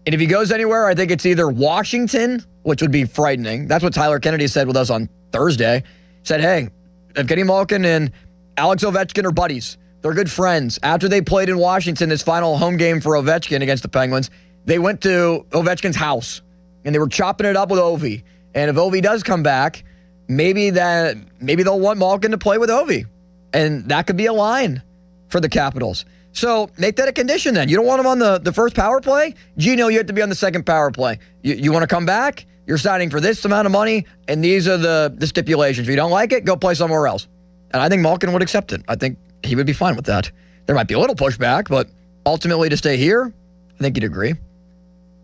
And if he goes anywhere, I think it's either Washington, which would be frightening. That's what Tyler Kennedy said with us on Thursday. Said, hey, Evgeny Malkin and Alex Ovechkin are buddies. They're good friends. After they played in Washington, this final home game for Ovechkin against the Penguins, they went to Ovechkin's house, and they were chopping it up with Ovi. And if Ovi does come back, maybe they'll want Malkin to play with Ovi. And that could be a line for the Capitals. So make that a condition then. You don't want him on the first power play? Gino, you have to be on the second power play. You want to come back? You're signing for this amount of money, and these are the stipulations. If you don't like it, go play somewhere else. And I think Malkin would accept it. I think he would be fine with that. There might be a little pushback, but ultimately to stay here, I think you'd agree.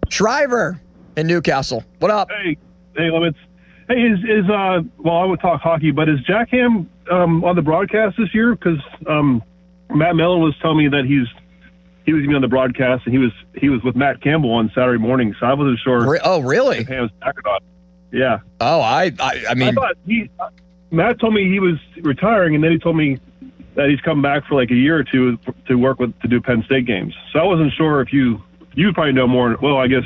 Shriver in Newcastle. What up? Hey, Limits. Hey, well, I would talk hockey, but is Jack Ham on the broadcast this year? Because Matt Mellon was telling me that he was going to be on the broadcast, and he was with Matt Campbell on Saturday morning, so I wasn't sure. Oh, really? If Ham's back or not. Yeah. Oh, I mean, I thought Matt told me he was retiring, and then he told me that he's come back for like a year or two to work to do Penn State games. So I wasn't sure if you probably know more. Well, I guess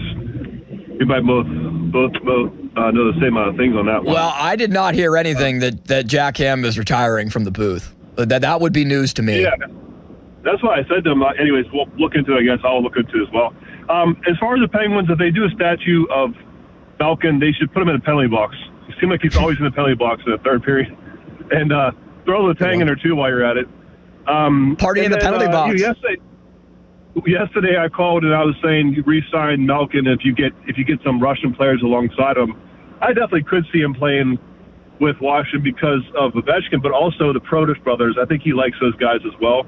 we might both know the same amount of things on that one. Well, I did not hear anything that Jack Ham is retiring from the booth. That would be news to me. Yeah, that's why I said to him. Anyways, we'll look into it. I guess I'll look into it as well. As far as the Penguins, if they do a statue of Malkin, they should put him in a penalty box. It seems like he's always in the penalty box in the third period. And throw the tang in there, too, while you're at it. Party in the penalty box. Yesterday I called and I was saying you re-sign Malkin if you get some Russian players alongside him. I definitely could see him playing with Washington because of Ovechkin, but also the Protas brothers. I think he likes those guys as well.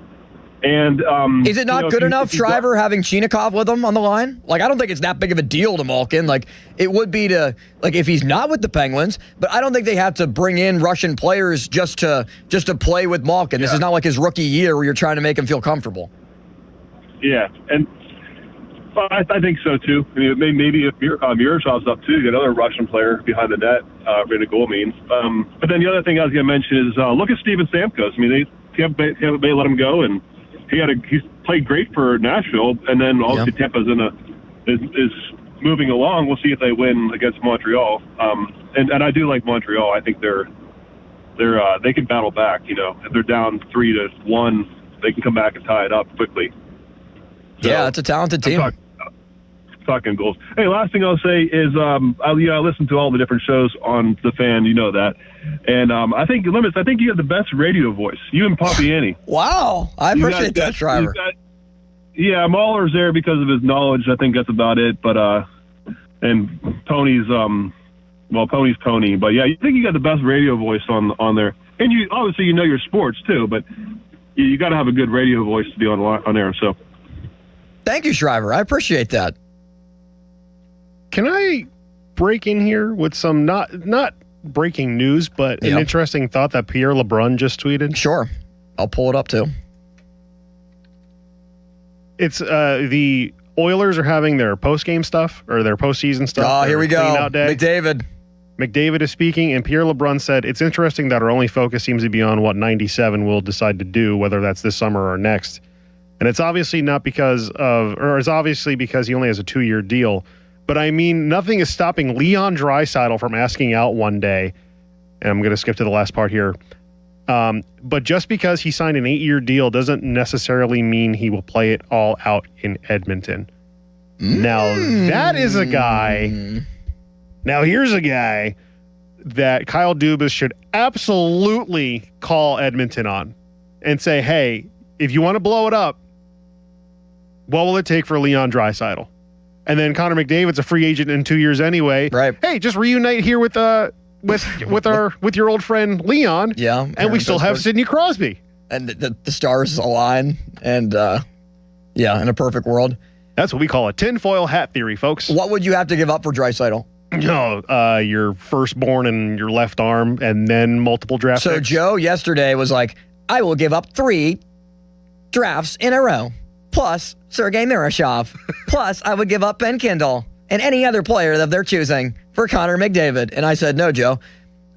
And is it not good enough, Shriver, having Chinikov with him on the line? Like, I don't think it's that big of a deal to Malkin. Like, it would be to, like, if he's not with the Penguins, but I don't think they have to bring in Russian players just to play with Malkin. This is not like his rookie year where you're trying to make him feel comfortable. Yeah, and I think so too. I mean, maybe if Miroshov's up too, you get another Russian player behind the net for the goal means. But then the other thing I was going to mention is look at Steven Stamkos. I mean, Tampa Bay let him go, and he's played great for Nashville, and then obviously Tampa's is moving along. We'll see if they win against Montreal. And I do like Montreal. I think they can battle back. You know, if they're down 3-1, they can come back and tie it up quickly. So, yeah, it's a talented team. Talking goals. Hey, last thing I'll say is I listen to all the different shows on The Fan. You know that. And I think you have the best radio voice. You and Papiani. Wow. I appreciate that, Shriver. Yeah, Mahler's there because of his knowledge. I think that's about it. But and Tony's Tony's Tony. But yeah, I think you got the best radio voice on there. And you obviously you know your sports too, but you got to have a good radio voice to be on air. So. Thank you, Shriver. I appreciate that. Can I break in here with some not breaking news, but an interesting thought that Pierre LeBrun just tweeted? Sure. I'll pull it up too. It's the Oilers are having their post-game stuff or their postseason stuff. Oh, here we go. McDavid is speaking, and Pierre LeBrun said, "It's interesting that our only focus seems to be on what 97 will decide to do, whether that's this summer or next. And it's obviously it's obviously because he only has a 2-year deal. But I mean, nothing is stopping Leon Draisaitl from asking out one day." And I'm going to skip to the last part here. But just because he signed an 8-year deal doesn't necessarily mean he will play it all out in Edmonton. Now, that is a guy. Now, here's a guy that Kyle Dubas should absolutely call Edmonton on and say, hey, if you want to blow it up, what will it take for Leon Draisaitl? And then Connor McDavid's a free agent in 2 years anyway. Right. Hey, just reunite here with your old friend Leon. Yeah. And we still have Sidney Crosby. And the stars align. And in a perfect world. That's what we call a tinfoil hat theory, folks. What would you have to give up for Draisaitl? No, your firstborn and your left arm, and then multiple draft picks. So Joe yesterday was like, I will give up 3 drafts in a row. Plus Sergei Mirashov. Plus, I would give up Ben Kindle and any other player that they're choosing for Connor McDavid. And I said, no, Joe,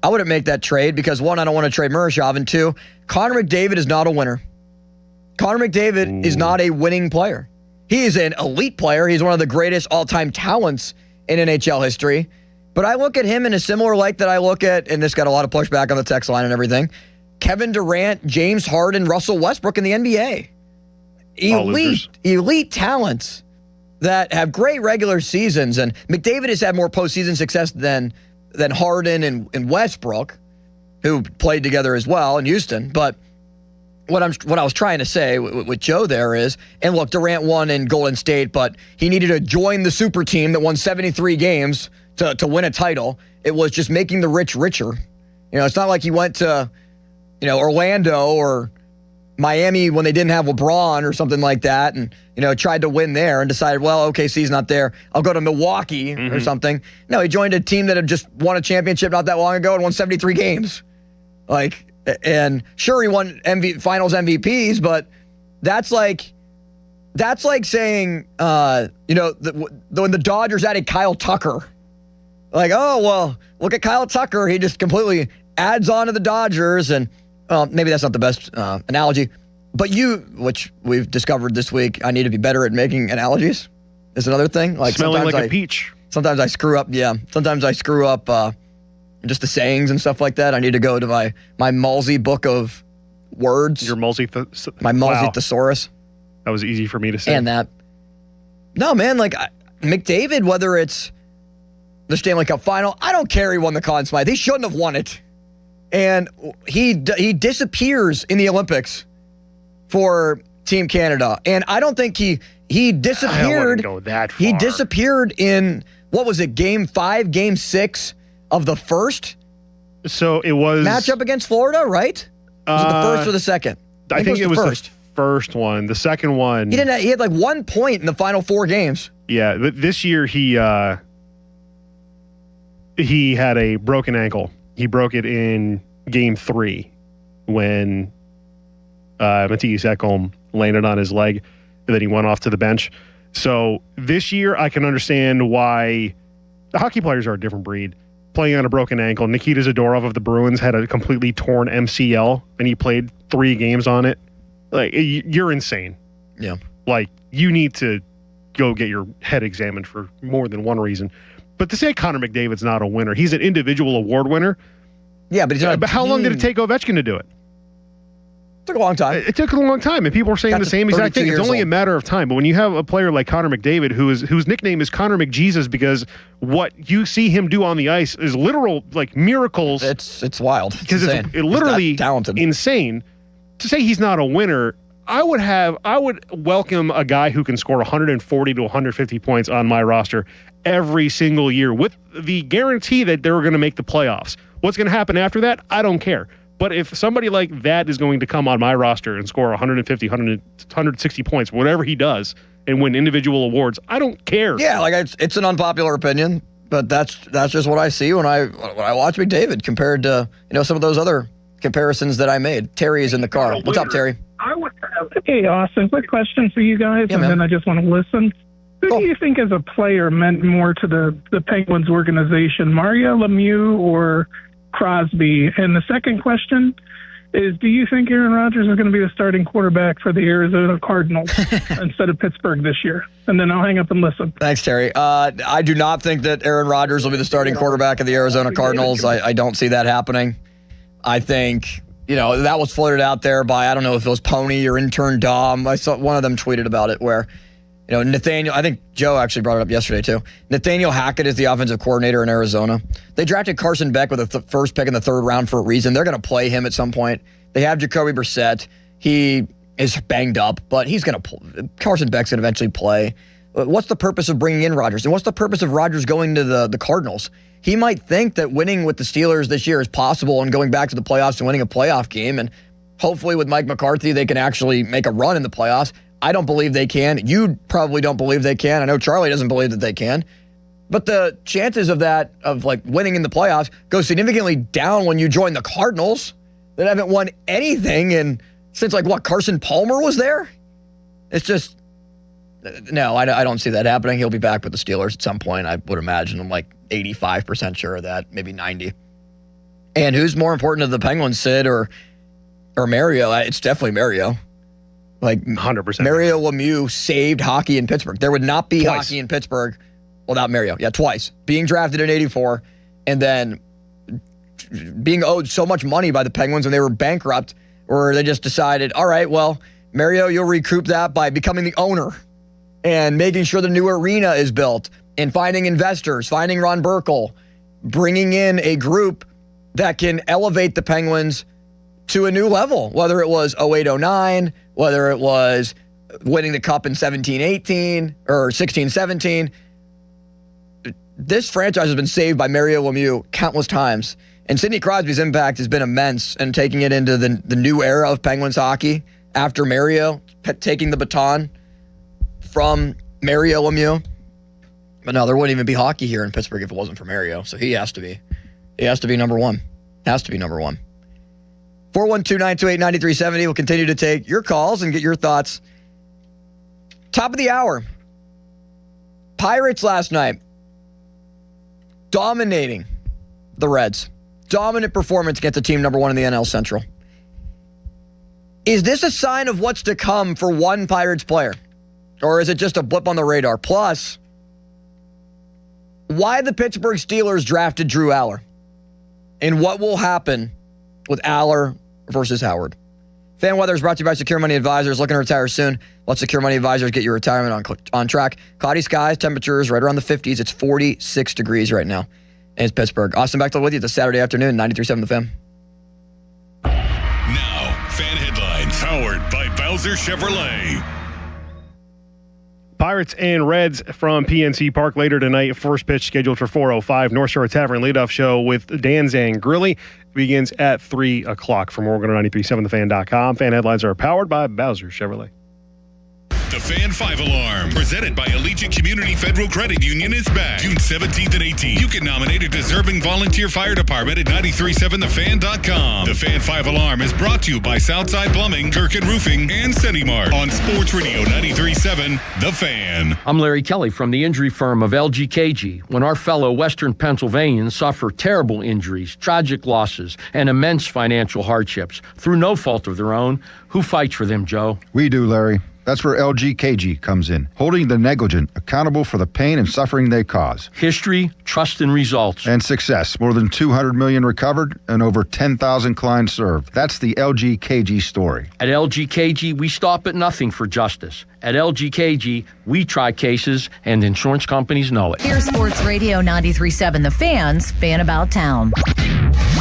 I wouldn't make that trade because, 1, I don't want to trade Mirashov, and 2, Connor McDavid is not a winner. Connor McDavid is not a winning player. He is an elite player. He's one of the greatest all-time talents in NHL history. But I look at him in a similar light that I look at, and this got a lot of pushback on the text line and everything, Kevin Durant, James Harden, Russell Westbrook in the NBA. Elite talents that have great regular seasons, and McDavid has had more postseason success than Harden and Westbrook, who played together as well in Houston. But what I was trying to say with Joe there is, and look, Durant won in Golden State, but he needed to join the super team that won 73 games to win a title. It was just making the rich richer. You know, it's not like he went to Orlando or Miami when they didn't have LeBron or something like that, and tried to win there and decided, well, OKC's not there, I'll go to Milwaukee or something. No, he joined a team that had just won a championship not that long ago and won 73 games. And sure, he won Finals MVPs, but that's like saying, when the Dodgers added Kyle Tucker. Like, oh, well, look at Kyle Tucker. He just completely adds on to the Dodgers. And maybe that's not the best analogy. But which we've discovered this week, I need to be better at making analogies, is another thing. Like smelling like a peach. Sometimes I screw up, Sometimes I screw up just the sayings and stuff like that. I need to go to my Mulsey book of words. Your Mulsey my Mulsey thesaurus. That was easy for me to say. And that. No, man, McDavid, whether it's the Stanley Cup final, I don't care he won the Conn Smythe. He shouldn't have won it. And he disappears in the Olympics for Team Canada. And I don't think he disappeared. I wouldn't go that far. He disappeared in, what was it, Game 5, Game 6 of the first? So it was... matchup against Florida, right? Was it the first or the second? I think it was the first one. The second one... He had 1 point in the final 4 games. Yeah, but this year he had a broken ankle. He broke it in Game 3 when Mattias Ekholm landed on his leg, and then he went off to the bench. So this year, I can understand why the hockey players are a different breed. Playing on a broken ankle. Nikita Zadorov of the Bruins had a completely torn MCL, and he played 3 games on it. You're insane. Yeah. You need to go get your head examined for more than one reason. But to say Connor McDavid's not a winner, he's an individual award winner. Yeah, but he's not. But how long did it take Ovechkin to do it? It took a long time. It took a long time, and people are saying the same exact thing. It's only a matter of time. But when you have a player like Connor McDavid, whose nickname is Connor McJesus, because what you see him do on the ice is literal miracles. It's wild. Because it's literally insane. To say he's not a winner, I would welcome a guy who can score 140 to 150 points on my roster every single year with the guarantee that they're going to make the playoffs. What's going to happen after that? I don't care. But if somebody like that is going to come on my roster and score 150, 160 points, whatever he does, and win individual awards, I don't care. Yeah, it's an unpopular opinion, but that's just what I see when I watch McDavid compared to some of those other comparisons that I made. Terry is in the car. What's up, Terry? Hey, Austin, quick question for you guys, and then I just want to listen. Who do you think as a player meant more to the Penguins organization, Mario Lemieux or Crosby? And the second question is, do you think Aaron Rodgers is going to be the starting quarterback for the Arizona Cardinals instead of Pittsburgh this year? And then I'll hang up and listen. Thanks, Terry. I do not think that Aaron Rodgers will be the starting quarterback of the Arizona Cardinals. I don't see that happening. I think... that was floated out there by, I don't know if it was Pony or intern Dom. I saw one of them tweeted about it where, Nathaniel, I think Joe actually brought it up yesterday too. Nathaniel Hackett is the offensive coordinator in Arizona. They drafted Carson Beck with the first pick in the 3rd round for a reason. They're going to play him at some point. They have Jacoby Brissett. He is banged up, but Carson Beck's going to eventually play. What's the purpose of bringing in Rodgers? And what's the purpose of Rodgers going to the Cardinals? He might think that winning with the Steelers this year is possible and going back to the playoffs and winning a playoff game. And hopefully with Mike McCarthy, they can actually make a run in the playoffs. I don't believe they can. You probably don't believe they can. I know Charlie doesn't believe that they can. But the chances of that, of winning in the playoffs, go significantly down when you join the Cardinals that haven't won anything since Carson Palmer was there? It's just... No, I don't see that happening. He'll be back with the Steelers at some point, I would imagine. I'm 85% sure of that, maybe 90. And who's more important to the Penguins, Sid or Mario? It's definitely Mario. 100%. Mario Lemieux saved hockey in Pittsburgh. There would not be hockey in Pittsburgh without Mario. Yeah, twice. Being drafted in 84 and then being owed so much money by the Penguins when they were bankrupt, or they just decided, all right, well, Mario, you'll recoup that by becoming the owner and making sure the new arena is built and finding investors, finding Ron Burkle, bringing in a group that can elevate the Penguins to a new level, whether it was 08-09, whether it was winning the Cup in 17-18 or 16-17. This franchise has been saved by Mario Lemieux countless times. And Sidney Crosby's impact has been immense in taking it into the new era of Penguins hockey after Mario taking the baton from Mario Lemieux. But no, there wouldn't even be hockey here in Pittsburgh if it wasn't for Mario. So he has to be. He has to be number one. Has to be number one. 412-928-9370. We'll continue to take your calls and get your thoughts. Top of the hour. Pirates last night. Dominating the Reds. Dominant performance against the team number one in the NL Central. Is this a sign of what's to come for one Pirates player? Or is it just a blip on the radar? Plus, why the Pittsburgh Steelers drafted Drew Aller? And what will happen with Aller versus Howard? Fan Weather is brought to you by Secure Money Advisors. Looking to retire soon? Let Secure Money Advisors get your retirement on track. Cloudy skies, temperatures right around the 50s. It's 46 degrees right now. And it's Pittsburgh. Austin Bechtel with you this Saturday afternoon, 93.7 The Fan. Now, Fan Headlines, powered by Bowser Chevrolet. Pirates and Reds from PNC Park later tonight. First pitch scheduled for 4:05. North Shore Tavern leadoff show with Dan Zangrilli begins at 3 o'clock. For more, go to 937thefan.com. Fan Headlines are powered by Bowser Chevrolet. The Fan 5 Alarm, presented by Allegiant Community Federal Credit Union, is back June 17th and 18th. You can nominate a deserving volunteer fire department at 937thefan.com. The Fan 5 Alarm is brought to you by Southside Plumbing, Kirkin Roofing, and CentiMart on Sports Radio 93.7 The Fan. I'm Larry Kelly from the injury firm of LGKG. When our fellow Western Pennsylvanians suffer terrible injuries, tragic losses, and immense financial hardships through no fault of their own, who fights for them, Joe? We do, Larry. That's where LGKG comes in, holding the negligent accountable for the pain and suffering they cause. History, trust, and results. And success. More than 200 million recovered and over 10,000 clients served. That's the LGKG story. At LGKG, we stop at nothing for justice. At LGKG, we try cases, and insurance companies know it. Here's Sports Radio 93.7 The Fan's Fan About Town.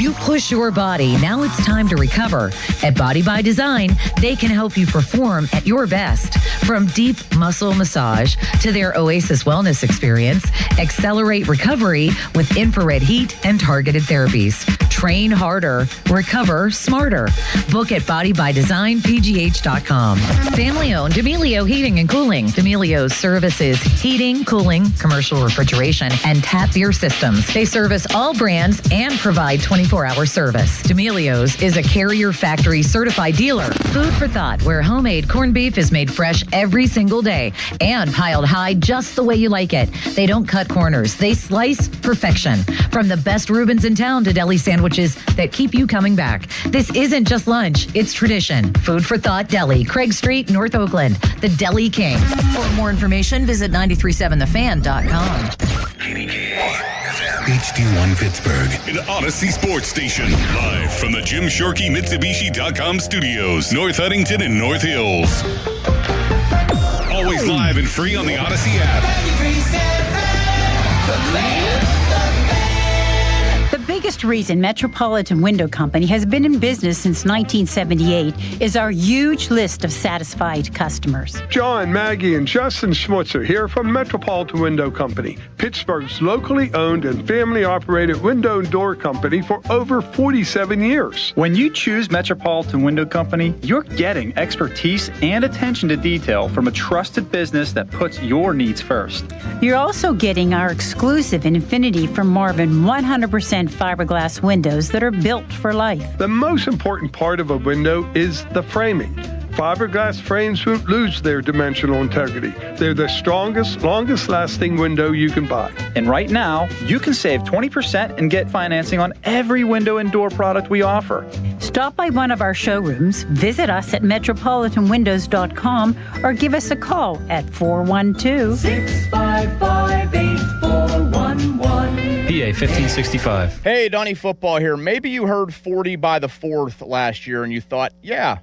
You push your body. Now it's time to recover. At Body by Design, they can help you perform at your best. From deep muscle massage to their Oasis Wellness experience, accelerate recovery with infrared heat and targeted therapies. Train harder, recover smarter. Book at bodybydesignpgh.com. Family-owned D'Amelio Heating and Cooling. D'Amelio's services heating, cooling, commercial refrigeration, and tap beer systems. They service all brands and provide 24-hour service. D'Amelio's is a Carrier Factory certified dealer. Food for thought, where homemade corned beef is made fresh every single day and piled high just the way you like it. They don't cut corners. They slice perfection. From the best Reubens in town to deli sandwiches that keep you coming back. This isn't just lunch, it's tradition. Food for Thought Deli, Craig Street, North Oakland, the Deli King. For more information, visit 937thefan.com. HD1 Pittsburgh, an Odyssey Sports station. Live from the Jim Shorky Mitsubishi.com studios, North Huntington and North Hills. Always live and free on the Odyssey app. The biggest reason Metropolitan Window Company has been in business since 1978 is our huge list of satisfied customers. John, Maggie, and Justin Schmutzer here from Metropolitan Window Company, Pittsburgh's locally owned and family-operated window and door company for over 47 years. When you choose Metropolitan Window Company, you're getting expertise and attention to detail from a trusted business that puts your needs first. You're also getting our exclusive Infinity from Marvin 100% fiberglass windows that are built for life. The most important part of a window is the framing. Fiberglass frames won't lose their dimensional integrity. They're the strongest, longest-lasting window you can buy. And right now, you can save 20% and get financing on every window and door product we offer. Stop by one of our showrooms, visit us at metropolitanwindows.com, or give us a call at 412-655-8411. PA 1565. Hey, Donnie Football here. Maybe you heard 40 by the 4th last year and you thought, yeah,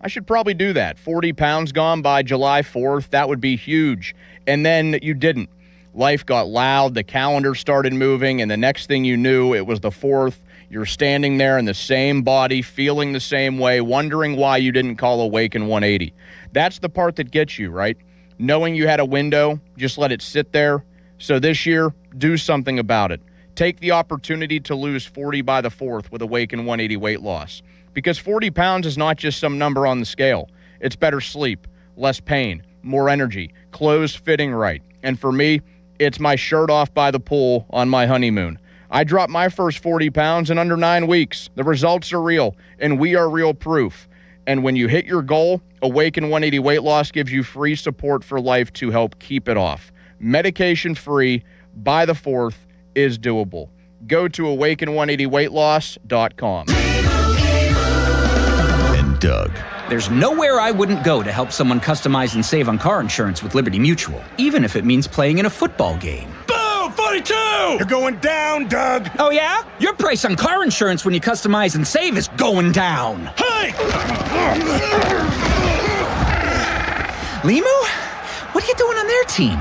I should probably do that. 40 pounds gone by July 4th. That would be huge. And then you didn't. Life got loud. The calendar started moving. And the next thing you knew, it was the 4th. You're standing there in the same body, feeling the same way, wondering why you didn't call Awaken 180. That's the part that gets you, right? Knowing you had a window, just let it sit there. So this year, do something about it. Take the opportunity to lose 40 by the 4th with Awaken 180 weight loss. Because 40 pounds is not just some number on the scale. It's better sleep, less pain, more energy, clothes fitting right. And for me, it's my shirt off by the pool on my honeymoon. I dropped my first 40 pounds in under 9 weeks. The results are real, and we are real proof. And when you hit your goal, Awaken 180 Weight Loss gives you free support for life to help keep it off. Medication-free, by the 4th, is doable. Go to awaken180weightloss.com. And Doug. There's nowhere I wouldn't go to help someone customize and save on car insurance with Liberty Mutual, even if it means playing in a football game. Boom! 42! You're going down, Doug! Oh, yeah? Your price on car insurance when you customize and save is going down. Hey! Limu? What are you doing on their team?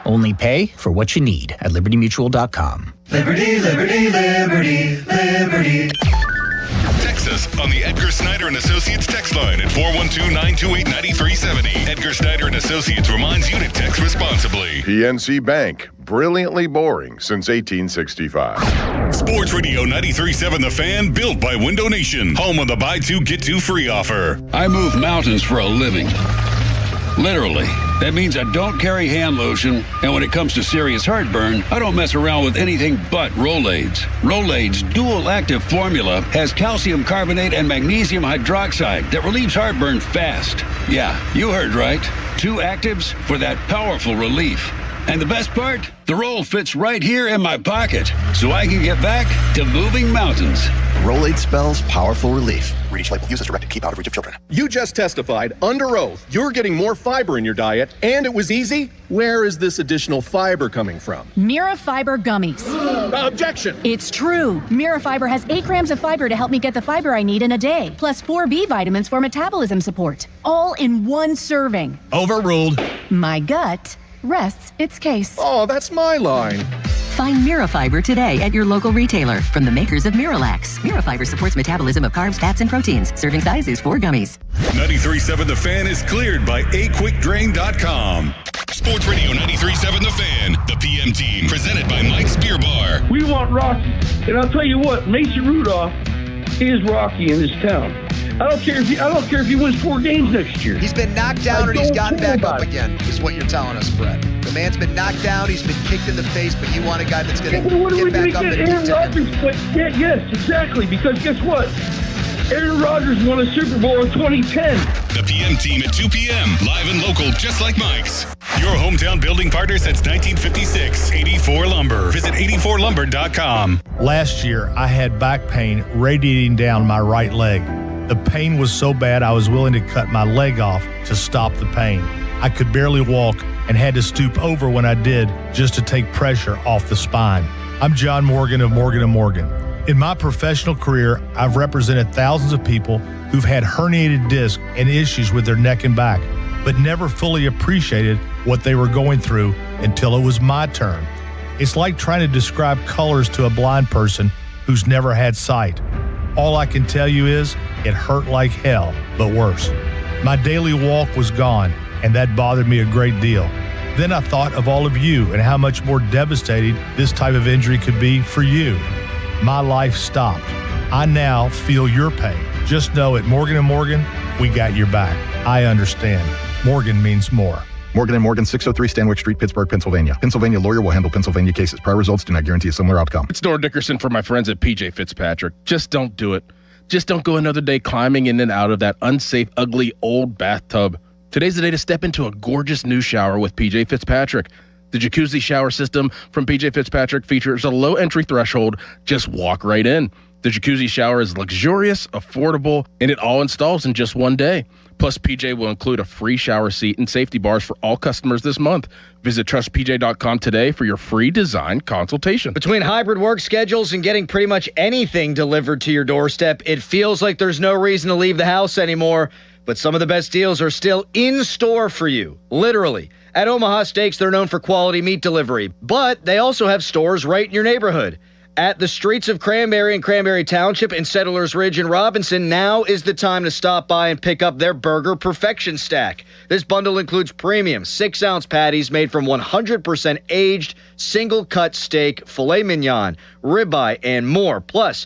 Only pay for what you need at libertymutual.com. Liberty, liberty, liberty, liberty. Text us on the Edgar Snyder & Associates text line at 412-928-9370. Edgar Snyder & Associates reminds you to text responsibly. PNC Bank. Brilliantly boring since 1865. Sports Radio 93.7 The Fan, built by Window Nation. Home of the buy two, get two free offer. I move mountains for a living. Literally. That means I don't carry hand lotion, and when it comes to serious heartburn, I don't mess around with anything but Rolaids. Rolaids' dual-active formula has calcium carbonate and magnesium hydroxide that relieves heartburn fast. Yeah, you heard right. 2 actives for that powerful relief. And the best part? The roll fits right here in my pocket, so I can get back to moving mountains. Rolade spells powerful relief. Read each label. Use as directed. Keep out of reach of children. You just testified under oath you're getting more fiber in your diet, and it was easy. Where is this additional fiber coming from? Mira Fiber Gummies. Objection! It's true. Mira Fiber has 8 grams of fiber to help me get the fiber I need in a day, plus 4 B vitamins for metabolism support. All in one serving. Overruled. My gut rests its case. Oh, that's my line. Find Mirafiber today at your local retailer from the makers of Miralax. Mirafiber supports metabolism of carbs, fats, and proteins. Serving size is 4 gummies. 93.7 The Fan is cleared by aquickdrain.com. Sports Radio 93.7 The Fan, the PM team, presented by Mike's Beer Bar. We want Rocky, and I'll tell you what, Mason Rudolph is Rocky in this town. I don't care if he wins 4 games next year. He's been knocked down and he's gotten back up again, is what you're telling us, Brett. The man's been knocked down, he's been kicked in the face, but you want a guy that's going to get back up and Aaron Rodgers, yes, exactly, because guess what? Aaron Rodgers won a Super Bowl in 2010. The PM team at 2 p.m., live and local, just like Mike's. Your hometown building partner since 1956, 84 Lumber. Visit 84lumber.com. Last year, I had back pain radiating down my right leg. The pain was so bad I was willing to cut my leg off to stop the pain. I could barely walk and had to stoop over when I did just to take pressure off the spine. I'm John Morgan of Morgan & Morgan. In my professional career, I've represented thousands of people who've had herniated discs and issues with their neck and back, but never fully appreciated what they were going through until it was my turn. It's like trying to describe colors to a blind person who's never had sight. All I can tell you is it hurt like hell, but worse. My daily walk was gone, and that bothered me a great deal. Then I thought of all of you and how much more devastating this type of injury could be for you. My life stopped. I now feel your pain. Just know at Morgan & Morgan, we got your back. I understand. Morgan means more. Morgan & Morgan, 603 Stanwick Street, Pittsburgh, Pennsylvania. Pennsylvania lawyer will handle Pennsylvania cases. Prior results do not guarantee a similar outcome. It's Nora Dickerson for my friends at PJ Fitzpatrick. Just don't do it. Just don't go another day climbing in and out of that unsafe, ugly, old bathtub. Today's the day to step into a gorgeous new shower with PJ Fitzpatrick. The jacuzzi shower system from PJ Fitzpatrick features a low entry threshold. Just walk right in. The jacuzzi shower is luxurious, affordable, and it all installs in just one day. Plus, PJ will include a free shower seat and safety bars for all customers this month. Visit trustpj.com today for your free design consultation. Between hybrid work schedules and getting pretty much anything delivered to your doorstep, it feels like there's no reason to leave the house anymore. But some of the best deals are still in store for you, literally. At Omaha Steaks, they're known for quality meat delivery, but they also have stores right in your neighborhood. At the streets of Cranberry and Cranberry Township and Settlers Ridge and Robinson, now is the time to stop by and pick up their Burger Perfection Stack. This bundle includes premium 6-ounce patties made from 100% aged, single-cut steak, filet mignon, ribeye, and more. Plus,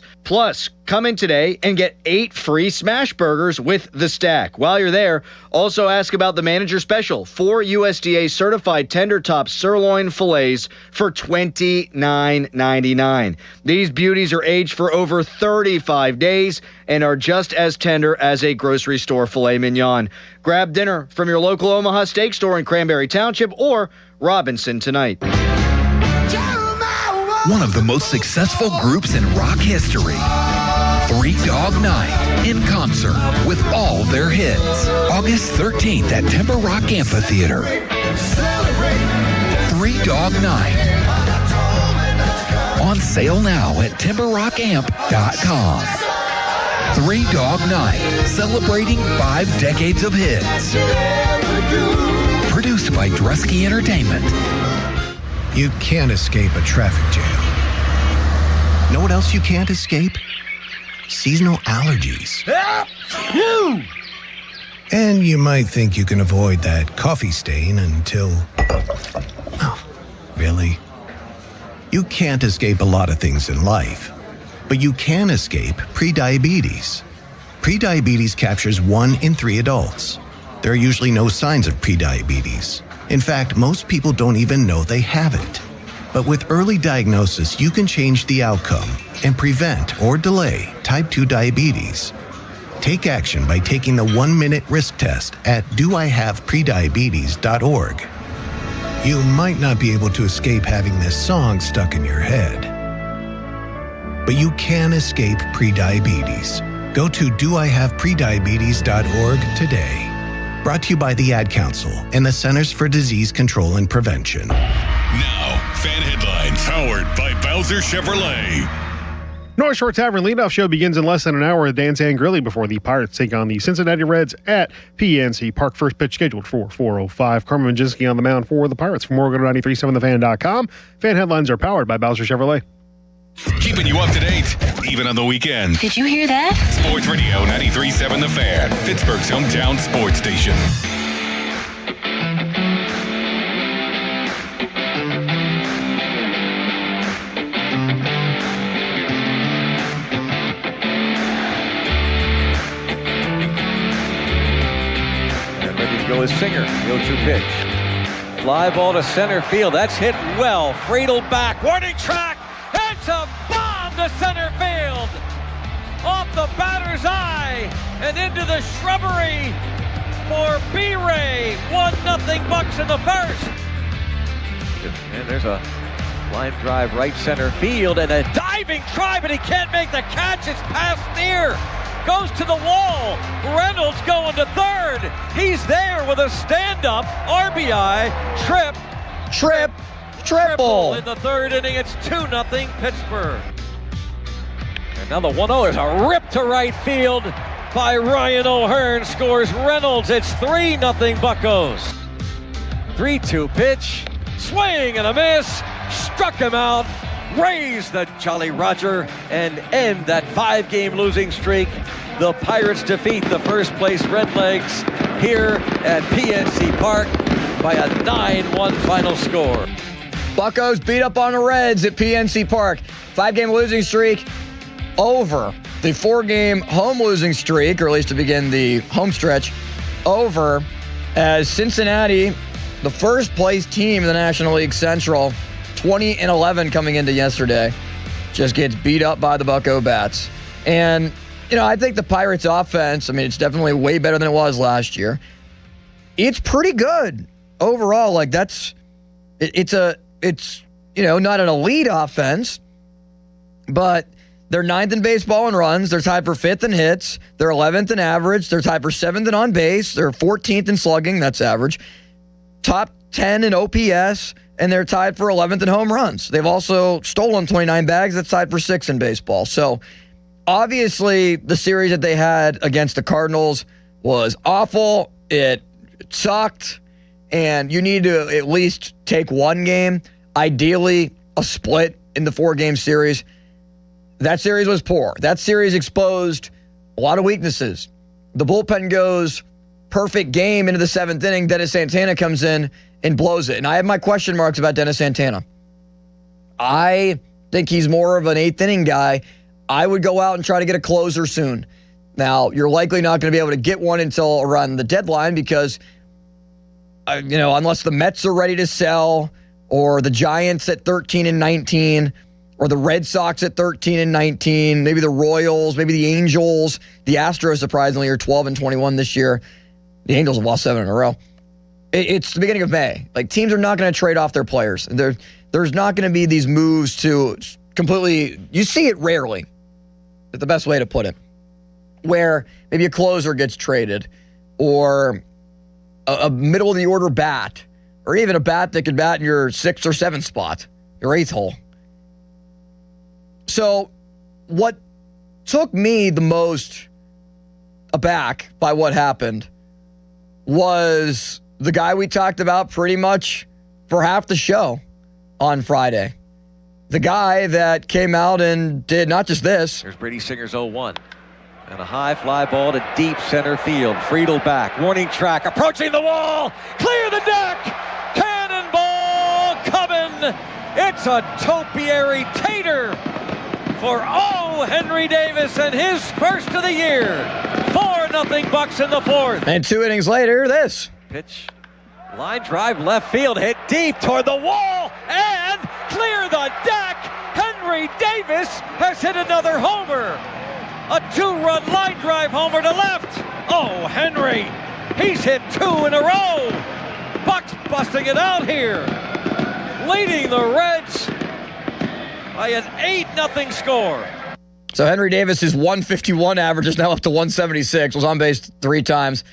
come in today and get 8 free smash burgers with the stack. While you're there, also ask about the manager special. 4 USDA certified tender top sirloin fillets for $29.99. These beauties are aged for over 35 days and are just as tender as a grocery store filet mignon. Grab dinner from your local Omaha steak store in Cranberry Township or Robinson tonight. One of the most successful groups in rock history. 3 Dog Night in concert with all their hits. August 13th at Timber Rock Amphitheater. 3 Dog Night. On sale now at timberrockamp.com. 3 Dog Night, celebrating 5 decades of hits. Produced by Drusky Entertainment. You can't escape a traffic jam. Know what else you can't escape? Seasonal allergies. And you might think you can avoid that coffee stain until... Oh, really? You can't escape a lot of things in life, but you can escape prediabetes. Prediabetes captures 1 in 3 adults. There are usually no signs of prediabetes. In fact, most people don't even know they have it. But with early diagnosis, you can change the outcome and prevent or delay type 2 diabetes. Take action by taking the 1-minute risk test at doihaveprediabetes.org. You might not be able to escape having this song stuck in your head, but you can escape prediabetes. Go to doihaveprediabetes.org today. Brought to you by the Ad Council and the Centers for Disease Control and Prevention. Now, fan headlines powered by Bowser Chevrolet. North Shore Tavern leadoff show begins in less than an hour at Dan San Grilly before the Pirates take on the Cincinnati Reds at PNC Park. First pitch scheduled for 4:05. Carmen Majinski on the mound for the Pirates. For more, go to 937thefan.com. Fan headlines are powered by Bowser Chevrolet. Keeping you up to date, even on the weekend. Did you hear that? Sports Radio 93.7 The Fan, Pittsburgh's hometown sports station. And ready to go is Singer. 0-2 pitch. Fly ball to center field. That's hit well. Friedel back. Warning track. It's a bomb to center field. Off the batter's eye and into the shrubbery for B-Ray. 1-0 Bucks in the first. And there's a line drive right center field and a diving try, but he can't make the catch. It's past near. Goes to the wall. Reynolds going to third. He's there with a stand-up RBI triple in the third inning. It's 2-0 Pittsburgh. And now the 1-0 is a rip to right field by Ryan O'Hearn. Scores Reynolds. It's 3-0 Buccos. 3-2 pitch. Swing and a miss. Struck him out. Raise the Jolly Roger and end that 5-game losing streak. The Pirates defeat the first place Redlegs here at PNC Park by a 9-1 final score. Buccos beat up on the Reds at PNC Park. 5-game losing streak over. The 4-game home losing streak, or at least to begin the home stretch, over as Cincinnati, the first place team in the National League Central, 20-11 coming into yesterday, just gets beat up by the Bucko Bats. And, you know, I think the Pirates offense, I mean, it's definitely way better than it was last year. It's pretty good overall. Like, it's you know, not an elite offense, but they're 9th in baseball in runs. They're tied for 5th in hits. They're 11th in average. They're tied for 7th in on base. They're 14th in slugging. That's average. Top 10 in OPS, and they're tied for 11th in home runs. They've also stolen 29 bags. That's tied for 6th in baseball. So, obviously, the series that they had against the Cardinals was awful. It sucked, and you need to at least take one game, ideally a split in the 4-game series. That series was poor. That series exposed a lot of weaknesses. The bullpen goes perfect game into the 7th inning. Dennis Santana comes in and blows it. And I have my question marks about Dennis Santana. I think he's more of an 8th inning guy. I would go out and try to get a closer soon. Now, you're likely not going to be able to get one until around the deadline because, unless the Mets are ready to sell or the Giants at 13-19 or the Red Sox at 13-19, maybe the Royals, maybe the Angels. The Astros, surprisingly, are 12-21 this year. The Angels have lost 7 in a row. It's the beginning of May. Like, teams are not going to trade off their players. There's not going to be these moves to completely, you see it rarely, is the best way to put it, where maybe a closer gets traded or a middle-of-the-order bat or even a bat that could bat in your 6th or 7th spot, your 8th hole. So what took me the most aback by what happened was the guy we talked about pretty much for half the show on Friday. The guy that came out and did not just this. Here's Brady Singer's 0-1. And a high fly ball to deep center field. Friedel back. Warning track. Approaching the wall. Clear the deck. Cannonball coming. It's a topiary tater for Henry Davis and his first of the year. 4-0 Bucks in the 4th. And 2 innings later, this. Pitch. Line drive left field. Hit deep toward the wall. And clear the deck. Henry Davis has hit another homer. A 2-run line drive homer to left. Oh, Henry. He's hit 2 in a row. Bucks busting it out here. Leading the Reds by an 8-0 score. So Henry Davis's 151 average is now up to 176. Was on base 3 times.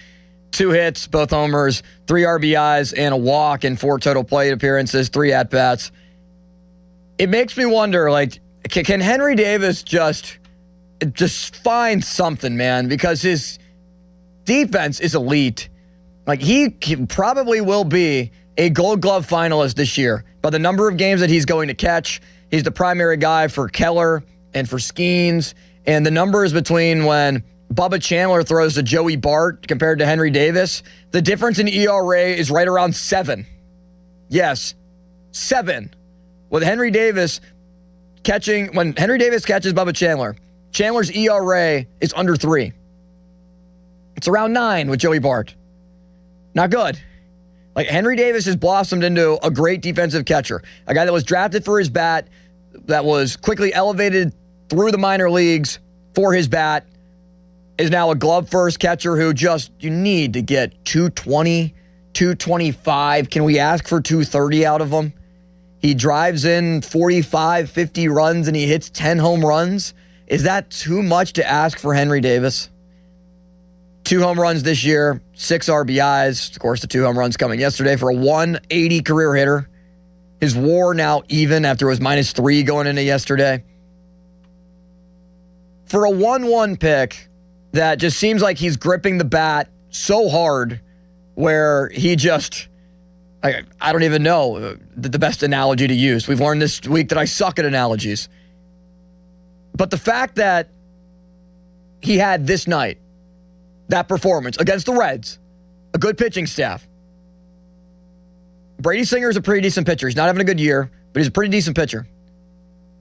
2 hits, both homers, 3 RBIs, and a walk in 4 total plate appearances, 3 at-bats. It makes me wonder, like, can Henry Davis just find something, man? Because his defense is elite. Like, he probably will be a Gold Glove finalist this year by the number of games that he's going to catch. He's the primary guy for Keller and for Skeens. And the numbers between when Bubba Chandler throws to Joey Bart compared to Henry Davis, the difference in ERA is right around 7. Yes, 7. With Henry Davis when Henry Davis catches Bubba Chandler, Chandler's ERA is under 3. It's around 9 with Joey Bart. Not good. Like, Henry Davis has blossomed into a great defensive catcher. A guy that was drafted for his bat, that was quickly elevated through the minor leagues for his bat, is now a glove-first catcher who you need to get 220, 225. Can we ask for 230 out of him? He drives in 45, 50 runs, and he hits 10 home runs. Is that too much to ask for Henry Davis? 2 home runs this year, 6 RBIs. Of course, the 2 home runs coming yesterday for a 180 career hitter. His WAR now even after it was -3 going into yesterday. For a 1-1 pick that just seems like he's gripping the bat so hard where he I don't even know the best analogy to use. We've learned this week that I suck at analogies. But the fact that he had this night, that performance against the Reds, a good pitching staff. Brady Singer is a pretty decent pitcher. He's not having a good year, but he's a pretty decent pitcher.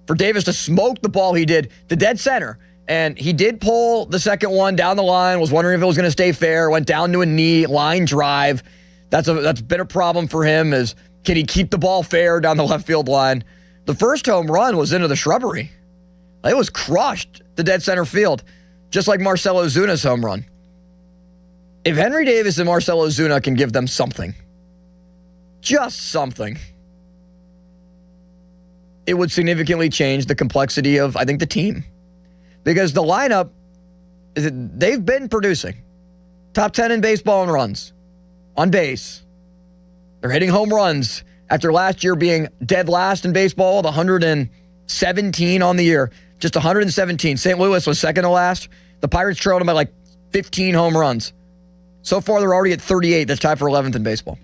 For Davis to smoke the ball he did to dead center, and he did pull the second one down the line, was wondering if it was going to stay fair, went down to a knee, line drive. That's been a problem for him, is can he keep the ball fair down the left field line? The first home run was into the shrubbery. It was crushed to dead center field, just like Marcell Ozuna's home run. If Henry Davis and Marcell Ozuna can give them something, just something, it would significantly change the complexity of, I think, the team. Because the lineup, they've been producing. Top 10 in baseball in runs. On base. They're hitting home runs after last year being dead last in baseball with 117 on the year. Just 117. St. Louis was second to last. The Pirates trailed them by like 15 home runs. So far, they're already at 38. That's tied for 11th in baseball.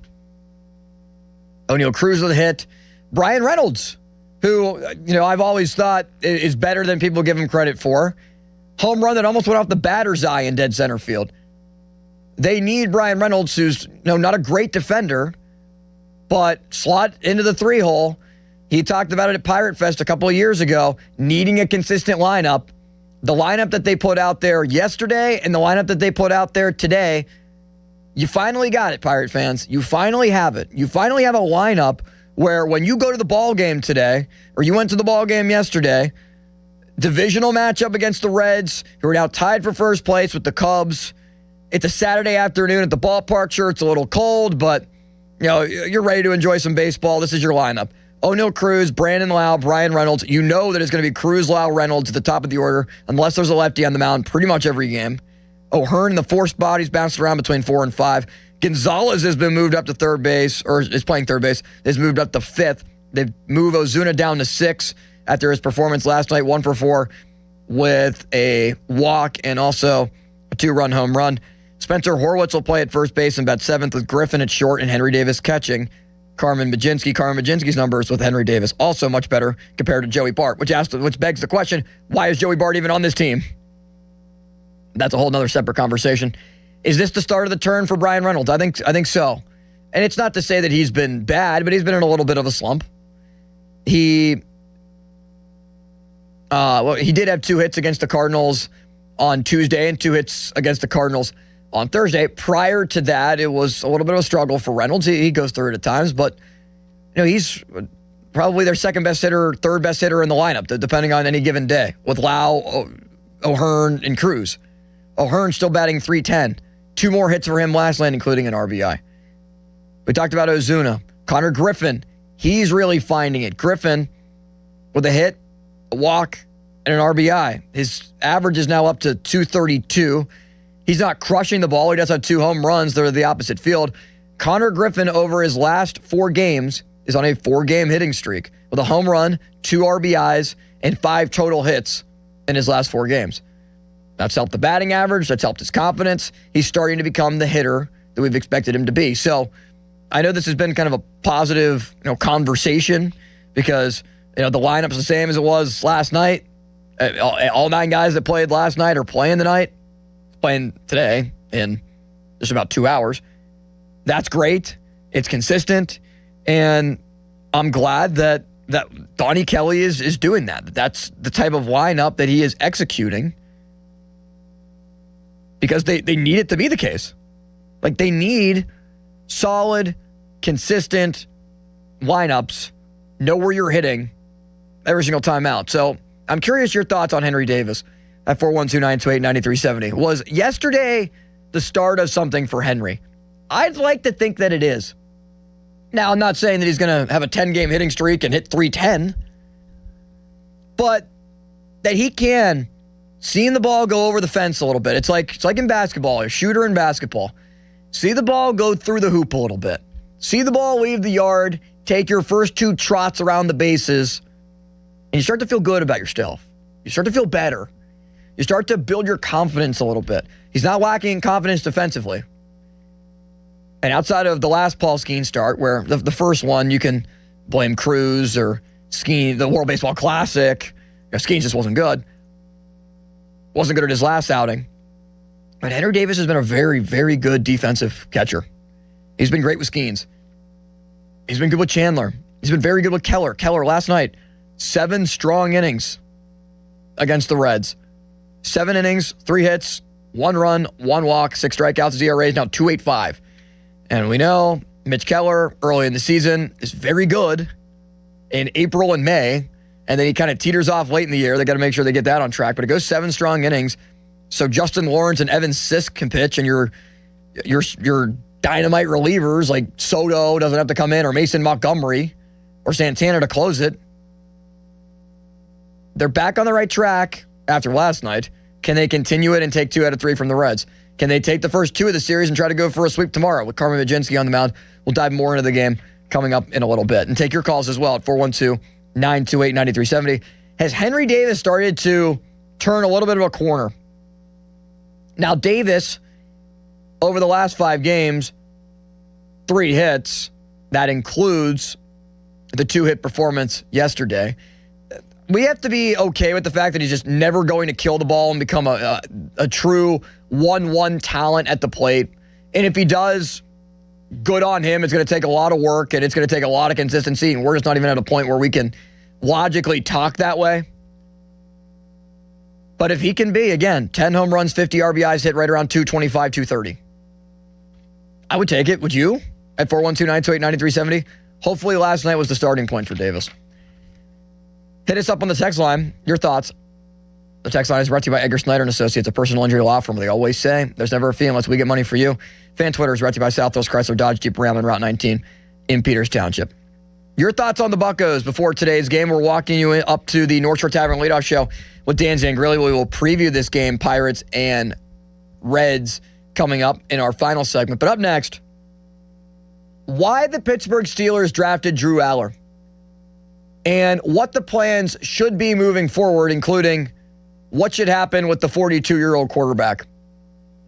O'Neill Cruz with a hit. Brian Reynolds, who, I've always thought is better than people give him credit for. Home run that almost went off the batter's eye in dead center field. They need Brian Reynolds, who's not a great defender, but slot into the 3-hole. He talked about it at Pirate Fest a couple of years ago, needing a consistent lineup. the lineup that they put out there yesterday and the lineup that they put out there today, you finally got it, Pirate fans. You finally have it. You finally have a lineup where when you go to the ball game today, or you went to the ball game yesterday, divisional matchup against the Reds, who are now tied for first place with the Cubs. It's a Saturday afternoon at the ballpark. Sure, it's a little cold, but you're ready to enjoy some baseball. This is your lineup. O'Neal Cruz, Brandon Lau, Brian Reynolds. You know that it's going to be Cruz, Lau, Reynolds at the top of the order, unless there's a lefty on the mound pretty much every game. O'Hearn in the fourth spot. He's bounced around between 4 and 5. Gonzalez has been moved up to third base, or is playing third base. Has moved up to 5th. They've moved Ozuna down to 6 after his performance last night, 1 for 4 with a walk and also a 2-run home run. Spencer Horwitz will play at first base and bat 7th with Griffin at short and Henry Davis catching. Carmen Majinski's numbers with Henry Davis also much better compared to Joey Bart, which begs the question, why is Joey Bart even on this team? That's a whole other separate conversation. Is this the start of the turn for Brian Reynolds? I think so. And it's not to say that he's been bad, but he's been in a little bit of a slump. He did have 2 hits against the Cardinals on Tuesday and 2 hits against the Cardinals on Thursday. Prior to that, it was a little bit of a struggle for Reynolds. He goes through it at times, but he's probably their second best hitter, third best hitter in the lineup, depending on any given day, with Lau, O'Hearn, and Cruz. O'Hearn still batting .310. 2 more hits for him last night, including an RBI. We talked about Ozuna. Connor Griffin, he's really finding it. Griffin with a hit, a walk, and an RBI. His average is now up to .232. He's not crushing the ball. He does have 2 home runs. They're the opposite field. Connor Griffin, over his last 4 games, is on a 4-game hitting streak with a home run, 2 RBIs, and 5 total hits in his last 4 games. That's helped the batting average. That's helped his confidence. He's starting to become the hitter that we've expected him to be. So I know this has been kind of a positive, conversation because, the lineup's the same as it was last night. All 9 guys that played last night are playing tonight, playing today in just about 2 hours. That's great. It's consistent. And I'm glad that Donnie Kelly is doing that. That's the type of lineup that he is executing because they need it to be the case. Like, they need solid, consistent lineups, know where you're hitting every single time out. So I'm curious your thoughts on Henry Davis at 412-928-9370. Was yesterday the start of something for Henry? I'd like to think that it is. Now, I'm not saying that he's going to have a 10-game hitting streak and hit .310, but that he can see the ball go over the fence a little bit. It's like in basketball, a shooter in basketball. See the ball go through the hoop a little bit. See the ball leave the yard, take your first 2 trots around the bases, and you start to feel good about yourself. You start to feel better. You start to build your confidence a little bit. He's not lacking confidence defensively. And outside of the last Paul Skeen start, where the first one, you can blame Cruz or Skeen, the World Baseball Classic. Skeen just wasn't good. Wasn't good at his last outing. But Henry Davis has been a very, very good defensive catcher. He's been great with Skeens. He's been good with Chandler. He's been very good with Keller. Keller last night, 7 strong innings against the Reds. 7 innings, 3 hits, 1 run, 1 walk, 6 strikeouts. His ERA is now 2.85. And we know Mitch Keller early in the season is very good in April and May, and then he kind of teeters off late in the year. They got to make sure they get that on track. But it goes 7 strong innings. So Justin Lawrence and Evan Sisk can pitch, and your dynamite relievers like Soto doesn't have to come in, or Mason Montgomery or Santana to close it. They're back on the right track after last night. Can they continue it and take 2 out of 3 from the Reds? Can they take the first 2 of the series and try to go for a sweep tomorrow with Carmen Majinski on the mound? We'll dive more into the game coming up in a little bit. And take your calls as well at 412-928-9370. Has Henry Davis started to turn a little bit of a corner? Now, Davis, over the last 5 games, 3 hits. That includes the 2-hit performance yesterday. We have to be okay with the fact that he's just never going to kill the ball and become a true 1-1 talent at the plate. And if he does, good on him. It's going to take a lot of work, and it's going to take a lot of consistency, and we're just not even at a point where we can logically talk that way. But if he can be, again, 10 home runs, 50 RBIs, hit right around 225, 230, I would take it. Would you? At 412-928-9370. Hopefully last night was the starting point for Davis. Hit us up on the text line. Your thoughts. The text line is brought to you by Edgar Snyder & Associates, a personal injury law firm. They always say, there's never a fee unless we get money for you. Fan Twitter is brought to you by Southwest Chrysler Dodge Jeep Ram on Route 19 in Peters Township. Your thoughts on the Buccos before today's game. We're walking you up to the North Shore Tavern leadoff show with Dan Zangrilli. We will preview this game, Pirates and Reds, coming up in our final segment. But up next, why the Pittsburgh Steelers drafted Drew Aller and what the plans should be moving forward, including what should happen with the 42-year-old quarterback.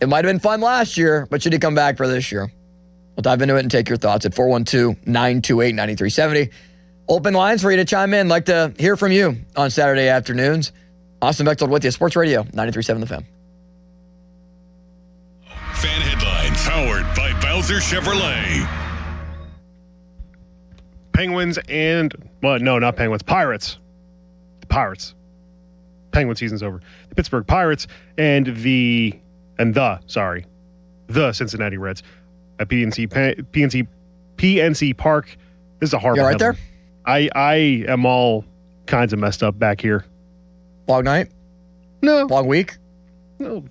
It might have been fun last year, but should he come back for this year? We'll dive into it and take your thoughts at 412-928-9370. Open lines for you to chime in. Like to hear from you on Saturday afternoons. Austin Bechtold with you, Sports Radio 93.7 The Fan. Fan headlines powered by Bowser Chevrolet. Penguins and, well, no, not Penguins, Pirates. The Pirates. Penguin season's over. The Pittsburgh Pirates and the Cincinnati Reds at PNC Park. This is a hard one. You right there? I am all kinds of messed up back here. Long night? No. Long week? No.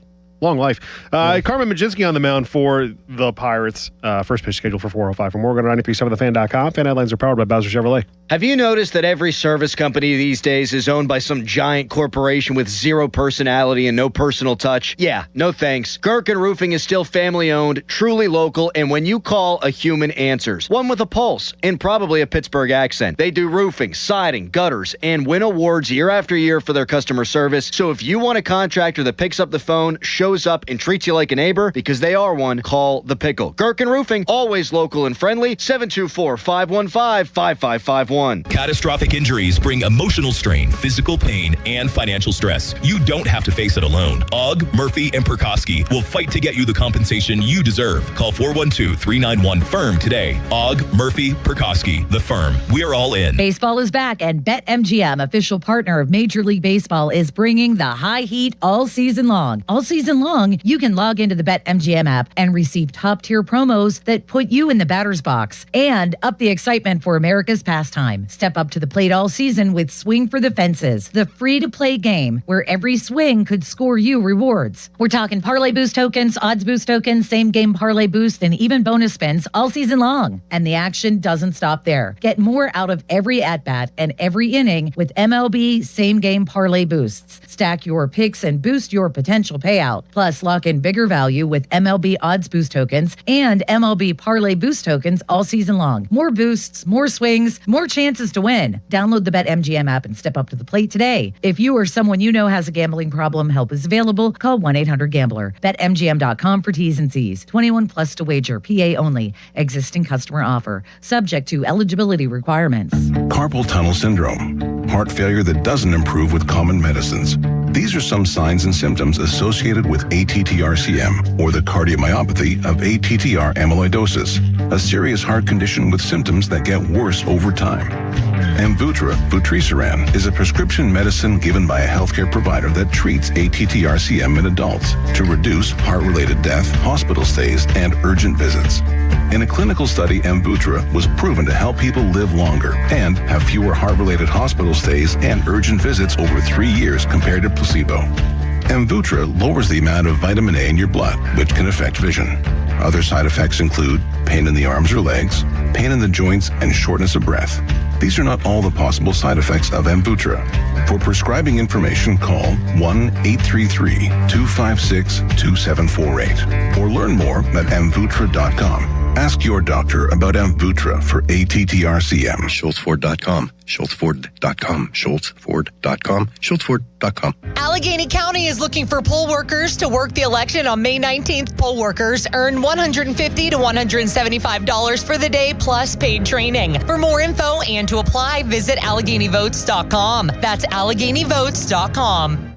Long life. Carmen Majinski on the mound for the Pirates. First pitch scheduled for 4:05. For more, go to 937thefan.com. Fan headlines are powered by Bowser Chevrolet. Have you noticed that every service company these days is owned by some giant corporation with zero personality and no personal touch? Yeah, no thanks. Gherkin Roofing is still family-owned, truly local, and when you call, a human answers. One with a pulse and probably a Pittsburgh accent. They do roofing, siding, gutters, and win awards year after year for their customer service. So if you want a contractor that picks up the phone, shows up, and treats you like a neighbor, because they are one, call The Pickle. Gherkin Roofing, always local and friendly, 724-515-5551. Catastrophic injuries bring emotional strain, physical pain, and financial stress. You don't have to face it alone. Ogg, Murphy, and Perkoski will fight to get you the compensation you deserve. Call 412-391-FIRM today. Ogg, Murphy, Perkoski, the firm. We're all in. Baseball is back, and BetMGM, official partner of Major League Baseball, is bringing the high heat all season long. All season long, you can log into the BetMGM app and receive top-tier promos that put you in the batter's box and up the excitement for America's pastime. Step up to the plate all season with Swing for the Fences, the free-to-play game where every swing could score you rewards. We're talking parlay boost tokens, odds boost tokens, same-game parlay boost, and even bonus spins all season long. And the action doesn't stop there. Get more out of every at-bat and every inning with MLB same-game parlay boosts. Stack your picks and boost your potential payout. Plus, lock in bigger value with MLB odds boost tokens and MLB parlay boost tokens all season long. More boosts, more swings, more chances to win. Download the BetMGM app and step up to the plate today. If you or someone you know has a gambling problem, help is available. Call 1-800-GAMBLER. BetMGM.com for T's and C's. 21 plus to wager. PA only. Existing customer offer. Subject to eligibility requirements. Carpal tunnel syndrome. Heart failure that doesn't improve with common medicines. These are some signs and symptoms associated with ATTR-CM, or the cardiomyopathy of ATTR amyloidosis, a serious heart condition with symptoms that get worse over time. Amvuttra, vutrisiran, is a prescription medicine given by a healthcare provider that treats ATTR-CM in adults to reduce heart-related death, hospital stays, and urgent visits. In a clinical study, Amvuttra was proven to help people live longer and have fewer heart-related hospital stays and urgent visits over 3 years compared to placebo. Amvuttra lowers the amount of vitamin A in your blood, which can affect vision. Other side effects include pain in the arms or legs, pain in the joints, and shortness of breath. These are not all the possible side effects of Amvuttra. For prescribing information, call 1-833-256-2748 or learn more at amvuttra.com. Ask your doctor about Amvuttra for ATTR-CM. SchultzFord.com. SchultzFord.com. SchultzFord.com. SchultzFord.com. Allegheny County is looking for poll workers to work the election on May 19th. Poll workers earn $150 to $175 for the day plus paid training. For more info and to apply, visit AlleghenyVotes.com. That's AlleghenyVotes.com.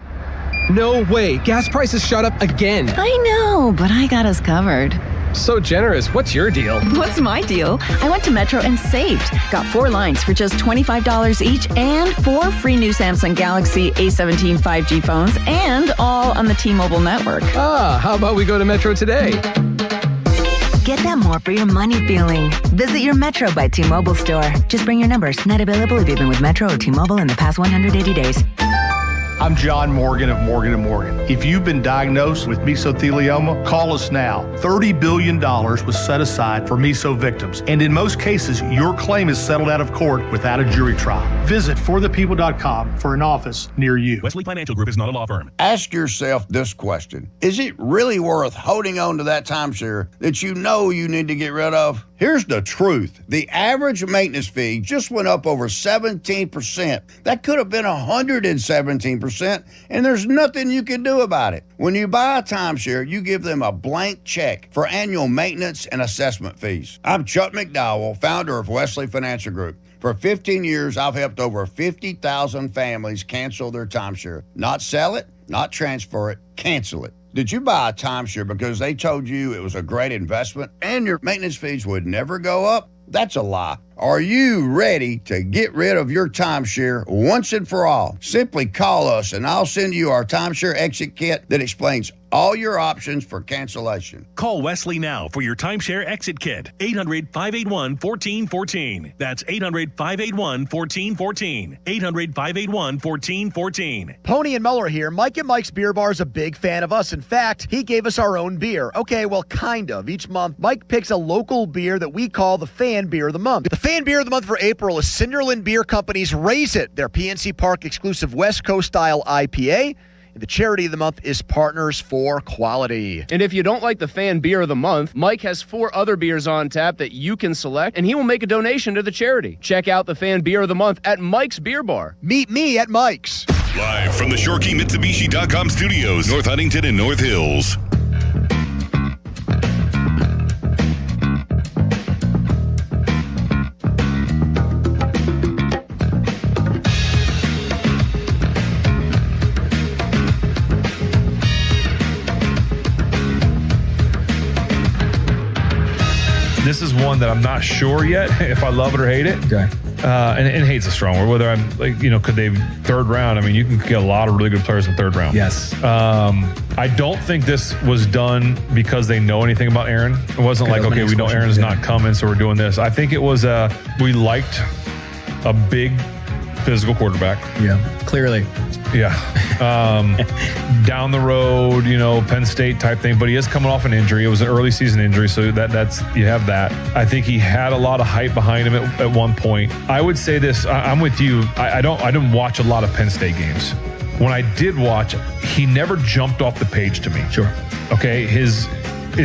No way. Gas prices shot up again. I know, but I got us covered. So generous. What's your deal? What's my deal? I went to Metro and saved. Got 4 lines for just $25 each and 4 free new Samsung Galaxy A17 5G phones and all on the T-Mobile network. How about we go to Metro today? Get that more for your money feeling. Visit your Metro by T-Mobile store. Just bring your numbers. Not available if you've been with Metro or T-Mobile in the past 180 days. I'm John Morgan of Morgan & Morgan. If you've been diagnosed with mesothelioma, call us now. $30 billion was set aside for meso victims. And in most cases, your claim is settled out of court without a jury trial. Visit forthepeople.com for an office near you. Wesley Financial Group is not a law firm. Ask yourself this question. Is it really worth holding on to that timeshare that you know you need to get rid of? Here's the truth. The average maintenance fee just went up over 17%. That could have been 117%, and there's nothing you can do about it. When you buy a timeshare, you give them a blank check for annual maintenance and assessment fees. I'm Chuck McDowell, founder of Wesley Financial Group. For 15 years, I've helped over 50,000 families cancel their timeshare. Not sell it, not transfer it, cancel it. Did you buy a timeshare because they told you it was a great investment and your maintenance fees would never go up? That's a lie. Are you ready to get rid of your timeshare once and for all? Simply call us and I'll send you our timeshare exit kit that explains all your options for cancellation. Call Wesley now for your timeshare exit kit. 800-581-1414. That's 800-581-1414. 800-581-1414. Pony and Muller here. Mike and Mike's Beer Bar is a big fan of us. In fact, he gave us our own beer. Okay, well, kind of. Each month, Mike picks a local beer that we call the Fan Beer of the Month. The Fan Beer of the Month for April is Cinderland Beer Company's Raise It, their PNC Park exclusive West Coast style IPA. The charity of the month is Partners for Quality. And if you don't like the Fan Beer of the Month, Mike has 4 other beers on tap that you can select, and he will make a donation to the charity. Check out the Fan Beer of the Month at Mike's Beer Bar. Meet me at Mike's. Live from the Shorky Mitsubishi.com studios, North Huntington and North Hills. This is one that I'm not sure yet if I love it or hate it. Okay. And hate's a strong word. Whether I'm like, could they third round? I mean, you can get a lot of really good players in third round. Yes. I don't think this was done because they know anything about Aaron. It wasn't like, okay, we know Aaron's not coming, so we're doing this. I think it was we liked a big physical quarterback. Yeah, clearly. Yeah. Down the road, Penn State type thing, but he is coming off an injury. It was an early season injury, so that's you have that. I think he had a lot of hype behind him at one point. I would say this, I'm with you. I didn't watch a lot of Penn State games. When I did watch, he never jumped off the page to me. Sure. Okay, is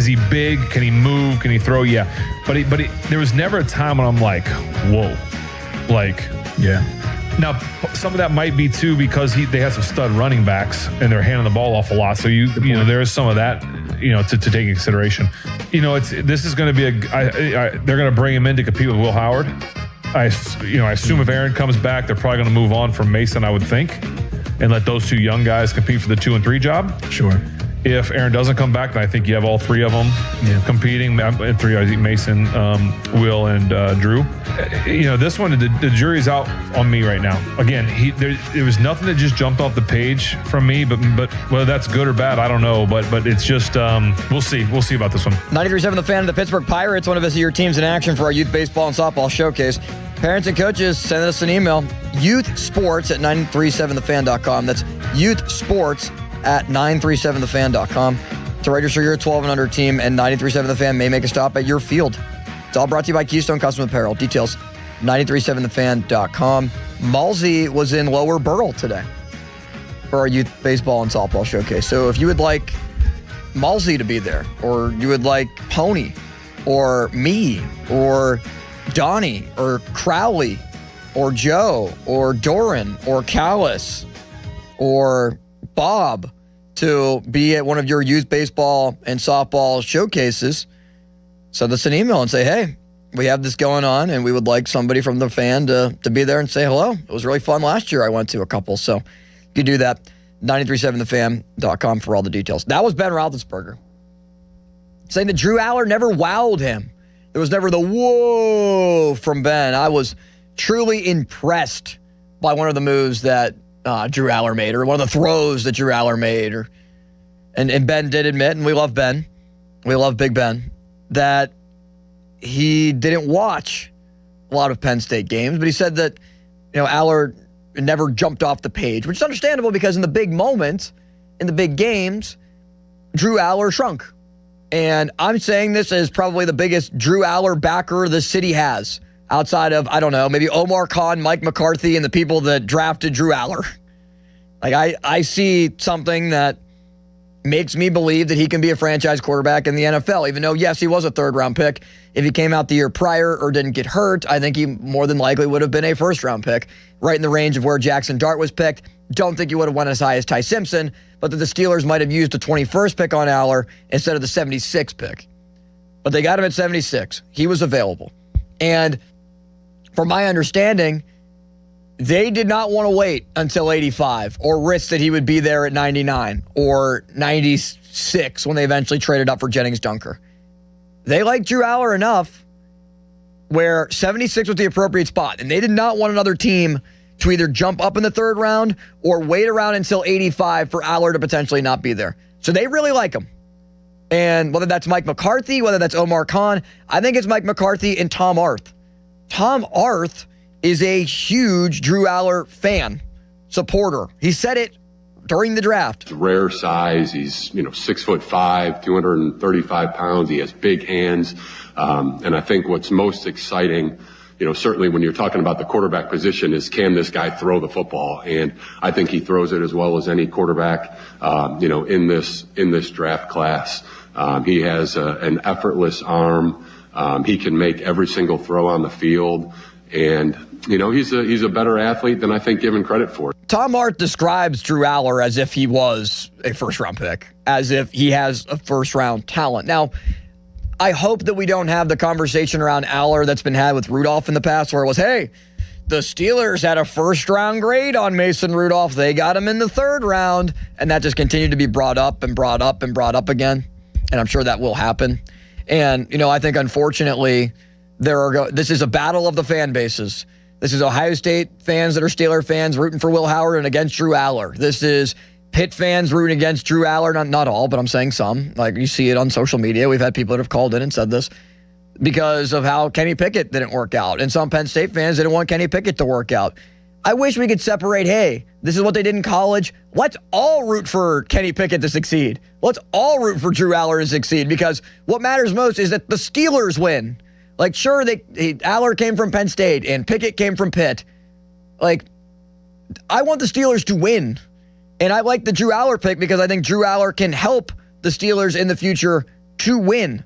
he big? Can he move? Can he throw? Yeah. But there was never a time when I'm like, whoa. Yeah. Now, some of that might be too because they have some stud running backs and they're handing the ball off a lot. So there is some of that, to take into consideration. This is going to be they're going to bring him in to compete with Will Howard. I assume if Aaron comes back, they're probably going to move on from Mason, I would think, and let those 2 young guys compete for the 2 and 3 job. Sure. If Aaron doesn't come back, then I think you have all 3 of them competing. 3, I think Mason, Will, and Drew. This one, the jury's out on me right now. Again, there was nothing that just jumped off the page from me, but whether that's good or bad, I don't know. But it's just, we'll see. We'll see about this one. 93.7 The Fan of the Pittsburgh Pirates want to visit your teams in action for our youth baseball and softball showcase. Parents and coaches, send us an email. youthsports@937thefan.com. That's youthsports@937thefan.com. To register your 12 and under team, and 93.7 The Fan may make a stop at your field. It's all brought to you by Keystone Custom Apparel. Details, 937thefan.com. Malsey was in Lower Burrell today for our youth baseball and softball showcase. So if you would like Malsey to be there, or you would like Pony, or me, or Donnie, or Crowley, or Joe, or Doran, or Callis, or Bob to be at one of your youth baseball and softball showcases, send us an email and say, hey, we have this going on and we would like somebody from the fan to be there and say hello. It was really fun last year. I went to a couple, so you could do that. 937thefan.com for all the details. That was Ben Roethlisberger. saying that Drew Aller never wowed him. There was never the whoa from Ben. I was truly impressed by one of the moves that Drew Aller made, or one of the throws that Drew Aller made. And Ben did admit, and we love Ben, we love Big Ben, that he didn't watch a lot of Penn State games, but he said that, Aller never jumped off the page, which is understandable because in the big moments, in the big games, Drew Aller shrunk. And I'm saying this as probably the biggest Drew Aller backer the city has, outside of, I don't know, maybe Omar Khan, Mike McCarthy, and the people that drafted Drew Aller. Like, I see something that makes me believe that he can be a franchise quarterback in the NFL, even though, yes, he was a third-round pick. If he came out the year prior or didn't get hurt, I think he more than likely would have been a first-round pick, right in the range of where Jackson Dart was picked. Don't think he would have went as high as Ty Simpson, but that the Steelers might have used the 21st pick on Aller instead of the 76th pick. But they got him at 76. He was available. And from my understanding, they did not want to wait until 85 or risk that he would be there at 99 or 96 when they eventually traded up for Jennings Dunker. They liked Drew Aller enough where 76 was the appropriate spot, and they did not want another team to either jump up in the third round or wait around until 85 for Aller to potentially not be there. So they really like him. And whether that's Mike McCarthy, whether that's Omar Khan, I think it's Mike McCarthy and Tom Arth. Tom Arth is a huge Drew Aller fan, supporter. He said it during the draft. Rare size. He's 6'5", 235 pounds. He has big hands, and I think what's most exciting, certainly when you're talking about the quarterback position, is can this guy throw the football? And I think he throws it as well as any quarterback, in this draft class. He has an effortless arm. He can make every single throw on the field, and he's a better athlete than I think given credit for. Tom Arth describes Drew Aller as if he was a first-round pick, as if he has a first-round talent. Now, I hope that we don't have the conversation around Aller that's been had with Rudolph in the past, where it was, hey, the Steelers had a first-round grade on Mason Rudolph. They got him in the third round, and that just continued to be brought up and brought up and brought up again, and I'm sure that will happen. And, I think, unfortunately, this is a battle of the fan bases. This is Ohio State fans that are Steeler fans rooting for Will Howard and against Drew Aller. This is Pitt fans rooting against Drew Aller. Not all, but I'm saying some. Like, you see it on social media. We've had people that have called in and said this because of how Kenny Pickett didn't work out. And some Penn State fans didn't want Kenny Pickett to work out. I wish we could separate, hey, this is what they did in college. Let's all root for Kenny Pickett to succeed. Let's all root for Drew Aller to succeed, because what matters most is that the Steelers win. Like, sure, Aller came from Penn State and Pickett came from Pitt. Like, I want the Steelers to win. And I like the Drew Aller pick because I think Drew Aller can help the Steelers in the future to win.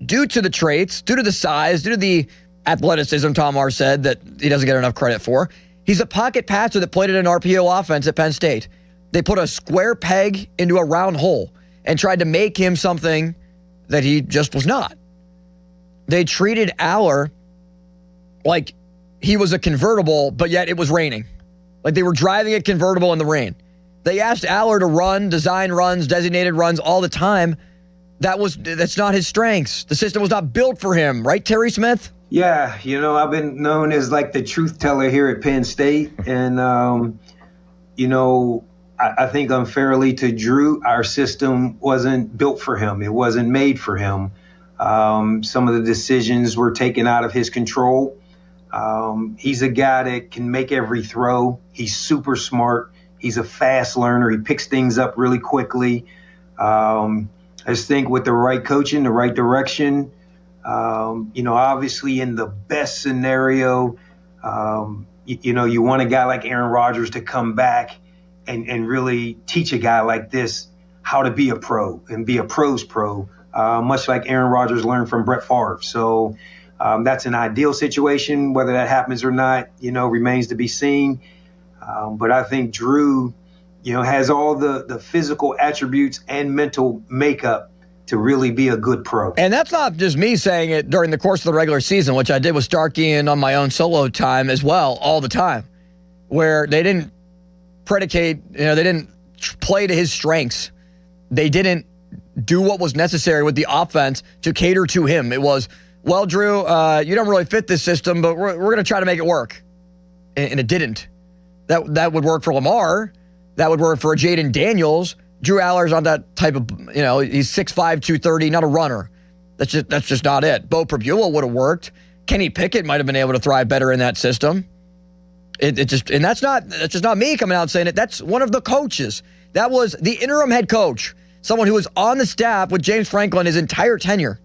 Due to the traits, due to the size, due to the athleticism, Tom Arth said that he doesn't get enough credit for. He's a pocket passer that played in an RPO offense at Penn State. They put a square peg into a round hole and tried to make him something that he just was not. They treated Aller like he was a convertible, but yet it was raining. Like they were driving a convertible in the rain. They asked Aller to design runs, designated runs all the time. That's not his strengths. The system was not built for him, right, Terry Smith? Yeah, I've been known as like the truth teller here at Penn State. And, I think unfairly to Drew, our system wasn't built for him. It wasn't made for him. Some of the decisions were taken out of his control. He's a guy that can make every throw. He's super smart. He's a fast learner. He picks things up really quickly. I just think with the right coaching, the right direction, obviously in the best scenario, you want a guy like Aaron Rodgers to come back and really teach a guy like this how to be a pro and be a pro's pro, much like Aaron Rodgers learned from Brett Favre. So that's an ideal situation. Whether that happens or not, remains to be seen. But I think Drew, has all the physical attributes and mental makeup to really be a good pro. And that's not just me saying it during the course of the regular season, which I did with Starkey and on my own solo time as well, all the time, where they didn't predicate, they didn't play to his strengths. They didn't do what was necessary with the offense to cater to him. It was, well, Drew, you don't really fit this system, but we're going to try to make it work. And it didn't. That would work for Lamar. That would work for Jaden Daniels. Drew Aller's not that type of, he's 6'5", 230, not a runner. That's just not it. Bo Prabula would have worked. Kenny Pickett might have been able to thrive better in that system. And that's just not me coming out and saying it. That's one of the coaches. That was the interim head coach, someone who was on the staff with James Franklin his entire tenure.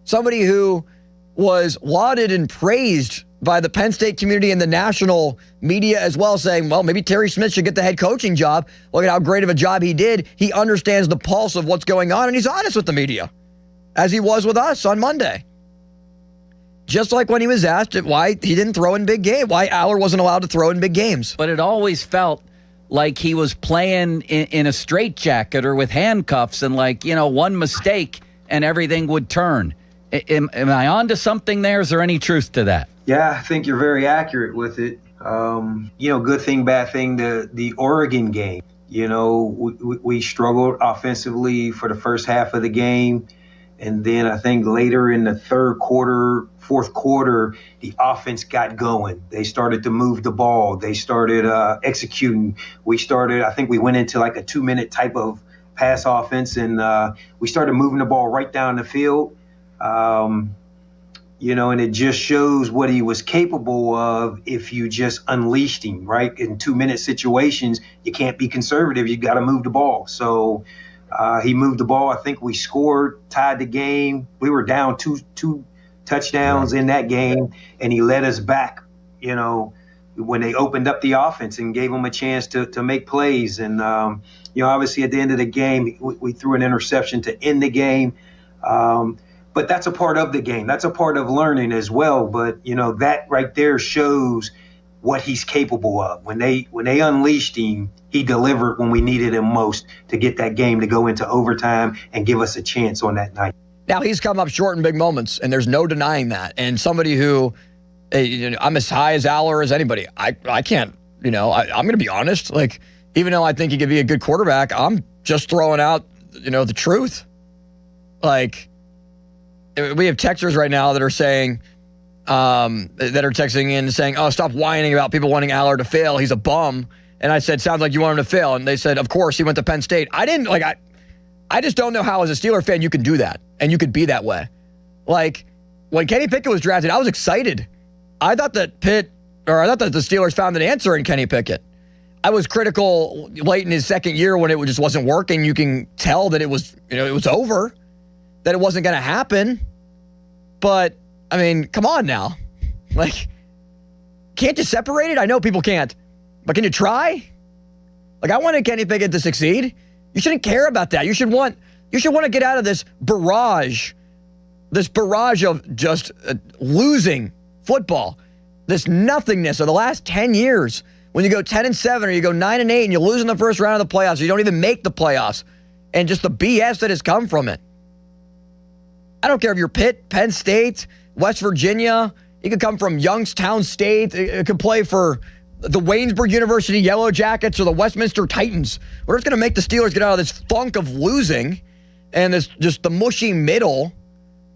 Somebody who was lauded and praised by the Penn State community and the national media as well, saying, well, maybe Terry Smith should get the head coaching job. Look at how great of a job he did. He understands the pulse of what's going on, and he's honest with the media, as he was with us on Monday. Just like when he was asked why he didn't throw in big games, why Aller wasn't allowed to throw in big games. But it always felt like he was playing in a straitjacket or with handcuffs, and one mistake and everything would turn. Am I on to something there? Is there any truth to that? Yeah, I think you're very accurate with it. Good thing, bad thing, the Oregon game. We struggled offensively for the first half of the game. And then I think later in the third quarter, fourth quarter, the offense got going. They started to move the ball. They started executing. I think we went into like a 2-minute type of pass offense, and we started moving the ball right down the field. And it just shows what he was capable of if you just unleashed him, right? In 2-minute situations, you can't be conservative. You got to move the ball. So he moved the ball. I think we scored, tied the game. We were down two touchdowns in that game, and he led us back, when they opened up the offense and gave them a chance to make plays. And, obviously at the end of the game, we threw an interception to end the game. But that's a part of the game. That's a part of learning as well. But, that right there shows what he's capable of. When they unleashed him, he delivered when we needed him most to get that game to go into overtime and give us a chance on that night. Now, he's come up short in big moments, and there's no denying that. And somebody who, I'm as high as Aller as anybody. I can't, I'm going to be honest. Like, even though I think he could be a good quarterback, I'm just throwing out, the truth. Like, we have texters right now that are saying, that are texting in saying, oh, stop whining about people wanting Aller to fail. He's a bum. And I said, sounds like you want him to fail. And they said, of course, he went to Penn State. I just don't know how as a Steeler fan you can do that. And you could be that way. Like, when Kenny Pickett was drafted, I was excited. I thought that the Steelers found an answer in Kenny Pickett. I was critical late in his second year when it just wasn't working. You can tell that it was, it was over, that it wasn't going to happen. But, come on now. Like, can't you separate it? I know people can't. But can you try? Like, I wanted Kenny Pickett to succeed. You shouldn't care about that. You should want to get out of this barrage of just losing football, this nothingness of the last 10 years. When you go 10-7 or you go 9-8 and you lose in the first round of the playoffs, or you don't even make the playoffs, and just the BS that has come from it. I don't care if you're Pitt, Penn State, West Virginia. You could come from Youngstown State. It could play for the Waynesburg University Yellow Jackets or the Westminster Titans. We're just going to make the Steelers get out of this funk of losing and this just the mushy middle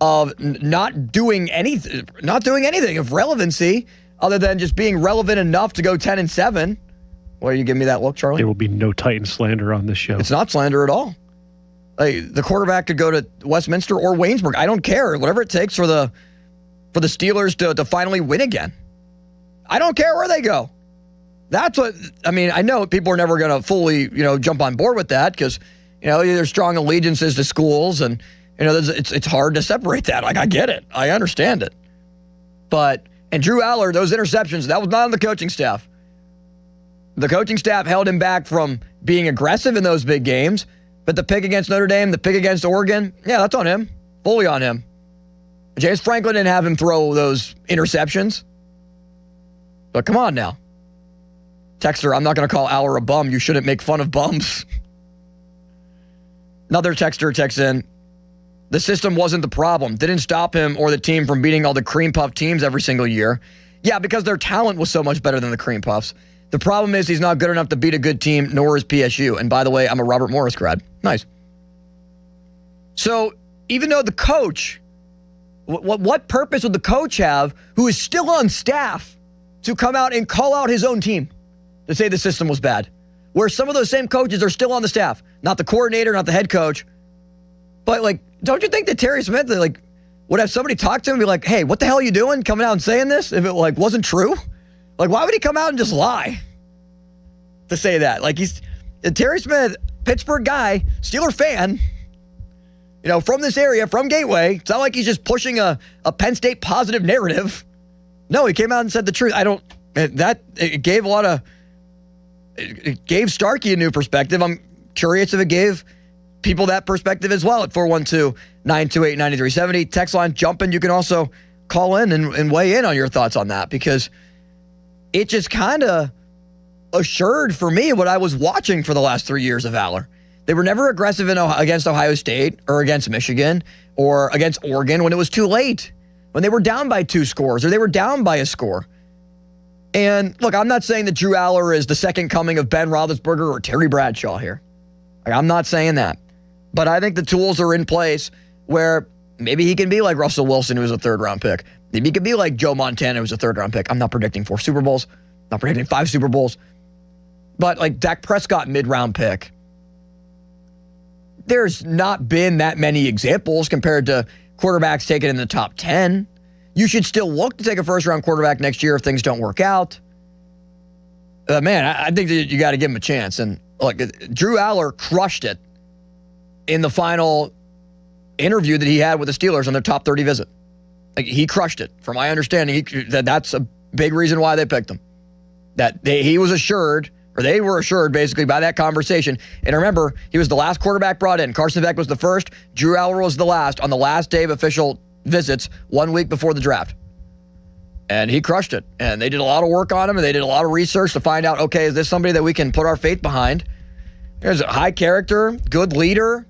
of not doing anything of relevancy other than just being relevant enough to go 10-7. Why are you giving me that look, Charlie? There will be no Titan slander on this show. It's not slander at all. Like, the quarterback could go to Westminster or Waynesburg. I don't care. Whatever it takes for the Steelers to finally win again. I don't care where they go. That's what, I know people are never going to fully, jump on board with that because, there's strong allegiances to schools and, it's hard to separate that. Like, I get it. I understand it. And Drew Aller, those interceptions, that was not on the coaching staff. The coaching staff held him back from being aggressive in those big games, but the pick against Notre Dame, the pick against Oregon, yeah, that's on him. Fully on him. James Franklin didn't have him throw those interceptions. But come on now. Texter, I'm not going to call Aller a bum. You shouldn't make fun of bums. Another texter texts in, the system wasn't the problem. Didn't stop him or the team from beating all the cream puff teams every single year. Yeah, because their talent was so much better than the cream puffs. The problem is he's not good enough to beat a good team, nor is PSU. And by the way, I'm a Robert Morris grad. Nice. So even though the coach, what purpose would the coach have who is still on staff to come out and call out his own team to say the system was bad? Where some of those same coaches are still on the staff, not the coordinator, not the head coach. But like, don't you think that Terry Smith would have somebody talk to him and be like, hey, what the hell are you doing coming out and saying this if it like wasn't true? Like, why would he come out and just lie to say that? Like, he's Terry Smith, Pittsburgh guy, Steeler fan, from this area, from Gateway. It's not like he's just pushing a Penn State positive narrative. No, he came out and said the truth. It gave Starkey a new perspective. I'm curious if it gave people that perspective as well at 412-928-9370. Text line jumping. You can also call in and weigh in on your thoughts on that, because it just kind of assured for me what I was watching for the last 3 years of Valor. They were never aggressive against Ohio State or against Michigan or against Oregon when it was too late, when they were down by 2 scores or they were down by a score. And look, I'm not saying that Drew Aller is the second coming of Ben Roethlisberger or Terry Bradshaw here. I'm not saying that. But I think the tools are in place where maybe he can be like Russell Wilson, who was a third-round pick. Maybe he could be like Joe Montana, who was a third-round pick. I'm not predicting 4 Super Bowls, not predicting 5 Super Bowls. But like Dak Prescott, mid-round pick. There's not been that many examples compared to quarterbacks taken in the top 10. You should still look to take a first-round quarterback next year if things don't work out. Man, I think that you got to give him a chance. And look, Drew Aller crushed it in the final interview that he had with the Steelers on their top 30 visit. Like, he crushed it. From my understanding, that's a big reason why they picked him. That he was assured, or they were assured basically by that conversation. And remember, he was the last quarterback brought in. Carson Beck was the first. Drew Aller was the last on the last day of official visits 1 week before the draft. And he crushed it. And they did a lot of work on him, and they did a lot of research to find out, okay, is this somebody that we can put our faith behind? There's a high character, good leader.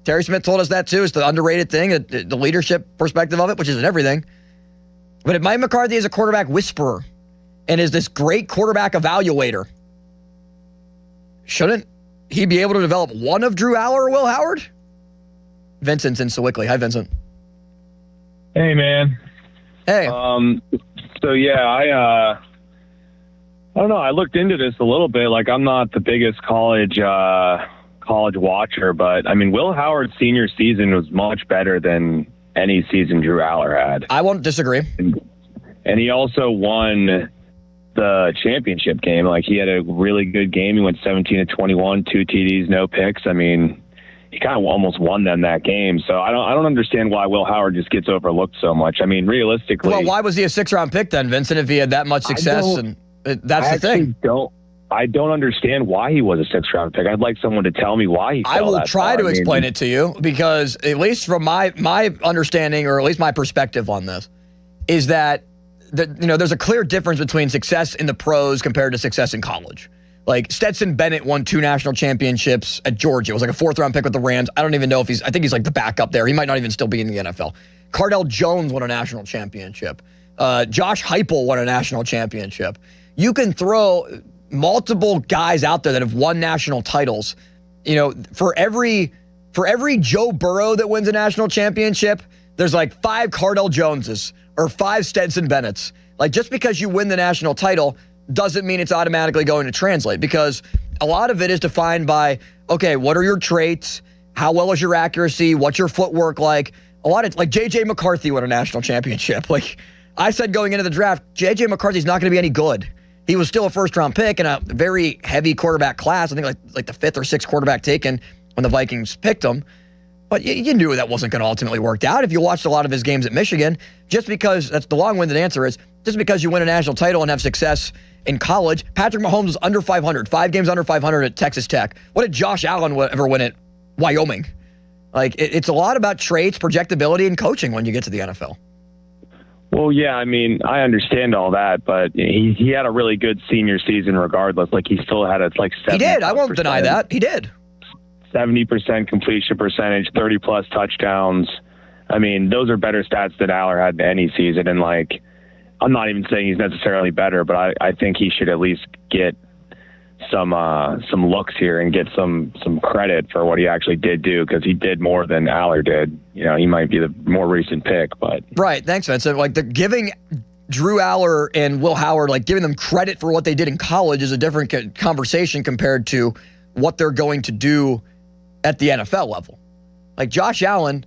Terry Smith told us that too. It's the underrated thing, the leadership perspective of it, which isn't everything. But if Mike McCarthy is a quarterback whisperer and is this great quarterback evaluator, shouldn't he be able to develop one of Drew Aller or Will Howard? Vincent's in Sewickley. Hi, Vincent. Hey, man. Hey. So, yeah, I don't know. I looked into this a little bit. Like, I'm not the biggest college watcher, but, I mean, Will Howard's senior season was much better than any season Drew Aller had. I won't disagree. And he also won the championship game. Like, he had a really good game. He went 17-21, 2 TDs, no picks. I mean, he kind of almost won them that game. So I don't understand why Will Howard just gets overlooked so much. I mean, realistically, well, why was he a 6th-round pick then, Vincent, if he had that much success? And that's the thing. I don't understand why he was a 6th-round pick. I'd like someone to tell me why he fell I will that try far. to explain it to you, because at least from my understanding, or at least my perspective on this, is that there's a clear difference between success in the pros compared to success in college. Like, Stetson Bennett won 2 national championships at Georgia. It was like a 4th-round pick with the Rams. I don't even know if I think he's like the backup there. He might not even still be in the NFL. Cardell Jones won a national championship. Josh Heupel won a national championship. You can throw multiple guys out there that have won national titles. For every Joe Burrow that wins a national championship, there's like 5 Cardell Joneses or 5 Stetson Bennett's. Like, just because you win the national title doesn't mean it's automatically going to translate, because a lot of it is defined by, okay, what are your traits? How well is your accuracy? What's your footwork like? A lot of, like, J.J. McCarthy won a national championship. Like, I said going into the draft, J.J. McCarthy's not going to be any good. He was still a 1st-round pick in a very heavy quarterback class. I think like the 5th or 6th quarterback taken when the Vikings picked him. But you knew that wasn't going to ultimately work out. If you watched a lot of his games at Michigan, just because, that's the long-winded answer is, just because you win a national title and have success in college. Patrick Mahomes was under 500, 5 games under 500 at Texas Tech. What did Josh Allen ever win at Wyoming? Like, it's a lot about traits, projectability, and coaching when you get to the NFL. Well, yeah, I mean, I understand all that, but he had a really good senior season regardless. Like, he still had a, like, 70%. He did. I won't deny that. He did. 70% completion percentage, 30-plus touchdowns. I mean, those are better stats than Aller had in any season. And, like, I'm not even saying he's necessarily better, but I think he should at least get some looks here and get some credit for what he actually did do, because he did more than Aller did. You know, he might be the more recent pick, but right. Thanks, Vincent. Like giving Drew Aller and Will Howard, like giving them credit for what they did in college is a different conversation compared to what they're going to do at the NFL level. Like Josh Allen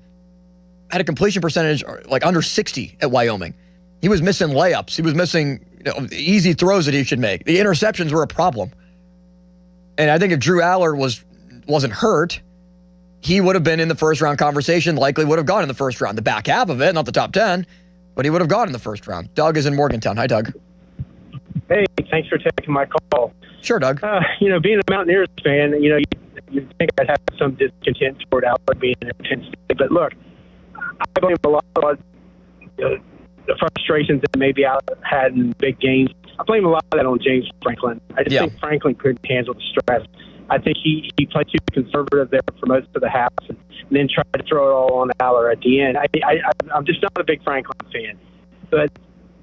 had a completion percentage like under 60 at Wyoming. He was missing layups. He was missing easy throws that he should make. The interceptions were a problem. And I think if Drew Aller wasn't hurt, he would have been in the first round conversation, likely would have gone in the first round. The back half of it, not the top 10, but he would have gone in the first round. Doug is in Morgantown. Hi, Doug. Hey, thanks for taking my call. Sure, Doug. Being a Mountaineers fan, you think I'd have some discontent toward Aller being in Penn State. But look, I blame a lot of the frustrations that maybe Aller had in big games. I blame a lot of that on James Franklin. I just think Franklin couldn't handle the stress. I think he played too conservative there for most of the half and then tried to throw it all on Aller at the end. I'm just not a big Franklin fan. But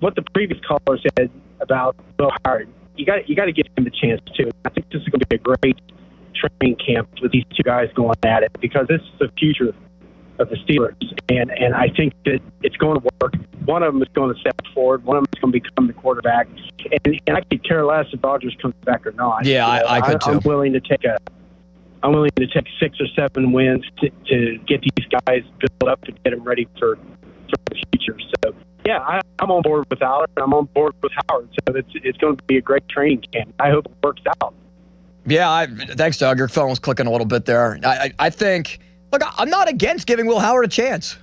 what the previous caller said about Will Howard, you got to give him the chance too. I think this is going to be a great training camp with these two guys going at it, because this is the future of the Steelers, and I think that it's going to work. One of them is going to step forward. One of them is going to become the quarterback, and I could care less if Rodgers comes back or not. Yeah, I could too. I'm willing to take 6 or 7 wins to get these guys built up to get them ready for the future. So yeah, I'm on board with Aller, and I'm on board with Howard. So it's going to be a great training camp. I hope it works out. Yeah, thanks, Doug. Your phone was clicking a little bit there. I think. Look, I'm not against giving Will Howard a chance.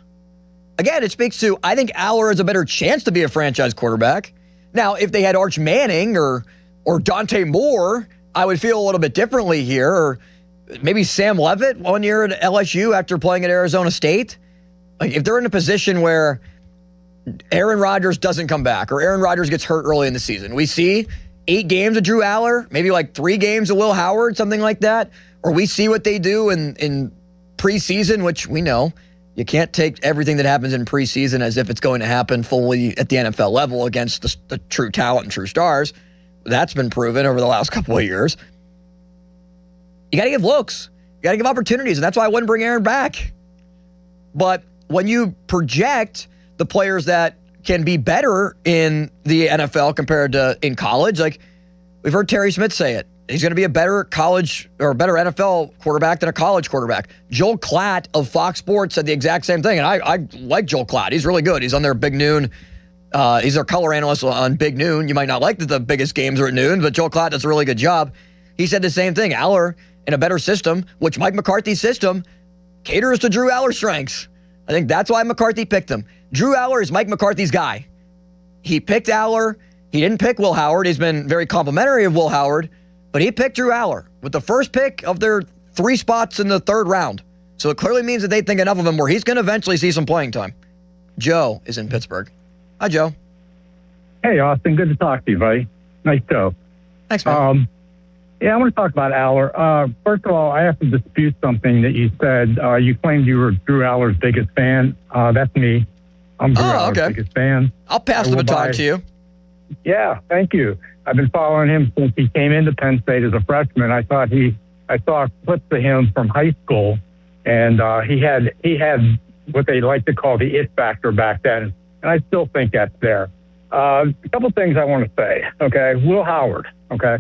Again, it speaks to, I think Aller has a better chance to be a franchise quarterback. Now, if they had Arch Manning or Dante Moore, I would feel a little bit differently here. Or maybe Sam Leavitt 1 year at LSU after playing at Arizona State. Like, if they're in a position where Aaron Rodgers doesn't come back or Aaron Rodgers gets hurt early in the season, we see 8 games of Drew Aller, maybe like 3 games of Will Howard, something like that. Or we see what they do in preseason, which we know you can't take everything that happens in preseason as if it's going to happen fully at the NFL level against the true talent and true stars. That's been proven over the last couple of years. You got to give looks. You got to give opportunities, and that's why I wouldn't bring Aaron back. But when you project the players that can be better in the NFL compared to in college, like we've heard Terry Smith say it, he's going to be a better college or a better NFL quarterback than a college quarterback. Joel Klatt of Fox Sports said the exact same thing, and I like Joel Klatt. He's really good. He's on their Big Noon. He's their color analyst on Big Noon. You might not like that the biggest games are at noon, but Joel Klatt does a really good job. He said the same thing. Aller in a better system, which Mike McCarthy's system caters to Drew Aller's strengths. I think that's why McCarthy picked him. Drew Aller is Mike McCarthy's guy. He picked Aller. He didn't pick Will Howard. He's been very complimentary of Will Howard. But he picked Drew Aller with the first pick of their 3 spots in the 3rd round. So it clearly means that they think enough of him where he's going to eventually see some playing time. Joe is in Pittsburgh. Hi, Joe. Hey, Austin. Good to talk to you, buddy. Nice show. Thanks, man. I want to talk about Aller. First of all, I have to dispute something that you said. You claimed you were Drew Aller's biggest fan. That's me. I'm Drew Aller's biggest fan. I'll pass the baton to you. Yeah, thank you. I've been following him since he came into Penn State as a freshman. I saw clips of him from high school, and he had what they like to call the it factor back then, and I still think that's there. A couple things I want to say. Okay, Will Howard. Okay,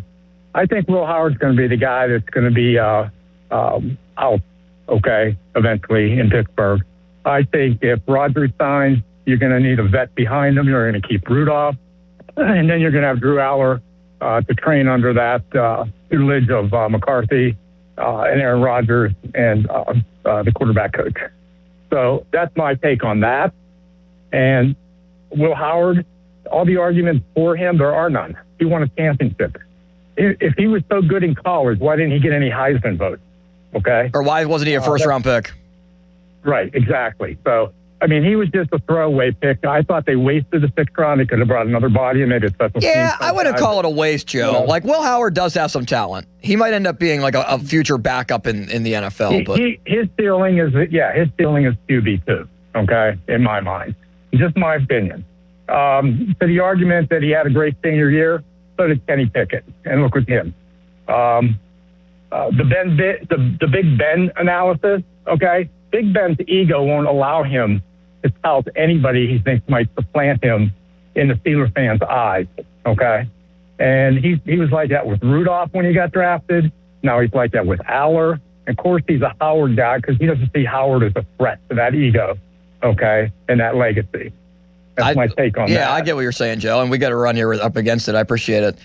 I think Will Howard's going to be the guy that's going to be out. Okay, eventually in Pittsburgh. I think if Rodgers signs, you're going to need a vet behind him. You're going to keep Rudolph. And then you're going to have Drew Aller to train under that tutelage of McCarthy and Aaron Rodgers and the quarterback coach. So that's my take on that. And Will Howard, all the arguments for him, there are none. He won a championship. If he was so good in college, why didn't he get any Heisman votes? Okay? Or why wasn't he a first-round pick? Right, exactly. So, I mean, he was just a throwaway pick. I thought they wasted the 6th round. They could have brought another body and maybe a special team. Yeah, I wouldn't call it a waste, Joe. Yeah. Like, Will Howard does have some talent. He might end up being like a future backup in the NFL. But his ceiling is QB too. Okay, in my mind, just my opinion. To the argument that he had a great senior year, so did Kenny Pickett, and look at him. the Big Ben analysis, okay? Big Ben's ego won't allow him to tout anybody he thinks might supplant him in the Steelers fans' eyes, okay? And he was like that with Rudolph when he got drafted. Now he's like that with Aller. Of course, he's a Howard guy because he doesn't see Howard as a threat to that ego, okay, and that legacy. That's my take on that. Yeah, I get what you're saying, Joe, and we got to run here up against it. I appreciate it.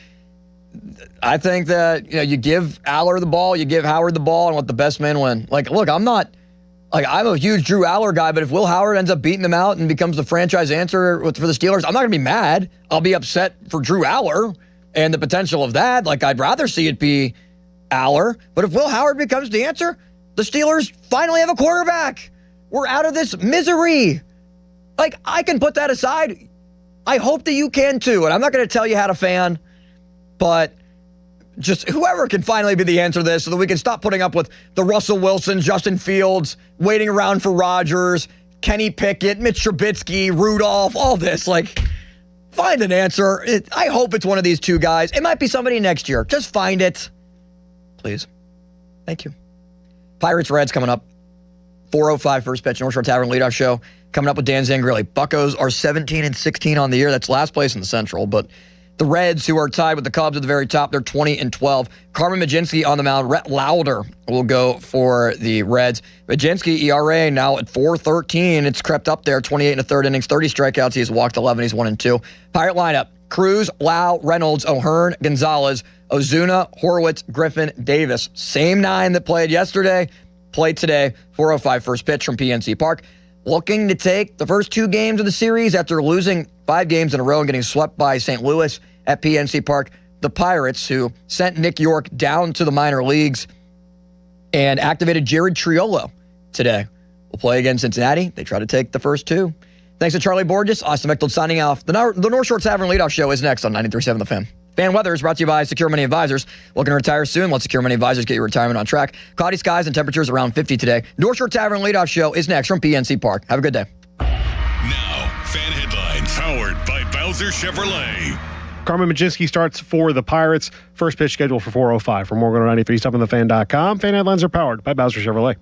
I think that, you give Aller the ball, you give Howard the ball, and let the best man win. Like, look, I'm a huge Drew Aller guy, but if Will Howard ends up beating him out and becomes the franchise answer for the Steelers, I'm not going to be mad. I'll be upset for Drew Aller and the potential of that. Like, I'd rather see it be Aller. But if Will Howard becomes the answer, the Steelers finally have a quarterback. We're out of this misery. Like, I can put that aside. I hope that you can too. And I'm not going to tell you how to fan, but just whoever can finally be the answer to this so that we can stop putting up with the Russell Wilson, Justin Fields, waiting around for Rodgers, Kenny Pickett, Mitch Trubisky, Rudolph, all this. Like, find an answer. I hope it's one of these two guys. It might be somebody next year. Just find it. Please. Thank you. Pirates-Reds coming up. 4:05 first pitch, North Shore Tavern leadoff show. Coming up with Dan Zangrilli. Buccos are 17-16 on the year. That's last place in the Central. But the Reds, who are tied with the Cubs at the very top, they're 20-12. Carmen Majinski on the mound. Rhett Lauder will go for the Reds. Majinski, ERA now at 4.13. It's crept up there, 28 in the third innings, 30 strikeouts. He's walked 11. He's 1-2. Pirate lineup. Cruz, Lau, Reynolds, O'Hearn, Gonzalez, Ozuna, Horwitz, Griffin, Davis. Same 9 that played yesterday, played today. 4:05 first pitch from PNC Park. Looking to take the first 2 games of the series after losing 5 games in a row and getting swept by St. Louis at PNC Park. The Pirates, who sent Nick York down to the minor leagues and activated Jared Triolo today, will play against Cincinnati. They try to take the first 2. Thanks to Charlie Borges, Austin Mechteld signing off. The North Shore Tavern leadoff show is next on 93.7 The Fan. Fan weather is brought to you by Secure Money Advisors. Looking to retire soon? Let Secure Money Advisors get your retirement on track. Cloudy skies and temperatures around 50 today. North Shore Tavern leadoff show is next from PNC Park. Have a good day. Now, fan headlines powered by Bowser Chevrolet. Carmen Majinski starts for the Pirates. First pitch scheduled for 4:05. For more, go to 93.7thefan.com. Fan headlines are powered by Bowser Chevrolet.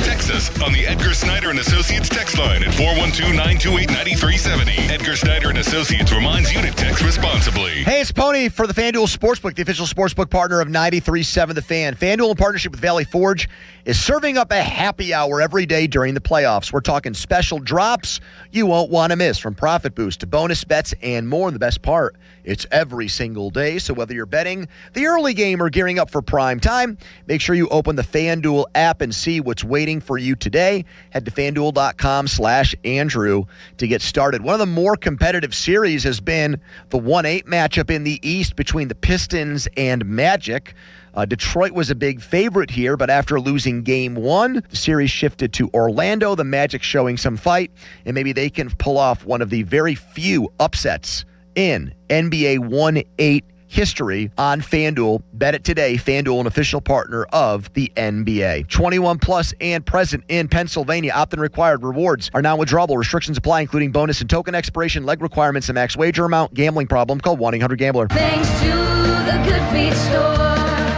Text us on the Edgar Snyder and Associates text line at 412-928-9370. Edgar Snyder and Associates reminds you to text responsibly. Hey, it's Pony for the FanDuel Sportsbook, the official sportsbook partner of 93.7 The Fan. FanDuel, in partnership with Valley Forge, is serving up a happy hour every day during the playoffs. We're talking special drops you won't want to miss, from profit boost to bonus bets and more. And the best part, it's every single day. So whether you're betting the early game or gearing up for prime time, make sure you open the FanDuel app and see what's waiting for you today. Head to FanDuel.com/Andrew to get started. One of the more competitive series has been the 1-8 matchup in the East between the Pistons and Magic. Detroit was a big favorite here, but after losing Game 1, the series shifted to Orlando. The Magic showing some fight, and maybe they can pull off one of the very few upsets in NBA 1-8 history on FanDuel. Bet it today. FanDuel, an official partner of the NBA. 21 plus and present in Pennsylvania. Opt-in required. Rewards are non-withdrawable. Restrictions apply, including bonus and token expiration, leg requirements, and max wager amount. Gambling problem? Call 1-800-GAMBLER. Thanks to the Good Feet store.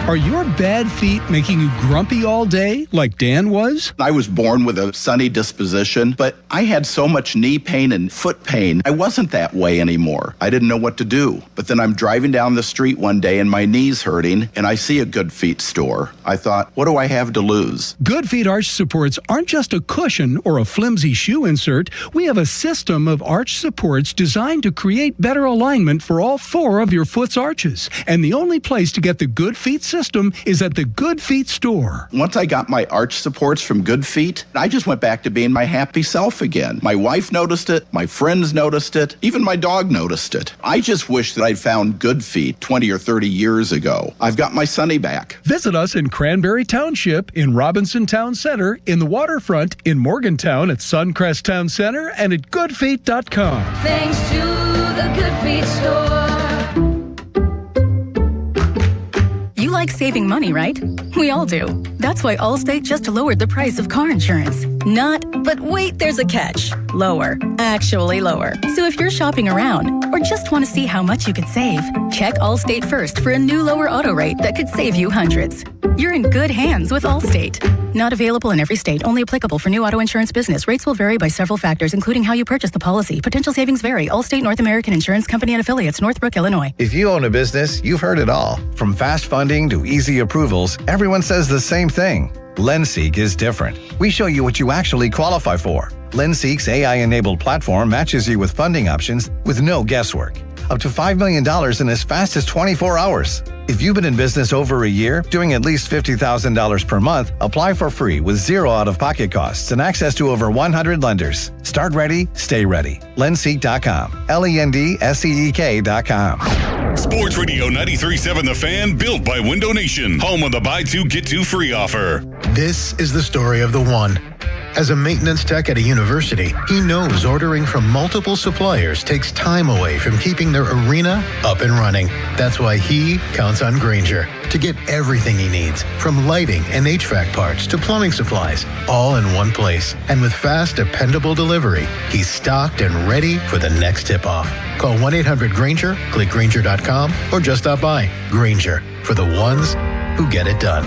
Are your bad feet making you grumpy all day like Dan was? I was born with a sunny disposition, but I had so much knee pain and foot pain. I wasn't that way anymore. I didn't know what to do. But then I'm driving down the street one day and my knee's hurting, and I see a Good Feet store. I thought, what do I have to lose? Good Feet arch supports aren't just a cushion or a flimsy shoe insert. We have a system of arch supports designed to create better alignment for all 4 of your foot's arches. And the only place to get the Good Feet system is at the Good Feet store. Once I got my arch supports from Good Feet, I just went back to being my happy self again. My wife noticed it, my friends noticed it, even my dog noticed it. I just wish that I'd found Good Feet 20 or 30 years ago. I've got my Sonny back. Visit us in Cranberry Township, in Robinson Town Center, in the waterfront, in Morgantown at Suncrest Town Center, and at goodfeet.com. Thanks to the Good Feet store. You like saving money, right? We all do. That's why Allstate just lowered the price of car insurance. Not, but wait, there's a catch. Lower. Actually lower. So if you're shopping around or just want to see how much you could save, check Allstate first for a new lower auto rate that could save you hundreds. You're in good hands with Allstate. Not available in every state. Only applicable for new auto insurance business. Rates will vary by several factors, including how you purchase the policy. Potential savings vary. Allstate North American Insurance Company and Affiliates, Northbrook, Illinois. If you own a business, you've heard it all. From fast funding to easy approvals, everyone says the same thing. LendSeek is different. We show you what you actually qualify for. LendSeek's AI-enabled platform matches you with funding options with no guesswork. Up to $5 million in as fast as 24 hours. If you've been in business over a year, doing at least $50,000 per month, apply for free with zero out-of-pocket costs and access to over 100 lenders. Start ready, stay ready. Lendseek.com. LENDSEEK.com. Sports Radio 93.7 The Fan, built by Window Nation. Home of the buy two, get two free offer. This is the story of the one. As a maintenance tech at a university, he knows ordering from multiple suppliers takes time away from keeping their arena up and running. That's why he counts on Grainger to get everything he needs, from lighting and HVAC parts to plumbing supplies, all in one place. And with fast, dependable delivery, he's stocked and ready for the next tip-off. Call 1-800-GRAINGER, click Grainger.com, or just stop by. Grainger, for the ones who get it done.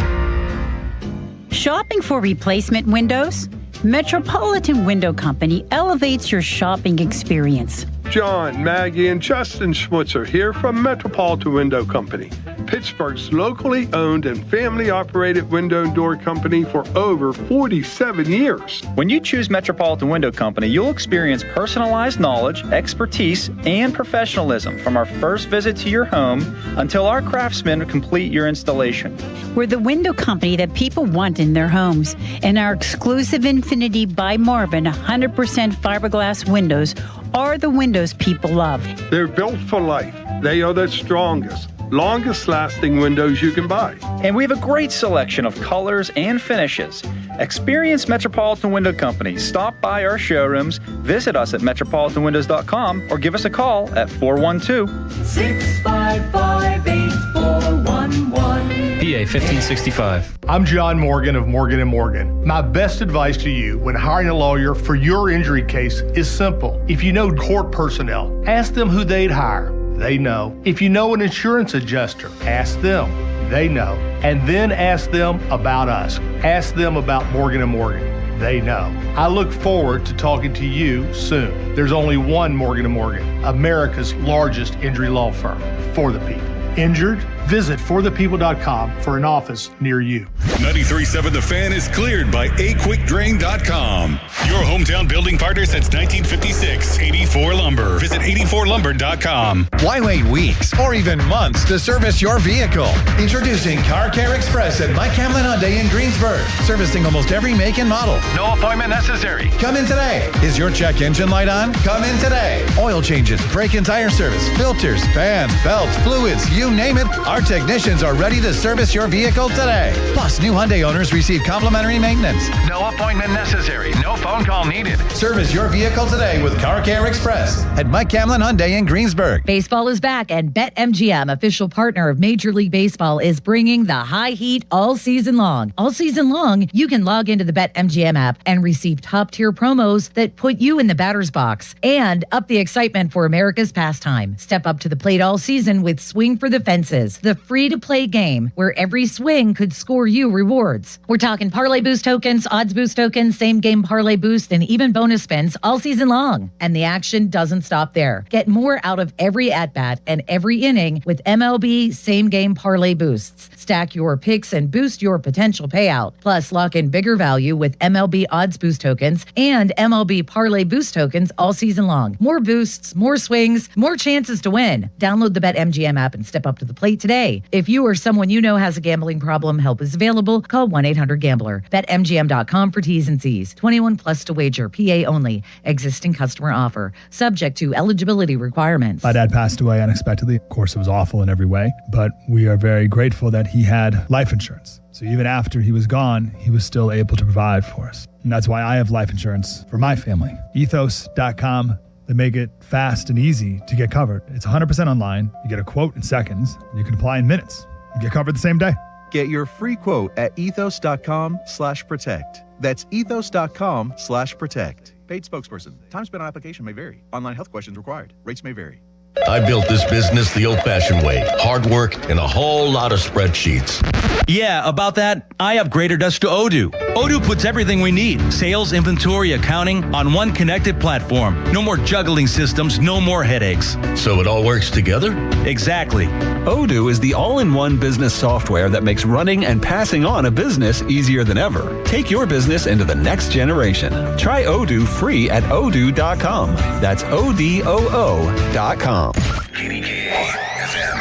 Shopping for replacement windows? Metropolitan Window Company elevates your shopping experience. John, Maggie, and Justin Schmutzer here from Metropolitan Window Company, Pittsburgh's locally owned and family-operated window and door company for over 47 years. When you choose Metropolitan Window Company, you'll experience personalized knowledge, expertise, and professionalism from our first visit to your home until our craftsmen complete your installation. We're the window company that people want in their homes, and our exclusive Xfinity by Marvin 100% fiberglass windows are the windows people love. They're built for life. They are the strongest, longest lasting windows you can buy. And we have a great selection of colors and finishes. Experience Metropolitan Window Company. Stop by our showrooms, visit us at metropolitanwindows.com, or give us a call at 412-655-8411. PA 1565. I'm John Morgan of Morgan & Morgan. My best advice to you when hiring a lawyer for your injury case is simple. If you know court personnel, ask them who they'd hire. They know. If you know an insurance adjuster, ask them. They know. And then ask them about us. Ask them about Morgan & Morgan. They know. I look forward to talking to you soon. There's only one Morgan & Morgan, America's largest injury law firm for the people. Injured? Visit forthepeople.com for an office near you. 93.7 The Fan is cleared by aquickdrain.com. Your hometown building partner since 1956. 84 Lumber. Visit 84lumber.com. Why wait weeks or even months to service your vehicle? Introducing Car Care Express at Mike Hamlin Hyundai in Greensburg. Servicing almost every make and model. No appointment necessary. Come in today. Is your check engine light on? Come in today. Oil changes, brake and tire service, filters, fans, belts, fluids, you name it. Our technicians are ready to service your vehicle today. Plus, new Hyundai owners receive complimentary maintenance. No appointment necessary. No phone call needed. Service your vehicle today with Car Care Express at Mike Hamlin Hyundai in Greensburg. Baseball is back, and BetMGM, official partner of Major League Baseball, is bringing the high heat all season long. All season long, you can log into the BetMGM app and receive top-tier promos that put you in the batter's box and up the excitement for America's pastime. Step up to the plate all season with Swing for the Fences, the free-to-play game where every swing could score you rewards. We're talking parlay boost tokens, odds boost tokens, same-game parlay boost, and even bonus spins all season long. And the action doesn't stop there. Get more out of every at-bat and every inning with MLB same-game parlay boosts. Stack your picks and boost your potential payout. Plus, lock in bigger value with MLB odds boost tokens and MLB parlay boost tokens all season long. More boosts, more swings, more chances to win. Download the BetMGM app and step up to the plate today. If you or someone you know has a gambling problem, help is available. Call 1-800-GAMBLER. BetMGM.com for T's and C's. 21 plus to wager. PA only. Existing customer offer. Subject to eligibility requirements. My dad passed away unexpectedly. Of course, it was awful in every way, but we are very grateful that he had life insurance. So even after he was gone, he was still able to provide for us. And that's why I have life insurance for my family. Ethos.com. They make it fast and easy to get covered. It's 100% online. You get a quote in seconds, and you can apply in minutes. You get covered the same day. Get your free quote at ethos.com/protect. That's ethos.com/protect. Paid spokesperson. Time spent on application may vary. Online health questions required. Rates may vary. I built this business the old-fashioned way. Hard work and a whole lot of spreadsheets. Yeah, about that, I upgraded us to Odoo. Odoo puts everything we need, sales, inventory, accounting, on one connected platform. No more juggling systems, no more headaches. So it all works together? Exactly. Odoo is the all-in-one business software that makes running and passing on a business easier than ever. Take your business into the next generation. Try Odoo free at odoo.com. That's ODOO.com.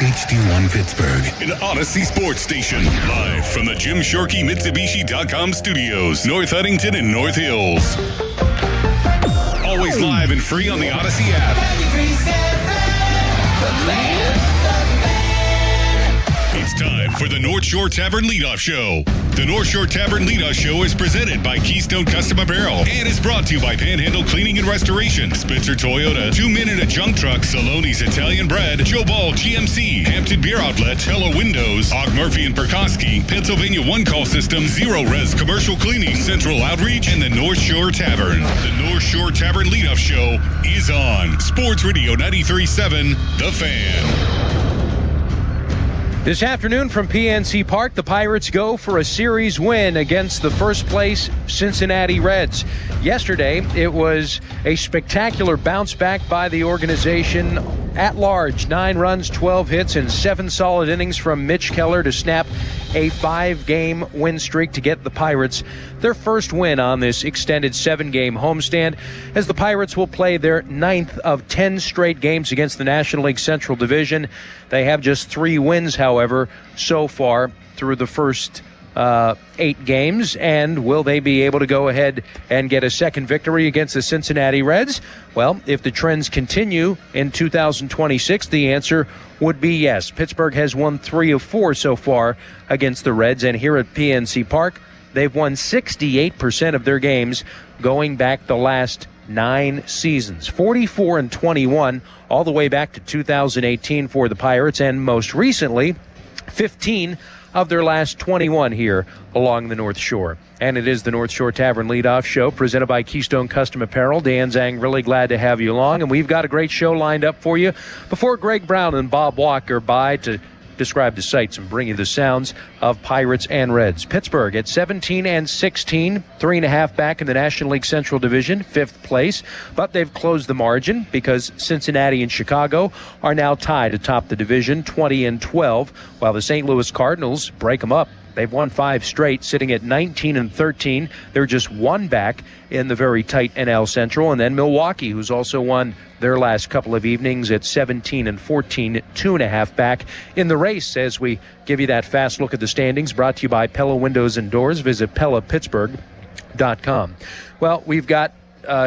HD1 Pittsburgh, an Odyssey Sports station. Live from the Jim Shorky Mitsubishi.com studios, North Huntington and North Hills. Always live and free on the Odyssey app. It's time for the North Shore Tavern Leadoff Show. The North Shore Tavern Leadoff Show is presented by Keystone Custom Apparel and is brought to you by Panhandle Cleaning and Restoration, Spitzer Toyota, 2 Men in a Junk Truck, Saloni's Italian Bread, Joe Ball GMC, Hampton Beer Outlet, Pella Windows, Og Murphy and Perkoski, Pennsylvania One Call System, Zero Res Commercial Cleaning, Central Outreach, and the North Shore Tavern. The North Shore Tavern Leadoff Show is on Sports Radio 93.7, The Fan. This afternoon from PNC Park, the Pirates go for a series win against the first place Cincinnati Reds. Yesterday, it was a spectacular bounce back by the organization at large. 9 runs, 12 hits, and 7 solid innings from Mitch Keller to snap a 5-game win streak to get the Pirates their first win on this extended 7-game homestand, as the Pirates will play their 9th of 10 straight games against the National League Central Division. They have just 3 wins, however, so far through the first 8 games. And will they be able to go ahead and get a second victory against the Cincinnati Reds? Well, if the trends continue in 2026, the answer would be yes. Pittsburgh has won 3 of 4 so far against the Reds, and here at PNC Park, they've won 68% of their games going back the last 9 seasons. 44-21 all the way back to 2018 for the Pirates, and most recently 15 of their last 21 here along the North Shore. And it is the North Shore Tavern Leadoff Show presented by Keystone Custom Apparel. Dan Zang, really glad to have you along, and we've got a great show lined up for you. Before Greg Brown and Bob Walker by to describe the sights and bring you the sounds of Pirates and Reds. Pittsburgh at 17-16, 3.5 back in the National League Central Division, 5th place, but they've closed the margin because Cincinnati and Chicago are now tied atop the division, 20-12, while the St. Louis Cardinals break them up. They've won 5 straight, sitting at 19-13. They're just 1 back in the very tight NL Central. And then Milwaukee, who's also won their last couple of evenings at 17-14, 2.5 back in the race. As we give you that fast look at the standings, brought to you by Pella Windows and Doors. Visit PellaPittsburgh.com. Well, we've got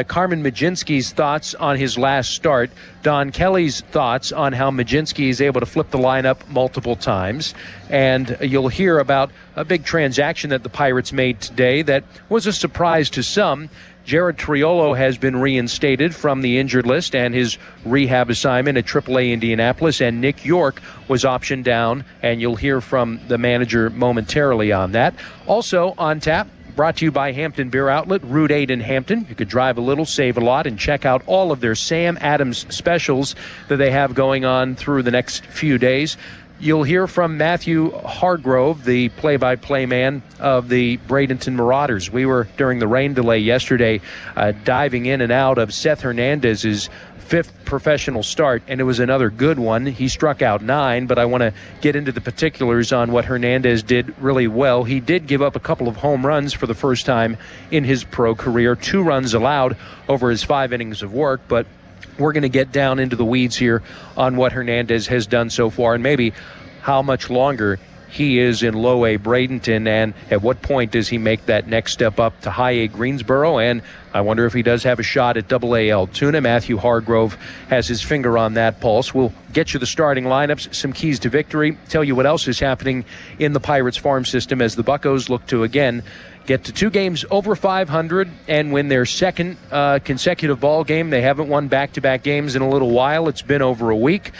Carmen Majinski's thoughts on his last start, Don Kelly's thoughts on how Majinski is able to flip the lineup multiple times, and you'll hear about a big transaction that the Pirates made today that was a surprise to some. Jared Triolo has been reinstated from the injured list and his rehab assignment at AAA Indianapolis, and Nick York was optioned down, and you'll hear from the manager momentarily on that. Also on tap, brought to you by Hampton Beer Outlet, Route 8 in Hampton. You could drive a little, save a lot, and check out all of their Sam Adams specials that they have going on through the next few days. You'll hear from Matthew Hargrove, the play-by-play man of the Bradenton Marauders. We were, during the rain delay yesterday, diving in and out of Seth Hernandez's 5th professional start, and it was another good one. He struck out 9, but I want to get into the particulars on what Hernandez did really well. He did give up a couple of home runs for the first time in his pro career, 2 runs allowed over his 5 innings of work, but we're going to get down into the weeds here on what Hernandez has done so far and maybe how much longer he is in low A Bradenton, and at what point does he make that next step up to high A Greensboro. And I wonder if he does have a shot at AA Altoona. Matthew Hargrove has his finger on that pulse. We'll get you the starting lineups, some keys to victory, tell you what else is happening in the Pirates farm system as the Buccos look to, again, get to 2 games over 500 and win their second consecutive ball game. They haven't won back-to-back games in a little while. It's been over a week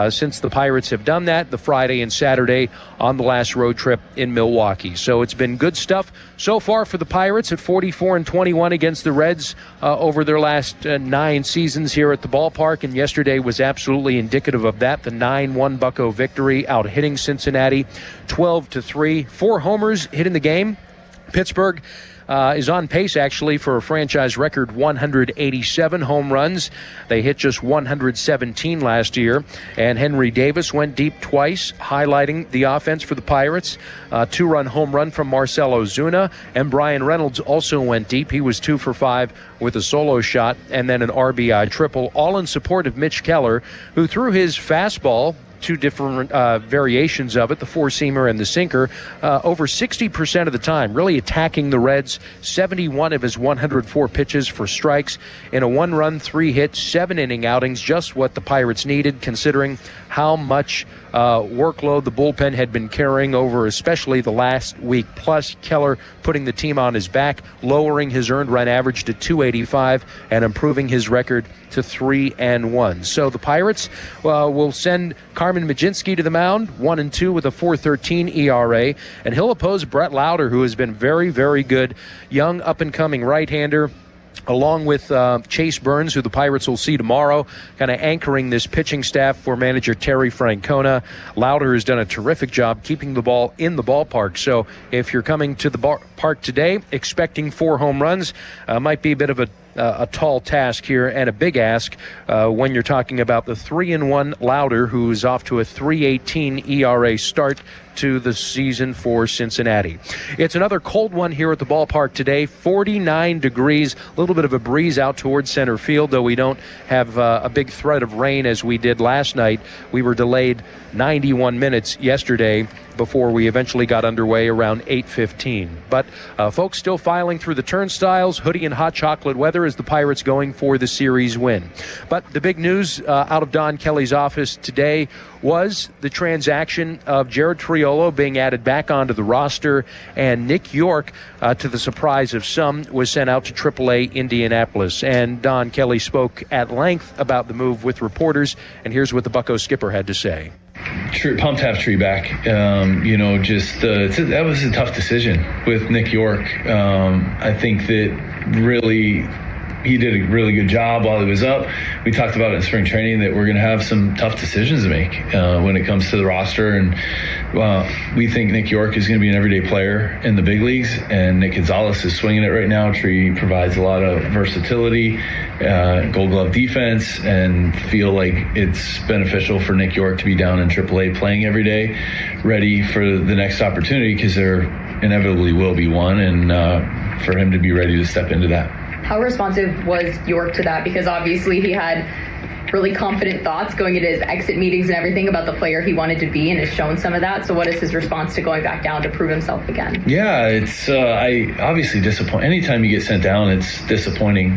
since the Pirates have done that, the Friday and Saturday on the last road trip in Milwaukee. So it's been good stuff so far for the Pirates at 44-21 against the Reds over their last 9 seasons here at the ballpark, and yesterday was absolutely indicative of that. The 9-1 Bucko victory out hitting Cincinnati 12-3. 4 homers hit in the game. Pittsburgh is on pace, actually, for a franchise record 187 home runs. They hit just 117 last year. And Henry Davis went deep twice, highlighting the offense for the Pirates. 2-run home run from Marcell Ozuna. And Brian Reynolds also went deep. He was 2 for 5 with a solo shot and then an RBI triple, all in support of Mitch Keller, who threw his fastball, 2 different variations of it, the 4-seamer and the sinker, over 60% of the time, really attacking the Reds. 71 of his 104 pitches for strikes in a 1-run, 3-hit, 7-inning outings, just what the Pirates needed, considering how much workload the bullpen had been carrying over especially the last week. Plus, Keller putting the team on his back, lowering his earned run average to 285 and improving his record to 3-1. So the Pirates will send Carmen Majinski to the mound, 1-2 with a 4.13 ERA, and he'll oppose Brett Lauder, who has been very, very good, young up-and-coming right-hander, along with Chase Burns, who the Pirates will see tomorrow, kind of anchoring this pitching staff for manager Terry Francona. Lauder has done a terrific job keeping the ball in the ballpark. So if you're coming to the park today expecting 4 home runs, might be a bit of a tall task here and a big ask when you're talking about the 3-1 Lauder, who's off to a 3.18 ERA start to the season for Cincinnati. It's another cold one here at the ballpark today, 49 degrees, a little bit of a breeze out towards center field, though we don't have a big threat of rain as we did last night. We were delayed 91 minutes yesterday before we eventually got underway around 8:15. But folks still filing through the turnstiles, hoodie and hot chocolate weather as the Pirates going for the series win. But the big news out of Don Kelly's office today was the transaction of Jared Triolo being added back onto the roster, and Nick York, to the surprise of some, was sent out to AAA Indianapolis. And Don Kelly spoke at length about the move with reporters, and here's what the Bucko skipper had to say. Pumped to have Tree back. That was a tough decision with Nick York. I think that really he did a really good job while he was up. We talked about it in spring training that we're going to have some tough decisions to make when it comes to the roster. And we think Nick York is going to be an everyday player in the big leagues, and Nick Gonzalez is swinging it right now. Tree provides a lot of versatility, Gold Glove defense, and feel like it's beneficial for Nick York to be down in AAA playing every day, ready for the next opportunity, because there inevitably will be one, and for him to be ready to step into that. How responsive was York to that? Because obviously he had really confident thoughts going into his exit meetings and everything about the player he wanted to be, and has shown some of that. So what is his response to going back down to prove himself again? Yeah, it's I obviously disappoint. Anytime you get sent down, it's disappointing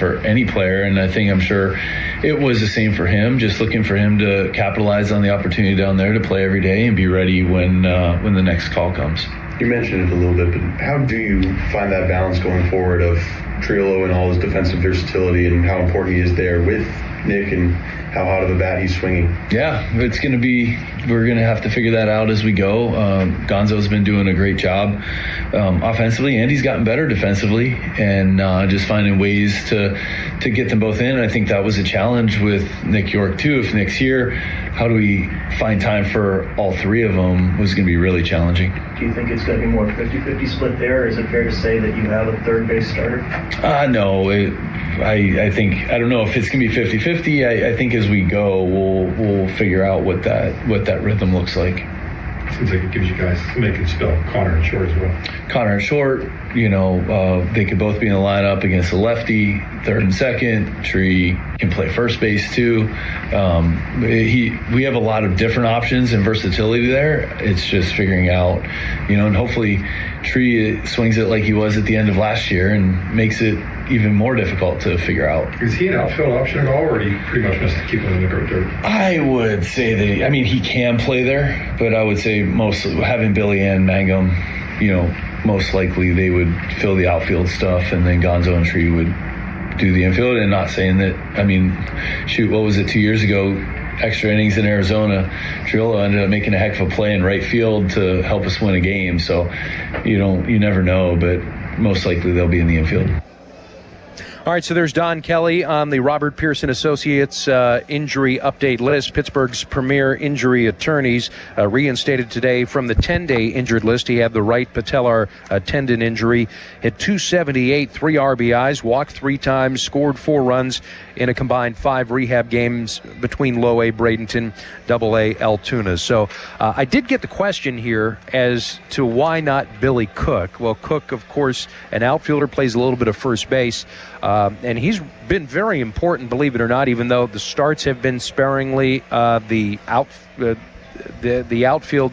for any player, and I'm sure it was the same for him. Just looking for him to capitalize on the opportunity down there to play every day and be ready when the next call comes. You mentioned it a little bit, but how do you find that balance going forward of Triolo and all his defensive versatility, and how important he is there with Nick, and how hot of a bat he's swinging? Yeah, we're going to have to figure that out as we go. Gonzo's been doing a great job offensively, and he's gotten better defensively, and just finding ways to get them both in. And I think that was a challenge with Nick York too. If Nick's here, how do we find time for all three of them was going to be really challenging. Do you think it's going to be more 50-50 split there, or is it fair to say that you have a third base starter? No. I think, I don't know if it's going to be 50-50. I think as we go, we'll figure out what that rhythm looks like. Seems like it gives you guys, somebody can spell Connor and Short as well. Connor and Short, they could both be in the lineup against the lefty, third and second. Tree can play first base too. We have a lot of different options and versatility there. It's just figuring out, and hopefully Tree swings it like he was at the end of last year and makes it even more difficult to figure out. Is he an outfield option at all, or do you pretty much must keep him in the dirt? I would say that, he can play there, but I would say mostly having Billy and Mangum, most likely they would fill the outfield stuff, and then Gonzo and Tree would do the infield. And not saying that, what was it, 2 years ago, extra innings in Arizona, Triolo ended up making a heck of a play in right field to help us win a game. So you never know, but most likely they'll be in the infield. All right, so there's Don Kelly on the Robert Pearson Associates injury update list. Pittsburgh's premier injury attorneys reinstated today from the 10-day injured list. He had the right patellar tendon injury, hit .278, 3 RBIs, walked 3 times, scored 4 runs in a combined 5 rehab games between Low A Bradenton, Double A Altoona. So I did get the question here as to why not Billy Cook. Well, Cook, of course, an outfielder, plays a little bit of first base. And he's been very important, believe it or not, even though the starts have been sparingly. The outfield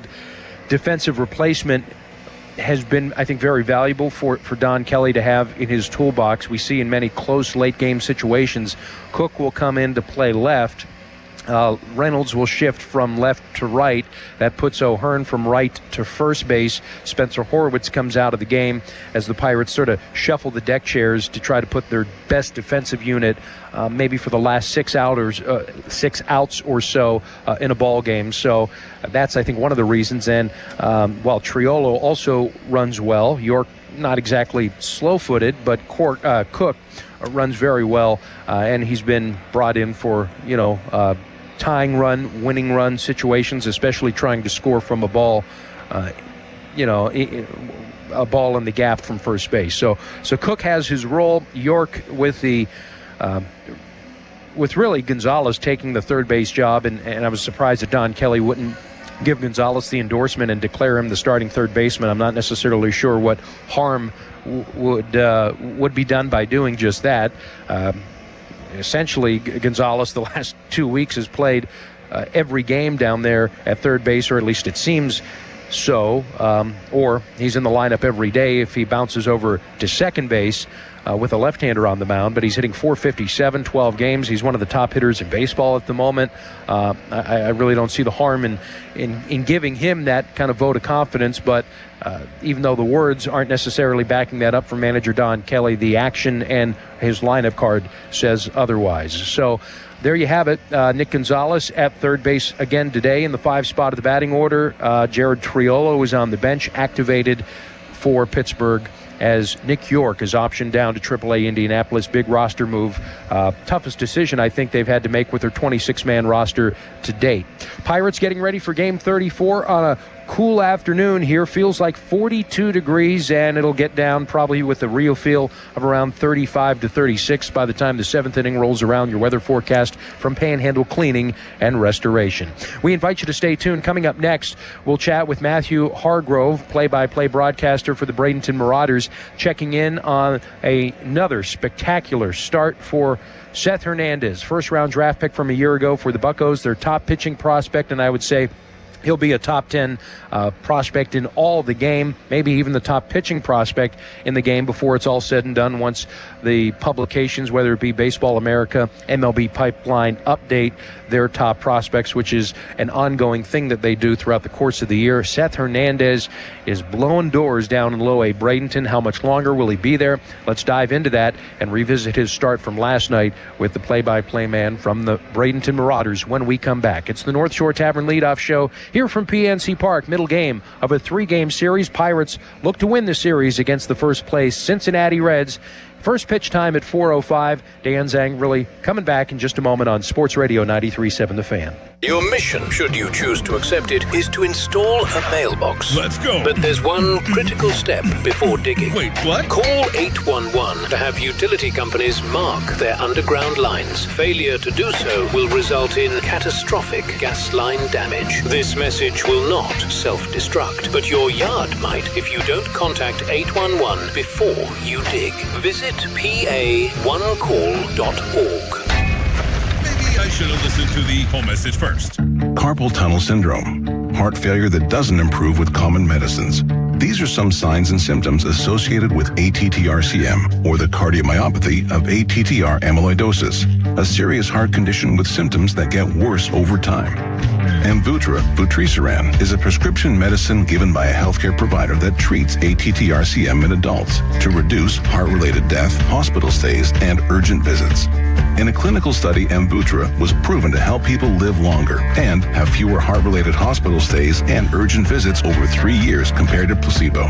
defensive replacement has been, I think, very valuable for Don Kelly to have in his toolbox. We see in many close late-game situations, Cook will come in to play left. Reynolds will shift from left to right. That puts O'Hearn from right to first base. Spencer Horwitz comes out of the game as the Pirates sort of shuffle the deck chairs to try to put their best defensive unit maybe for the last 6 outs or so in a ball game. So that's, I think, one of the reasons. And while Triolo also runs well, York not exactly slow-footed, but Cook runs very well, and he's been brought in for, tying run, winning run situations, especially trying to score from a ball, a ball in the gap from first base. So Cook has his role. York with really Gonzalez taking the third base job, and I was surprised that Don Kelly wouldn't give Gonzalez the endorsement and declare him the starting third baseman. I'm not necessarily sure what harm would be done by doing just that. Essentially, Gonzalez the last 2 weeks has played every game down there at third base, or at least it seems so, or he's in the lineup every day if he bounces over to second base with a left-hander on the mound. But he's hitting .457, 12 games. He's one of the top hitters in baseball at the moment. I really don't see the harm in giving him that kind of vote of confidence, but even though the words aren't necessarily backing that up from manager Don Kelly, the action and his lineup card says otherwise. So there you have it. Nick Gonzalez at third base again today in the 5 spot of the batting order. Jared Triolo is on the bench, activated for Pittsburgh, as Nick York is optioned down to AAA Indianapolis. Big roster move. Toughest decision I think they've had to make with their 26-man roster to date. Pirates getting ready for Game 34 on a cool afternoon here. Feels like 42 degrees, and it'll get down probably with a real feel of around 35 to 36 by the time the 7th inning rolls around. Your weather forecast from Panhandle Cleaning and Restoration. We invite you to stay tuned. Coming up next, we'll chat with Matthew Hargrove, play-by-play broadcaster for the Bradenton Marauders, checking in on another spectacular start for Seth Hernandez, first-round draft pick from a year ago for the Buccos, their top pitching prospect, and I would say he'll be a top 10 prospect in all the game, maybe even the top pitching prospect in the game before it's all said and done, once the publications, whether it be Baseball America, MLB Pipeline, update their top prospects, which is an ongoing thing that they do throughout the course of the year. Seth Hernandez is blowing doors down in Low A Bradenton. How much longer will he be there? Let's dive into that and revisit his start from last night with the play-by-play man from the Bradenton Marauders when we come back. It's the North Shore Tavern Leadoff Show here from PNC Park. Middle game of a 3-game series. Pirates look to win the series against the first place Cincinnati Reds. First pitch time at 4:05. Dan Zang really coming back in just a moment on Sports Radio 93.7 The Fan. Your mission, should you choose to accept it, is to install a mailbox. Let's go. But there's one critical step before digging. Wait, what? Call 811 to have utility companies mark their underground lines. Failure to do so will result in catastrophic gas line damage. This message will not self-destruct, but your yard might if you don't contact 811 before you dig. Visit pa1call.org. I should have listened to the home message first. Carpal tunnel syndrome. Heart failure that doesn't improve with common medicines. These are some signs and symptoms associated with ATTR-CM, or the cardiomyopathy of ATTR amyloidosis, a serious heart condition with symptoms that get worse over time. Amvuttra, vutrisiran, is a prescription medicine given by a healthcare provider that treats ATTR-CM in adults to reduce heart-related death, hospital stays, and urgent visits. In a clinical study, Amvuttra was proven to help people live longer and have fewer heart-related hospital stays and urgent visits over 3 years compared to placebo.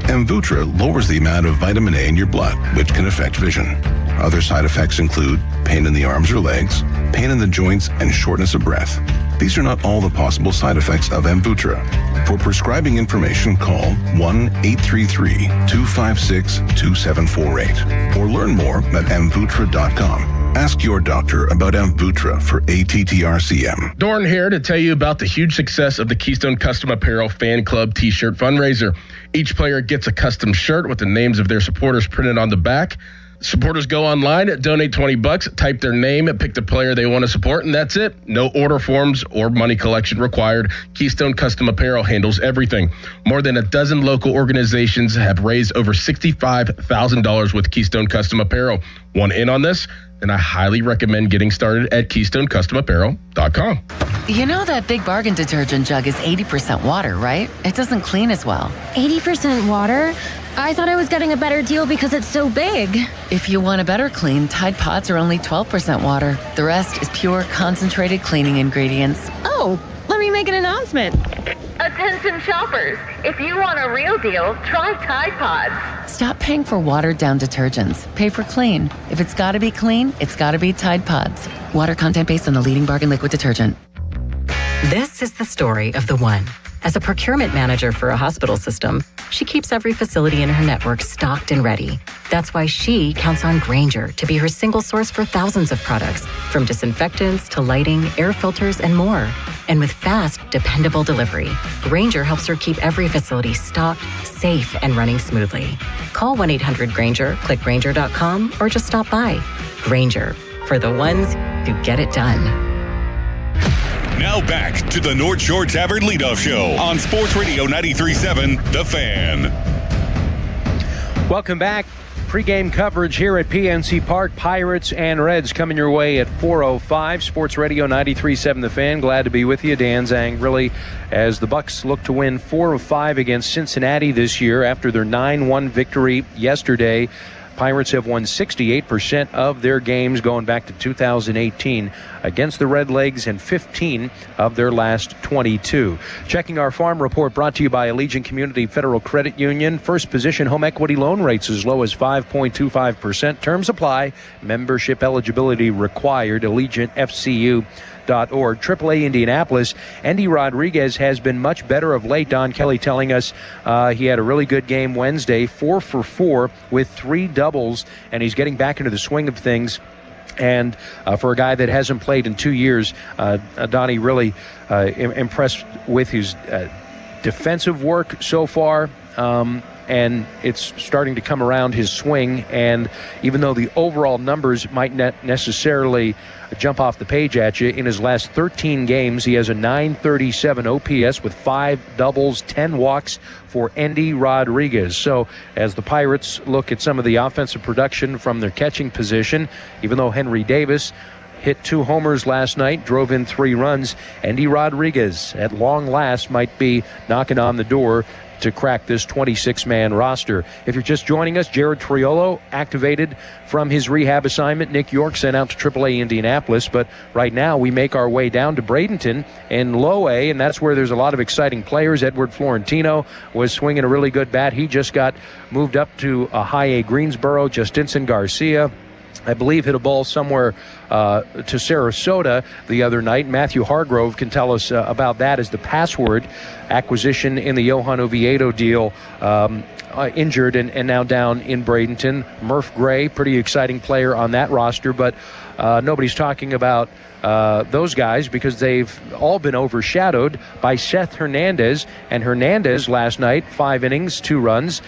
Amvuttra lowers the amount of vitamin A in your blood, which can affect vision. Other side effects include pain in the arms or legs, pain in the joints, and shortness of breath. These are not all the possible side effects of Amvuttra. For prescribing information, call 1-833-256-2748 or learn more at amvuttra.com. Ask your doctor about Amvuttra for ATTR-CM. Dorn here to tell you about the huge success of the Keystone Custom Apparel Fan Club T-shirt fundraiser. Each player gets a custom shirt with the names of their supporters printed on the back. Supporters go online, donate $20, type their name, pick the player they want to support, and that's it. No order forms or money collection required. Keystone Custom Apparel handles everything. More than a dozen local organizations have raised over $65,000 with Keystone Custom Apparel. Want in on this? Then I highly recommend getting started at KeystoneCustomApparel.com. You know that Big Bargain detergent jug is 80% water, right? It doesn't clean as well. 80% water? I thought I was getting a better deal because it's so big. If you want a better clean, Tide Pods are only 12% water. The rest is pure, concentrated cleaning ingredients. Oh, let me make an announcement. Attention shoppers, if you want a real deal, try Tide Pods. Stop paying for watered-down detergents. Pay for clean. If it's got to be clean, it's got to be Tide Pods. Water content based on the leading bargain liquid detergent. This is the story of the one. As a procurement manager for a hospital system, she keeps every facility in her network stocked and ready. That's why she counts on Grainger to be her single source for thousands of products, from disinfectants to lighting, air filters, and more. And with fast, dependable delivery, Grainger helps her keep every facility stocked, safe, and running smoothly. Call 1-800-GRAINGER, click Grainger.com, or just stop by. Grainger, for the ones who get it done. Now back to the North Shore Tavern Leadoff Show on Sports Radio 93.7 The Fan. Welcome back. Pre-game coverage here at PNC Park. Pirates and Reds coming your way at 4:05. Sports Radio 93.7 The Fan. Glad to be with you. Dan Zang, really, as the Bucks look to win 4 of 5 against Cincinnati this year after their 9-1 victory yesterday. Pirates have won 68% of their games going back to 2018 against the Redlegs and 15 of their last 22. Checking our farm report brought to you by Allegiant Community Federal Credit Union. First position home equity loan rates as low as 5.25%. Terms apply. Membership eligibility required. AllegiantFCU.org. AAA Indianapolis. Andy Rodriguez has been much better of late. Don Kelly telling us he had a really good game Wednesday, 4 for 4 with 3 doubles, and he's getting back into the swing of things. And for a guy that hasn't played in 2 years, Donnie really impressed with his defensive work so far. And it's starting to come around his swing. And even though the overall numbers might not necessarily jump off the page at you, in his last 13 games, he has a .937 OPS with 5 doubles, 10 walks for Andy Rodriguez. So as the Pirates look at some of the offensive production from their catching position, even though Henry Davis hit 2 homers last night, drove in 3 runs, Andy Rodriguez at long last might be knocking on the door to crack this 26-man roster. If you're just joining us, Jared Triolo activated from his rehab assignment. Nick York sent out to AAA Indianapolis, but right now we make our way down to Bradenton in low A, and that's where there's a lot of exciting players. Edward Florentino was swinging a really good bat. He just got moved up to a high A Greensboro. Justinson Garcia, I believe, hit a ball somewhere to Sarasota the other night. Matthew Hargrove can tell us about that as the password acquisition in the Johan Oviedo deal injured and now down in Bradenton. Murph Gray, pretty exciting player on that roster, but nobody's talking about those guys because they've all been overshadowed by Seth Hernandez. And Hernandez last night, 5 innings, 2 runs,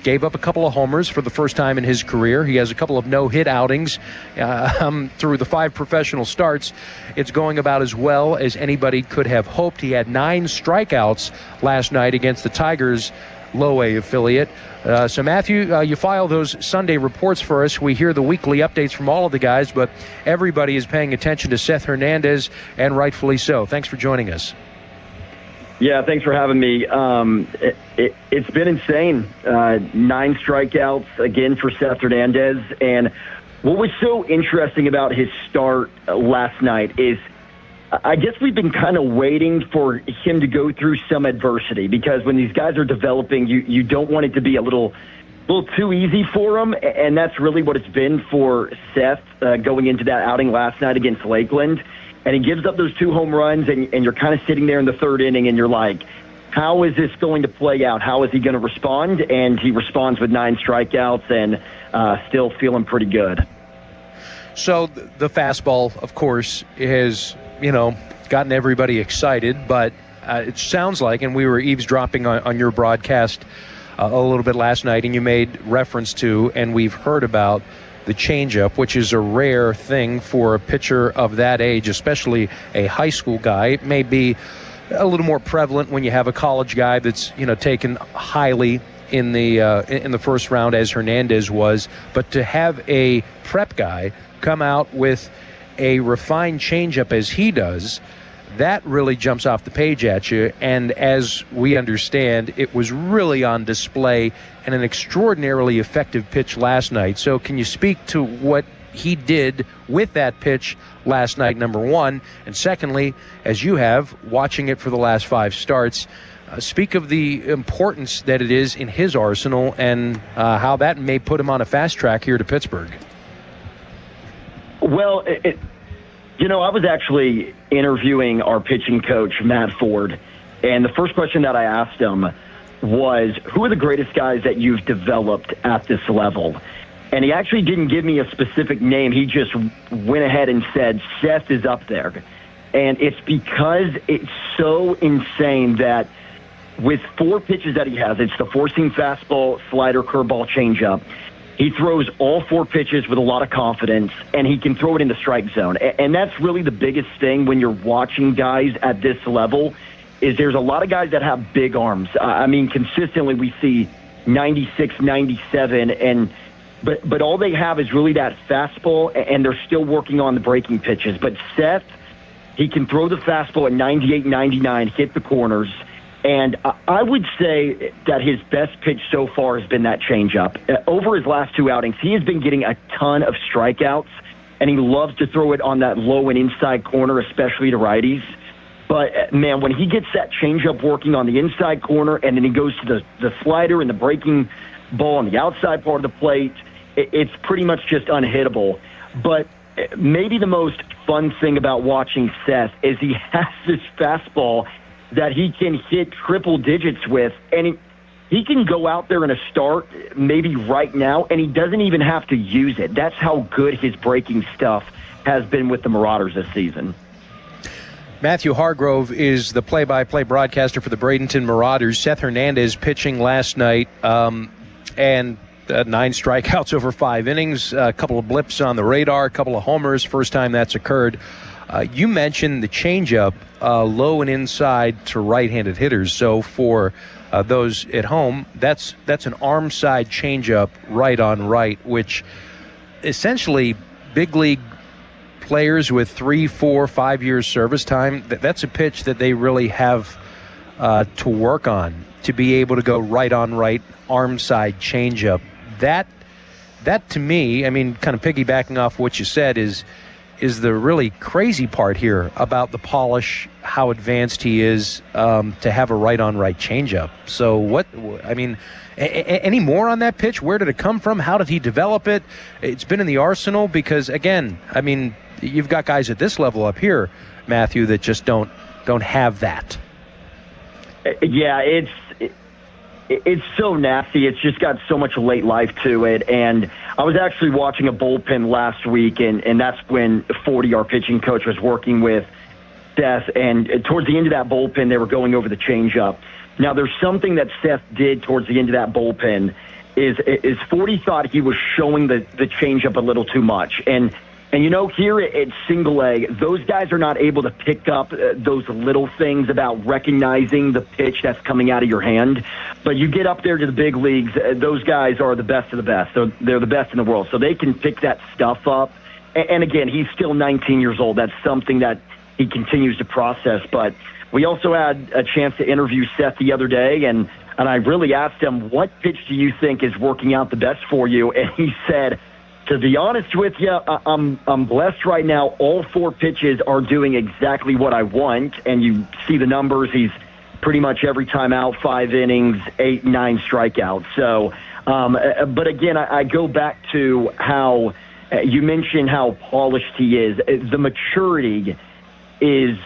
gave up a couple of homers for the first time in his career. He has a couple of no-hit outings through the 5 professional starts. It's going about as well as anybody could have hoped. He had 9 strikeouts last night against the Tigers low-A affiliate. So, Matthew, you file those Sunday reports for us. We hear the weekly updates from all of the guys, but everybody is paying attention to Seth Hernandez, and rightfully so. Thanks for joining us. Yeah, thanks for having me. It's been insane. 9 strikeouts again for Seth Hernandez. And what was so interesting about his start last night is I guess we've been kind of waiting for him to go through some adversity, because when these guys are developing, you don't want it to be a little too easy for him. And that's really what it's been for Seth going into that outing last night against Lakeland. And he gives up those 2 home runs, and you're kind of sitting there in the 3rd inning, and you're like, how is this going to play out? How is he going to respond? And he responds with 9 strikeouts and still feeling pretty good. So the fastball, of course, has, gotten everybody excited, but it sounds like, and we were eavesdropping on your broadcast a little bit last night, and you made reference to, and we've heard about, the changeup, which is a rare thing for a pitcher of that age, especially a high school guy. It may be a little more prevalent when you have a college guy that's taken highly in the first round, as Hernandez was. But to have a prep guy come out with a refined changeup as he does, that really jumps off the page at you. And as we understand, it was really on display and an extraordinarily effective pitch last night. So can you speak to what he did with that pitch last night, number one? And secondly, as you have, watching it for the last 5 starts, speak of the importance that it is in his arsenal and how that may put him on a fast track here to Pittsburgh. Well, I was actually interviewing our pitching coach, Matt Ford, and the first question that I asked him was, who are the greatest guys that you've developed at this level? And he actually didn't give me a specific name. He just went ahead and said, Seth is up there. And it's because it's so insane that with 4 pitches that he has, it's the 4-seam fastball, slider, curveball, changeup. He throws all 4 pitches with a lot of confidence, and he can throw it in the strike zone. And that's really the biggest thing when you're watching guys at this level, is there's a lot of guys that have big arms. I mean, consistently we see 96, 97, but all they have is really that fastball, and they're still working on the breaking pitches. But Seth, he can throw the fastball at 98, 99, hit the corners. And I would say that his best pitch so far has been that changeup. Over his last 2 outings, he has been getting a ton of strikeouts, and he loves to throw it on that low and inside corner, especially to righties. But, man, when he gets that changeup working on the inside corner, and then he goes to the slider and the breaking ball on the outside part of the plate, it's pretty much just unhittable. But maybe the most fun thing about watching Seth is he has this fastball that he can hit triple digits with, and he can go out there in a start maybe right now, and he doesn't even have to use it. That's how good his breaking stuff has been with the Marauders this season. Matthew Hargrove is the play-by-play broadcaster for the Bradenton Marauders. Seth Hernandez pitching last night, and 9 strikeouts over 5 innings, a couple of blips on the radar, a couple of homers, first time that's occurred. You mentioned the changeup, low and inside to right-handed hitters. So for those at home, that's an arm side changeup right on right, which essentially big league players with 3, 4, 5 years service time, that's a pitch that they really have to work on, to be able to go right on right, arm side changeup. That to me, I mean, kind of piggybacking off what you said, is the really crazy part here about the polish, how advanced he is to have a right-on-right changeup. So any more on that pitch? Where did it come from? How did he develop it? It's been in the arsenal because, again, I mean, you've got guys at this level up here, Matthew, that just don't have that. Yeah, it's so nasty. It's just got so much late life to it. And I was actually watching a bullpen last week, and that's when 40, our pitching coach, was working with Seth. And towards the end of that bullpen, they were going over the changeup. Now, there's something that Seth did towards the end of that bullpen is 40 thought he was showing the changeup a little too much. And here at Single A, those guys are not able to pick up those little things about recognizing the pitch that's coming out of your hand. But you get up there to the big leagues, those guys are the best of the best. They're the best in the world. So they can pick that stuff up. And again, he's still 19 years old. That's something that he continues to process. But we also had a chance to interview Seth the other day, and I really asked him, what pitch do you think is working out the best for you? And he said, to be honest with you, I'm blessed right now. All 4 pitches are doing exactly what I want. And you see the numbers. He's pretty much every time out, 5 innings, 8, 9 strikeouts. So, but again, I go back to how you mentioned how polished he is. The maturity is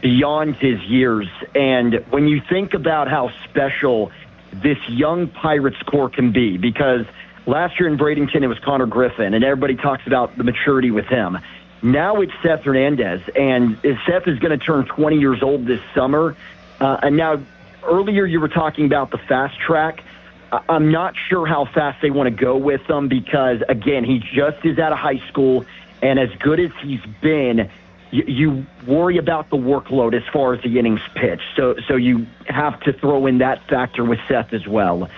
beyond his years. And when you think about how special this young Pirates core can be, because last year in Bradenton, it was Connor Griffin, and everybody talks about the maturity with him. Now it's Seth Hernandez, and Seth is going to turn 20 years old this summer. And now, earlier you were talking about the fast track. I'm not sure how fast they want to go with him because, again, he just is out of high school, and as good as he's been, you worry about the workload as far as the innings pitched. So you have to throw in that factor with Seth as well.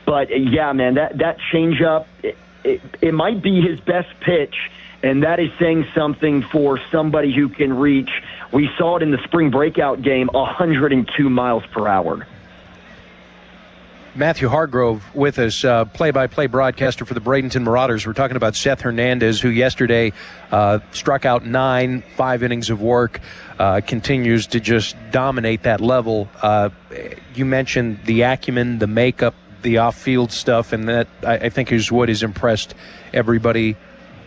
But, yeah, man, that changeup, it might be his best pitch, and that is saying something for somebody who can reach, we saw it in the spring breakout game, 102 miles per hour. Matthew Hargrove with us, play-by-play broadcaster for the Bradenton Marauders. We're talking about Seth Hernandez, who yesterday struck out 9, 5 innings of work, continues to just dominate that level. You mentioned the acumen, the makeup, the off-field stuff, and that I think is what has impressed everybody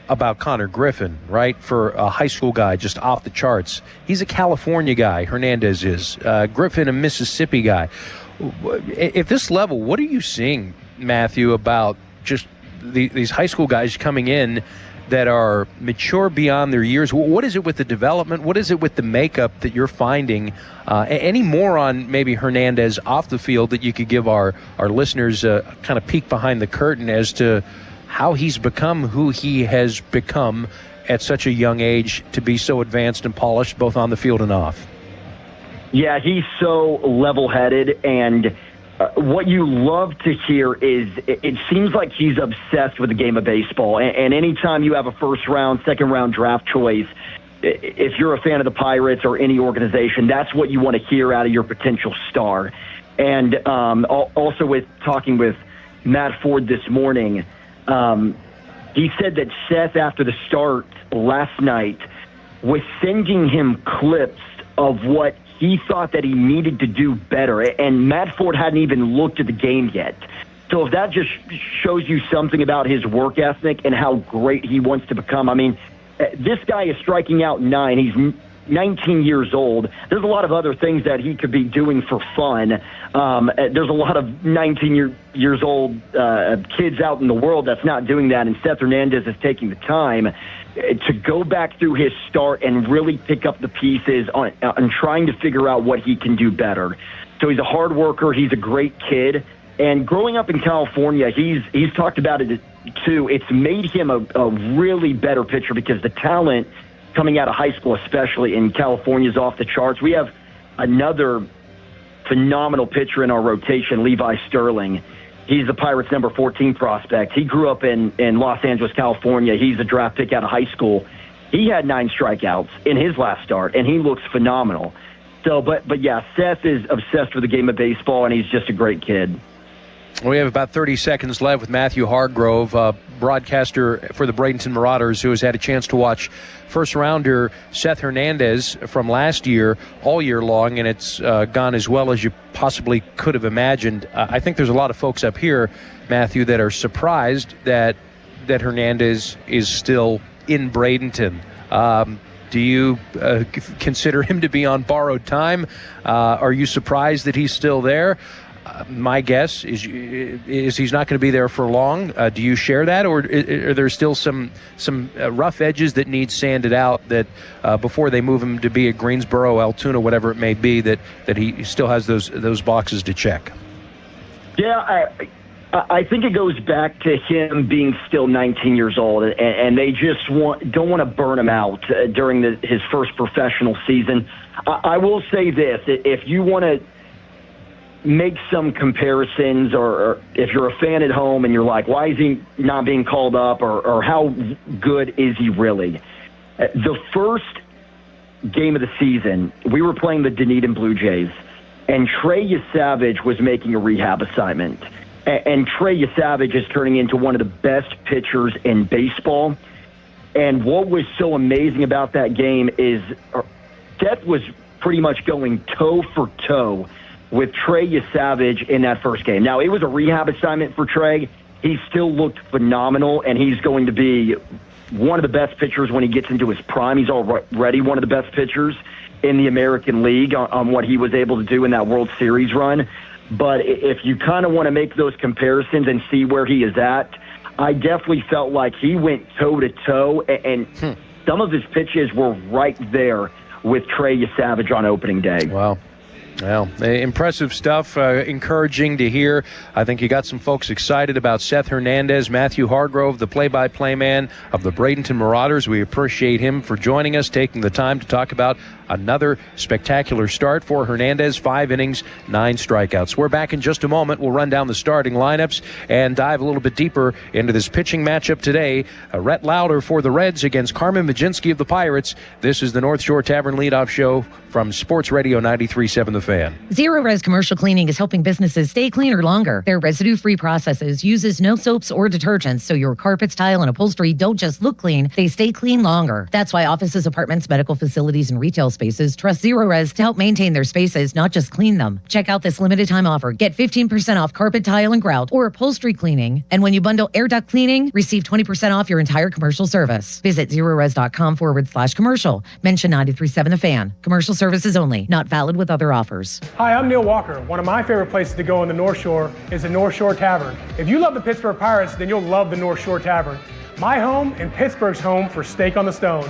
about Connor Griffin, right? For a high school guy, just off the charts. He's a California guy, Hernandez is. Griffin, a Mississippi guy. At this level, what are you seeing, Matthew, about just these high school guys coming in that are mature beyond their years? What is it with the development? What is it with the makeup that you're finding? Any more on maybe Hernandez off the field that you could give our listeners a kind of peek behind the curtain as to how he's become who he has become at such a young age to be so advanced and polished both on the field and off? Yeah, he's so level-headed, and what you love to hear is it seems like he's obsessed with the game of baseball. And anytime you have a first-round, second-round draft choice, if you're a fan of the Pirates or any organization, that's what you want to hear out of your potential star. And also with talking with Matt Ford this morning, he said that Seth, after the start last night, was sending him clips of what he thought that he needed to do better, and Matt Ford hadn't even looked at the game yet. So if that just shows you something about his work ethic and how great he wants to become, I mean, this guy is striking out 9. He's 19 years old. There's a lot of other things that he could be doing for fun. There's a lot of 19 years old kids out in the world that's not doing that, and Seth Hernandez is taking the time to go back through his start and really pick up the pieces on trying to figure out what he can do better. So he's a hard worker. He's a great kid. And growing up in California, he's talked about it too. It's made him a really better pitcher because the talent coming out of high school, especially in California, is off the charts. We have another phenomenal pitcher in our rotation, Levi Sterling. He's the Pirates' number 14 prospect. He grew up in Los Angeles, California. He's a draft pick out of high school. He had 9 strikeouts in his last start, and he looks phenomenal. So, but yeah, Seth is obsessed with the game of baseball, and he's just a great kid. We have about 30 seconds left with Matthew Hargrove, broadcaster for the Bradenton Marauders, who has had a chance to watch first-rounder Seth Hernandez from last year all year long, and it's gone as well as you possibly could have imagined. I think there's a lot of folks up here, Matthew, that are surprised that Hernandez is still in Bradenton. Do you consider him to be on borrowed time? Are you surprised that he's still there? My guess is he's not going to be there for long. Do you share that, or are there still some rough edges that need sanded out that before they move him to be at Greensboro, Altoona, whatever it may be, that he still has those boxes to check? Yeah, I think it goes back to him being still 19 years old, and they just don't want to burn him out during his first professional season. I will say this: if you want to make some comparisons, or if you're a fan at home and you're like, why is he not being called up, or how good is he really? The first game of the season, we were playing the Dunedin Blue Jays, and Trey Yesavage was making a rehab assignment. And Trey Yesavage is turning into one of the best pitchers in baseball. And what was so amazing about that game is Seth was pretty much going toe for toe with Trey Yesavage in that first game. Now, it was a rehab assignment for Trey. He still looked phenomenal, and he's going to be one of the best pitchers when he gets into his prime. He's already one of the best pitchers in the American League on what he was able to do in that World Series run. But if you kind of want to make those comparisons and see where he is at, I definitely felt like he went toe-to-toe, and some of his pitches were right there with Trey Yesavage on opening day. Wow. Well, impressive stuff, encouraging to hear. I think you got some folks excited about Seth Hernandez, Matthew Hargrove, the play-by-play man of the Bradenton Marauders. We appreciate him for joining us, taking the time to talk about another spectacular start for Hernandez, 5 innings, 9 strikeouts. We're back in just a moment. We'll run down the starting lineups and dive a little bit deeper into this pitching matchup today. Rhett Lauder for the Reds against Carmen Majinski of the Pirates. This is the North Shore Tavern Leadoff Show from Sports Radio 93.7 The Fan. Zero Res Commercial Cleaning is helping businesses stay cleaner longer. Their residue-free processes uses no soaps or detergents, so your carpets, tile, and upholstery don't just look clean, they stay clean longer. That's why offices, apartments, medical facilities, and retail spaces trust Zero Res to help maintain their spaces, not just clean them. Check out this limited time offer. Get 15% off carpet, tile, and grout, or upholstery cleaning. And when you bundle air duct cleaning, receive 20% off your entire commercial service. Visit zerores.com/commercial. Mention 93.7 The Fan. Commercial services only. Not valid with other offers. Hi, I'm Neil Walker. One of my favorite places to go in the North Shore is the North Shore Tavern. If you love the Pittsburgh Pirates, then you'll love the North Shore Tavern. My home and Pittsburgh's home for Steak on the Stone.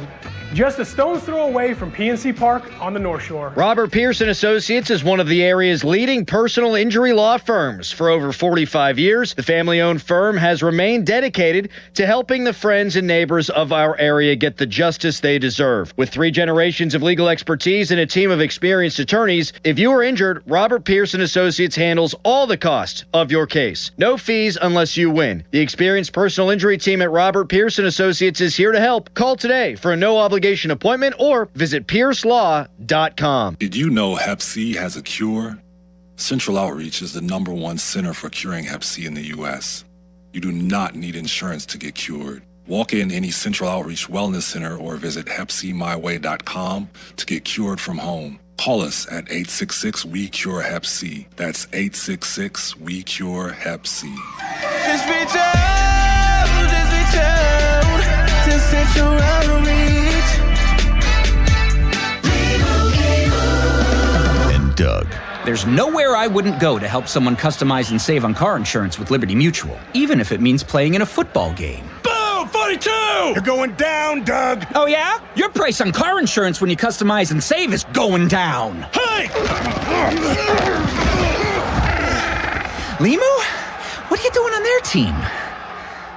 Just a stone's throw away from PNC Park on the North Shore. Robert Pierce & Associates is one of the area's leading personal injury law firms. For over 45 years, the family-owned firm has remained dedicated to helping the friends and neighbors of our area get the justice they deserve. With 3 generations of legal expertise and a team of experienced attorneys, if you are injured, Robert Pierce & Associates handles all the costs of your case. No fees unless you win. The experienced personal injury team at Robert Pierce & Associates is here to help. Call today for a no-obligation appointment or visit piercelaw.com. Did you know Hep C has a cure? Central Outreach is the #1 center for curing Hep C in the U.S. You do not need insurance to get cured. Walk in any Central Outreach Wellness Center or visit HepCMyWay.com to get cured from home. Call us at 866-WE-CURE-HEP-C. That's 866-WE-CURE-HEP-C. Just reach out to Central Outreach. And Doug. There's nowhere I wouldn't go to help someone customize and save on car insurance with Liberty Mutual, even if it means playing in a football game. Boom! 42! You're going down, Doug! Oh, yeah? Your price on car insurance when you customize and save is going down. Hey! Limu? What are you doing on their team?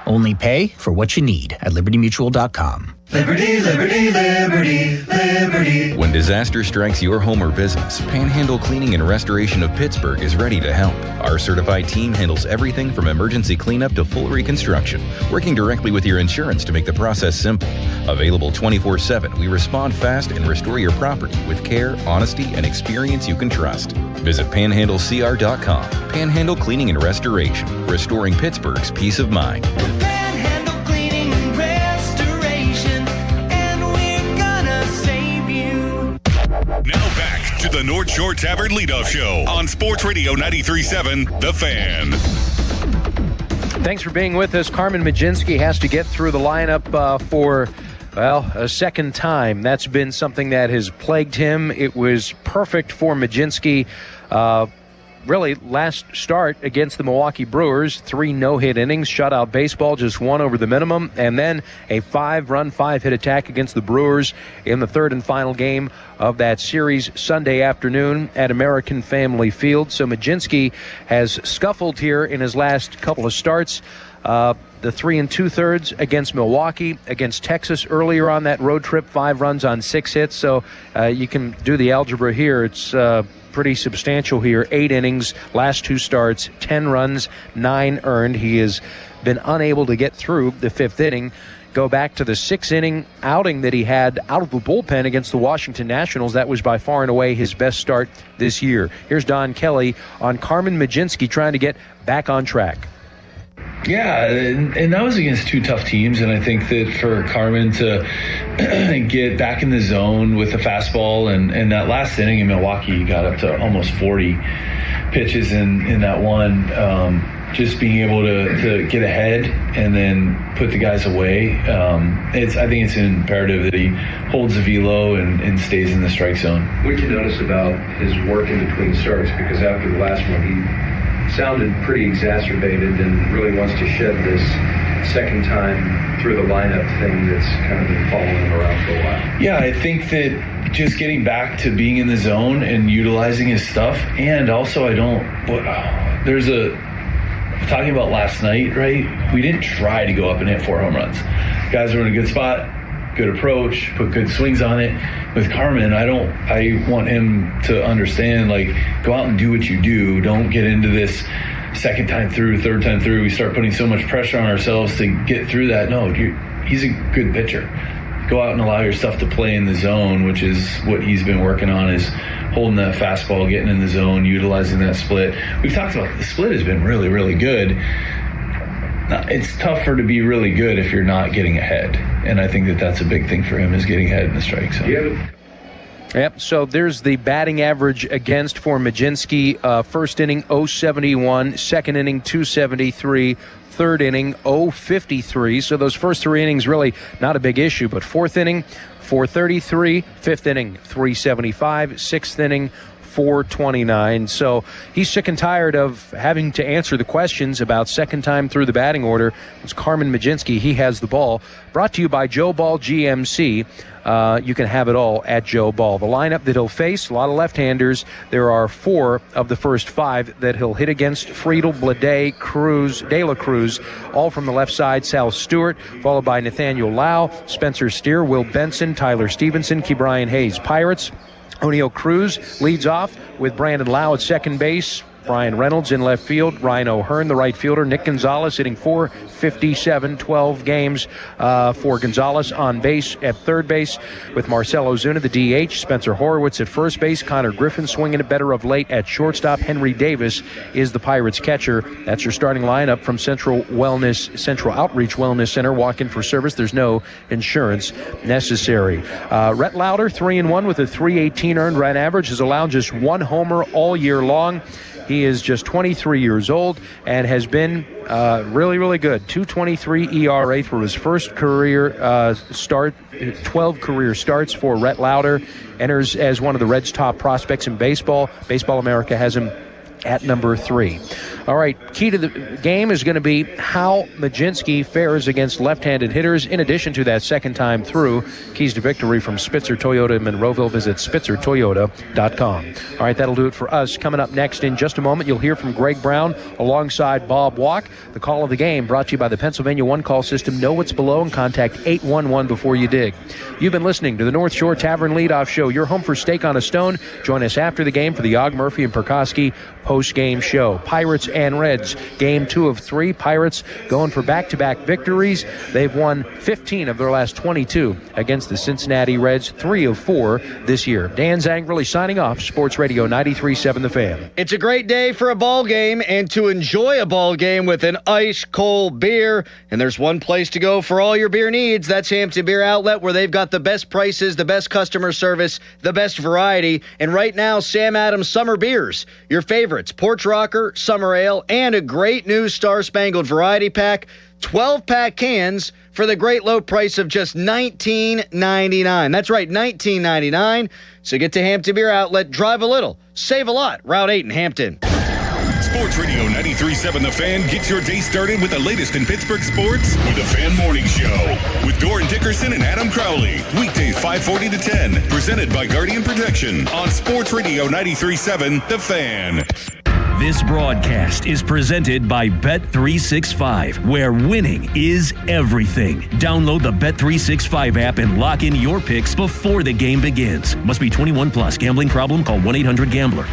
Only pay for what you need at libertymutual.com. Liberty, liberty, liberty, liberty. When disaster strikes your home or business, Panhandle Cleaning and Restoration of Pittsburgh is ready to help. Our certified team handles everything from emergency cleanup to full reconstruction, working directly with your insurance to make the process simple. Available 24/7, we respond fast and restore your property with care, honesty, and experience you can trust. Visit panhandlecr.com. Panhandle Cleaning and Restoration, restoring Pittsburgh's peace of mind. Now back to the North Shore Tavern Leadoff Show on Sports Radio 93.7 The Fan. Thanks for being with us. Carmen Majinski has to get through the lineup for, a second time. That's been something that has plagued him. It was perfect for Majinski. really last start against the Milwaukee Brewers, 3 no-hit innings, shutout baseball, just 1 over the minimum, and then a 5-run, 5-hit attack against the Brewers in the third and final game of that series Sunday afternoon at American Family Field. So Mlodzinski has scuffled here in his last couple of starts. The 3 2/3 against Milwaukee, against Texas earlier on that road trip, 5 runs on 6 hits. So you can do the algebra here. It's pretty substantial here. 8 innings, last 2 starts, 10 runs, 9 earned. He has been unable to get through the 5th inning. Go back to the 6-inning outing that he had out of the bullpen against the Washington Nationals. That was by far and away his best start this year. Here's Don Kelly on Carmen Mlodzinski trying to get back on track. Yeah, and that was against 2 tough teams, and I think that for Carmen to get back in the zone with the fastball, and that last inning in Milwaukee, he got up to almost 40 pitches in that one. Just being able to get ahead and then put the guys away. I think it's imperative that he holds the velo and stays in the strike zone. What did you notice about his work in between starts? Because after the last one, he sounded pretty exacerbated and really wants to shed this second time through the lineup thing that's kind of been following him around for a while. Yeah, I think that just getting back to being in the zone and utilizing his stuff, and also talking about last night, right? We didn't try to go up and hit 4 home runs. Guys were in a good spot, good approach, put good swings on it. With Carmen, I want him to understand, go out and do what you do. Don't get into this second time through, third time through. We start putting so much pressure on ourselves to get through that. No, he's a good pitcher. Go out and allow your stuff to play in the zone, which is what he's been working on, is holding that fastball, getting in the zone, utilizing that split. We've talked about the split has been really, really good. It's tougher to be really good if you're not getting ahead. And I think that that's a big thing for him, is getting ahead in the strike zone. Yep, so there's the batting average against for Mlodzinski. First inning, 0.71. Second inning, 2.73. Third inning, 0.53. So those first 3 innings really not a big issue. But fourth inning, 4.33. Fifth inning, 3.75. Sixth inning, 429. So he's sick and tired of having to answer the questions about second time through the batting order. It's Carmen Mlodzinski. He has the ball. Brought to you by Joe Ball GMC. You can have it all at Joe Ball. The lineup that he'll face, a lot of left-handers. There are 4 of the first 5 that he'll hit against: Friedel, Blade, Cruz, De La Cruz, all from the left side. Sal Stewart, followed by Nathaniel Lau, Spencer Steer, Will Benson, Tyler Stevenson, Ke'Bryan Hayes. Pirates, Oneil Cruz leads off with Brandon Lau at second base. Brian Reynolds in left field. Ryan O'Hearn, the right fielder. Nick Gonzalez hitting .457, 12 games for Gonzalez on base at third base, with Marcell Ozuna, the DH. Spencer Horwitz at first base. Connor Griffin swinging it better of late at shortstop. Henry Davis is the Pirates catcher. That's your starting lineup from Central Outreach Wellness Center. Walk in for service. There's no insurance necessary. Rhett Lauder, 3-1 with a .318 earned run average, has allowed just 1 homer all year long. He is just 23 years old and has been really, really good. 2.23 ERA through his first career start. 12 career starts for Rhett Lauder. Enters as one of the Reds' top prospects in baseball. Baseball America has him at number 3. All right, key to the game is going to be how Mlodzinski fares against left-handed hitters, in addition to that second time through. Keys to victory from Spitzer Toyota in Monroeville. Visit spitzertoyota.com. All right, that'll do it for us. Coming up next in just a moment, you'll hear from Greg Brown alongside Bob Walk. The call of the game brought to you by the Pennsylvania One Call System. Know what's below and contact 811 before you dig. You've been listening to the North Shore Tavern Leadoff Show. Your home for Steak on a Stone. Join us after the game for the Og Murphy and Perkoski post-game show. Pirates and Reds, game 2 of 3. Pirates going for back-to-back victories. They've won 15 of their last 22 against the Cincinnati Reds, 3 of 4 this year. Dan Zangrelli signing off, Sports Radio 93.7 The Fan. It's a great day for a ball game and to enjoy a ball game with an ice-cold beer. And there's one place to go for all your beer needs. That's Hampton Beer Outlet, where they've got the best prices, the best customer service, the best variety. And right now, Sam Adams Summer Beers, your favorites: Porch Rocker, Summer Ale, and a great new Star Spangled Variety Pack. 12-pack cans for the great low price of just $19.99. That's right, $19.99. So get to Hampton Beer Outlet, drive a little, save a lot. Route 8 in Hampton. Sports Radio 93.7 The Fan gets your day started with the latest in Pittsburgh sports with the Fan Morning Show with Doran Dickerson and Adam Crowley. Weekdays 5:40 to 10. Presented by Guardian Protection on Sports Radio 93.7 The Fan. This broadcast is presented by Bet365, where winning is everything. Download the Bet365 app and lock in your picks before the game begins. Must be 21 plus. Gambling problem? Call 1-800-GAMBLER.